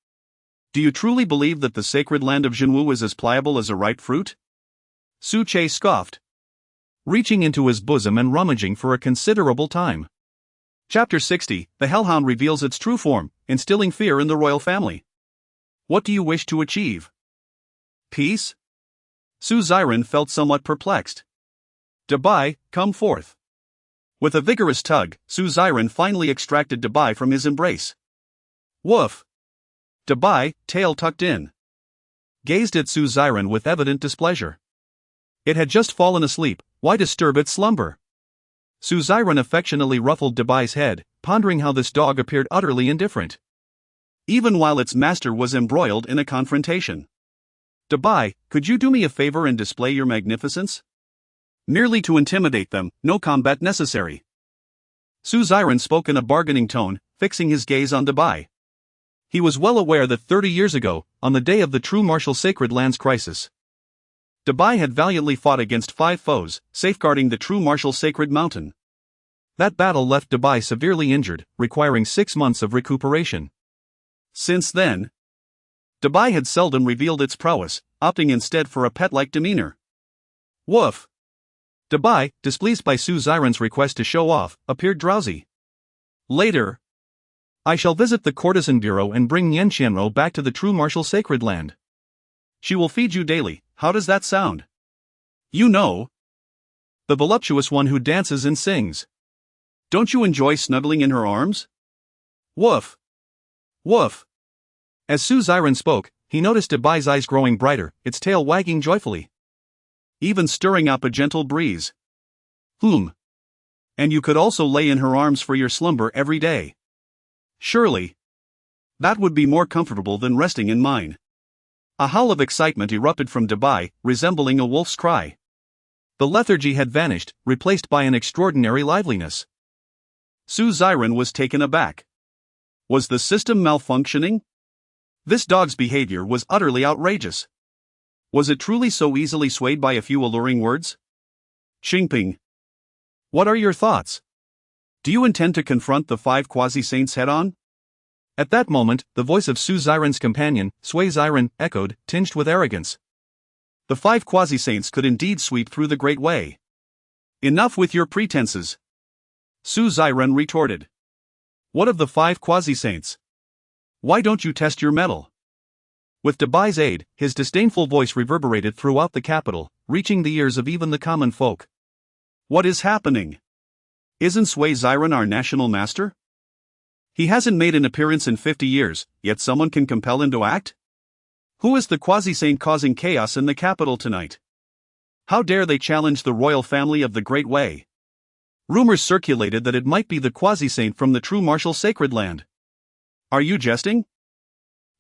Do you truly believe that the sacred land of Zhenwu is as pliable as a ripe fruit? Su Che scoffed, reaching into his bosom and rummaging for a considerable time. Chapter 60, The Hellhound reveals its true form, instilling fear in the royal family. What do you wish to achieve? Peace? Su Ziren felt somewhat perplexed. Dabai, come forth. With a vigorous tug, Su Ziren finally extracted Dabai from his embrace. Woof! Dabai, tail tucked in, gazed at Su Ziren with evident displeasure. It had just fallen asleep, why disturb its slumber? Su Ziren affectionately ruffled Dabai's head, pondering how this dog appeared utterly indifferent, even while its master was embroiled in a confrontation. Dabai, could you do me a favor and display your magnificence? Merely to intimidate them, no combat necessary. Su Ziren spoke in a bargaining tone, fixing his gaze on Dabai. He was well aware that 30 years ago, on the day of the True Martial Sacred Lands crisis, Dabai had valiantly fought against 5 foes, safeguarding the True Martial Sacred Mountain. That battle left Dabai severely injured, requiring 6 months of recuperation. Since then, Dabai had seldom revealed its prowess, opting instead for a pet-like demeanor. Woof! Dabai, displeased by Su Xiren's request to show off, appeared drowsy. Later, I shall visit the courtesan bureau and bring Nian Qianro back to the True Martial Sacred Land. She will feed you daily. How does that sound? You know, the voluptuous one who dances and sings. Don't you enjoy snuggling in her arms? Woof! Woof! As Su Xiren spoke, he noticed Dabai's eyes growing brighter, its tail wagging joyfully, even stirring up a gentle breeze. And you could also lay in her arms for your slumber every day. Surely, that would be more comfortable than resting in mine. A howl of excitement erupted from Dabai, resembling a wolf's cry. The lethargy had vanished, replaced by an extraordinary liveliness. Su Xiren was taken aback. Was the system malfunctioning? This dog's behavior was utterly outrageous. Was it truly so easily swayed by a few alluring words? Hmph. What are your thoughts? Do you intend to confront the 5 quasi-saints head-on? At that moment, the voice of Su Xiren's companion, Sui Xiren, echoed, tinged with arrogance. The 5 quasi-saints could indeed sweep through the Great Way. Enough with your pretenses, Su Xiren retorted. What of the 5 quasi-saints? Why don't you test your mettle? With Dabai's aid, his disdainful voice reverberated throughout the capital, reaching the ears of even the common folk. What is happening? Isn't Sui Xiren our national master? He hasn't made an appearance in 50 years, yet someone can compel him to act? Who is the quasi-saint causing chaos in the capital tonight? How dare they challenge the royal family of the Great Way? Rumors circulated that it might be the quasi-saint from the True Martial Sacred Land. Are you jesting?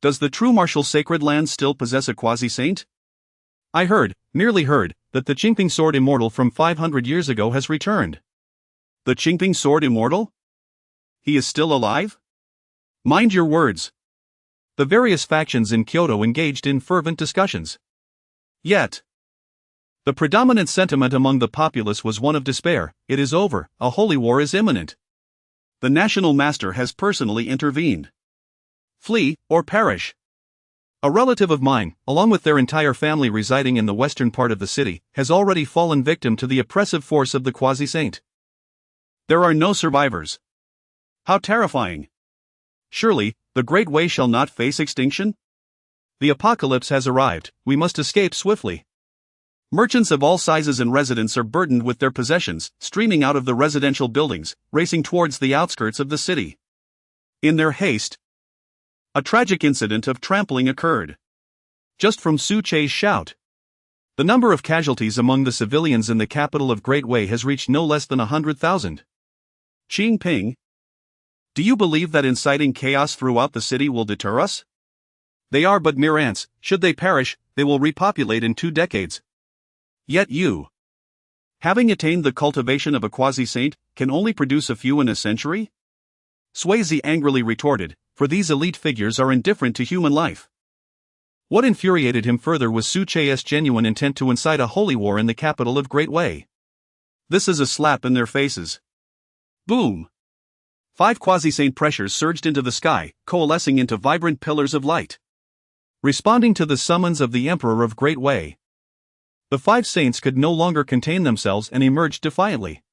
Does the True Martial Sacred Land still possess a quasi-saint? I merely heard, that the Hmph sword immortal from 500 years ago has returned. The Hmph sword immortal? He is still alive? Mind your words. The various factions in Kyoto engaged in fervent discussions. Yet, the predominant sentiment among the populace was one of despair. It is over, a holy war is imminent. The national master has personally intervened. Flee, or perish. A relative of mine, along with their entire family residing in the western part of the city, has already fallen victim to the oppressive force of the quasi-saint. There are no survivors. How terrifying. Surely, the Great Way shall not face extinction? The apocalypse has arrived, we must escape swiftly. Merchants of all sizes and residents are burdened with their possessions, streaming out of the residential buildings, racing towards the outskirts of the city. In their haste, a tragic incident of trampling occurred. Just from Su Che's shout, the number of casualties among the civilians in the capital of Great Way has reached no less than 100,000. Hmph. Do you believe that inciting chaos throughout the city will deter us? They are but mere ants. Should they perish, they will repopulate in 2 decades. Yet you, having attained the cultivation of a quasi-saint, can only produce a few in a century? Swayze angrily retorted, for these elite figures are indifferent to human life. What infuriated him further was Su Che's genuine intent to incite a holy war in the capital of Great Way. This is a slap in their faces. Boom! 5 quasi-saint pressures surged into the sky, coalescing into vibrant pillars of light, responding to the summons of the Emperor of Great Way. The 5 saints could no longer contain themselves and emerged defiantly.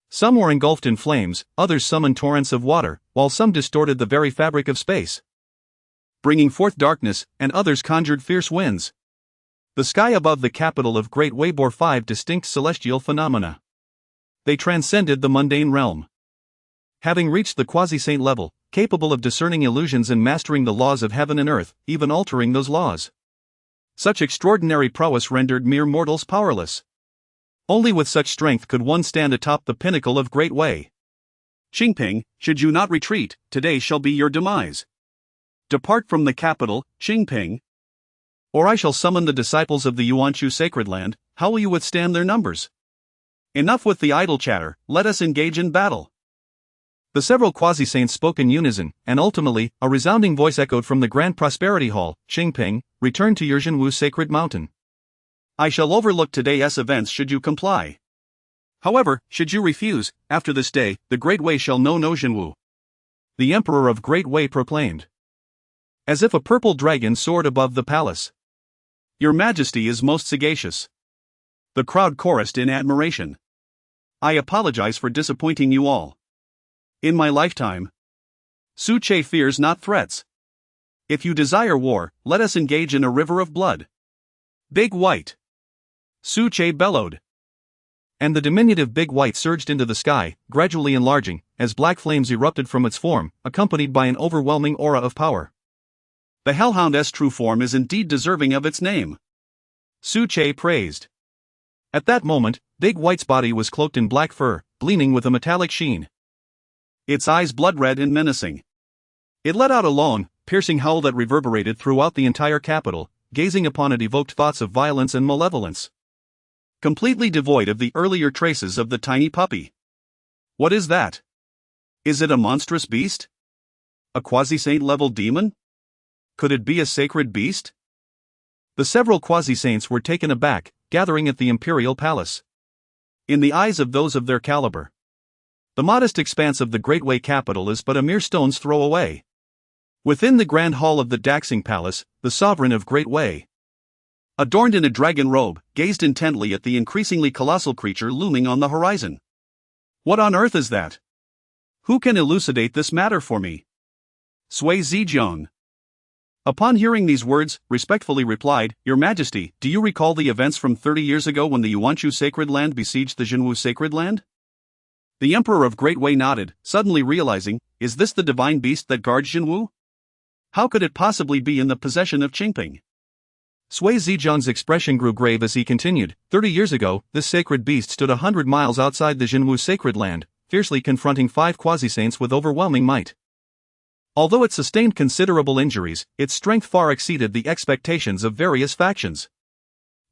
Some were engulfed in flames, others summoned torrents of water, while some distorted the very fabric of space, bringing forth darkness, and others conjured fierce winds. The sky above the capital of Great Way bore 5 distinct celestial phenomena. They transcended the mundane realm. Having reached the quasi-saint level, capable of discerning illusions and mastering the laws of heaven and earth, even altering those laws. Such extraordinary prowess rendered mere mortals powerless. Only with such strength could one stand atop the pinnacle of Great Way. Hmph, should you not retreat, today shall be your demise. Depart from the capital, Hmph. Or I shall summon the disciples of the Yuanshu Sacred Land. How will you withstand their numbers? Enough with the idle chatter, let us engage in battle. The several quasi-saints spoke in unison, and ultimately, a resounding voice echoed from the Grand Prosperity Hall. Hmph, return to Yurjanwu Sacred Mountain. I shall overlook today's events should you comply. However, should you refuse, after this day, the Great Way shall know no Jinwu. The Emperor of Great Way proclaimed, as if a purple dragon soared above the palace. Your Majesty is most sagacious. The crowd chorused in admiration. I apologize for disappointing you all. In my lifetime, Su Che fears not threats. If you desire war, let us engage in a river of blood. Big White. Su Che bellowed. And the diminutive Big White surged into the sky, gradually enlarging, as black flames erupted from its form, accompanied by an overwhelming aura of power. The Hellhound's true form is indeed deserving of its name. Su Che praised. At that moment, Big White's body was cloaked in black fur, gleaming with a metallic sheen. Its eyes blood-red and menacing. It let out a long, piercing howl that reverberated throughout the entire capital. Gazing upon it evoked thoughts of violence and malevolence. Completely devoid of the earlier traces of the tiny puppy. What is that? Is it a monstrous beast? A quasi-saint level demon? Could it be a sacred beast? The several quasi-saints were taken aback, gathering at the imperial palace. In the eyes of those of their caliber, the modest expanse of the Great Way capital is but a mere stone's throw away. Within the grand hall of the Daxing Palace, the sovereign of Great Way, adorned in a dragon robe, gazed intently at the increasingly colossal creature looming on the horizon. What on earth is that? Who can elucidate this matter for me? Sui Zijiang, upon hearing these words, respectfully replied, Your Majesty, do you recall the events from 30 years ago when the Yuanchu Sacred Land besieged the Jinwu Sacred Land? The Emperor of Great Way nodded, suddenly realizing, is this the divine beast that guards Jinwu? How could it possibly be in the possession of Hmph? Sui Zijiang's expression grew grave as he continued, 30 years ago, this sacred beast stood 100 miles outside the Jinwu Sacred Land, fiercely confronting 5 quasi-saints with overwhelming might. Although it sustained considerable injuries, its strength far exceeded the expectations of various factions.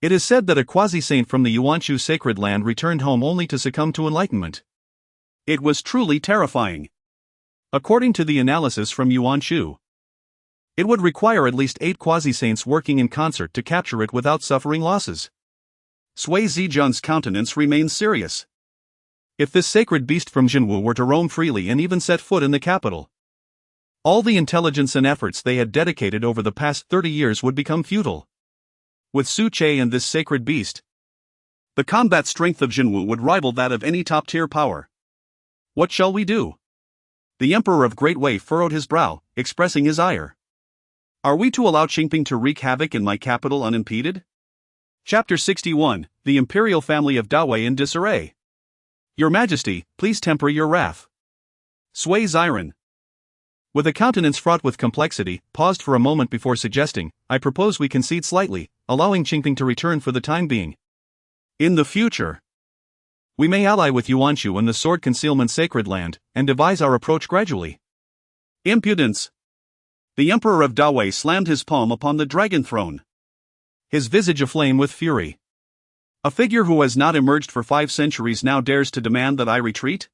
It is said that a quasi-saint from the Yuanchu Sacred Land returned home only to succumb to enlightenment. It was truly terrifying. According to the analysis from Yuanchu, it would require at least 8 quasi-saints working in concert to capture it without suffering losses. Sui Zijiang's countenance remained serious. If this sacred beast from Jinwu were to roam freely and even set foot in the capital, all the intelligence and efforts they had dedicated over the past 30 years would become futile. With Su Che and this sacred beast, the combat strength of Jinwu would rival that of any top-tier power. What shall we do? The Emperor of Great Way furrowed his brow, expressing his ire. Are we to allow Hmph to wreak havoc in my capital unimpeded? Chapter 61, The Imperial Family of Dawei in Disarray. Your Majesty, please temper your wrath. Sui Ziran, with a countenance fraught with complexity, paused for a moment before suggesting, I propose we concede slightly, allowing Hmph to return for the time being. In the future, we may ally with Yuanchu and the Sword Concealment Sacred Land, and devise our approach gradually. Impudence! The Emperor of Dawei slammed his palm upon the dragon throne, his visage aflame with fury. A figure who has not emerged for 5 centuries now dares to demand that I retreat?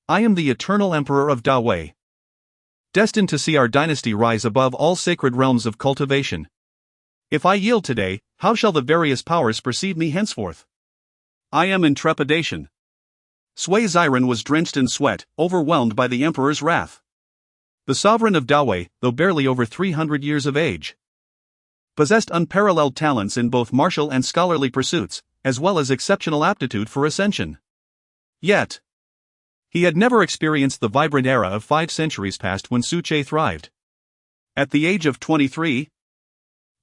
I am the eternal Emperor of Dawei, destined to see our dynasty rise above all sacred realms of cultivation. If I yield today, how shall the various powers perceive me henceforth? I am in trepidation. Sui Ziran was drenched in sweat, overwhelmed by the Emperor's wrath. The sovereign of Dawei, though barely over 300 years of age, possessed unparalleled talents in both martial and scholarly pursuits, as well as exceptional aptitude for ascension. Yet, he had never experienced the vibrant era of 5 centuries past when Su Che thrived. At the age of 23,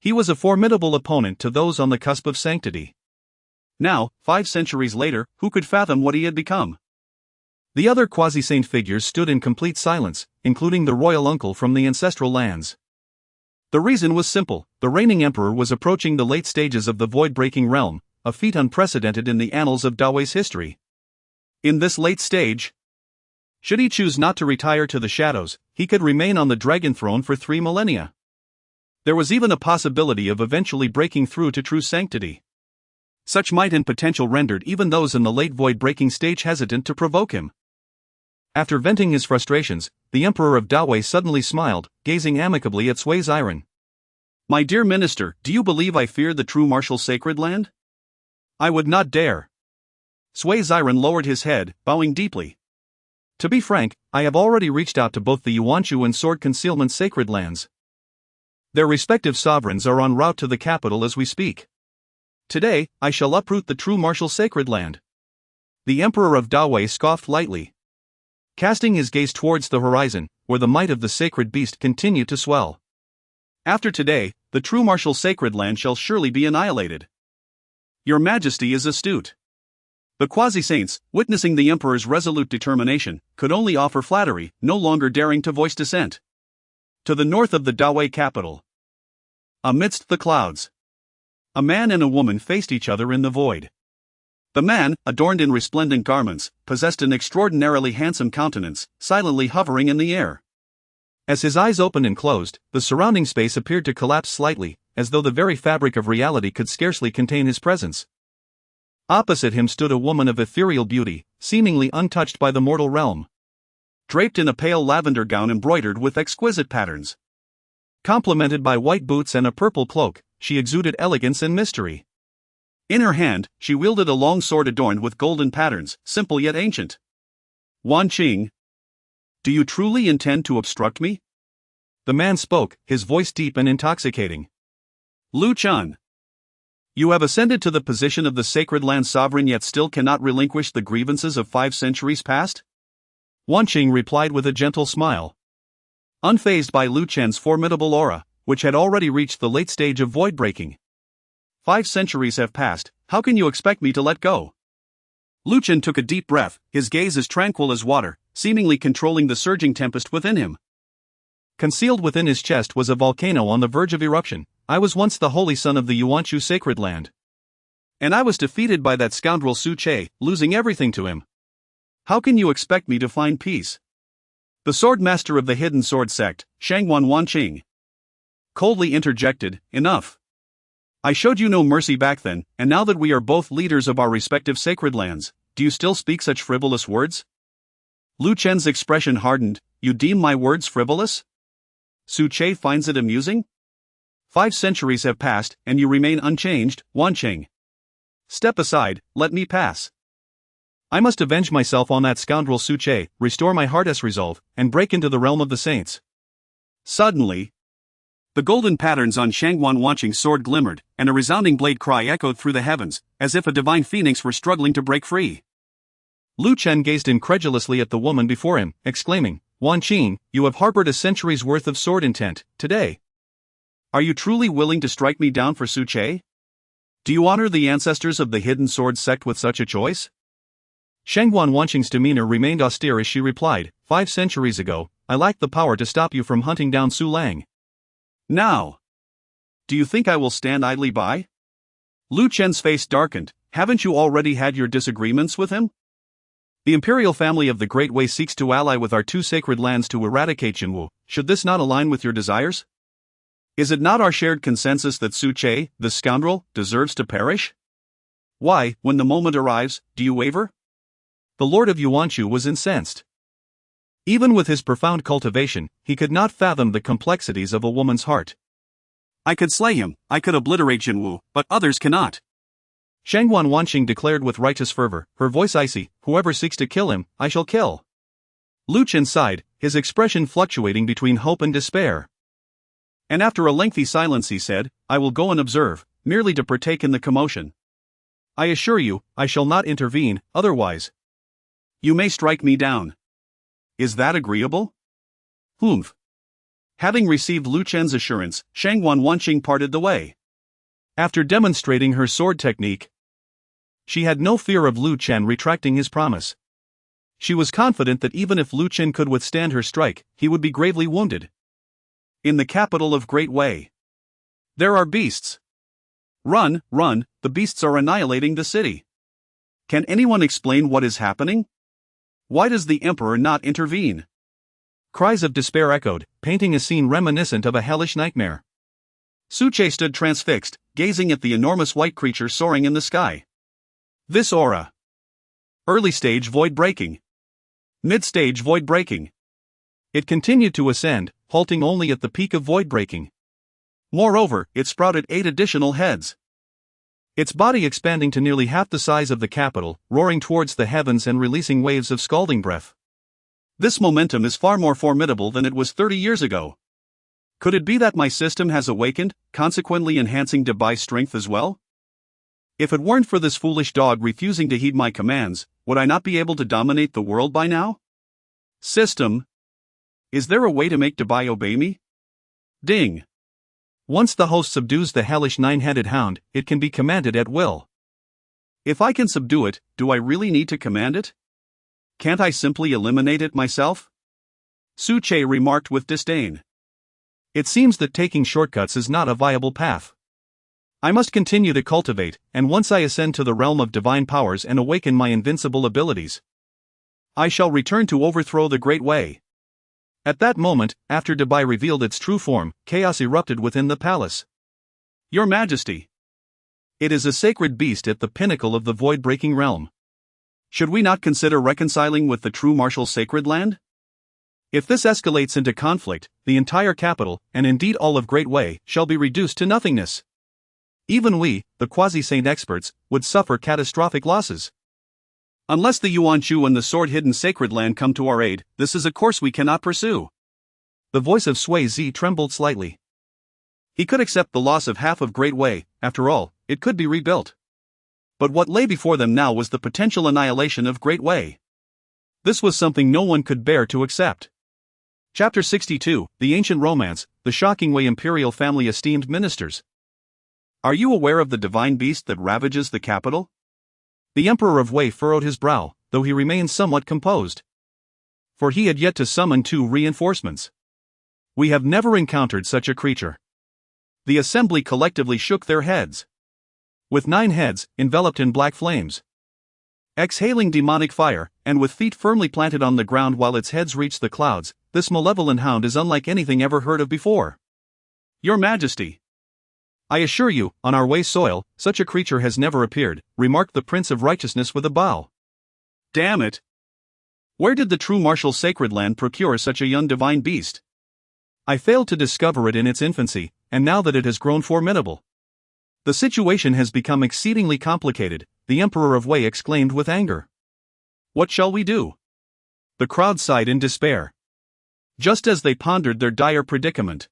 he was a formidable opponent to those on the cusp of sanctity. Now, 5 centuries later, who could fathom what he had become? The other quasi-saint figures stood in complete silence, including the royal uncle from the ancestral lands. The reason was simple, the reigning emperor was approaching the late stages of the void-breaking realm, a feat unprecedented in the annals of Dawei's history. In this late stage, should he choose not to retire to the shadows, he could remain on the dragon throne for 3 millennia. There was even a possibility of eventually breaking through to true sanctity. Such might and potential rendered even those in the late void-breaking stage hesitant to provoke him. After venting his frustrations, the Emperor of Dawei suddenly smiled, gazing amicably at Sui Ziran. My dear minister, do you believe I fear the true martial sacred land? I would not dare. Sui Ziren lowered his head, bowing deeply. To be frank, I have already reached out to both the Yuanchu and Sword Concealment sacred lands. Their respective sovereigns are en route to the capital as we speak. Today, I shall uproot the True Martial Sacred Land. The Emperor of Dawei scoffed lightly, casting his gaze towards the horizon, where the might of the sacred beast continued to swell. After today, the True Martial Sacred Land shall surely be annihilated. Your Majesty is astute. The quasi-saints, witnessing the Emperor's resolute determination, could only offer flattery, no longer daring to voice dissent. To the north of the Dawei capital, amidst the clouds, a man and a woman faced each other in the void. The man, adorned in resplendent garments, possessed an extraordinarily handsome countenance, silently hovering in the air. As his eyes opened and closed, the surrounding space appeared to collapse slightly, as though the very fabric of reality could scarcely contain his presence. Opposite him stood a woman of ethereal beauty, seemingly untouched by the mortal realm. Draped in a pale lavender gown embroidered with exquisite patterns, complemented by white boots and a purple cloak, she exuded elegance and mystery. In her hand, she wielded a long sword adorned with golden patterns, simple yet ancient. Wan Qing, do you truly intend to obstruct me? The man spoke, his voice deep and intoxicating. Lu Chun, you have ascended to the position of the Sacred Land Sovereign yet still cannot relinquish the grievances of 5 centuries past? Wan Qing replied with a gentle smile. Unfazed by Lu Chen's formidable aura, which had already reached the late stage of void breaking. 5 centuries have passed, how can you expect me to let go? Lu Chen took a deep breath, his gaze as tranquil as water, seemingly controlling the surging tempest within him. Concealed within his chest was a volcano on the verge of eruption. I was once the holy son of the Yuanchu sacred land. And I was defeated by that scoundrel Su Che, losing everything to him. How can you expect me to find peace? The sword master of the hidden sword sect, Shangwan Wanqing, coldly interjected, enough. I showed you no mercy back then, and now that we are both leaders of our respective sacred lands, do you still speak such frivolous words? Lu Chen's expression hardened. You deem my words frivolous? Su Che finds it amusing? 5 centuries have passed, and you remain unchanged, Wanqing. Step aside, let me pass. I must avenge myself on that scoundrel Su Che, restore my heart as resolve, and break into the realm of the saints. Suddenly, the golden patterns on Shangwan Wanqing's sword glimmered, and a resounding blade cry echoed through the heavens, as if a divine phoenix were struggling to break free. Lu Chen gazed incredulously at the woman before him, exclaiming, Wan Qing, you have harbored a century's worth of sword intent, today. Are you truly willing to strike me down for Su Che? Do you honor the ancestors of the hidden sword sect with such a choice? Shangwan Wanqing's demeanor remained austere as she replied, 5 centuries ago, I lacked the power to stop you from hunting down Su Lang. Now, do you think I will stand idly by? Lu Chen's face darkened. Haven't you already had your disagreements with him? The imperial family of the Great Way seeks to ally with our 2 sacred lands to eradicate Jinwu. Should this not align with your desires? Is it not our shared consensus that Su Che, the scoundrel, deserves to perish? Why, when the moment arrives, do you waver? The Lord of Yuanchu was incensed. Even with his profound cultivation, he could not fathom the complexities of a woman's heart. I could slay him, I could obliterate Jinwu, but others cannot. Shangwan Wanqing declared with righteous fervor, her voice icy, whoever seeks to kill him, I shall kill. Lu Chen sighed, his expression fluctuating between hope and despair. And after a lengthy silence he said, I will go and observe, merely to partake in the commotion. I assure you, I shall not intervene, otherwise. You may strike me down. Is that agreeable? Hmph. Having received Lu Chen's assurance, Shangwan Wanqing parted the way. After demonstrating her sword technique, she had no fear of Lu Chen retracting his promise. She was confident that even if Lu Chen could withstand her strike, he would be gravely wounded. In the capital of Great Way, there are beasts. Run, run, the beasts are annihilating the city. Can anyone explain what is happening? Why does the emperor not intervene? Cries of despair echoed, painting a scene reminiscent of a hellish nightmare. Su Che stood transfixed, gazing at the enormous white creature soaring in the sky. This aura. Early stage void breaking. Mid-stage void breaking. It continued to ascend, halting only at the peak of void breaking. Moreover, it sprouted 8 additional heads. its body expanding to nearly half the size of the capital, roaring towards the heavens and releasing waves of scalding breath. This momentum is far more formidable than it was 30 years ago. Could it be that my system has awakened, consequently enhancing Debai's strength as well? If it weren't for this foolish dog refusing to heed my commands, would I not be able to dominate the world by now? System. Is there a way to make Debai obey me? Ding. Once the host subdues the hellish nine-headed hound, it can be commanded at will. If I can subdue it, do I really need to command it? Can't I simply eliminate it myself? Su Che remarked with disdain. It seems that taking shortcuts is not a viable path. I must continue to cultivate, and once I ascend to the realm of divine powers and awaken my invincible abilities, I shall return to overthrow the Great Way. At that moment, after Debai revealed its true form, chaos erupted within the palace. Your Majesty! It is a sacred beast at the pinnacle of the void-breaking realm. Should we not consider reconciling with the True Martial Sacred Land? If this escalates into conflict, the entire capital, and indeed all of Great Way, shall be reduced to nothingness. Even we, the quasi-saint experts, would suffer catastrophic losses. Unless the Yuan Shu and the sword-hidden sacred land come to our aid, this is a course we cannot pursue. The voice of Sui Zi trembled slightly. He could accept the loss of half of Great Way, after all, it could be rebuilt. But what lay before them now was the potential annihilation of Great Way. This was something no one could bear to accept. Chapter 62, The Ancient Romance, The Shocking Way Imperial Family Esteemed Ministers. Are you aware of the divine beast that ravages the capital? The Emperor of Wei furrowed his brow, though he remained somewhat composed. For he had yet to summon 2 reinforcements. We have never encountered such a creature. The assembly collectively shook their heads. With 9 heads, enveloped in black flames, exhaling demonic fire, and with feet firmly planted on the ground while its heads reached the clouds, this malevolent hound is unlike anything ever heard of before. Your Majesty! I assure you, on our Wei soil, such a creature has never appeared, remarked the Prince of Righteousness with a bow. Damn it! Where did the True Martial Sacred Land procure such a young divine beast? I failed to discover it in its infancy, and now that it has grown formidable, the situation has become exceedingly complicated, the Emperor of Wei exclaimed with anger. What shall we do? The crowd sighed in despair. Just as they pondered their dire predicament,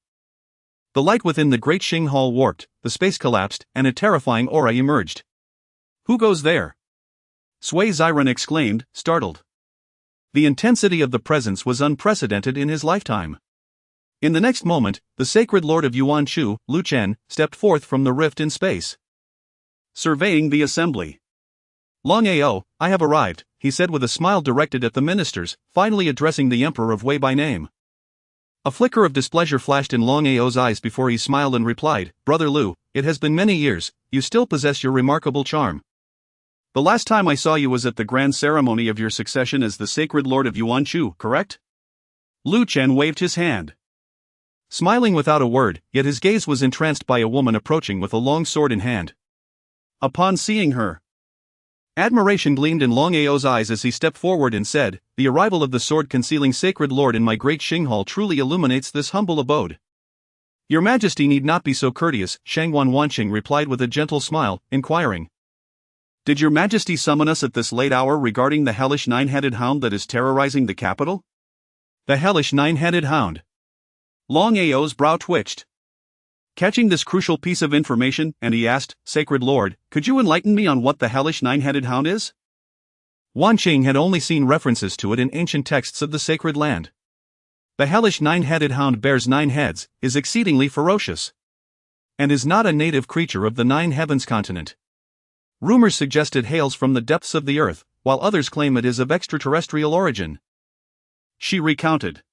the light within the great Xing Hall warped, the space collapsed, and a terrifying aura emerged. Who goes there? Sui Ziran exclaimed, startled. The intensity of the presence was unprecedented in his lifetime. In the next moment, the sacred lord of Yuan Shu, Lu Chen, stepped forth from the rift in space. Surveying the assembly. Long Ao, I have arrived, he said with a smile directed at the ministers, finally addressing the Emperor of Wei by name. A flicker of displeasure flashed in Long Ao's eyes before he smiled and replied, Brother Lu, it has been many years, you still possess your remarkable charm. The last time I saw you was at the grand ceremony of your succession as the sacred lord of Yuan Shu, correct? Lu Chen waved his hand. Smiling without a word, yet his gaze was entranced by a woman approaching with a long sword in hand. Upon seeing her, admiration gleamed in Long Ao's eyes as he stepped forward and said, The arrival of the Sword Concealing Sacred Lord in my great Xing Hall truly illuminates this humble abode. Your Majesty need not be so courteous, Shangwan Wanqing replied with a gentle smile, inquiring. Did your Majesty summon us at this late hour regarding the hellish 9-headed hound that is terrorizing the capital? The hellish 9-headed hound. Long Ao's brow twitched. Catching this crucial piece of information, and he asked, Sacred Lord, could you enlighten me on what the hellish 9-headed hound is? Wanqing had only seen references to it in ancient texts of the sacred land. The hellish 9-headed hound bears 9 heads, is exceedingly ferocious, and is not a native creature of the 9 heavens continent. Rumors suggest it hails from the depths of the earth, while others claim it is of extraterrestrial origin. She recounted.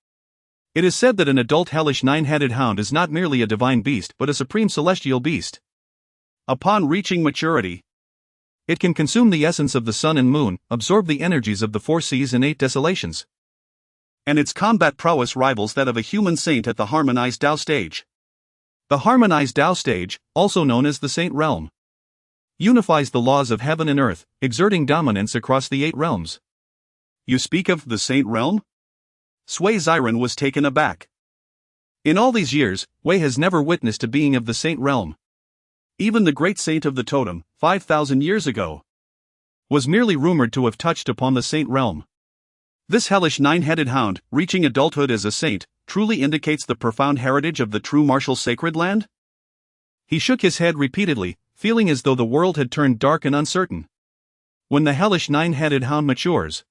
It is said that an adult hellish 9-headed hound is not merely a divine beast but a supreme celestial beast. Upon reaching maturity, it can consume the essence of the sun and moon, absorb the energies of the 4 seas and 8 desolations. And its combat prowess rivals that of a human saint at the harmonized Tao stage. The harmonized Tao stage, also known as the Saint Realm, unifies the laws of heaven and earth, exerting dominance across the 8 realms. You speak of the Saint Realm? Sui Ziran was taken aback. In all these years, Wei has never witnessed a being of the Saint Realm. Even the great saint of the totem, 5,000 years ago, was merely rumored to have touched upon the saint realm. This hellish nine-headed hound, reaching adulthood as a saint, truly indicates the profound heritage of the true martial sacred land? He shook his head repeatedly, feeling as though the world had turned dark and uncertain. When the hellish nine-headed hound matures,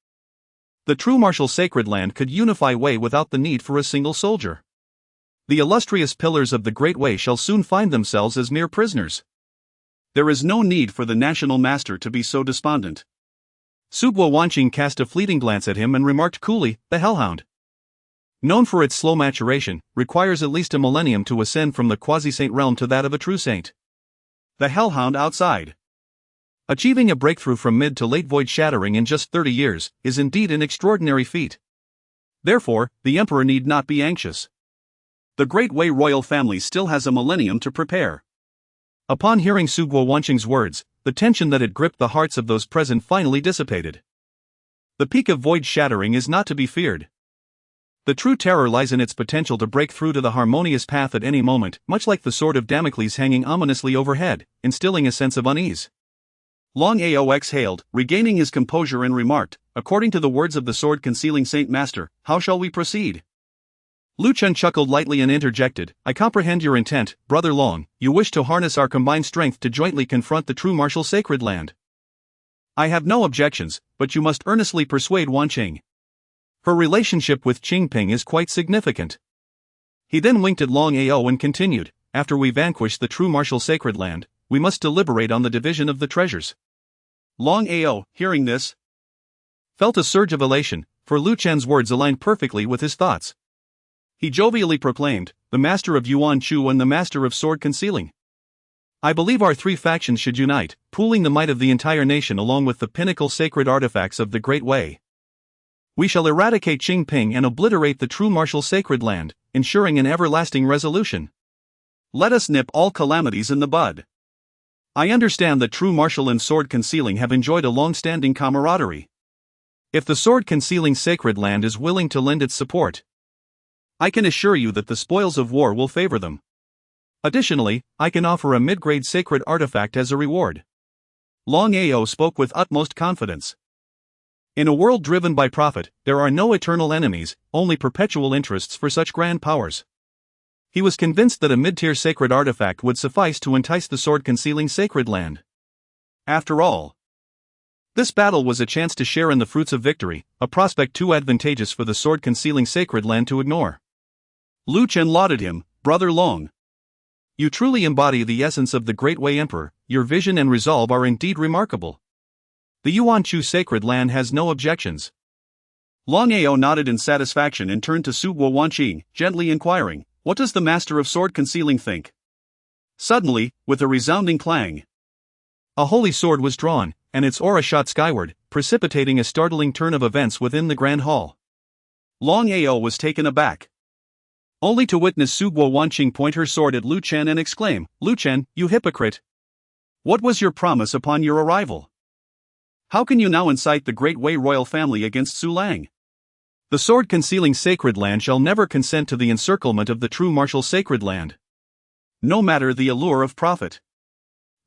the true martial sacred land could unify Wei without the need for a single soldier. The illustrious pillars of the Great Way shall soon find themselves as mere prisoners. There is no need for the national master to be so despondent. Su Guowanqing cast a fleeting glance at him and remarked coolly, the hellhound, known for its slow maturation, requires at least a millennium to ascend from the quasi-saint realm to that of a true saint. The hellhound outside, achieving a breakthrough from mid to late void shattering in just 30 years, is indeed an extraordinary feat. Therefore, the emperor need not be anxious. The Great Wei royal family still has a millennium to prepare. Upon hearing Su Guowanqing's words, the tension that had gripped the hearts of those present finally dissipated. The peak of void shattering is not to be feared. The true terror lies in its potential to break through to the harmonious path at any moment, much like the sword of Damocles hanging ominously overhead, instilling a sense of unease. Long Ao exhaled, regaining his composure and remarked, according to the words of the Sword Concealing Saint Master, how shall we proceed? Lu Chen chuckled lightly and interjected, I comprehend your intent, Brother Long, you wish to harness our combined strength to jointly confront the true martial sacred land. I have no objections, but you must earnestly persuade Wanqing. Her relationship with Qingping is quite significant. He then winked at Long Ao and continued, after we vanquish the true martial sacred land, we must deliberate on the division of the treasures. Long Ao, hearing this, felt a surge of elation, for Lu Chen's words aligned perfectly with his thoughts. He jovially proclaimed, the master of Yuan Chu and the master of sword concealing. I believe our three factions should unite, pooling the might of the entire nation along with the pinnacle sacred artifacts of the Great Way. We shall eradicate Qingping and obliterate the true martial sacred land, ensuring an everlasting resolution. Let us nip all calamities in the bud. I understand that true martial and sword concealing have enjoyed a long-standing camaraderie. If the sword concealing sacred land is willing to lend its support, I can assure you that the spoils of war will favor them. Additionally, I can offer a mid-grade sacred artifact as a reward. Long Ao spoke with utmost confidence. In a world driven by profit, there are no eternal enemies, only perpetual interests for such grand powers. He was convinced that a mid-tier sacred artifact would suffice to entice the sword-concealing sacred land. After all, this battle was a chance to share in the fruits of victory, a prospect too advantageous for the sword-concealing sacred land to ignore. Lu Chen lauded him, Brother Long. You truly embody the essence of the Great Way Emperor, your vision and resolve are indeed remarkable. The Yuan Chu sacred land has no objections. Long Ao nodded in satisfaction and turned to Su Guowanqing, gently inquiring, what does the master of sword concealing think? Suddenly, with a resounding clang, a holy sword was drawn, and its aura shot skyward, precipitating a startling turn of events within the grand hall. Long Ao was taken aback, only to witness Su Guowanqing point her sword at Lu Chen and exclaim, Lu Chen, you hypocrite! What was your promise upon your arrival? How can you now incite the Great Wei royal family against Su Lang? The sword-concealing sacred land shall never consent to the encirclement of the true martial sacred land, no matter the allure of profit.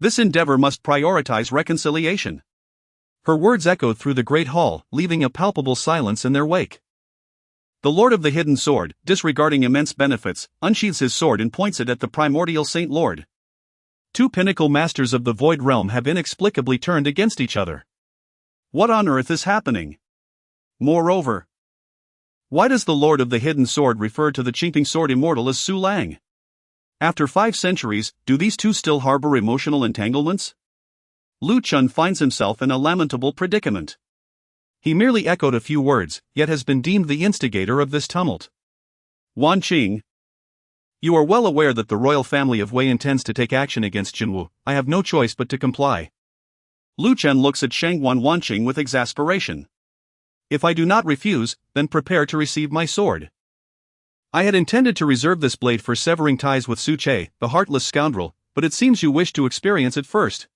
This endeavor must prioritize reconciliation. Her words echoed through the great hall, leaving a palpable silence in their wake. The Lord of the Hidden Sword, disregarding immense benefits, unsheathes his sword and points it at the Primordial Saint Lord. Two pinnacle masters of the Void Realm have inexplicably turned against each other. What on earth is happening? Moreover, why does the Lord of the Hidden Sword refer to the Qingping sword immortal as Su Lang? After 5 centuries, do these two still harbor emotional entanglements? Lu Chen finds himself in a lamentable predicament. He merely echoed a few words, yet has been deemed the instigator of this tumult. Wanqing, you are well aware that the royal family of Wei intends to take action against Jinwu. I have no choice but to comply. Lu Chen looks at Shangguan Wanqing with exasperation. If I do not refuse, then prepare to receive my sword. I had intended to reserve this blade for severing ties with Su Che, the heartless scoundrel, but it seems you wish to experience it first.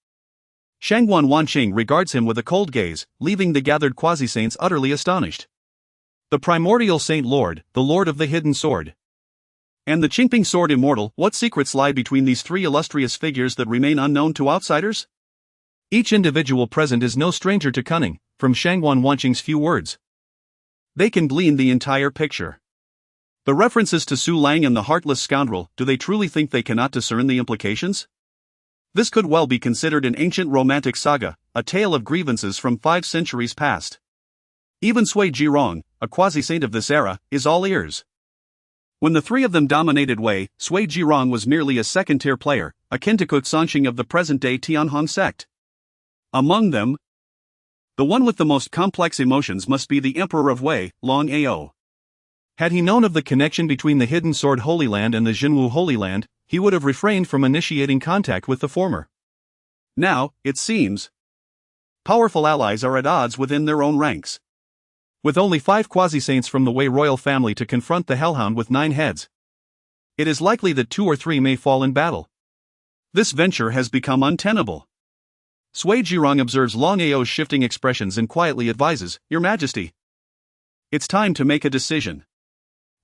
Shangguan Wanqing regards him with a cold gaze, leaving the gathered quasi-saints utterly astonished. The Primordial Saint Lord, the Lord of the Hidden Sword. And the Hmph sword immortal, what secrets lie between these three illustrious figures that remain unknown to outsiders? Each individual present is no stranger to cunning, from Shangguan Wanqing's few words. They can glean the entire picture. The references to Su Lang and the heartless scoundrel, do they truly think they cannot discern the implications? This could well be considered an ancient romantic saga, a tale of grievances from 5 centuries past. Even Sui Jirong, a quasi-saint of this era, is all ears. When the three of them dominated Wei, Sui Jirong was merely a second-tier player, akin to Sanxing of the present-day Tianhong sect. Among them, the one with the most complex emotions must be the Emperor of Wei, Long Ao. Had he known of the connection between the Hidden Sword Holy Land and the Jinwu Holy Land, he would have refrained from initiating contact with the former. Now, it seems, powerful allies are at odds within their own ranks. With only 5 quasi-saints from the Wei royal family to confront the Hellhound with 9 heads, it is likely that 2 or 3 may fall in battle. This venture has become untenable. Sui Jirong observes Long Ao's shifting expressions and quietly advises, Your Majesty, it's time to make a decision.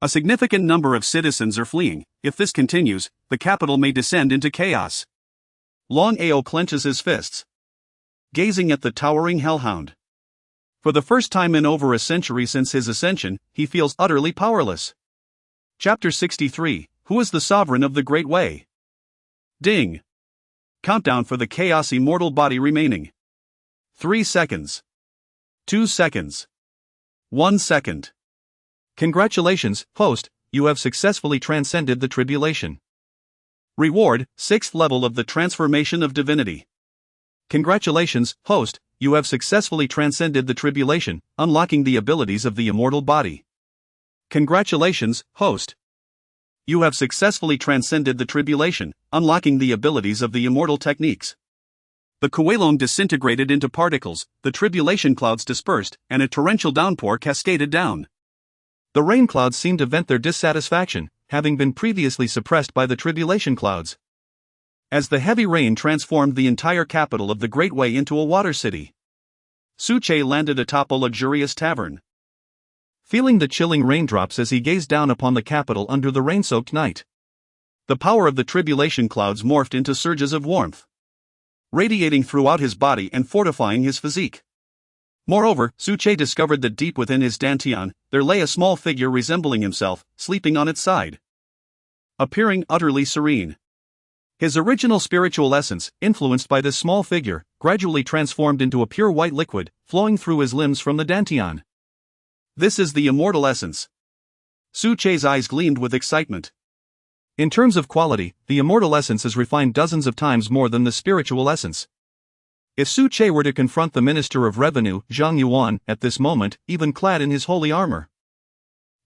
A significant number of citizens are fleeing. If this continues, the capital may descend into chaos. Long Ao clenches his fists, gazing at the towering hellhound. For the first time in over a century since his ascension, he feels utterly powerless. Chapter 63, Who is the Sovereign of the Great Wei? Ding! Countdown for the chaos immortal body remaining. 3 seconds. 2 seconds. 1 second. Congratulations, host, you have successfully transcended the tribulation. Reward, 6th level of the transformation of divinity. Congratulations, host, you have successfully transcended the tribulation, unlocking the abilities of the immortal body. Congratulations, host. You have successfully transcended the tribulation, unlocking the abilities of the immortal techniques. The Kuelong disintegrated into particles, the tribulation clouds dispersed, and a torrential downpour cascaded down. The rain clouds seemed to vent their dissatisfaction, having been previously suppressed by the tribulation clouds. As the heavy rain transformed the entire capital of the Great Wei into a water city, Su Che landed atop a luxurious tavern, feeling the chilling raindrops as he gazed down upon the capital under the rain-soaked night. The power of the tribulation clouds morphed into surges of warmth, radiating throughout his body and fortifying his physique. Moreover, Su Che discovered that deep within his dantian, there lay a small figure resembling himself, sleeping on its side, appearing utterly serene. His original spiritual essence, influenced by this small figure, gradually transformed into a pure white liquid, flowing through his limbs from the dantian. This is the immortal essence. Su Che's eyes gleamed with excitement. In terms of quality, the immortal essence is refined dozens of times more than the spiritual essence. If Su Che were to confront the Minister of Revenue, Zhang Yuan, at this moment, even clad in his holy armor,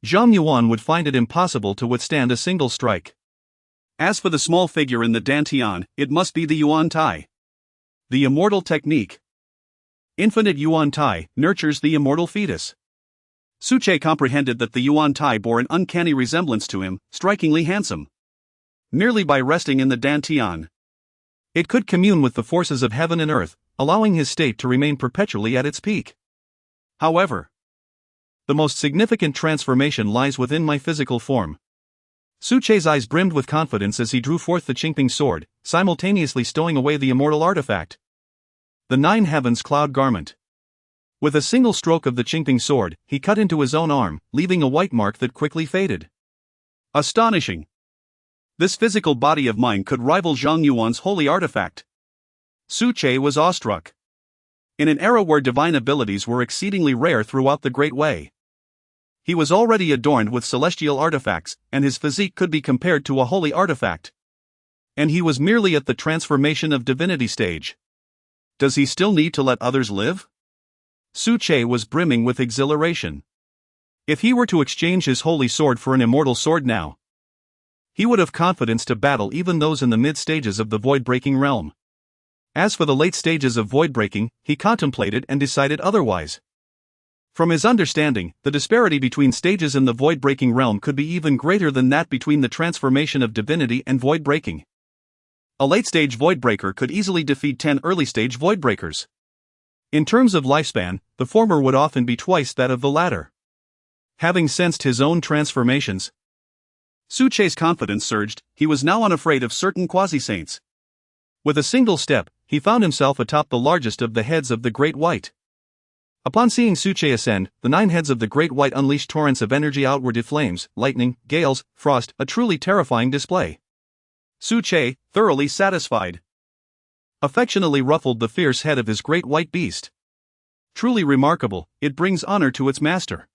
Zhang Yuan would find it impossible to withstand a single strike. As for the small figure in the dantian, it must be the Yuan Tai. The immortal technique. Infinite Yuan Tai nurtures the immortal fetus. Su Che comprehended that the Yuan Tai bore an uncanny resemblance to him, strikingly handsome. Merely by resting in the dantian, it could commune with the forces of heaven and earth, allowing his state to remain perpetually at its peak. However, the most significant transformation lies within my physical form. Su Che's eyes brimmed with confidence as he drew forth the Hmph sword, simultaneously stowing away the immortal artifact, the 9 heavens cloud garment. With a single stroke of the Hmph sword, he cut into his own arm, leaving a white mark that quickly faded. Astonishing! This physical body of mine could rival Zhang Yuan's holy artifact. Su Che was awestruck. In an era where divine abilities were exceedingly rare throughout the Great Wei, he was already adorned with celestial artifacts, and his physique could be compared to a holy artifact. And he was merely at the transformation of divinity stage. Does he still need to let others live? Su Che was brimming with exhilaration. If he were to exchange his holy sword for an immortal sword now, he would have confidence to battle even those in the mid-stages of the void-breaking realm. As for the late stages of void-breaking, he contemplated and decided otherwise. From his understanding, the disparity between stages in the void-breaking realm could be even greater than that between the transformation of divinity and void-breaking. A late-stage void-breaker could easily defeat 10 early-stage void-breakers. In terms of lifespan, the former would often be twice that of the latter. Having sensed his own transformations, Su Che's confidence surged. He was now unafraid of certain quasi-saints. With a single step, he found himself atop the largest of the heads of the Great White. Upon seeing Su Che ascend, the 9 heads of the Great White unleashed torrents of energy outward to flames, lightning, gales, frost, a truly terrifying display. Su Che, thoroughly satisfied, affectionately ruffled the fierce head of his great white beast. Truly remarkable, it brings honor to its master.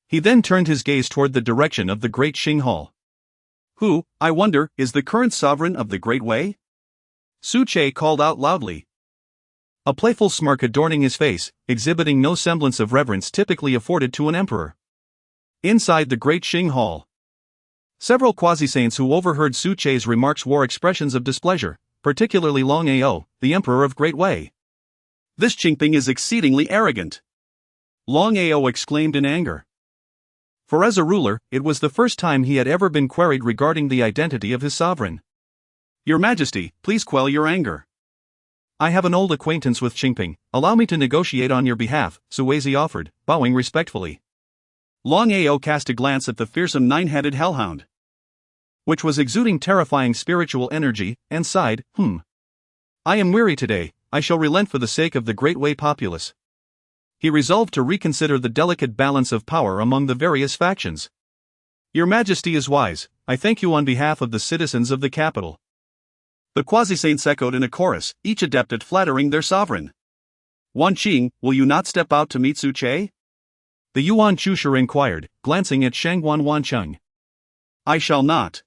He then turned his gaze toward the direction of the Great Xing Hall. Who, I wonder, is the current sovereign of the Great Way? Su Che called out loudly, a playful smirk adorning his face, exhibiting no semblance of reverence typically afforded to an emperor. Inside the Great Xing Hall, several quasi-saints who overheard Su Che's remarks wore expressions of displeasure, particularly Long Ao, the emperor of Great Way. This Hmph is exceedingly arrogant, Long Ao exclaimed in anger. For as a ruler, it was the first time he had ever been queried regarding the identity of his sovereign. Your Majesty, please quell your anger. I have an old acquaintance with Hmph, allow me to negotiate on your behalf, Suwezi offered, bowing respectfully. Long Ao cast a glance at the fearsome 9-headed hellhound, which was exuding terrifying spiritual energy, and sighed, I am weary today, I shall relent for the sake of the Great Way populace. He resolved to reconsider the delicate balance of power among the various factions. Your Majesty is wise, I thank you on behalf of the citizens of the capital. The quasi-saints echoed in a chorus, each adept at flattering their sovereign. Wan Qing, will you not step out to meet Su Che? The Yuan Chusher inquired, glancing at Shangguan Wancheng. I shall not.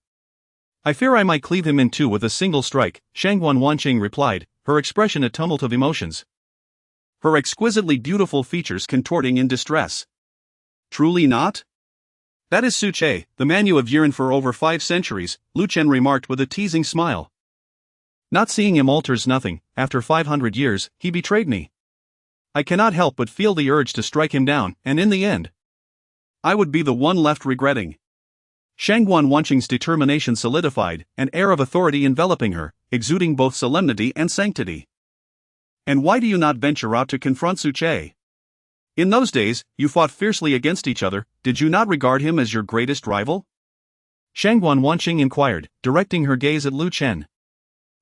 I fear I might cleave him in two with a single strike, Shangguan Wancheng replied, her expression a tumult of emotions, her exquisitely beautiful features contorting in distress. Truly not? That is Su Che, the man you have yearned for over 5 centuries, Lu Chen remarked with a teasing smile. Not seeing him alters nothing, after 500 years, he betrayed me. I cannot help but feel the urge to strike him down, and in the end, I would be the one left regretting. Shangguan Wancheng's determination solidified, an air of authority enveloping her, exuding both solemnity and sanctity. And why do you not venture out to confront Su Che? In those days, you fought fiercely against each other, did you not regard him as your greatest rival? Shangguan Wancheng inquired, directing her gaze at Lu Chen.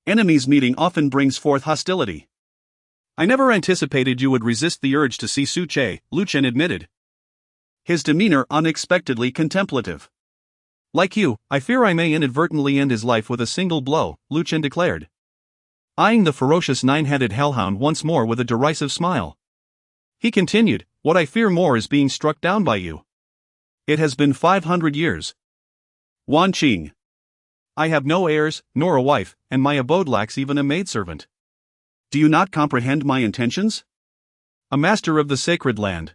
Enemies meeting often brings forth hostility. I never anticipated you would resist the urge to see Su Che, Lu Chen admitted, his demeanor unexpectedly contemplative. Like you, I fear I may inadvertently end his life with a single blow, Lu Chen declared, eyeing the ferocious 9-headed hellhound once more with a derisive smile. He continued, what I fear more is being struck down by you. It has been 500 years. Wan Qing. I have no heirs, nor a wife, and my abode lacks even a maidservant. Do you not comprehend my intentions? A master of the sacred land,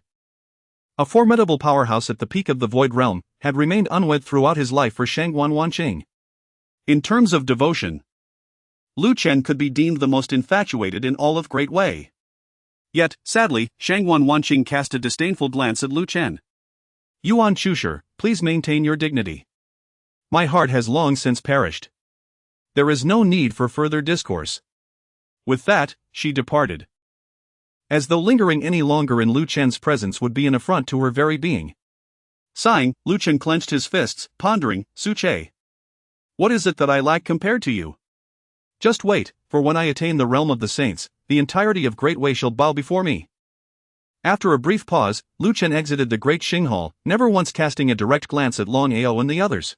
a formidable powerhouse at the peak of the Void Realm, had remained unwed throughout his life for Shangguan Wancheng. In terms of devotion, Lu Chen could be deemed the most infatuated in all of Great Way. Yet, sadly, Shangguan Wancheng cast a disdainful glance at Lu Chen. Yuan Chusher, please maintain your dignity. My heart has long since perished. There is no need for further discourse. With that, she departed, as though lingering any longer in Lu Chen's presence would be an affront to her very being. Sighing, Lu Chen clenched his fists, pondering, Su Che, what is it that I lack compared to you? Just wait, for when I attain the realm of the saints, the entirety of Great Way shall bow before me. After a brief pause, Lu Chen exited the Great Xing Hall, never once casting a direct glance at Long Ao and the others.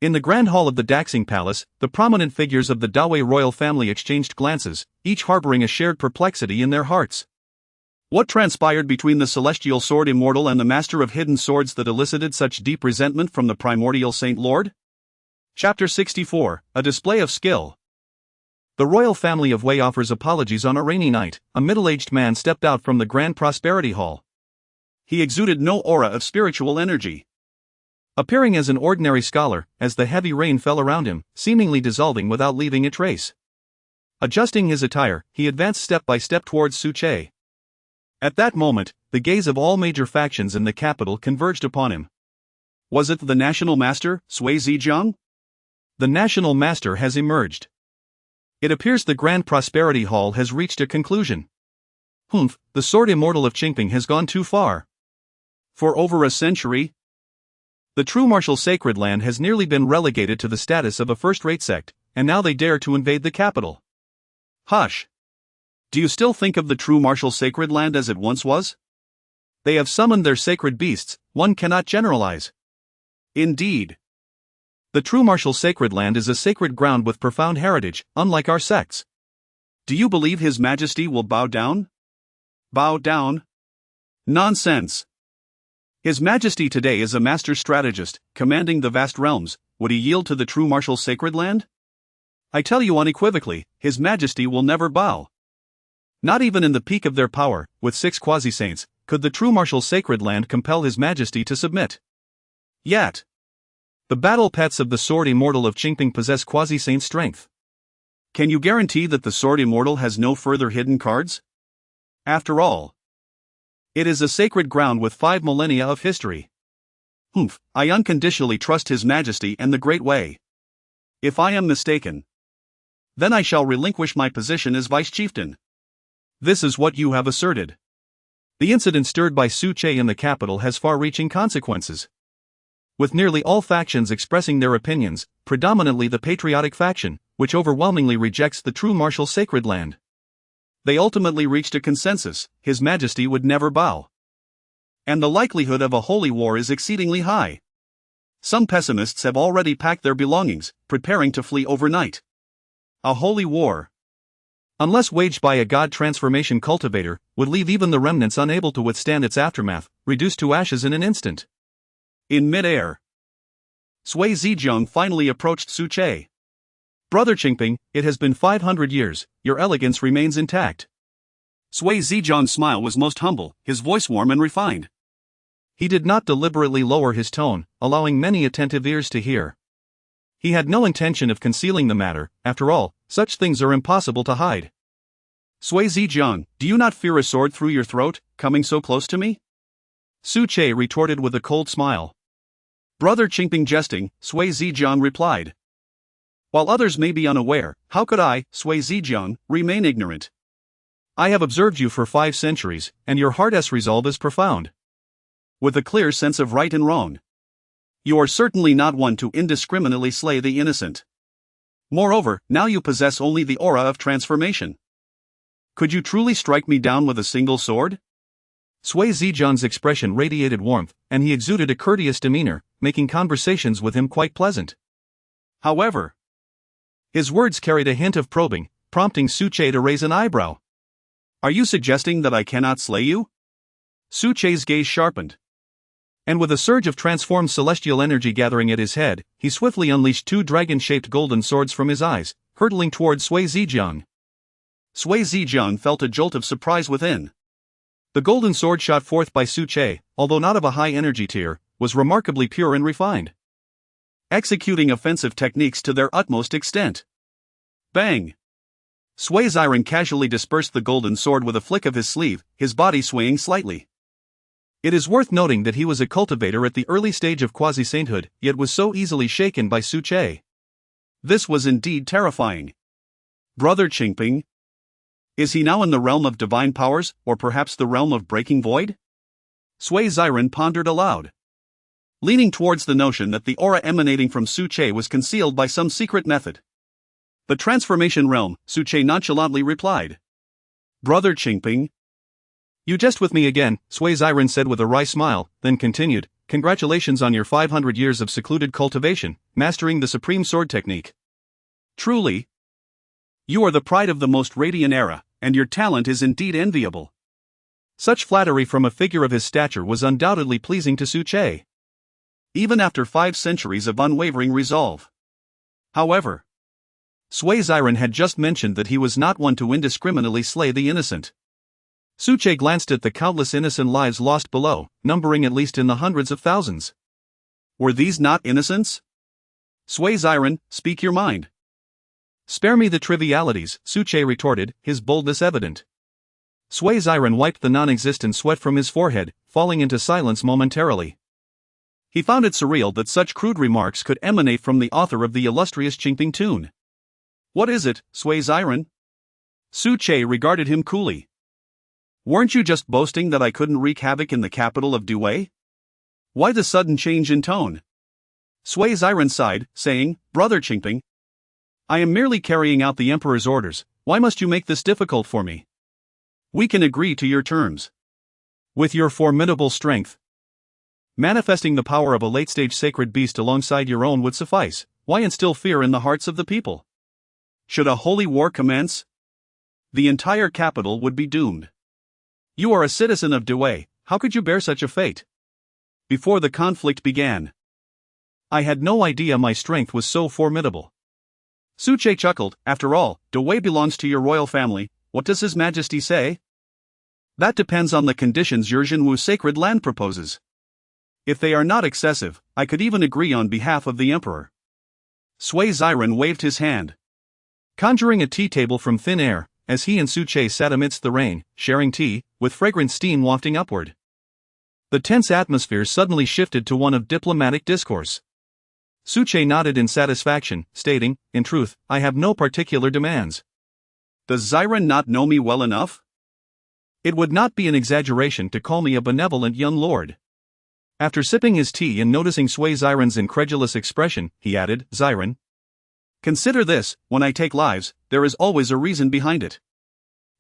In the Grand Hall of the Daxing Palace, the prominent figures of the Dawei royal family exchanged glances, each harboring a shared perplexity in their hearts. What transpired between the celestial sword immortal and the master of hidden swords that elicited such deep resentment from the Primordial Saint Lord? Chapter 64, A Display of Skill. The royal family of Wei offers apologies on a rainy night. A middle-aged man stepped out from the Grand Prosperity Hall. He exuded no aura of spiritual energy, appearing as an ordinary scholar, as the heavy rain fell around him, seemingly dissolving without leaving a trace. Adjusting his attire, he advanced step by step towards Su Che. At that moment, the gaze of all major factions in the capital converged upon him. Was it the national master, Sui Zijiang? The national master has emerged. It appears the Grand Prosperity Hall has reached a conclusion. The sword immortal of Hmph has gone too far. For over a century, The True Martial Sacred Land has nearly been relegated to the status of a first-rate sect, and now they dare to invade the capital. Hush! Do you still think of the True Martial Sacred Land as it once was? They have summoned their sacred beasts, one cannot generalize. Indeed. The True Martial Sacred Land is a sacred ground with profound heritage, unlike our sects. Do you believe His Majesty will bow down? Bow down? Nonsense! His Majesty today is a master strategist, commanding the vast realms. Would he yield to the True Martial Sacred Land? I tell you unequivocally, His Majesty will never bow. Not even in the peak of their power, with 6 quasi-saints, could the True Martial Sacred Land compel His Majesty to submit. Yet, the battle pets of the Sword Immortal of Hmph possess quasi-saint strength. Can you guarantee that the Sword Immortal has no further hidden cards? After all, it is a sacred ground with 5 millennia of history. Hmph, I unconditionally trust His Majesty and the Great Way. If I am mistaken, then I shall relinquish my position as Vice Chieftain. This is what you have asserted. The incident stirred by Su Che in the capital has far-reaching consequences. With nearly all factions expressing their opinions, predominantly the patriotic faction, which overwhelmingly rejects the True Martial Sacred Land. They ultimately reached a consensus: His Majesty would never bow. And the likelihood of a holy war is exceedingly high. Some pessimists have already packed their belongings, preparing to flee overnight. A holy war, unless waged by a god transformation cultivator, would leave even the remnants unable to withstand its aftermath, reduced to ashes in an instant. In mid-air, Sui Zhejiang finally approached Su Che. Brother Hmph, it has been 500 years, your elegance remains intact. Sui Zhejiang's smile was most humble, his voice warm and refined. He did not deliberately lower his tone, allowing many attentive ears to hear. He had no intention of concealing the matter. After all, such things are impossible to hide. Sui Zhejiang, do you not fear a sword through your throat, coming so close to me? Su Che retorted with a cold smile. Brother Hmph jesting, Sui Zhejiang replied. While others may be unaware, how could I, Sui Zhejiang, remain ignorant? I have observed you for 5 centuries, and your heart's resolve is profound. With a clear sense of right and wrong. You are certainly not one to indiscriminately slay the innocent. Moreover, now you possess only the aura of transformation. Could you truly strike me down with a single sword? Sui Zhejiang's expression radiated warmth, and he exuded a courteous demeanor, making conversations with him quite pleasant. However, his words carried a hint of probing, prompting Su Che to raise an eyebrow. Are you suggesting that I cannot slay you? Su Che's gaze sharpened. And with a surge of transformed celestial energy gathering at his head, he swiftly unleashed 2 dragon-shaped golden swords from his eyes, hurtling toward Sui Zhejiang. Sui Zhejiang felt a jolt of surprise within. The golden sword shot forth by Su Che, although not of a high energy tier, was remarkably pure and refined. Executing offensive techniques to their utmost extent. Bang! Sui Zhijiang casually dispersed the golden sword with a flick of his sleeve, his body swaying slightly. It is worth noting that he was a cultivator at the early stage of quasi-sainthood, yet was so easily shaken by Su Che. This was indeed terrifying. Brother Hmph, is he now in the realm of divine powers, or perhaps the realm of breaking void? Sui Zhijiang pondered aloud, leaning towards the notion that the aura emanating from Su Che was concealed by some secret method. The transformation realm, Su Che nonchalantly replied. Brother Hmph, you jest with me again, Sui Zhijiang said with a wry smile, then continued, congratulations on your 500 years of secluded cultivation, mastering the supreme sword technique. Truly, you are the pride of the most radiant era, and your talent is indeed enviable. Such flattery from a figure of his stature was undoubtedly pleasing to Su Che. Even after 5 centuries of unwavering resolve. However, Sui Zhijiang had just mentioned that he was not one to indiscriminately slay the innocent. Su Che glanced at the countless innocent lives lost below, numbering at least in the hundreds of thousands. Were these not innocents? Sui Zhijiang, speak your mind. Spare me the trivialities, Su Che retorted, his boldness evident. Sui Zhijiang wiped the non-existent sweat from his forehead, falling into silence momentarily. He found it surreal that such crude remarks could emanate from the author of the illustrious Hmph tune. What is it, Sui Zhijiang? Su Che regarded him coolly. Weren't you just boasting that I couldn't wreak havoc in the capital of Due? Why the sudden change in tone? Sui Ziren sighed, saying, Brother Hmph, I am merely carrying out the Emperor's orders, why must you make this difficult for me? We can agree to your terms. With your formidable strength, manifesting the power of a late-stage sacred beast alongside your own would suffice. Why instill fear in the hearts of the people? Should a holy war commence? The entire capital would be doomed. You are a citizen of Dewey, how could you bear such a fate? Before the conflict began, I had no idea my strength was so formidable. Suche chuckled, after all, Dewey belongs to your royal family, what does His Majesty say? That depends on the conditions your Jinwu sacred land proposes. If they are not excessive, I could even agree on behalf of the Emperor. Sui Ziren waved his hand, conjuring a tea table from thin air, as he and Suche sat amidst the rain, sharing tea, with fragrant steam wafting upward. The tense atmosphere suddenly shifted to one of diplomatic discourse. Suche nodded in satisfaction, stating, in truth, I have no particular demands. Does Ziren not know me well enough? It would not be an exaggeration to call me a benevolent young lord. After sipping his tea and noticing Sui Ziren's incredulous expression, he added, Ziren, consider this, when I take lives, there is always a reason behind it.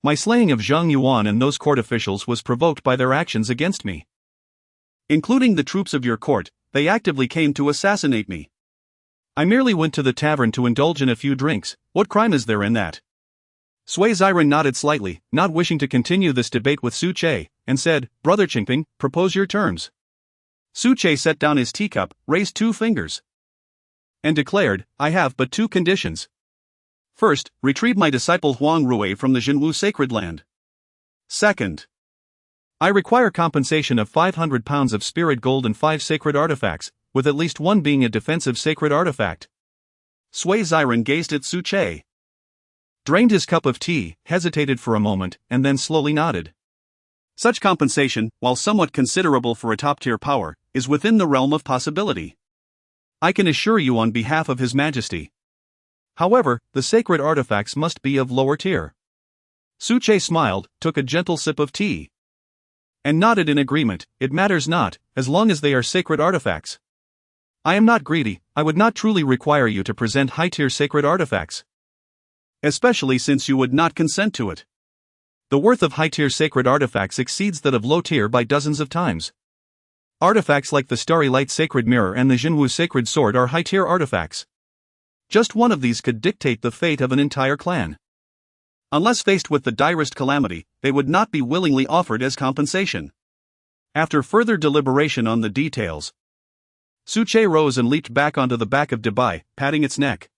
My slaying of Zhang Yuan and those court officials was provoked by their actions against me. Including the troops of your court, they actively came to assassinate me. I merely went to the tavern to indulge in a few drinks, what crime is there in that? Sui Ziren nodded slightly, not wishing to continue this debate with Suche, and said, Brother Hmph, propose your terms. Suche set down his teacup, raised 2 fingers, and declared, I have but 2 conditions. First, retrieve my disciple Huang Rui from the Jinwu sacred land. Second, I require compensation of 500 pounds of spirit gold and 5 sacred artifacts, with at least one being a defensive sacred artifact. Sui Ziren gazed at Suche, drained his cup of tea, hesitated for a moment, and then slowly nodded. Such compensation, while somewhat considerable for a top-tier power, is within the realm of possibility. I can assure you on behalf of His Majesty. However, the sacred artifacts must be of lower tier. Suche smiled, took a gentle sip of tea, and nodded in agreement, it matters not, as long as they are sacred artifacts. I am not greedy, I would not truly require you to present high-tier sacred artifacts. Especially since you would not consent to it. The worth of high-tier sacred artifacts exceeds that of low-tier by dozens of times. Artifacts like the Starry Light Sacred Mirror and the Jinwu Sacred Sword are high-tier artifacts. Just one of these could dictate the fate of an entire clan. Unless faced with the direst calamity, they would not be willingly offered as compensation. After further deliberation on the details, Suche rose and leaped back onto the back of Dubai, patting its neck.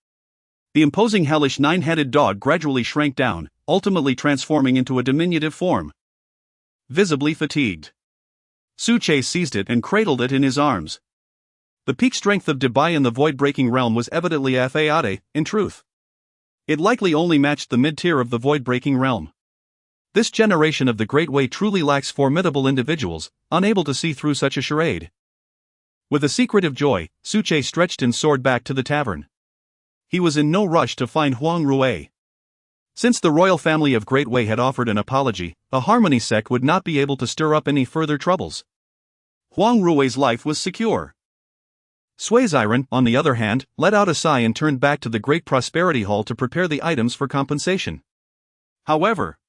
The imposing hellish 9-headed dog gradually shrank down, ultimately transforming into a diminutive form. Visibly fatigued, Suche seized it and cradled it in his arms. The peak strength of Dubai in the void-breaking realm was evidently FAAD, in truth. It likely only matched the mid-tier of the void-breaking realm. This generation of the Great Way truly lacks formidable individuals, unable to see through such a charade. With a secretive joy, Suche stretched and soared back to the tavern. He was in no rush to find Huang Rui. Since the royal family of Great Way had offered an apology, the Harmony sect would not be able to stir up any further troubles. Huang Rui's life was secure. Sui Ziren, on the other hand, let out a sigh and turned back to the Great Prosperity Hall to prepare the items for compensation. However,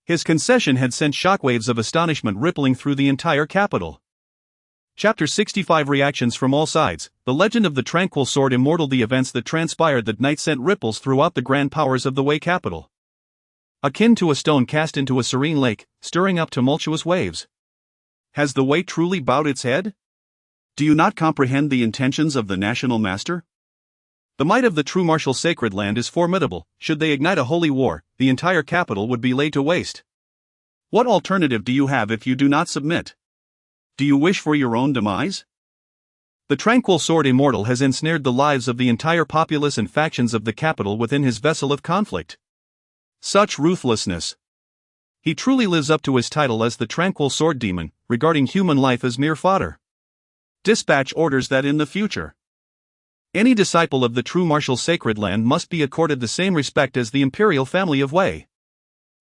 his concession had sent shockwaves of astonishment rippling through the entire capital. Chapter 65 Reactions from all sides. The legend of the Tranquil Sword Immortal. The events that transpired that night sent ripples throughout the grand powers of the Wei capital, akin to a stone cast into a serene lake, stirring up tumultuous waves. Has the Wei truly bowed its head? Do you not comprehend the intentions of the national master? The might of the true martial sacred land is formidable. Should they ignite a holy war, the entire capital would be laid to waste. What alternative do you have if you do not submit? Do you wish for your own demise? The Tranquil Sword Immortal has ensnared the lives of the entire populace and factions of the capital within his vessel of conflict. Such ruthlessness! He truly lives up to his title as the Tranquil Sword Demon, regarding human life as mere fodder. Dispatch orders that in the future, any disciple of the true martial sacred land must be accorded the same respect as the imperial family of Wei.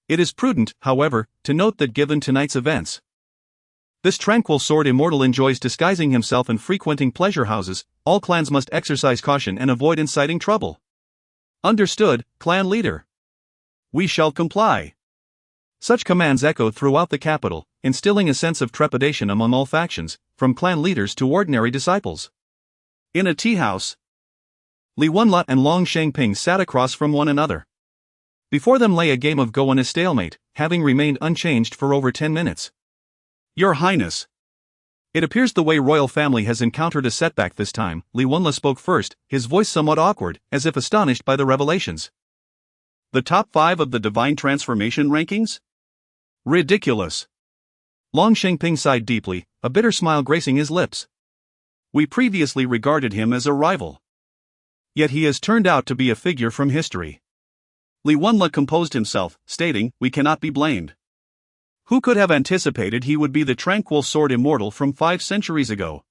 It is prudent, however, to note that given tonight's events, This tranquil sword immortal enjoys disguising himself and frequenting pleasure houses. All clans must exercise caution and avoid inciting trouble. Understood, clan leader. We shall comply. Such commands echoed throughout the capital, instilling a sense of trepidation among all factions, from clan leaders to ordinary disciples. In a tea house, Li Wenla and Long Shangping sat across from one another. Before them lay a game of Go in a stalemate, having remained unchanged for over 10 minutes. Your Highness. It appears the Wei royal family has encountered a setback this time. Li Wenla spoke first, his voice somewhat awkward, as if astonished by the revelations. The top 5 of the divine transformation rankings? Ridiculous. Long Shangping sighed deeply, a bitter smile gracing his lips. We previously regarded him as a rival. Yet he has turned out to be a figure from history. Li Wenla composed himself, stating, we cannot be blamed. Who could have anticipated he would be the tranquil sword immortal from 5 centuries ago?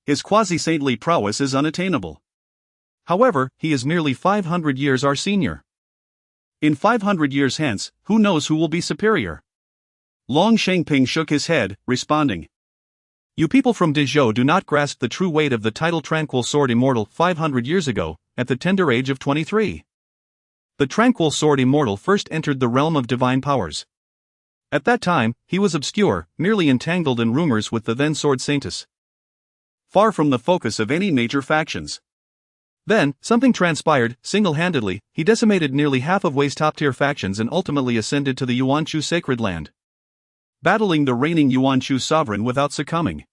His quasi-saintly prowess is unattainable. However, he is merely 500 years our senior. In 500 years hence, who knows who will be superior? Long Shangping shook his head, responding. You people from Dezhou do not grasp the true weight of the title Tranquil Sword Immortal 500 years ago, at the tender age of 23. The Tranquil Sword Immortal first entered the realm of divine powers. At that time, he was obscure, merely entangled in rumors with the then Sword Saintess. Far from the focus of any major factions. Then, something transpired. Single-handedly, he decimated nearly half of Wei's top-tier factions and ultimately ascended to the Yuanchu sacred land, battling the reigning Yuanchu sovereign without succumbing.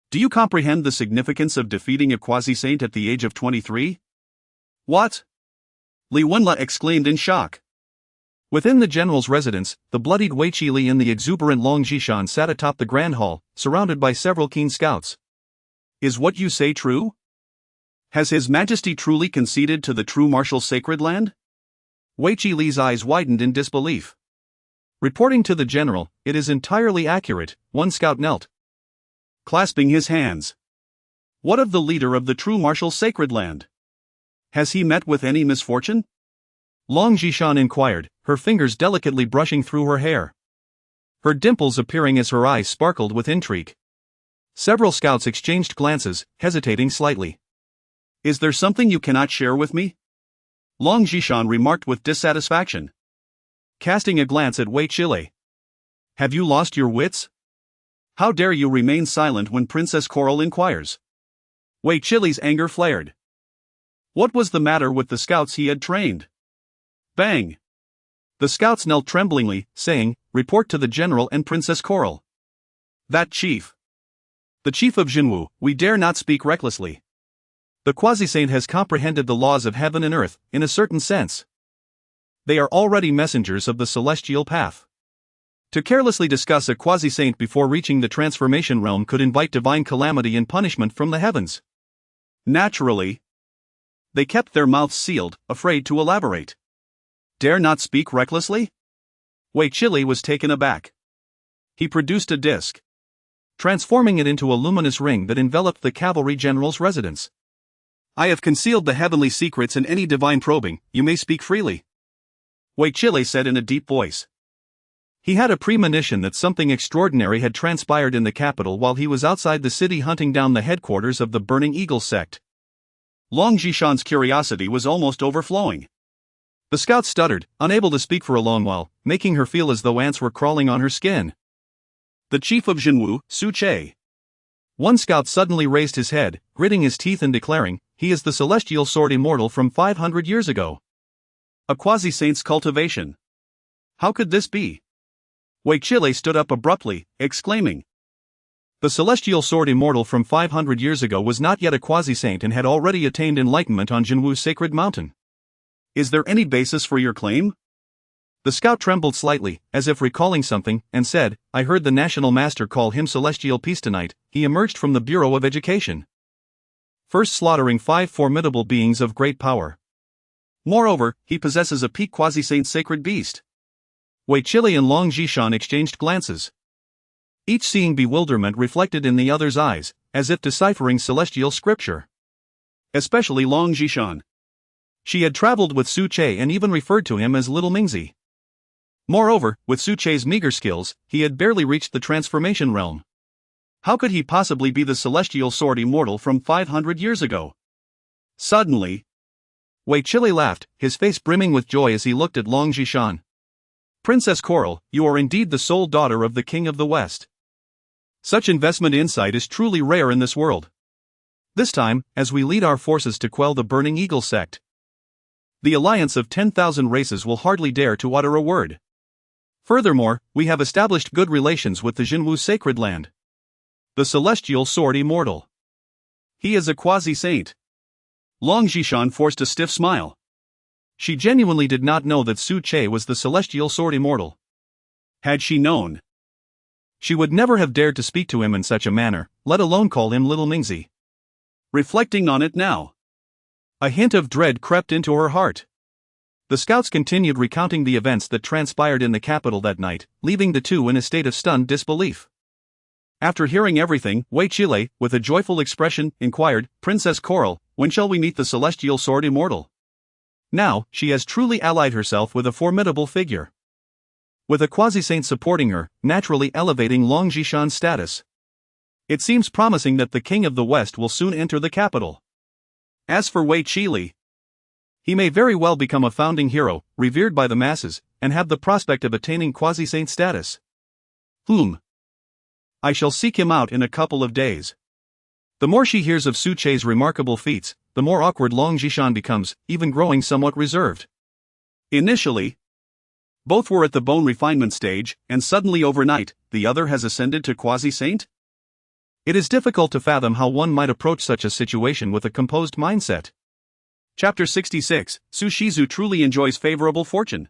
Do you comprehend the significance of defeating a quasi-saint at the age of 23? What? Li Wenla exclaimed in shock. Within the general's residence, the bloodied Wei Qili and the exuberant Long Zhishan sat atop the grand hall, surrounded by several keen scouts. Is what you say true? Has His Majesty truly conceded to the True Martial Sacred Land? Wei Qili's eyes widened in disbelief. Reporting to the general, it is entirely accurate, one scout knelt, clasping his hands. What of the leader of the True Martial Sacred Land? Has he met with any misfortune? Long Zhishan inquired, her fingers delicately brushing through her hair, her dimples appearing as her eyes sparkled with intrigue. Several scouts exchanged glances, hesitating slightly. Is there something you cannot share with me? Long Zhishan remarked with dissatisfaction, casting a glance at Wei Qili. Have you lost your wits? How dare you remain silent when Princess Coral inquires? Wei Qili's anger flared. What was the matter with the scouts he had trained? Bang! The scouts knelt tremblingly, saying, report to the general and Princess Coral. That chief. The chief of Jinwu, we dare not speak recklessly. The quasi-saint has comprehended the laws of heaven and earth, in a certain sense. They are already messengers of the celestial path. To carelessly discuss a quasi-saint before reaching the transformation realm could invite divine calamity and punishment from the heavens. Naturally, they kept their mouths sealed, afraid to elaborate. Dare not speak recklessly? Wei Qili was taken aback. He produced a disc, transforming it into a luminous ring that enveloped the cavalry general's residence. I have concealed the heavenly secrets in any divine probing, you may speak freely. Wei Qili said in a deep voice. He had a premonition that something extraordinary had transpired in the capital while he was outside the city hunting down the headquarters of the Burning Eagle sect. Long Zhishan's curiosity was almost overflowing. The scout stuttered, unable to speak for a long while, making her feel as though ants were crawling on her skin. The chief of Jinwu, Su Che. One scout suddenly raised his head, gritting his teeth and declaring, he is the celestial sword immortal from 500 years ago. A quasi-saint's cultivation. How could this be? Wei Qili stood up abruptly, exclaiming. The celestial sword immortal from 500 years ago was not yet a quasi-saint and had already attained enlightenment on Jinwu's sacred mountain. Is there any basis for your claim? The scout trembled slightly, as if recalling something, and said, I heard the national master call him Celestial Peace tonight. He emerged from the Bureau of Education, first slaughtering 5 formidable beings of great power. Moreover, he possesses a peak quasi-saint sacred beast. Wei Qili and Long Zhishan exchanged glances, each seeing bewilderment reflected in the other's eyes, as if deciphering celestial scripture. Especially Long Zhishan. She had traveled with Su Che and even referred to him as Little Mingzi. Moreover, with Su Che's meager skills, he had barely reached the transformation realm. How could he possibly be the celestial sword immortal from 500 years ago? Suddenly, Wei Chile laughed, his face brimming with joy as he looked at Long Zhishan. Princess Coral, you are indeed the sole daughter of the King of the West. Such investment insight is truly rare in this world. This time, as we lead our forces to quell the Burning Eagle sect, the alliance of 10,000 races will hardly dare to utter a word. Furthermore, we have established good relations with the Jinwu Sacred Land, the Celestial Sword Immortal. He is a quasi-saint. Long Zhishan forced a stiff smile. She genuinely did not know that Su Che was the Celestial Sword Immortal. Had she known, she would never have dared to speak to him in such a manner, let alone call him Little Mingzi. Reflecting on it now, a hint of dread crept into her heart. The scouts continued recounting the events that transpired in the capital that night, leaving the two in a state of stunned disbelief. After hearing everything, Wei Chile, with a joyful expression, inquired, Princess Coral, when shall we meet the Celestial Sword Immortal? Now, she has truly allied herself with a formidable figure, with a quasi-saint supporting her, naturally elevating Long Zhishan's status. It seems promising that the King of the West will soon enter the capital. As for Wei Chile, he may very well become a founding hero, revered by the masses, and have the prospect of attaining quasi-saint status. I shall seek him out in a couple of days. The more she hears of Su Che's remarkable feats, the more awkward Long Zhishan becomes, even growing somewhat reserved. Initially, both were at the bone refinement stage, and suddenly overnight, the other has ascended to quasi-saint? It is difficult to fathom how one might approach such a situation with a composed mindset. Chapter 66, Su Shizu truly enjoys favorable fortune.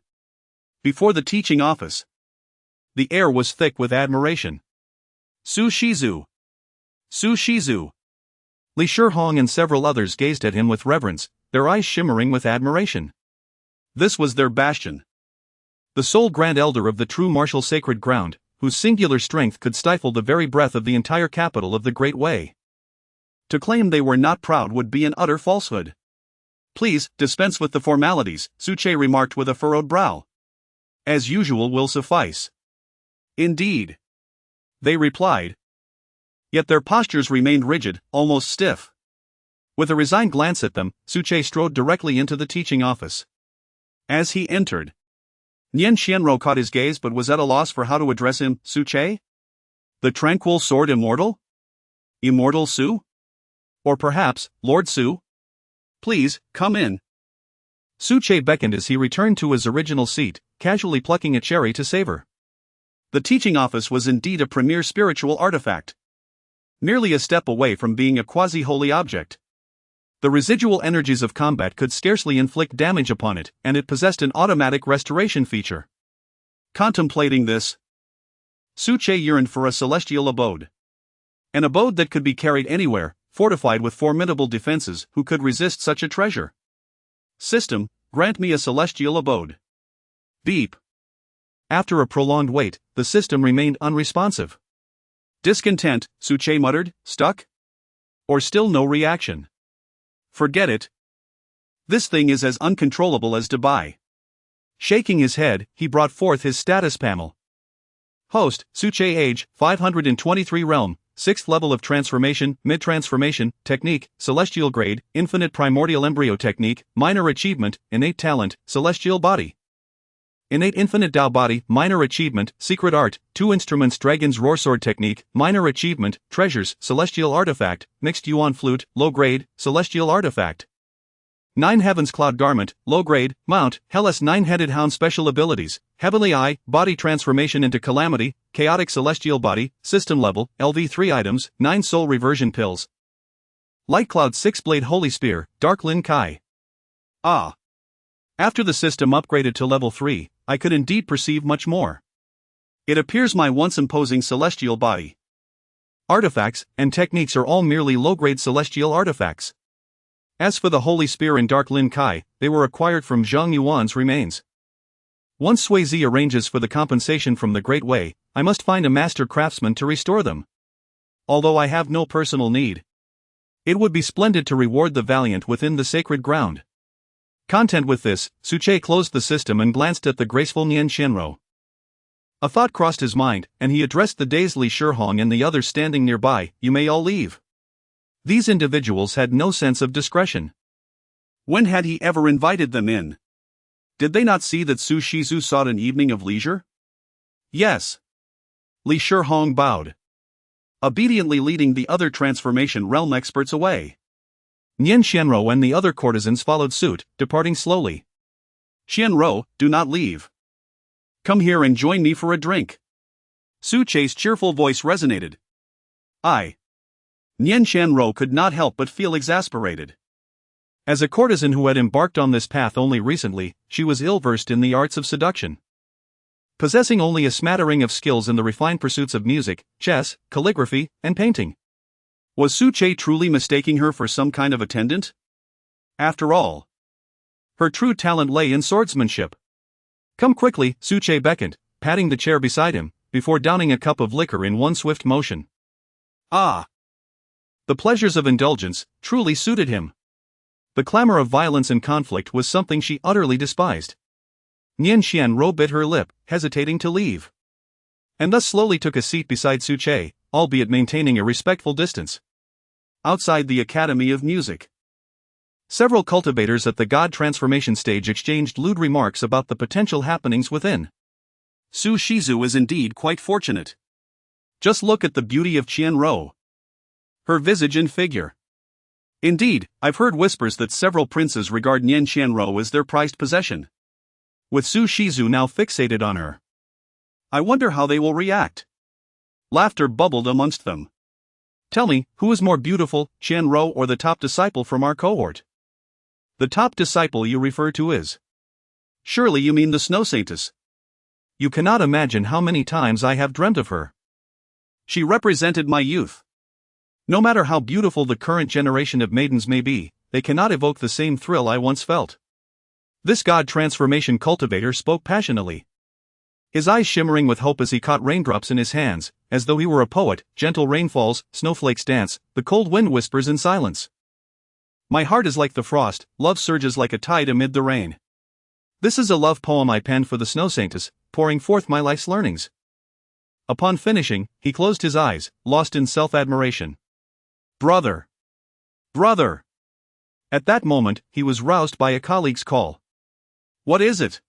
Before the teaching office, the air was thick with admiration. Su Shizu! Su Shizu! Li Shihong and several others gazed at him with reverence, their eyes shimmering with admiration. This was their bastion, the sole Grand Elder of the True Martial Sacred Ground, whose singular strength could stifle the very breath of the entire capital of the Great Way. To claim they were not proud would be an utter falsehood. Please, dispense with the formalities, Su Che remarked with a furrowed brow. As usual will suffice. Indeed, they replied. Yet their postures remained rigid, almost stiff. With a resigned glance at them, Su Che strode directly into the teaching office. As he entered, Nian Xianro caught his gaze but was at a loss for how to address him. Su Che? The Tranquil Sword Immortal? Immortal Su? Or perhaps, Lord Su? Please, come in. Su Che beckoned as he returned to his original seat, casually plucking a cherry to savor. The teaching office was indeed a premier spiritual artifact. Merely a step away from being a quasi-holy object. The residual energies of combat could scarcely inflict damage upon it, and it possessed an automatic restoration feature. Contemplating this, Su Che yearned for a celestial abode. An abode that could be carried anywhere, fortified with formidable defenses. Who could resist such a treasure? System, grant me a celestial abode. Beep. After a prolonged wait, the system remained unresponsive. Discontent, Su Che muttered, stuck? Or still no reaction? Forget it. This thing is as uncontrollable as Dubai. Shaking his head, he brought forth his status panel. Host, Su Che age, 523 realm, 6th level of transformation, mid-transformation, technique, celestial grade, infinite primordial embryo technique, minor achievement, innate talent, celestial body. Innate infinite Tao body, minor achievement, secret art, 2 instruments dragon's roar sword technique, minor achievement, treasures, celestial artifact, mixed yuan flute, low grade, celestial artifact. 9 heavens cloud garment, low grade, mount, Hellas 9-headed hound special abilities, heavenly eye, body transformation into calamity, chaotic celestial body, system level, LV3 items, 9 soul reversion pills. Light cloud 6-blade holy spear, dark Lin Kai. Ah. After the system upgraded to level 3, I could indeed perceive much more. It appears my once imposing celestial body, artifacts, and techniques are all merely low-grade celestial artifacts. As for the Holy Spear and Dark Lin Kai, they were acquired from Zhang Yuan's remains. Once Sui Zi arranges for the compensation from the Great Way, I must find a master craftsman to restore them. Although I have no personal need, it would be splendid to reward the valiant within the sacred ground. Content with this, Su Che closed the system and glanced at the graceful Nian Xianro. A thought crossed his mind, and he addressed the dazed Li Shihong and the others standing nearby. You may all leave. These individuals had no sense of discretion. When had he ever invited them in? Did they not see that Su Shizu sought an evening of leisure? Yes. Li Shihong bowed, obediently leading the other transformation realm experts away. Nian Xianrou and the other courtesans followed suit, departing slowly. Xianrou, do not leave. Come here and join me for a drink. Su Chei's cheerful voice resonated. Nian Xianrou could not help but feel exasperated. As a courtesan who had embarked on this path only recently, she was ill-versed in the arts of seduction. Possessing only a smattering of skills in the refined pursuits of music, chess, calligraphy, and painting. Was Su Chei truly mistaking her for some kind of attendant? After all, her true talent lay in swordsmanship. Come quickly, Su Chei beckoned, patting the chair beside him, before downing a cup of liquor in one swift motion. Ah! The pleasures of indulgence truly suited him. The clamor of violence and conflict was something she utterly despised. Nian Xianrou bit her lip, hesitating to leave. And thus slowly took a seat beside Su Chei, albeit maintaining a respectful distance. Outside the Academy of Music, several cultivators at the God transformation stage exchanged lewd remarks about the potential happenings within. Su Shizu is indeed quite fortunate. Just look at the beauty of Qianrou. Her visage and figure. Indeed, I've heard whispers that several princes regard Nian Xianrou as their prized possession. With Su Shizu now fixated on her, I wonder how they will react. Laughter bubbled amongst them. Tell me, who is more beautiful, Qianrou or the top disciple from our cohort? The top disciple you refer to is? Surely you mean the Snow Saintess. You cannot imagine how many times I have dreamt of her. She represented my youth. No matter how beautiful the current generation of maidens may be, they cannot evoke the same thrill I once felt. This God transformation cultivator spoke passionately, his eyes shimmering with hope as he caught raindrops in his hands, as though he were a poet. Gentle rain falls, snowflakes dance, the cold wind whispers in silence. My heart is like the frost, love surges like a tide amid the rain. This is a love poem I penned for the Snow Saintess, pouring forth my life's learnings. Upon finishing, he closed his eyes, lost in self-admiration. Brother! Brother! At that moment, he was roused by a colleague's call. What is it?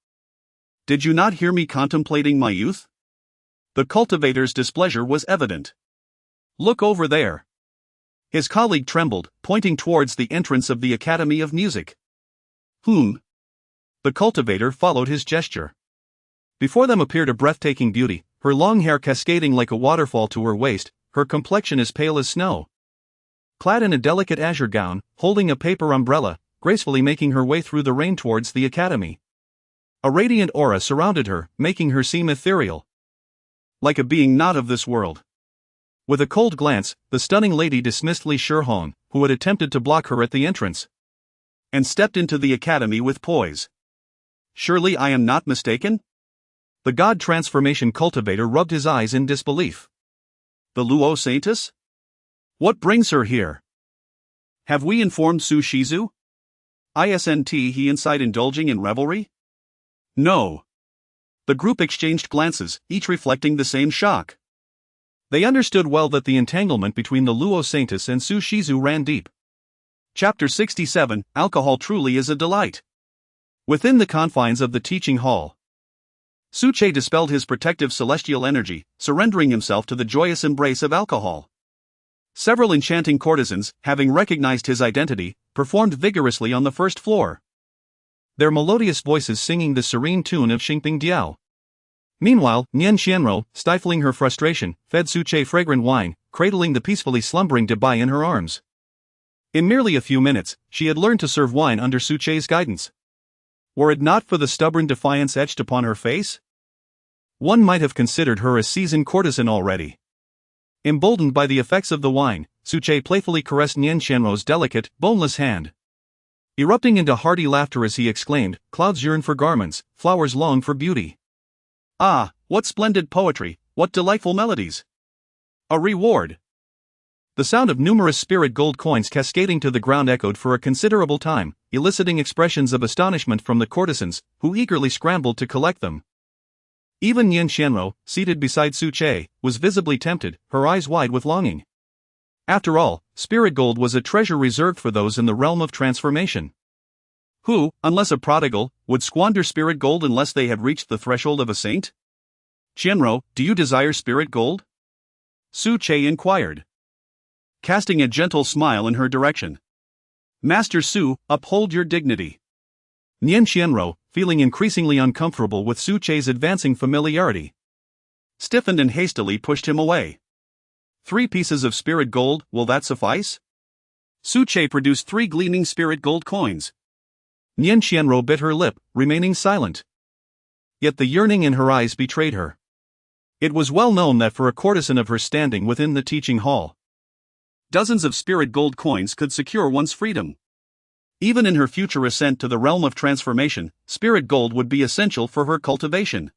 Did you not hear me contemplating my youth? The cultivator's displeasure was evident. Look over there. His colleague trembled, pointing towards the entrance of the Academy of Music. The cultivator followed his gesture. Before them appeared a breathtaking beauty, her long hair cascading like a waterfall to her waist, her complexion as pale as snow. Clad in a delicate azure gown, holding a paper umbrella, gracefully making her way through the rain towards the academy. A radiant aura surrounded her, making her seem ethereal, like a being not of this world. With a cold glance, the stunning lady dismissed Li Shihong, who had attempted to block her at the entrance, and stepped into the academy with poise. Surely I am not mistaken? The God transformation cultivator rubbed his eyes in disbelief. The Luo Saintess? What brings her here? Have we informed Su Shizu? Isn't he inside indulging in revelry? No. The group exchanged glances, each reflecting the same shock. They understood well that the entanglement between the Luo Saintess and Su Shizu ran deep. Chapter 67, Alcohol truly is a delight. Within the confines of the teaching hall, Su Chei dispelled his protective celestial energy, surrendering himself to the joyous embrace of alcohol. Several enchanting courtesans, having recognized his identity, performed vigorously on the first floor, their melodious voices singing the serene tune of Xingping Diao. Meanwhile, Nian Xianrou, stifling her frustration, fed Su Chei fragrant wine, cradling the peacefully slumbering Debai in her arms. In merely a few minutes, she had learned to serve wine under Su Chei's guidance. Were it not for the stubborn defiance etched upon her face, one might have considered her a seasoned courtesan already. Emboldened by the effects of the wine, Su Chei playfully caressed Nian Xianrou's delicate, boneless hand, erupting into hearty laughter as he exclaimed, "Clouds yearn for garments, flowers long for beauty. Ah, what splendid poetry, what delightful melodies! A reward!" The sound of numerous spirit gold coins cascading to the ground echoed for a considerable time, eliciting expressions of astonishment from the courtesans, who eagerly scrambled to collect them. Even Nian Xianro, seated beside Su Che, was visibly tempted, her eyes wide with longing. After all, spirit gold was a treasure reserved for those in the realm of transformation. Who, unless a prodigal, would squander spirit gold unless they had reached the threshold of a saint? Xianro, do you desire spirit gold? Su Che inquired, casting a gentle smile in her direction. Master Su, uphold your dignity. Nian Xianro, feeling increasingly uncomfortable with Su Che's advancing familiarity, stiffened and hastily pushed him away. 3 pieces of spirit gold, will that suffice? Su Che produced 3 gleaming spirit gold coins. Nian Xianro bit her lip, remaining silent. Yet the yearning in her eyes betrayed her. It was well known that for a courtesan of her standing within the teaching hall, dozens of spirit gold coins could secure one's freedom. Even in her future ascent to the realm of transformation, spirit gold would be essential for her cultivation.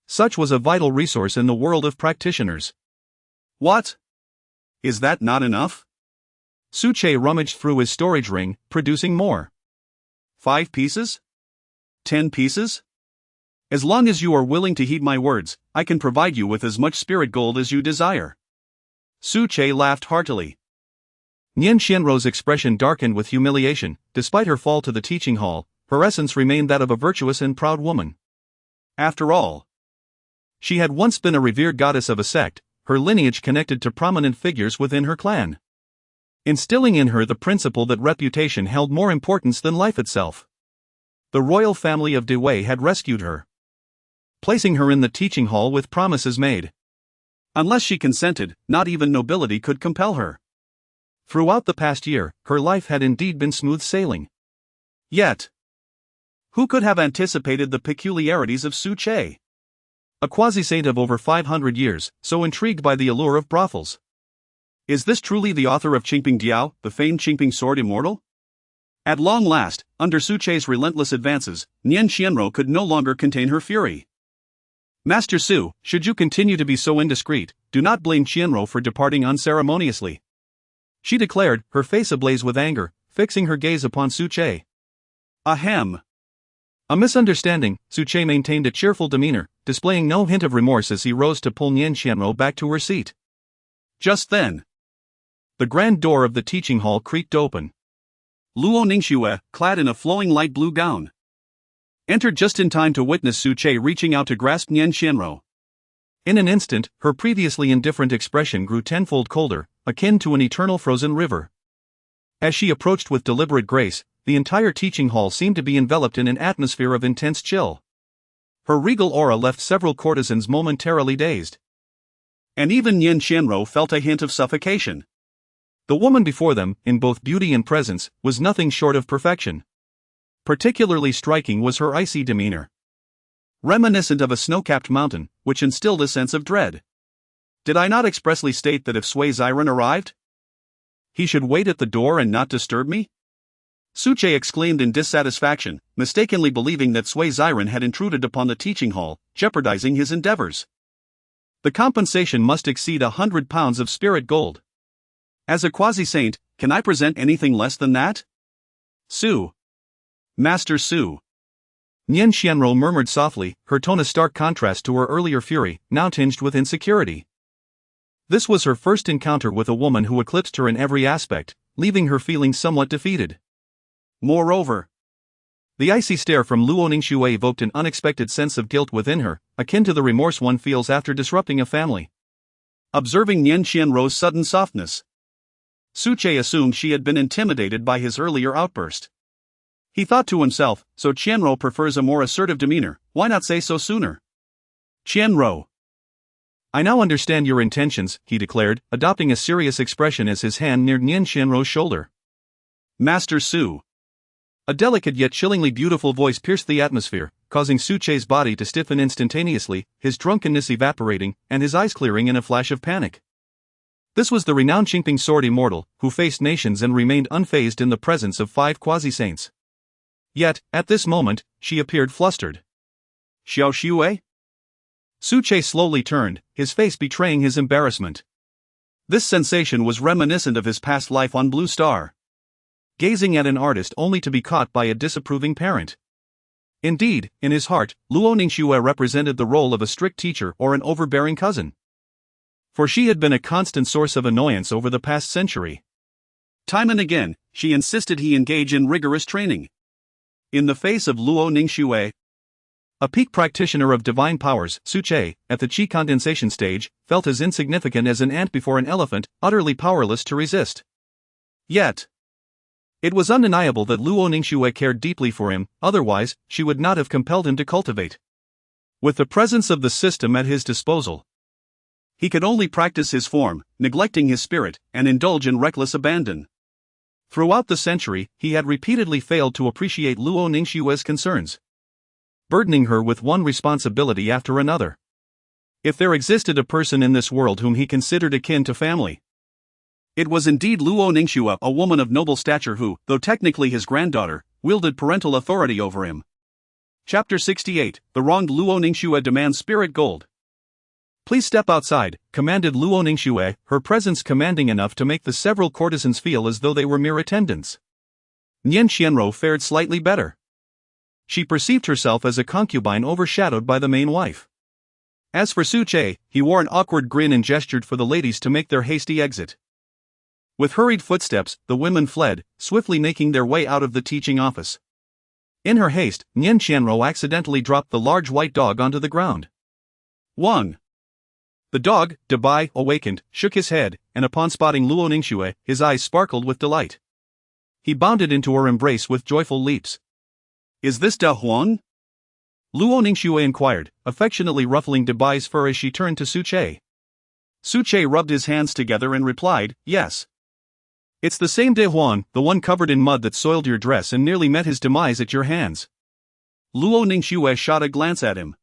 Such was a vital resource in the world of practitioners. What? Is that not enough? Su Che rummaged through his storage ring, producing more. 5 pieces? 10 pieces? As long as you are willing to heed my words, I can provide you with as much spirit gold as you desire. Su Che laughed heartily. Nian Xianro's expression darkened with humiliation. Despite her fall to the teaching hall, her essence remained that of a virtuous and proud woman. After all, she had once been a revered goddess of a sect, her lineage connected to prominent figures within her clan, instilling in her the principle that reputation held more importance than life itself. The royal family of De Wei had rescued her, placing her in the teaching hall with promises made. Unless she consented, not even nobility could compel her. Throughout the past year, her life had indeed been smooth sailing. Yet, who could have anticipated the peculiarities of Su Che? A quasi-saint of over 500 years, so intrigued by the allure of brothels. Is this truly the author of Qingping Diao, the famed Qingping sword immortal? At long last, under Su Che's relentless advances, Nian Xianro could no longer contain her fury. Master Su, should you continue to be so indiscreet, do not blame Xianro for departing unceremoniously, she declared, her face ablaze with anger, fixing her gaze upon Su Che. Ahem. A misunderstanding, Su Che maintained a cheerful demeanor, displaying no hint of remorse as he rose to pull Nian Xianro back to her seat. Just then, the grand door of the teaching hall creaked open. Luo Ningxue, clad in a flowing light blue gown, entered just in time to witness Su Che reaching out to grasp Nian Xianro. In an instant, her previously indifferent expression grew tenfold colder, akin to an eternal frozen river. As she approached with deliberate grace, the entire teaching hall seemed to be enveloped in an atmosphere of intense chill. Her regal aura left several courtesans momentarily dazed. And even Nian Xianro felt a hint of suffocation. The woman before them, in both beauty and presence, was nothing short of perfection. Particularly striking was her icy demeanor, reminiscent of a snow-capped mountain, which instilled a sense of dread. Did I not expressly state that if Sui Ziren arrived, he should wait at the door and not disturb me? Su Che exclaimed in dissatisfaction, mistakenly believing that Sui Ziren had intruded upon the teaching hall, jeopardizing his endeavors. The compensation must exceed 100 pounds of spirit gold. As a quasi-saint, can I present anything less than that? Su. Master Su. Nian Xianro murmured softly, her tone a stark contrast to her earlier fury, now tinged with insecurity. This was her first encounter with a woman who eclipsed her in every aspect, leaving her feeling somewhat defeated. Moreover, the icy stare from Luo Ningxue evoked an unexpected sense of guilt within her, akin to the remorse one feels after disrupting a family. Observing Nian Xianro's sudden softness, Su Che assumed she had been intimidated by his earlier outburst. He thought to himself, so Qianro prefers a more assertive demeanor, why not say so sooner? Qianro. I now understand your intentions, he declared, adopting a serious expression as his hand neared Nian Xianro's shoulder. Master Su. A delicate yet chillingly beautiful voice pierced the atmosphere, causing Su Che's body to stiffen instantaneously, his drunkenness evaporating, and his eyes clearing in a flash of panic. This was the renowned Qingping sword immortal, who faced nations and remained unfazed in the presence of 5 quasi-saints. Yet, at this moment, she appeared flustered. Xiao Xue? Su Che slowly turned, his face betraying his embarrassment. This sensation was reminiscent of his past life on Blue Star. Gazing at an artist only to be caught by a disapproving parent. Indeed, in his heart, Luo Ningxue represented the role of a strict teacher or an overbearing cousin. For she had been a constant source of annoyance over the past century. Time and again, she insisted he engage in rigorous training. In the face of Luo Ningxue, a peak practitioner of divine powers, Su Che, at the qi condensation stage, felt as insignificant as an ant before an elephant, utterly powerless to resist. Yet, it was undeniable that Luo Ningxue cared deeply for him, otherwise, she would not have compelled him to cultivate. With the presence of the system at his disposal, he could only practice his form, neglecting his spirit, and indulge in reckless abandon. Throughout the century, he had repeatedly failed to appreciate Luo Ningxue's concerns, burdening her with one responsibility after another. If there existed a person in this world whom he considered akin to family, it was indeed Luo Ningxue, a woman of noble stature who, though technically his granddaughter, wielded parental authority over him. Chapter 68, The Wronged Luo Ningxue Demands Spirit Gold. Please step outside, commanded Luo Ningxue, her presence commanding enough to make the several courtesans feel as though they were mere attendants. Nian Xianro fared slightly better. She perceived herself as a concubine overshadowed by the main wife. As for Su Che, he wore an awkward grin and gestured for the ladies to make their hasty exit. With hurried footsteps, the women fled, swiftly making their way out of the teaching office. In her haste, Nian Xianro accidentally dropped the large white dog onto the ground. 1. The dog, Dabai, awakened, shook his head, and upon spotting Luo Ningxue, his eyes sparkled with delight. He bounded into her embrace with joyful leaps. Is this Da Huan? Luo Ningxue inquired, affectionately ruffling Dabai's fur as she turned to Su Che. Su Che rubbed his hands together and replied, yes. It's the same De Huan, the one covered in mud that soiled your dress and nearly met his demise at your hands. Luo Ningxue shot a glance at him.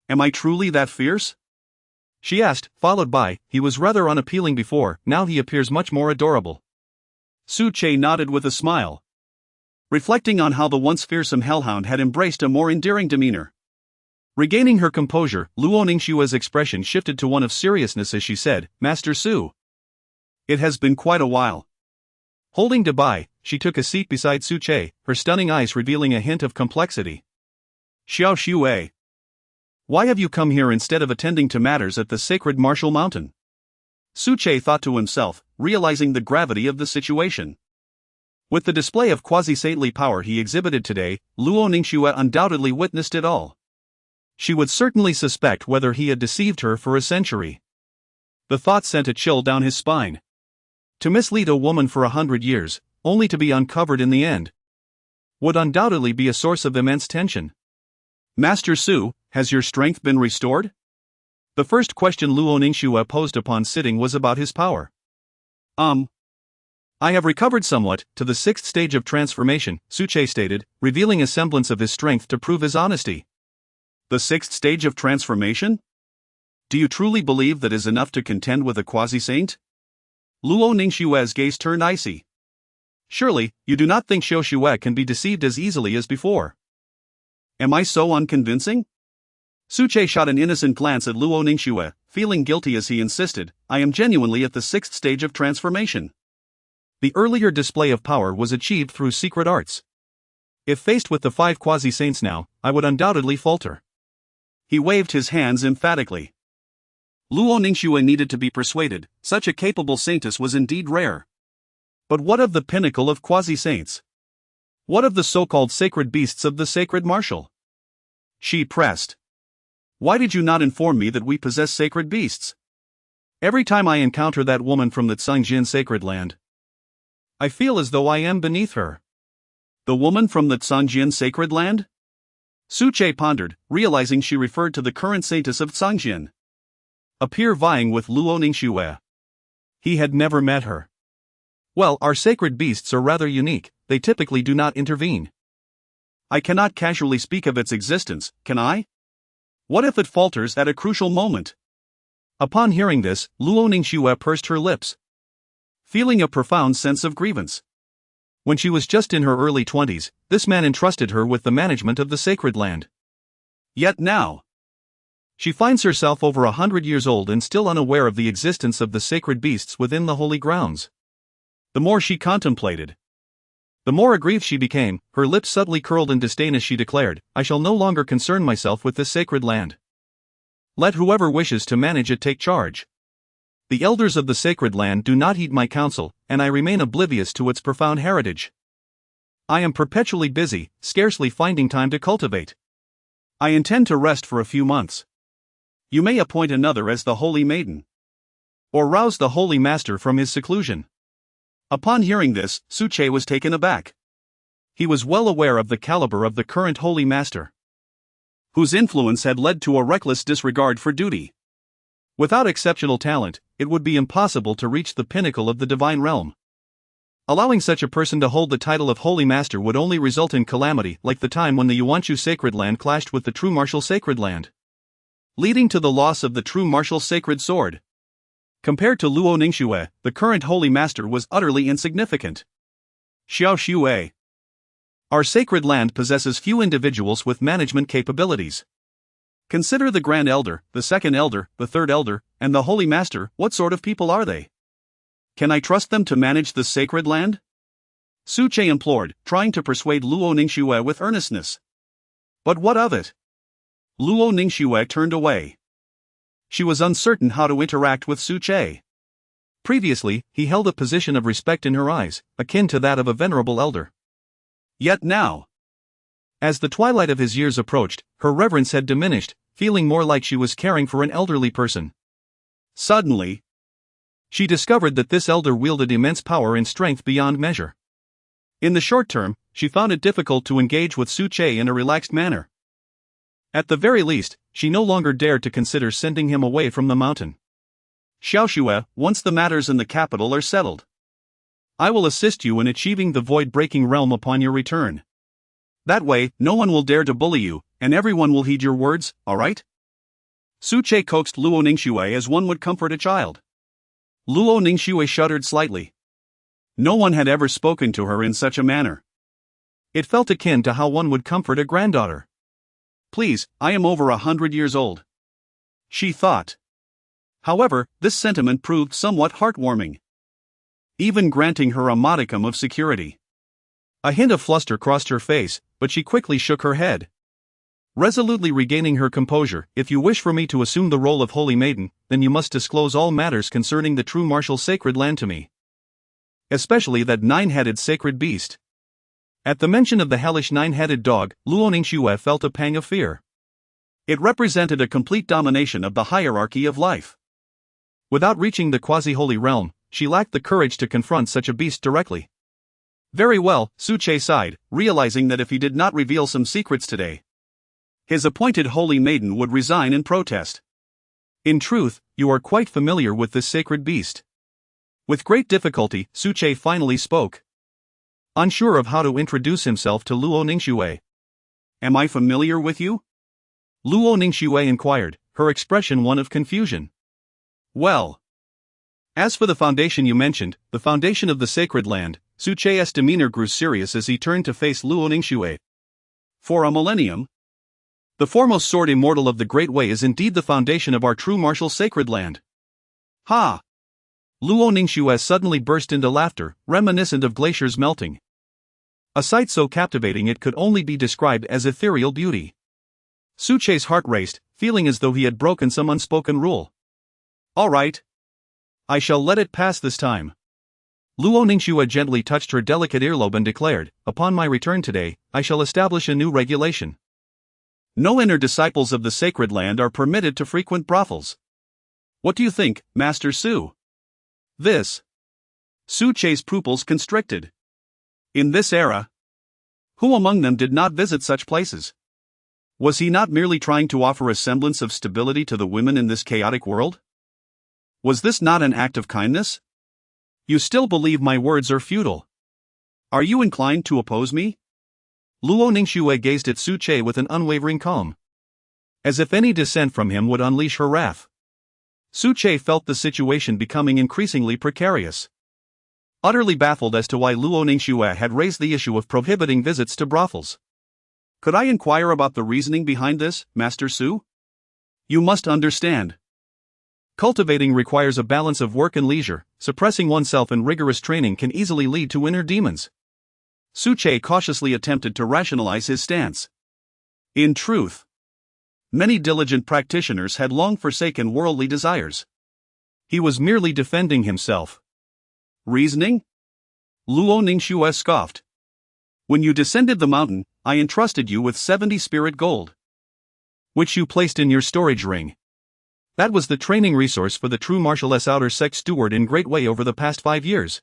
Am I truly that fierce? She asked, followed by, he was rather unappealing before, now he appears much more adorable. Su Che nodded with a smile, reflecting on how the once fearsome hellhound had embraced a more endearing demeanor. Regaining her composure, Luo Ningxue's expression shifted to one of seriousness as she said, Master Su. It has been quite a while. Holding Dabai, she took a seat beside Su Che, her stunning eyes revealing a hint of complexity. Xiao Xue. Why have you come here instead of attending to matters at the sacred martial mountain? Su Che thought to himself, realizing the gravity of the situation. With the display of quasi-saintly power he exhibited today, Luo Ningxue undoubtedly witnessed it all. She would certainly suspect whether he had deceived her for a century. The thought sent a chill down his spine. To mislead a woman for 100 years, only to be uncovered in the end, would undoubtedly be a source of immense tension. Master Su, has your strength been restored? The first question Luo Ningxue posed upon sitting was about his power. I have recovered somewhat, to the 6th stage of transformation, Su Che stated, revealing a semblance of his strength to prove his honesty. The 6th stage of transformation? Do you truly believe that is enough to contend with a quasi-saint? Luo Ningxue's gaze turned icy. Surely, you do not think Xiao Xue can be deceived as easily as before. Am I so unconvincing? Su Che shot an innocent glance at Luo Ningxue, feeling guilty as he insisted, I am genuinely at the 6th stage of transformation. The earlier display of power was achieved through secret arts. If faced with the 5 quasi-saints now, I would undoubtedly falter. He waved his hands emphatically. Luo Ningxue needed to be persuaded, such a capable saintess was indeed rare. But what of the pinnacle of quasi-saints? What of the so-called sacred beasts of the sacred martial? She pressed. Why did you not inform me that we possess sacred beasts? Every time I encounter that woman from the Cungjin sacred land, I feel as though I am beneath her. The woman from the Cungjin sacred land? Su Che pondered, realizing she referred to the current saintess of Cungjin, a peer vying with Luo Ningxue. He had never met her. Well, our sacred beasts are rather unique, they typically do not intervene. I cannot casually speak of its existence, can I? What if it falters at a crucial moment? Upon hearing this, Luo Ningxue pursed her lips, feeling a profound sense of grievance. When she was just in her early 20s, this man entrusted her with the management of the sacred land. Yet now, she finds herself over 100 years old and still unaware of the existence of the sacred beasts within the holy grounds. The more she contemplated, The more aggrieved she became, her lips subtly curled in disdain as she declared, I shall no longer concern myself with this sacred land. Let whoever wishes to manage it take charge. The elders of the sacred land do not heed my counsel, and I remain oblivious to its profound heritage. I am perpetually busy, scarcely finding time to cultivate. I intend to rest for a few months. You may appoint another as the holy maiden. Or rouse the holy master from his seclusion. Upon hearing this, Suche was taken aback. He was well aware of the caliber of the current holy master, whose influence had led to a reckless disregard for duty. Without exceptional talent, it would be impossible to reach the pinnacle of the divine realm. Allowing such a person to hold the title of Holy Master would only result in calamity, like the time when the Yuanshu Sacred Land clashed with the True Martial Sacred Land, leading to the loss of the True Martial Sacred Sword. Compared to Luo Ningxue, the current Holy Master was utterly insignificant. Xiao Xue. Our sacred land possesses few individuals with management capabilities. Consider the Grand Elder, the Second Elder, the Third Elder, and the Holy Master. What sort of people are they? Can I trust them to manage the sacred land? Suche implored, trying to persuade Luo Ningxue with earnestness. But what of it? Luo Ningxue turned away. She was uncertain how to interact with Suche. Previously, he held a position of respect in her eyes, akin to that of a venerable elder. Yet now, as the twilight of his years approached, her reverence had diminished, feeling more like she was caring for an elderly person. Suddenly, she discovered that this elder wielded immense power and strength beyond measure. In the short term, she found it difficult to engage with Suche in a relaxed manner. At the very least, she no longer dared to consider sending him away from the mountain. Xiaoxue, once the matters in the capital are settled, I will assist you in achieving the void-breaking realm upon your return. That way, no one will dare to bully you, and everyone will heed your words, alright? Suche coaxed Luo Ningxue as one would comfort a child. Luo Ningxue shuddered slightly. No one had ever spoken to her in such a manner. It felt akin to how one would comfort a granddaughter. Please, I am over 100 years old, she thought. However, this sentiment proved somewhat heartwarming, even granting her a modicum of security. A hint of fluster crossed her face, but she quickly shook her head. Resolutely regaining her composure, if you wish for me to assume the role of Holy Maiden, then you must disclose all matters concerning the True Martial Sacred Land to me. Especially that nine-headed sacred beast. At the mention of the hellish nine-headed dog, Luo Ningxue felt a pang of fear. It represented a complete domination of the hierarchy of life. Without reaching the quasi-holy realm, she lacked the courage to confront such a beast directly. Very well, Suche sighed, realizing that if he did not reveal some secrets today, his appointed holy maiden would resign in protest. In truth, you are quite familiar with this sacred beast. With great difficulty, Suche finally spoke, unsure of how to introduce himself to Luo Ningxue. Am I familiar with you? Luo Ningxue inquired, her expression one of confusion. Well, as for the foundation you mentioned, the foundation of the sacred land, Suche's demeanor grew serious as he turned to face Luo Ningxue. For a millennium, the foremost sword immortal of the Great Way is indeed the foundation of our true martial sacred land. Ha! Luo Ningxue suddenly burst into laughter, reminiscent of glaciers melting. A sight so captivating it could only be described as ethereal beauty. Suche's heart raced, feeling as though he had broken some unspoken rule. All right. I shall let it pass this time. Luo Ningxue gently touched her delicate earlobe and declared, upon my return today, I shall establish a new regulation. No inner disciples of the sacred land are permitted to frequent brothels. What do you think, Master Su? This. Suche's pupils constricted. In this era, who among them did not visit such places? Was he not merely trying to offer a semblance of stability to the women in this chaotic world? Was this not an act of kindness? You still believe my words are futile. Are you inclined to oppose me? Luo Ningxue gazed at Suche with an unwavering calm, as if any dissent from him would unleash her wrath. Suche felt the situation becoming increasingly precarious. Utterly baffled as to why Luo Ningxue had raised the issue of prohibiting visits to brothels. Could I inquire about the reasoning behind this, Master Su? You must understand. Cultivating requires a balance of work and leisure. Suppressing oneself in rigorous training can easily lead to inner demons. Suche cautiously attempted to rationalize his stance. In truth, many diligent practitioners had long forsaken worldly desires. He was merely defending himself. Reasoning? Luo Ningxue scoffed. When you descended the mountain, I entrusted you with 70 spirit gold, which you placed in your storage ring. That was the training resource for the True Martial Outer Sect Steward in great way over the past 5 years.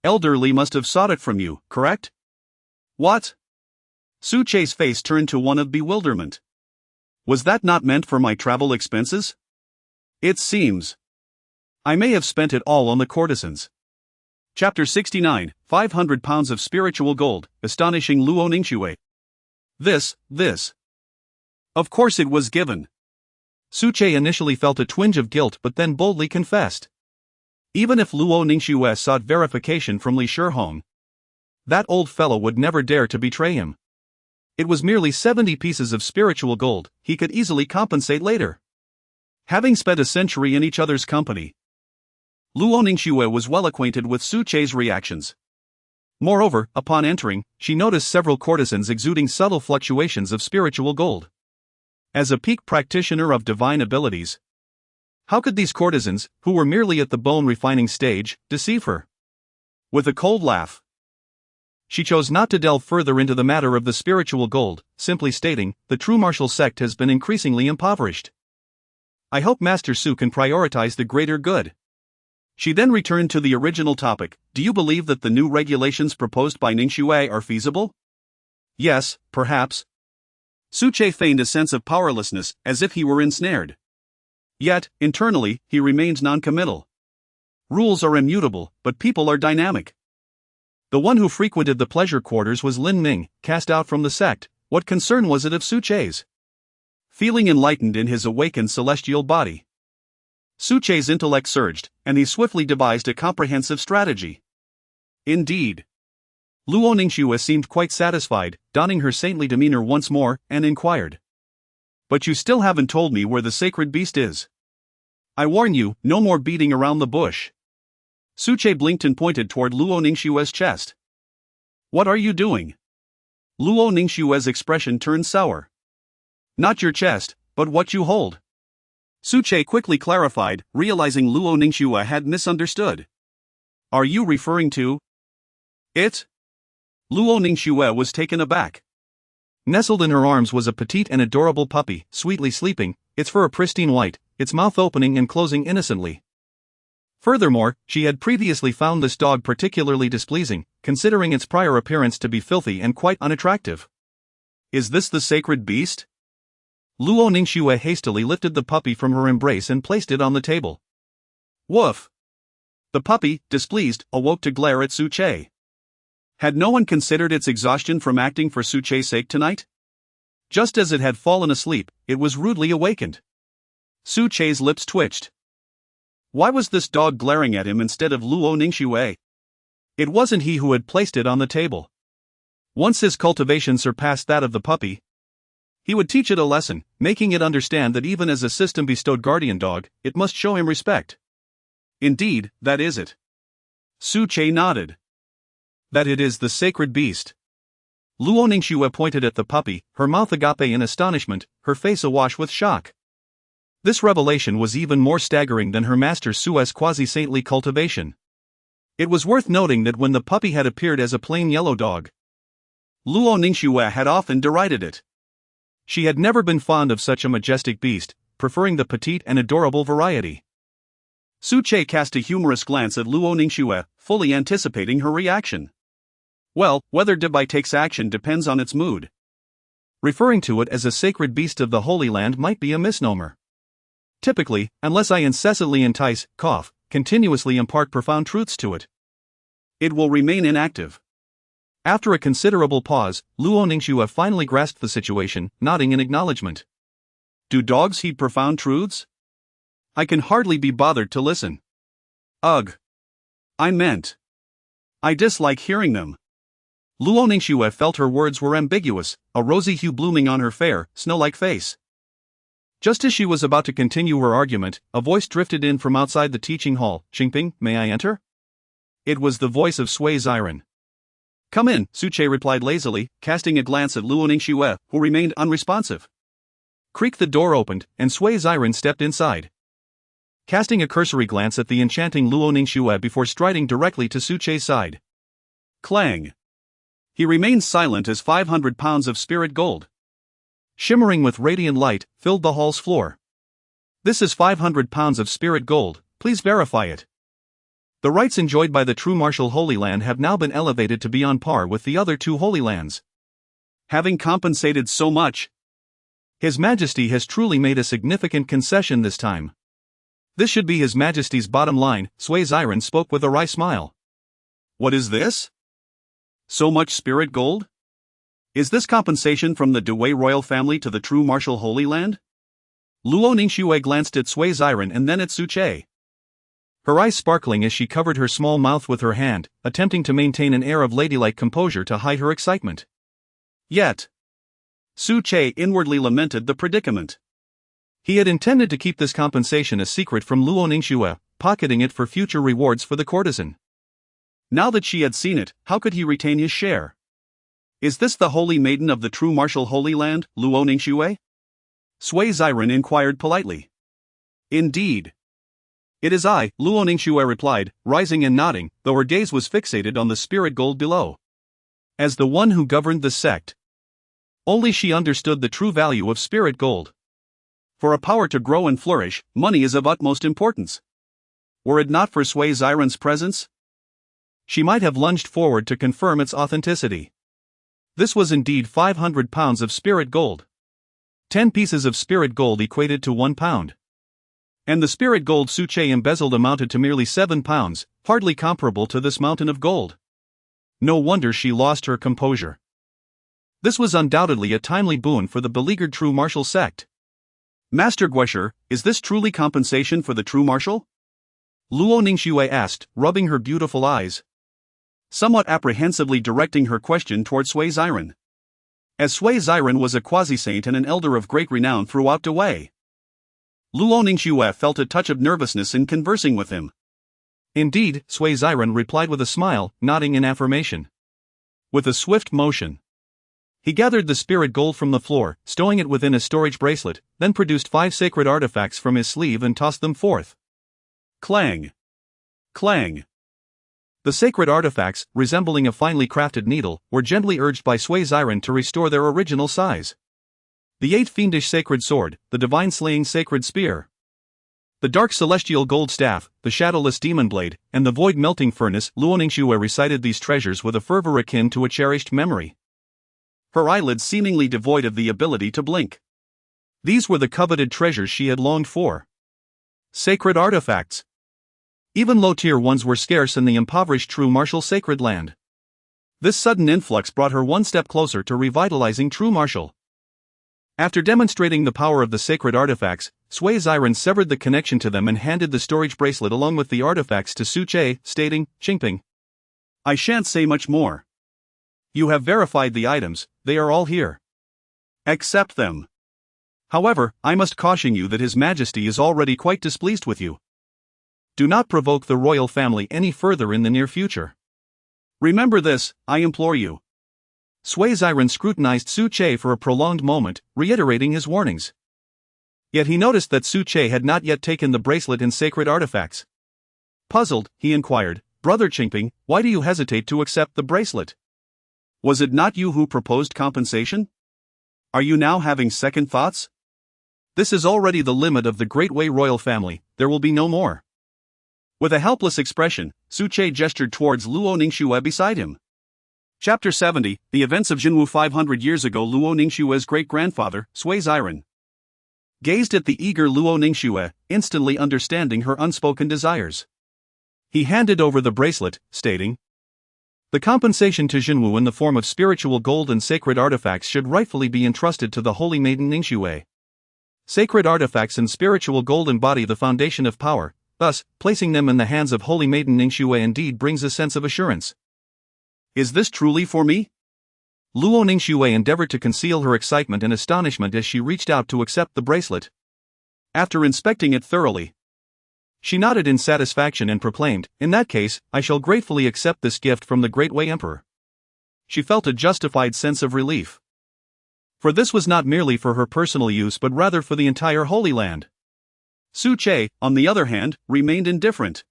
Elder Li must have sought it from you, correct? What? Suche's face turned to one of bewilderment. Was that not meant for my travel expenses? It seems. I may have spent it all on the courtesans. Chapter 69, 500 pounds of spiritual gold, astonishing Luo Ningxue. This. Of course it was given. Suche initially felt a twinge of guilt but then boldly confessed. Even if Luo Ningxue sought verification from Li Shihong, that old fellow would never dare to betray him. It was merely 70 pieces of spiritual gold, he could easily compensate later. Having spent a century in each other's company, Luo Ningxue was well acquainted with Suche's reactions. Moreover, upon entering, she noticed several courtesans exuding subtle fluctuations of spiritual gold. As a peak practitioner of divine abilities, how could these courtesans, who were merely at the bone refining stage, deceive her? With a cold laugh, she chose not to delve further into the matter of the spiritual gold, simply stating, the True Martial Sect has been increasingly impoverished. I hope Master Su can prioritize the greater good. She then returned to the original topic. Do you believe that the new regulations proposed by Ningxue are feasible? Yes, perhaps. Suche feigned a sense of powerlessness, as if he were ensnared. Yet, internally, he remained non-committal. Rules are immutable, but people are dynamic. The one who frequented the pleasure quarters was Lin Ming, cast out from the sect. What concern was it of Suche's? Feeling enlightened in his awakened celestial body, Suche's intellect surged, and he swiftly devised a comprehensive strategy. Indeed, Luo Ningxue seemed quite satisfied, donning her saintly demeanor once more, and inquired. But you still haven't told me where the sacred beast is. I warn you, no more beating around the bush. Suche blinked and pointed toward Luo Ningxue's chest. What are you doing? Luo Ningxue's expression turned sour. Not your chest, but what you hold. Suche quickly clarified, realizing Luo Ningxue had misunderstood. Are you referring to it? Luo Ningxue was taken aback. Nestled in her arms was a petite and adorable puppy, sweetly sleeping, its fur pristine white, its mouth opening and closing innocently. Furthermore, she had previously found this dog particularly displeasing, considering its prior appearance to be filthy and quite unattractive. Is this the sacred beast? Luo Ningxue hastily lifted the puppy from her embrace and placed it on the table. Woof! The puppy, displeased, awoke to glare at Suche. Had no one considered its exhaustion from acting for Suche's sake tonight? Just as it had fallen asleep, it was rudely awakened. Suche's lips twitched. Why was this dog glaring at him instead of Luo Ningxue? It wasn't he who had placed it on the table. Once his cultivation surpassed that of the puppy, he would teach it a lesson, making it understand that even as a system-bestowed guardian dog, it must show him respect. Indeed, that is it. Suche nodded. That it is the sacred beast. Luo Ningxue pointed at the puppy, her mouth agape in astonishment, her face awash with shock. This revelation was even more staggering than her master Su's quasi-saintly cultivation. It was worth noting that when the puppy had appeared as a plain yellow dog, Luo Ningxue had often derided it. She had never been fond of such a majestic beast, preferring the petite and adorable variety. Suche cast a humorous glance at Luo Ningxue, fully anticipating her reaction. Well, whether Debai takes action depends on its mood. Referring to it as a sacred beast of the Holy Land might be a misnomer. Typically, unless I incessantly entice, continuously impart profound truths to it, it will remain inactive. After a considerable pause, Luo Ningxue finally grasped the situation, nodding in acknowledgement. Do dogs heed profound truths? I can hardly be bothered to listen. Ugh. I dislike hearing them. Luo Ningxue felt her words were ambiguous, a rosy hue blooming on her fair, snow-like face. Just as she was about to continue her argument, a voice drifted in from outside the teaching hall. Hmph, may I enter? It was the voice of Sui Ziren. Come in, Suche replied lazily, casting a glance at Luo Ningxue, who remained unresponsive. Creak, the door opened, and Sui Ziren stepped inside. Casting a cursory glance at the enchanting Luo Ningxue before striding directly to Suche's side. Clang. He remained silent as 500 pounds of spirit gold, shimmering with radiant light, filled the hall's floor. This is 500 pounds of spirit gold, please verify it. The rights enjoyed by the True Martial Holy Land have now been elevated to be on par with the other two Holy Lands. Having compensated so much, His Majesty has truly made a significant concession this time. This should be His Majesty's bottom line, Sui Ziren spoke with a wry smile. What is this? So much spirit gold? Is this compensation from the Dewey royal family to the True Martial Holy Land? Luo Ningxue glanced at Sui Ziren and then at Suche. Her eyes sparkling as she covered her small mouth with her hand, attempting to maintain an air of ladylike composure to hide her excitement. Yet, Suche inwardly lamented the predicament. He had intended to keep this compensation a secret from Luo Ningxue, pocketing it for future rewards for the courtesan. Now that she had seen it, how could he retain his share? Is this the holy maiden of the True Martial Holy Land, Luo Ningxue? Sui Ziren inquired politely. Indeed. It is I, Luo Ningxue replied, rising and nodding, though her gaze was fixated on the spirit gold below. As the one who governed the sect, only she understood the true value of spirit gold. For a power to grow and flourish, money is of utmost importance. Were it not for Sui Ziren's presence, she might have lunged forward to confirm its authenticity. This was indeed 500 pounds of spirit gold. 10 pieces of spirit gold equated to 1 pound. And the spirit gold Suche embezzled amounted to merely 7 pounds, hardly comparable to this mountain of gold. No wonder she lost her composure. This was undoubtedly a timely boon for the beleaguered True Martial sect. Master Guesher, is this truly compensation for the True Martial? Luo Ningxue asked, rubbing her beautiful eyes, somewhat apprehensively directing her question toward Sui Ziren. As Sui Ziren was a quasi-saint and an elder of great renown throughout Dewey, Luo Ningxue felt a touch of nervousness in conversing with him. Indeed, Sui Ziren replied with a smile, nodding in affirmation. With a swift motion, he gathered the spirit gold from the floor, stowing it within a storage bracelet, then produced 5 sacred artifacts from his sleeve and tossed them forth. Clang. Clang. The sacred artifacts, resembling a finely crafted needle, were gently urged by Sui Ziren to restore their original size. The 8 fiendish sacred sword, the divine slaying sacred spear, the dark celestial gold staff, the shadowless demon blade, and the void melting furnace. Luo Ningxue recited these treasures with a fervor akin to a cherished memory, her eyelids seemingly devoid of the ability to blink. These were the coveted treasures she had longed for. Sacred artifacts. Even low-tier ones were scarce in the impoverished True Martial Sacred Land. This sudden influx brought her one step closer to revitalizing True Martial. After demonstrating the power of the sacred artifacts, Sui Ziren severed the connection to them and handed the storage bracelet along with the artifacts to Suche, stating, Hmph, I shan't say much more. You have verified the items, they are all here. Accept them. However, I must caution you that His Majesty is already quite displeased with you. Do not provoke the royal family any further in the near future. Remember this, I implore you. Sui Ziren scrutinized Suche for a prolonged moment, reiterating his warnings. Yet he noticed that Suche had not yet taken the bracelet and sacred artifacts. Puzzled, he inquired, Brother Hmph, why do you hesitate to accept the bracelet? Was it not you who proposed compensation? Are you now having second thoughts? This is already the limit of the Great Wei royal family, there will be no more. With a helpless expression, Suche gestured towards Luo Ningxue beside him. Chapter 70, The Events of Jinwu 500 years ago. Luo Ningxue's great-grandfather, Sui Ziren, gazed at the eager Luo Ningxue, instantly understanding her unspoken desires. He handed over the bracelet, stating, the compensation to Jinwu in the form of spiritual gold and sacred artifacts should rightfully be entrusted to the holy maiden Ningxue. Sacred artifacts and spiritual gold embody the foundation of power, thus, placing them in the hands of holy maiden Ningxue indeed brings a sense of assurance. Is this truly for me? Luo Ningxue endeavored to conceal her excitement and astonishment as she reached out to accept the bracelet. After inspecting it thoroughly, she nodded in satisfaction and proclaimed, in that case, I shall gratefully accept this gift from the Great Wei Emperor. she felt a justified sense of relief. For this was not merely for her personal use but rather for the entire Holy Land. Su Che, on the other hand, remained indifferent.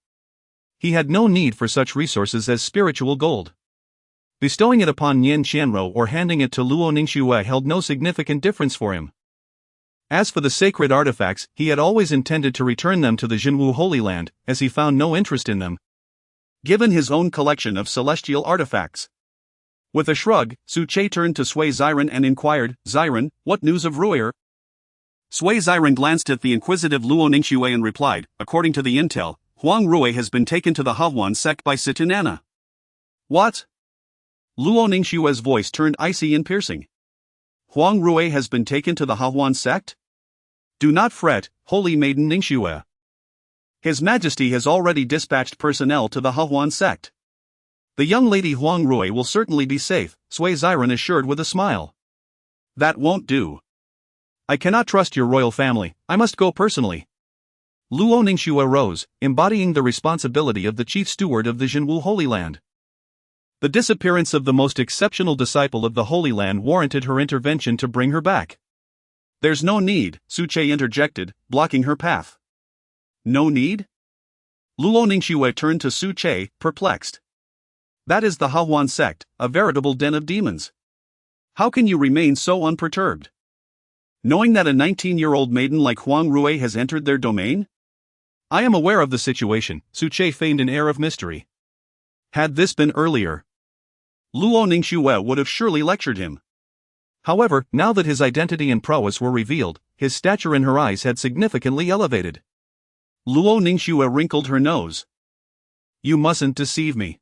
He had no need for such resources as spiritual gold. Bestowing it upon Nian Qianrou or handing it to Luo Ningxue held no significant difference for him. As for the sacred artifacts, he had always intended to return them to the Jinwu Holy Land, as he found no interest in them, given his own collection of celestial artifacts. With a shrug, Su Che turned to Sui Ziren and inquired, "Ziren, what news of Ruir?" Sui Ziren glanced at the inquisitive Luo Ningxue and replied, "According to the intel, Huang Rui has been taken to the Hahuan sect by Situnana." "What?" Luo Ningxue's voice turned icy and piercing. "Huang Rui has been taken to the Hahuan sect? Do not fret, holy maiden Ningxue. His Majesty has already dispatched personnel to the Hahuan sect. The young lady Huang Rui will certainly be safe," Sui Ziren assured with a smile. "That won't do. I cannot trust your royal family, I must go personally." Luo Ningxue rose, embodying the responsibility of the chief steward of the Jinwu Holy Land. The disappearance of the most exceptional disciple of the Holy Land warranted her intervention to bring her back. "There's no need," Su Che interjected, blocking her path. "No need?" Luo Ningxue turned to Su Che, perplexed. "That is the Hahuan sect, a veritable den of demons. How can you remain so unperturbed? Knowing that a 19-year-old maiden like Huang Rui has entered their domain?" "I am aware of the situation," Su Che feigned an air of mystery. Had this been earlier, Luo Ningxue would have surely lectured him. However, now that his identity and prowess were revealed, his stature in her eyes had significantly elevated. Luo Ningxue wrinkled her nose. "You mustn't deceive me."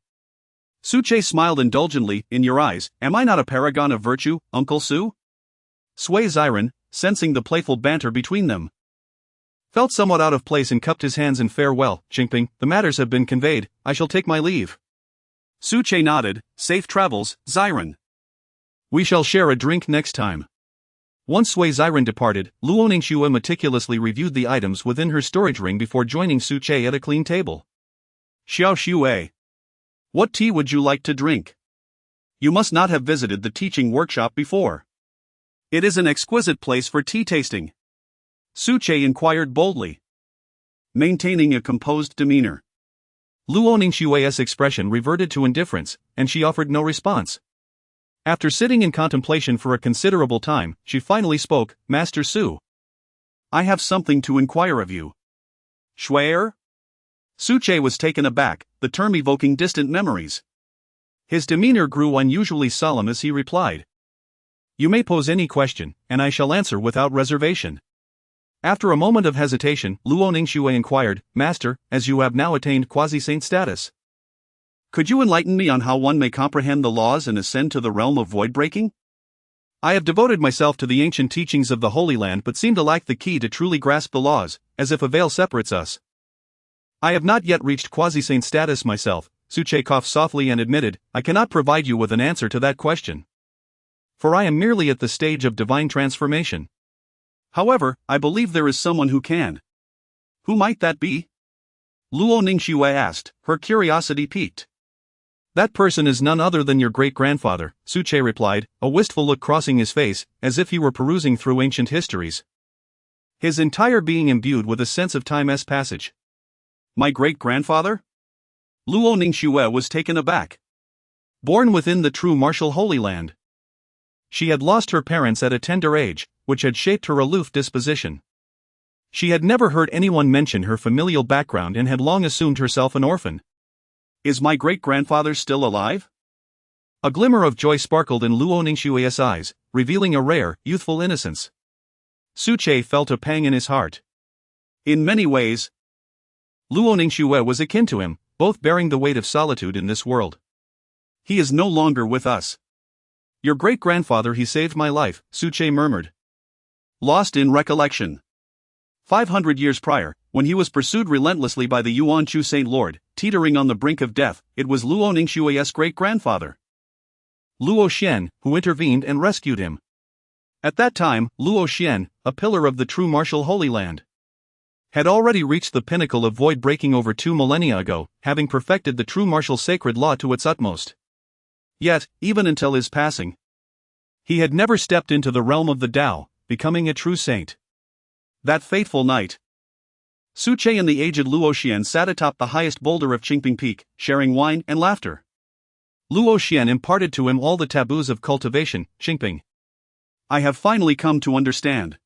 Su Che smiled indulgently, "In your eyes, am I not a paragon of virtue, Uncle Su?" Sui Ziren, sensing the playful banter between them, felt somewhat out of place and cupped his hands in farewell. "Hmph, the matters have been conveyed, I shall take my leave." Su Che nodded, "Safe travels, Ziren. We shall share a drink next time." Once Sui Ziren departed, Luo Ningxue meticulously reviewed the items within her storage ring before joining Su Che at a clean table. "Xiao Xue. What tea would you like to drink? You must not have visited the teaching workshop before. It is an exquisite place for tea tasting." Su Che inquired boldly, maintaining a composed demeanor. Luo Ningxue's expression reverted to indifference, and she offered no response. After sitting in contemplation for a considerable time, she finally spoke, "Master Su. I have something to inquire of you." "Shuer?" Su Che was taken aback, the term evoking distant memories. His demeanor grew unusually solemn as he replied, "You may pose any question, and I shall answer without reservation." After a moment of hesitation, Luo Ningxue inquired, "Master, as you have now attained quasi-saint status, could you enlighten me on how one may comprehend the laws and ascend to the realm of void-breaking? I have devoted myself to the ancient teachings of the Holy Land but seem to lack the key to truly grasp the laws, as if a veil separates us. I have not yet reached quasi-saint status myself." Su Che coughed softly and admitted, "I cannot provide you with an answer to that question. For I am merely at the stage of divine transformation. However, I believe there is someone who can." "Who might that be?" Luo Ningxue asked, her curiosity piqued. "That person is none other than your great-grandfather," Su Che replied, a wistful look crossing his face, as if he were perusing through ancient histories, his entire being imbued with a sense of time's passage. "My great-grandfather?" Luo Ningxue was taken aback. Born within the true martial Holy Land, she had lost her parents at a tender age, which had shaped her aloof disposition. She had never heard anyone mention her familial background and had long assumed herself an orphan. "Is my great-grandfather still alive?" A glimmer of joy sparkled in Luo Ningxue's eyes, revealing a rare, youthful innocence. Su Che felt a pang in his heart. In many ways, Luo Ningxue was akin to him, both bearing the weight of solitude in this world. "He is no longer with us." "Your great-grandfather, he saved my life," Su Che murmured, lost in recollection. 500 years prior, when he was pursued relentlessly by the Yuan Chu Saint Lord, teetering on the brink of death, it was Luo Ningxue's great-grandfather, Luo Xian, who intervened and rescued him. At that time, Luo Xian, a pillar of the true martial Holy Land, had already reached the pinnacle of void-breaking over 2 millennia ago, having perfected the true martial sacred law to its utmost. Yet, even until his passing, he had never stepped into the realm of the Tao, becoming a true saint. That fateful night, Su Che and the aged Luo Xian sat atop the highest boulder of Qingping Peak, sharing wine and laughter. Luo Xian imparted to him all the taboos of cultivation. Qingping, I have finally come to understand.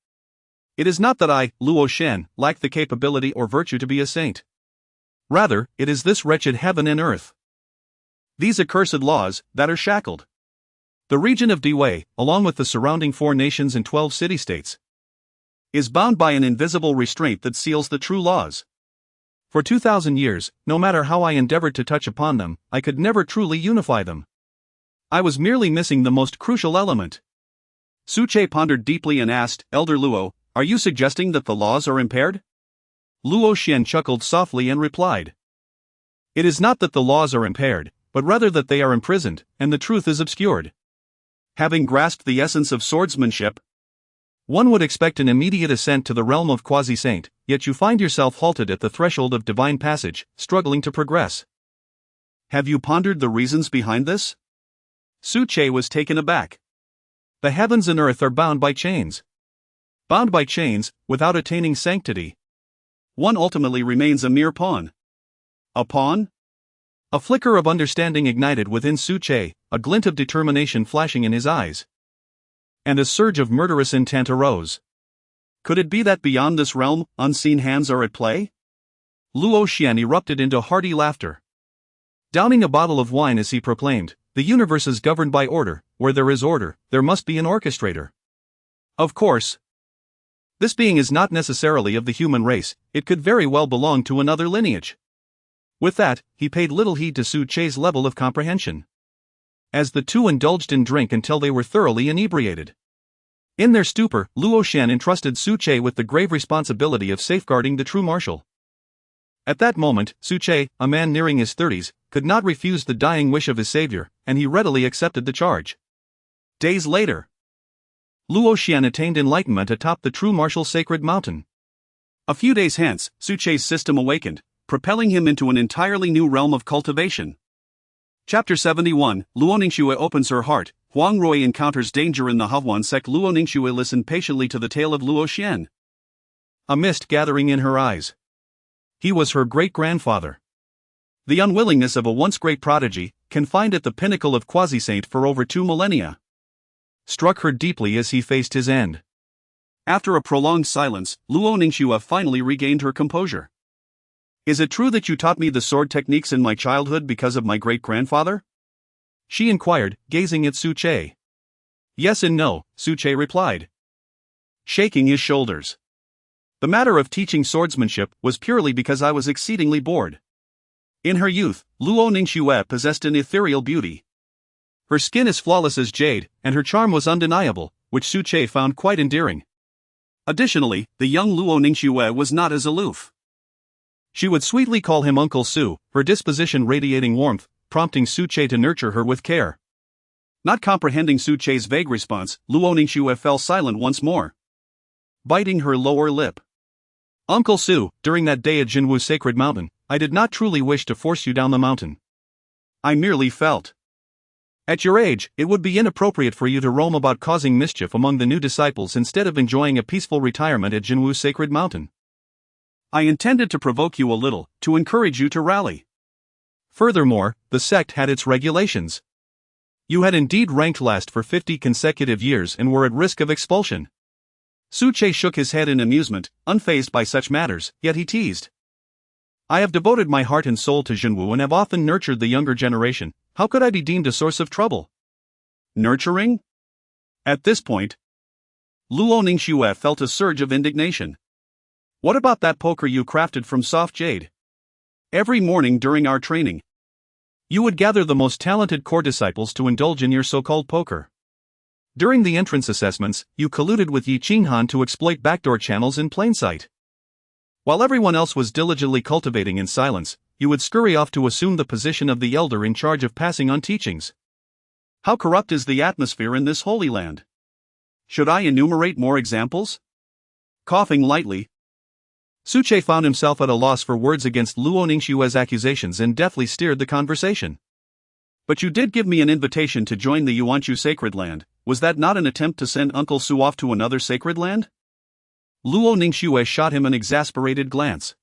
It is not that I, Luo Xian, lack the capability or virtue to be a saint. Rather, it is this wretched heaven and earth, these accursed laws, that are shackled. The region of Dewei, along with the surrounding 4 nations and 12 city-states, is bound by an invisible restraint that seals the true laws. For 2,000 years, no matter how I endeavored to touch upon them, I could never truly unify them. I was merely missing the most crucial element. Su Che pondered deeply and asked, Elder Luo, are you suggesting that the laws are impaired? Luo Xian chuckled softly and replied, it is not that the laws are impaired, but rather that they are imprisoned, and the truth is obscured. Having grasped the essence of swordsmanship, one would expect an immediate ascent to the realm of quasi-saint, yet you find yourself halted at the threshold of divine passage, struggling to progress. Have you pondered the reasons behind this? Su Che was taken aback. The heavens and earth are bound by chains. Bound by chains, without attaining sanctity, one ultimately remains a mere pawn. A pawn? A flicker of understanding ignited within Su Che, a glint of determination flashing in his eyes. And a surge of murderous intent arose. Could it be that beyond this realm, unseen hands are at play? Luo Xian erupted into hearty laughter, downing a bottle of wine as he proclaimed, the universe is governed by order, where there is order, there must be an orchestrator. Of course, this being is not necessarily of the human race, it could very well belong to another lineage. With that, he paid little heed to Su Che's level of comprehension, as the two indulged in drink until they were thoroughly inebriated. In their stupor, Luo Xian entrusted Su Che with the grave responsibility of safeguarding the true martial. At that moment, Su Che, a man nearing his 30s, could not refuse the dying wish of his savior, and he readily accepted the charge. Days later, Luo Xian attained enlightenment atop the True Martial Sacred Mountain. A few days hence, Su Che's system awakened, propelling him into an entirely new realm of cultivation. Chapter 71, Luo Ningxue opens her heart. Huang Rui encounters danger in the Hahuan sect. Luo Ningxue listened patiently to the tale of Luo Xian, a mist gathering in her eyes. He was her great-grandfather. The unwillingness of a once great prodigy, confined at the pinnacle of quasi-saint for over 2 millennia, struck her deeply as he faced his end. After a prolonged silence, Luo Ningxue finally regained her composure. Is it true that you taught me the sword techniques in my childhood because of my great-grandfather? She inquired, gazing at Su Che. Yes and no, Su Che replied, shaking his shoulders. The matter of teaching swordsmanship was purely because I was exceedingly bored. In her youth, Luo Ningxue possessed an ethereal beauty. Her skin as flawless as jade, and her charm was undeniable, which Su Che found quite endearing. Additionally, the young Luo Ningxue was not as aloof. She would sweetly call him Uncle Su, her disposition radiating warmth, prompting Su Che to nurture her with care. Not comprehending Su Che's vague response, Luo Ningxue fell silent once more, biting her lower lip. Uncle Su, during that day at Jinwu Sacred Mountain, I did not truly wish to force you down the mountain. I merely felt. At your age, it would be inappropriate for you to roam about causing mischief among the new disciples instead of enjoying a peaceful retirement at Jinwu Sacred Mountain. I intended to provoke you a little, to encourage you to rally. Furthermore, the sect had its regulations. You had indeed ranked last for 50 consecutive years and were at risk of expulsion. Su Che shook his head in amusement, unfazed by such matters, yet he teased. I have devoted my heart and soul to Jinwu and have often nurtured the younger generation. How could I be deemed a source of trouble? Nurturing? At this point, Luo Ningxue felt a surge of indignation. What about that poker you crafted from soft jade? Every morning during our training, you would gather the most talented core disciples to indulge in your so-called poker. During the entrance assessments, you colluded with Yi Qinghan to exploit backdoor channels in plain sight. While everyone else was diligently cultivating in silence, you would scurry off to assume the position of the elder in charge of passing on teachings. How corrupt is the atmosphere in this holy land? Should I enumerate more examples? Coughing lightly, Su Che found himself at a loss for words against Luo Ningxue's accusations and deftly steered the conversation. But you did give me an invitation to join the Yuanchu sacred land. Was that not an attempt to send Uncle Su off to another sacred land? Luo Ningxue shot him an exasperated glance.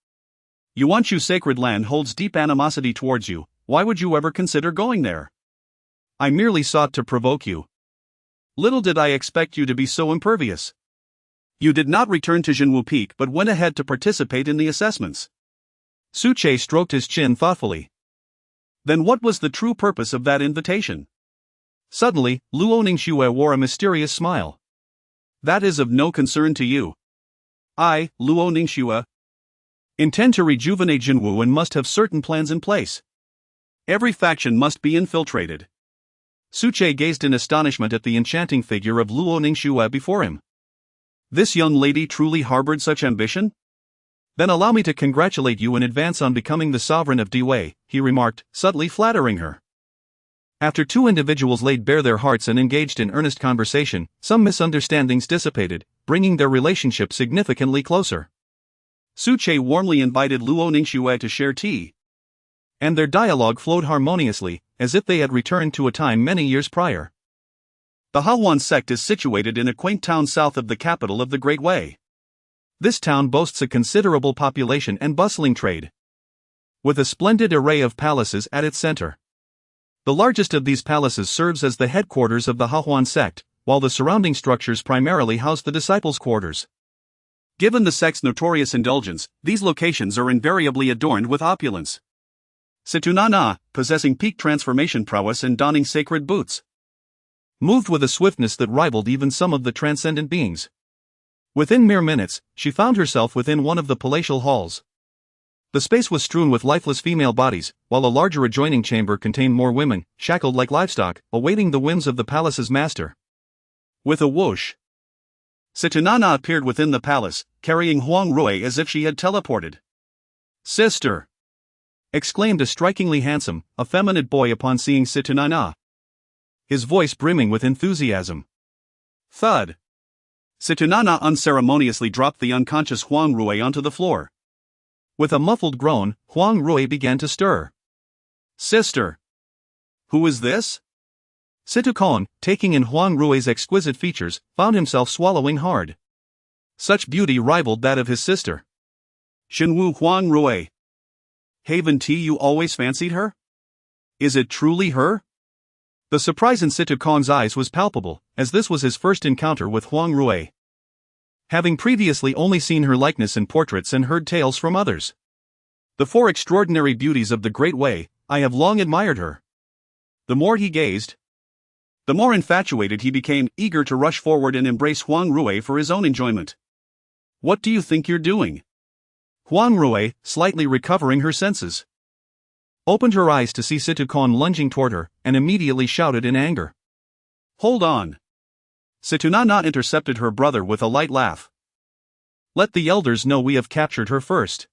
Yuanchu sacred land holds deep animosity towards you. Why would you ever consider going there? I merely sought to provoke you. Little did I expect you to be so impervious. You did not return to Jinwu Peak but went ahead to participate in the assessments. Su Che stroked his chin thoughtfully. Then what was the true purpose of that invitation? Suddenly, Luo Ningxue wore a mysterious smile. That is of no concern to you. I, Luo Ningxue, intend to rejuvenate Jinwu and must have certain plans in place. Every faction must be infiltrated. Su Che gazed in astonishment at the enchanting figure of Luo Ningxue before him. This young lady truly harbored such ambition? Then allow me to congratulate you in advance on becoming the sovereign of Dwei, he remarked, subtly flattering her. After two individuals laid bare their hearts and engaged in earnest conversation, some misunderstandings dissipated, bringing their relationship significantly closer. Su Che warmly invited Luo Ningxue to share tea. And their dialogue flowed harmoniously, as if they had returned to a time many years prior. The Hahuan sect is situated in a quaint town south of the capital of the Great Wei. This town boasts a considerable population and bustling trade, with a splendid array of palaces at its center. The largest of these palaces serves as the headquarters of the Hahuan sect, while the surrounding structures primarily house the disciples' quarters. Given the sect's notorious indulgence, these locations are invariably adorned with opulence. Situnana, possessing peak transformation prowess and donning sacred boots, moved with a swiftness that rivaled even some of the transcendent beings. Within mere minutes, she found herself within one of the palatial halls. The space was strewn with lifeless female bodies, while a larger adjoining chamber contained more women, shackled like livestock, awaiting the whims of the palace's master. With a whoosh, Situnana appeared within the palace, carrying Huang Rui as if she had teleported. "Sister!" exclaimed a strikingly handsome, effeminate boy upon seeing Situnana, his voice brimming with enthusiasm. Thud! Situnana unceremoniously dropped the unconscious Huang Rui onto the floor. With a muffled groan, Huang Rui began to stir. "Sister! Who is this?" Situkon, taking in Huang Rui's exquisite features, found himself swallowing hard. Such beauty rivaled that of his sister. "Shenwu Huang Rui. Haven T, you always fancied her? Is it truly her?" The surprise in Situkon's eyes was palpable, as this was his first encounter with Huang Rui, having previously only seen her likeness in portraits and heard tales from others. "The four extraordinary beauties of the Great Wei, I have long admired her." The more he gazed, the more infatuated he became, eager to rush forward and embrace Huang Rui for his own enjoyment. "What do you think you're doing?" Huang Rui, slightly recovering her senses, opened her eyes to see Situkon lunging toward her, and immediately shouted in anger. "Hold on!" Situnana intercepted her brother with a light laugh. "Let the elders know we have captured her first.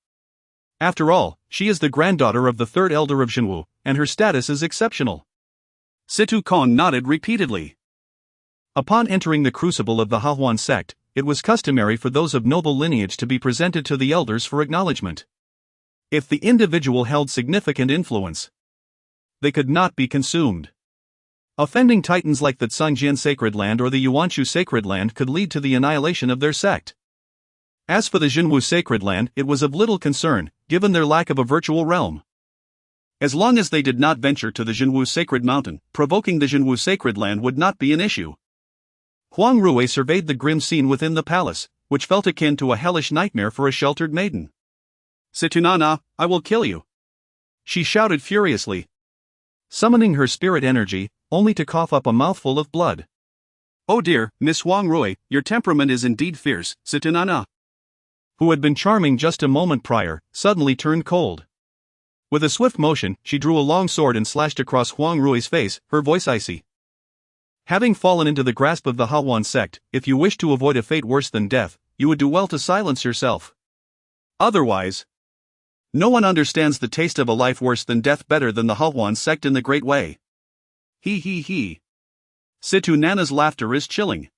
After all, she is the granddaughter of the third elder of Jinwu, and her status is exceptional." Situkon nodded repeatedly. Upon entering the crucible of the Hahuan sect, it was customary for those of noble lineage to be presented to the elders for acknowledgement. If the individual held significant influence, they could not be consumed. Offending titans like the Tsangjian Sacred Land or the Yuanchu Sacred Land could lead to the annihilation of their sect. As for the Jinwu Sacred Land, it was of little concern, given their lack of a virtual realm. As long as they did not venture to the Jinwu Sacred Mountain, provoking the Jinwu Sacred Land would not be an issue. Huang Rui surveyed the grim scene within the palace, which felt akin to a hellish nightmare for a sheltered maiden. "Situnana, I will kill you!" she shouted furiously, summoning her spirit energy, only to cough up a mouthful of blood. "Oh dear, Miss Huang Rui, your temperament is indeed fierce." Situnana, who had been charming just a moment prior, suddenly turned cold. With a swift motion, she drew a long sword and slashed across Huang Rui's face, her voice icy. "Having fallen into the grasp of the Hahuan sect, if you wish to avoid a fate worse than death, you would do well to silence yourself. Otherwise, no one understands the taste of a life worse than death better than the Hahuan sect in the Great Wei." He. Situnana's laughter is chilling.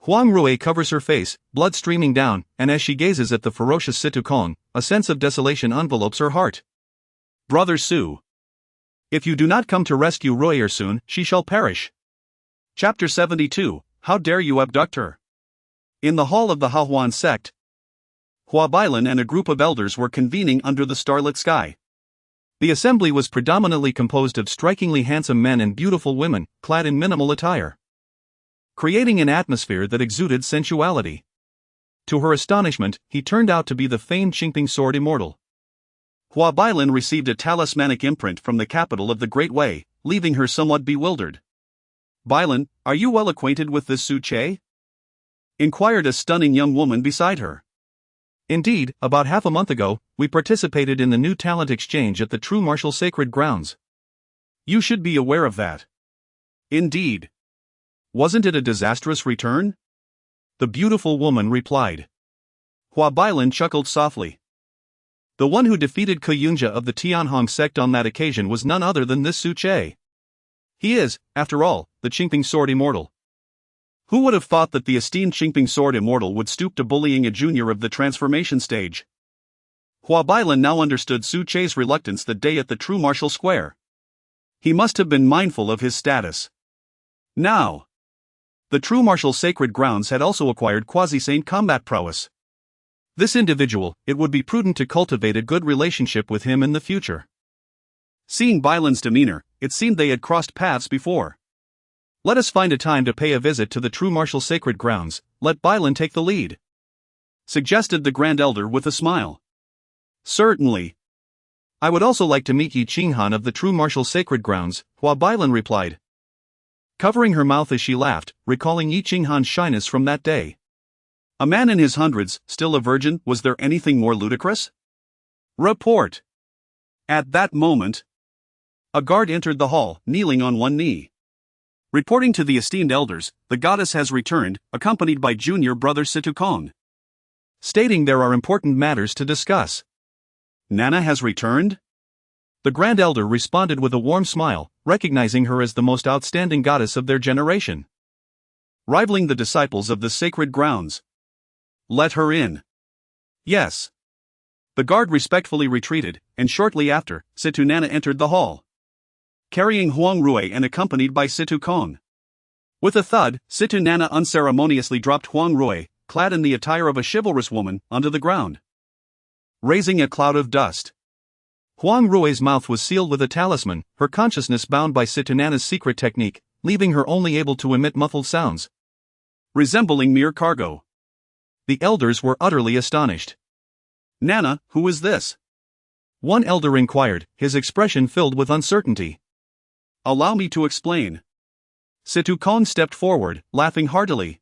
Huang Rui covers her face, blood streaming down, and as she gazes at the ferocious Situkon, a sense of desolation envelopes her heart. "Brother Su, If you do not come to rescue Royer soon, she shall perish. Chapter 72, How Dare You Abduct Her? In the hall of the Hahuan sect, Hua Bailan and a group of elders were convening under the starlit sky. The assembly was predominantly composed of strikingly handsome men and beautiful women, clad in minimal attire, creating an atmosphere that exuded sensuality. To her astonishment, he turned out to be the famed Hmph sword immortal. Hua Bailan received a talismanic imprint from the capital of the Great Way, leaving her somewhat bewildered. Bailan, are you well acquainted with this Su Che? Inquired a stunning young woman beside her. Indeed, about half a month ago, we participated in the new talent exchange at the True Martial Sacred Grounds. You should be aware of that. Indeed. Wasn't it a disastrous return? The beautiful woman replied. Hua Bailan chuckled softly. The one who defeated Kuyunja of the Tianhong sect on that occasion was none other than this Su Che. He is, after all, the Hmph sword immortal. Who would have thought that the esteemed Hmph sword immortal would stoop to bullying a junior of the transformation stage? Hua Bailan now understood Su Che's reluctance that day at the True Martial Square. He must have been mindful of his status. Now, the True Martial Sacred Grounds had also acquired quasi-saint combat prowess. This individual, it would be prudent to cultivate a good relationship with him in the future. Seeing Bailan's demeanor, it seemed they had crossed paths before. Let us find a time to pay a visit to the True Martial Sacred Grounds, let Bailan take the lead, suggested the Grand Elder with a smile. Certainly. I would also like to meet Yi Qinghan of the True Martial Sacred Grounds, Hua Bailan replied, covering her mouth as she laughed, recalling Yi Qinghan's shyness from that day. A man in his hundreds, still a virgin, was there anything more ludicrous? Report. At that moment, a guard entered the hall, kneeling on one knee. Reporting to the esteemed elders, the goddess has returned, accompanied by junior brother Situkong. Stating there are important matters to discuss. Nana has returned? The Grand Elder responded with a warm smile, recognizing her as the most outstanding goddess of their generation, rivaling the disciples of the sacred grounds. Let her in. Yes. The guard respectfully retreated, and shortly after, Situ Nana entered the hall, carrying Huang Rue and accompanied by Situ Kong. With a thud, Situ Nana unceremoniously dropped Huang Rue, clad in the attire of a chivalrous woman, onto the ground, raising a cloud of dust. Huang Rue's mouth was sealed with a talisman, her consciousness bound by Situ Nana's secret technique, leaving her only able to emit muffled sounds, resembling mere cargo. The elders were utterly astonished. Nana, who is this? One elder inquired, his expression filled with uncertainty. Allow me to explain. Situ Kong stepped forward, laughing heartily,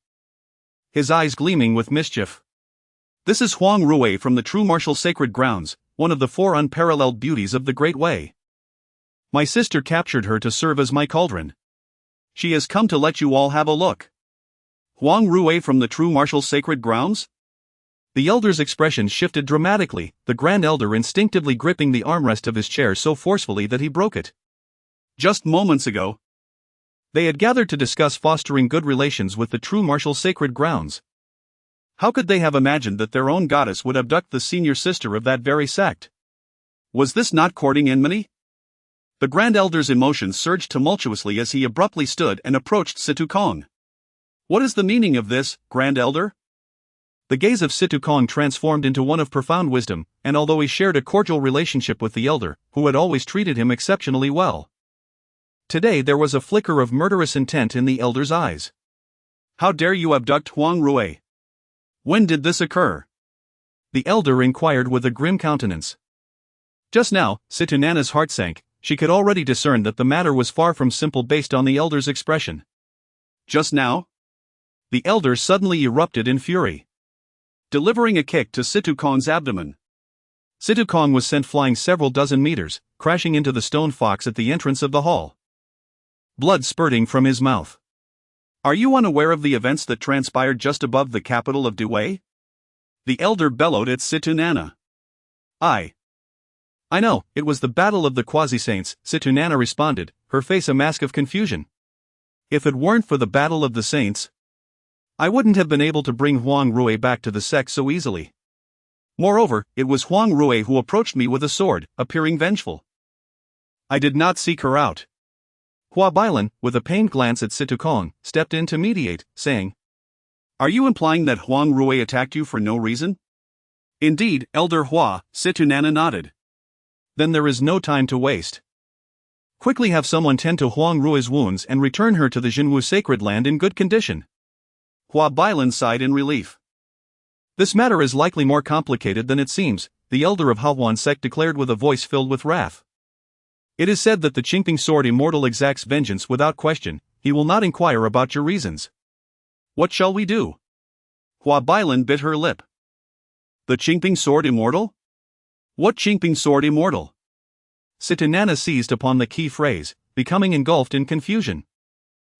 his eyes gleaming with mischief. This is Huang Rue from the True Martial Sacred Grounds, one of the 4 unparalleled beauties of the Great Way. My sister captured her to serve as my cauldron. She has come to let you all have a look. Huang Rue from the True Martial Sacred Grounds? The elder's expression shifted dramatically, the Grand Elder instinctively gripping the armrest of his chair so forcefully that he broke it. Just moments ago, they had gathered to discuss fostering good relations with the True Martial Sacred Grounds. How could they have imagined that their own goddess would abduct the senior sister of that very sect? Was this not courting enmity? The Grand Elder's emotions surged tumultuously as he abruptly stood and approached Situ Kong. What is the meaning of this, Grand Elder? The gaze of Situ Kong transformed into one of profound wisdom, and although he shared a cordial relationship with the elder, who had always treated him exceptionally well, today there was a flicker of murderous intent in the elder's eyes. How dare you abduct Huang Rue? When did this occur? The elder inquired with a grim countenance. Just now, Situ Nana's heart sank. She could already discern that the matter was far from simple based on the elder's expression. Just now? The elder suddenly erupted in fury, delivering a kick to Situ Kong's abdomen. Situ Kong was sent flying several dozen meters, crashing into the stone fox at the entrance of the hall, blood spurting from his mouth. Are you unaware of the events that transpired just above the capital of Dewey? The elder bellowed at Situ Nana. I know, it was the battle of the quasi-saints, Situ Nana responded, her face a mask of confusion. If it weren't for the battle of the saints, I wouldn't have been able to bring Huang Rue back to the sect so easily. Moreover, it was Huang Rue who approached me with a sword, appearing vengeful. I did not seek her out. Hua Bailan, with a pained glance at Situ Kong, stepped in to mediate, saying, Are you implying that Huang Rui attacked you for no reason? Indeed, Elder Hua, Situ Nana nodded. Then there is no time to waste. Quickly have someone tend to Huang Rui's wounds and return her to the Jinwu sacred land in good condition. Hua Bailan sighed in relief. This matter is likely more complicated than it seems, the elder of Hahuan sect declared with a voice filled with wrath. It is said that the Qingping sword immortal exacts vengeance without question. He will not inquire about your reasons. What shall we do? Hua Bailan bit her lip. The Qingping sword immortal? What Qingping sword immortal? Situ Nana seized upon the key phrase, becoming engulfed in confusion.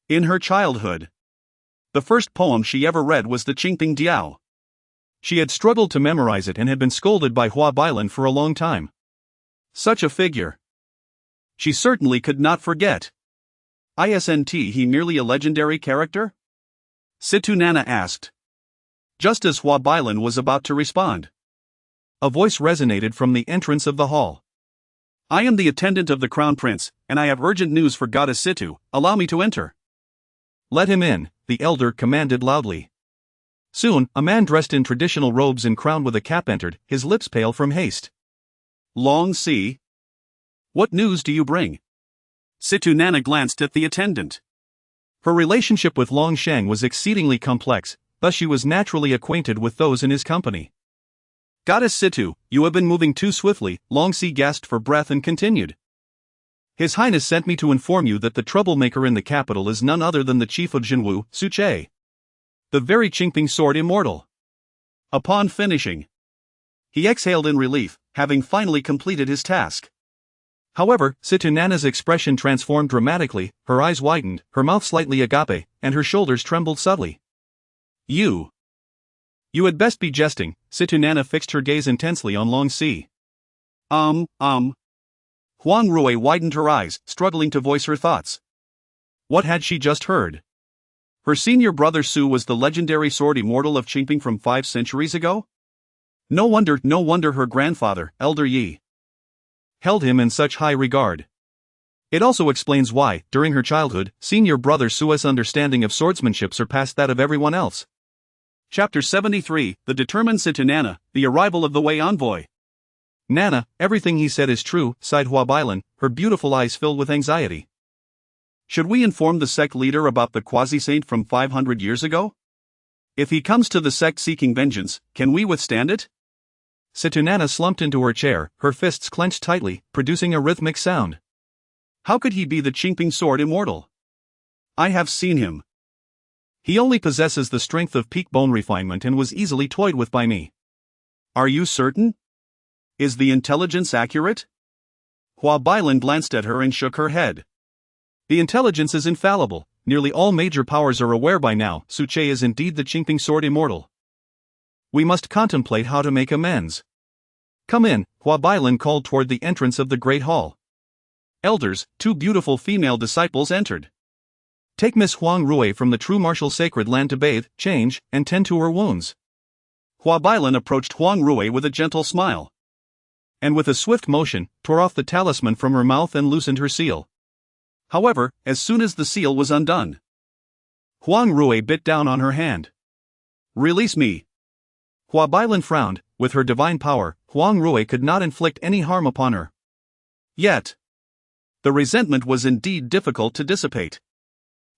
In her childhood, the first poem she ever read was the Qingping Diao. She had struggled to memorize it and had been scolded by Hua Bailan for a long time. Such a figure. She certainly could not forget. Isn't he merely a legendary character? Situ Nana asked. Just as Hua Bailan was about to respond, a voice resonated from the entrance of the hall. I am the attendant of the Crown Prince, and I have urgent news for Goddess Situ. Allow me to enter. Let him in, the elder commanded loudly. Soon, a man dressed in traditional robes and crowned with a cap entered, his lips pale from haste. Long Si. What news do you bring? Situ Nana glanced at the attendant. Her relationship with Long Sheng was exceedingly complex, thus she was naturally acquainted with those in his company. Goddess Situ, you have been moving too swiftly, Long Si gasped for breath and continued. His Highness sent me to inform you that the troublemaker in the capital is none other than the chief of Jinwu, Su Che. The very Qingping sword immortal. Upon finishing, he exhaled in relief, having finally completed his task. However, Situ Nana's expression transformed dramatically, her eyes widened, her mouth slightly agape, and her shoulders trembled subtly. You had best be jesting, Situ Nana fixed her gaze intensely on Long Si. Huang Rui widened her eyes, struggling to voice her thoughts. What had she just heard? Her senior brother Su was the legendary sword immortal of Qingping from 5 centuries ago? No wonder her grandfather, Elder Yi, held him in such high regard. It also explains why, during her childhood, senior brother Su's understanding of swordsmanship surpassed that of everyone else. Chapter 73, The Determined Situ Nana, The Arrival of the Wei Envoy. Nana, everything he said is true, sighed Hua Bailan, her beautiful eyes filled with anxiety. Should we inform the sect leader about the quasi-saint from 500 years ago? If he comes to the sect seeking vengeance, can we withstand it? Situ Nana slumped into her chair, her fists clenched tightly, producing a rhythmic sound. How could he be the Qingping sword immortal? I have seen him. He only possesses the strength of peak bone refinement and was easily toyed with by me. Are you certain? Is the intelligence accurate? Hua Bailan glanced at her and shook her head. The intelligence is infallible. Nearly all major powers are aware by now, Su Che is indeed the Qingping sword immortal. We must contemplate how to make amends. Come in, Hua Bailan called toward the entrance of the great hall. Elders, 2 beautiful female disciples entered. Take Miss Huang Rui from the True Martial Sacred Land to bathe, change, and tend to her wounds. Hua Bailan approached Huang Rui with a gentle smile, and with a swift motion, tore off the talisman from her mouth and loosened her seal. However, as soon as the seal was undone, Huang Rui bit down on her hand. Release me. Hua Bailan frowned. With her divine power, Huang Rui could not inflict any harm upon her. Yet, the resentment was indeed difficult to dissipate.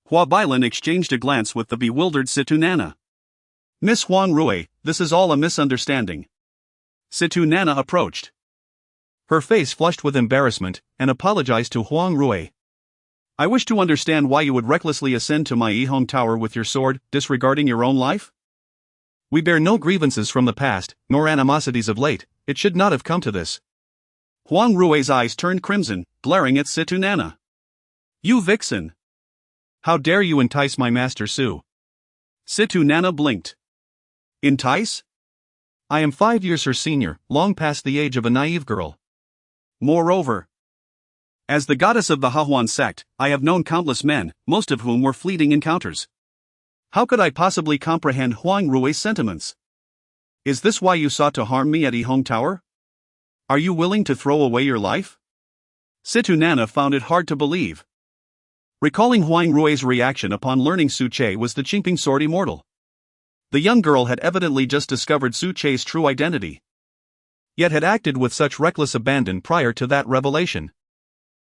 Hua Bailan exchanged a glance with the bewildered Situ Nana. Miss Huang Rui, this is all a misunderstanding. Situ Nana approached, her face flushed with embarrassment, and apologized to Huang Rui. I wish to understand why you would recklessly ascend to my Yihong Tower with your sword, disregarding your own life? We bear no grievances from the past, nor animosities of late. It should not have come to this. Huang Rui's eyes turned crimson, glaring at Situ Nana. You vixen! How dare you entice my master Su? Situ Nana blinked. Entice? I am 5 years her senior, long past the age of a naive girl. Moreover, as the goddess of the Hahuan sect, I have known countless men, most of whom were fleeting encounters. How could I possibly comprehend Huang Rui's sentiments? Is this why you sought to harm me at Yihong Tower? Are you willing to throw away your life? Situ Nana found it hard to believe. Recalling Huang Rui's reaction upon learning Su Che was the Qingping Sword Immortal. The young girl had evidently just discovered Su Che's true identity, yet had acted with such reckless abandon prior to that revelation.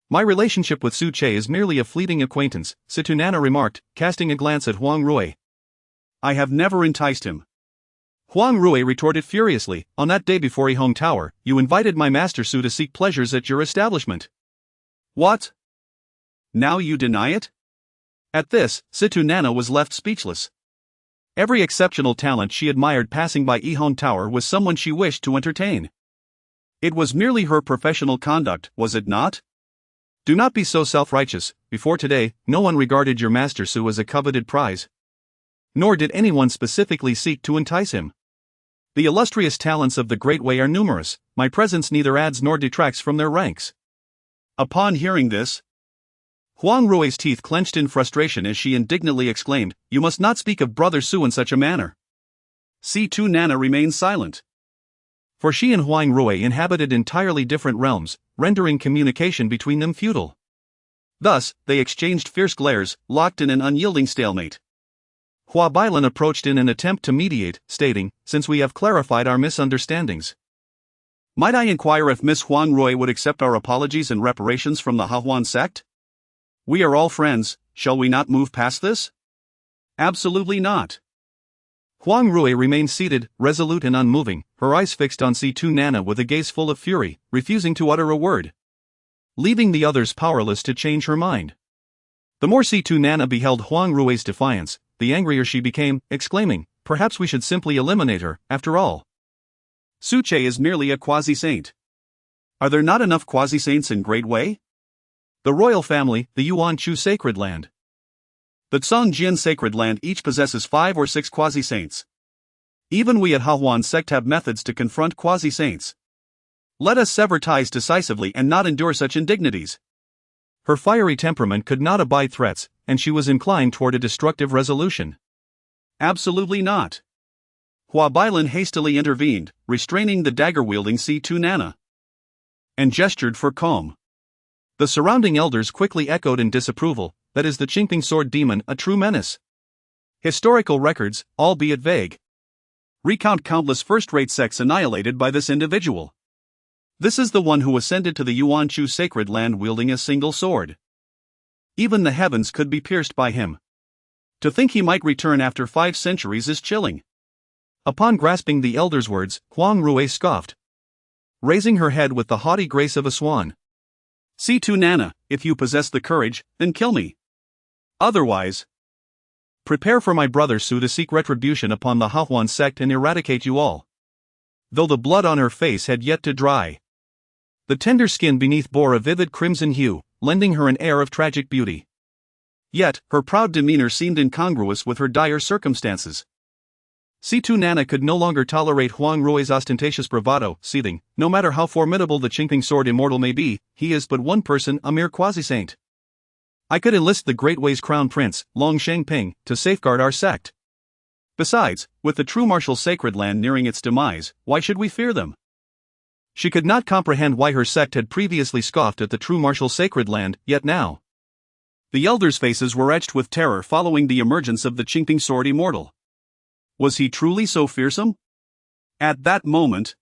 My relationship with Su Che is merely a fleeting acquaintance, Situ Nana remarked, casting a glance at Huang Rui. I have never enticed him. Huang Rui retorted furiously, on that day before Yihong Tower, you invited my master Su to seek pleasures at your establishment. What? Now you deny it? At this, Situ Nana was left speechless. Every exceptional talent she admired passing by Yihong Tower was someone she wished to entertain. It was merely her professional conduct, was it not? Do not be so self-righteous. Before today, no one regarded your master Su as a coveted prize. Nor did anyone specifically seek to entice him. The illustrious talents of the Great Way are numerous, my presence neither adds nor detracts from their ranks. Upon hearing this, Huang Rui's teeth clenched in frustration as she indignantly exclaimed, you must not speak of Brother Su in such a manner. Situ Nana remained silent. For she and Huang Rui inhabited entirely different realms, rendering communication between them futile. Thus, they exchanged fierce glares, locked in an unyielding stalemate. Hua Bailan approached in an attempt to mediate, stating, since we have clarified our misunderstandings, might I inquire if Miss Huang Rui would accept our apologies and reparations from the Hahuan sect? We are all friends, shall we not move past this? Absolutely not. Huang Rui remained seated, resolute and unmoving, her eyes fixed on Situ Nana with a gaze full of fury, refusing to utter a word, leaving the others powerless to change her mind. The more Situ Nana beheld Huang Rui's defiance, the angrier she became, exclaiming, perhaps we should simply eliminate her, after all. Su Che is merely a quasi-saint. Are there not enough quasi-saints in Great Way? The royal family, the Yuan Chu Sacred Land, the Zhongjian Sacred Land each possesses 5 or 6 quasi-saints. Even we at Hahuan sect have methods to confront quasi-saints. Let us sever ties decisively and not endure such indignities. Her fiery temperament could not abide threats, and she was inclined toward a destructive resolution. Absolutely not. Hua Bailan hastily intervened, restraining the dagger-wielding Situ Nana, and gestured for calm. The surrounding elders quickly echoed in disapproval, that is the Qingping Sword Demon a true menace. Historical records, albeit vague, recount countless first-rate sects annihilated by this individual. This is the one who ascended to the Yuan Chu Sacred Land wielding a single sword. Even the heavens could be pierced by him. To think he might return after 5 centuries is chilling. Upon grasping the elder's words, Huang Rui scoffed, raising her head with the haughty grace of a swan. Situ Nana, if you possess the courage, then kill me. Otherwise, prepare for my brother Su to seek retribution upon the Hahuan sect and eradicate you all. Though the blood on her face had yet to dry, the tender skin beneath bore a vivid crimson hue, lending her an air of tragic beauty. Yet, her proud demeanor seemed incongruous with her dire circumstances. Situ Nana could no longer tolerate Huang Rui's ostentatious bravado, seething, no matter how formidable the Qingping Sword Immortal may be, he is but one person, a mere quasi-saint. I could enlist the Great Way's crown prince, Long Shengping, to safeguard our sect. Besides, with the True Martial Sacred Land nearing its demise, why should we fear them? She could not comprehend why her sect had previously scoffed at the True Martial Sacred Land, yet now. The elders' faces were etched with terror following the emergence of the Qingping Sword Immortal. Was he truly so fearsome? At that moment,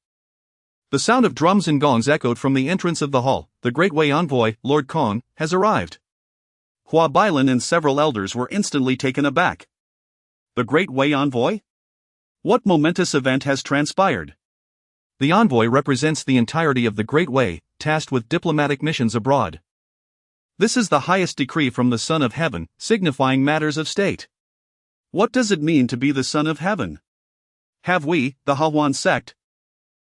the sound of drums and gongs echoed from the entrance of the hall. The Great Way envoy, Lord Kong, has arrived. Hua Bailan and several elders were instantly taken aback. The Great Way envoy? What momentous event has transpired? The envoy represents the entirety of the Great Way, tasked with diplomatic missions abroad. This is the highest decree from the Son of Heaven, signifying matters of state. What does it mean to be the Son of Heaven? Have we, the Hahuan sect,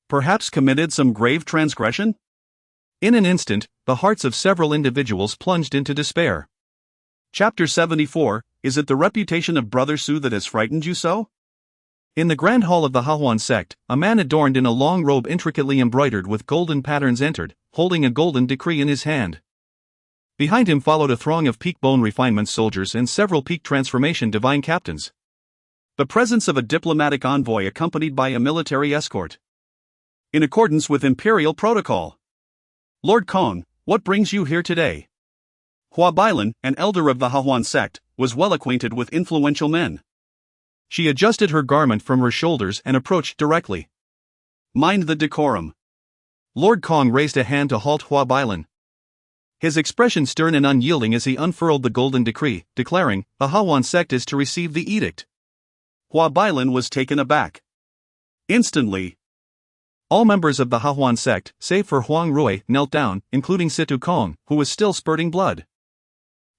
perhaps committed some grave transgression? In an instant, the hearts of several individuals plunged into despair. Chapter 74, Is it the reputation of Brother Su that has frightened you so? In the grand hall of the Hahuan sect, a man adorned in a long robe intricately embroidered with golden patterns entered, holding a golden decree in his hand. Behind him followed a throng of peak bone refinement soldiers and several peak transformation divine captains. The presence of a diplomatic envoy accompanied by a military escort. In accordance with imperial protocol, Lord Kong, What brings you here today? Hua Bailan, an elder of the Hahuan sect, was well acquainted with influential men. She adjusted her garment from her shoulders and approached directly. Mind the decorum. Lord Kong raised a hand to halt Hua Bailan. His expression stern and unyielding as he unfurled the golden decree, declaring, the Hahuan sect is to receive the edict. Hua Bailan was taken aback. Instantly, all members of the Hahuan sect, save for Huang Rui, knelt down, including Situ Kong, who was still spurting blood.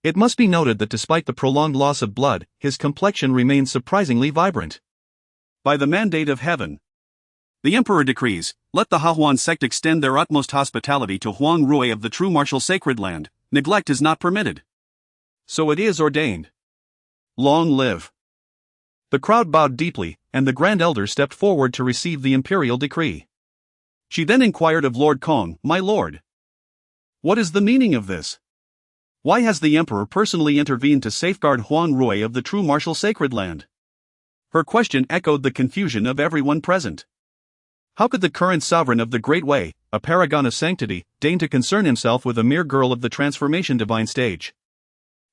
It must be noted that despite the prolonged loss of blood, his complexion remained surprisingly vibrant. By the mandate of heaven, the Emperor decrees, let the Hahuan sect extend their utmost hospitality to Huang Rui of the True Martial Sacred Land. Neglect is not permitted. So it is ordained. Long live. The crowd bowed deeply, and the Grand Elder stepped forward to receive the imperial decree. She then inquired of Lord Kong, my lord, what is the meaning of this? Why has the Emperor personally intervened to safeguard Huang Rui of the True Martial Sacred Land? Her question echoed the confusion of everyone present. How could the current sovereign of the Great Way, a paragon of sanctity, deign to concern himself with a mere girl of the transformation divine stage?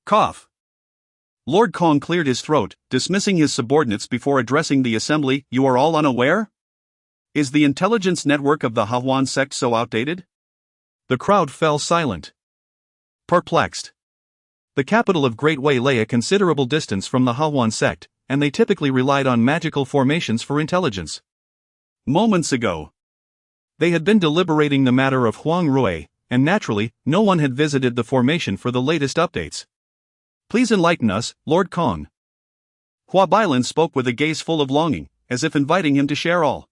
Cough. Lord Kong cleared his throat, dismissing his subordinates before addressing the assembly. You are all unaware? Is the intelligence network of the Hahuan sect so outdated? The crowd fell silent. Perplexed. The capital of Great Way lay a considerable distance from the Hahuan sect, and they typically relied on magical formations for intelligence. Moments ago, they had been deliberating the matter of Huang Rui, and naturally, no one had visited the formation for the latest updates. Please enlighten us, Lord Kong. Hua Bailan spoke with a gaze full of longing, as if inviting him to share all.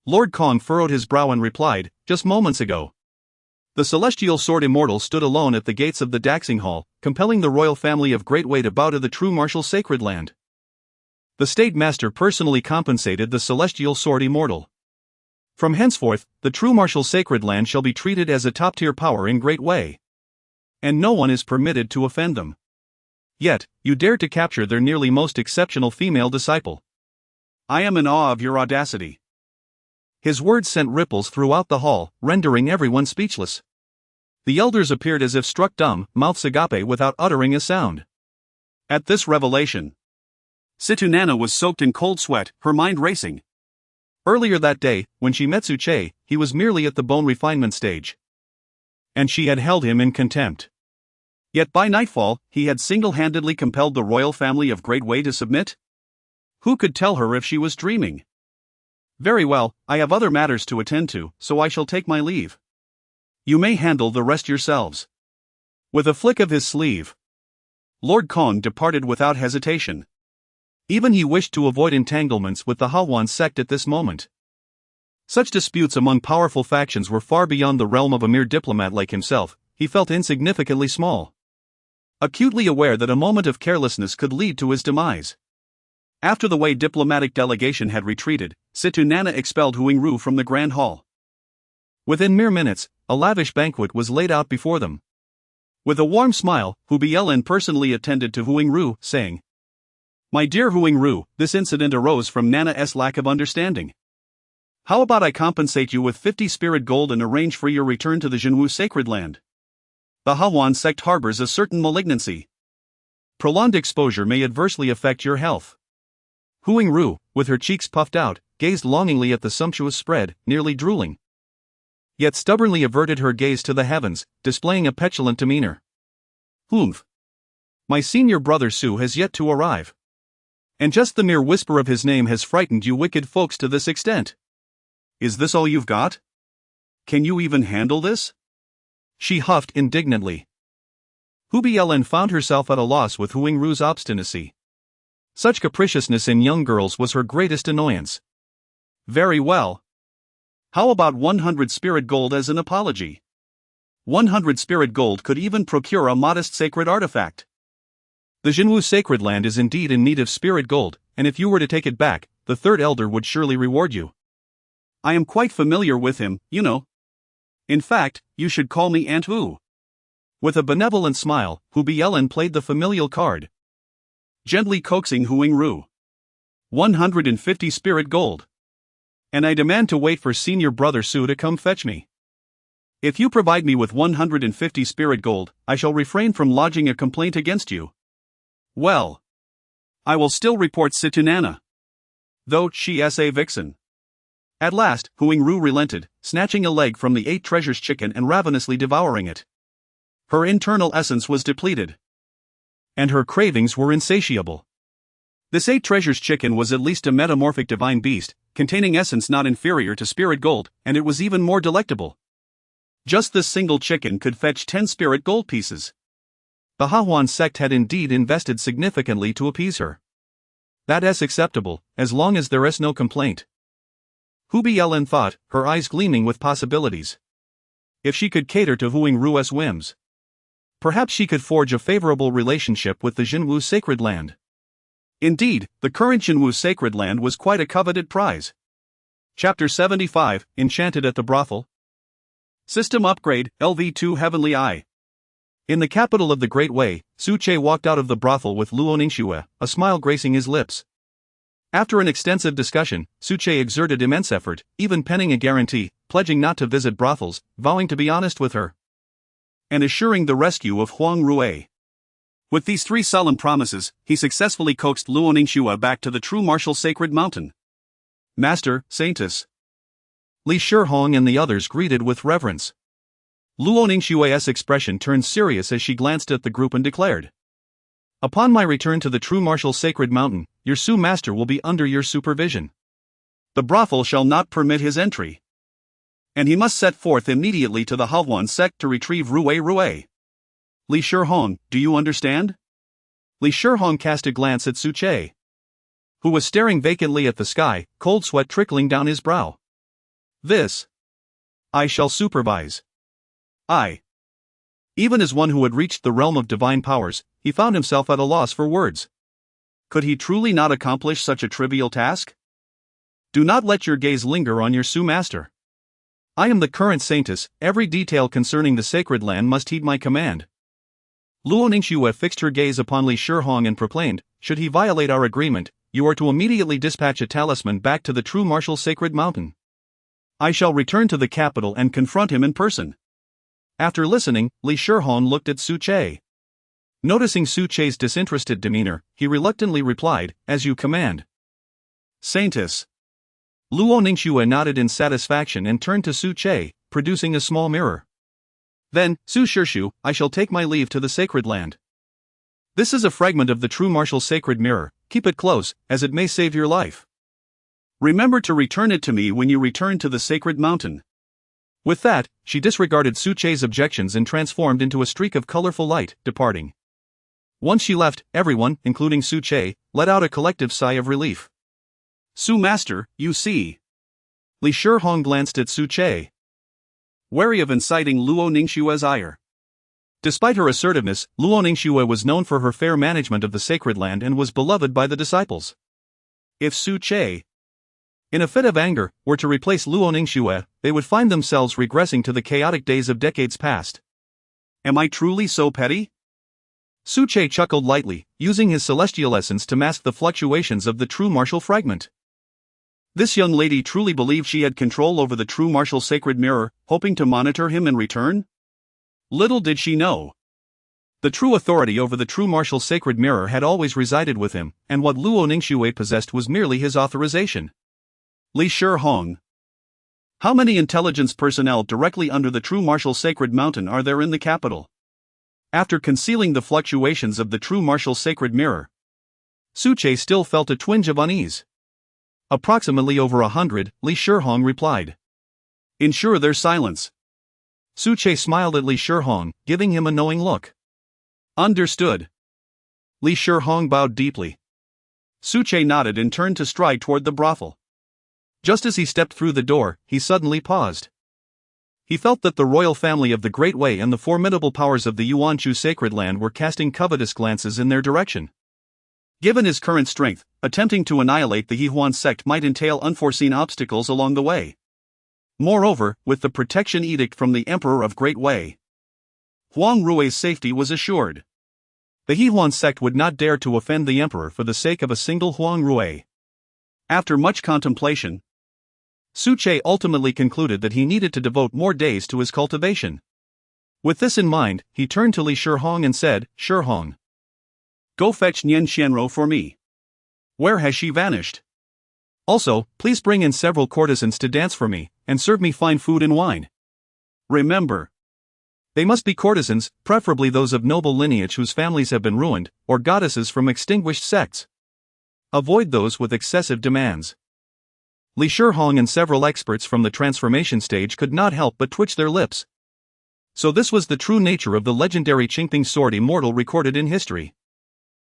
Lord Kong furrowed his brow and replied, just moments ago. The celestial sword immortal stood alone at the gates of the Daxing Hall, compelling the royal family of Great Way to bow to the True Martial Sacred Land. The State Master personally compensated the celestial sword immortal. From henceforth, the True Martial Sacred Land shall be treated as a top-tier power in Great Way. And no one is permitted to offend them. Yet, you dared to capture their nearly most exceptional female disciple. I am in awe of your audacity. His words sent ripples throughout the hall, rendering everyone speechless. The elders appeared as if struck dumb, mouths agape without uttering a sound. At this revelation, Situ Nana was soaked in cold sweat, her mind racing. Earlier that day, when she met Suche, he was merely at the bone refinement stage. And she had held him in contempt. Yet by nightfall, he had single-handedly compelled the royal family of Great Way to submit? Who could tell her if she was dreaming? Very well, I have other matters to attend to, so I shall take my leave. You may handle the rest yourselves. With a flick of his sleeve, Lord Kong departed without hesitation. Even he wished to avoid entanglements with the Hahuan sect at this moment. Such disputes among powerful factions were far beyond the realm of a mere diplomat like himself. He felt insignificantly small. Acutely aware that a moment of carelessness could lead to his demise. After the Wei diplomatic delegation had retreated, Situ Nana expelled Huang Ru from the Grand Hall. Within mere minutes, a lavish banquet was laid out before them. With a warm smile, Hu Bielin personally attended to Huang Ru, saying, My dear Huang Ru, this incident arose from Nana's lack of understanding. How about I compensate you with 50 spirit gold and arrange for your return to the Jinwu Sacred Land? The Hahuan sect harbors a certain malignancy. Prolonged exposure may adversely affect your health. Huang Ru, with her cheeks puffed out, gazed longingly at the sumptuous spread, nearly drooling. Yet stubbornly averted her gaze to the heavens, displaying a petulant demeanor. Hmph. My senior brother Su has yet to arrive. And just the mere whisper of his name has frightened you wicked folks to this extent. Is this all you've got? Can you even handle this? She huffed indignantly. Hu Bielin found herself at a loss with Huang Ru's obstinacy. Such capriciousness in young girls was her greatest annoyance. Very well. How about 100 spirit gold as an apology? 100 spirit gold could even procure a modest sacred artifact. The Jinwu Sacred Land is indeed in need of spirit gold, and if you were to take it back, the third elder would surely reward you. I am quite familiar with him, you know. In fact, you should call me Aunt Wu. With a benevolent smile, Hu Bielin played the familial card, gently coaxing Huang Ru. 150 spirit gold. And I demand to wait for senior brother Su to come fetch me. If you provide me with 150 spirit gold, I shall refrain from lodging a complaint against you. Well, I will still report Situnana. Though she's a vixen. At last, Huang Ru relented, snatching a leg from the 8 treasures chicken and ravenously devouring it. Her internal essence was depleted. And her cravings were insatiable. This 8 treasures chicken was at least a metamorphic divine beast, containing essence not inferior to spirit gold, and it was even more delectable. Just this single chicken could fetch 10 spirit gold pieces. The Hahuan sect had indeed invested significantly to appease her. That is acceptable, as long as there is no complaint. Hu Bielin thought, her eyes gleaming with possibilities. If she could cater to Huang Ru's whims, perhaps she could forge a favorable relationship with the Jinwu Sacred Land. Indeed, the current Jinwu Sacred Land was quite a coveted prize. Chapter 75, Enchanted at the Brothel. System Upgrade, LV2 Heavenly Eye. In the capital of the Great Wei, Su Che walked out of the brothel with Luo Ningxue, a smile gracing his lips. After an extensive discussion, Su Che exerted immense effort, even penning a guarantee, pledging not to visit brothels, vowing to be honest with her, and assuring the rescue of Huang Rue. With these 3 solemn promises, he successfully coaxed Luo Ningxue back to the True Martial Sacred Mountain. Master, Saintess. Li Shihong and the others greeted with reverence. Luo Ningxue's expression turned serious as she glanced at the group and declared, "Upon my return to the True Martial Sacred Mountain, your Su Master will be under your supervision. The brothel shall not permit his entry. And he must set forth immediately to the Hahuan sect to retrieve Rue. Li Shihong, do you understand?" Li Shihong cast a glance at Su Che, who was staring vacantly at the sky, cold sweat trickling down his brow. "This I shall supervise." Even as one who had reached the realm of divine powers, he found himself at a loss for words. Could he truly not accomplish such a trivial task? Do not let your gaze linger on your Su Master. I am the current Saintess, every detail concerning the sacred land must heed my command. Luo Ningxue fixed her gaze upon Li Shihong and proclaimed, should he violate our agreement, you are to immediately dispatch a talisman back to the True Martial Sacred Mountain. I shall return to the capital and confront him in person. After listening, Li Shihong looked at Su Che. Noticing Su Che's disinterested demeanor, he reluctantly replied, as you command. Saintess. Luo Ningxue nodded in satisfaction and turned to Su Che, producing a small mirror. Then, Su Shirshu, I shall take my leave to the sacred land. This is a fragment of the True Martial Sacred Mirror, keep it close, as it may save your life. Remember to return it to me when you return to the sacred mountain. With that, she disregarded Su Che's objections and transformed into a streak of colorful light, departing. Once she left, everyone, including Su Che, let out a collective sigh of relief. Su Master, you see. Li Shihong glanced at Su Che, wary of inciting Luo Ningxue's ire. Despite her assertiveness, Luo Ningxue was known for her fair management of the sacred land and was beloved by the disciples. If Su Che, in a fit of anger, were to replace Luo Ningxue, they would find themselves regressing to the chaotic days of decades past. Am I truly so petty? Su Che chuckled lightly, using his celestial essence to mask the fluctuations of the true martial fragment. This young lady truly believed she had control over the true martial sacred mirror, hoping to monitor him in return? Little did she know. The true authority over the true martial sacred mirror had always resided with him, and what Luo Ningxue possessed was merely his authorization. Li Shihong. How many intelligence personnel directly under the true martial sacred mountain are there in the capital? After concealing the fluctuations of the true martial sacred mirror, Su Che still felt a twinge of unease. Approximately over 100, Li Shihong replied. Ensure their silence. Su Che smiled at Li Shihong, giving him a knowing look. Understood. Li Shihong bowed deeply. Su Che nodded and turned to stride toward the brothel. Just as he stepped through the door, he suddenly paused. He felt that the royal family of the Great Wei and the formidable powers of the Yuanchu sacred land were casting covetous glances in their direction. Given his current strength, attempting to annihilate the Yihuan sect might entail unforeseen obstacles along the way. Moreover, with the protection edict from the Emperor of Great Wei, Huang Rue's safety was assured. The Yihuan sect would not dare to offend the Emperor for the sake of a single Huang Rue. After much contemplation, Suche ultimately concluded that he needed to devote more days to his cultivation. With this in mind, he turned to Li Shihong and said, "Shihong, Go fetch Nian Xianro for me. Where has she vanished? Also, please bring in several courtesans to dance for me, and serve me fine food and wine. Remember, they must be courtesans, preferably those of noble lineage whose families have been ruined, or goddesses from extinguished sects. Avoid those with excessive demands." Li Shihong and several experts from the transformation stage could not help but twitch their lips. So this was the true nature of the legendary Hmph sword immortal recorded in history.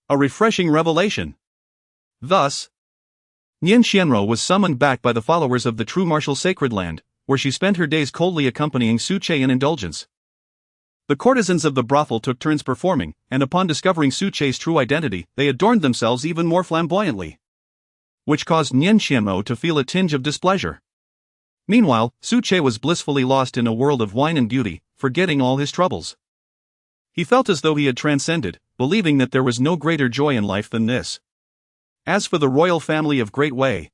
A refreshing revelation. Thus, Nian Xianro was summoned back by the followers of the True Martial Sacred Land, where she spent her days coldly accompanying Suche in indulgence. The courtesans of the brothel took turns performing, and upon discovering Suche's true identity, they adorned themselves even more flamboyantly, which caused Nian Xianro to feel a tinge of displeasure. Meanwhile, Suche was blissfully lost in a world of wine and beauty, forgetting all his troubles. He felt as though he had transcended, believing that there was no greater joy in life than this. As for the royal family of Great Wei,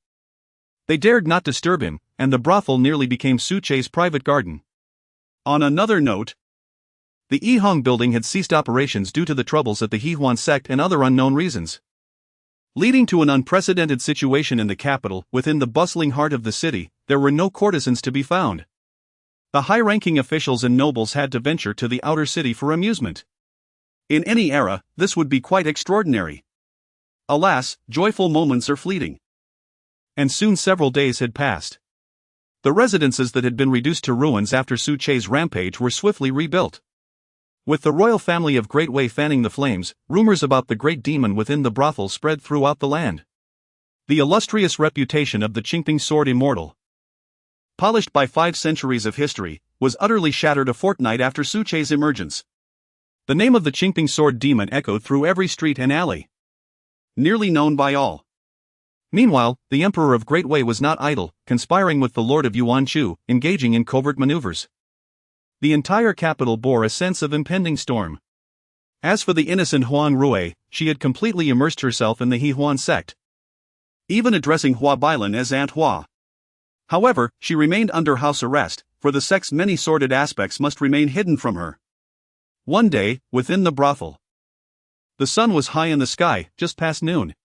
they dared not disturb him, and the brothel nearly became Suche's private garden. On another note, the Yihong building had ceased operations due to the troubles at the Hehuan sect and other unknown reasons, leading to an unprecedented situation in the capital. Within the bustling heart of the city, there were no courtesans to be found. The high-ranking officials and nobles had to venture to the outer city for amusement. In any era, this would be quite extraordinary. Alas, joyful moments are fleeting. And soon several days had passed. The residences that had been reduced to ruins after Suche's rampage were swiftly rebuilt. With the royal family of Great Wei fanning the flames, rumors about the great demon within the brothel spread throughout the land. The illustrious reputation of the Hmph sword immortal, polished by 5 centuries of history, was utterly shattered a fortnight after Suche's emergence. The name of the Hmph sword demon echoed through every street and alley, nearly known by all. Meanwhile, the Emperor of Great Wei was not idle, conspiring with the Lord of Yuanchu, engaging in covert maneuvers. The entire capital bore a sense of impending storm. As for the innocent Huang Rui, she had completely immersed herself in the Hehuan sect, even addressing Hua Bailan as Aunt Hua. However, she remained under house arrest, for the sect's many sordid aspects must remain hidden from her. One day, within the brothel, the sun was high in the sky, just past noon.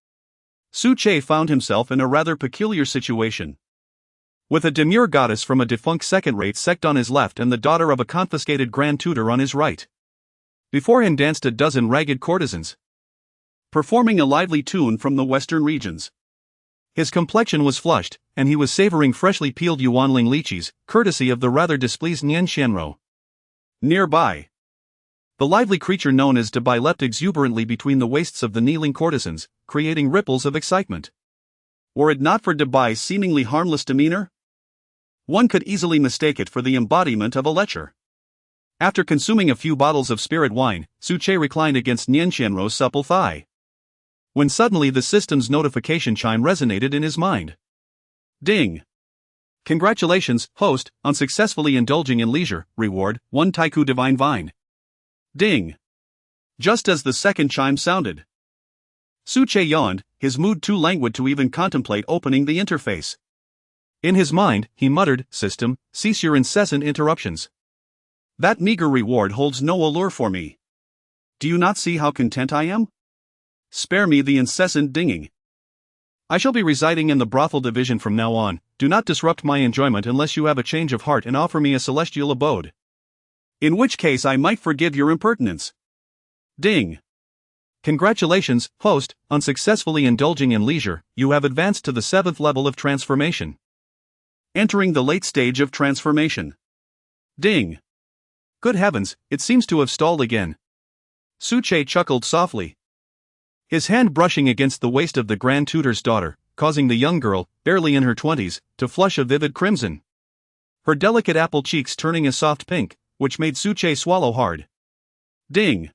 Suche found himself in a rather peculiar situation. With a demure goddess from a defunct second-rate sect on his left and the daughter of a confiscated grand tutor on his right. Before him danced a dozen ragged courtesans, performing a lively tune from the western regions. His complexion was flushed, and he was savoring freshly peeled Yuanling lychees, courtesy of the rather displeased Nian Xianro. Nearby, the lively creature known as Dabai leapt exuberantly between the waists of the kneeling courtesans, creating ripples of excitement. Were it not for Dabai's seemingly harmless demeanor, one could easily mistake it for the embodiment of a lecher. After consuming a few bottles of spirit wine, Suche reclined against Nian Xianro's supple thigh, when suddenly the system's notification chime resonated in his mind. Ding! Congratulations, host, on successfully indulging in leisure. Reward, 1 Taiku Divine Vine. Ding! Just as the second chime sounded, Suche yawned, his mood too languid to even contemplate opening the interface. In his mind, he muttered, "System, cease your incessant interruptions. That meager reward holds no allure for me. Do you not see how content I am? Spare me the incessant dinging. I shall be residing in the brothel division from now on. Do not disrupt my enjoyment unless you have a change of heart and offer me a celestial abode. In which case I might forgive your impertinence. Ding! Congratulations, host, on successfully indulging in leisure. You have advanced to the 7th level of transformation. Entering the late stage of transformation. Ding! Good heavens, it seems to have stalled again." Suche chuckled softly, his hand brushing against the waist of the Grand Tutor's daughter, causing the young girl, barely in her 20s, to flush a vivid crimson, her delicate apple cheeks turning a soft pink, which made Suche swallow hard. Ding!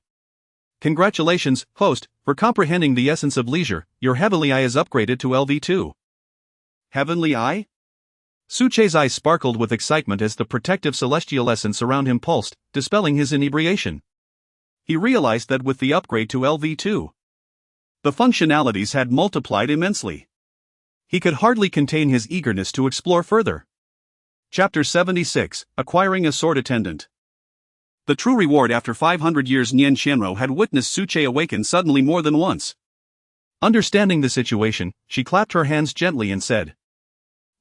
Congratulations, host, for comprehending the essence of leisure. Your heavenly eye is upgraded to LV2. Heavenly eye? Suche's eyes sparkled with excitement as the protective celestial essence around him pulsed, dispelling his inebriation. He realized that with the upgrade to LV2, the functionalities had multiplied immensely. He could hardly contain his eagerness to explore further. Chapter 76, Acquiring a Sword Attendant. The true reward after 500 years. Nian Qianrou had witnessed Su Che awaken suddenly more than once. Understanding the situation, she clapped her hands gently and said,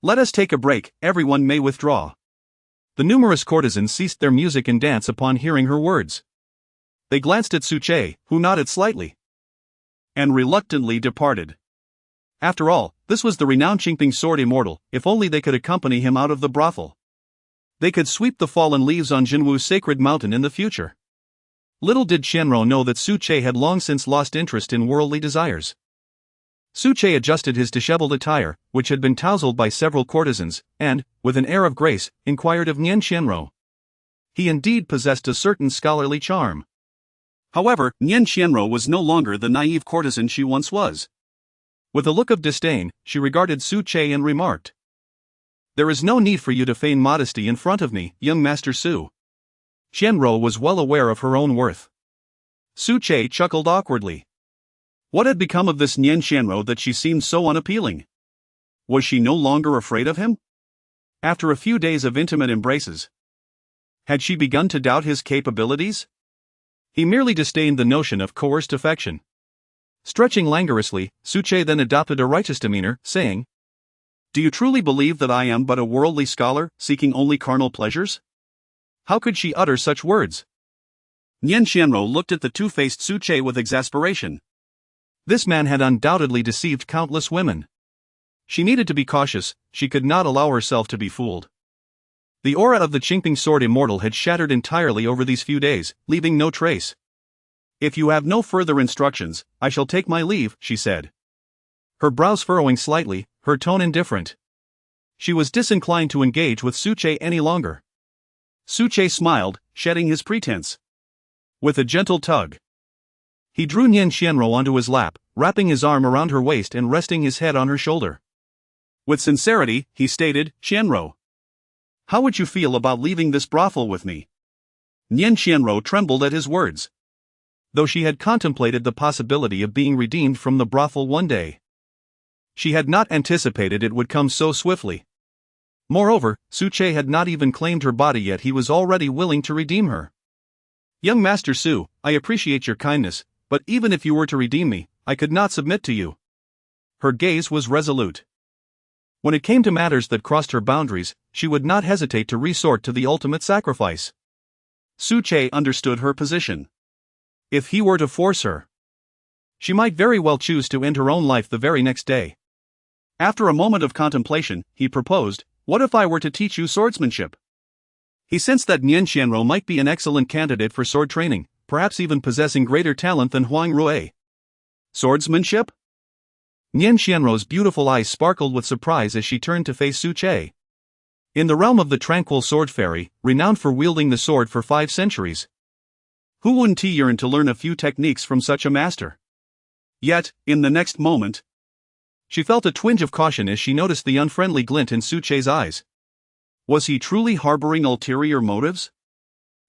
"Let us take a break, everyone may withdraw." The numerous courtesans ceased their music and dance upon hearing her words. They glanced at Su Che, who nodded slightly and reluctantly departed. After all, this was the renowned Hmph sword immortal. If only they could accompany him out of the brothel. They could sweep the fallen leaves on Jinwu's sacred mountain in the future. Little did Qianrou know that Su Che had long since lost interest in worldly desires. Su Che adjusted his disheveled attire, which had been tousled by several courtesans, and, with an air of grace, inquired of Nian Qianrou. He indeed possessed a certain scholarly charm. However, Nian Qianrou was no longer the naive courtesan she once was. With a look of disdain, she regarded Su Che and remarked, "There is no need for you to feign modesty in front of me, young Master Su." Qianrou was well aware of her own worth. Su Che chuckled awkwardly. What had become of this Nian Qianrou that she seemed so unappealing? Was she no longer afraid of him? After a few days of intimate embraces, had she begun to doubt his capabilities? He merely disdained the notion of coerced affection. Stretching languorously, Su Che then adopted a righteous demeanor, saying, "Do you truly believe that I am but a worldly scholar, seeking only carnal pleasures?" How could she utter such words? Nian Qianrou looked at the two-faced Su Che with exasperation. This man had undoubtedly deceived countless women. She needed to be cautious, she could not allow herself to be fooled. The aura of the Hmph sword immortal had shattered entirely over these few days, leaving no trace. "If you have no further instructions, I shall take my leave," she said. Her brows furrowing slightly, her tone indifferent. She was disinclined to engage with Su Che any longer. Su Che smiled, shedding his pretense. With a gentle tug, he drew Nian Qianrou onto his lap, wrapping his arm around her waist and resting his head on her shoulder. With sincerity, he stated, "Qianrou, how would you feel about leaving this brothel with me?" Nian Qianrou trembled at his words. Though she had contemplated the possibility of being redeemed from the brothel one day, she had not anticipated it would come so swiftly. Moreover, Su Che had not even claimed her body yet. He was already willing to redeem her. "Young Master Su, I appreciate your kindness, but even if you were to redeem me, I could not submit to you." Her gaze was resolute. When it came to matters that crossed her boundaries, she would not hesitate to resort to the ultimate sacrifice. Su Che understood her position. If he were to force her, she might very well choose to end her own life the very next day. After a moment of contemplation, he proposed, "What if I were to teach you swordsmanship?" He sensed that Nian Qianrou might be an excellent candidate for sword training, perhaps even possessing greater talent than Huang Rui. Swordsmanship? Nian Qianrou's beautiful eyes sparkled with surprise as she turned to face Su Che. In the realm of the tranquil sword fairy, renowned for wielding the sword for 5 centuries, who wouldn't yearn to learn a few techniques from such a master? Yet, in the next moment, she felt a twinge of caution as she noticed the unfriendly glint in Su Che's eyes. Was he truly harboring ulterior motives?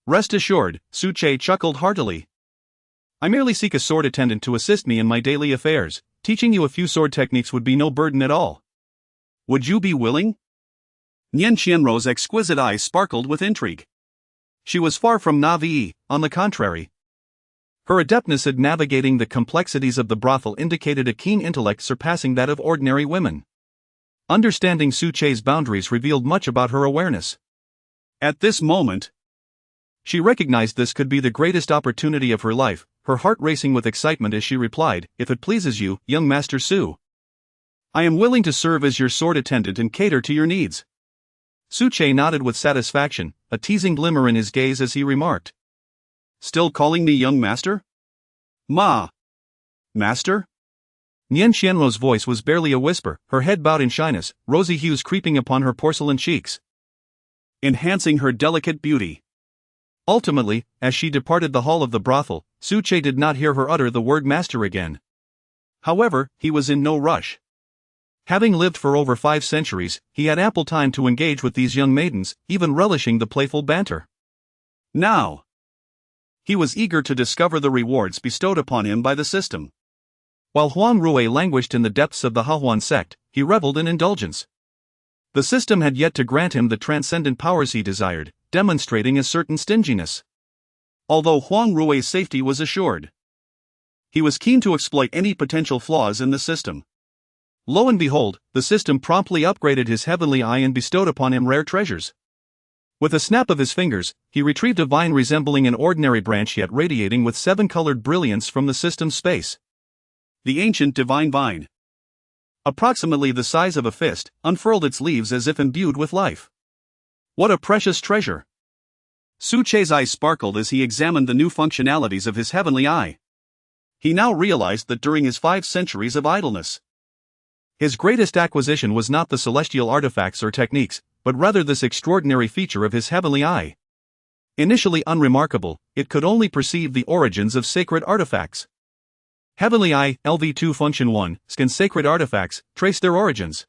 Rest assured, Su Che chuckled heartily. "I merely seek a sword attendant to assist me in my daily affairs. Teaching you a few sword techniques would be no burden at all. Would you be willing?" Nian Qianrou's exquisite eyes sparkled with intrigue. She was far from naïve, on the contrary. Her adeptness at navigating the complexities of the brothel indicated a keen intellect surpassing that of ordinary women. Understanding Su Che's boundaries revealed much about her awareness. At this moment, she recognized this could be the greatest opportunity of her life, her heart racing with excitement as she replied, "If it pleases you, young Master Su, I am willing to serve as your sword attendant and cater to your needs." Su Che nodded with satisfaction, a teasing glimmer in his gaze as he remarked, "Still calling me young master?" Master? Nian Qianrou's voice was barely a whisper, her head bowed in shyness, rosy hues creeping upon her porcelain cheeks, enhancing her delicate beauty. Ultimately, as she departed the hall of the brothel, Su Che did not hear her utter the word master again. However, he was in no rush. Having lived for over 5 centuries, he had ample time to engage with these young maidens, even relishing the playful banter. Now, he was eager to discover the rewards bestowed upon him by the system. While Huang Rui languished in the depths of the Hahuan sect, he reveled in indulgence. The system had yet to grant him the transcendent powers he desired, demonstrating a certain stinginess. Although Huang Rui's safety was assured, he was keen to exploit any potential flaws in the system. Lo and behold, the system promptly upgraded his heavenly eye and bestowed upon him rare treasures. With a snap of his fingers, he retrieved a vine resembling an ordinary branch yet radiating with 7-colored brilliance from the system's space. The ancient divine vine, approximately the size of a fist, unfurled its leaves as if imbued with life. What a precious treasure! Su Che's eyes sparkled as he examined the new functionalities of his heavenly eye. He now realized that during his 5 centuries of idleness, his greatest acquisition was not the celestial artifacts or techniques, but rather this extraordinary feature of his heavenly eye. Initially unremarkable, it could only perceive the origins of sacred artifacts. Heavenly Eye, LV2 Function 1, Scan sacred artifacts, trace their origins.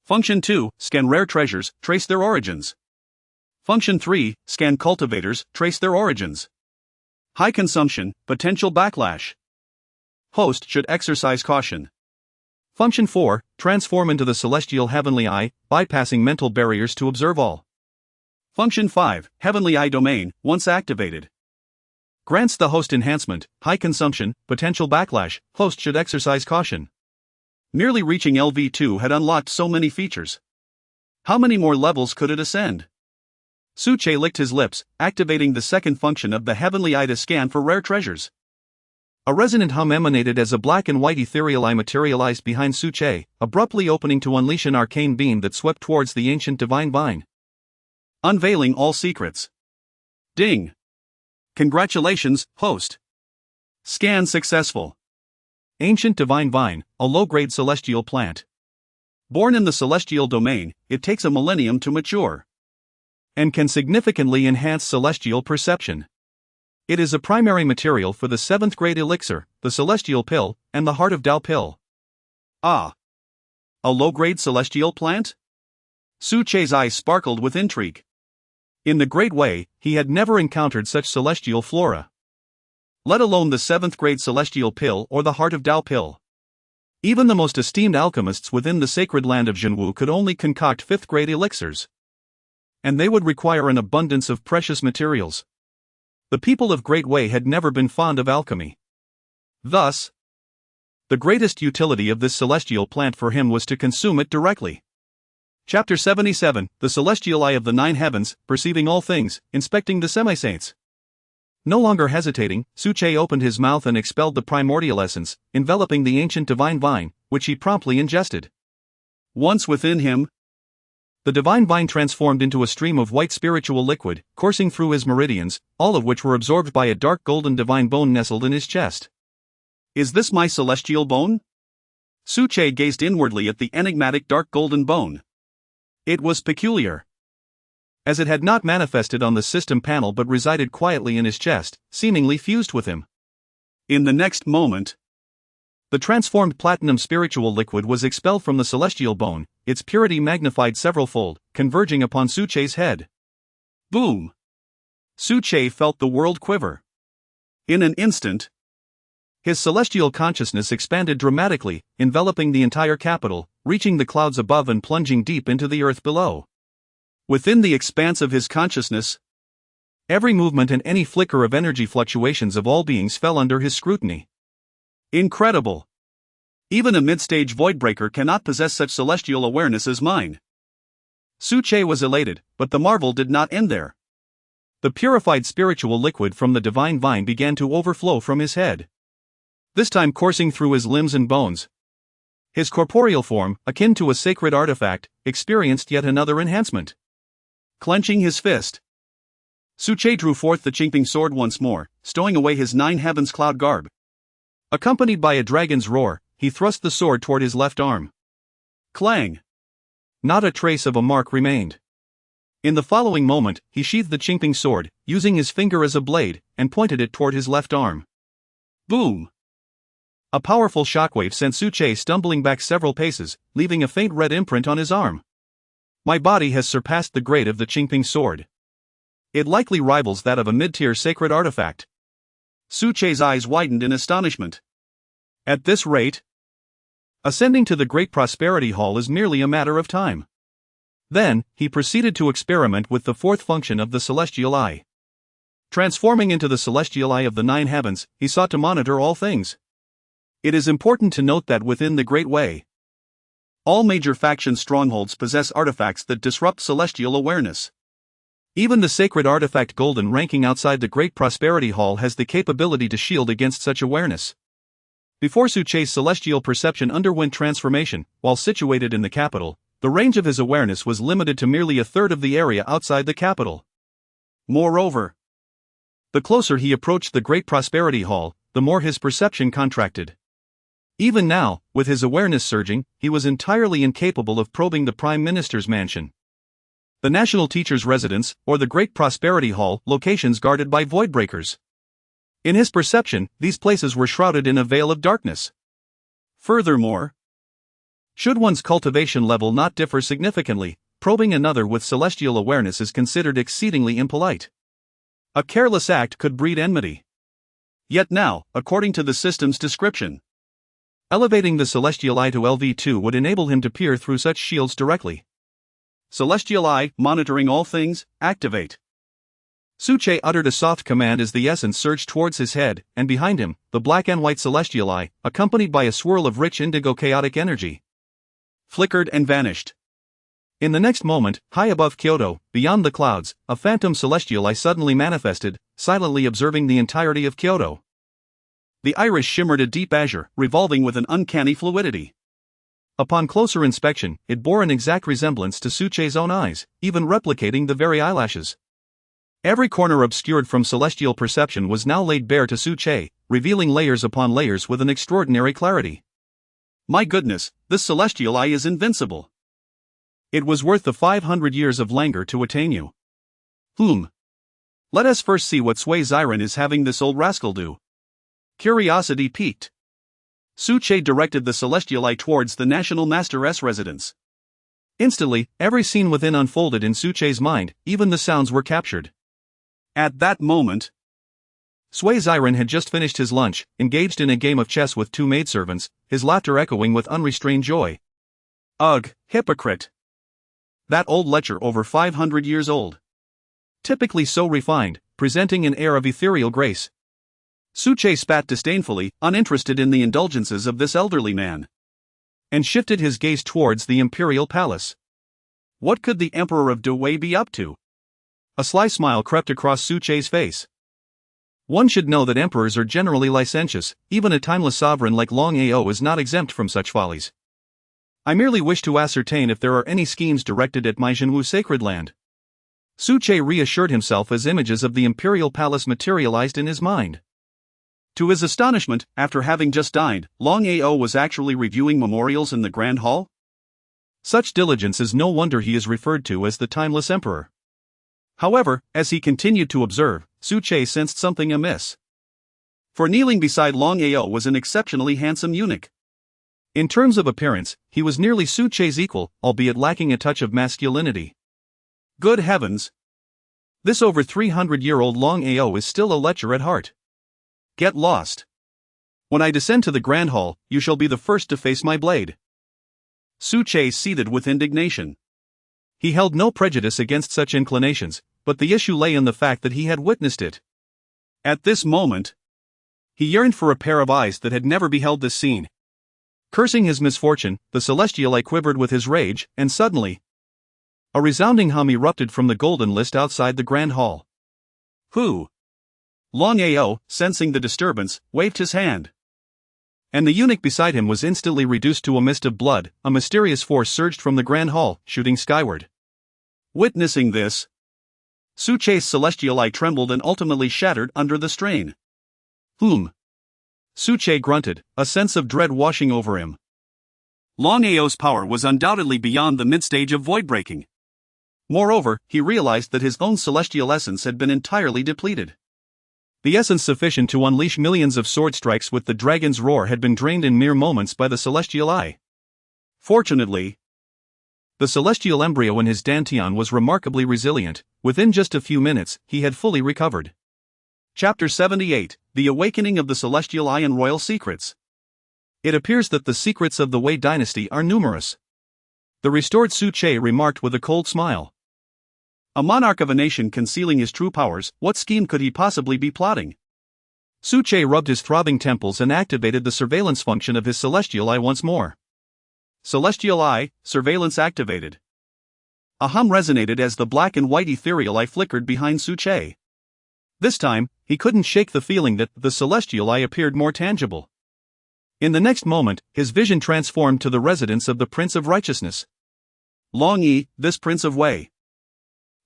Function 2, Scan rare treasures, trace their origins. Function 3, Scan cultivators, trace their origins. High consumption, potential backlash. Host should exercise caution. Function 4, Transform into the celestial heavenly eye, bypassing mental barriers to observe all. Function 5, Heavenly Eye Domain, once activated, grants the host enhancement, high consumption, potential backlash, host should exercise caution. Merely reaching LV2 had unlocked so many features. How many more levels could it ascend? Su Che licked his lips, activating the second function of the heavenly eye to scan for rare treasures. A resonant hum emanated as a black and white ethereal eye materialized behind Su Che, abruptly opening to unleash an arcane beam that swept towards the ancient divine vine. Unveiling all secrets. Ding! Congratulations, host. Scan successful. Ancient divine vine, a low-grade celestial plant. Born in the celestial domain, it takes a millennium to mature, and can significantly enhance celestial perception. It is a primary material for the 7th grade elixir, the celestial pill, and the heart of Tao pill. Ah! A low-grade celestial plant? Su Che's eyes sparkled with intrigue. In the Great Way, he had never encountered such celestial flora, let alone the 7th grade celestial pill or the heart of Tao pill. Even the most esteemed alchemists within the sacred land of Zhenwu could only concoct 5th grade elixirs, and they would require an abundance of precious materials. The people of Great Way had never been fond of alchemy. Thus, the greatest utility of this celestial plant for him was to consume it directly. Chapter 77, The Celestial Eye of the 9 Heavens, Perceiving All Things, Inspecting the Semi-Saints. No longer hesitating, Su Che opened his mouth and expelled the primordial essence, enveloping the ancient divine vine, which he promptly ingested. Once within him, the divine vine transformed into a stream of white spiritual liquid, coursing through his meridians, all of which were absorbed by a dark golden divine bone nestled in his chest. Is this my celestial bone? Su Che gazed inwardly at the enigmatic dark golden bone. It was peculiar, as it had not manifested on the system panel but resided quietly in his chest, seemingly fused with him. In the next moment, the transformed platinum spiritual liquid was expelled from the celestial bone, its purity magnified several-fold, converging upon Su Che's head. Boom! Su Che felt the world quiver. In an instant, his celestial consciousness expanded dramatically, enveloping the entire capital, reaching the clouds above and plunging deep into the earth below. Within the expanse of his consciousness, every movement and any flicker of energy fluctuations of all beings fell under his scrutiny. Incredible! Even a mid-stage voidbreaker cannot possess such celestial awareness as mine. Su Che was elated, but the marvel did not end there. The purified spiritual liquid from the divine vine began to overflow from his head, this time coursing through his limbs and bones. His corporeal form, akin to a sacred artifact, experienced yet another enhancement. Clenching his fist, Su Che drew forth the Hmph sword once more, stowing away his 9 heavens cloud garb. Accompanied by a dragon's roar, he thrust the sword toward his left arm. Clang! Not a trace of a mark remained. In the following moment, he sheathed the Hmph sword, using his finger as a blade, and pointed it toward his left arm. Boom! A powerful shockwave sent Su Che stumbling back several paces, leaving a faint red imprint on his arm. My body has surpassed the grade of the Hmph sword. It likely rivals that of a mid-tier sacred artifact. Su Che's eyes widened in astonishment. At this rate, ascending to the Great Prosperity Hall is merely a matter of time. Then, he proceeded to experiment with the fourth function of the celestial eye. Transforming into the celestial eye of the nine heavens, he sought to monitor all things. It is important to note that within the Great Way, all major faction strongholds possess artifacts that disrupt celestial awareness. Even the sacred artifact Golden ranking outside the Great Prosperity Hall has the capability to shield against such awareness. Before Suche's celestial perception underwent transformation, while situated in the capital, the range of his awareness was limited to merely a third of the area outside the capital. Moreover, the closer he approached the Great Prosperity Hall, the more his perception contracted. Even now, with his awareness surging, he was entirely incapable of probing the Prime Minister's mansion, the National Teacher's Residence, or the Great Prosperity Hall, locations guarded by voidbreakers. In his perception, these places were shrouded in a veil of darkness. Furthermore, should one's cultivation level not differ significantly, probing another with celestial awareness is considered exceedingly impolite. A careless act could breed enmity. Yet now, according to the system's description, elevating the celestial eye to LV2 would enable him to peer through such shields directly. Celestial eye, monitoring all things, activate. Suche uttered a soft command as the essence surged towards his head, and behind him, the black and white celestial eye, accompanied by a swirl of rich indigo chaotic energy, flickered and vanished. In the next moment, high above Kyoto, beyond the clouds, a phantom celestial eye suddenly manifested, silently observing the entirety of Kyoto. The iris shimmered a deep azure, revolving with an uncanny fluidity. Upon closer inspection, it bore an exact resemblance to Suche's own eyes, even replicating the very eyelashes. Every corner obscured from celestial perception was now laid bare to Suche, revealing layers upon layers with an extraordinary clarity. My goodness, this celestial eye is invincible. It was worth the 500 years of languor to attain you. Let us first see what Sui Xiren is having this old rascal do. Curiosity piqued, Suche directed the celestial eye towards the National Master's residence. Instantly, every scene within unfolded in Suche's mind, even the sounds were captured. At that moment, Sui Xiren had just finished his lunch, engaged in a game of chess with two maidservants, his laughter echoing with unrestrained joy. Ugh, hypocrite! That old lecher over 500 years old. Typically so refined, presenting an air of ethereal grace. Suche spat disdainfully, uninterested in the indulgences of this elderly man, and shifted his gaze towards the imperial palace. What could the Emperor of Dewey be up to? A sly smile crept across Suche's face. One should know that emperors are generally licentious, even a timeless sovereign like Long Ao is not exempt from such follies. I merely wish to ascertain if there are any schemes directed at my Hmph sacred land. Suche reassured himself as images of the imperial palace materialized in his mind. To his astonishment, after having just dined, Long Ao was actually reviewing memorials in the Grand Hall. Such diligence is no wonder he is referred to as the Timeless Emperor. However, as he continued to observe, Suche sensed something amiss. For kneeling beside Long Ao was an exceptionally handsome eunuch. In terms of appearance, he was nearly Suche's equal, albeit lacking a touch of masculinity. Good heavens! This over 300-year-old Long Ao is still a lecher at heart. Get lost. When I descend to the Grand Hall, you shall be the first to face my blade. Suche seethed with indignation. He held no prejudice against such inclinations, but the issue lay in the fact that he had witnessed it. At this moment, he yearned for a pair of eyes that had never beheld this scene. Cursing his misfortune, the celestial eye quivered with his rage, and suddenly, a resounding hum erupted from the golden list outside the Grand Hall. Who? Long Ao, sensing the disturbance, waved his hand. And the eunuch beside him was instantly reduced to a mist of blood. A mysterious force surged from the Grand Hall, shooting skyward. Witnessing this, Suche's celestial eye trembled and ultimately shattered under the strain. Suche grunted, a sense of dread washing over him. Long Ao's power was undoubtedly beyond the mid-stage of void breaking. Moreover, he realized that his own celestial essence had been entirely depleted. The essence sufficient to unleash millions of sword strikes with the dragon's roar had been drained in mere moments by the celestial eye. Fortunately, the celestial embryo in his dantian was remarkably resilient. Within just a few minutes, he had fully recovered. Chapter 78, The Awakening of the Celestial Eye and Royal Secrets. It appears that the secrets of the Wei dynasty are numerous. The restored Su Che remarked with a cold smile. A monarch of a nation concealing his true powers, what scheme could he possibly be plotting? Su Che rubbed his throbbing temples and activated the surveillance function of his celestial eye once more. Celestial eye, surveillance activated. A hum resonated as the black and white ethereal eye flickered behind Su Che. This time, he couldn't shake the feeling that the celestial eye appeared more tangible. In the next moment, his vision transformed to the residence of the Prince of Righteousness. Long Yi, this Prince of Wei,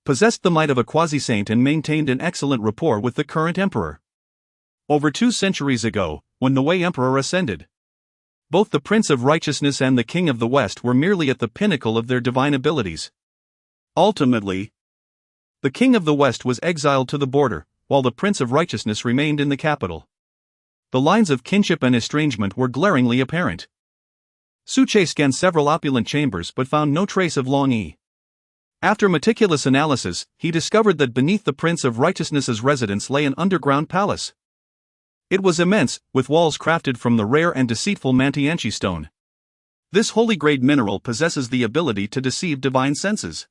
possessed the might of a quasi-saint and maintained an excellent rapport with the current emperor. Over 2 centuries ago, when the Wei Emperor ascended, both the Prince of Righteousness and the King of the West were merely at the pinnacle of their divine abilities. Ultimately, the King of the West was exiled to the border, while the Prince of Righteousness remained in the capital. The lines of kinship and estrangement were glaringly apparent. Su Che scanned several opulent chambers but found no trace of Long Yi. After meticulous analysis, he discovered that beneath the Prince of Righteousness's residence lay an underground palace. It was immense, with walls crafted from the rare and deceitful Mantianchi stone. This holy-grade mineral possesses the ability to deceive divine senses.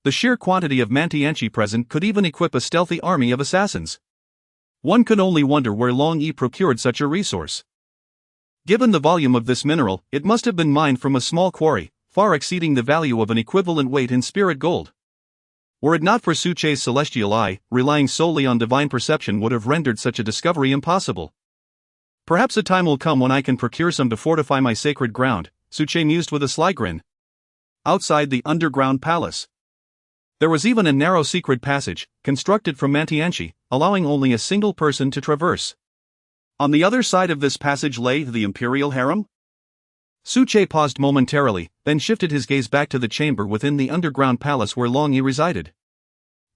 The sheer quantity of Mantianchi present could even equip a stealthy army of assassins. One could only wonder where Long Yi procured such a resource. Given the volume of this mineral, it must have been mined from a small quarry, far exceeding the value of an equivalent weight in spirit gold. Were it not for Su Che's celestial eye, relying solely on divine perception would have rendered such a discovery impossible. Perhaps a time will come when I can procure some to fortify my sacred ground, Su Che mused with a sly grin. Outside the underground palace, there was even a narrow secret passage, constructed from Mantianchi, allowing only a single person to traverse. On the other side of this passage lay the imperial harem? Su Che paused momentarily, then shifted his gaze back to the chamber within the underground palace where Long Yi resided.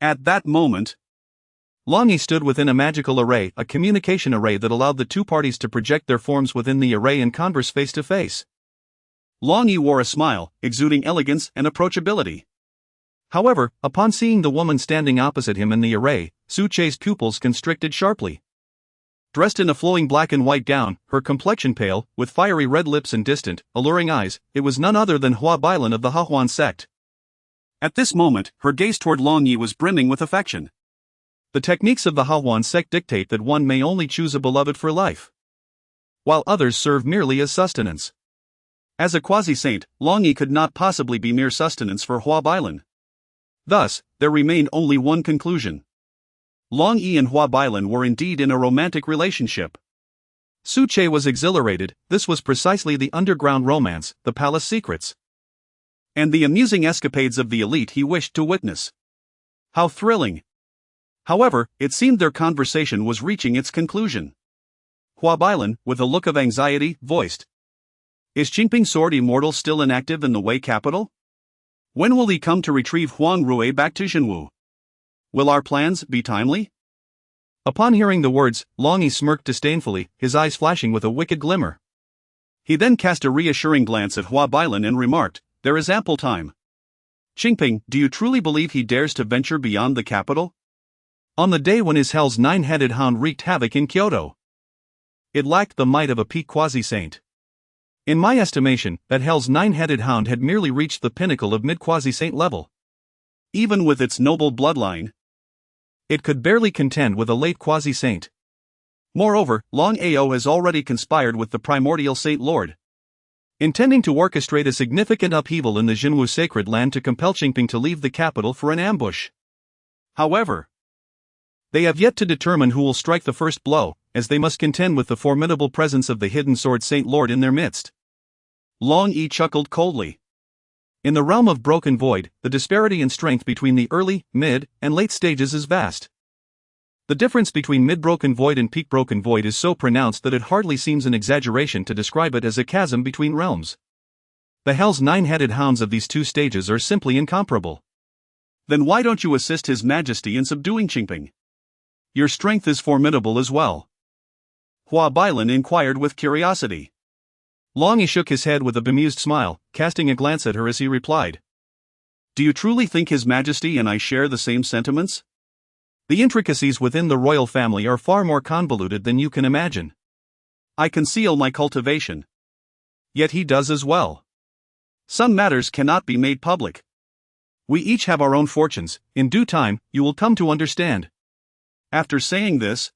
At that moment, Long Yi stood within a magical array, a communication array that allowed the 2 parties to project their forms within the array and converse face to face. Long Yi wore a smile, exuding elegance and approachability. However, upon seeing the woman standing opposite him in the array, Su Che's pupils constricted sharply. Dressed in a flowing black and white gown, her complexion pale, with fiery red lips and distant, alluring eyes, it was none other than Hua Bailan of the Hahuan sect. At this moment, her gaze toward Long Yi was brimming with affection. The techniques of the Hahuan sect dictate that one may only choose a beloved for life, while others serve merely as sustenance. As a quasi-saint, Long Yi could not possibly be mere sustenance for Hua Bailan. Thus, there remained only one conclusion. Long Yi and Hua Bailan were indeed in a romantic relationship. Su Che was exhilarated. This was precisely the underground romance, the palace secrets, and the amusing escapades of the elite he wished to witness. How thrilling! However, it seemed their conversation was reaching its conclusion. Hua Bailan, with a look of anxiety, voiced, "Is Hmph sword immortal still inactive in the Wei capital? When will he come to retrieve Huang Rui back to Zhenwu? Will our plans be timely?" Upon hearing the words, Long Yi smirked disdainfully, his eyes flashing with a wicked glimmer. He then cast a reassuring glance at Hua Bailan and remarked, "There is ample time. Hmph, do you truly believe he dares to venture beyond the capital? On the day when his hell's 9-headed hound wreaked havoc in Kyoto, it lacked the might of a peak quasi-saint. In my estimation, that hell's 9-headed hound had merely reached the pinnacle of mid-quasi-saint level. Even with its noble bloodline, it could barely contend with a late quasi-saint. Moreover, Long Ao has already conspired with the Primordial Saint Lord, intending to orchestrate a significant upheaval in the Zhenwu sacred land to compel Hmph to leave the capital for an ambush. However, they have yet to determine who will strike the first blow, as they must contend with the formidable presence of the hidden Sword Saint Lord in their midst." Long Yi chuckled coldly. In the realm of Broken Void, the disparity in strength between the early, mid, and late stages is vast. The difference between mid-Broken Void and peak Broken Void is so pronounced that it hardly seems an exaggeration to describe it as a chasm between realms. The hell's 9-headed hounds of these 2 stages are simply incomparable. Then why don't you assist His Majesty in subduing Hmph? Your strength is formidable as well. Hua Bailan inquired with curiosity. Long Yi shook his head with a bemused smile, casting a glance at her as he replied, "Do you truly think His Majesty and I share the same sentiments? The intricacies within the royal family are far more convoluted than you can imagine. I conceal my cultivation. Yet he does as well. Some matters cannot be made public. We each have our own fortunes, in due time, you will come to understand. After saying this,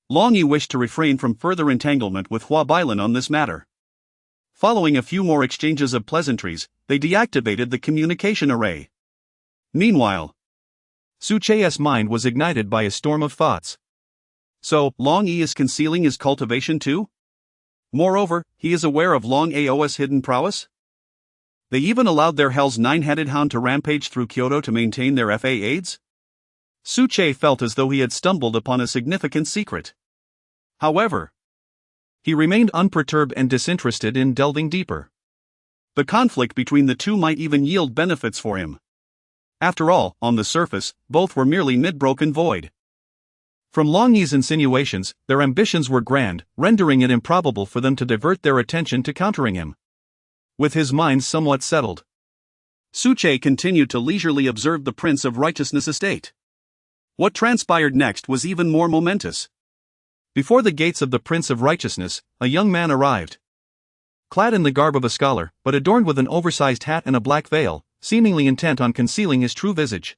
Long Yi wished to refrain from further entanglement with Hua Bailan on this matter. Following a few more exchanges of pleasantries, they deactivated the communication array. Meanwhile, Su Che's mind was ignited by a storm of thoughts. So, Long Yi is concealing his cultivation too? Moreover, he is aware of Long Ao's hidden prowess? They even allowed their Hell's nine-headed hound to rampage through Kyoto to maintain their FA aids? Su Che felt as though he had stumbled upon a significant secret. However, he remained unperturbed and disinterested in delving deeper. The conflict between the two might even yield benefits for him. After all, on the surface, both were merely mid-broken void. From Long Yi's insinuations, their ambitions were grand, rendering it improbable for them to divert their attention to countering him. With his mind somewhat settled, Su Che continued to leisurely observe the Prince of Righteousness estate. What transpired next was even more momentous. Before the gates of the Prince of Righteousness, a young man arrived. Clad in the garb of a scholar, but adorned with an oversized hat and a black veil, seemingly intent on concealing his true visage.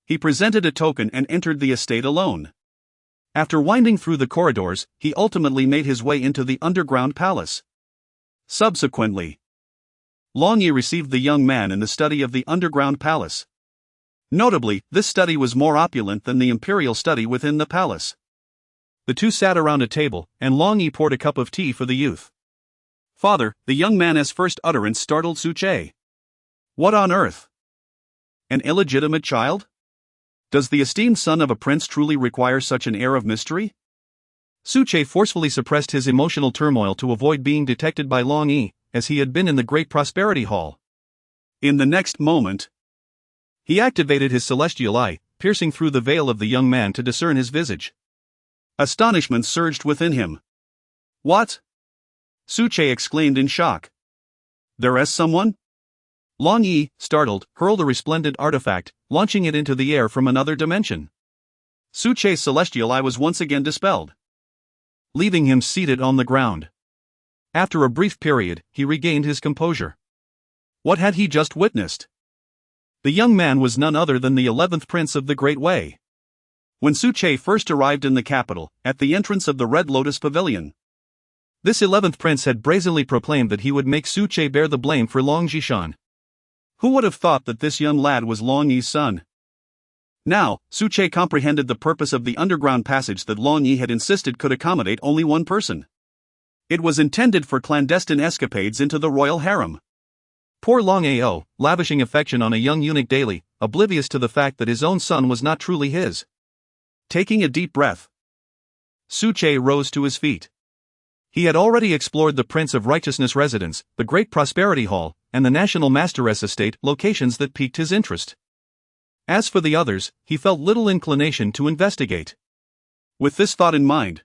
He presented a token and entered the estate alone. After winding through the corridors, he ultimately made his way into the underground palace. Subsequently, Long Yi received the young man in the study of the underground palace. Notably, this study was more opulent than the imperial study within the palace. The two sat around a table, and Long Yi poured a cup of tea for the youth. Father, the young man's first utterance startled Su Che. What on earth? An illegitimate child? Does the esteemed son of a prince truly require such an air of mystery? Su Che forcefully suppressed his emotional turmoil to avoid being detected by Long Yi, as he had been in the Great Prosperity Hall. In the next moment, he activated his celestial eye, piercing through the veil of the young man to discern his visage. Astonishment surged within him. What? Su Che exclaimed in shock. There is someone? Long Yi, startled, hurled a resplendent artifact, launching it into the air from another dimension. Su Che's celestial eye was once again dispelled, leaving him seated on the ground. After a brief period, he regained his composure. What had he just witnessed? The young man was none other than the 11th Prince of the Great Way. When Su Che first arrived in the capital, at the entrance of the Red Lotus Pavilion, this 11th Prince had brazenly proclaimed that he would make Su Che bear the blame for Long Jishan. Who would have thought that this young lad was Long Yi's son? Now, Su Che comprehended the purpose of the underground passage that Long Yi had insisted could accommodate only one person. It was intended for clandestine escapades into the royal harem. Poor Long Ao, lavishing affection on a young eunuch daily, oblivious to the fact that his own son was not truly his. Taking a deep breath, Su Che rose to his feet. He had already explored the Prince of Righteousness residence, the Great Prosperity Hall, and the National Masteress estate, locations that piqued his interest. As for the others, he felt little inclination to investigate. With this thought in mind,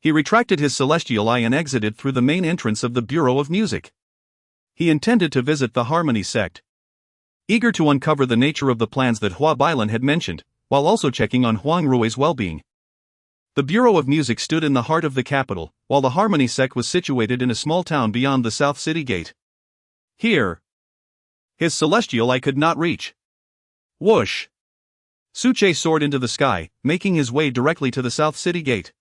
he retracted his celestial eye and exited through the main entrance of the Bureau of Music. He intended to visit the Harmony sect, eager to uncover the nature of the plans that Hua Bailan had mentioned, while also checking on Huang Rui's well-being. The Bureau of Music stood in the heart of the capital, while the Harmony sect was situated in a small town beyond the South City Gate. Here, his celestial eye could not reach. Whoosh! Su Che soared into the sky, making his way directly to the South City Gate.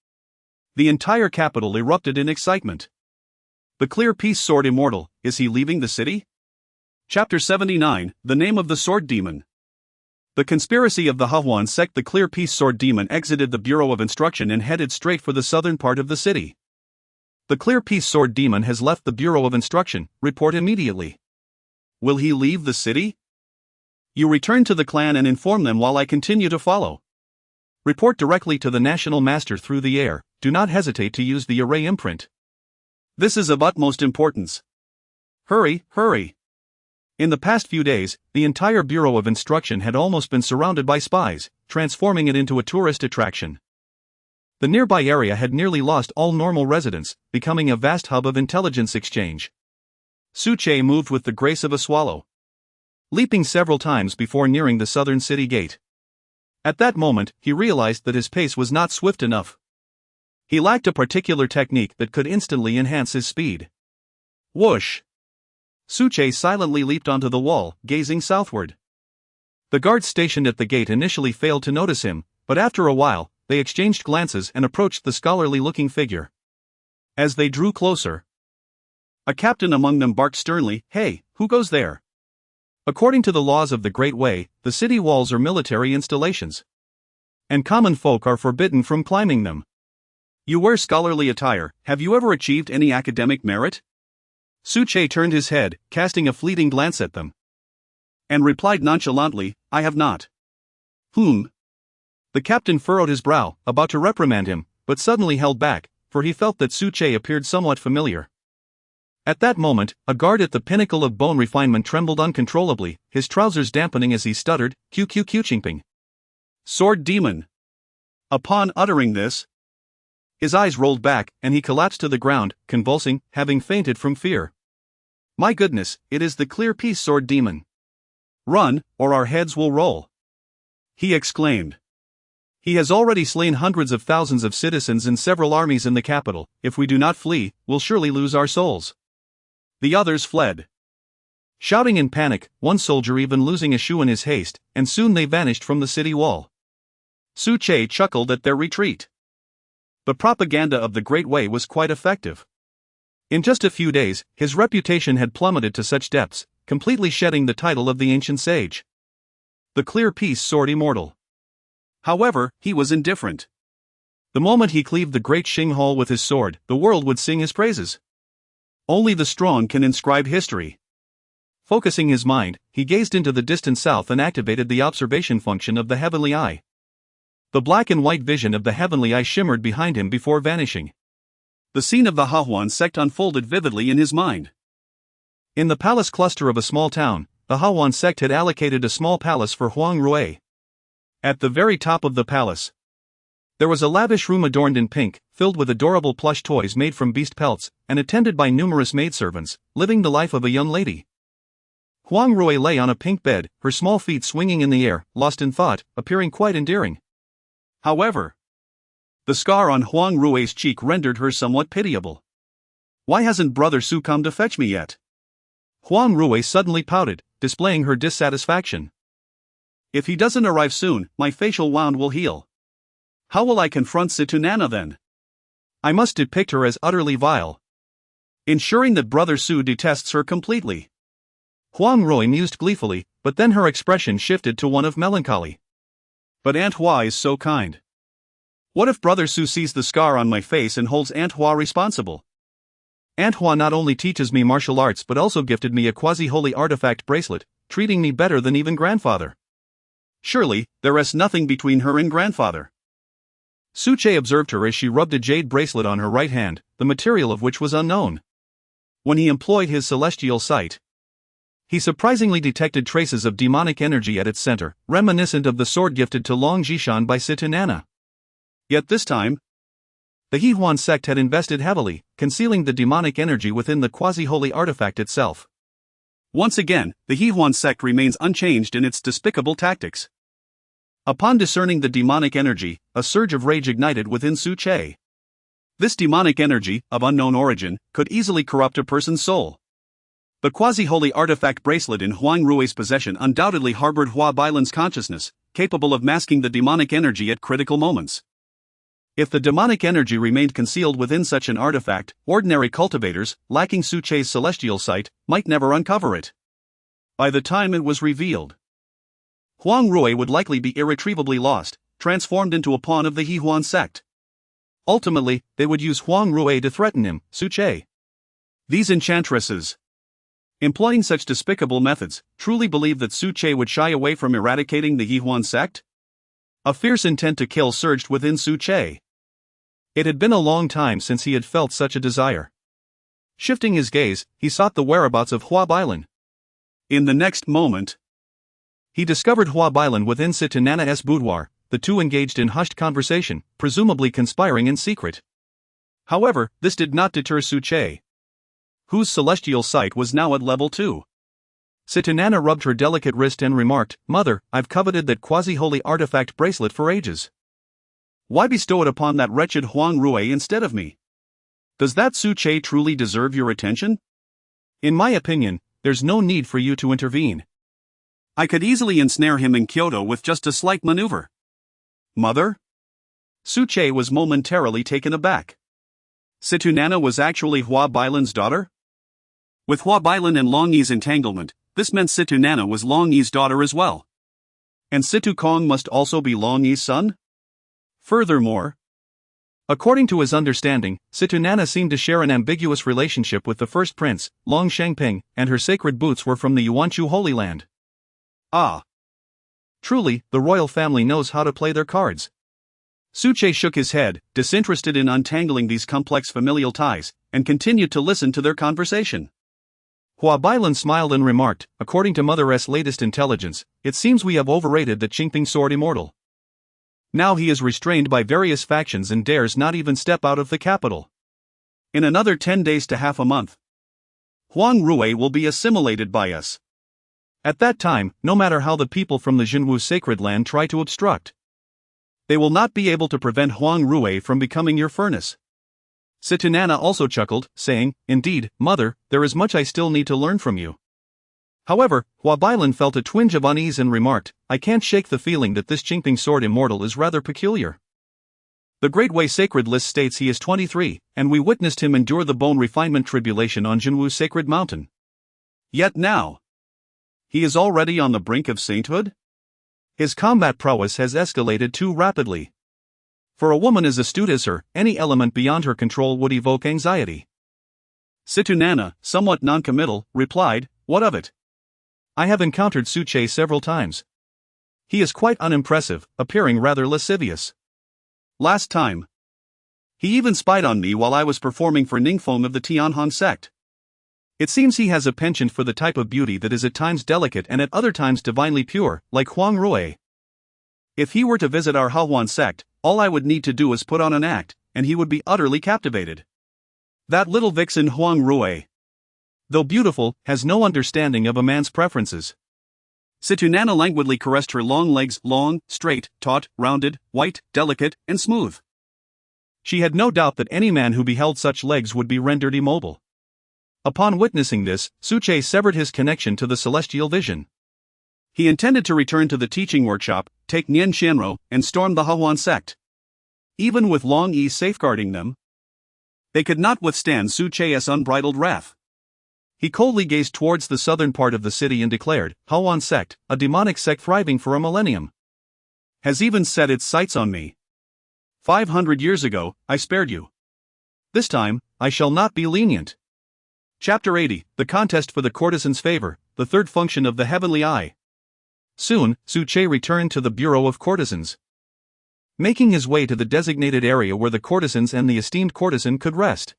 The entire capital erupted in excitement. The Clear Peace Sword Immortal, is he leaving the city? Chapter 79, The Name of the Sword Demon. The conspiracy of the Hahuan sect. The Clear Peace Sword Demon exited the Bureau of Instruction and headed straight for the southern part of the city. The Clear Peace Sword Demon has left the Bureau of Instruction, report immediately. Will he leave the city? You return to the clan and inform them while I continue to follow. Report directly to the National Master through the air, do not hesitate to use the array imprint. This is of utmost importance. Hurry, hurry. In the past few days, the entire Bureau of Instruction had almost been surrounded by spies, transforming it into a tourist attraction. The nearby area had nearly lost all normal residents, becoming a vast hub of intelligence exchange. Su Che moved with the grace of a swallow, leaping several times before nearing the southern city gate. At that moment, he realized that his pace was not swift enough. He lacked a particular technique that could instantly enhance his speed. Whoosh! Suche silently leaped onto the wall, gazing southward. The guards stationed at the gate initially failed to notice him, but after a while, they exchanged glances and approached the scholarly-looking figure. As they drew closer, a captain among them barked sternly, "Hey, who goes there?" According to the laws of the Great Way, the city walls are military installations, and common folk are forbidden from climbing them. You wear scholarly attire, have you ever achieved any academic merit? Suche turned his head, casting a fleeting glance at them, and replied nonchalantly, "I have not." The captain furrowed his brow, about to reprimand him, but suddenly held back, for he felt that Suche appeared somewhat familiar. At that moment, a guard at the pinnacle of bone refinement trembled uncontrollably, his trousers dampening as he stuttered, "Qingping. Sword demon." Upon uttering this, his eyes rolled back, and he collapsed to the ground, convulsing, having fainted from fear. "My goodness, it is the clear peace sword demon. Run, or our heads will roll," he exclaimed. "He has already slain hundreds of thousands of citizens in several armies in the capital. If we do not flee, we'll surely lose our souls." The others fled, shouting in panic, one soldier even losing a shoe in his haste, and soon they vanished from the city wall. Suche chuckled at their retreat. The propaganda of the Great Way was quite effective. In just a few days, his reputation had plummeted to such depths, completely shedding the title of the ancient sage, the clear peace sword immortal. However, he was indifferent. The moment he cleaved the great Xing Hall with his sword, the world would sing his praises. Only the strong can inscribe history. Focusing his mind, he gazed into the distant south and activated the observation function of the heavenly eye. The black and white vision of the heavenly eye shimmered behind him before vanishing. The scene of the Hahuan sect unfolded vividly in his mind. In the palace cluster of a small town, the Hahuan sect had allocated a small palace for Huang Rui. At the very top of the palace, there was a lavish room adorned in pink, filled with adorable plush toys made from beast pelts, and attended by numerous maidservants, living the life of a young lady. Huang Rui lay on a pink bed, her small feet swinging in the air, lost in thought, appearing quite endearing. However, the scar on Huang Rui's cheek rendered her somewhat pitiable. "Why hasn't Brother Su come to fetch me yet?" Huang Rui suddenly pouted, displaying her dissatisfaction. "If he doesn't arrive soon, my facial wound will heal. How will I confront Situnana then? I must depict her as utterly vile, ensuring that Brother Su detests her completely." Huang Rui mused gleefully, but then her expression shifted to one of melancholy. "But Aunt Hua is so kind. What if Brother Su sees the scar on my face and holds Aunt Hua responsible? Aunt Hua not only teaches me martial arts but also gifted me a quasi-holy artifact bracelet, treating me better than even grandfather. Surely, there rests nothing between her and grandfather." Suche observed her as she rubbed a jade bracelet on her right hand, the material of which was unknown. When he employed his celestial sight, he surprisingly detected traces of demonic energy at its center, reminiscent of the sword gifted to Long Jishan by Situnana. Yet this time, the Hehuan sect had invested heavily, concealing the demonic energy within the quasi-holy artifact itself. Once again, the Hehuan sect remains unchanged in its despicable tactics. Upon discerning the demonic energy, a surge of rage ignited within Suche. This demonic energy, of unknown origin, could easily corrupt a person's soul. The quasi-holy artifact bracelet in Huang Rui's possession undoubtedly harbored Hua Bailan's consciousness, capable of masking the demonic energy at critical moments. If the demonic energy remained concealed within such an artifact, ordinary cultivators, lacking Suche's celestial sight, might never uncover it. By the time it was revealed, Huang Rui would likely be irretrievably lost, transformed into a pawn of the Hehuan sect. Ultimately, they would use Huang Rui to threaten him, Suche. These enchantresses, employing such despicable methods, truly believe that Suche would shy away from eradicating the Hehuan sect? A fierce intent to kill surged within Suche. It had been a long time since he had felt such a desire. Shifting his gaze, he sought the whereabouts of Hua Bailan. In the next moment, he discovered Hua Bailan within Situnana's boudoir, the two engaged in hushed conversation, presumably conspiring in secret. However, this did not deter Suche, whose celestial sight was now at level 2. Situnana rubbed her delicate wrist and remarked, "Mother, I've coveted that quasi-holy artifact bracelet for ages. Why bestow it upon that wretched Huang Rue instead of me? Does that Su Che truly deserve your attention? In my opinion, there's no need for you to intervene. I could easily ensnare him in Kyoto with just a slight maneuver. Mother? Su Che was momentarily taken aback. Situnana was actually Hua Bailan's daughter? With Hua Bailan and Long Yi's entanglement, this meant Situnana was Long Yi's daughter as well. And Situ Kong must also be Long Yi's son? Furthermore, according to his understanding, Situnana seemed to share an ambiguous relationship with the first prince, Long Shengping, and her sacred boots were from the Yuanchu Holy Land. Ah. Truly, the royal family knows how to play their cards. Su Che shook his head, disinterested in untangling these complex familial ties, and continued to listen to their conversation. Hua Bailan smiled and remarked, according to Mother S' latest intelligence, it seems we have overrated the Qingping sword immortal. Now he is restrained by various factions and dares not even step out of the capital. In another 10 days to half a month, Huang Rue will be assimilated by us. At that time, no matter how the people from the Jinwu sacred land try to obstruct, they will not be able to prevent Huang Rue from becoming your furnace. Situnana also chuckled, saying, Indeed, mother, there is much I still need to learn from you. However, Hua Bailan felt a twinge of unease and remarked, I can't shake the feeling that this Qingping sword immortal is rather peculiar. The Great Way Sacred List states he is 23, and we witnessed him endure the bone refinement tribulation on Jinwu's sacred mountain. Yet now, he is already on the brink of sainthood? His combat prowess has escalated too rapidly. For a woman as astute as her, any element beyond her control would evoke anxiety. Situnana, somewhat noncommittal, replied, What of it? I have encountered Su Che several times. He is quite unimpressive, appearing rather lascivious. Last time, he even spied on me while I was performing for Ningfeng of the Tianhan sect. It seems he has a penchant for the type of beauty that is at times delicate and at other times divinely pure, like Huang Rue. If he were to visit our Hahuan sect, all I would need to do is put on an act, and he would be utterly captivated. That little vixen Huang Rue, though beautiful, has no understanding of a man's preferences. Situnana languidly caressed her long legs, long, straight, taut, rounded, white, delicate, and smooth. She had no doubt that any man who beheld such legs would be rendered immobile. Upon witnessing this, Su Che severed his connection to the celestial vision. He intended to return to the teaching workshop, take Nian Xianro, and storm the Hahuan sect. Even with Long Yi safeguarding them, they could not withstand Su Che's unbridled wrath. He coldly gazed towards the southern part of the city and declared, Hahuan sect, a demonic sect thriving for a millennium, has even set its sights on me. 500 years ago, I spared you. This time, I shall not be lenient. Chapter 80, The Contest for the Courtesan's Favor, the Third Function of the Heavenly Eye. Soon, Su Che returned to the Bureau of Courtesans. Making his way to the designated area where the courtesans and the esteemed courtesan could rest.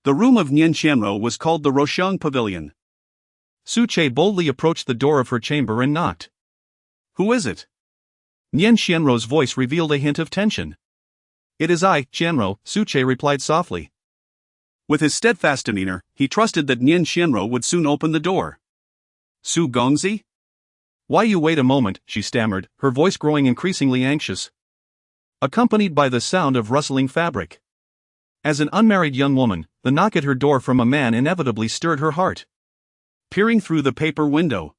The room of Nian Xianro was called the Roshang Pavilion. Su Che boldly approached the door of her chamber and knocked. Who is it? Nian Xianro's voice revealed a hint of tension. It is I, Xianro, Su Che replied softly. With his steadfast demeanor, he trusted that Nian Xianro would soon open the door. Su Gongzi? Why you wait a moment, she stammered, her voice growing increasingly anxious, accompanied by the sound of rustling fabric. As an unmarried young woman, the knock at her door from a man inevitably stirred her heart. Peering through the paper window,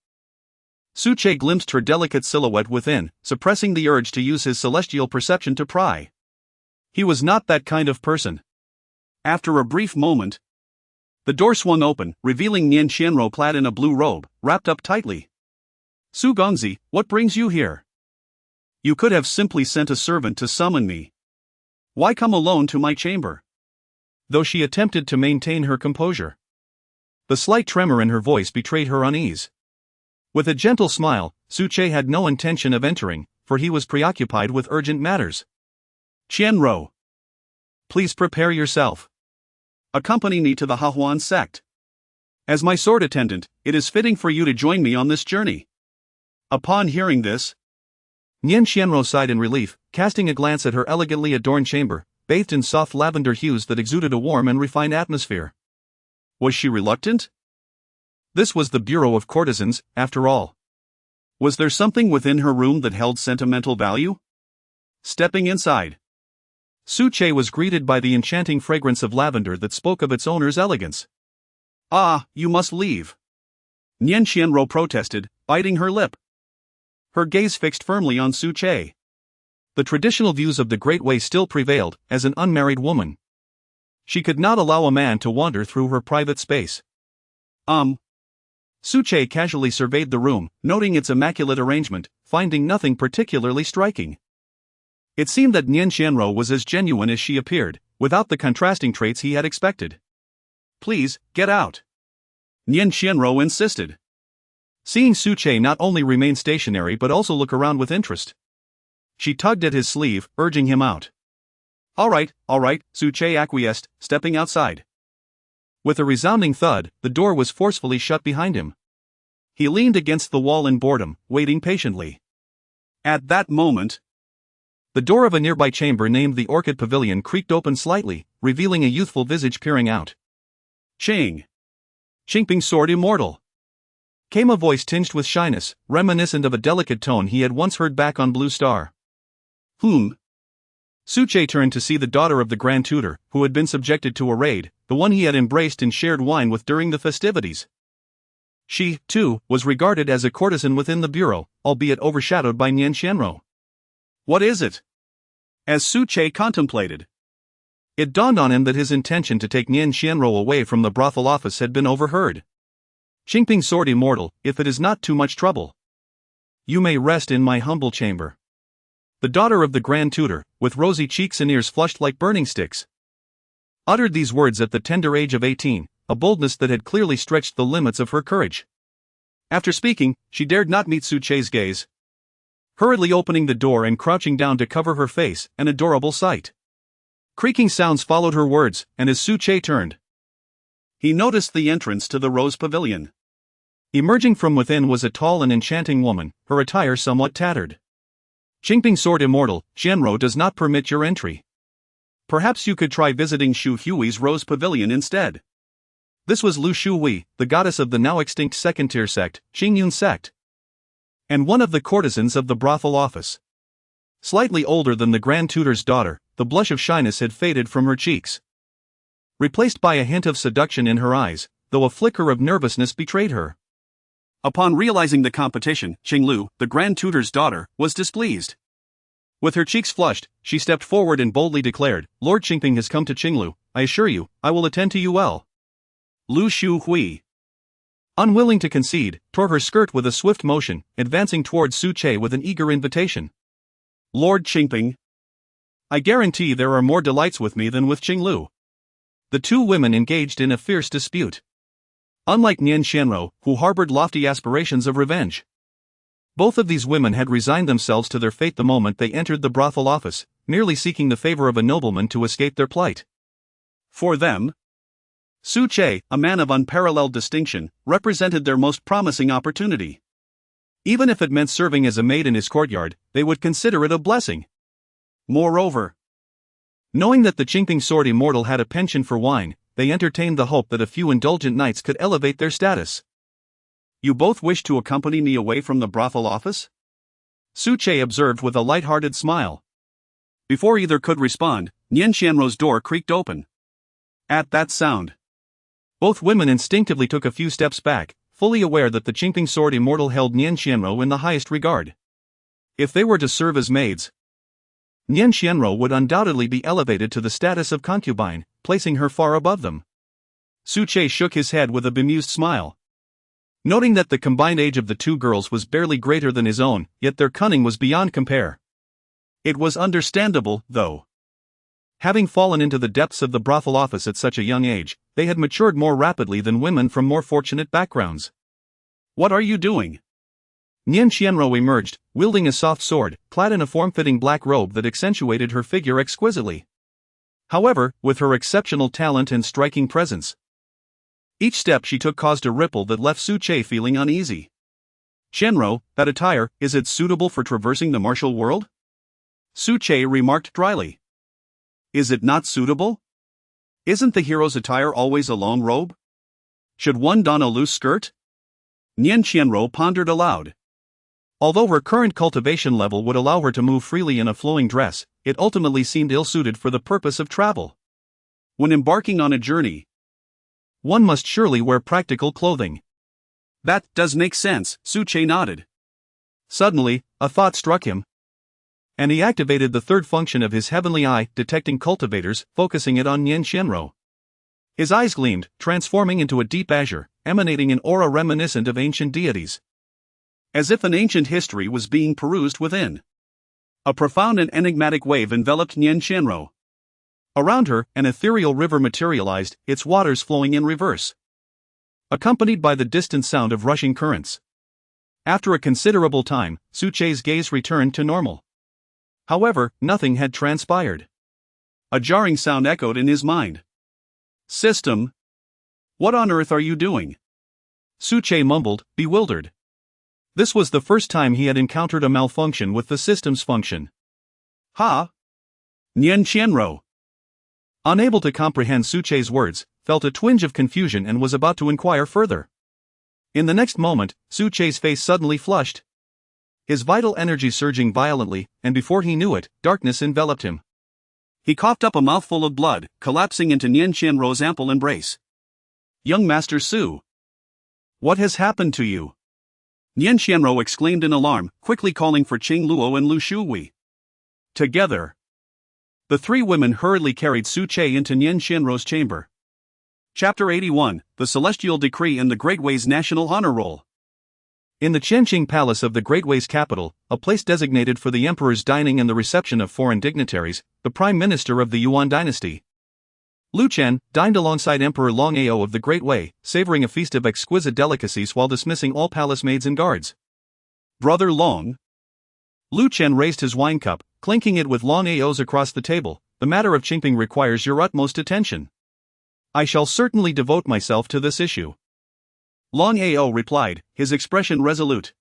Su Che glimpsed her delicate silhouette within, suppressing the urge to use his celestial perception to pry. He was not that kind of person. After a brief moment, the door swung open, revealing Nian Xianro clad in a blue robe, wrapped up tightly. Su Gongzi, what brings you here? You could have simply sent a servant to summon me. Why come alone to my chamber? Though she attempted to maintain her composure, the slight tremor in her voice betrayed her unease. With a gentle smile, Su Che had no intention of entering, for he was preoccupied with urgent matters. Xianro, please prepare yourself. Accompany me to the Hahuan sect. As my sword attendant, it is fitting for you to join me on this journey. Upon hearing this, Nian Xianro sighed in relief, casting a glance at her elegantly adorned chamber, bathed in soft lavender hues that exuded a warm and refined atmosphere. Was she reluctant? This was the Bureau of Courtesans, after all. Was there something within her room that held sentimental value? Stepping inside, Su Che was greeted by the enchanting fragrance of lavender that spoke of its owner's elegance. Ah, you must leave. Nian Qianruo protested, biting her lip. Her gaze fixed firmly on Su Che. The traditional views of the Great Way still prevailed, as an unmarried woman. She could not allow a man to wander through her private space. Su Che casually surveyed the room, noting its immaculate arrangement, finding nothing particularly striking. It seemed that Nian Qianruo was as genuine as she appeared, without the contrasting traits he had expected. Please, get out. Nian Qianruo insisted. Seeing Su Che not only remain stationary but also look around with interest, she tugged at his sleeve, urging him out. All right, Su Che acquiesced, stepping outside. With a resounding thud, the door was forcefully shut behind him. He leaned against the wall in boredom, waiting patiently. At that moment, the door of a nearby chamber named the Orchid Pavilion creaked open slightly, revealing a youthful visage peering out. Ching. Hmph Sword Immortal. Came a voice tinged with shyness, reminiscent of a delicate tone he had once heard back on Blue Star. Su Che turned to see the daughter of the Grand Tutor, who had been subjected to a raid, the one he had embraced and shared wine with during the festivities. She, too, was regarded as a courtesan within the bureau, albeit overshadowed by Nian Qianruo. What is it? As Su Che contemplated, it dawned on him that his intention to take Nian Qianruo away from the brothel office had been overheard. Hmph Sword Immortal, if it is not too much trouble, you may rest in my humble chamber. The daughter of the Grand Tutor, with rosy cheeks and ears flushed like burning sticks, uttered these words at the tender age of 18, a boldness that had clearly stretched the limits of her courage. After speaking, she dared not meet Su Che's gaze. Hurriedly opening the door and crouching down to cover her face, an adorable sight. Creaking sounds followed her words, and as Su Che turned, he noticed the entrance to the Rose Pavilion. Emerging from within was a tall and enchanting woman, her attire somewhat tattered. Hmph Sword Immortal, Qianruo does not permit your entry. Perhaps you could try visiting Shu Hui's Rose Pavilion instead. This was Lu Shuhui, the goddess of the now extinct second-tier sect, Qingyun sect, and one of the courtesans of the brothel office. Slightly older than the Grand Tutor's daughter, the blush of shyness had faded from her cheeks, replaced by a hint of seduction in her eyes, though a flicker of nervousness betrayed her. Upon realizing the competition, Qinglu, the Grand Tutor's daughter, was displeased. With her cheeks flushed, she stepped forward and boldly declared, Lord Hmph has come to Qinglu, I assure you, I will attend to you well. Lu Shuhui, unwilling to concede, tore her skirt with a swift motion, advancing toward Su Che with an eager invitation. Lord Hmph, I guarantee there are more delights with me than with Qinglu. The two women engaged in a fierce dispute. Unlike Nian Qianruo, who harbored lofty aspirations of revenge, both of these women had resigned themselves to their fate the moment they entered the brothel office, merely seeking the favor of a nobleman to escape their plight. For them, Su Che, a man of unparalleled distinction, represented their most promising opportunity. Even if it meant serving as a maid in his courtyard, they would consider it a blessing. Moreover, knowing that the Hmph Sword Immortal had a penchant for wine, they entertained the hope that a few indulgent nights could elevate their status. You both wish to accompany me away from the brothel office? Su Che observed with a light-hearted smile. Before either could respond, Nian Qianruo's door creaked open. At that sound, both women instinctively took a few steps back, fully aware that the Hmph Sword Immortal held Nian Qianruo in the highest regard. If they were to serve as maids, Nian Qianruo would undoubtedly be elevated to the status of concubine, placing her far above them. Su Che shook his head with a bemused smile. Noting that the combined age of the two girls was barely greater than his own, yet their cunning was beyond compare. It was understandable, though. Having fallen into the depths of the brothel office at such a young age, they had matured more rapidly than women from more fortunate backgrounds. What are you doing? Nian Qianruo emerged, wielding a soft sword, clad in a form-fitting black robe that accentuated her figure exquisitely. However, with her exceptional talent and striking presence, each step she took caused a ripple that left Su Che feeling uneasy. Qianruo, that attire, is it suitable for traversing the martial world? Su Che remarked dryly. Is it not suitable? Isn't the hero's attire always a long robe? Should one don a loose skirt? Nian Qianruo pondered aloud. Although her current cultivation level would allow her to move freely in a flowing dress, it ultimately seemed ill-suited for the purpose of travel. When embarking on a journey, one must surely wear practical clothing. That does make sense, Suche nodded. Suddenly, a thought struck him. And he activated the third function of his heavenly eye, detecting cultivators, focusing it on Nian Xianro. His eyes gleamed, transforming into a deep azure, emanating an aura reminiscent of ancient deities. As if an ancient history was being perused within. A profound and enigmatic wave enveloped Nian Xianro. Around her, an ethereal river materialized, its waters flowing in reverse, accompanied by the distant sound of rushing currents. After a considerable time, Suche's gaze returned to normal. However, nothing had transpired. A jarring sound echoed in his mind. System? What on earth are you doing? Suche mumbled, bewildered. This was the first time he had encountered a malfunction with the system's function. Ha! Nian Xianro, unable to comprehend Suche's words, felt a twinge of confusion and was about to inquire further. In the next moment, Suche's face suddenly flushed, his vital energy surging violently, and before he knew it, darkness enveloped him. He coughed up a mouthful of blood, collapsing into Nian Xianro's ample embrace. Young Master Su, what has happened to you? Nian Xianro exclaimed in alarm, quickly calling for Qing Luo and Lu Shuwei. Together, the three women hurriedly carried Suche into Nian Xianro's chamber. Chapter 81, The Celestial Decree and the Great Wei's National Honor Roll. In the Qianqing Palace of the Great Wei's capital, a place designated for the emperor's dining and the reception of foreign dignitaries, the prime minister of the Yuan dynasty, Lu Chen, dined alongside Emperor Long Ao of the Great Wei, savoring a feast of exquisite delicacies while dismissing all palace maids and guards. Brother Long. Lu Chen raised his wine cup, clinking it with Long Ao's across the table. The matter of Qingping requires your utmost attention. I shall certainly devote myself to this issue. Long Ao replied, his expression resolute.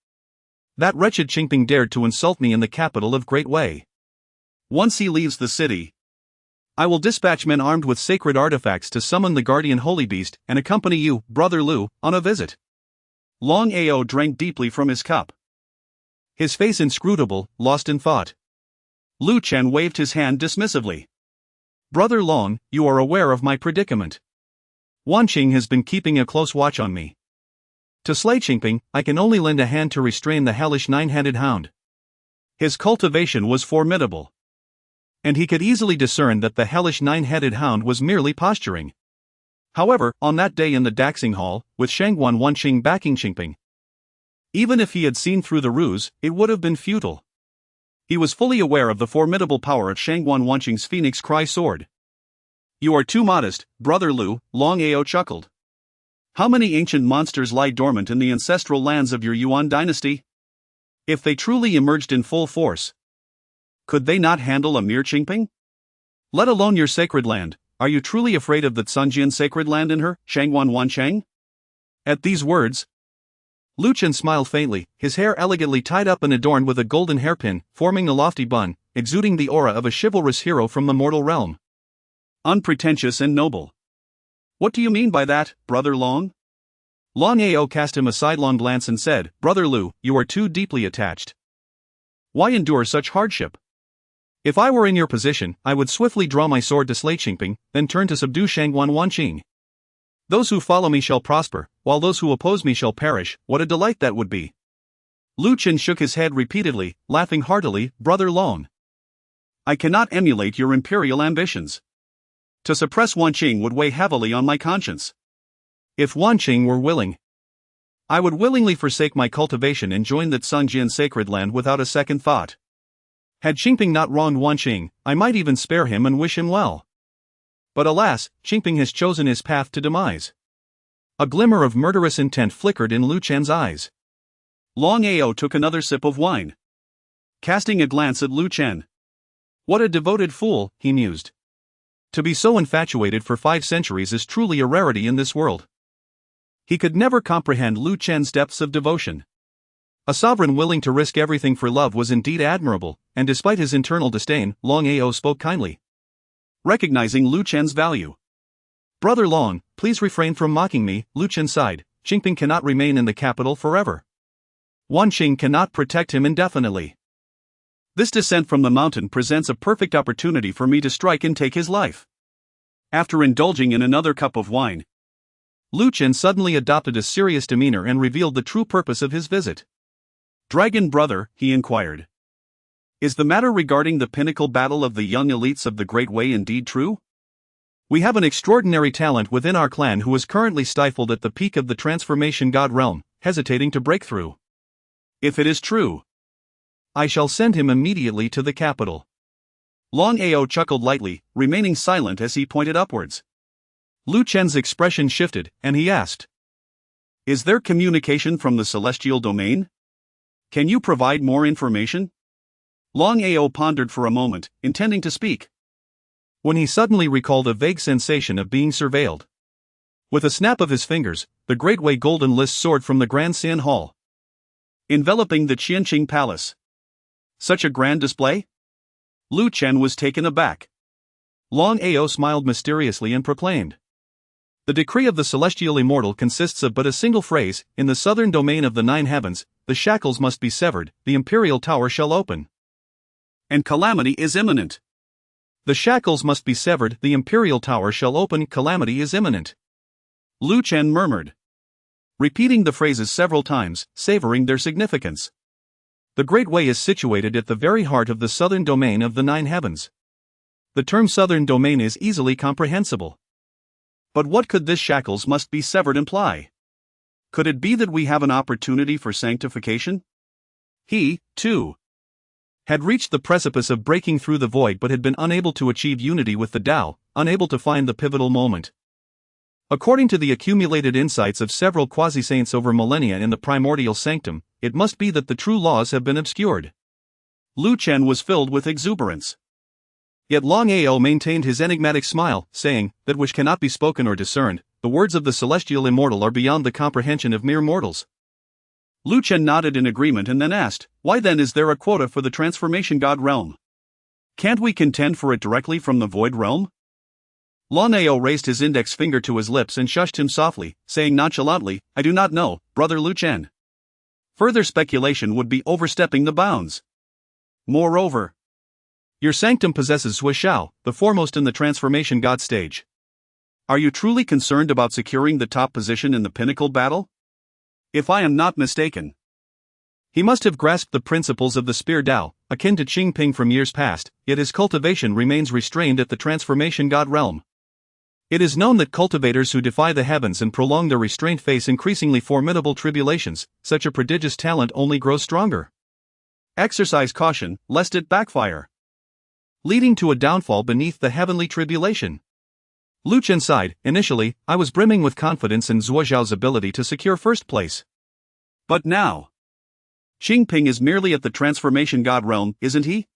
That wretched Qingping dared to insult me in the capital of Great Wei. Once he leaves the city, I will dispatch men armed with sacred artifacts to summon the guardian holy beast and accompany you, Brother Lu, on a visit. Long Ao drank deeply from his cup, his face inscrutable, lost in thought. Lu Chen waved his hand dismissively. Brother Long, you are aware of my predicament. Wanqing has been keeping a close watch on me. To slay Qingping, I can only lend a hand to restrain the hellish nine-headed hound. His cultivation was formidable, and he could easily discern that the hellish nine-headed hound was merely posturing. However, on that day in the Daxing Hall, with Shangguan Wanqing backing Qingping, even if he had seen through the ruse, it would have been futile. He was fully aware of the formidable power of Shangguan Wanqing's Phoenix Cry sword. You are too modest, Brother Lu, Long Ao chuckled. How many ancient monsters lie dormant in the ancestral lands of your Yuan dynasty? If they truly emerged in full force, could they not handle a mere Qingping? Let alone your sacred land, are you truly afraid of the Cunjian sacred land in her, Shangguan Wanqing? At these words, Lu Chen smiled faintly, his hair elegantly tied up and adorned with a golden hairpin, forming a lofty bun, exuding the aura of a chivalrous hero from the mortal realm. Unpretentious and noble. What do you mean by that, Brother Long? Long Ao cast him a sidelong glance and said, Brother Lu, you are too deeply attached. Why endure such hardship? If I were in your position, I would swiftly draw my sword to slay Qingping, then turn to subdue Shangguan Wanqing. Those who follow me shall prosper, while those who oppose me shall perish. What a delight that would be. Lu Chen shook his head repeatedly, laughing heartily. Brother Long, I cannot emulate your imperial ambitions. To suppress Wanqing would weigh heavily on my conscience. If Wanqing were willing, I would willingly forsake my cultivation and join the Cunjian sacred land without a second thought. Had Qingping not wronged Wanqing, I might even spare him and wish him well. But alas, Qingping has chosen his path to demise. A glimmer of murderous intent flickered in Lu Chen's eyes. Long Ao took another sip of wine, casting a glance at Lu Chen. What a devoted fool, he mused. To be so infatuated for 5 centuries is truly a rarity in this world. He could never comprehend Lu Chen's depths of devotion. A sovereign willing to risk everything for love was indeed admirable, and despite his internal disdain, Long Ao spoke kindly, recognizing Lu Chen's value. Brother Long, please refrain from mocking me. Lu Chen sighed. Qingping cannot remain in the capital forever. Wanqing cannot protect him indefinitely. This descent from the mountain presents a perfect opportunity for me to strike and take his life. After indulging in another cup of wine, Lu Chen suddenly adopted a serious demeanor and revealed the true purpose of his visit. "Dragon brother," he inquired, "is the matter regarding the pinnacle battle of the young elites of the Great Way indeed true? We have an extraordinary talent within our clan who is currently stifled at the peak of the transformation god realm, hesitating to break through. If it is true, I shall send him immediately to the capital." Long Ao chuckled lightly, remaining silent as he pointed upwards. Lu Chen's expression shifted, and he asked, "Is there communication from the celestial domain? Can you provide more information?" Long Ao pondered for a moment, intending to speak, when he suddenly recalled a vague sensation of being surveilled. With a snap of his fingers, the Great Way golden list soared from the Grand San Hall, enveloping the Qianqing Palace. Such a grand display? Lu Chen was taken aback. Long Ao smiled mysteriously and proclaimed, "The decree of the celestial immortal consists of but a single phrase: in the southern domain of the 9 heavens, the shackles must be severed, the imperial tower shall open. And calamity is imminent." The shackles must be severed, the imperial tower shall open, calamity is imminent. Lu Chen murmured, repeating the phrases several times, savoring their significance. The Great Way is situated at the very heart of the southern domain of the 9 heavens. The term southern domain is easily comprehensible. But what could this shackles must be severed imply? Could it be that we have an opportunity for sanctification? He, too, had reached the precipice of breaking through the void but had been unable to achieve unity with the Tao, unable to find the pivotal moment. According to the accumulated insights of several quasi-saints over millennia in the primordial sanctum, it must be that the true laws have been obscured. Lu Chen was filled with exuberance. Yet Long Ao maintained his enigmatic smile, saying, "That which cannot be spoken or discerned, the words of the celestial immortal are beyond the comprehension of mere mortals." Lu Chen nodded in agreement and then asked, "Why then is there a quota for the transformation god realm? Can't we contend for it directly from the void realm?" Long Ao raised his index finger to his lips and shushed him softly, saying nonchalantly, "I do not know, brother Lu Chen. Further speculation would be overstepping the bounds. Moreover, your sanctum possesses Zuoshao, the foremost in the transformation god stage. Are you truly concerned about securing the top position in the pinnacle battle? If I am not mistaken, he must have grasped the principles of the Spear Tao, akin to Hmph from years past, yet his cultivation remains restrained at the transformation god realm. It is known that cultivators who defy the heavens and prolong their restraint face increasingly formidable tribulations. Such a prodigious talent only grows stronger. Exercise caution, lest it backfire, leading to a downfall beneath the heavenly tribulation." Lu Chen sighed. "Initially, I was brimming with confidence in Zuozhao's ability to secure first place. But now, Hmph is merely at the transformation god realm, isn't he?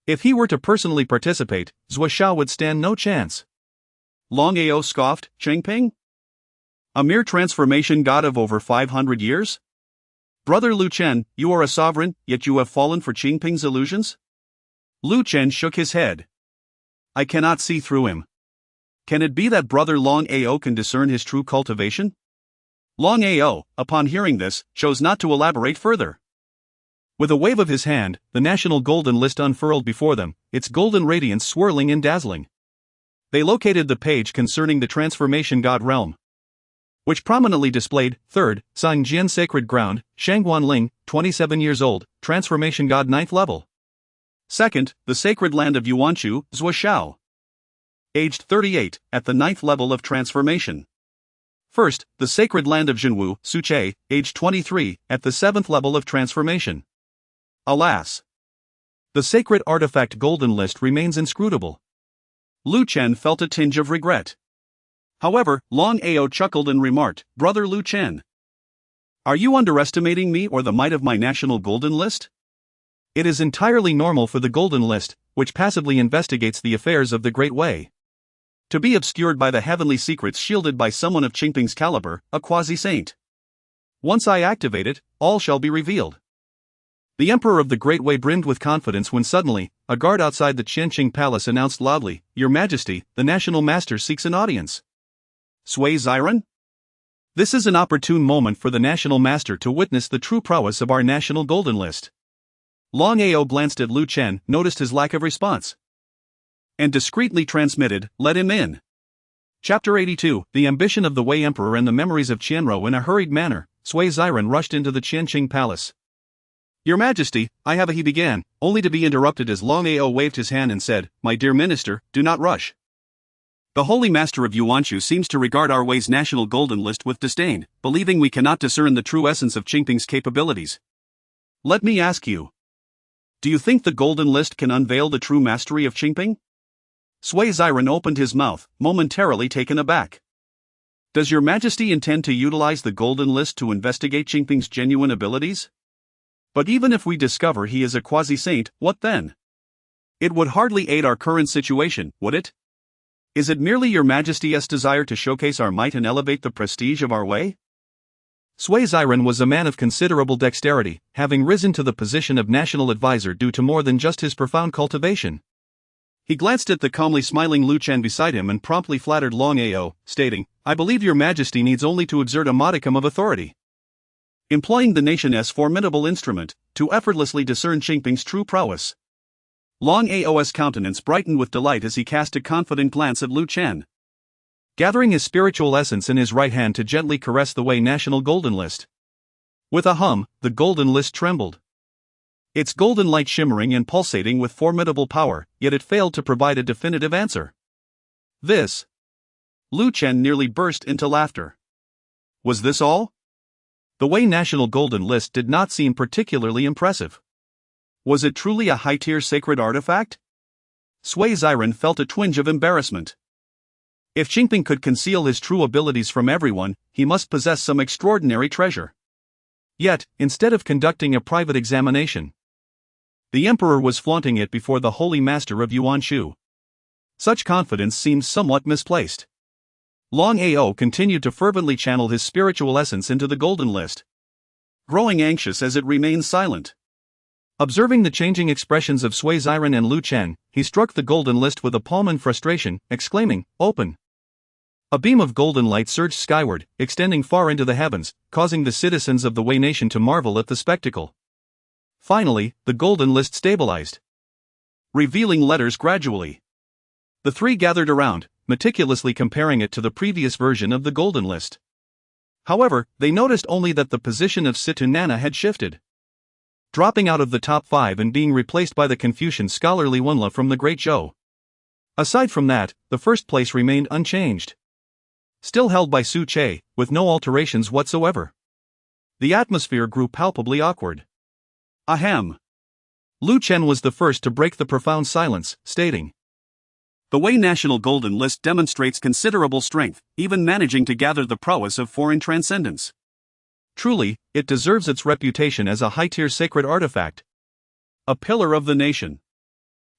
If he were to personally participate, Zuozhao would stand no chance." Long Ao scoffed. "Hmph? A mere transformation god of over 500 years? Brother Lu Chen, you are a sovereign, yet you have fallen for Hmph's illusions?" Lu Chen shook his head. "I cannot see through him. Can it be that brother Long Ao can discern his true cultivation?" Long Ao, upon hearing this, chose not to elaborate further. With a wave of his hand, the national golden list unfurled before them, its golden radiance swirling and dazzling. They located the page concerning the transformation god realm, which prominently displayed, 3rd, Sangjian Sacred Ground, Shangguan Ling, 27 years old, transformation god 9th level. 2nd, the sacred land of Yuanchu, Zuoshao, aged 38, at the 9th level of transformation. 1st, the sacred land of Jinwu, Suche, aged 23, at the 7th level of transformation. Alas, the sacred artifact golden list remains inscrutable. Lu Chen felt a tinge of regret. However, Long Ao chuckled and remarked, "Brother Lu Chen, are you underestimating me or the might of my national golden list?" It is entirely normal for the golden list, which passively investigates the affairs of the Great Way, to be obscured by the heavenly secrets shielded by someone of Hmph's caliber, a quasi-saint. Once I activate it, all shall be revealed. The Emperor of the Great Way brimmed with confidence when suddenly, a guard outside the Qianqing Palace announced loudly, "Your Majesty, the National Master seeks an audience." Sui Ziren? This is an opportune moment for the National Master to witness the true prowess of our national golden list. Long Ao glanced at Lu Chen, noticed his lack of response, and discreetly transmitted, "Let him in." Chapter 82, The Ambition of the Wei Emperor and the Memories of Qianrou. In a hurried manner, Sui Ziren rushed into the Qianqing palace. "Your Majesty, I have a," he began, only to be interrupted as Long Ao waved his hand and said, "My dear minister, do not rush. The Holy Master of Yuanshu seems to regard our Wei's national golden list with disdain, believing we cannot discern the true essence of Qingping's capabilities. Let me ask you, do you think the golden list can unveil the true mastery of Qingping?" Sui Ziren opened his mouth, momentarily taken aback. "Does your Majesty intend to utilize the golden list to investigate Qingping's genuine abilities? But even if we discover he is a quasi-saint, what then? It would hardly aid our current situation, would it? Is it merely your Majesty's desire to showcase our might and elevate the prestige of our Wei?" Sui Ziren was a man of considerable dexterity, having risen to the position of national advisor due to more than just his profound cultivation. He glanced at the calmly smiling Lu Chen beside him and promptly flattered Long Ao, stating, "I believe your Majesty needs only to exert a modicum of authority, employing the nation's formidable instrument, to effortlessly discern Qingping's true prowess." Long Ao's countenance brightened with delight as he cast a confident glance at Lu Chen. Gathering his spiritual essence in his right hand to gently caress the Wei national golden list. With a hum, the golden list trembled, its golden light shimmering and pulsating with formidable power, yet it failed to provide a definitive answer. "This?" Lu Chen nearly burst into laughter. "Was this all?" The Wei national golden list did not seem particularly impressive. Was it truly a high-tier sacred artifact? Sui Ziren felt a twinge of embarrassment. If Qingping could conceal his true abilities from everyone, he must possess some extraordinary treasure. Yet, instead of conducting a private examination, the Emperor was flaunting it before the Holy Master of Yuanshu. Such confidence seemed somewhat misplaced. Long Ao continued to fervently channel his spiritual essence into the golden list, growing anxious as it remained silent. Observing the changing expressions of Sui Ziren and Lu Chen, he struck the golden list with a palm in frustration, exclaiming, "Open!" A beam of golden light surged skyward, extending far into the heavens, causing the citizens of the Wei nation to marvel at the spectacle. Finally, the golden list stabilized, revealing letters gradually. The three gathered around, meticulously comparing it to the previous version of the golden list. However, they noticed only that the position of Situ Nana had shifted, dropping out of the top 5 and being replaced by the Confucian scholar Li Wenla from the Great Zhou. Aside from that, the first place remained unchanged, still held by Su Che, with no alterations whatsoever. The atmosphere grew palpably awkward. "Ahem." Lu Chen was the first to break the profound silence, stating, "The Wei National Golden List demonstrates considerable strength, even managing to gather the prowess of foreign transcendence. Truly, it deserves its reputation as a high-tier sacred artifact, a pillar of the nation."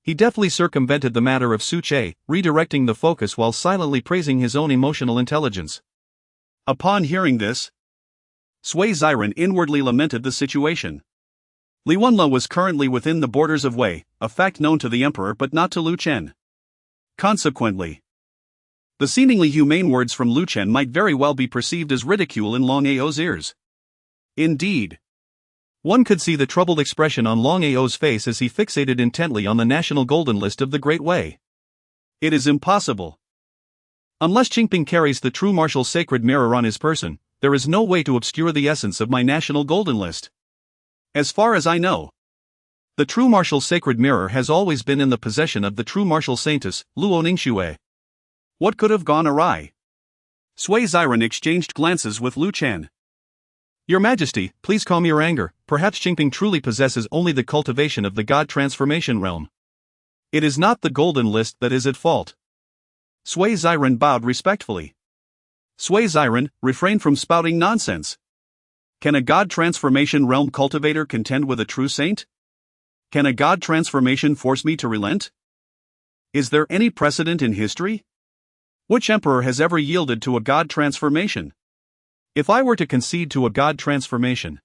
He deftly circumvented the matter of Su Che, redirecting the focus while silently praising his own emotional intelligence. Upon hearing this, Sui Ziren inwardly lamented the situation. Li Wenla was currently within the borders of Wei, a fact known to the Emperor but not to Lu Chen. Consequently, the seemingly humane words from Lu Chen might very well be perceived as ridicule in Long Ao's ears. Indeed, one could see the troubled expression on Long Ao's face as he fixated intently on the national golden list of the Great Wei. "It is impossible. Unless Qingping carries the true martial sacred mirror on his person, there is no way to obscure the essence of my national golden list. As far as I know, the true martial sacred mirror has always been in the possession of the True Martial Saintess, Luo Ningxue. What could have gone awry?" Sui Ziren exchanged glances with Lu Chen. "Your Majesty, please calm your anger. Perhaps Qingping truly possesses only the cultivation of the God transformation realm. It is not the golden list that is at fault." Sui Ziren bowed respectfully. "Sui Ziren, refrain from spouting nonsense. Can a God transformation realm cultivator contend with a true saint? Can a God transformation force me to relent? Is there any precedent in history? Which emperor has ever yielded to a God transformation? If I were to concede to a God transformation,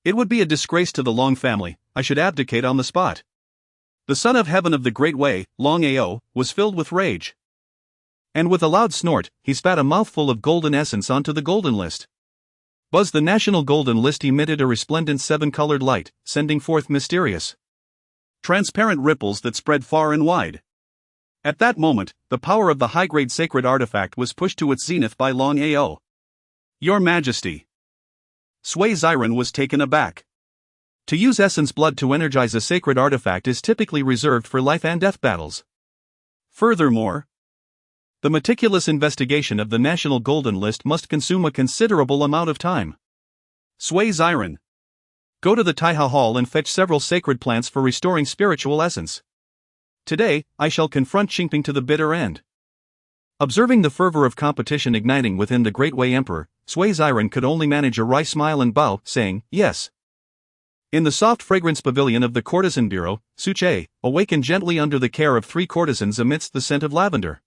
it would be a disgrace to the Long family. I should abdicate on the spot." The Son of Heaven of the Great Wei, Long Ao, was filled with rage. And with a loud snort, he spat a mouthful of golden essence onto the golden list. Buzz, the national golden list emitted a resplendent seven-colored light, sending forth mysterious, transparent ripples that spread far and wide. At that moment, the power of the high-grade sacred artifact was pushed to its zenith by Long Ao. Your Majesty. Sui Ziren was taken aback. To use essence blood to energize a sacred artifact is typically reserved for life and death battles. Furthermore, the meticulous investigation of the national golden list must consume a considerable amount of time. Sui Ziren. Go to the Taiha Hall and fetch several sacred plants for restoring spiritual essence. Today, I shall confront Hmph to the bitter end. Observing the fervor of competition igniting within the Great Way Emperor, Sui Ziren could only manage a wry smile and bow, saying, yes. In the soft fragrance pavilion of the courtesan bureau, Suche, awakened gently under the care of 3 courtesans amidst the scent of lavender,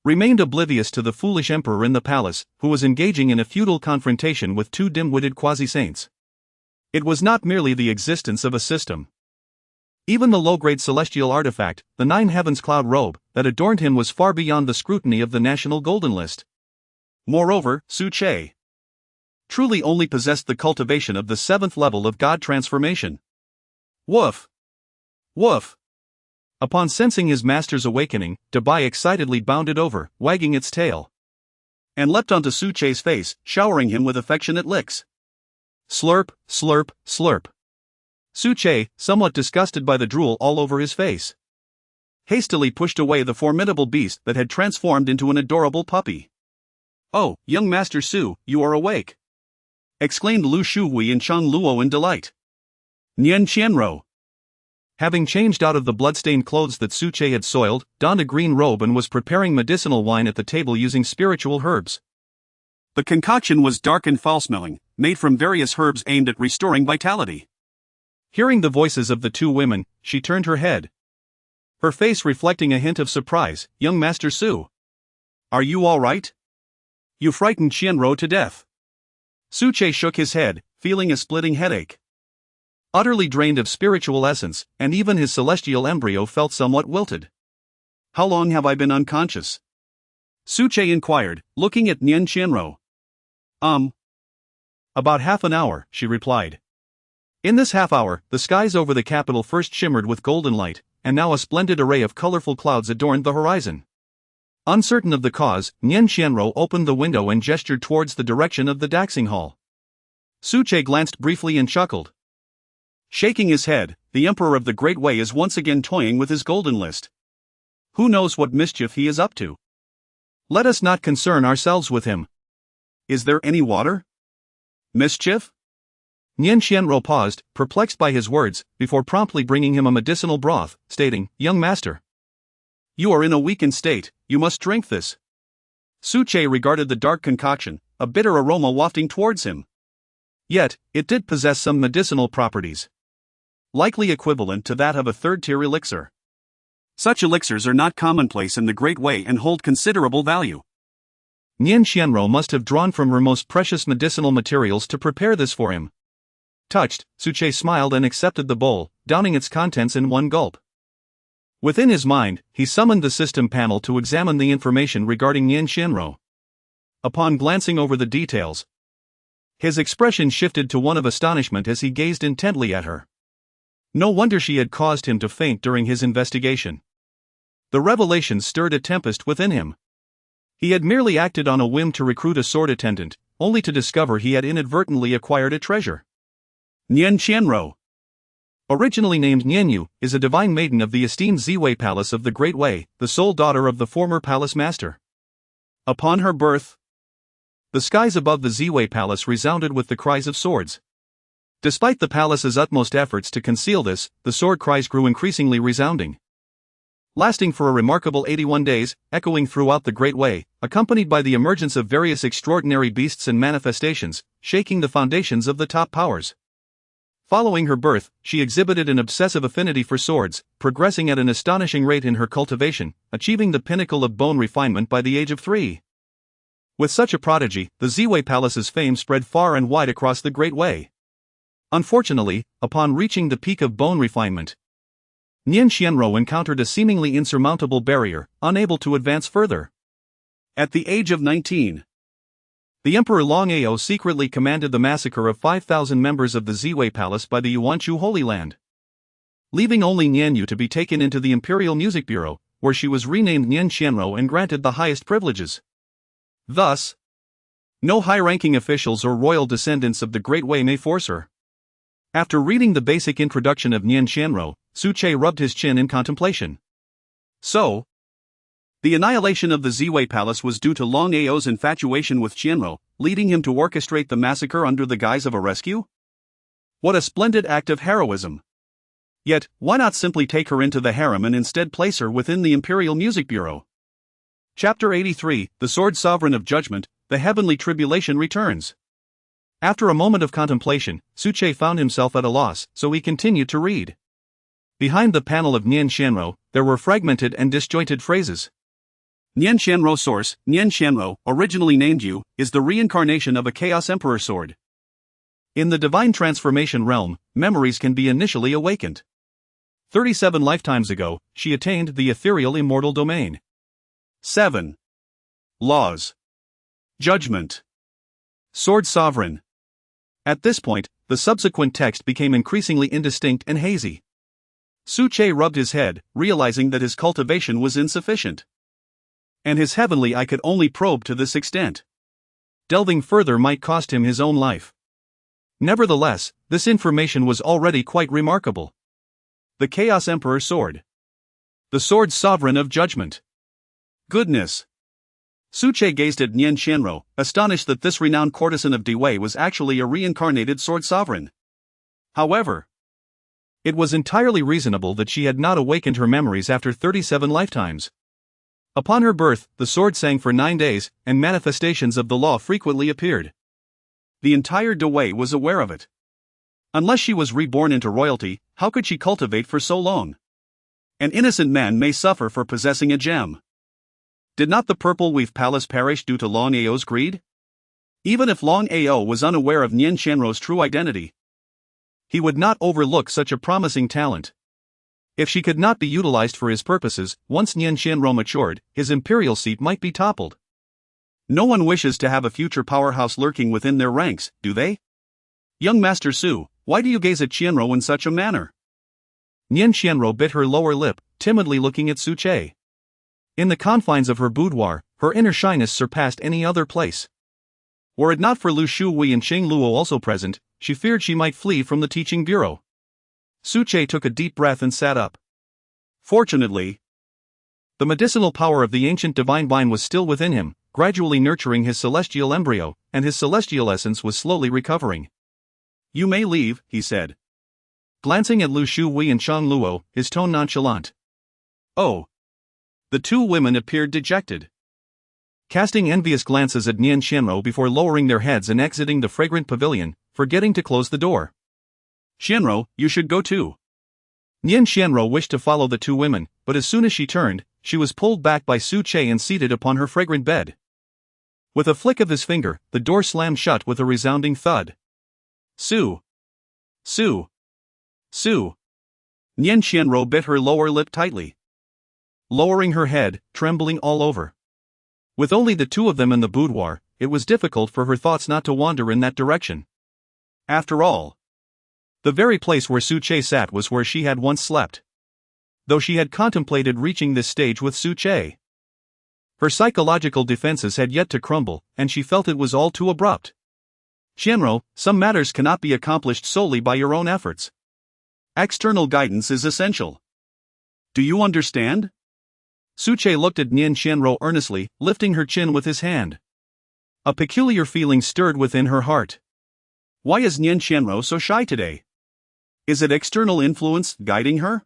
remained oblivious to the foolish emperor in the palace, who was engaging in a futile confrontation with 2 dim-witted quasi-saints. It was not merely the existence of a system. Even the low-grade celestial artifact, the 9 heavens cloud robe, that adorned him was far beyond the scrutiny of the national golden list. Moreover, Suche truly only possessed the cultivation of the 7th level of God transformation. Woof! Woof! Upon sensing his master's awakening, Dabai excitedly bounded over, wagging its tail, and leapt onto Suche's face, showering him with affectionate licks. Slurp, slurp, slurp. Suche, somewhat disgusted by the drool all over his face, hastily pushed away the formidable beast that had transformed into an adorable puppy. Oh, young Master Su, you are awake! Exclaimed Lu Shuhui and Chang Luo in delight. Nian Qianro, having changed out of the blood-stained clothes that Suche had soiled, donned a green robe and was preparing medicinal wine at the table using spiritual herbs. The concoction was dark and foul-smelling, made from various herbs aimed at restoring vitality. Hearing the voices of the 2 women, she turned her head, her face reflecting a hint of surprise. Young Master Su, are you all right? You frightened Qianro to death. Suche shook his head, feeling a splitting headache. Utterly drained of spiritual essence, and even his celestial embryo felt somewhat wilted. How long have I been unconscious? Suche inquired, looking at Nian Qianro. About half an hour, she replied. In this half hour, the skies over the capital first shimmered with golden light, and now a splendid array of colorful clouds adorned the horizon. Uncertain of the cause, Nian Qianro opened the window and gestured towards the direction of the daxing hall. Suche glanced briefly and chuckled. Shaking his head, the Emperor of the Great Way is once again toying with his golden list. Who knows what mischief he is up to? Let us not concern ourselves with him. Is there any water? Mischief? Nian Qianro paused, perplexed by his words, before promptly bringing him a medicinal broth, stating, Young Master, you are in a weakened state, you must drink this. Suche regarded the dark concoction, a bitter aroma wafting towards him. Yet, it did possess some medicinal properties, likely equivalent to that of a 3rd-tier elixir. Such elixirs are not commonplace in the Great Way and hold considerable value. Nian Qianro must have drawn from her most precious medicinal materials to prepare this for him. Touched, Suche smiled and accepted the bowl, downing its contents in one gulp. Within his mind, he summoned the system panel to examine the information regarding Nian Qianro. Upon glancing over the details, his expression shifted to one of astonishment as he gazed intently at her. No wonder she had caused him to faint during his investigation. The revelation stirred a tempest within him. He had merely acted on a whim to recruit a sword attendant, only to discover he had inadvertently acquired a treasure. Nian Qianro, originally named Nianyu, is a divine maiden of the esteemed Ziwei Palace of the Great Way, the sole daughter of the former palace master. Upon her birth, the skies above the Ziwei Palace resounded with the cries of swords. Despite the palace's utmost efforts to conceal this, the sword cries grew increasingly resounding, lasting for a remarkable 81 days, echoing throughout the Great Way, accompanied by the emergence of various extraordinary beasts and manifestations, shaking the foundations of the top powers. Following her birth, she exhibited an obsessive affinity for swords, progressing at an astonishing rate in her cultivation, achieving the pinnacle of bone refinement by the age of 3. With such a prodigy, the Ziwei Palace's fame spread far and wide across the Great Way. Unfortunately, upon reaching the peak of bone refinement, Nian Qianro encountered a seemingly insurmountable barrier, unable to advance further. At the age of 19, The Emperor Long Ao secretly commanded the massacre of 5,000 members of the Ziwei Palace by the Yuanchu Holy Land, leaving only Nianyu to be taken into the Imperial Music Bureau, where she was renamed Nian Qianro and granted the highest privileges. Thus, no high-ranking officials or royal descendants of the Great Wei may force her. After reading the basic introduction of Nian Qianro, Su Che rubbed his chin in contemplation. So, the annihilation of the Ziwei Palace was due to Long Ao's infatuation with Qianro, leading him to orchestrate the massacre under the guise of a rescue? What a splendid act of heroism! Yet, why not simply take her into the harem and instead place her within the Imperial Music Bureau? Chapter 83, The Sword Sovereign of Judgment, The Heavenly Tribulation Returns. After a moment of contemplation, Su Che found himself at a loss, so he continued to read. Behind the panel of Nian Qianro, there were fragmented and disjointed phrases. Nian Qianro source, Nian Qianro, originally named Yu, is the reincarnation of a Chaos Emperor sword. In the divine transformation realm, memories can be initially awakened. 37 lifetimes ago, she attained the ethereal immortal domain. 7. Laws. Judgment. Sword Sovereign. At this point, the subsequent text became increasingly indistinct and hazy. Su Che rubbed his head, realizing that his cultivation was insufficient. And his heavenly eye could only probe to this extent. Delving further might cost him his own life. Nevertheless, this information was already quite remarkable. The Chaos Emperor Sword. The Sword Sovereign of Judgment. Goodness! Su Che gazed at Nian Qianro, astonished that this renowned courtesan of Dewei was actually a reincarnated sword sovereign. However, it was entirely reasonable that she had not awakened her memories after 37 lifetimes. Upon her birth, the sword sang for 9 days, and manifestations of the law frequently appeared. The entire Dewei was aware of it. Unless she was reborn into royalty, how could she cultivate for so long? An innocent man may suffer for possessing a gem. Did not the Purple Weave Palace perish due to Long Ao's greed? Even if Long Ao was unaware of Nian Qianro's true identity, he would not overlook such a promising talent. If she could not be utilized for his purposes, once Nian Qianro matured, his imperial seat might be toppled. No one wishes to have a future powerhouse lurking within their ranks, do they? Young Master Su, why do you gaze at Qianro in such a manner? Nian Qianro bit her lower lip, timidly looking at Su Che. In the confines of her boudoir, her inner shyness surpassed any other place. Were it not for Lu Shuwei and Cheng Luo also present, she feared she might flee from the teaching bureau. Su Che took a deep breath and sat up. Fortunately, the medicinal power of the ancient divine vine was still within him, gradually nurturing his celestial embryo, and his celestial essence was slowly recovering. You may leave, he said. Glancing at Lu Shuwei and Cheng Luo, his tone nonchalant. Oh. The two women appeared dejected, casting envious glances at Nian Qianro before lowering their heads and exiting the fragrant pavilion, forgetting to close the door. Qianro, you should go too. Nian Qianro wished to follow the two women, but as soon as she turned, she was pulled back by Su Che and seated upon her fragrant bed. With a flick of his finger, the door slammed shut with a resounding thud. Su. Su. Su. Nian Qianro bit her lower lip tightly, lowering her head, trembling all over. With only the two of them in the boudoir, it was difficult for her thoughts not to wander in that direction. After all, the very place where Su Che sat was where she had once slept. Though she had contemplated reaching this stage with Su Che, her psychological defenses had yet to crumble, and she felt it was all too abrupt. Qianro, some matters cannot be accomplished solely by your own efforts. External guidance is essential. Do you understand? Su Che looked at Nian Qianro earnestly, lifting her chin with his hand. A peculiar feeling stirred within her heart. Why is Nian Qianro so shy today? Is it external influence guiding her?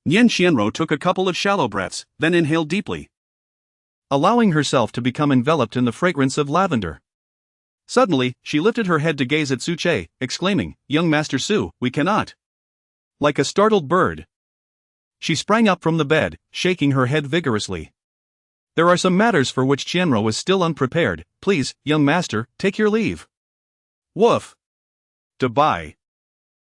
Nian Qianro took a couple of shallow breaths, then inhaled deeply, allowing herself to become enveloped in the fragrance of lavender. Suddenly, she lifted her head to gaze at Su Che, exclaiming, Young Master Su, we cannot. Like a startled bird, she sprang up from the bed, shaking her head vigorously. There are some matters for which Qianro is still unprepared. Please, young master, take your leave. Woof. Goodbye.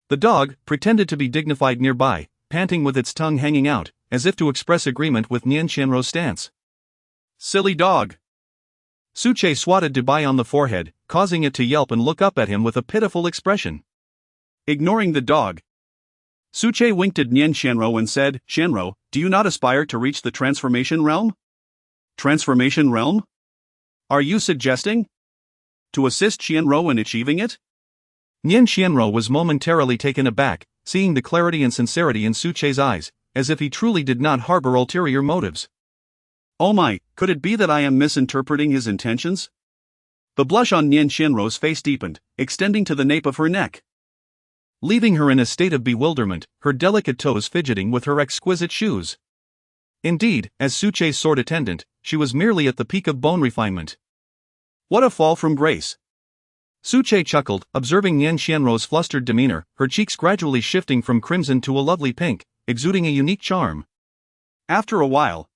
The dog pretended to be dignified nearby, panting with its tongue hanging out, as if to express agreement with Nian Qianro's stance. Silly dog. Suche swatted Dubai on the forehead, causing it to yelp and look up at him with a pitiful expression. Ignoring the dog, Suche winked at Nian Shanro and said, "Shanro, do you not aspire to reach the transformation realm?" Transformation realm? Are you suggesting to assist Qianro in achieving it? Nian Qianro was momentarily taken aback, seeing the clarity and sincerity in Suche's eyes, as if he truly did not harbor ulterior motives. Oh my, could it be that I am misinterpreting his intentions? The blush on Nian Qianro's face deepened, extending to the nape of her neck, leaving her in a state of bewilderment, her delicate toes fidgeting with her exquisite shoes. Indeed, as Suche's sword attendant, she was merely at the peak of bone refinement. What a fall from grace! Suche chuckled, observing Nian Qianro's flustered demeanor, her cheeks gradually shifting from crimson to a lovely pink, exuding a unique charm. After a while,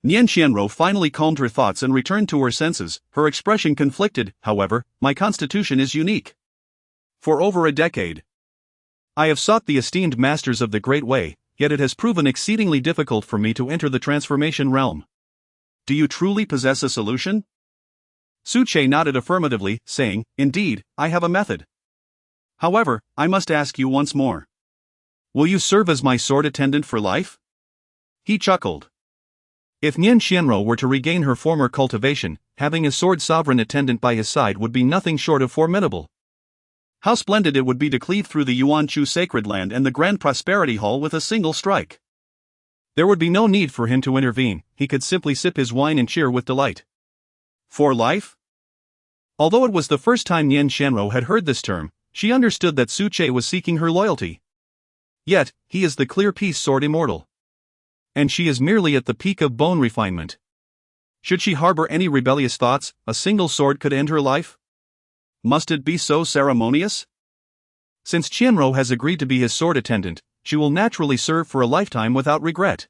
Nian Qianro finally calmed her thoughts and returned to her senses, her expression conflicted. However, my constitution is unique. For over a decade, I have sought the esteemed masters of the Great Way, yet it has proven exceedingly difficult for me to enter the transformation realm. Do you truly possess a solution? Suche nodded affirmatively, saying, "Indeed, I have a method. However, I must ask you once more. Will you serve as my sword attendant for life?" He chuckled. If Nian Qianro were to regain her former cultivation, having a sword sovereign attendant by his side would be nothing short of formidable. How splendid it would be to cleave through the Yuan-Chu Sacred Land and the Grand Prosperity Hall with a single strike. There would be no need for him to intervene, he could simply sip his wine and cheer with delight. For life? Although it was the first time Nian Qianro had heard this term, she understood that Suche was seeking her loyalty. Yet, he is the clear-piece sword immortal. And she is merely at the peak of bone refinement. Should she harbor any rebellious thoughts, a single sword could end her life? Must it be so ceremonious? Since Qianro has agreed to be his sword attendant, she will naturally serve for a lifetime without regret.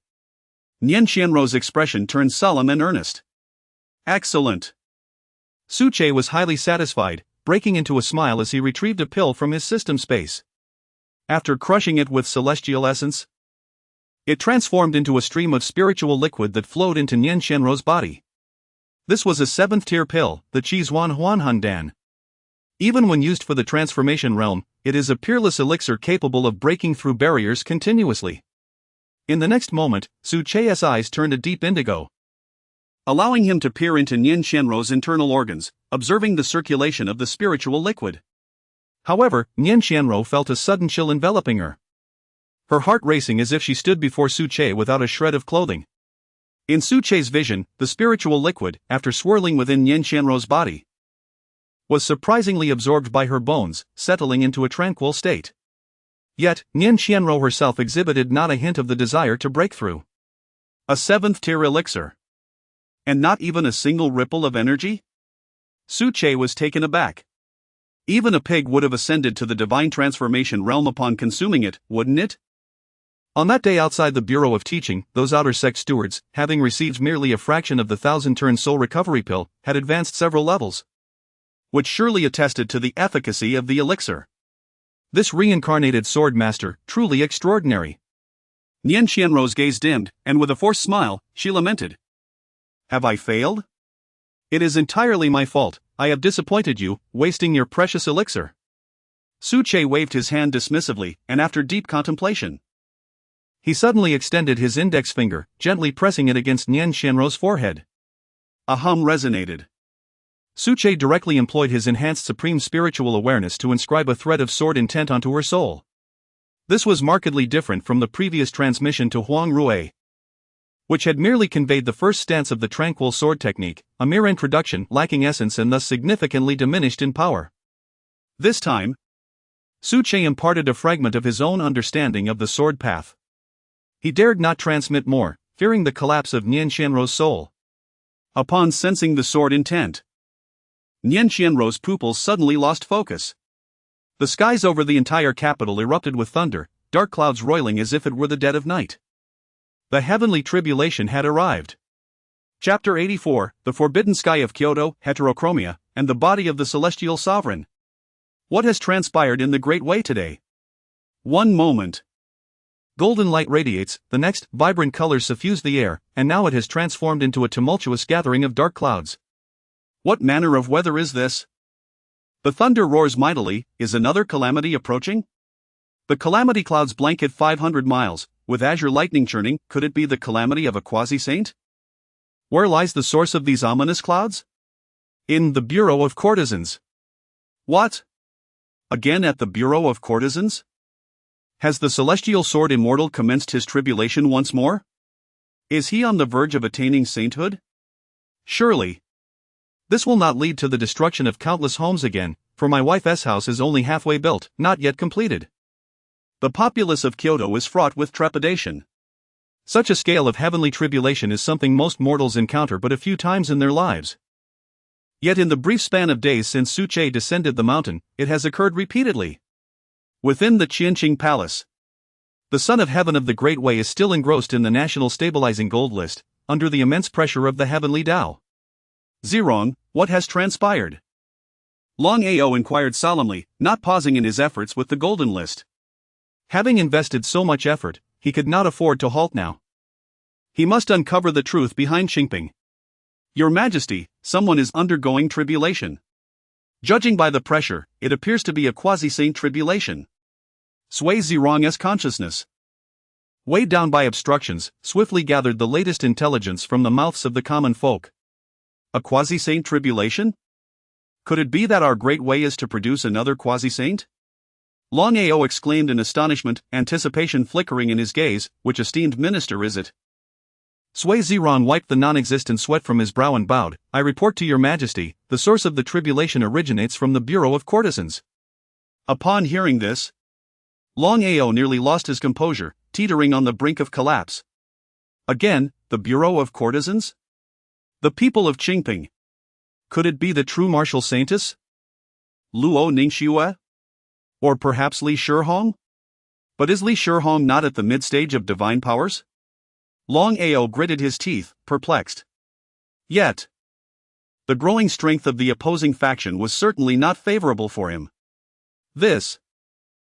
Nian Qianro's expression turned solemn and earnest. Excellent. Suche was highly satisfied, breaking into a smile as he retrieved a pill from his system space. After crushing it with celestial essence, it transformed into a stream of spiritual liquid that flowed into Nian Qianro's body. This was a 7th-tier pill, the Qizhuan Huanhandan. Even when used for the transformation realm, it is a peerless elixir capable of breaking through barriers continuously. In the next moment, Suche's eyes turned a deep indigo, allowing him to peer into Nian Qianro's internal organs, observing the circulation of the spiritual liquid. However, Nian Qianro felt a sudden chill enveloping her, her heart racing as if she stood before Suche without a shred of clothing. In Suche's vision, the spiritual liquid, after swirling within Nian Qianro's body, was surprisingly absorbed by her bones, settling into a tranquil state. Yet, Nian Qianro herself exhibited not a hint of the desire to break through. A 7th-tier elixir. And not even a single ripple of energy? Suche was taken aback. Even a pig would have ascended to the divine transformation realm upon consuming it, wouldn't it? On that day outside the Bureau of Teaching, those outer sect stewards, having received merely a fraction of the 1,000-turn soul recovery pill, had advanced several levels, which surely attested to the efficacy of the elixir. This reincarnated sword master, truly extraordinary. Nian Qianro's gaze dimmed, and with a forced smile, she lamented. Have I failed? It is entirely my fault. I have disappointed you, wasting your precious elixir. Suche waved his hand dismissively, and after deep contemplation, he suddenly extended his index finger, gently pressing it against Nian Qianro's forehead. A hum resonated. Suche directly employed his enhanced supreme spiritual awareness to inscribe a thread of sword intent onto her soul. This was markedly different from the previous transmission to Huang Rui, which had merely conveyed the first stance of the tranquil sword technique, a mere introduction lacking essence and thus significantly diminished in power. This time, Suche imparted a fragment of his own understanding of the sword path. He dared not transmit more, fearing the collapse of Nian Qianro's soul. Upon sensing the sword intent, Nian Qianro's pupils suddenly lost focus. The skies over the entire capital erupted with thunder, dark clouds roiling as if it were the dead of night. The heavenly tribulation had arrived. Chapter 84, The Forbidden Sky of Kyoto, Heterochromia, and the Body of the Celestial Sovereign. What has transpired in the Great Way today? One moment. Golden light radiates, the next, vibrant colors suffuse the air, and now it has transformed into a tumultuous gathering of dark clouds. What manner of weather is this? The thunder roars mightily, is another calamity approaching? The calamity clouds blanket 500 miles, with azure lightning churning, could it be the calamity of a quasi-saint? Where lies the source of these ominous clouds? In the Bureau of Courtesans. What? Again at the Bureau of Courtesans? Has the celestial sword immortal commenced his tribulation once more? Is he on the verge of attaining sainthood? Surely. This will not lead to the destruction of countless homes again, for my wife's house is only halfway built, not yet completed. The populace of Kyoto is fraught with trepidation. Such a scale of heavenly tribulation is something most mortals encounter but a few times in their lives. Yet in the brief span of days since Suche descended the mountain, it has occurred repeatedly. Within the Qianqing Palace, the Son of Heaven of the Great Way is still engrossed in the National Stabilizing Gold List, under the immense pressure of the heavenly Tao. Zirong, what has transpired? Long Ao inquired solemnly, not pausing in his efforts with the Golden List. Having invested so much effort, he could not afford to halt now. He must uncover the truth behind Hmph. Your Majesty, someone is undergoing tribulation. Judging by the pressure, it appears to be a quasi-saint tribulation. Sui Zirong's consciousness, weighed down by obstructions, swiftly gathered the latest intelligence from the mouths of the common folk. A quasi-saint tribulation? Could it be that our great way is to produce another quasi-saint? Long Ao exclaimed in astonishment, anticipation flickering in his gaze. Which esteemed minister is it? Sui Zirong wiped the non-existent sweat from his brow and bowed. I report to your Majesty, the source of the tribulation originates from the Bureau of Courtesans. Upon hearing this, Long Ao nearly lost his composure, teetering on the brink of collapse. Again, the Bureau of Courtesans? The people of Hmph. Could it be the True Martial Saintess? Luo Ningxue? Or perhaps Li Shihong? But is Li Shihong not at the mid-stage of divine powers? Long Ao gritted his teeth, perplexed. Yet, the growing strength of the opposing faction was certainly not favorable for him. This,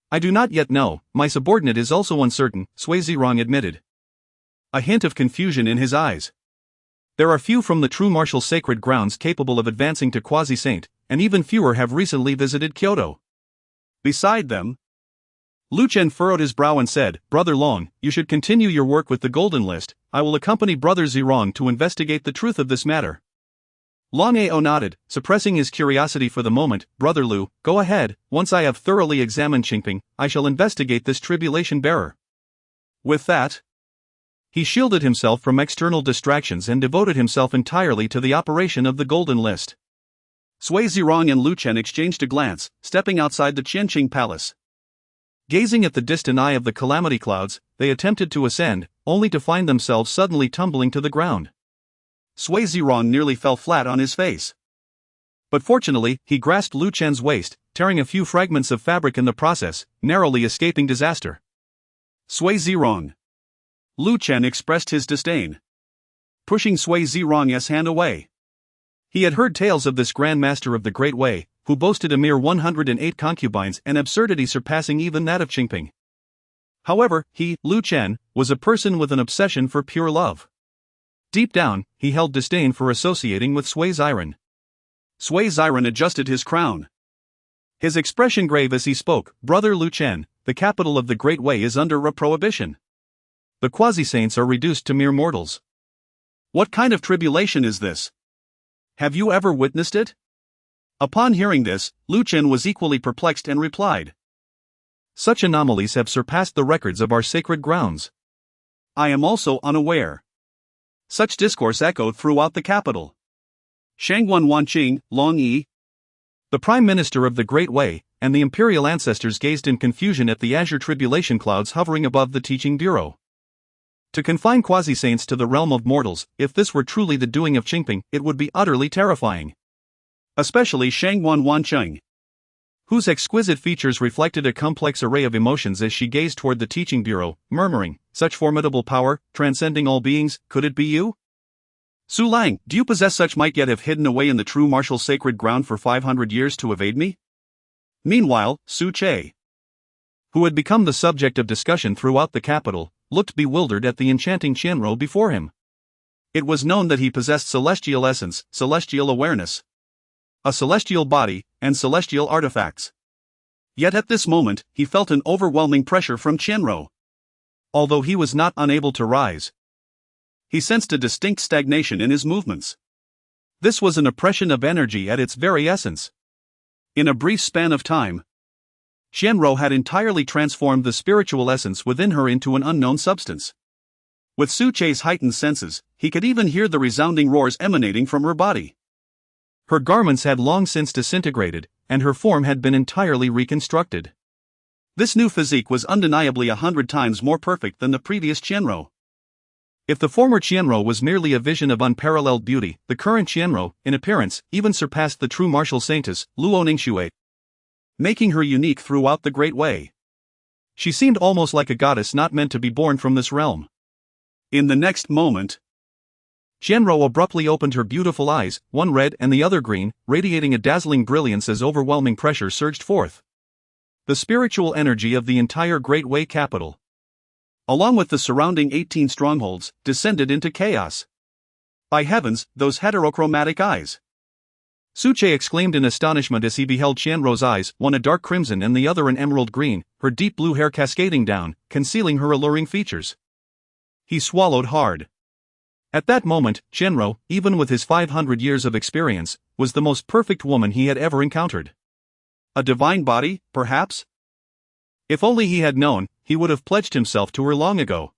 I do not yet know, my subordinate is also uncertain, Sui Zirong admitted. A hint of confusion in his eyes. There are few from the True Martial Sacred Grounds capable of advancing to quasi-saint, and even fewer have recently visited Kyoto. Beside them, Luchen furrowed his brow and said, Brother Long, you should continue your work with the Golden List. I will accompany Brother Zirong to investigate the truth of this matter. Long Ao nodded, suppressing his curiosity for the moment. Brother Lu, go ahead. Once I have thoroughly examined Hmph, I shall investigate this tribulation bearer. With that, he shielded himself from external distractions and devoted himself entirely to the operation of the Golden List. Sui Zirong and Luchen exchanged a glance, stepping outside the Qianqing Palace. Gazing at the distant eye of the calamity clouds, they attempted to ascend, only to find themselves suddenly tumbling to the ground. Sui Zirong nearly fell flat on his face. But fortunately, he grasped Luchen's waist, tearing a few fragments of fabric in the process, narrowly escaping disaster. Sui Zirong. Luchen expressed his disdain, pushing Sui Zirong's hand away. He had heard tales of this Grand Master of the Great Way, who boasted a mere 108 concubines, an absurdity surpassing even that of Hmph. However, he, Luchen, was a person with an obsession for pure love. Deep down, he held disdain for associating with Sui Zirong. Sui Zirong adjusted his crown, his expression grave as he spoke. Brother Luchen, the capital of the Great Way is under a prohibition. The quasi-saints are reduced to mere mortals. What kind of tribulation is this? Have you ever witnessed it? Upon hearing this, Luchen was equally perplexed and replied, Such anomalies have surpassed the records of our sacred grounds. I am also unaware. Such discourse echoed throughout the capital. Shangguan Wanqing, Long Yi, the Prime Minister of the Great Way, and the imperial ancestors gazed in confusion at the azure tribulation clouds hovering above the teaching bureau. To confine quasi-saints to the realm of mortals, if this were truly the doing of Hmph, it would be utterly terrifying. Especially Shangguan Wanqing, whose exquisite features reflected a complex array of emotions as she gazed toward the teaching bureau, murmuring, Such formidable power, transcending all beings, could it be you? Su Lang, do you possess such might yet have hidden away in the True Martial Sacred Ground for 500 years to evade me? Meanwhile, Su Che, who had become the subject of discussion throughout the capital, looked bewildered at the enchanting Qianro before him. It was known that he possessed celestial essence, celestial awareness. a celestial body, and celestial artifacts. Yet at this moment, he felt an overwhelming pressure from Qianro. Although he was not unable to rise, he sensed a distinct stagnation in his movements. This was an oppression of energy at its very essence. In a brief span of time, Qianro had entirely transformed the spiritual essence within her into an unknown substance. With Su Che's heightened senses, he could even hear the resounding roars emanating from her body. Her garments had long since disintegrated, and her form had been entirely reconstructed. This new physique was undeniably 100 times more perfect than the previous Qianro. If the former Qianro was merely a vision of unparalleled beauty, the current Qianro, in appearance, even surpassed the True Martial Saintess, Luo Ningxue, making her unique throughout the Great Way. She seemed almost like a goddess not meant to be born from this realm. In the next moment, Qianro abruptly opened her beautiful eyes, one red and the other green, radiating a dazzling brilliance as overwhelming pressure surged forth. The spiritual energy of the entire Great Way capital, along with the surrounding 18 strongholds, descended into chaos. By heavens, those heterochromatic eyes! Su Che exclaimed in astonishment as he beheld Qianro's eyes, one a dark crimson and the other an emerald green, her deep blue hair cascading down, concealing her alluring features. He swallowed hard. At that moment, Qianro, even with his 500 years of experience, was the most perfect woman he had ever encountered. A divine body, perhaps? If only he had known, he would have pledged himself to her long ago.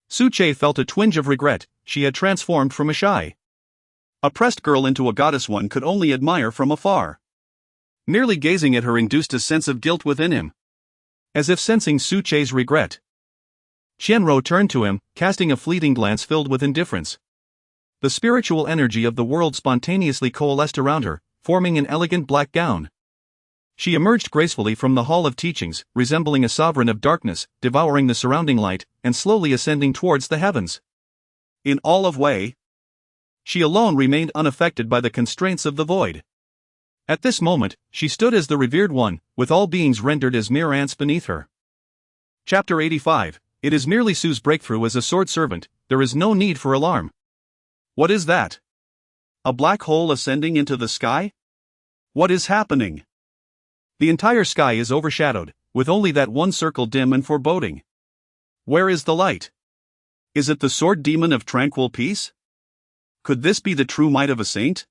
Su Che felt a twinge of regret. She had transformed from a shy, oppressed girl into a goddess one could only admire from afar. Merely gazing at her induced a sense of guilt within him. As if sensing Su Che's regret, Qianro turned to him, casting a fleeting glance filled with indifference. The spiritual energy of the world spontaneously coalesced around her, forming an elegant black gown. She emerged gracefully from the Hall of Teachings, resembling a sovereign of darkness, devouring the surrounding light, and slowly ascending towards the heavens. In all of Wei, she alone remained unaffected by the constraints of the void. At this moment, she stood as the revered one, with all beings rendered as mere ants beneath her. Chapter 85. It is merely Su's breakthrough as a sword servant, there is no need for alarm. What is that? A black hole ascending into the sky? What is happening? The entire sky is overshadowed, with only that one circle dim and foreboding. Where is the light? Is it the sword demon of tranquil peace? Could this be the true might of a saint?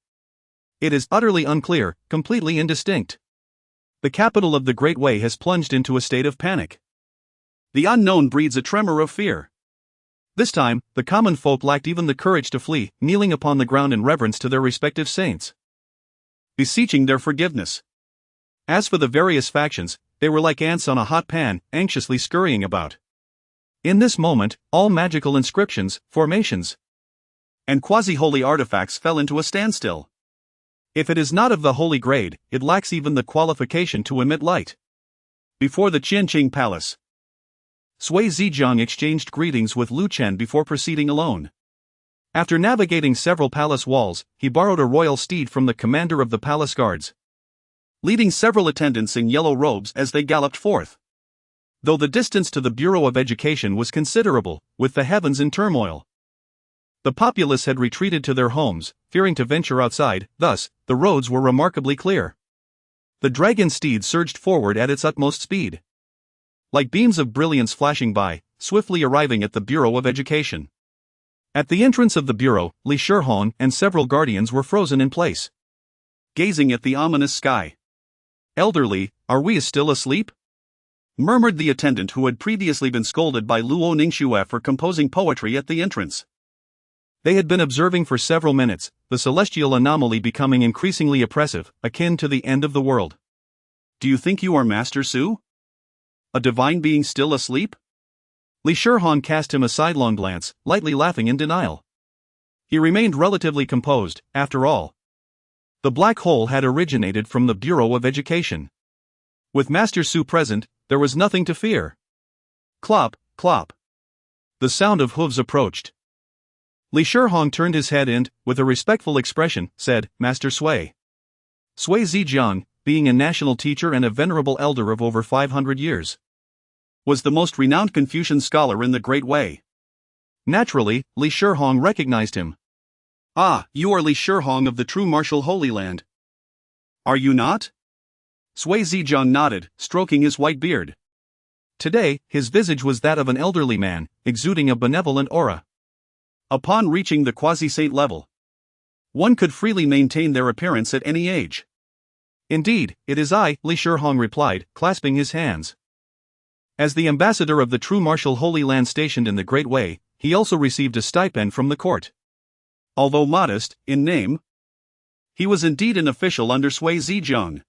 It is utterly unclear, completely indistinct. The capital of the Great Way has plunged into a state of panic. The unknown breeds a tremor of fear. This time, the common folk lacked even the courage to flee, kneeling upon the ground in reverence to their respective saints, beseeching their forgiveness. As for the various factions, they were like ants on a hot pan, anxiously scurrying about. In this moment, all magical inscriptions, formations, and quasi-holy artifacts fell into a standstill. If it is not of the holy grade, it lacks even the qualification to emit light. Before the Qianqing Palace, Sui Zijiang exchanged greetings with Lu Chen before proceeding alone. After navigating several palace walls, he borrowed a royal steed from the commander of the palace guards, leading several attendants in yellow robes as they galloped forth. Though the distance to the Bureau of Education was considerable, with the heavens in turmoil, the populace had retreated to their homes, fearing to venture outside, thus, the roads were remarkably clear. The dragon steed surged forward at its utmost speed, like beams of brilliance flashing by, swiftly arriving at the Bureau of Education. At the entrance of the bureau, Li Shihong and several guardians were frozen in place, gazing at the ominous sky. "Elderly, are we still asleep?" murmured the attendant who had previously been scolded by Luo Ningxue for composing poetry at the entrance. They had been observing for several minutes, the celestial anomaly becoming increasingly oppressive, akin to the end of the world. "Do you think you are Master Su? A divine being still asleep?" Li Shihong cast him a sidelong glance, lightly laughing in denial. He remained relatively composed, after all. The black hole had originated from the Bureau of Education. With Master Su present, there was nothing to fear. Clop, clop. The sound of hooves approached. Li Shihong turned his head and, with a respectful expression, said, "Master Sui." Sui Zijiang, being a national teacher and a venerable elder of over 500 years, was the most renowned Confucian scholar in the Great Way. Naturally, Li Shihong recognized him. "Ah, you are Li Shihong of the True Martial Holy Land. Are you not? Sui Zhejiang nodded, stroking his white beard. Today, his visage was that of an elderly man, exuding a benevolent aura. Upon reaching the quasi-saint level, one could freely maintain their appearance at any age. Indeed, it is I, Li Shihong replied, clasping his hands. As the ambassador of the True Martial Holy Land stationed in the Great Way, he also received a stipend from the court. Although modest, in name, he was indeed an official under Sui Zhejiang.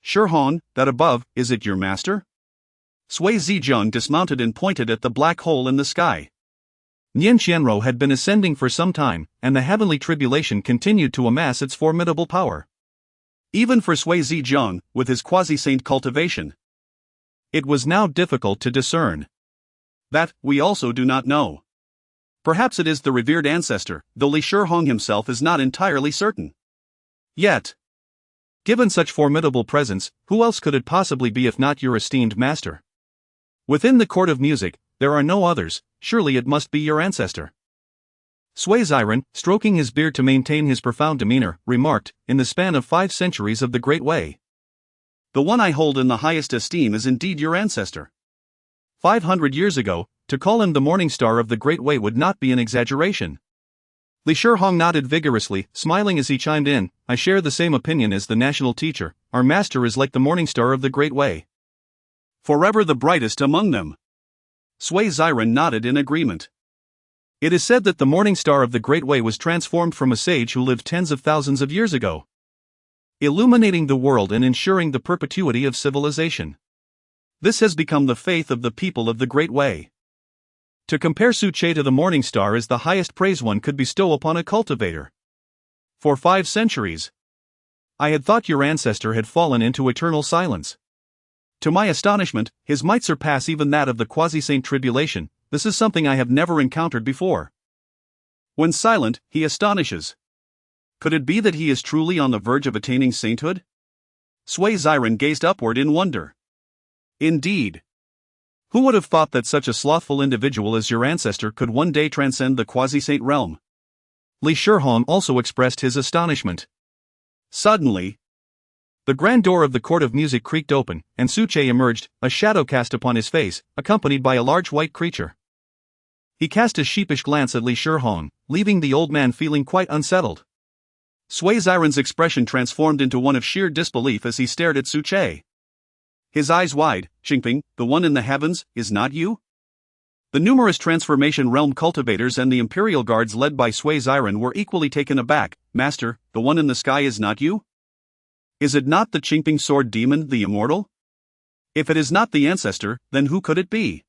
Shihong, that above, is it your master? Sui Zhejiang dismounted and pointed at the black hole in the sky. Nian Qianrou had been ascending for some time, and the heavenly tribulation continued to amass its formidable power. Even for Sui Zhejiang, with his quasi-saint cultivation, it was now difficult to discern. That, we also do not know. Perhaps it is the revered ancestor, though Li Shihong himself is not entirely certain. Yet, given such formidable presence, who else could it possibly be if not your esteemed master? Within the court of music, there are no others, surely it must be your ancestor. Sui Ziren, stroking his beard to maintain his profound demeanor, remarked, in the span of 5 centuries of the Great Way. The one I hold in the highest esteem is indeed your ancestor. 500 years ago, to call him the morning star of the Great Way would not be an exaggeration. Li Shihong nodded vigorously, smiling as he chimed in, I share the same opinion as the national teacher, our master is like the morning star of the Great Way. Forever the brightest among them. Sui Ziren nodded in agreement. It is said that the morning star of the Great Way was transformed from a sage who lived tens of thousands of years ago, illuminating the world and ensuring the perpetuity of civilization. This has become the faith of the people of the Great Way. To compare Su Che to the morning star is the highest praise one could bestow upon a cultivator. For 5 centuries, I had thought your ancestor had fallen into eternal silence. To my astonishment, his might surpass even that of the quasi-saint tribulation. This is something I have never encountered before. When silent, he astonishes. Could it be that he is truly on the verge of attaining sainthood? Sui Ziren gazed upward in wonder. Indeed. Who would have thought that such a slothful individual as your ancestor could one day transcend the quasi-saint realm? Li Shihong also expressed his astonishment. Suddenly, the grand door of the court of music creaked open, and Su Che emerged, a shadow cast upon his face, accompanied by a large white creature. He cast a sheepish glance at Li Shihong, leaving the old man feeling quite unsettled. Sui Ziren's expression transformed into one of sheer disbelief as he stared at Su Che. His eyes wide, Hmph, the one in the heavens, is not you? The numerous transformation realm cultivators and the imperial guards led by Sui Ziren were equally taken aback. Master, the one in the sky is not you? Is it not the Hmph sword demon, the immortal? If it is not the ancestor, then who could it be?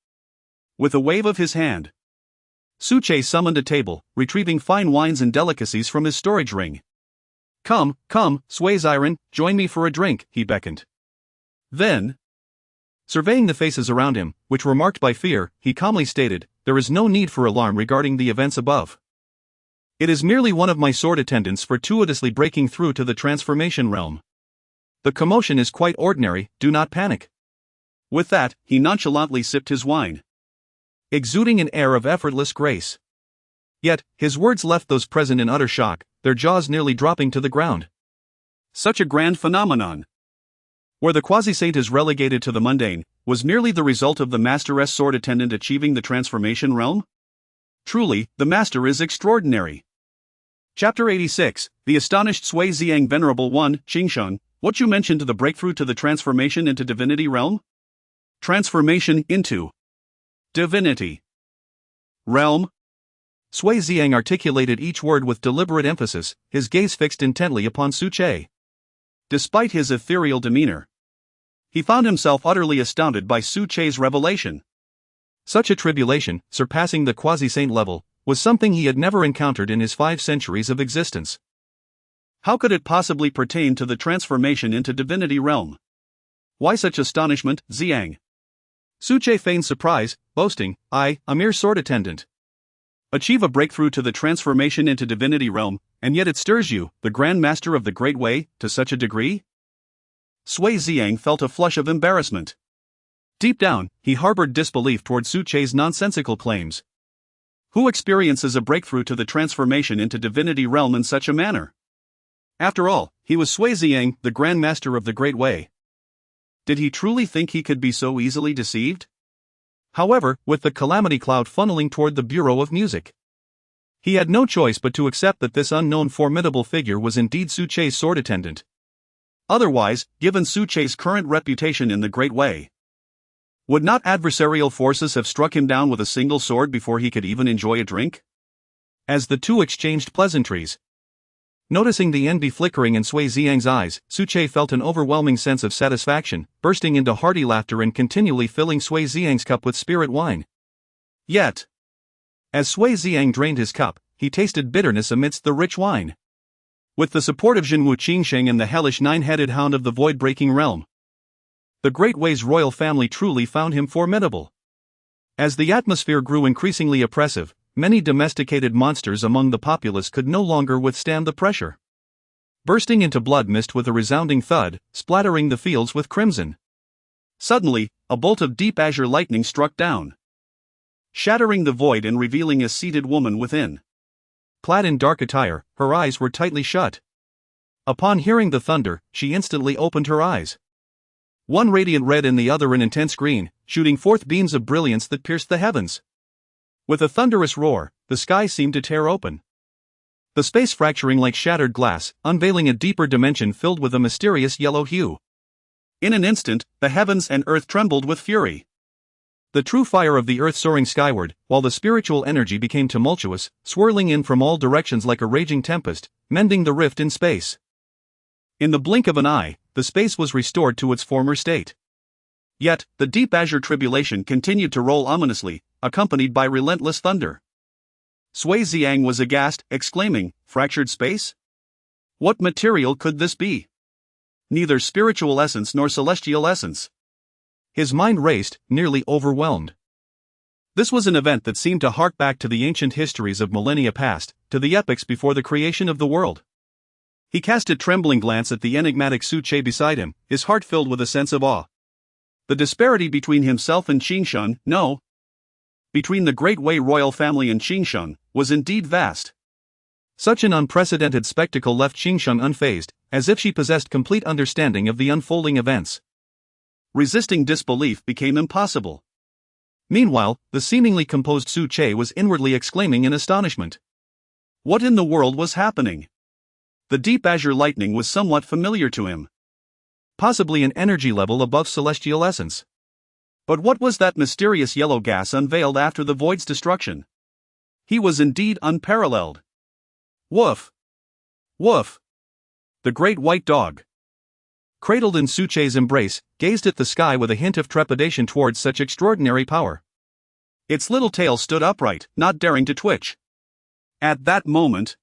With a wave of his hand, Su Che summoned a table, retrieving fine wines and delicacies from his storage ring. Come, Sui Ziren, join me for a drink, he beckoned. Then, surveying the faces around him, which were marked by fear, he calmly stated, there is no need for alarm regarding the events above. It is merely one of my sword attendants fortuitously breaking through to the transformation realm. The commotion is quite ordinary, do not panic. With that, he nonchalantly sipped his wine, exuding an air of effortless grace. Yet, his words left those present in utter shock, their jaws nearly dropping to the ground. Such a grand phenomenon, where the quasi-saint is relegated to the mundane, was merely the result of the master's sword attendant achieving the transformation realm? Truly, the master is extraordinary. Chapter 86, The Astonished Sui Zhejiang Venerable One, Qingsheng, what you mentioned the breakthrough to the transformation into divinity realm? Transformation into divinity realm? Sui Zhejiang articulated each word with deliberate emphasis, his gaze fixed intently upon Su Che. Despite his ethereal demeanor, he found himself utterly astounded by Su Che's revelation. Such a tribulation, surpassing the quasi-saint level, was something he had never encountered in his 5 centuries of existence. How could it possibly pertain to the transformation into divinity realm? Why such astonishment, Zhejiang? Su Che feigned surprise, boasting, I, a mere sword attendant, achieve a breakthrough to the transformation into divinity realm, and yet it stirs you, the Grand Master of the Great Way, to such a degree? Sui Zhejiang felt a flush of embarrassment. Deep down, he harbored disbelief toward Su Che's nonsensical claims. Who experiences a breakthrough to the transformation into divinity realm in such a manner? After all, he was Sui Ziyang, the Grand Master of the Great Way. Did he truly think he could be so easily deceived? However, with the calamity cloud funneling toward the Bureau of Music, he had no choice but to accept that this unknown formidable figure was indeed Su Che's sword attendant. Otherwise, given Su Che's current reputation in the Great Way, would not adversarial forces have struck him down with a single sword before he could even enjoy a drink? As the two exchanged pleasantries, noticing the envy flickering in Sui Ziyang's eyes, Su Che felt an overwhelming sense of satisfaction, bursting into hearty laughter and continually filling Sui Ziyang's cup with spirit wine. Yet, as Sui Ziyang drained his cup, he tasted bitterness amidst the rich wine. With the support of Jinwu Qingsheng and the hellish nine-headed hound of the void-breaking realm, the Great Way's royal family truly found him formidable. As the atmosphere grew increasingly oppressive, many domesticated monsters among the populace could no longer withstand the pressure, bursting into blood mist with a resounding thud, splattering the fields with crimson. Suddenly, a bolt of deep azure lightning struck down, shattering the void and revealing a seated woman within. Clad in dark attire, her eyes were tightly shut. Upon hearing the thunder, she instantly opened her eyes, one radiant red and the other an intense green, shooting forth beams of brilliance that pierced the heavens. With a thunderous roar, the sky seemed to tear open, the space fracturing like shattered glass, unveiling a deeper dimension filled with a mysterious yellow hue. In an instant, the heavens and earth trembled with fury. The true fire of the earth soaring skyward, while the spiritual energy became tumultuous, swirling in from all directions like a raging tempest, mending the rift in space. In the blink of an eye, the space was restored to its former state. Yet, the deep azure tribulation continued to roll ominously, accompanied by relentless thunder. Sui Ziyang was aghast, exclaiming, "Fractured space? What material could this be? Neither spiritual essence nor celestial essence." His mind raced, nearly overwhelmed. This was an event that seemed to hark back to the ancient histories of millennia past, to the epochs before the creation of the world. He cast a trembling glance at the enigmatic Su Che beside him, his heart filled with a sense of awe. The disparity between himself and Qingshan, no, between the Great Wei royal family and Qingshan, was indeed vast. Such an unprecedented spectacle left Qingshan unfazed, as if she possessed complete understanding of the unfolding events. Resisting disbelief became impossible. Meanwhile, the seemingly composed Su Che was inwardly exclaiming in astonishment. What in the world was happening? The deep azure lightning was somewhat familiar to him. Possibly an energy level above celestial essence. But what was that mysterious yellow gas unveiled after the void's destruction? He was indeed unparalleled. Woof! Woof! The great white dog, cradled in Su Che's embrace, gazed at the sky with a hint of trepidation towards such extraordinary power. Its little tail stood upright, not daring to twitch. At that moment,